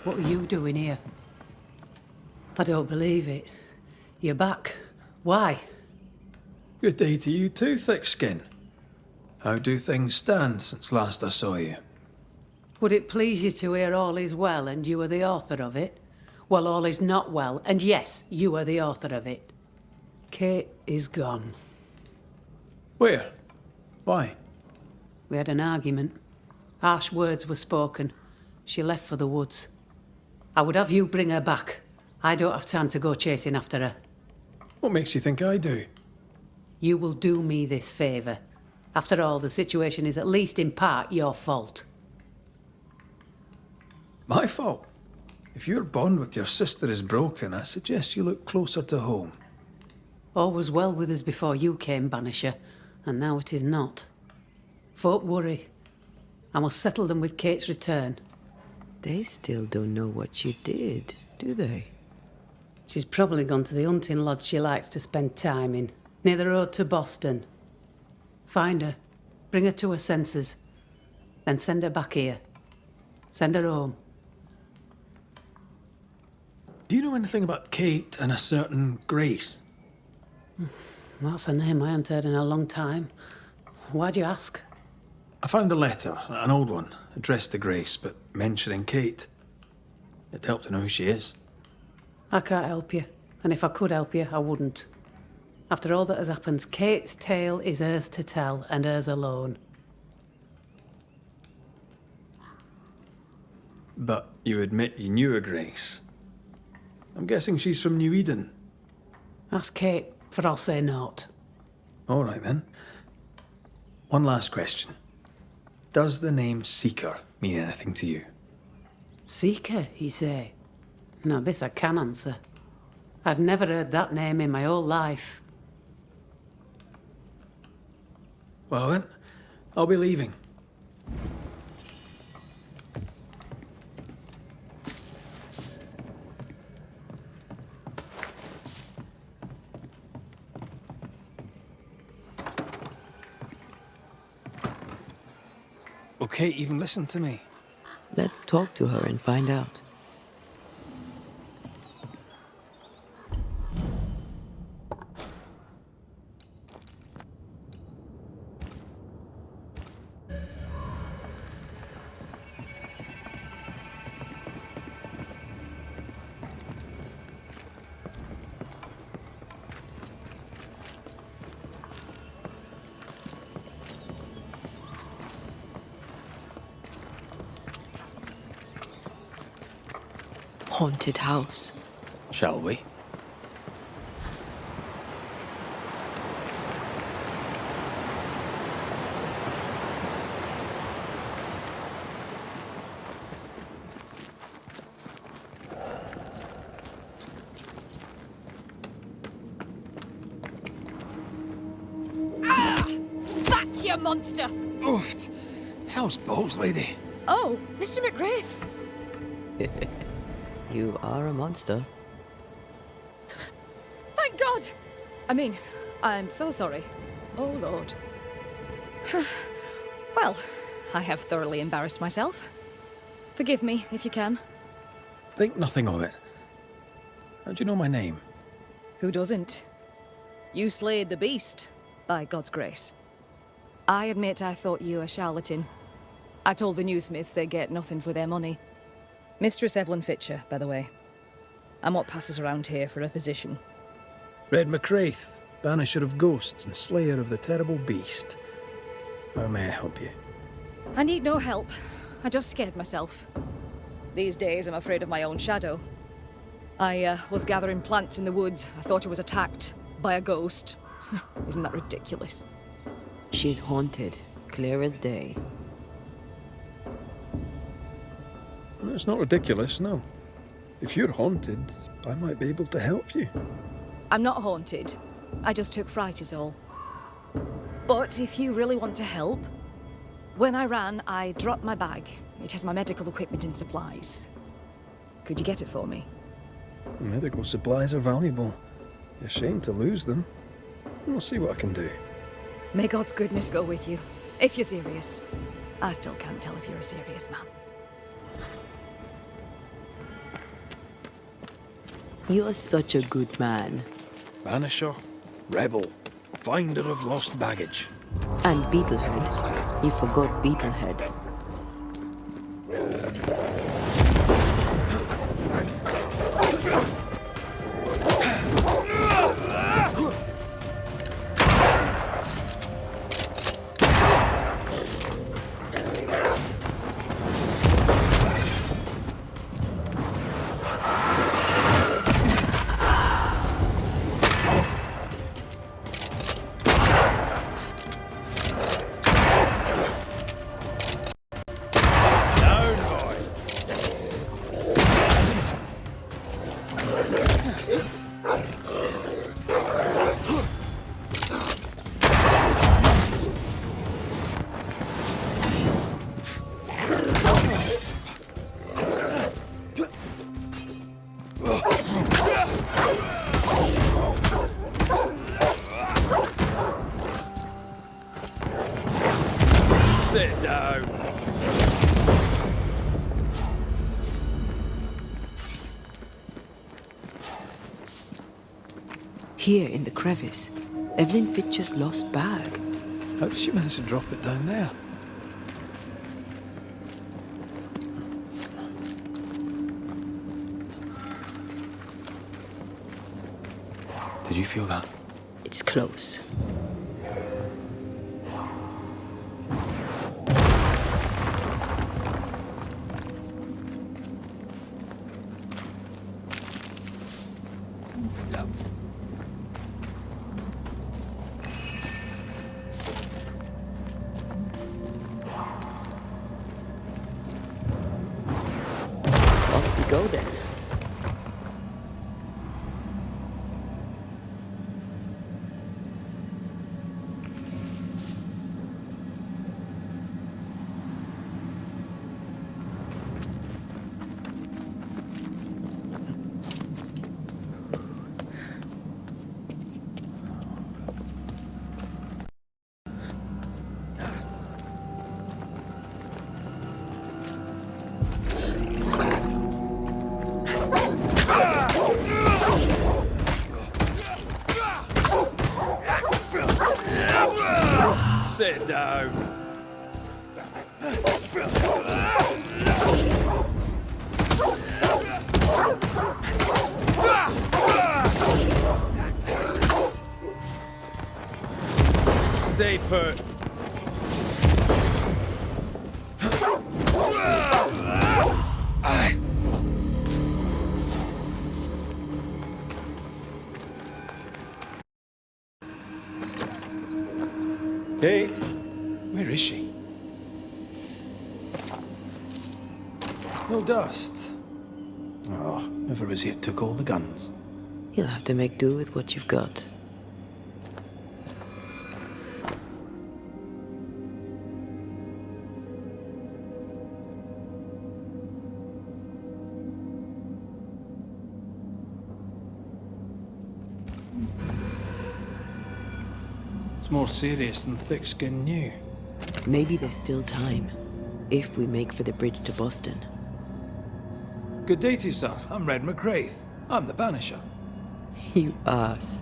What are you doing here? I don't believe it. You're back. Why? Good day to you too, Thick-Skin. How do things stand since last I saw you? Would it please you to hear all is well and you are the author of it? Well, all is not well, and yes, you are the author of it. Kate is gone. Where? Why? We had an argument. Harsh words were spoken. She left for the woods. I would have you bring her back. I don't have time to go chasing after her. What makes you think I do? You will do me this favour. After all, the situation is at least in part your fault. My fault? If your bond with your sister is broken, I suggest you look closer to home. All was well with us before you came, Banisher, and now it is not. Folk worry. I must settle them with Kate's return. They still don't know what you did, do they? She's probably gone to the hunting lodge she likes to spend time in, near the road to Boston. Find her, bring her to her senses, then send her back here. Send her home. Do you know anything about Kate and a certain Grace? That's a name I haven't heard in a long time. Why'd you ask? I found a letter, an old one, addressed to Grace, but mentioning Kate. It'd help to know who she is. I can't help you, and if I could help you, I wouldn't. After all that has happened, Kate's tale is hers to tell, and hers alone. But you admit you knew a Grace. I'm guessing she's from New Eden. Ask Kate, for I'll say naught. All right, then. One last question. Does the name Seeker mean anything to you? Seeker, you say? Now this I can answer. I've never heard that name in my whole life. Well then, I'll be leaving. Kate even listen to me? Let's talk to her and find out. Haunted house. Shall we? Back, you monster! Oof! How's balls, lady? Oh, Mr. McRaith. You are a monster. Thank God! I mean, I'm so sorry. Oh, Lord. Well, I have thoroughly embarrassed myself. Forgive me, if you can. Think nothing of it. How do you know my name? Who doesn't? You slayed the beast, by God's grace. I admit I thought you a charlatan. I told the newsmiths they get nothing for their money. Mistress Evelyn Fitcher, by the way. I'm what passes around here for a physician. Red McRaith, banisher of ghosts and slayer of the terrible beast. How may I help you? I need no help. I just scared myself. These days, I'm afraid of my own shadow. I was gathering plants in the woods. I thought I was attacked by a ghost. Isn't that ridiculous? She's haunted, clear as day. It's not ridiculous, no. If you're haunted, I might be able to help you. I'm not haunted. I just took fright is all. But if you really want to help, when I ran, I dropped my bag. It has my medical equipment and supplies. Could you get it for me? Medical supplies are valuable. A shame to lose them. I'll see what I can do. May God's goodness go with you, if you're serious. I still can't tell if you're a serious man. You're such a good man. Banisher, rebel, finder of lost baggage. And Beetlehead. You forgot Beetlehead. Sit down. Here in the crevice, Evelyn Fitcher's lost bag. How did she manage to drop it down there? Did you feel that? It's close. Off we go then. Sit down. Stay put. Kate? Where is she? No dust. Oh, whoever was here took all the guns. You'll have to make do with what you've got. It's more serious than Thickskin knew. Maybe there's still time, if we make for the bridge to Boston. Good day to you, sir. I'm Red McRaith. I'm the Banisher. You ass.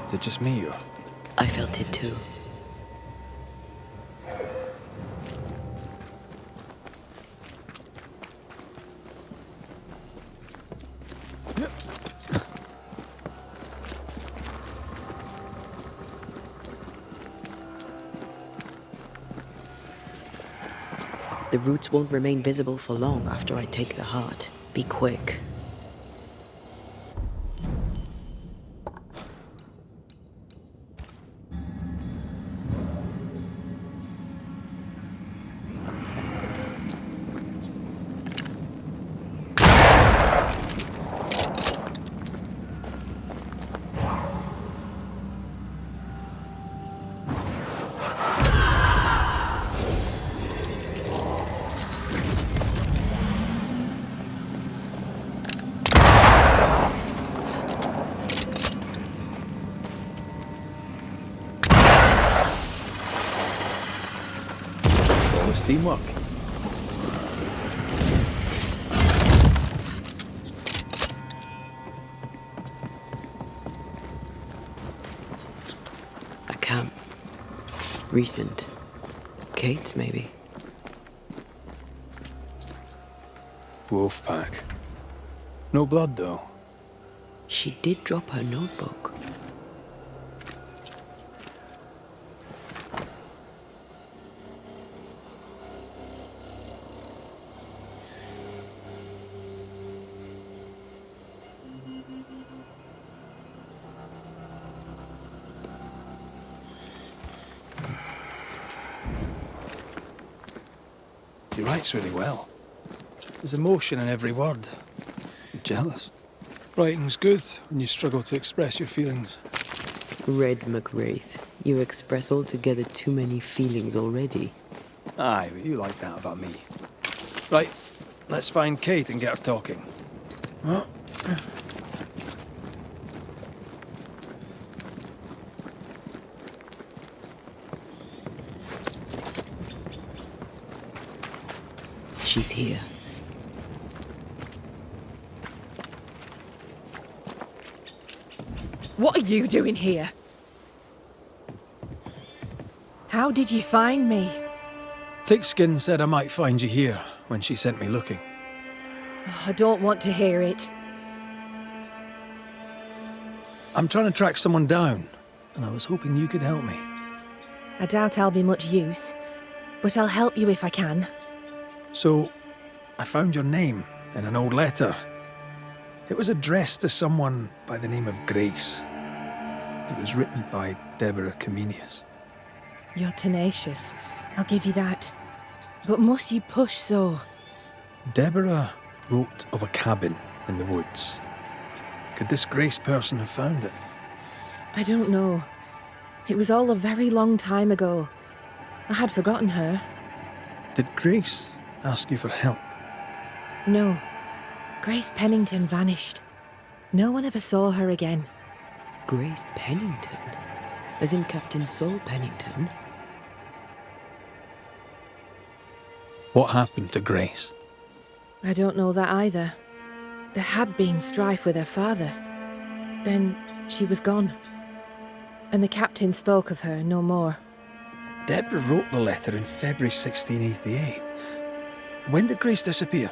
Is it just me, or? I felt it too. The roots won't remain visible for long after I take the heart. Be quick. Teamwork. A camp. Recent. Kate's, maybe. Wolf pack. No blood, though. She did drop her notebook. He writes really well. There's emotion in every word. I'm jealous. Writing's good when you struggle to express your feelings. Red McRaith, you express altogether too many feelings already. Aye, but you like that about me. Right, let's find Kate and get her talking. Huh? She's here. What are you doing here? How did you find me? Thickskin said I might find you here when she sent me looking. I don't want to hear it. I'm trying to track someone down, and I was hoping you could help me. I doubt I'll be much use, but I'll help you if I can. So, I found your name in an old letter. It was addressed to someone by the name of Grace. It was written by Deborah Comenius. You're tenacious. I'll give you that. But must you push so? Deborah wrote of a cabin in the woods. Could this Grace person have found it? I don't know. It was all a very long time ago. I had forgotten her. Did Grace ask you for help? No. Grace Pennington vanished. No one ever saw her again. Grace Pennington? As in Captain Saul Pennington? What happened to Grace? I don't know that either. There had been strife with her father. Then she was gone. And the captain spoke of her no more. Deborah wrote the letter in February 1688. When did Grace disappear?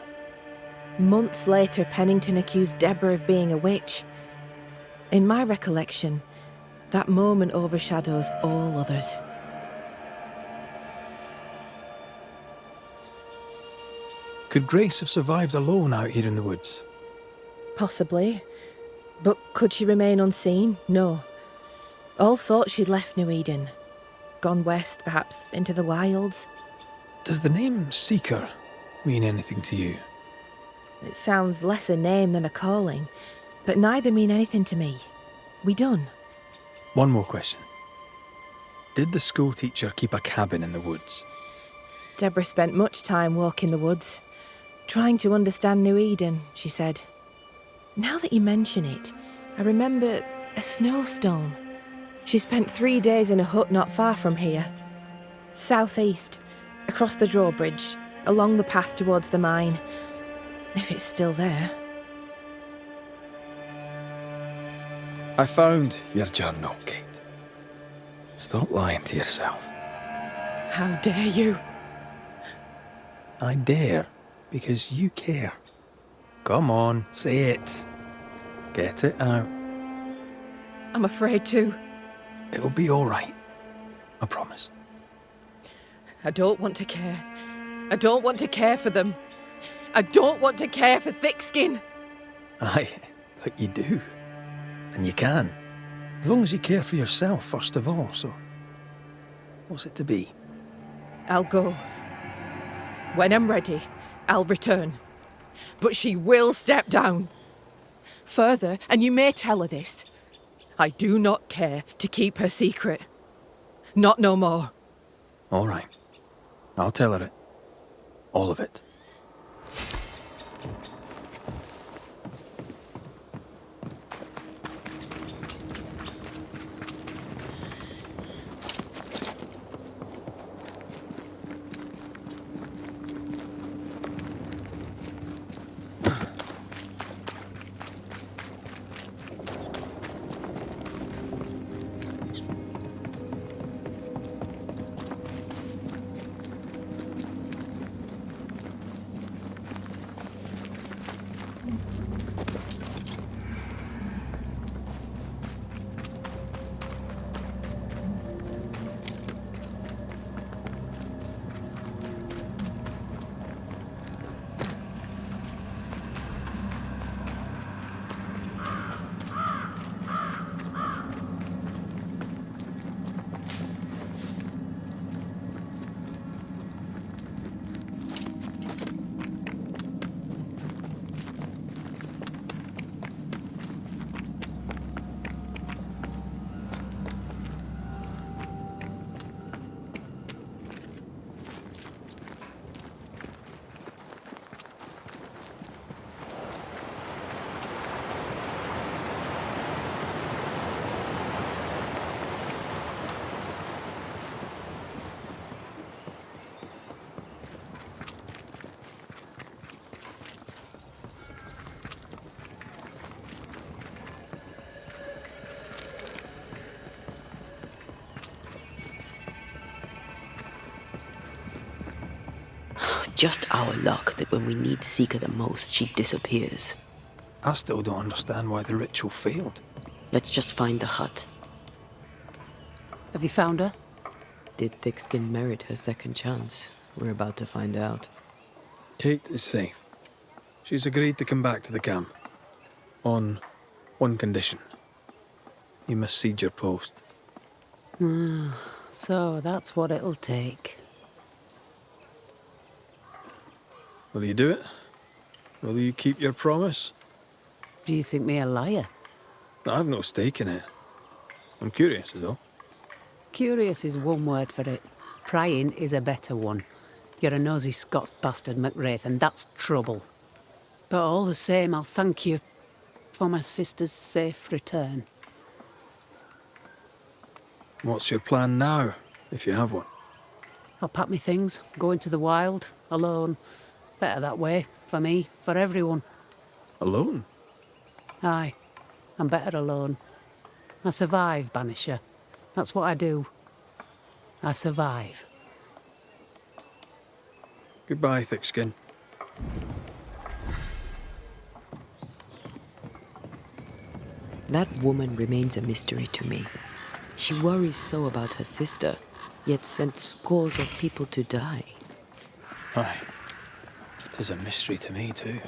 Months later, Pennington accused Deborah of being a witch. In my recollection, that moment overshadows all others. Could Grace have survived alone out here in the woods? Possibly. But could she remain unseen? No. All thought she'd left New Eden. Gone west, perhaps into the wilds. Does the name Seeker mean anything to you? It sounds less a name than a calling, but neither mean anything to me. We done. One more question. Did the schoolteacher keep a cabin in the woods? Deborah spent much time walking the woods, trying to understand New Eden, she said. Now that you mention it, I remember a snowstorm. She spent 3 days in a hut not far from here. Southeast, across the drawbridge, along the path towards the mine. If it's still there. I found your journal, Kate. Stop lying to yourself. How dare you? I dare, because you care. Come on, say it. Get it out. I'm afraid to. It'll be all right. I promise. I don't want to care. I don't want to care for them. I don't want to care for thick-skin. Aye, but you do. And you can. As long as you care for yourself, first of all, so... What's it to be? I'll go. When I'm ready, I'll return. But she will step down. Further, and you may tell her this, I do not care to keep her secret. Not no more. All right. I'll tell her it. All of it. Just our luck that when we need Seeker the most, she disappears. I still don't understand why the ritual failed. Let's just find the hut. Have you found her? Did Thickskin merit her second chance? We're about to find out. Kate is safe. She's agreed to come back to the camp. On one condition. You must cede your post. So that's what it'll take. Will you do it? Will you keep your promise? Do you think me a liar? I've no stake in it. I'm curious, is all. Curious is one word for it. Prying is a better one. You're a nosy Scots bastard, McRaith, and that's trouble. But all the same, I'll thank you for my sister's safe return. What's your plan now, if you have one? I'll pack me things, go into the wild, alone. Better that way, for me, for everyone. Alone? Aye, I'm better alone. I survive, Banisher. That's what I do. I survive. Goodbye, Thickskin. That woman remains a mystery to me. She worries so about her sister, yet sent scores of people to die. Aye. 'Tis a mystery to me, too.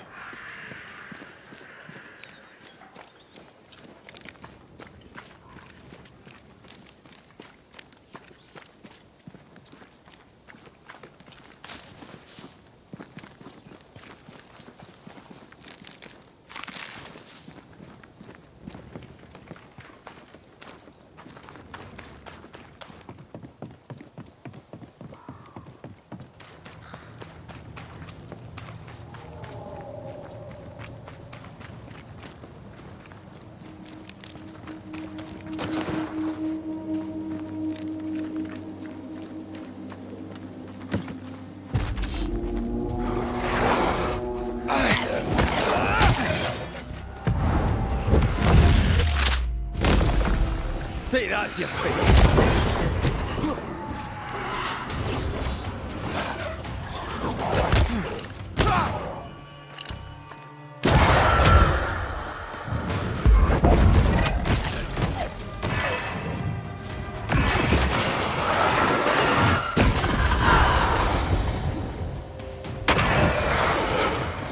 Take that to your face.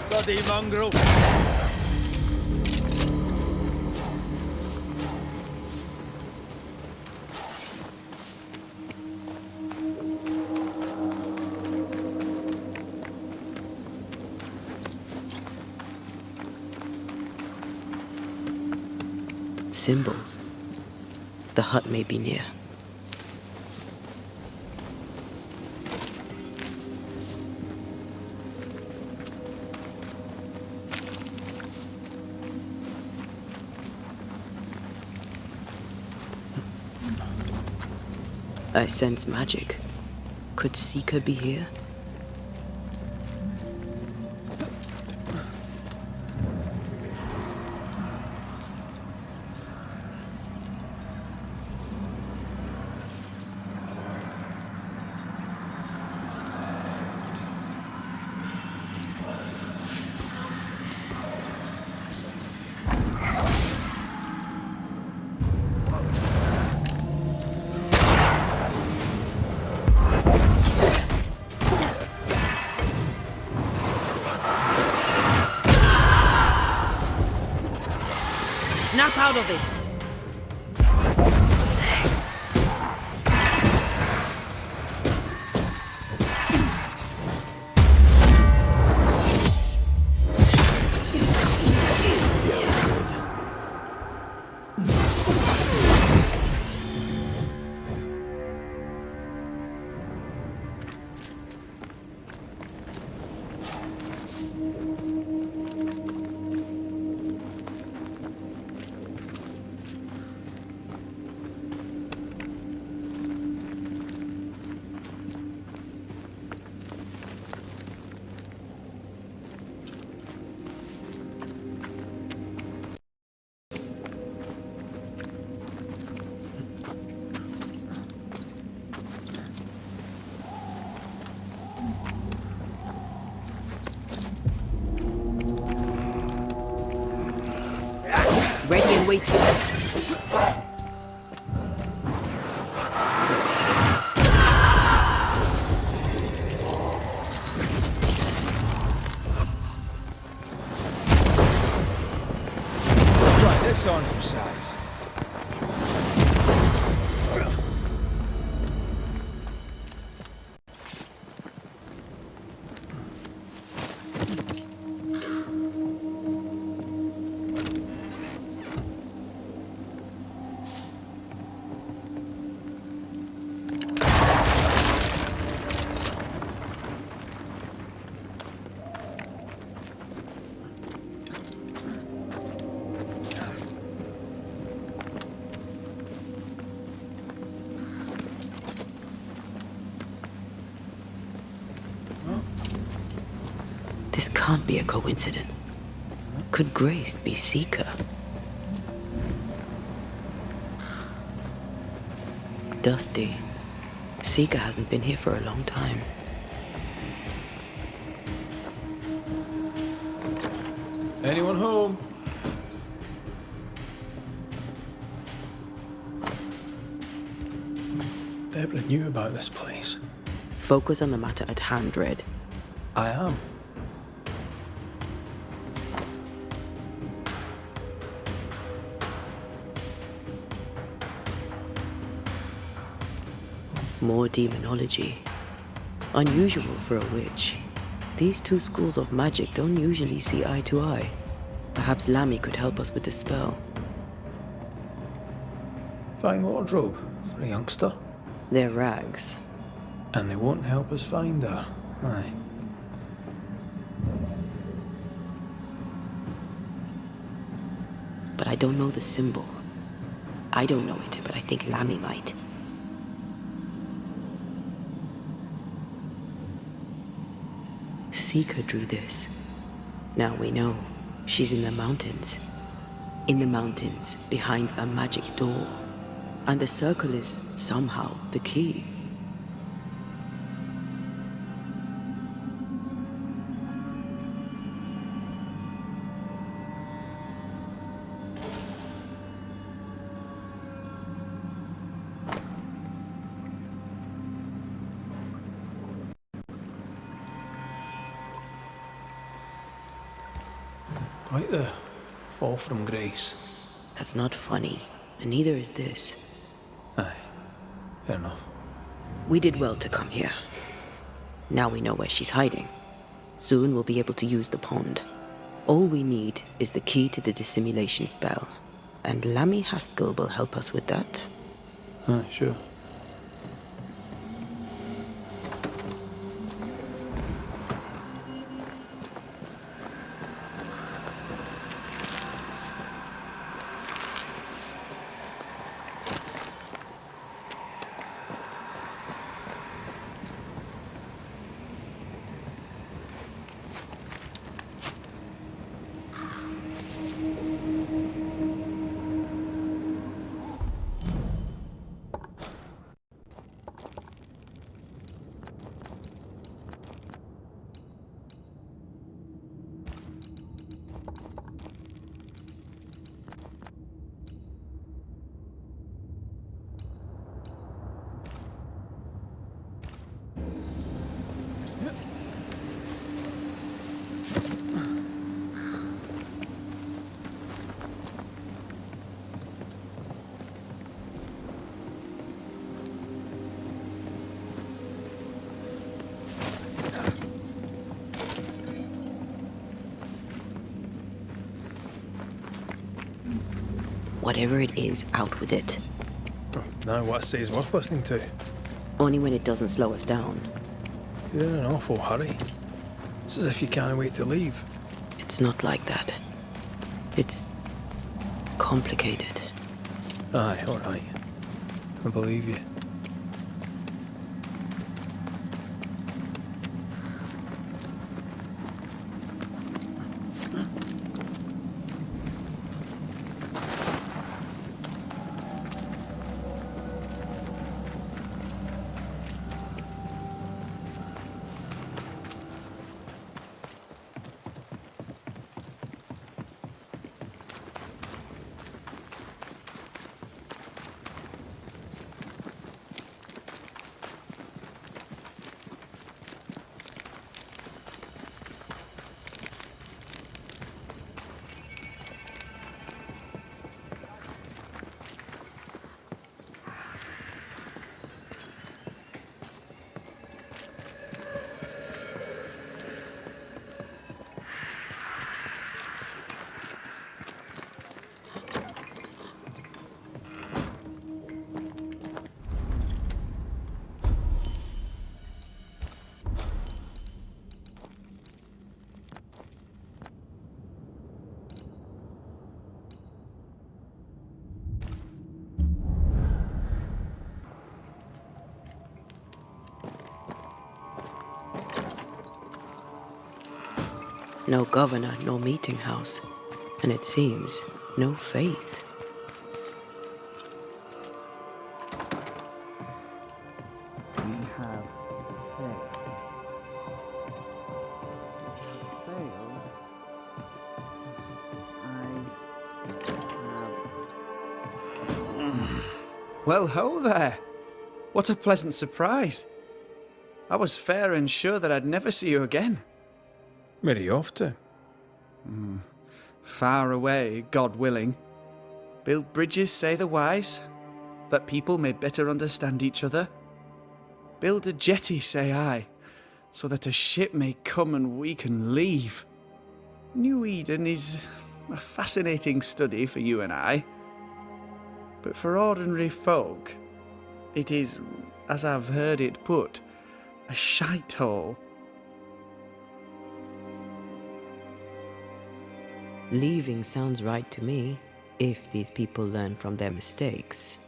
Bloody mongrel. Symbols. The hut may be near. I sense magic. Could Seeker be here? Snap out of it! Ready and waiting. Try this on for size. can't be a coincidence. Could Grace be Seeker? Dusty. Seeker hasn't been here for a long time. Anyone home? Deborah knew about this place. Focus on the matter at hand, Red. I am. More demonology. Unusual for a witch. These two schools of magic don't usually see eye to eye. Perhaps Lammy could help us with the spell. Fine wardrobe for a youngster. They're rags. And they won't help us find her. Aye. But I don't know the symbol. I don't know it, but I think Lammy might. Seeker drew this. Now we know. She's in the mountains. In the mountains, behind a magic door. And the circle is, somehow, the key. Quite the fall from grace. That's not funny, and neither is this. Aye, fair enough. We did well to come here. Now we know where she's hiding. Soon we'll be able to use the pond. All we need is the key to the dissimulation spell. And Lammy Haskell will help us with that. Aye, sure. Whatever it is, out with it. Now what I say is worth listening to. Only when it doesn't slow us down. You're in an awful hurry. It's as if you can't wait to leave. It's not like that. It's complicated. Aye, all right. I believe you. No governor, no meeting house. And it seems, no faith. We have failed. Well, ho there! What a pleasant surprise. I was fair and sure that I'd never see you again. Where are you off to? Far away, God willing. Build bridges, say the wise, that people may better understand each other. Build a jetty, say I, so that a ship may come and we can leave. New Eden is a fascinating study for you and I. But for ordinary folk, it is, as I've heard it put, a shite hole. Leaving sounds right to me, if these people learn from their mistakes.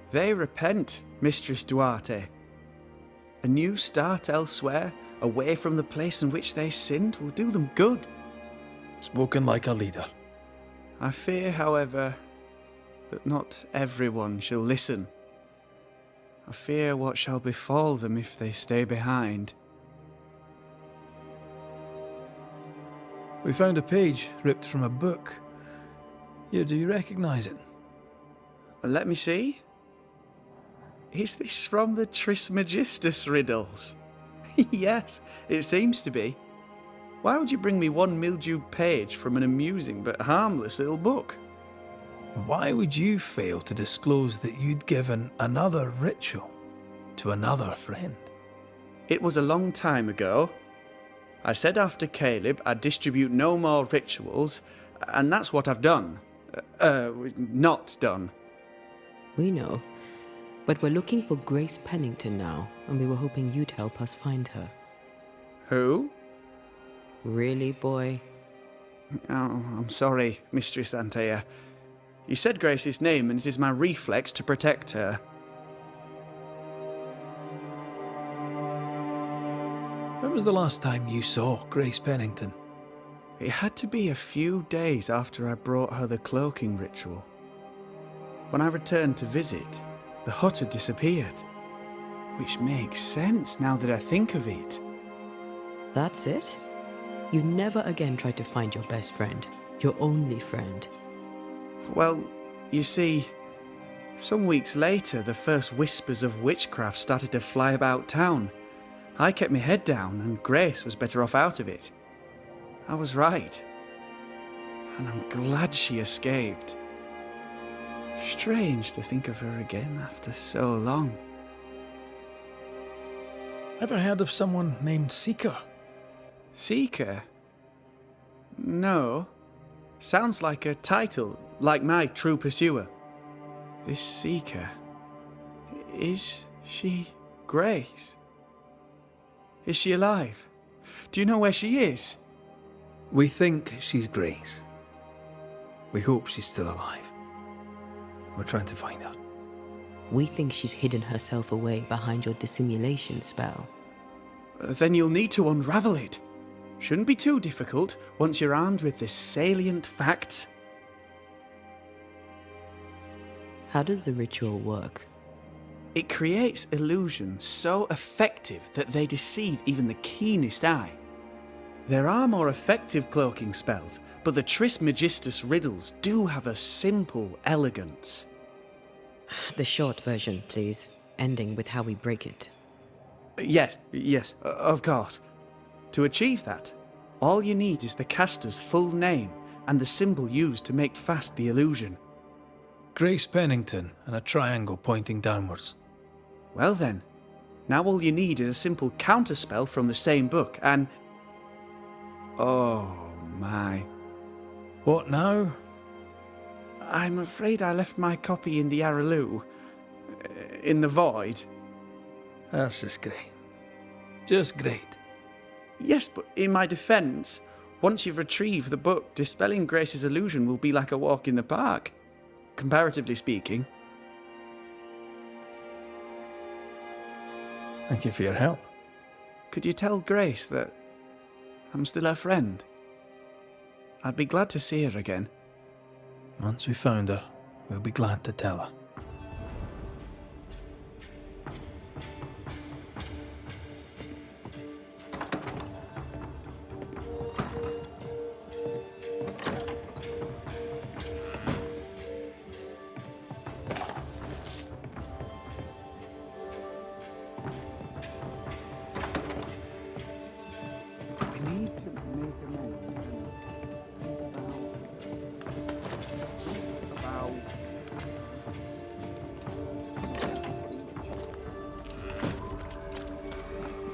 They repent, Mistress Duarte. A new start elsewhere, away from the place in which they sinned, will do them good. Spoken like a leader. I fear, however, that not everyone shall listen. I fear what shall befall them if they stay behind. We found a page ripped from a book. Here, do you recognize it? Let me see. Is this from the Trismegistus riddles? Yes, it seems to be. Why would you bring me one mildewed page from an amusing but harmless little book? Why would you fail to disclose that you'd given another ritual to another friend? It was a long time ago. I said after Caleb I'd distribute no more rituals, and that's what I've done. Not done. We know. But we're looking for Grace Pennington now, and we were hoping you'd help us find her. Who? Really, boy? Oh, I'm sorry, Mistress Antea. You said Grace's name, and it is my reflex to protect her. When was the last time you saw Grace Pennington? It had to be a few days after I brought her the cloaking ritual. When I returned to visit, the hut had disappeared. Which makes sense now that I think of it. That's it? You never again tried to find your best friend, your only friend. Well, you see, some weeks later, the first whispers of witchcraft started to fly about town. I kept my head down, and Grace was better off out of it. I was right. And I'm glad she escaped. Strange to think of her again after so long. Ever heard of someone named Seeker? Seeker? No. Sounds like a title, like my true pursuer. This Seeker. Is she Grace? Is she alive? Do you know where she is? We think she's Grace. We hope she's still alive. We're trying to find her. We think she's hidden herself away behind your dissimulation spell. Then you'll need to unravel it. Shouldn't be too difficult once you're armed with the salient facts. How does the ritual work? It creates illusions so effective that they deceive even the keenest eye. There are more effective cloaking spells, but the Trismegistus riddles do have a simple elegance. The short version, please, ending with how we break it. Yes, of course. To achieve that, all you need is the caster's full name and the symbol used to make fast the illusion. Grace Pennington and a triangle pointing downwards. Well then, now all you need is a simple counterspell from the same book and... Oh my. What now? I'm afraid I left my copy in the Araloo. In the void. That's just great. Just great. Yes, but in my defence, once you've retrieved the book, dispelling Grace's illusion will be like a walk in the park. Comparatively speaking. Thank you for your help. Could you tell Grace that I'm still her friend? I'd be glad to see her again. Once we found her, we'll be glad to tell her.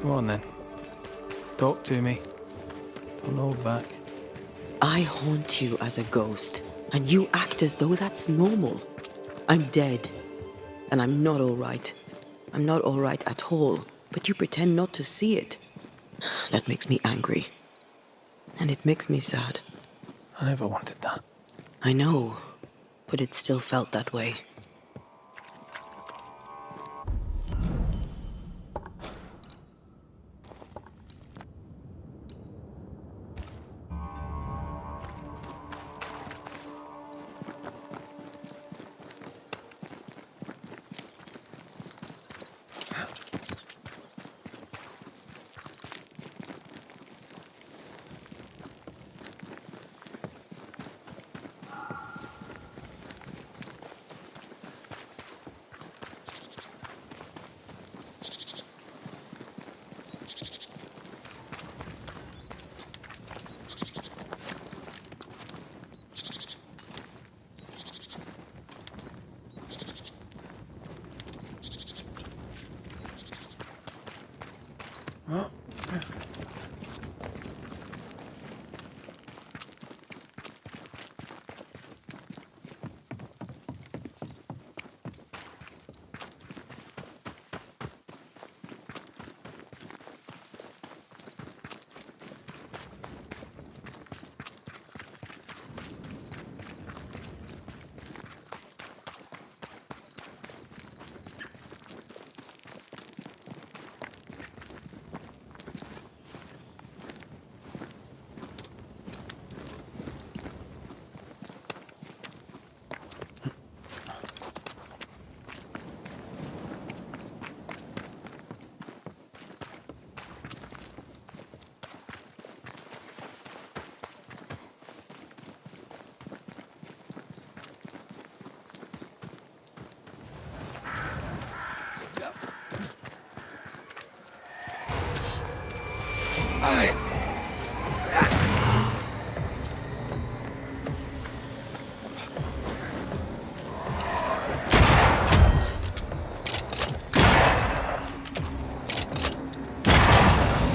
Go on then. Talk to me. Don't hold back. I haunt you as a ghost, and you act as though that's normal. I'm dead, and I'm not all right. I'm not all right at all, but you pretend not to see it. That makes me angry. And it makes me sad. I never wanted that. I know, but it still felt that way.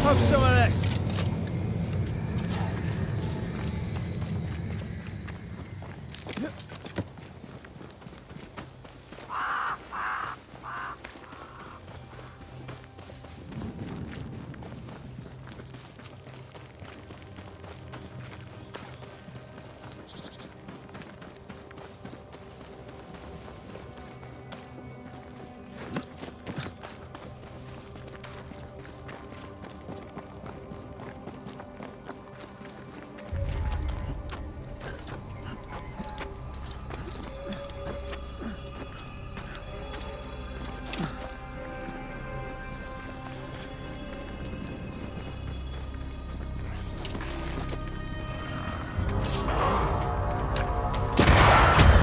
Have some of this.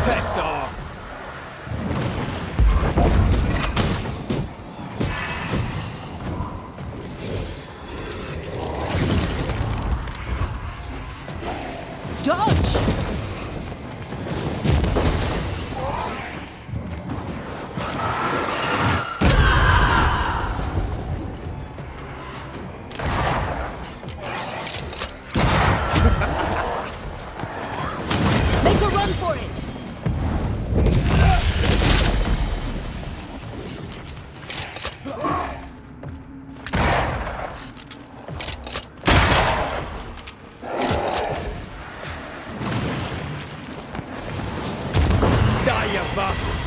Piss off! Dodge! Make a run for it! Die, you bastard!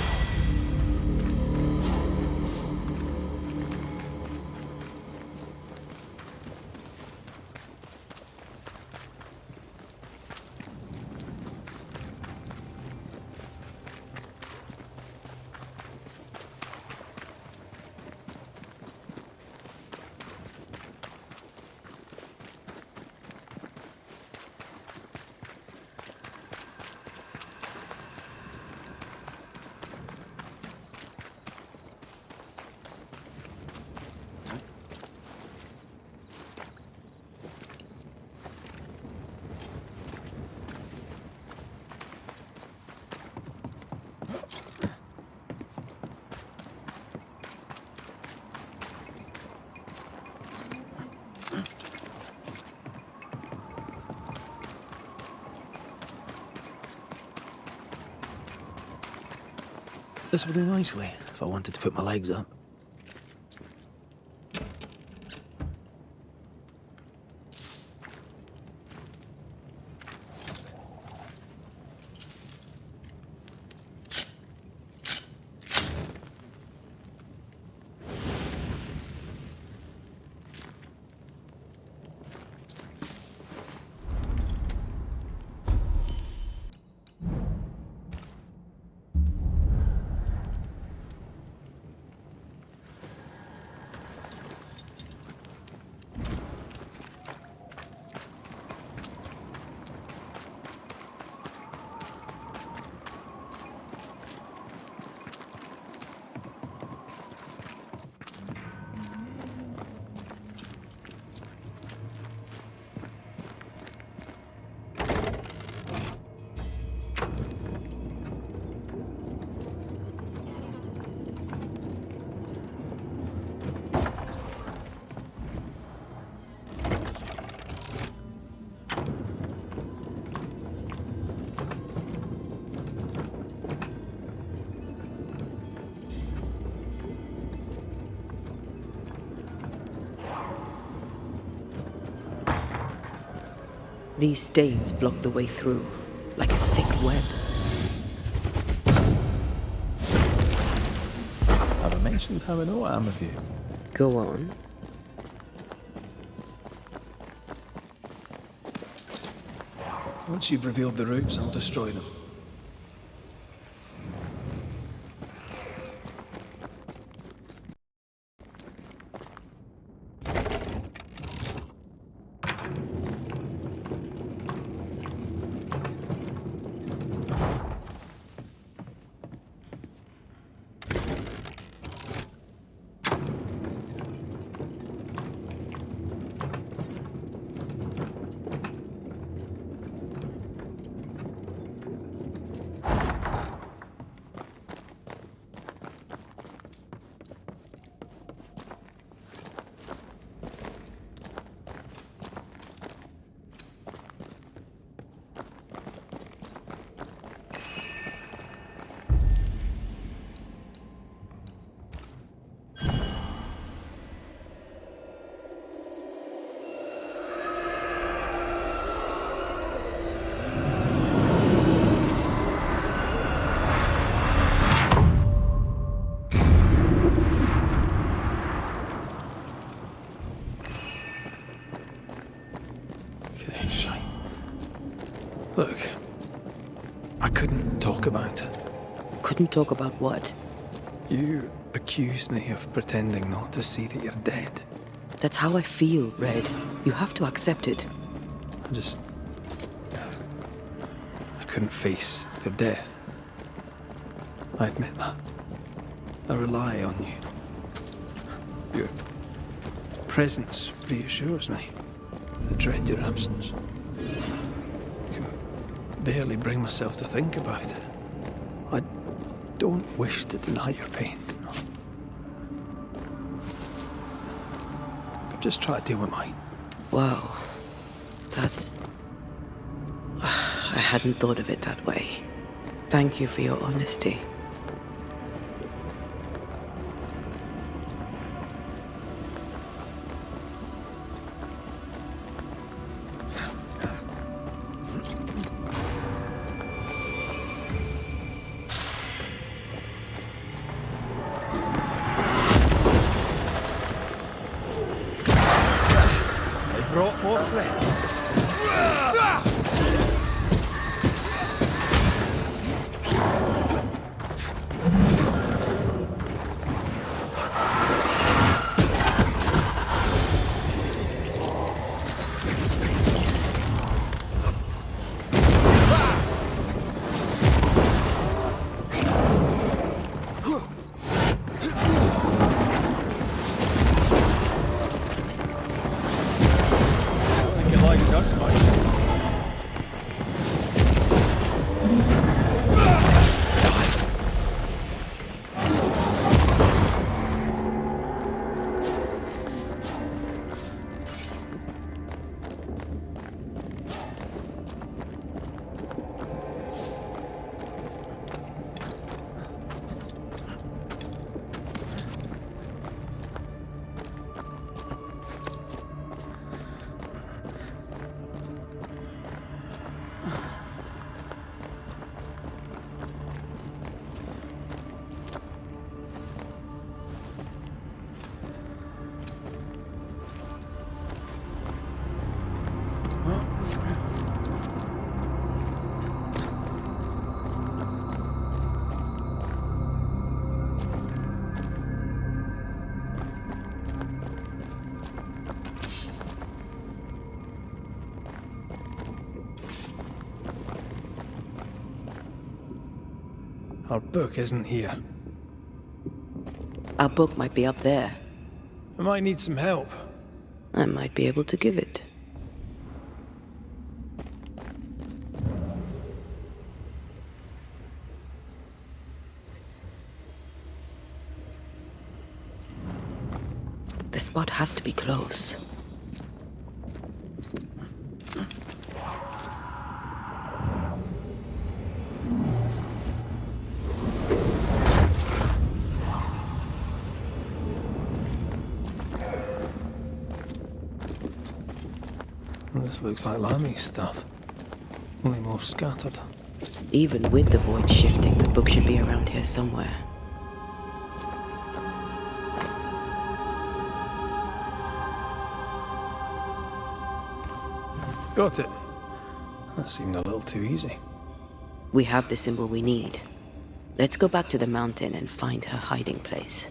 This will do nicely if I wanted to put my legs up. These stains block the way through, like a thick web. Have I mentioned how I know I am of you? Go on. Once you've revealed the roots, I'll destroy them. Look, I couldn't talk about it. Couldn't talk about what? You accused me of pretending not to see that you're dead. That's how I feel, Red. You have to accept it. I couldn't face your death. I admit that. I rely on you. Your presence reassures me. I dread your absence. Barely bring myself to think about it. I don't wish to deny your pain. I've just tried to deal with mine. Wow. That's... I hadn't thought of it that way. Thank you for your honesty. Brought more friends. Our book isn't here. Our book might be up there. I might need some help. I might be able to give it. The spot has to be close. This looks like Lammy's stuff. Only more scattered. Even with the void shifting, the book should be around here somewhere. Got it. That seemed a little too easy. We have the symbol we need. Let's go back to the mountain and find her hiding place.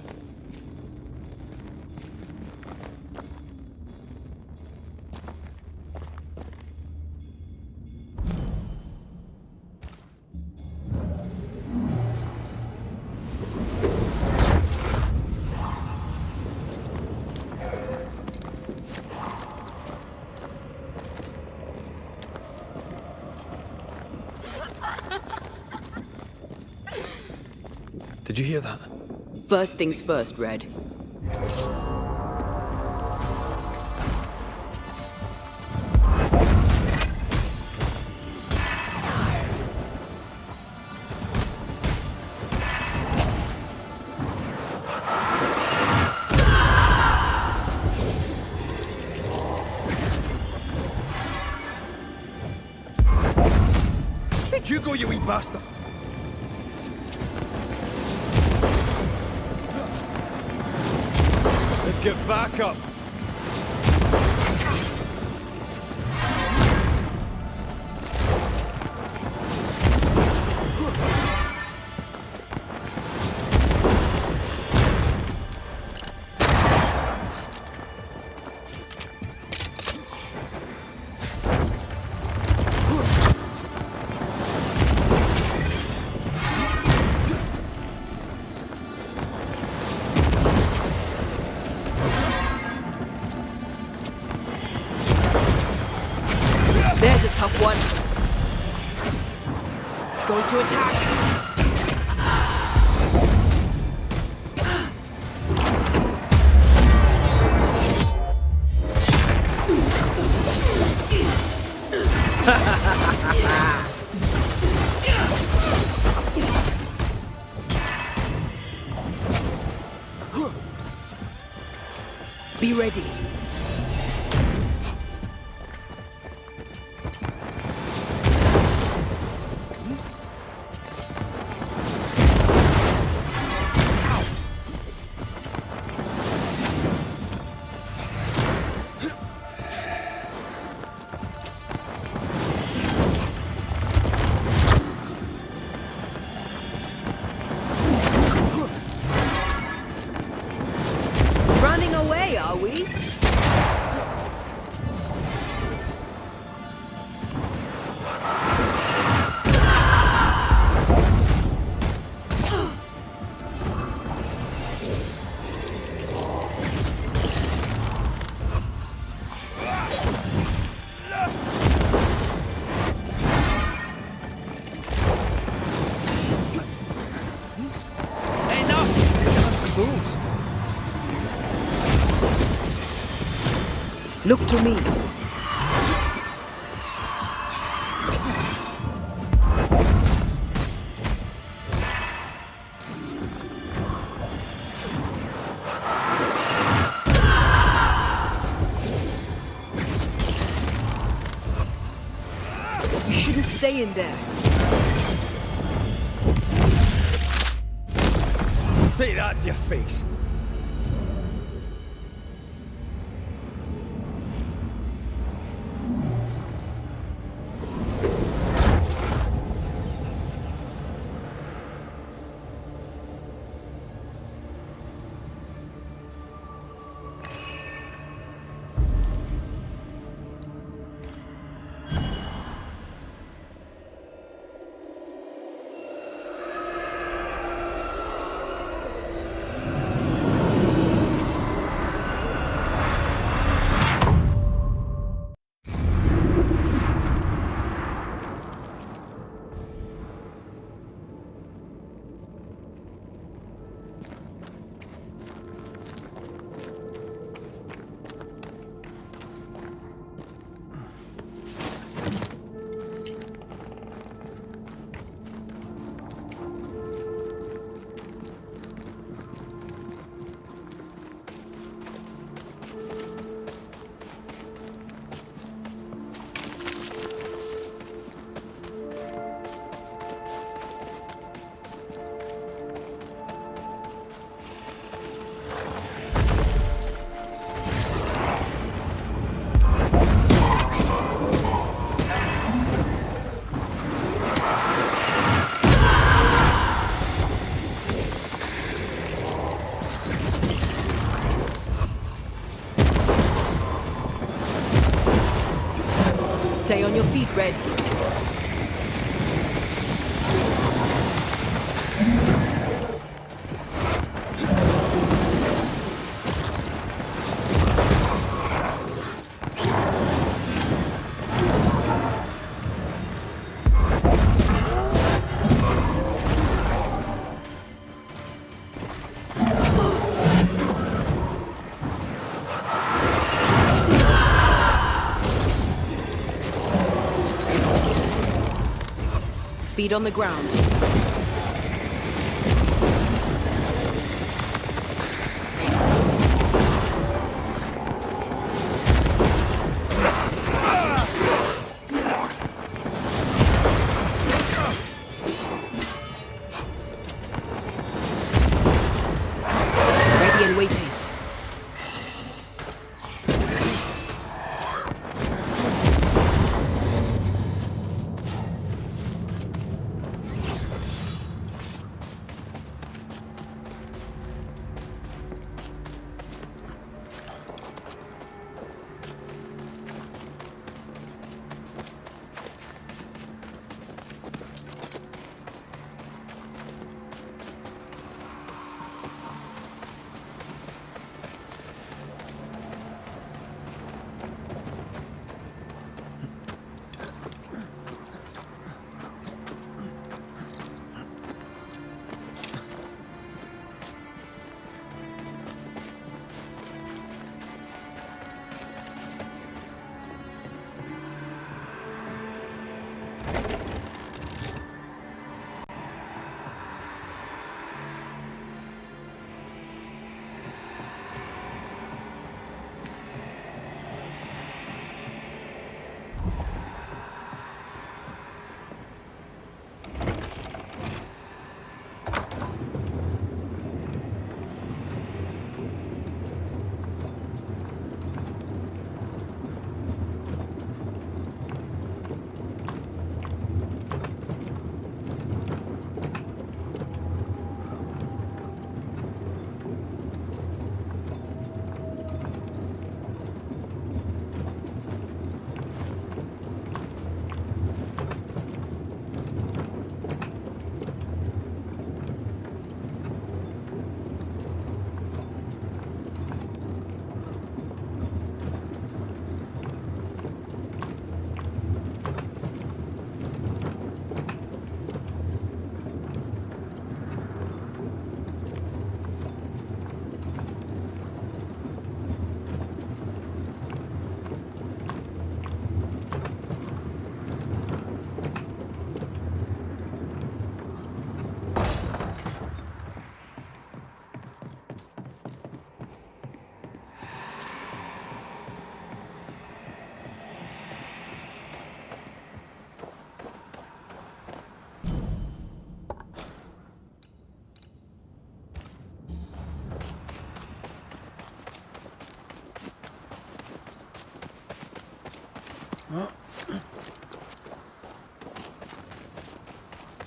Did you hear that? First things first, Red. Where'd you go, you wee bastard? Get back up! There's a tough one. Going to attack. Be ready. Running away, are we? Close. Look to me. You shouldn't stay in there. Take that to your face. Stay on your feet, Red. Feet on the ground. Ready and waiting.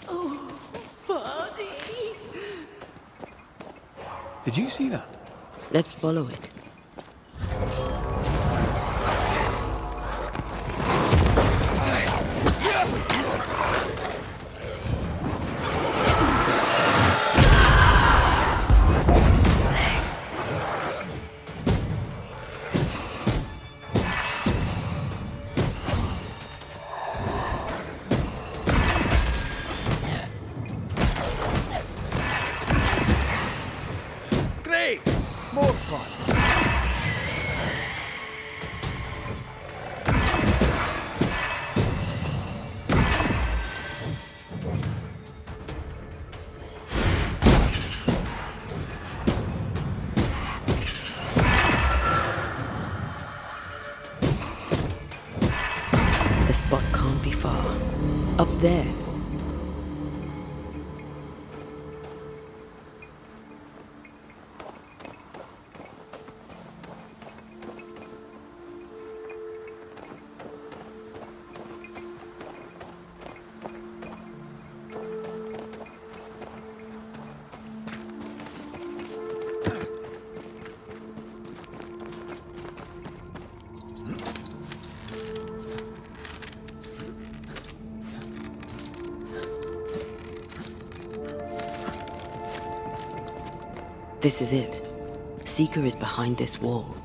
Oh, Vardy. Did you see that? Let's follow it. Great! More fun! The spot can't be far. Up there. This is it. Seeker is behind this wall.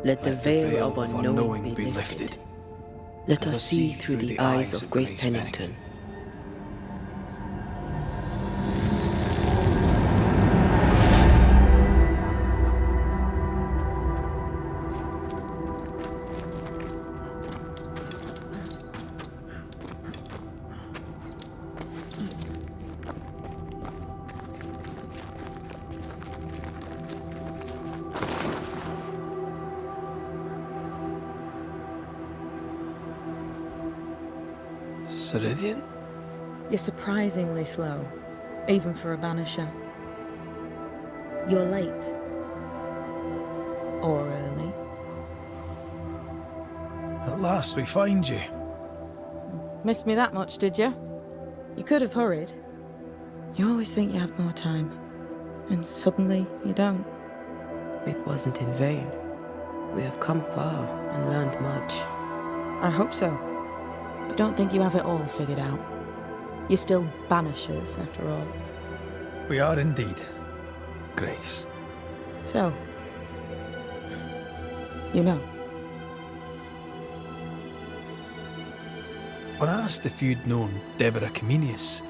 Let the veil of unknowing be lifted. Let us see through the eyes of Grace Pennington. Ceridian? You're surprisingly slow, even for a banisher. You're late. Or early. At last we find you. Missed me that much, did you? You could have hurried. You always think you have more time, and suddenly you don't. It wasn't in vain. We have come far and learned much. I hope so. But don't think you have it all figured out. You're still banishers, after all. We are indeed, Grace. So, you know. When I asked if you'd known Deborah Comenius,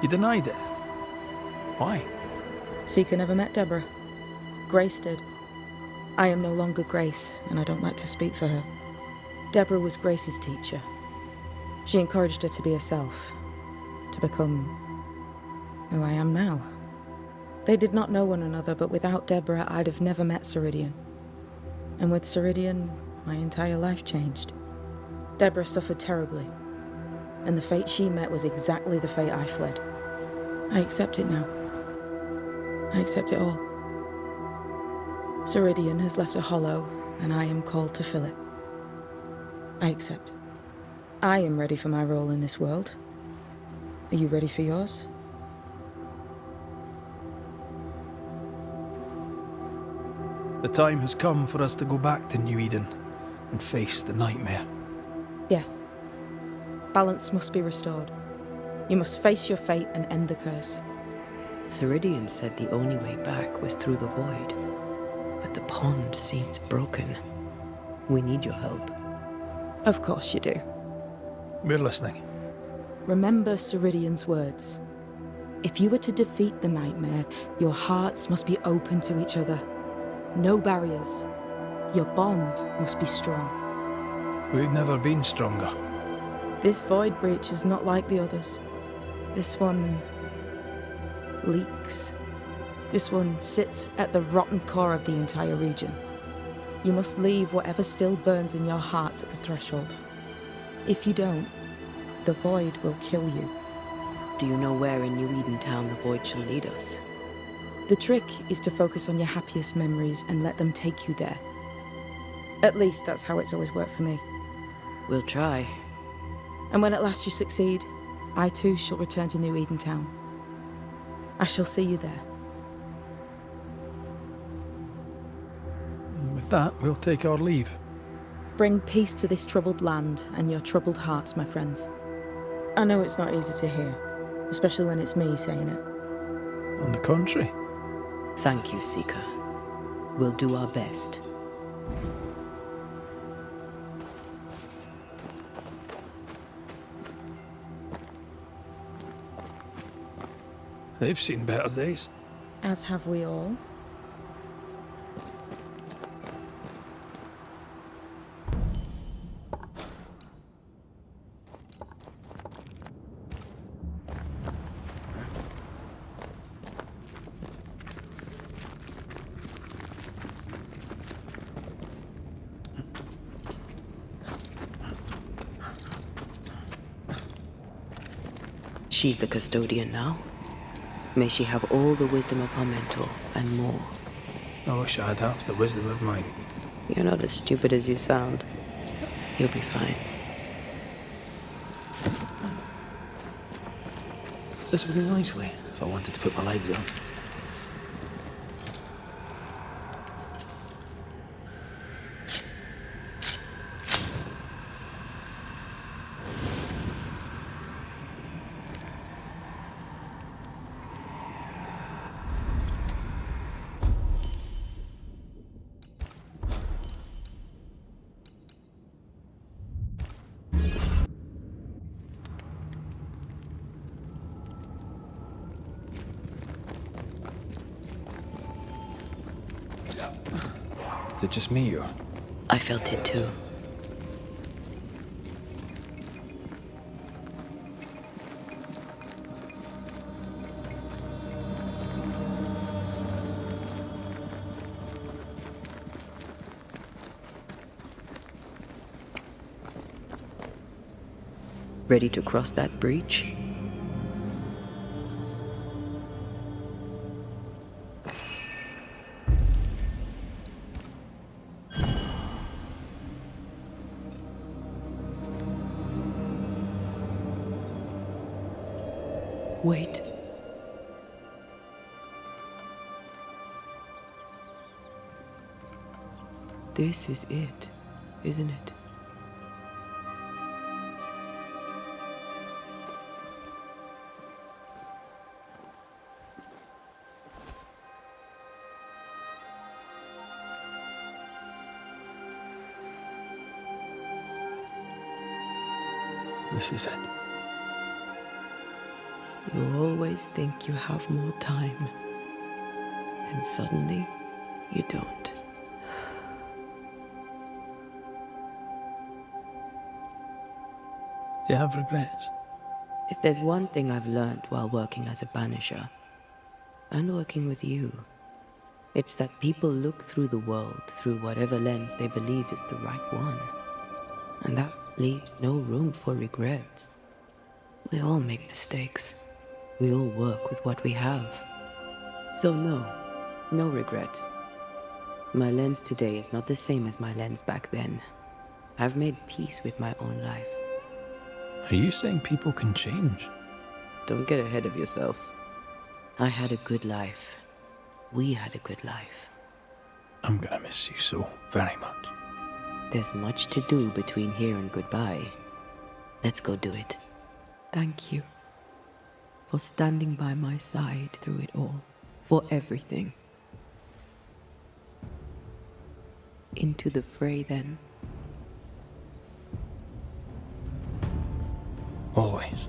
you denied it. Why? Seeker never met Deborah. Grace did. I am no longer Grace, and I don't like to speak for her. Deborah was Grace's teacher. She encouraged her to be herself, to become who I am now. They did not know one another, but without Deborah, I'd have never met Ceridian. And with Ceridian, my entire life changed. Deborah suffered terribly, and the fate she met was exactly the fate I fled. I accept it now. I accept it all. Ceridian has left a hollow, and I am called to fill it. I accept. I am ready for my role in this world. Are you ready for yours? The time has come for us to go back to New Eden and face the nightmare. Yes. Balance must be restored. You must face your fate and end the curse. Ceridian said the only way back was through the void, but the pond seems broken. We need your help. Of course you do. We're listening. Remember Ceridian's words. If you were to defeat the nightmare, your hearts must be open to each other. No barriers. Your bond must be strong. We've never been stronger. This void breach is not like the others. This one leaks. This one sits at the rotten core of the entire region. You must leave whatever still burns in your hearts at the threshold. If you don't, the void will kill you. Do you know where in New Eden town the void shall lead us? The trick is to focus on your happiest memories and let them take you there. At least that's how it's always worked for me. We'll try. And when at last you succeed, I too shall return to New Eden town. I shall see you there. With that, we'll take our leave. Bring peace to this troubled land and your troubled hearts, my friends. I know it's not easy to hear, especially when it's me saying it. On the contrary. Thank you, Seeker. We'll do our best. They've seen better days. As have we all. She's the custodian now. May she have all the wisdom of her mentor, and more. I wish I had half the wisdom of mine. You're not as stupid as you sound. You'll be fine. This would do nicely if I wanted to put my legs on. Is it just me, or? I felt it too. Ready to cross that breach? Wait. This is it, isn't it? This is it. You always think you have more time, and suddenly you don't. Do you have regrets? If there's one thing I've learned while working as a banisher, and working with you, it's that people look through the world through whatever lens they believe is the right one. And that leaves no room for regrets. We all make mistakes. We all work with what we have. So no regrets. My lens today is not the same as my lens back then. I've made peace with my own life. Are you saying people can change? Don't get ahead of yourself. I had a good life. We had a good life. I'm gonna miss you so very much. There's much to do between here and goodbye. Let's go do it. Thank you for standing by my side through it all. For everything. Into the fray, then. Always.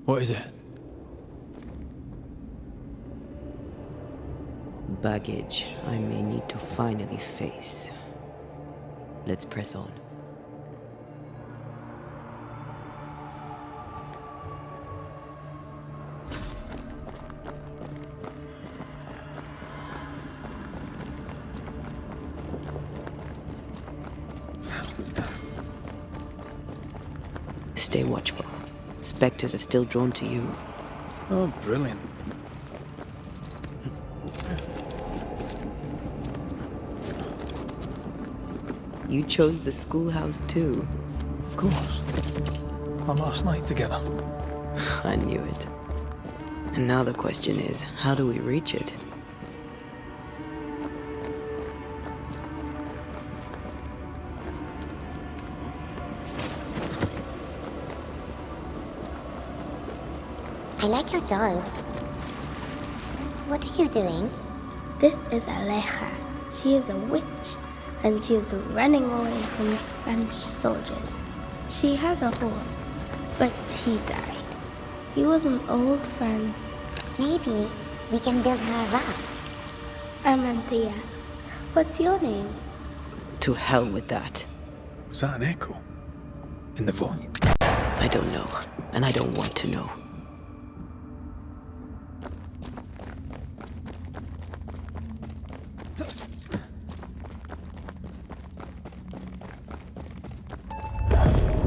What is it? Baggage I may need to finally face. Let's press on. Stay watchful. Spectres are still drawn to you. Oh, brilliant. You chose the schoolhouse too. Of course. Our last night together. I knew it. And now the question is, how do we reach it? I like your doll. What are you doing? This is Aleja. She is a witch, and she is running away from the Spanish soldiers. She had a horse, but he died. He was an old friend. Maybe we can build her a raft. I'm Antea. What's your name? To hell with that. Was that an echo? In the void? I don't know, and I don't want to know.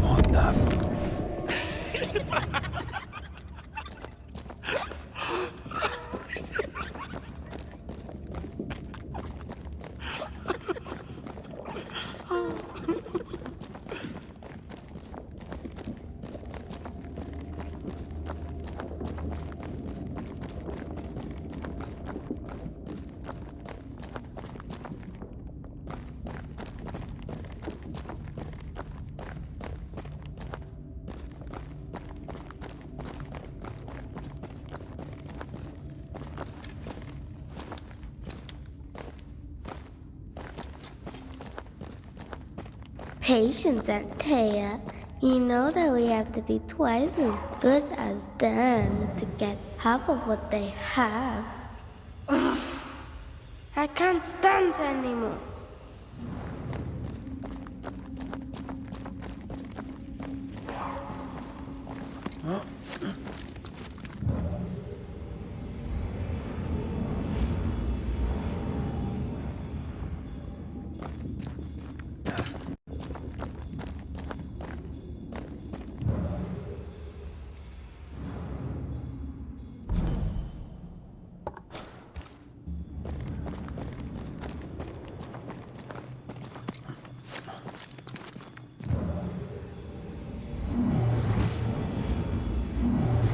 What the? Patience, Antea. You know that we have to be twice as good as them to get half of what they have. Ugh. I can't stand anymore.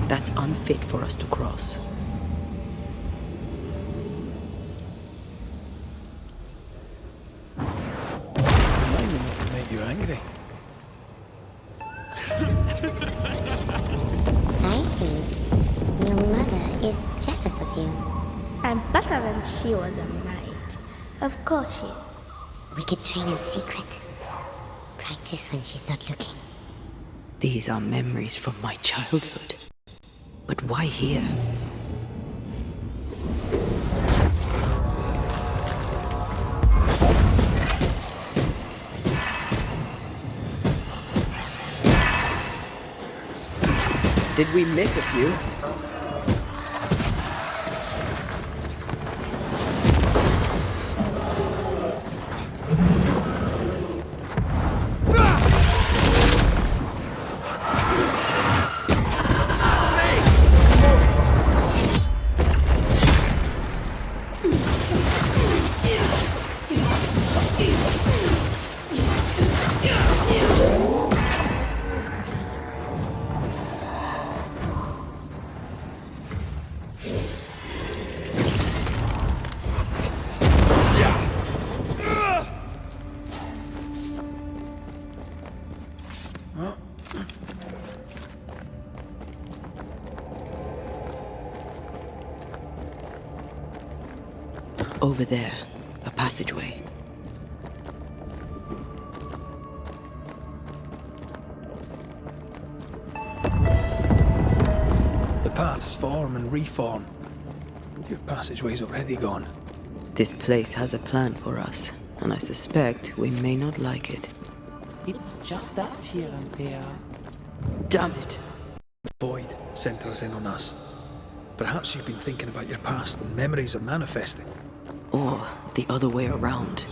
That's unfit for us to cross. To make you angry. I think your mother is jealous of you. I'm better than she was a mage. Of course she is. We could train in secret. Practice when she's not looking. These are memories from my childhood. But why here? Did we miss a few? Over there, a passageway. The paths form and reform. Your passageway's already gone. This place has a plan for us, and I suspect we may not like it. It's just us here and there. Damn it! The void centers in on us. Perhaps you've been thinking about your past and memories are manifesting. Or the other way around.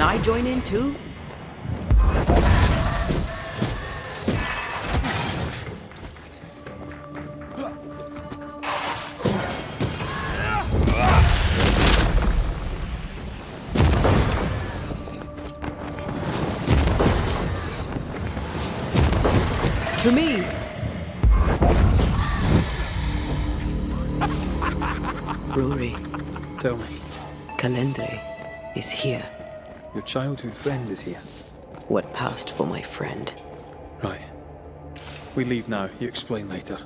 I join in too? To me! Rory. Tell me. Calendre is here. Your childhood friend is here. What passed for my friend? Right. We leave now. You explain later.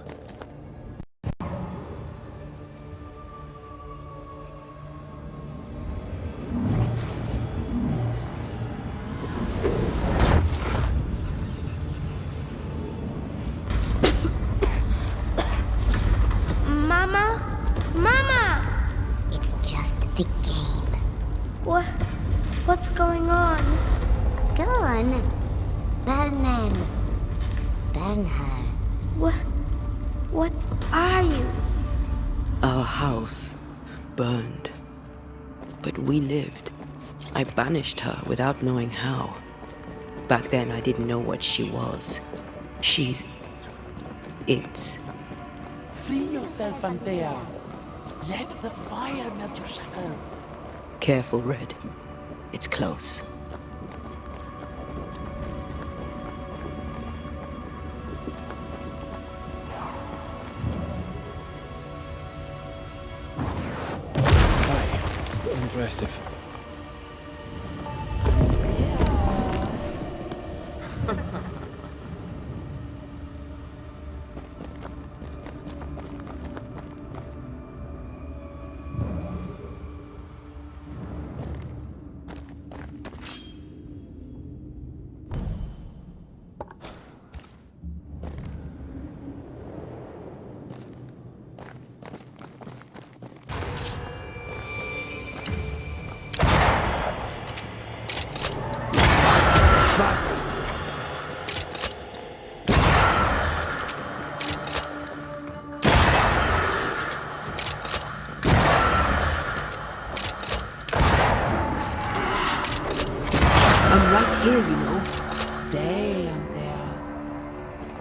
What's going on? Go on. Burn them. Burn her. What are you? Our house burned. But we lived. I banished her without knowing how. Back then I didn't know what she was. It's... Free yourself, Antea. Let the fire melt your shackles. Careful, Red. It's close. Still impressive. Here, you know. Stay, Antea.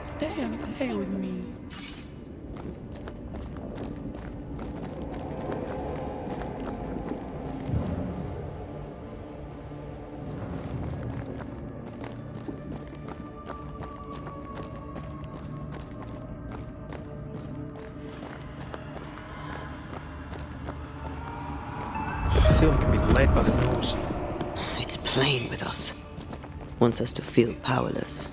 Stay and play with me. I feel like I'm being led by the nose. It's playing with us. Wants us to feel powerless.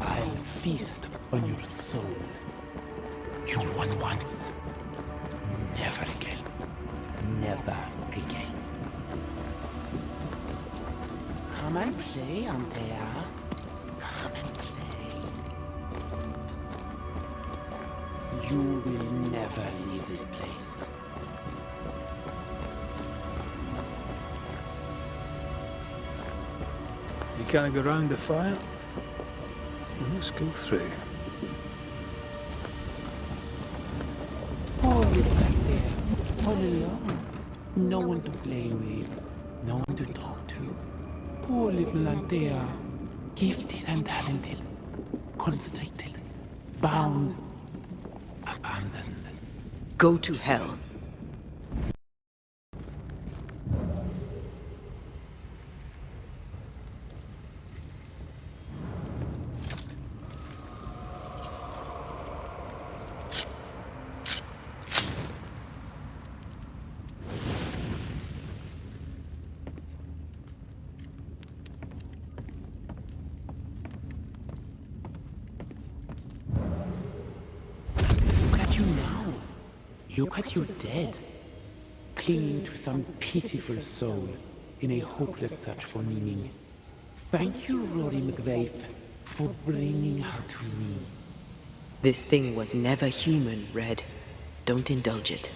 I'll feast on your soul. You won once. Never again. Never again. Come and play, Antea. Come and play. You will never leave this place. You can't go round the fire? You must go through. Oh, little Antea. All alone. No one to play with. No one to talk to. Poor little Antea, gifted and talented, constricted, bound, abandoned. Go to hell. Look at you dead, clinging to some pitiful soul in a hopeless search for meaning. Thank you, Rory McRaith, for bringing her to me. This thing was never human, Red. Don't indulge it.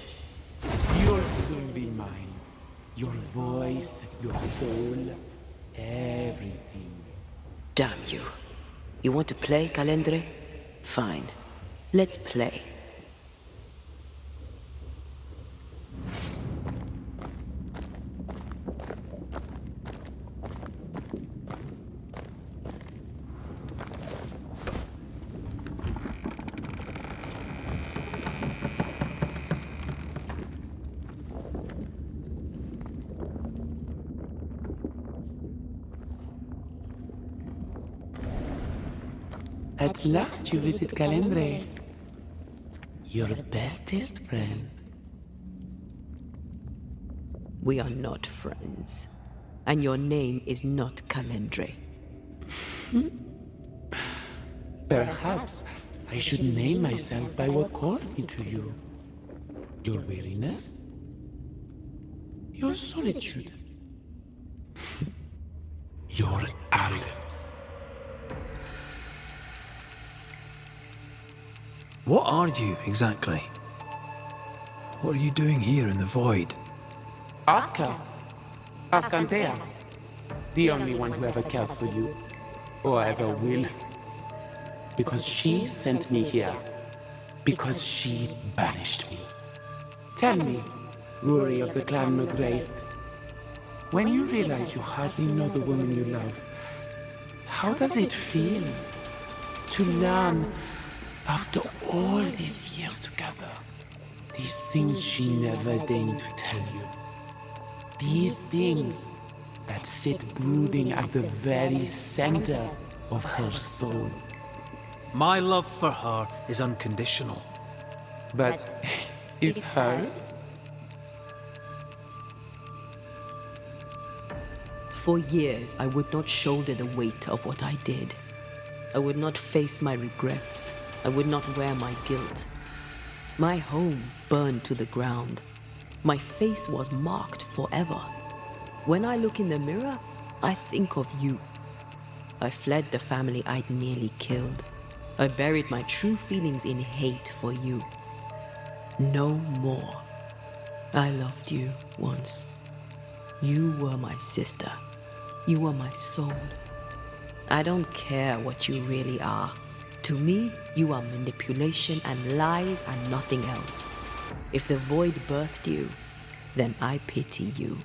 You'll soon be mine. Your voice, your soul, everything. Damn you. You want to play, Calendre? Fine. Let's play. At last you visit Calendre, your bestest friend. We are not friends. And your name is not Calendre. Perhaps I should name myself by what called me to you. Your weariness? Your solitude? Your arrogance? What are you, exactly? What are you doing here in the void? Ask her. Ask Antea. The only one who ever cared for you. Or ever will. Because she sent me here. Because she banished me. Tell me, Rory of the clan Raith, when you realize you hardly know the woman you love, how does it feel to learn, after all these years together, these things she never deigned to tell you? These things that sit brooding at the very center of her soul. My love for her is unconditional. But is hers? For years, I would not shoulder the weight of what I did. I would not face my regrets. I would not wear my guilt. My home burned to the ground. My face was marked forever. When I look in the mirror, I think of you. I fled the family I'd nearly killed. I buried my true feelings in hate for you. No more. I loved you once. You were my sister. You were my soul. I don't care what you really are. To me, you are manipulation and lies and nothing else. If the void birthed you, then I pity you.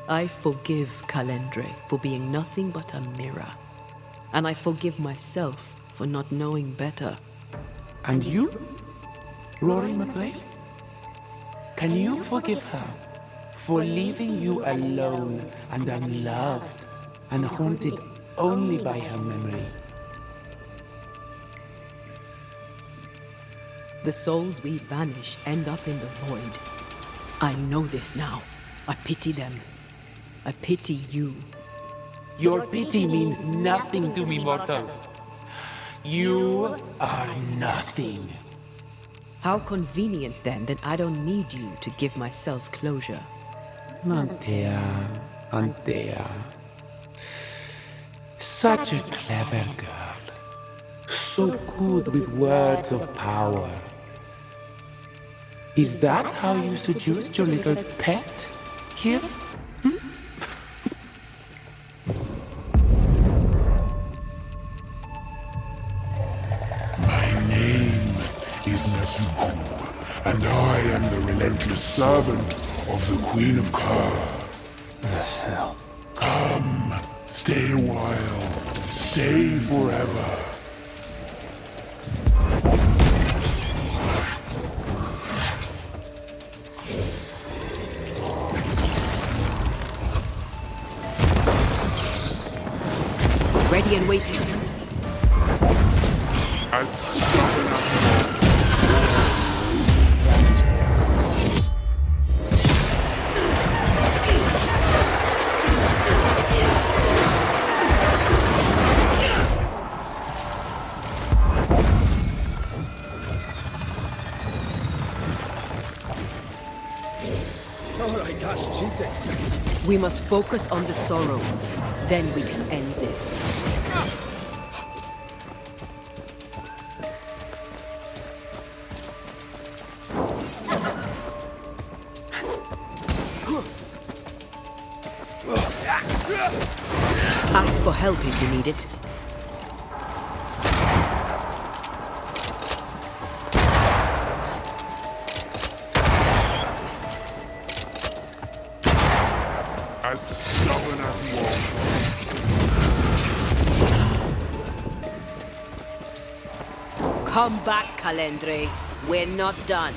I forgive Calendre for being nothing but a mirror. And I forgive myself for not knowing better. And you? Rory McRaith? Can you forgive her for leaving you alone and unloved and haunted only by her memory? The souls we banish end up in the void. I know this now. I pity them. I pity you. Your pity means nothing to me, mortal. You are nothing. How convenient then that I don't need you to give myself closure. Antea, Antea. Such a clever girl. So good with words of power. Is that how you seduced your little pet here? My name is Nezuko, and I am the relentless servant of the Queen of Kerr. The hell? Come, stay a while, stay forever. Ready and waiting. As stubborn as Alright, that's cheating. We must focus on the sorrow. Then we can end this. for help if you need it. As stubborn as you are. Come back, Calendre. We're not done.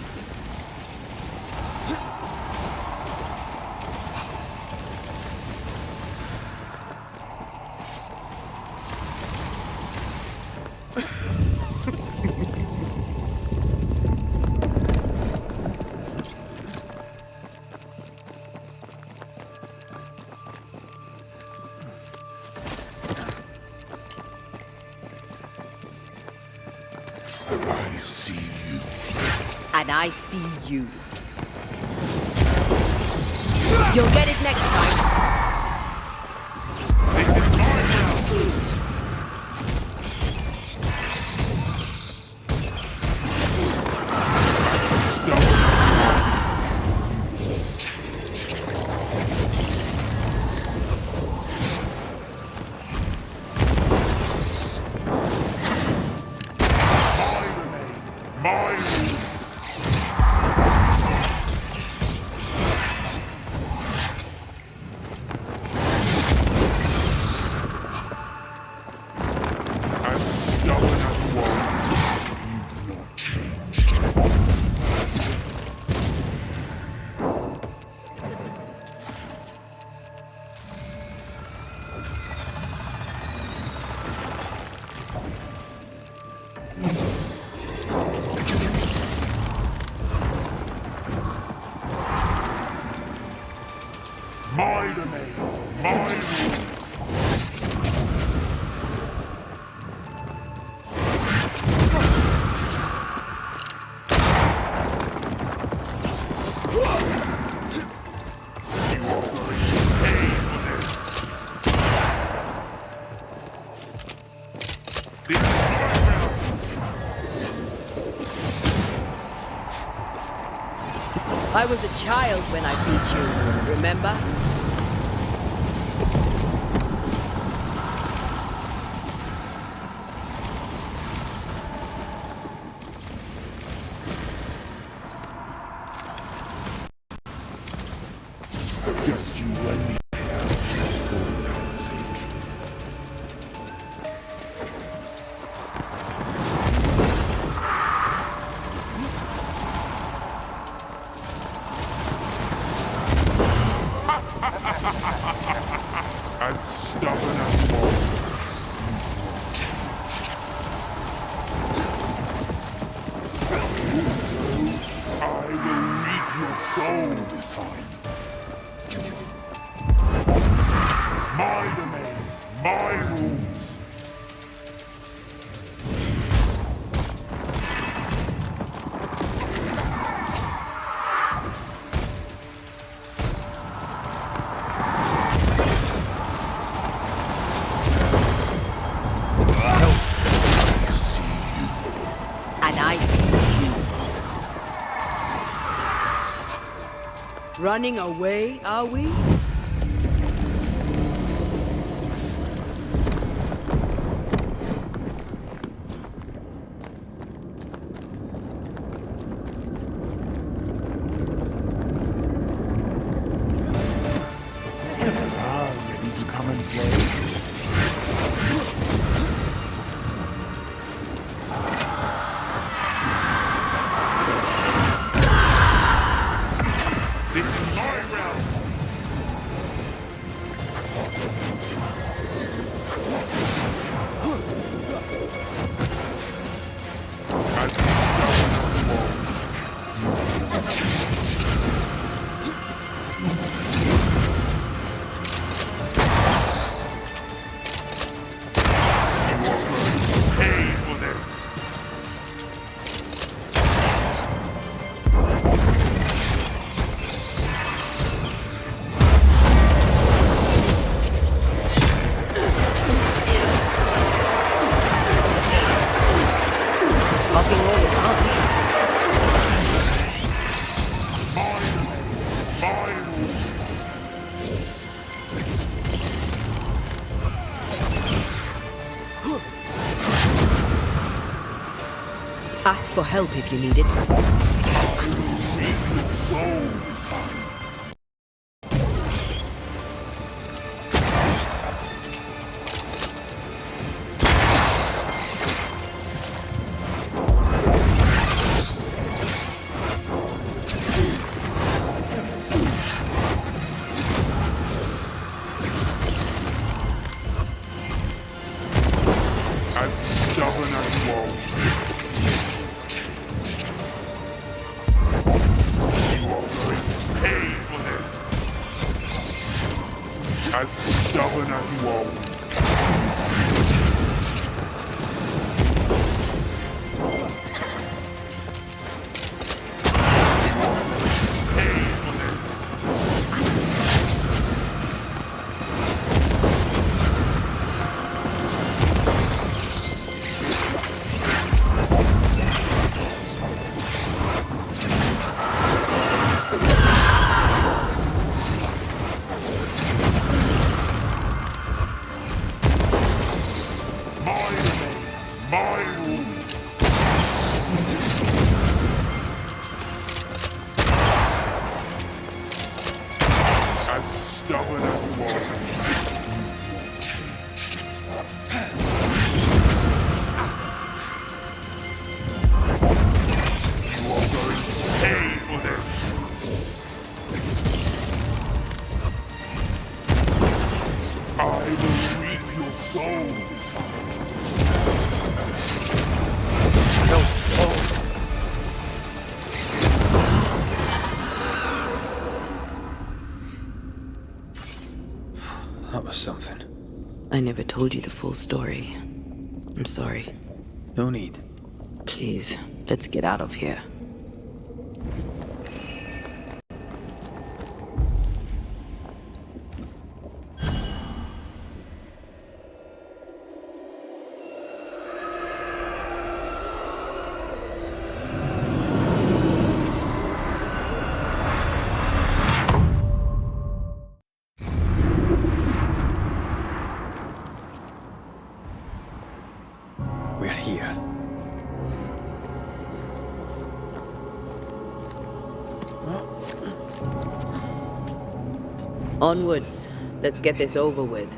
I see you. And I see you. You'll get it next time. My domain, my rules. I was a child when I beat you, remember? Just you let me down for God's sake. As stubborn as you are. I will reap your soul this time. My domain, my rules. Running away, are we? Ready to come and play. This is my realm! help if you need it. As stubborn as you are. You are going to pay for this. As stubborn as you are. That was something. I never told you the full story. I'm sorry. No need. Please, let's get out of here. We're here. Onwards. Let's get this over with.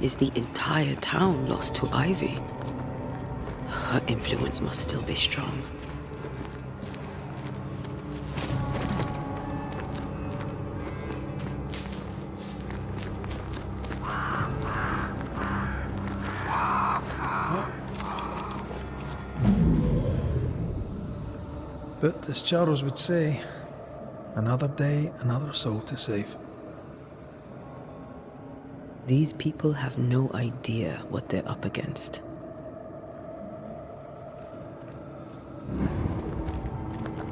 Is the entire town lost to Ivy? Her influence must still be strong. But as Charles would say, another day, another soul to save. These people have no idea what they're up against.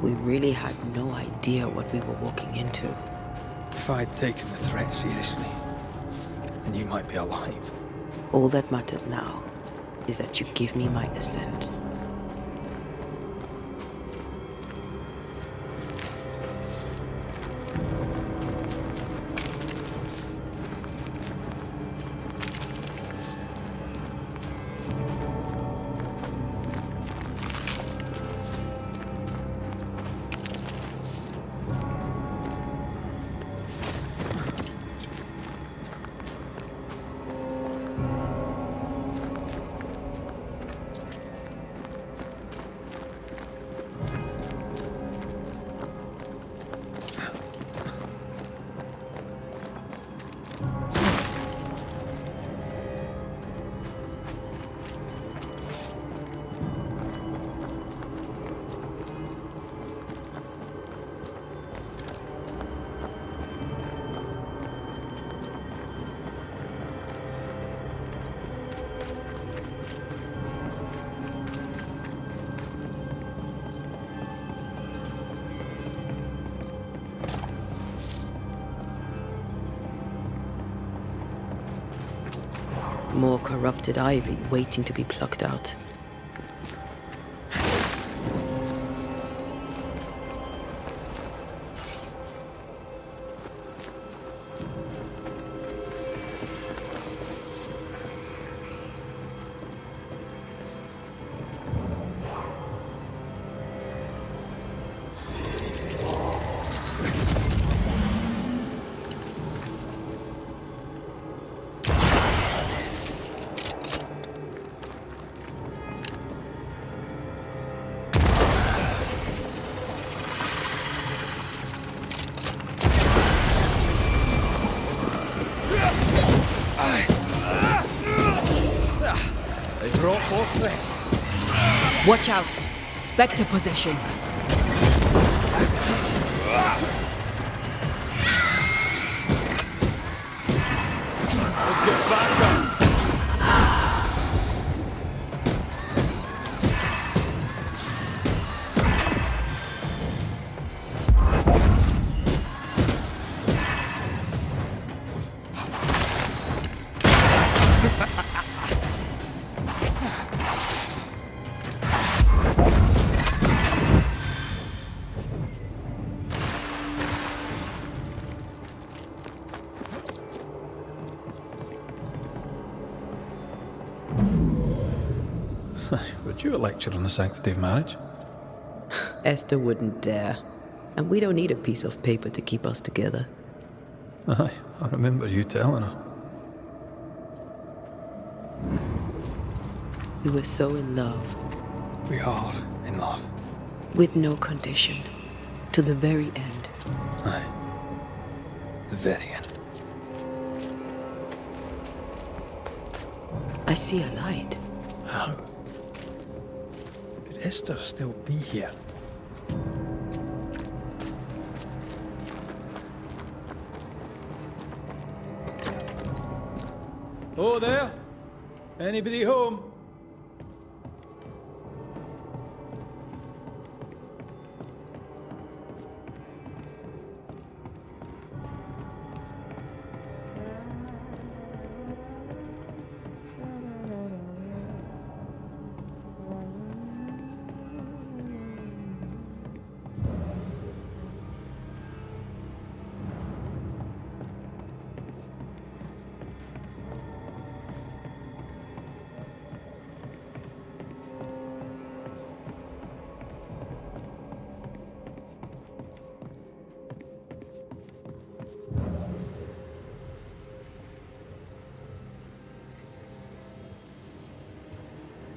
We really had no idea what we were walking into. If I'd taken the threat seriously, then you might be alive. All that matters now is that you give me my assent. More corrupted ivy waiting to be plucked out. They brought more threats. Watch out! Spectre possession. Get back up. Would you a lecture on the sanctity of marriage? Esther wouldn't dare. And we don't need a piece of paper to keep us together. Aye, I remember you telling her. We were so in love. We are in love. With no condition. To the very end. Aye. The very end. I see a light. How? Could Esther still be here? Oh, there? Anybody home?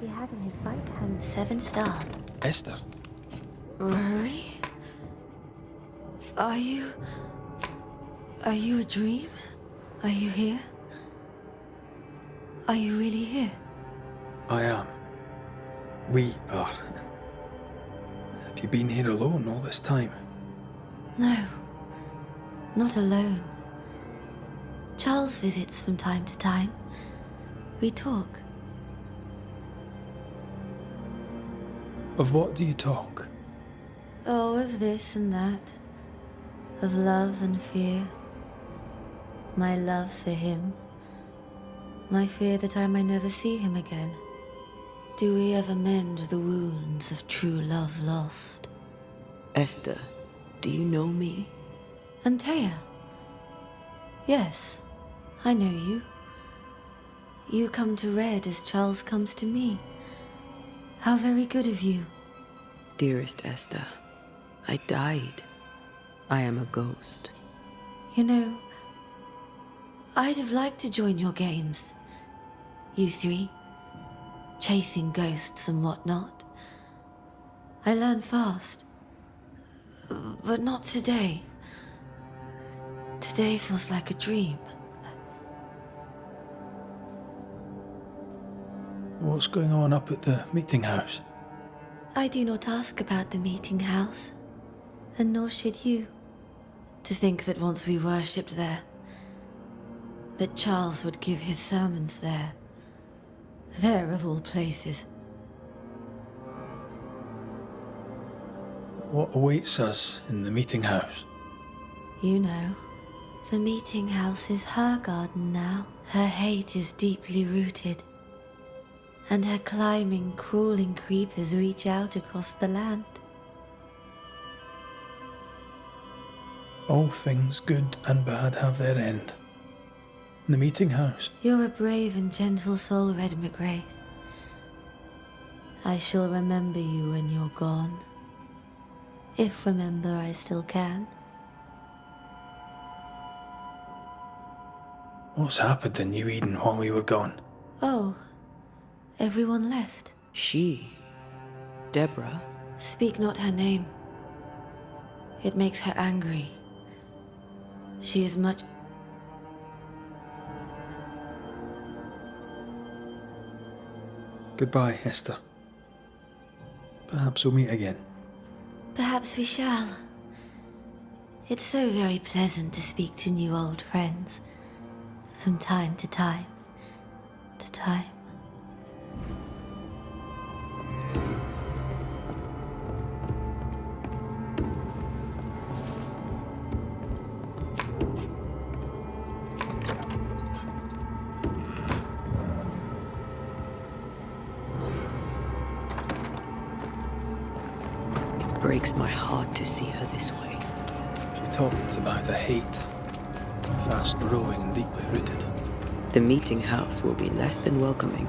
He had in his right hand 7 stars. Esther? Rory? Are you a dream? Are you here? Are you really here? I am. We are. Have you been here alone all this time? No. Not alone. Charles visits from time to time. We talk. Of what do you talk? Oh, of this and that. Of love and fear. My love for him. My fear that I may never see him again. Do we ever mend the wounds of true love lost? Esther, do you know me? Antea? Yes, I know you. You come to Red as Charles comes to me. How very good of you. Dearest Esther, I died. I am a ghost. You know, I'd have liked to join your games. You three. Chasing ghosts and whatnot. I learn fast. But not today. Today feels like a dream. What's going on up at the meeting house? I do not ask about the meeting house, and nor should you. To think that once we worshipped there, that Charles would give his sermons there. There of all places. What awaits us in the meeting house? You know, the meeting house is her garden now. Her hate is deeply rooted, and her climbing, crawling creepers reach out across the land. All things good and bad have their end. The meeting house. You're a brave and gentle soul, Red McRaith. I shall remember you when you're gone. If remember I still can. What's happened in New Eden while we were gone? Oh, everyone left. She? Deborah? Speak not her name. It makes her angry. She is much... Goodbye, Esther. Perhaps we'll meet again. Perhaps we shall. It's so very pleasant to speak to new old friends. From time to time. To time. It breaks my heart to see her this way. She talked about a hate. Fast growing and deeply rooted. The meeting house will be less than welcoming.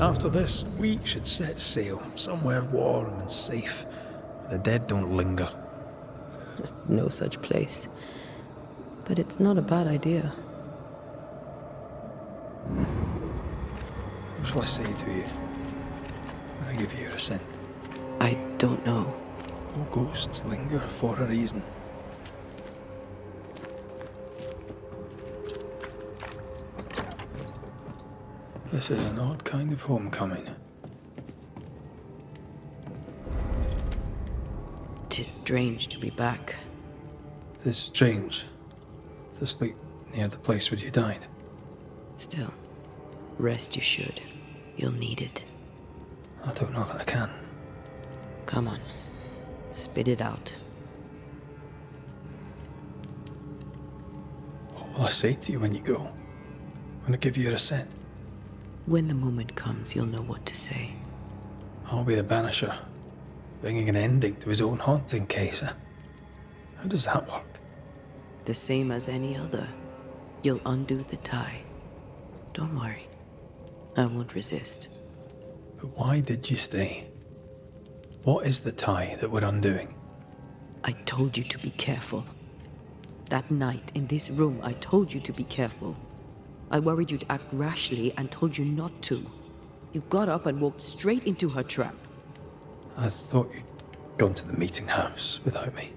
After this, we should set sail somewhere warm and safe, where the dead don't linger. No such place. But it's not a bad idea. What shall I say to you when I give you your assent? I don't know. All ghosts linger for a reason. This is an odd kind of homecoming. 'Tis strange to be back. It's strange to sleep near the place where you died. Still, rest you should. You'll need it. I don't know that I can. Come on, spit it out. What will I say to you when you go? When I give you your assent? When the moment comes, you'll know what to say. I'll be the Banisher, bringing an ending to his own haunting case. How does that work? The same as any other. You'll undo the tie. Don't worry. I won't resist. But why did you stay? What is the tie that we're undoing? I told you to be careful. That night, in this room, I told you to be careful. I worried you'd act rashly and told you not to. You got up and walked straight into her trap. I thought you'd gone to the meeting house without me.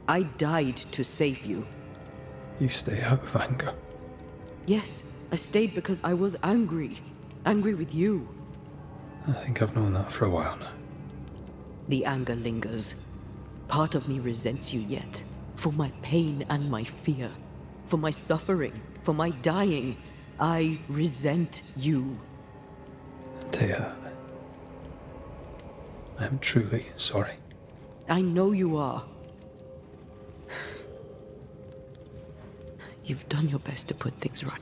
I died to save you. You stay out of anger. Yes, I stayed because I was angry. Angry with you. I think I've known that for a while now. The anger lingers. Part of me resents you yet. For my pain and my fear. For my suffering. For my dying. I resent you. Antea, I am truly sorry. I know you are. You've done your best to put things right.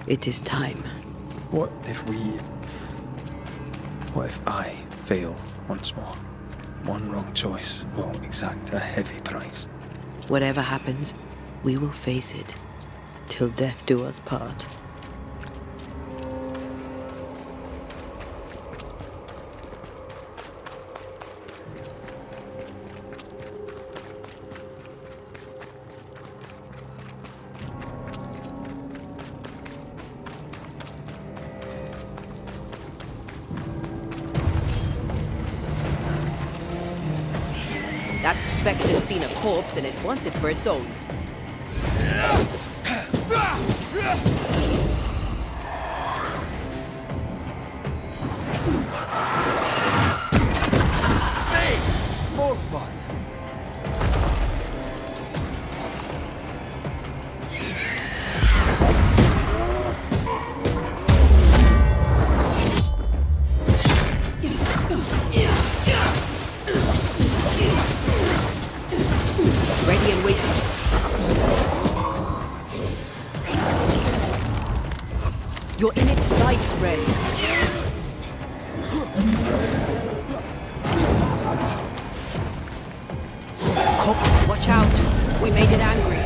It is time. What if I fail once more? One wrong choice will exact a heavy price. Whatever happens, we will face it. Till death do us part. That spectre's seen a corpse and it wants it for its own. Hey! More fun. Ready and waiting. You're in its sights, Red. Cobbler, watch out. We made it angry.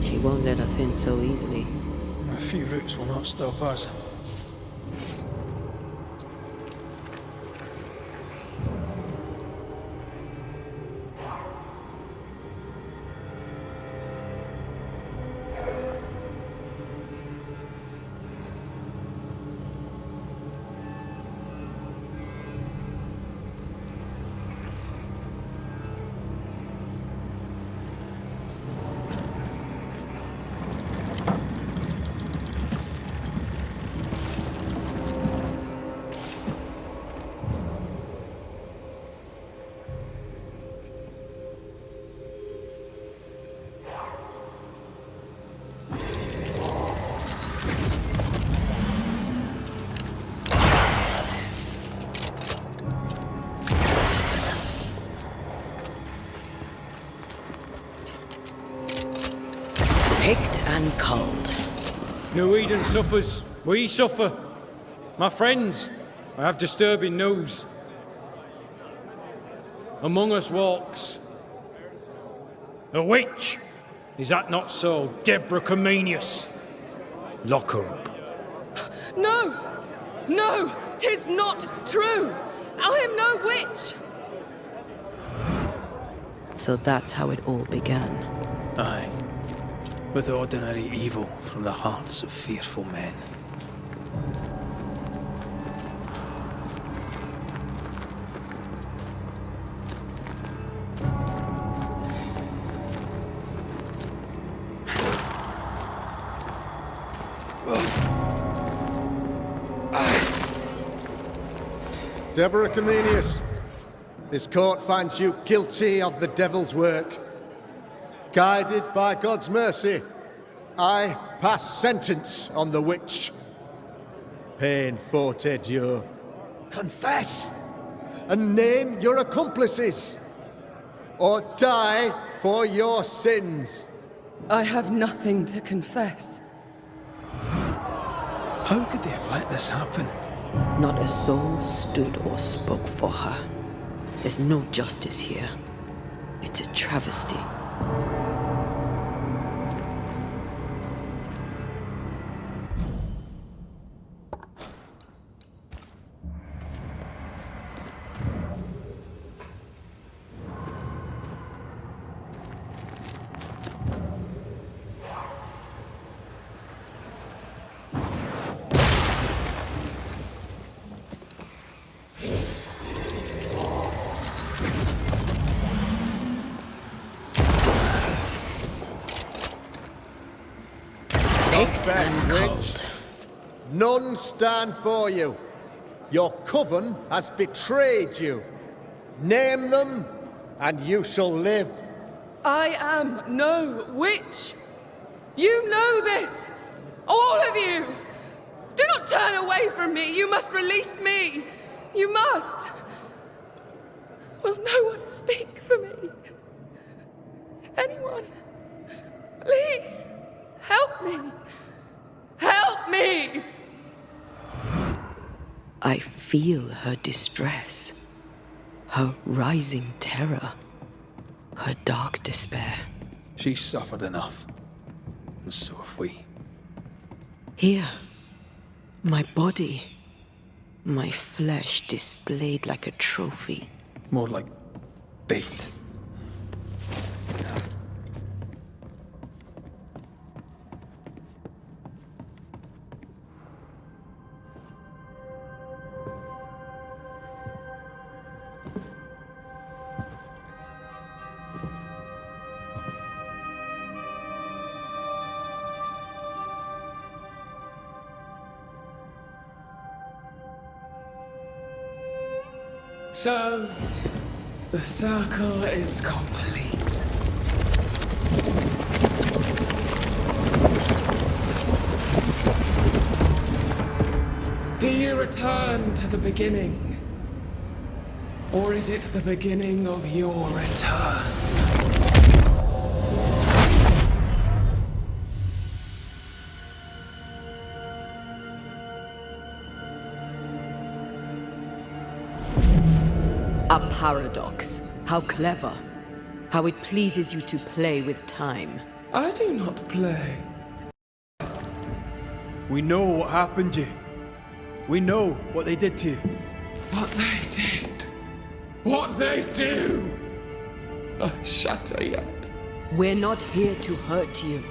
She won't let us in so easily. A few roots will not stop us. Picked and culled. New Eden suffers. We suffer. My friends, I have disturbing news. Among us walks a witch. Is that not so, Deborah Comenius? Lock her up. No! No! 'Tis not true! I am no witch! So that's how it all began. Aye. With ordinary evil from the hearts of fearful men. Deborah Comenius, this court finds you guilty of the devil's work. Guided by God's mercy, I pass sentence on the witch. Pain forte dure. Confess and name your accomplices, or die for your sins. I have nothing to confess. How could they have let this happen? Not a soul stood or spoke for her. There's no justice here. It's a travesty. Confess, witch. None stand for you. Your coven has betrayed you. Name them, and you shall live. I am no witch! You know this! All of you! Do not turn away from me! You must release me! You must! Will no one speak for me? Anyone? Please! Help me! Help me! I feel her distress, her rising terror, her dark despair. She's suffered enough. And so have we. Here, my body, my flesh displayed like a trophy. More like bait. So, the circle is complete. Do you return to the beginning? Or is it the beginning of your return? A paradox. How clever. How it pleases you to play with time. I do not play. We know what happened to you. We know what they did to you. What they did. What they do. A shatter yet. We're not here to hurt you.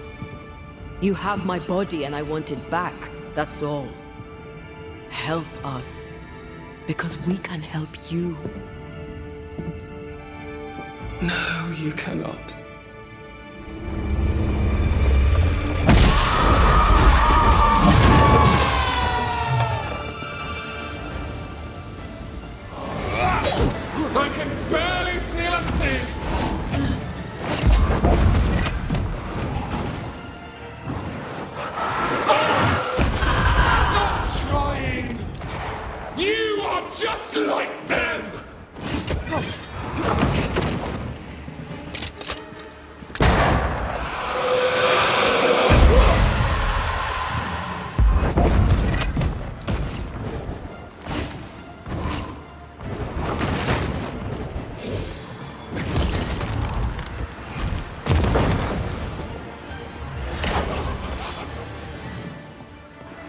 You have my body and I want it back, that's all. Help us, because we can help you. No, you cannot. I can barely feel a thing. Stop trying. You are just like them.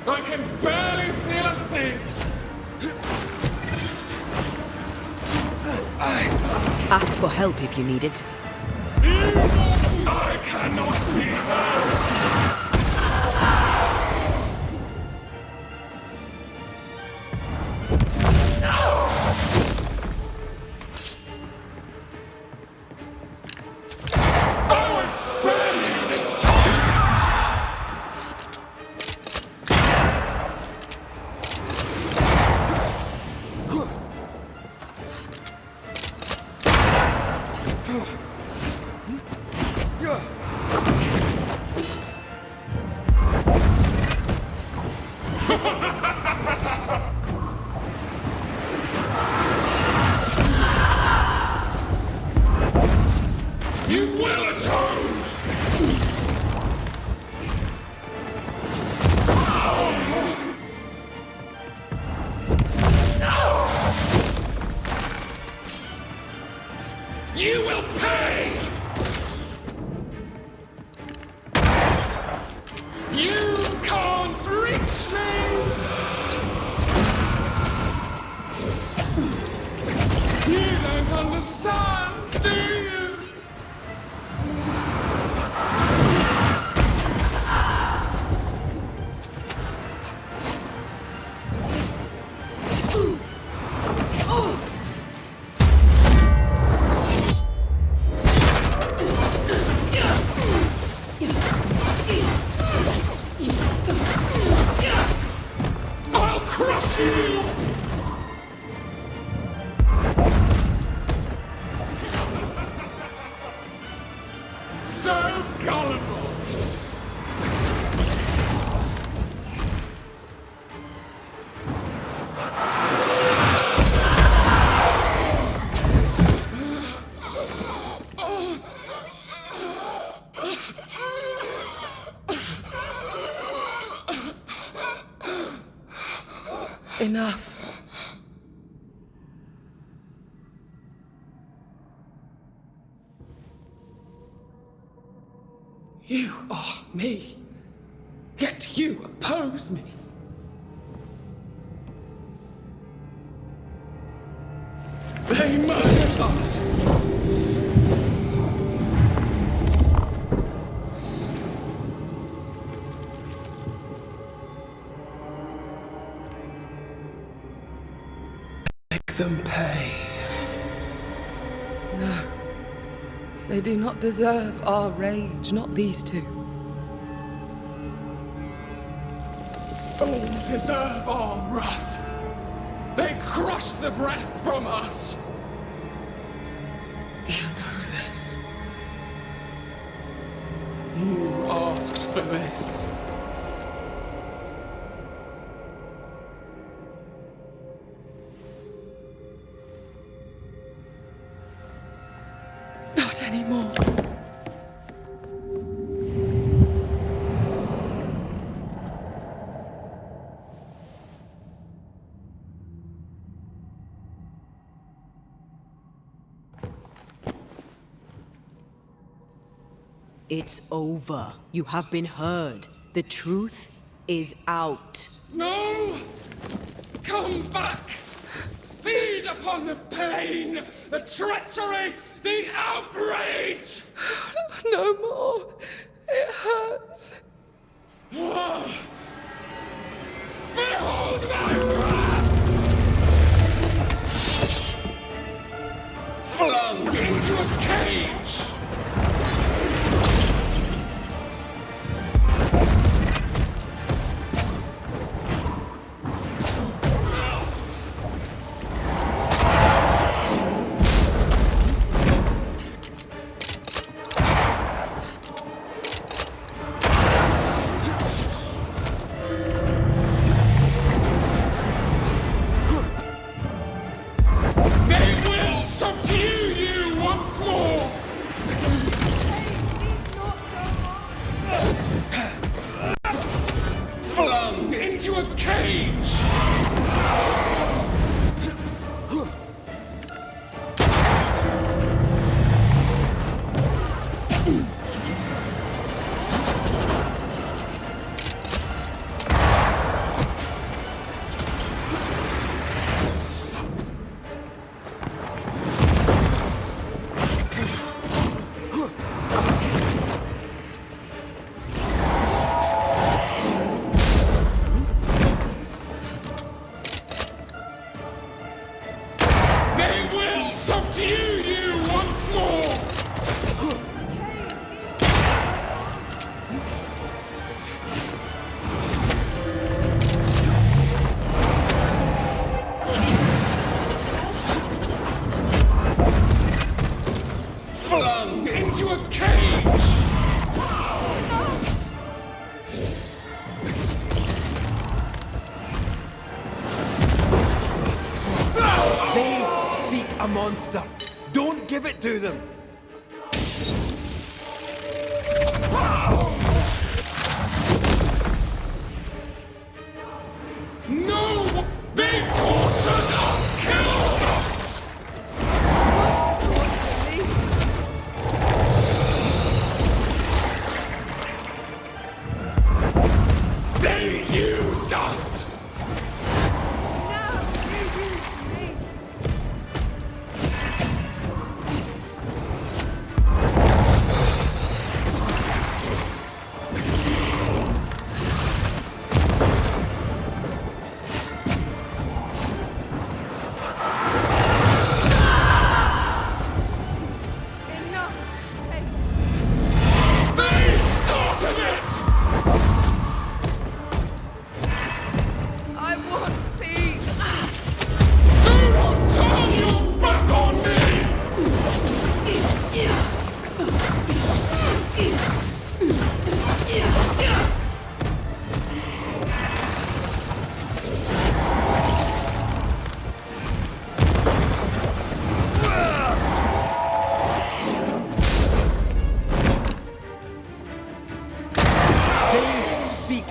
I can barely feel a thing. Ask for help if you need it. I cannot be hurt. I will spare you this time. You will atone! You will pay! You can't reach me! You don't understand, do you? I'll crush you! You are me, yet you oppose me. They murdered us. Make them pay. No. They do not deserve our rage, not these two. All deserve our wrath. They crushed the breath from us. You know this. You asked for this. Not anymore. It's over. You have been heard. The truth is out. No! Come back! Feed upon the pain, the treachery, the outrage! No more. It hurts. Behold my wrath! Flung into a cage! Monster! Don't give it to them! No! They tortured us! Killed us! They used us!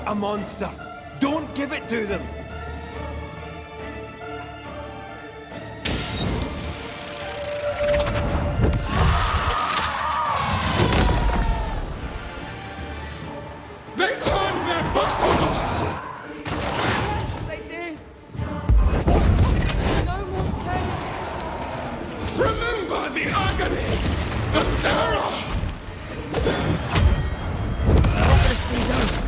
A monster! Don't give it to them! Remember the agony, the terror! Hopelessly done.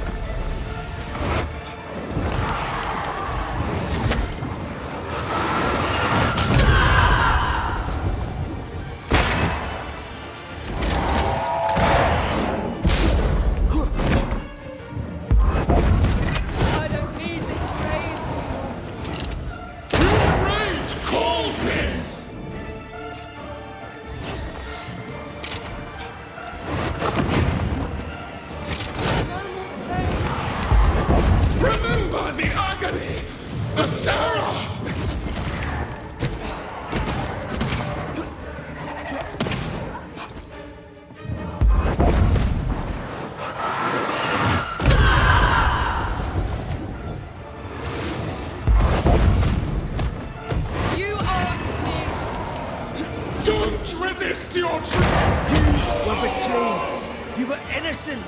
Resist your truth! You were betrayed! You were innocent!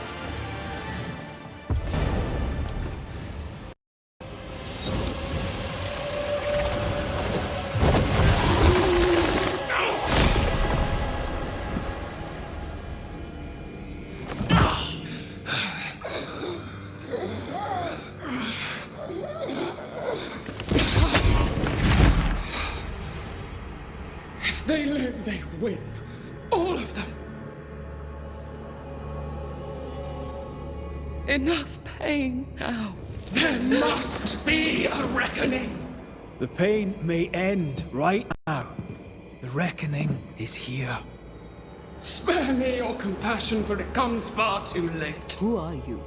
If they live, they win. All of them. Enough pain now. There must be a reckoning. The pain may end right now. The reckoning is here. Spare me your compassion, for it comes far too late. Who are you?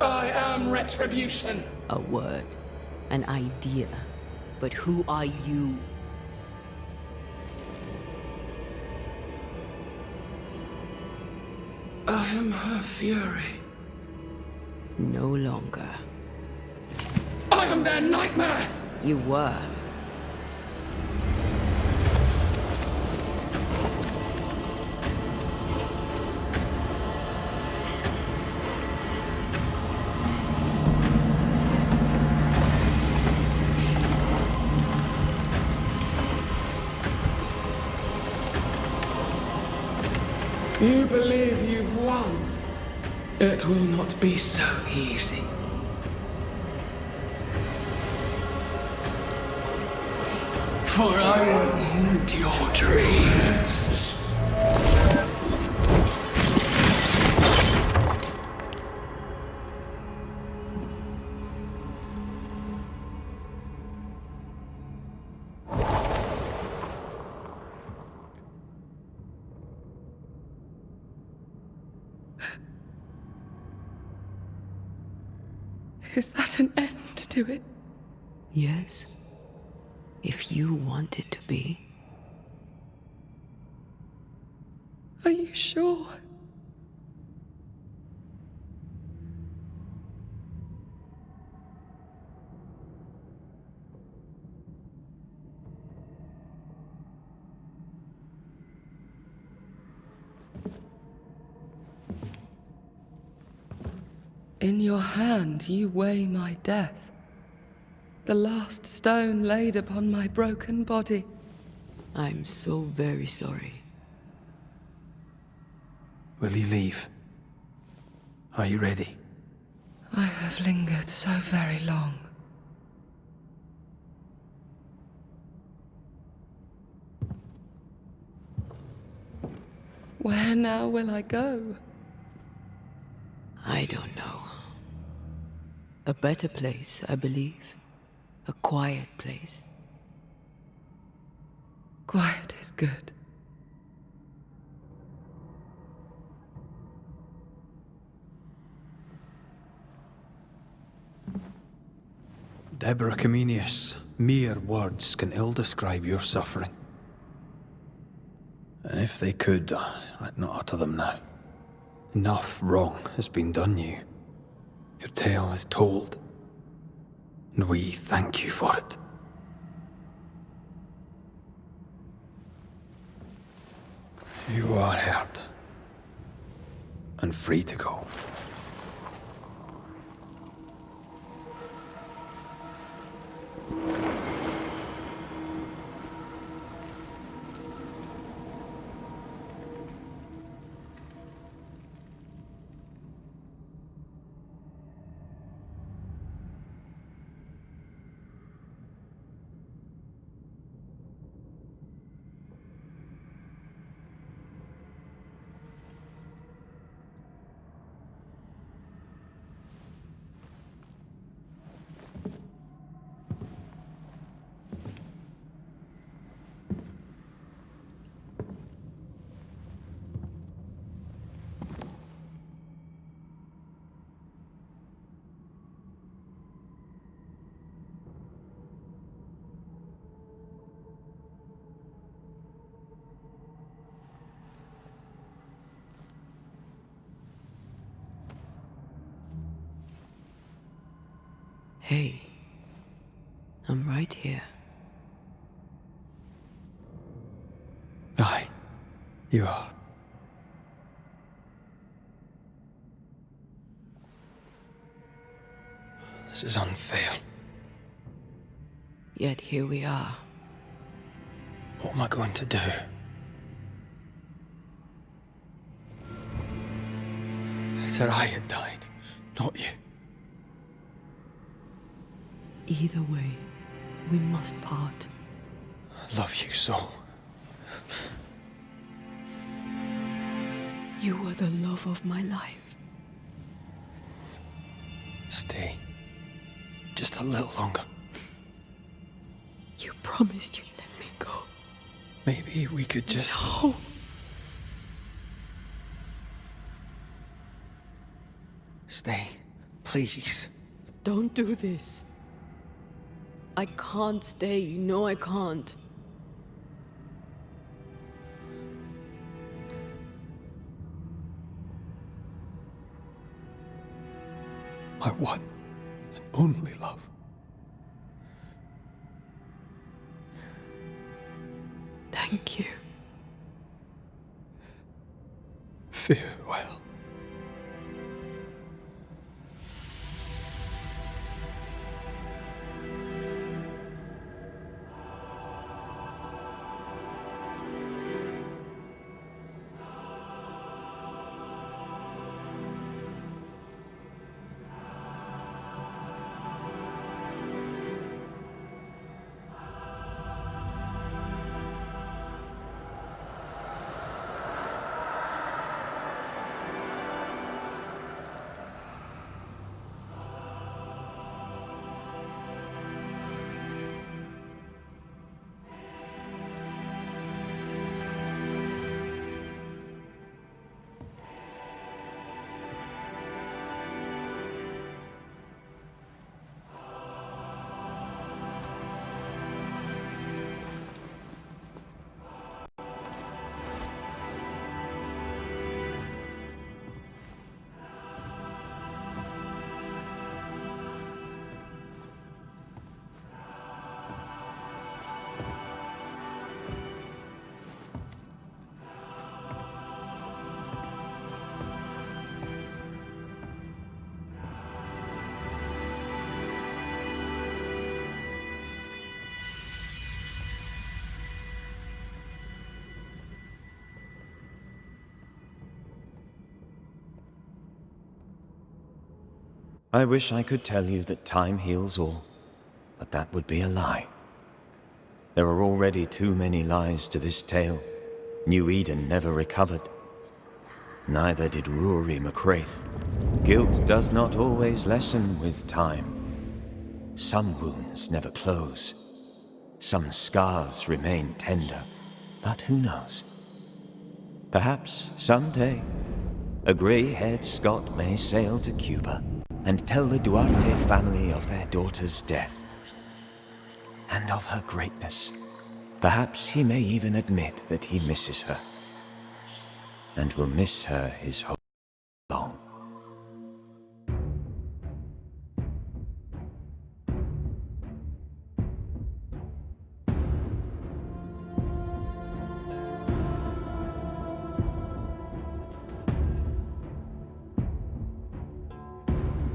I am retribution. A word, an idea. But who are you? I am her fury. No longer. I am their nightmare! You were. You believe you've won. It will not be so easy. For I will end your dreams. Is that an end to it? Yes. If you want it to be. Are you sure? In your hand you weigh my death. The last stone laid upon my broken body. I'm so very sorry. Will you leave? Are you ready? I have lingered so very long. Where now will I go? I don't know. A better place, I believe. A quiet place. Quiet is good. Deborah Comenius, mere words can ill describe your suffering. And if they could, I'd not utter them now. Enough wrong has been done you. Your tale is told, and we thank you for it. You are heard, and free to go. Hey, I'm right here. Aye, you are. This is unfair. Yet here we are. What am I going to do? Better I had died, not you. Either way, we must part. I love you so. You were the love of my life. Stay. Just a little longer. You promised you'd let me go. Maybe we could just... No. Stay, please. Don't do this. I can't stay, you know I can't. My one and only love. Thank you. Farewell. I wish I could tell you that time heals all, but that would be a lie. There are already too many lies to this tale. New Eden never recovered. Neither did Rory McRaith. Guilt does not always lessen with time. Some wounds never close. Some scars remain tender, but who knows? Perhaps someday, a grey-haired Scot may sail to Cuba and tell the Duarte family of their daughter's death and of her greatness. Perhaps he may even admit that he misses her and will miss her his whole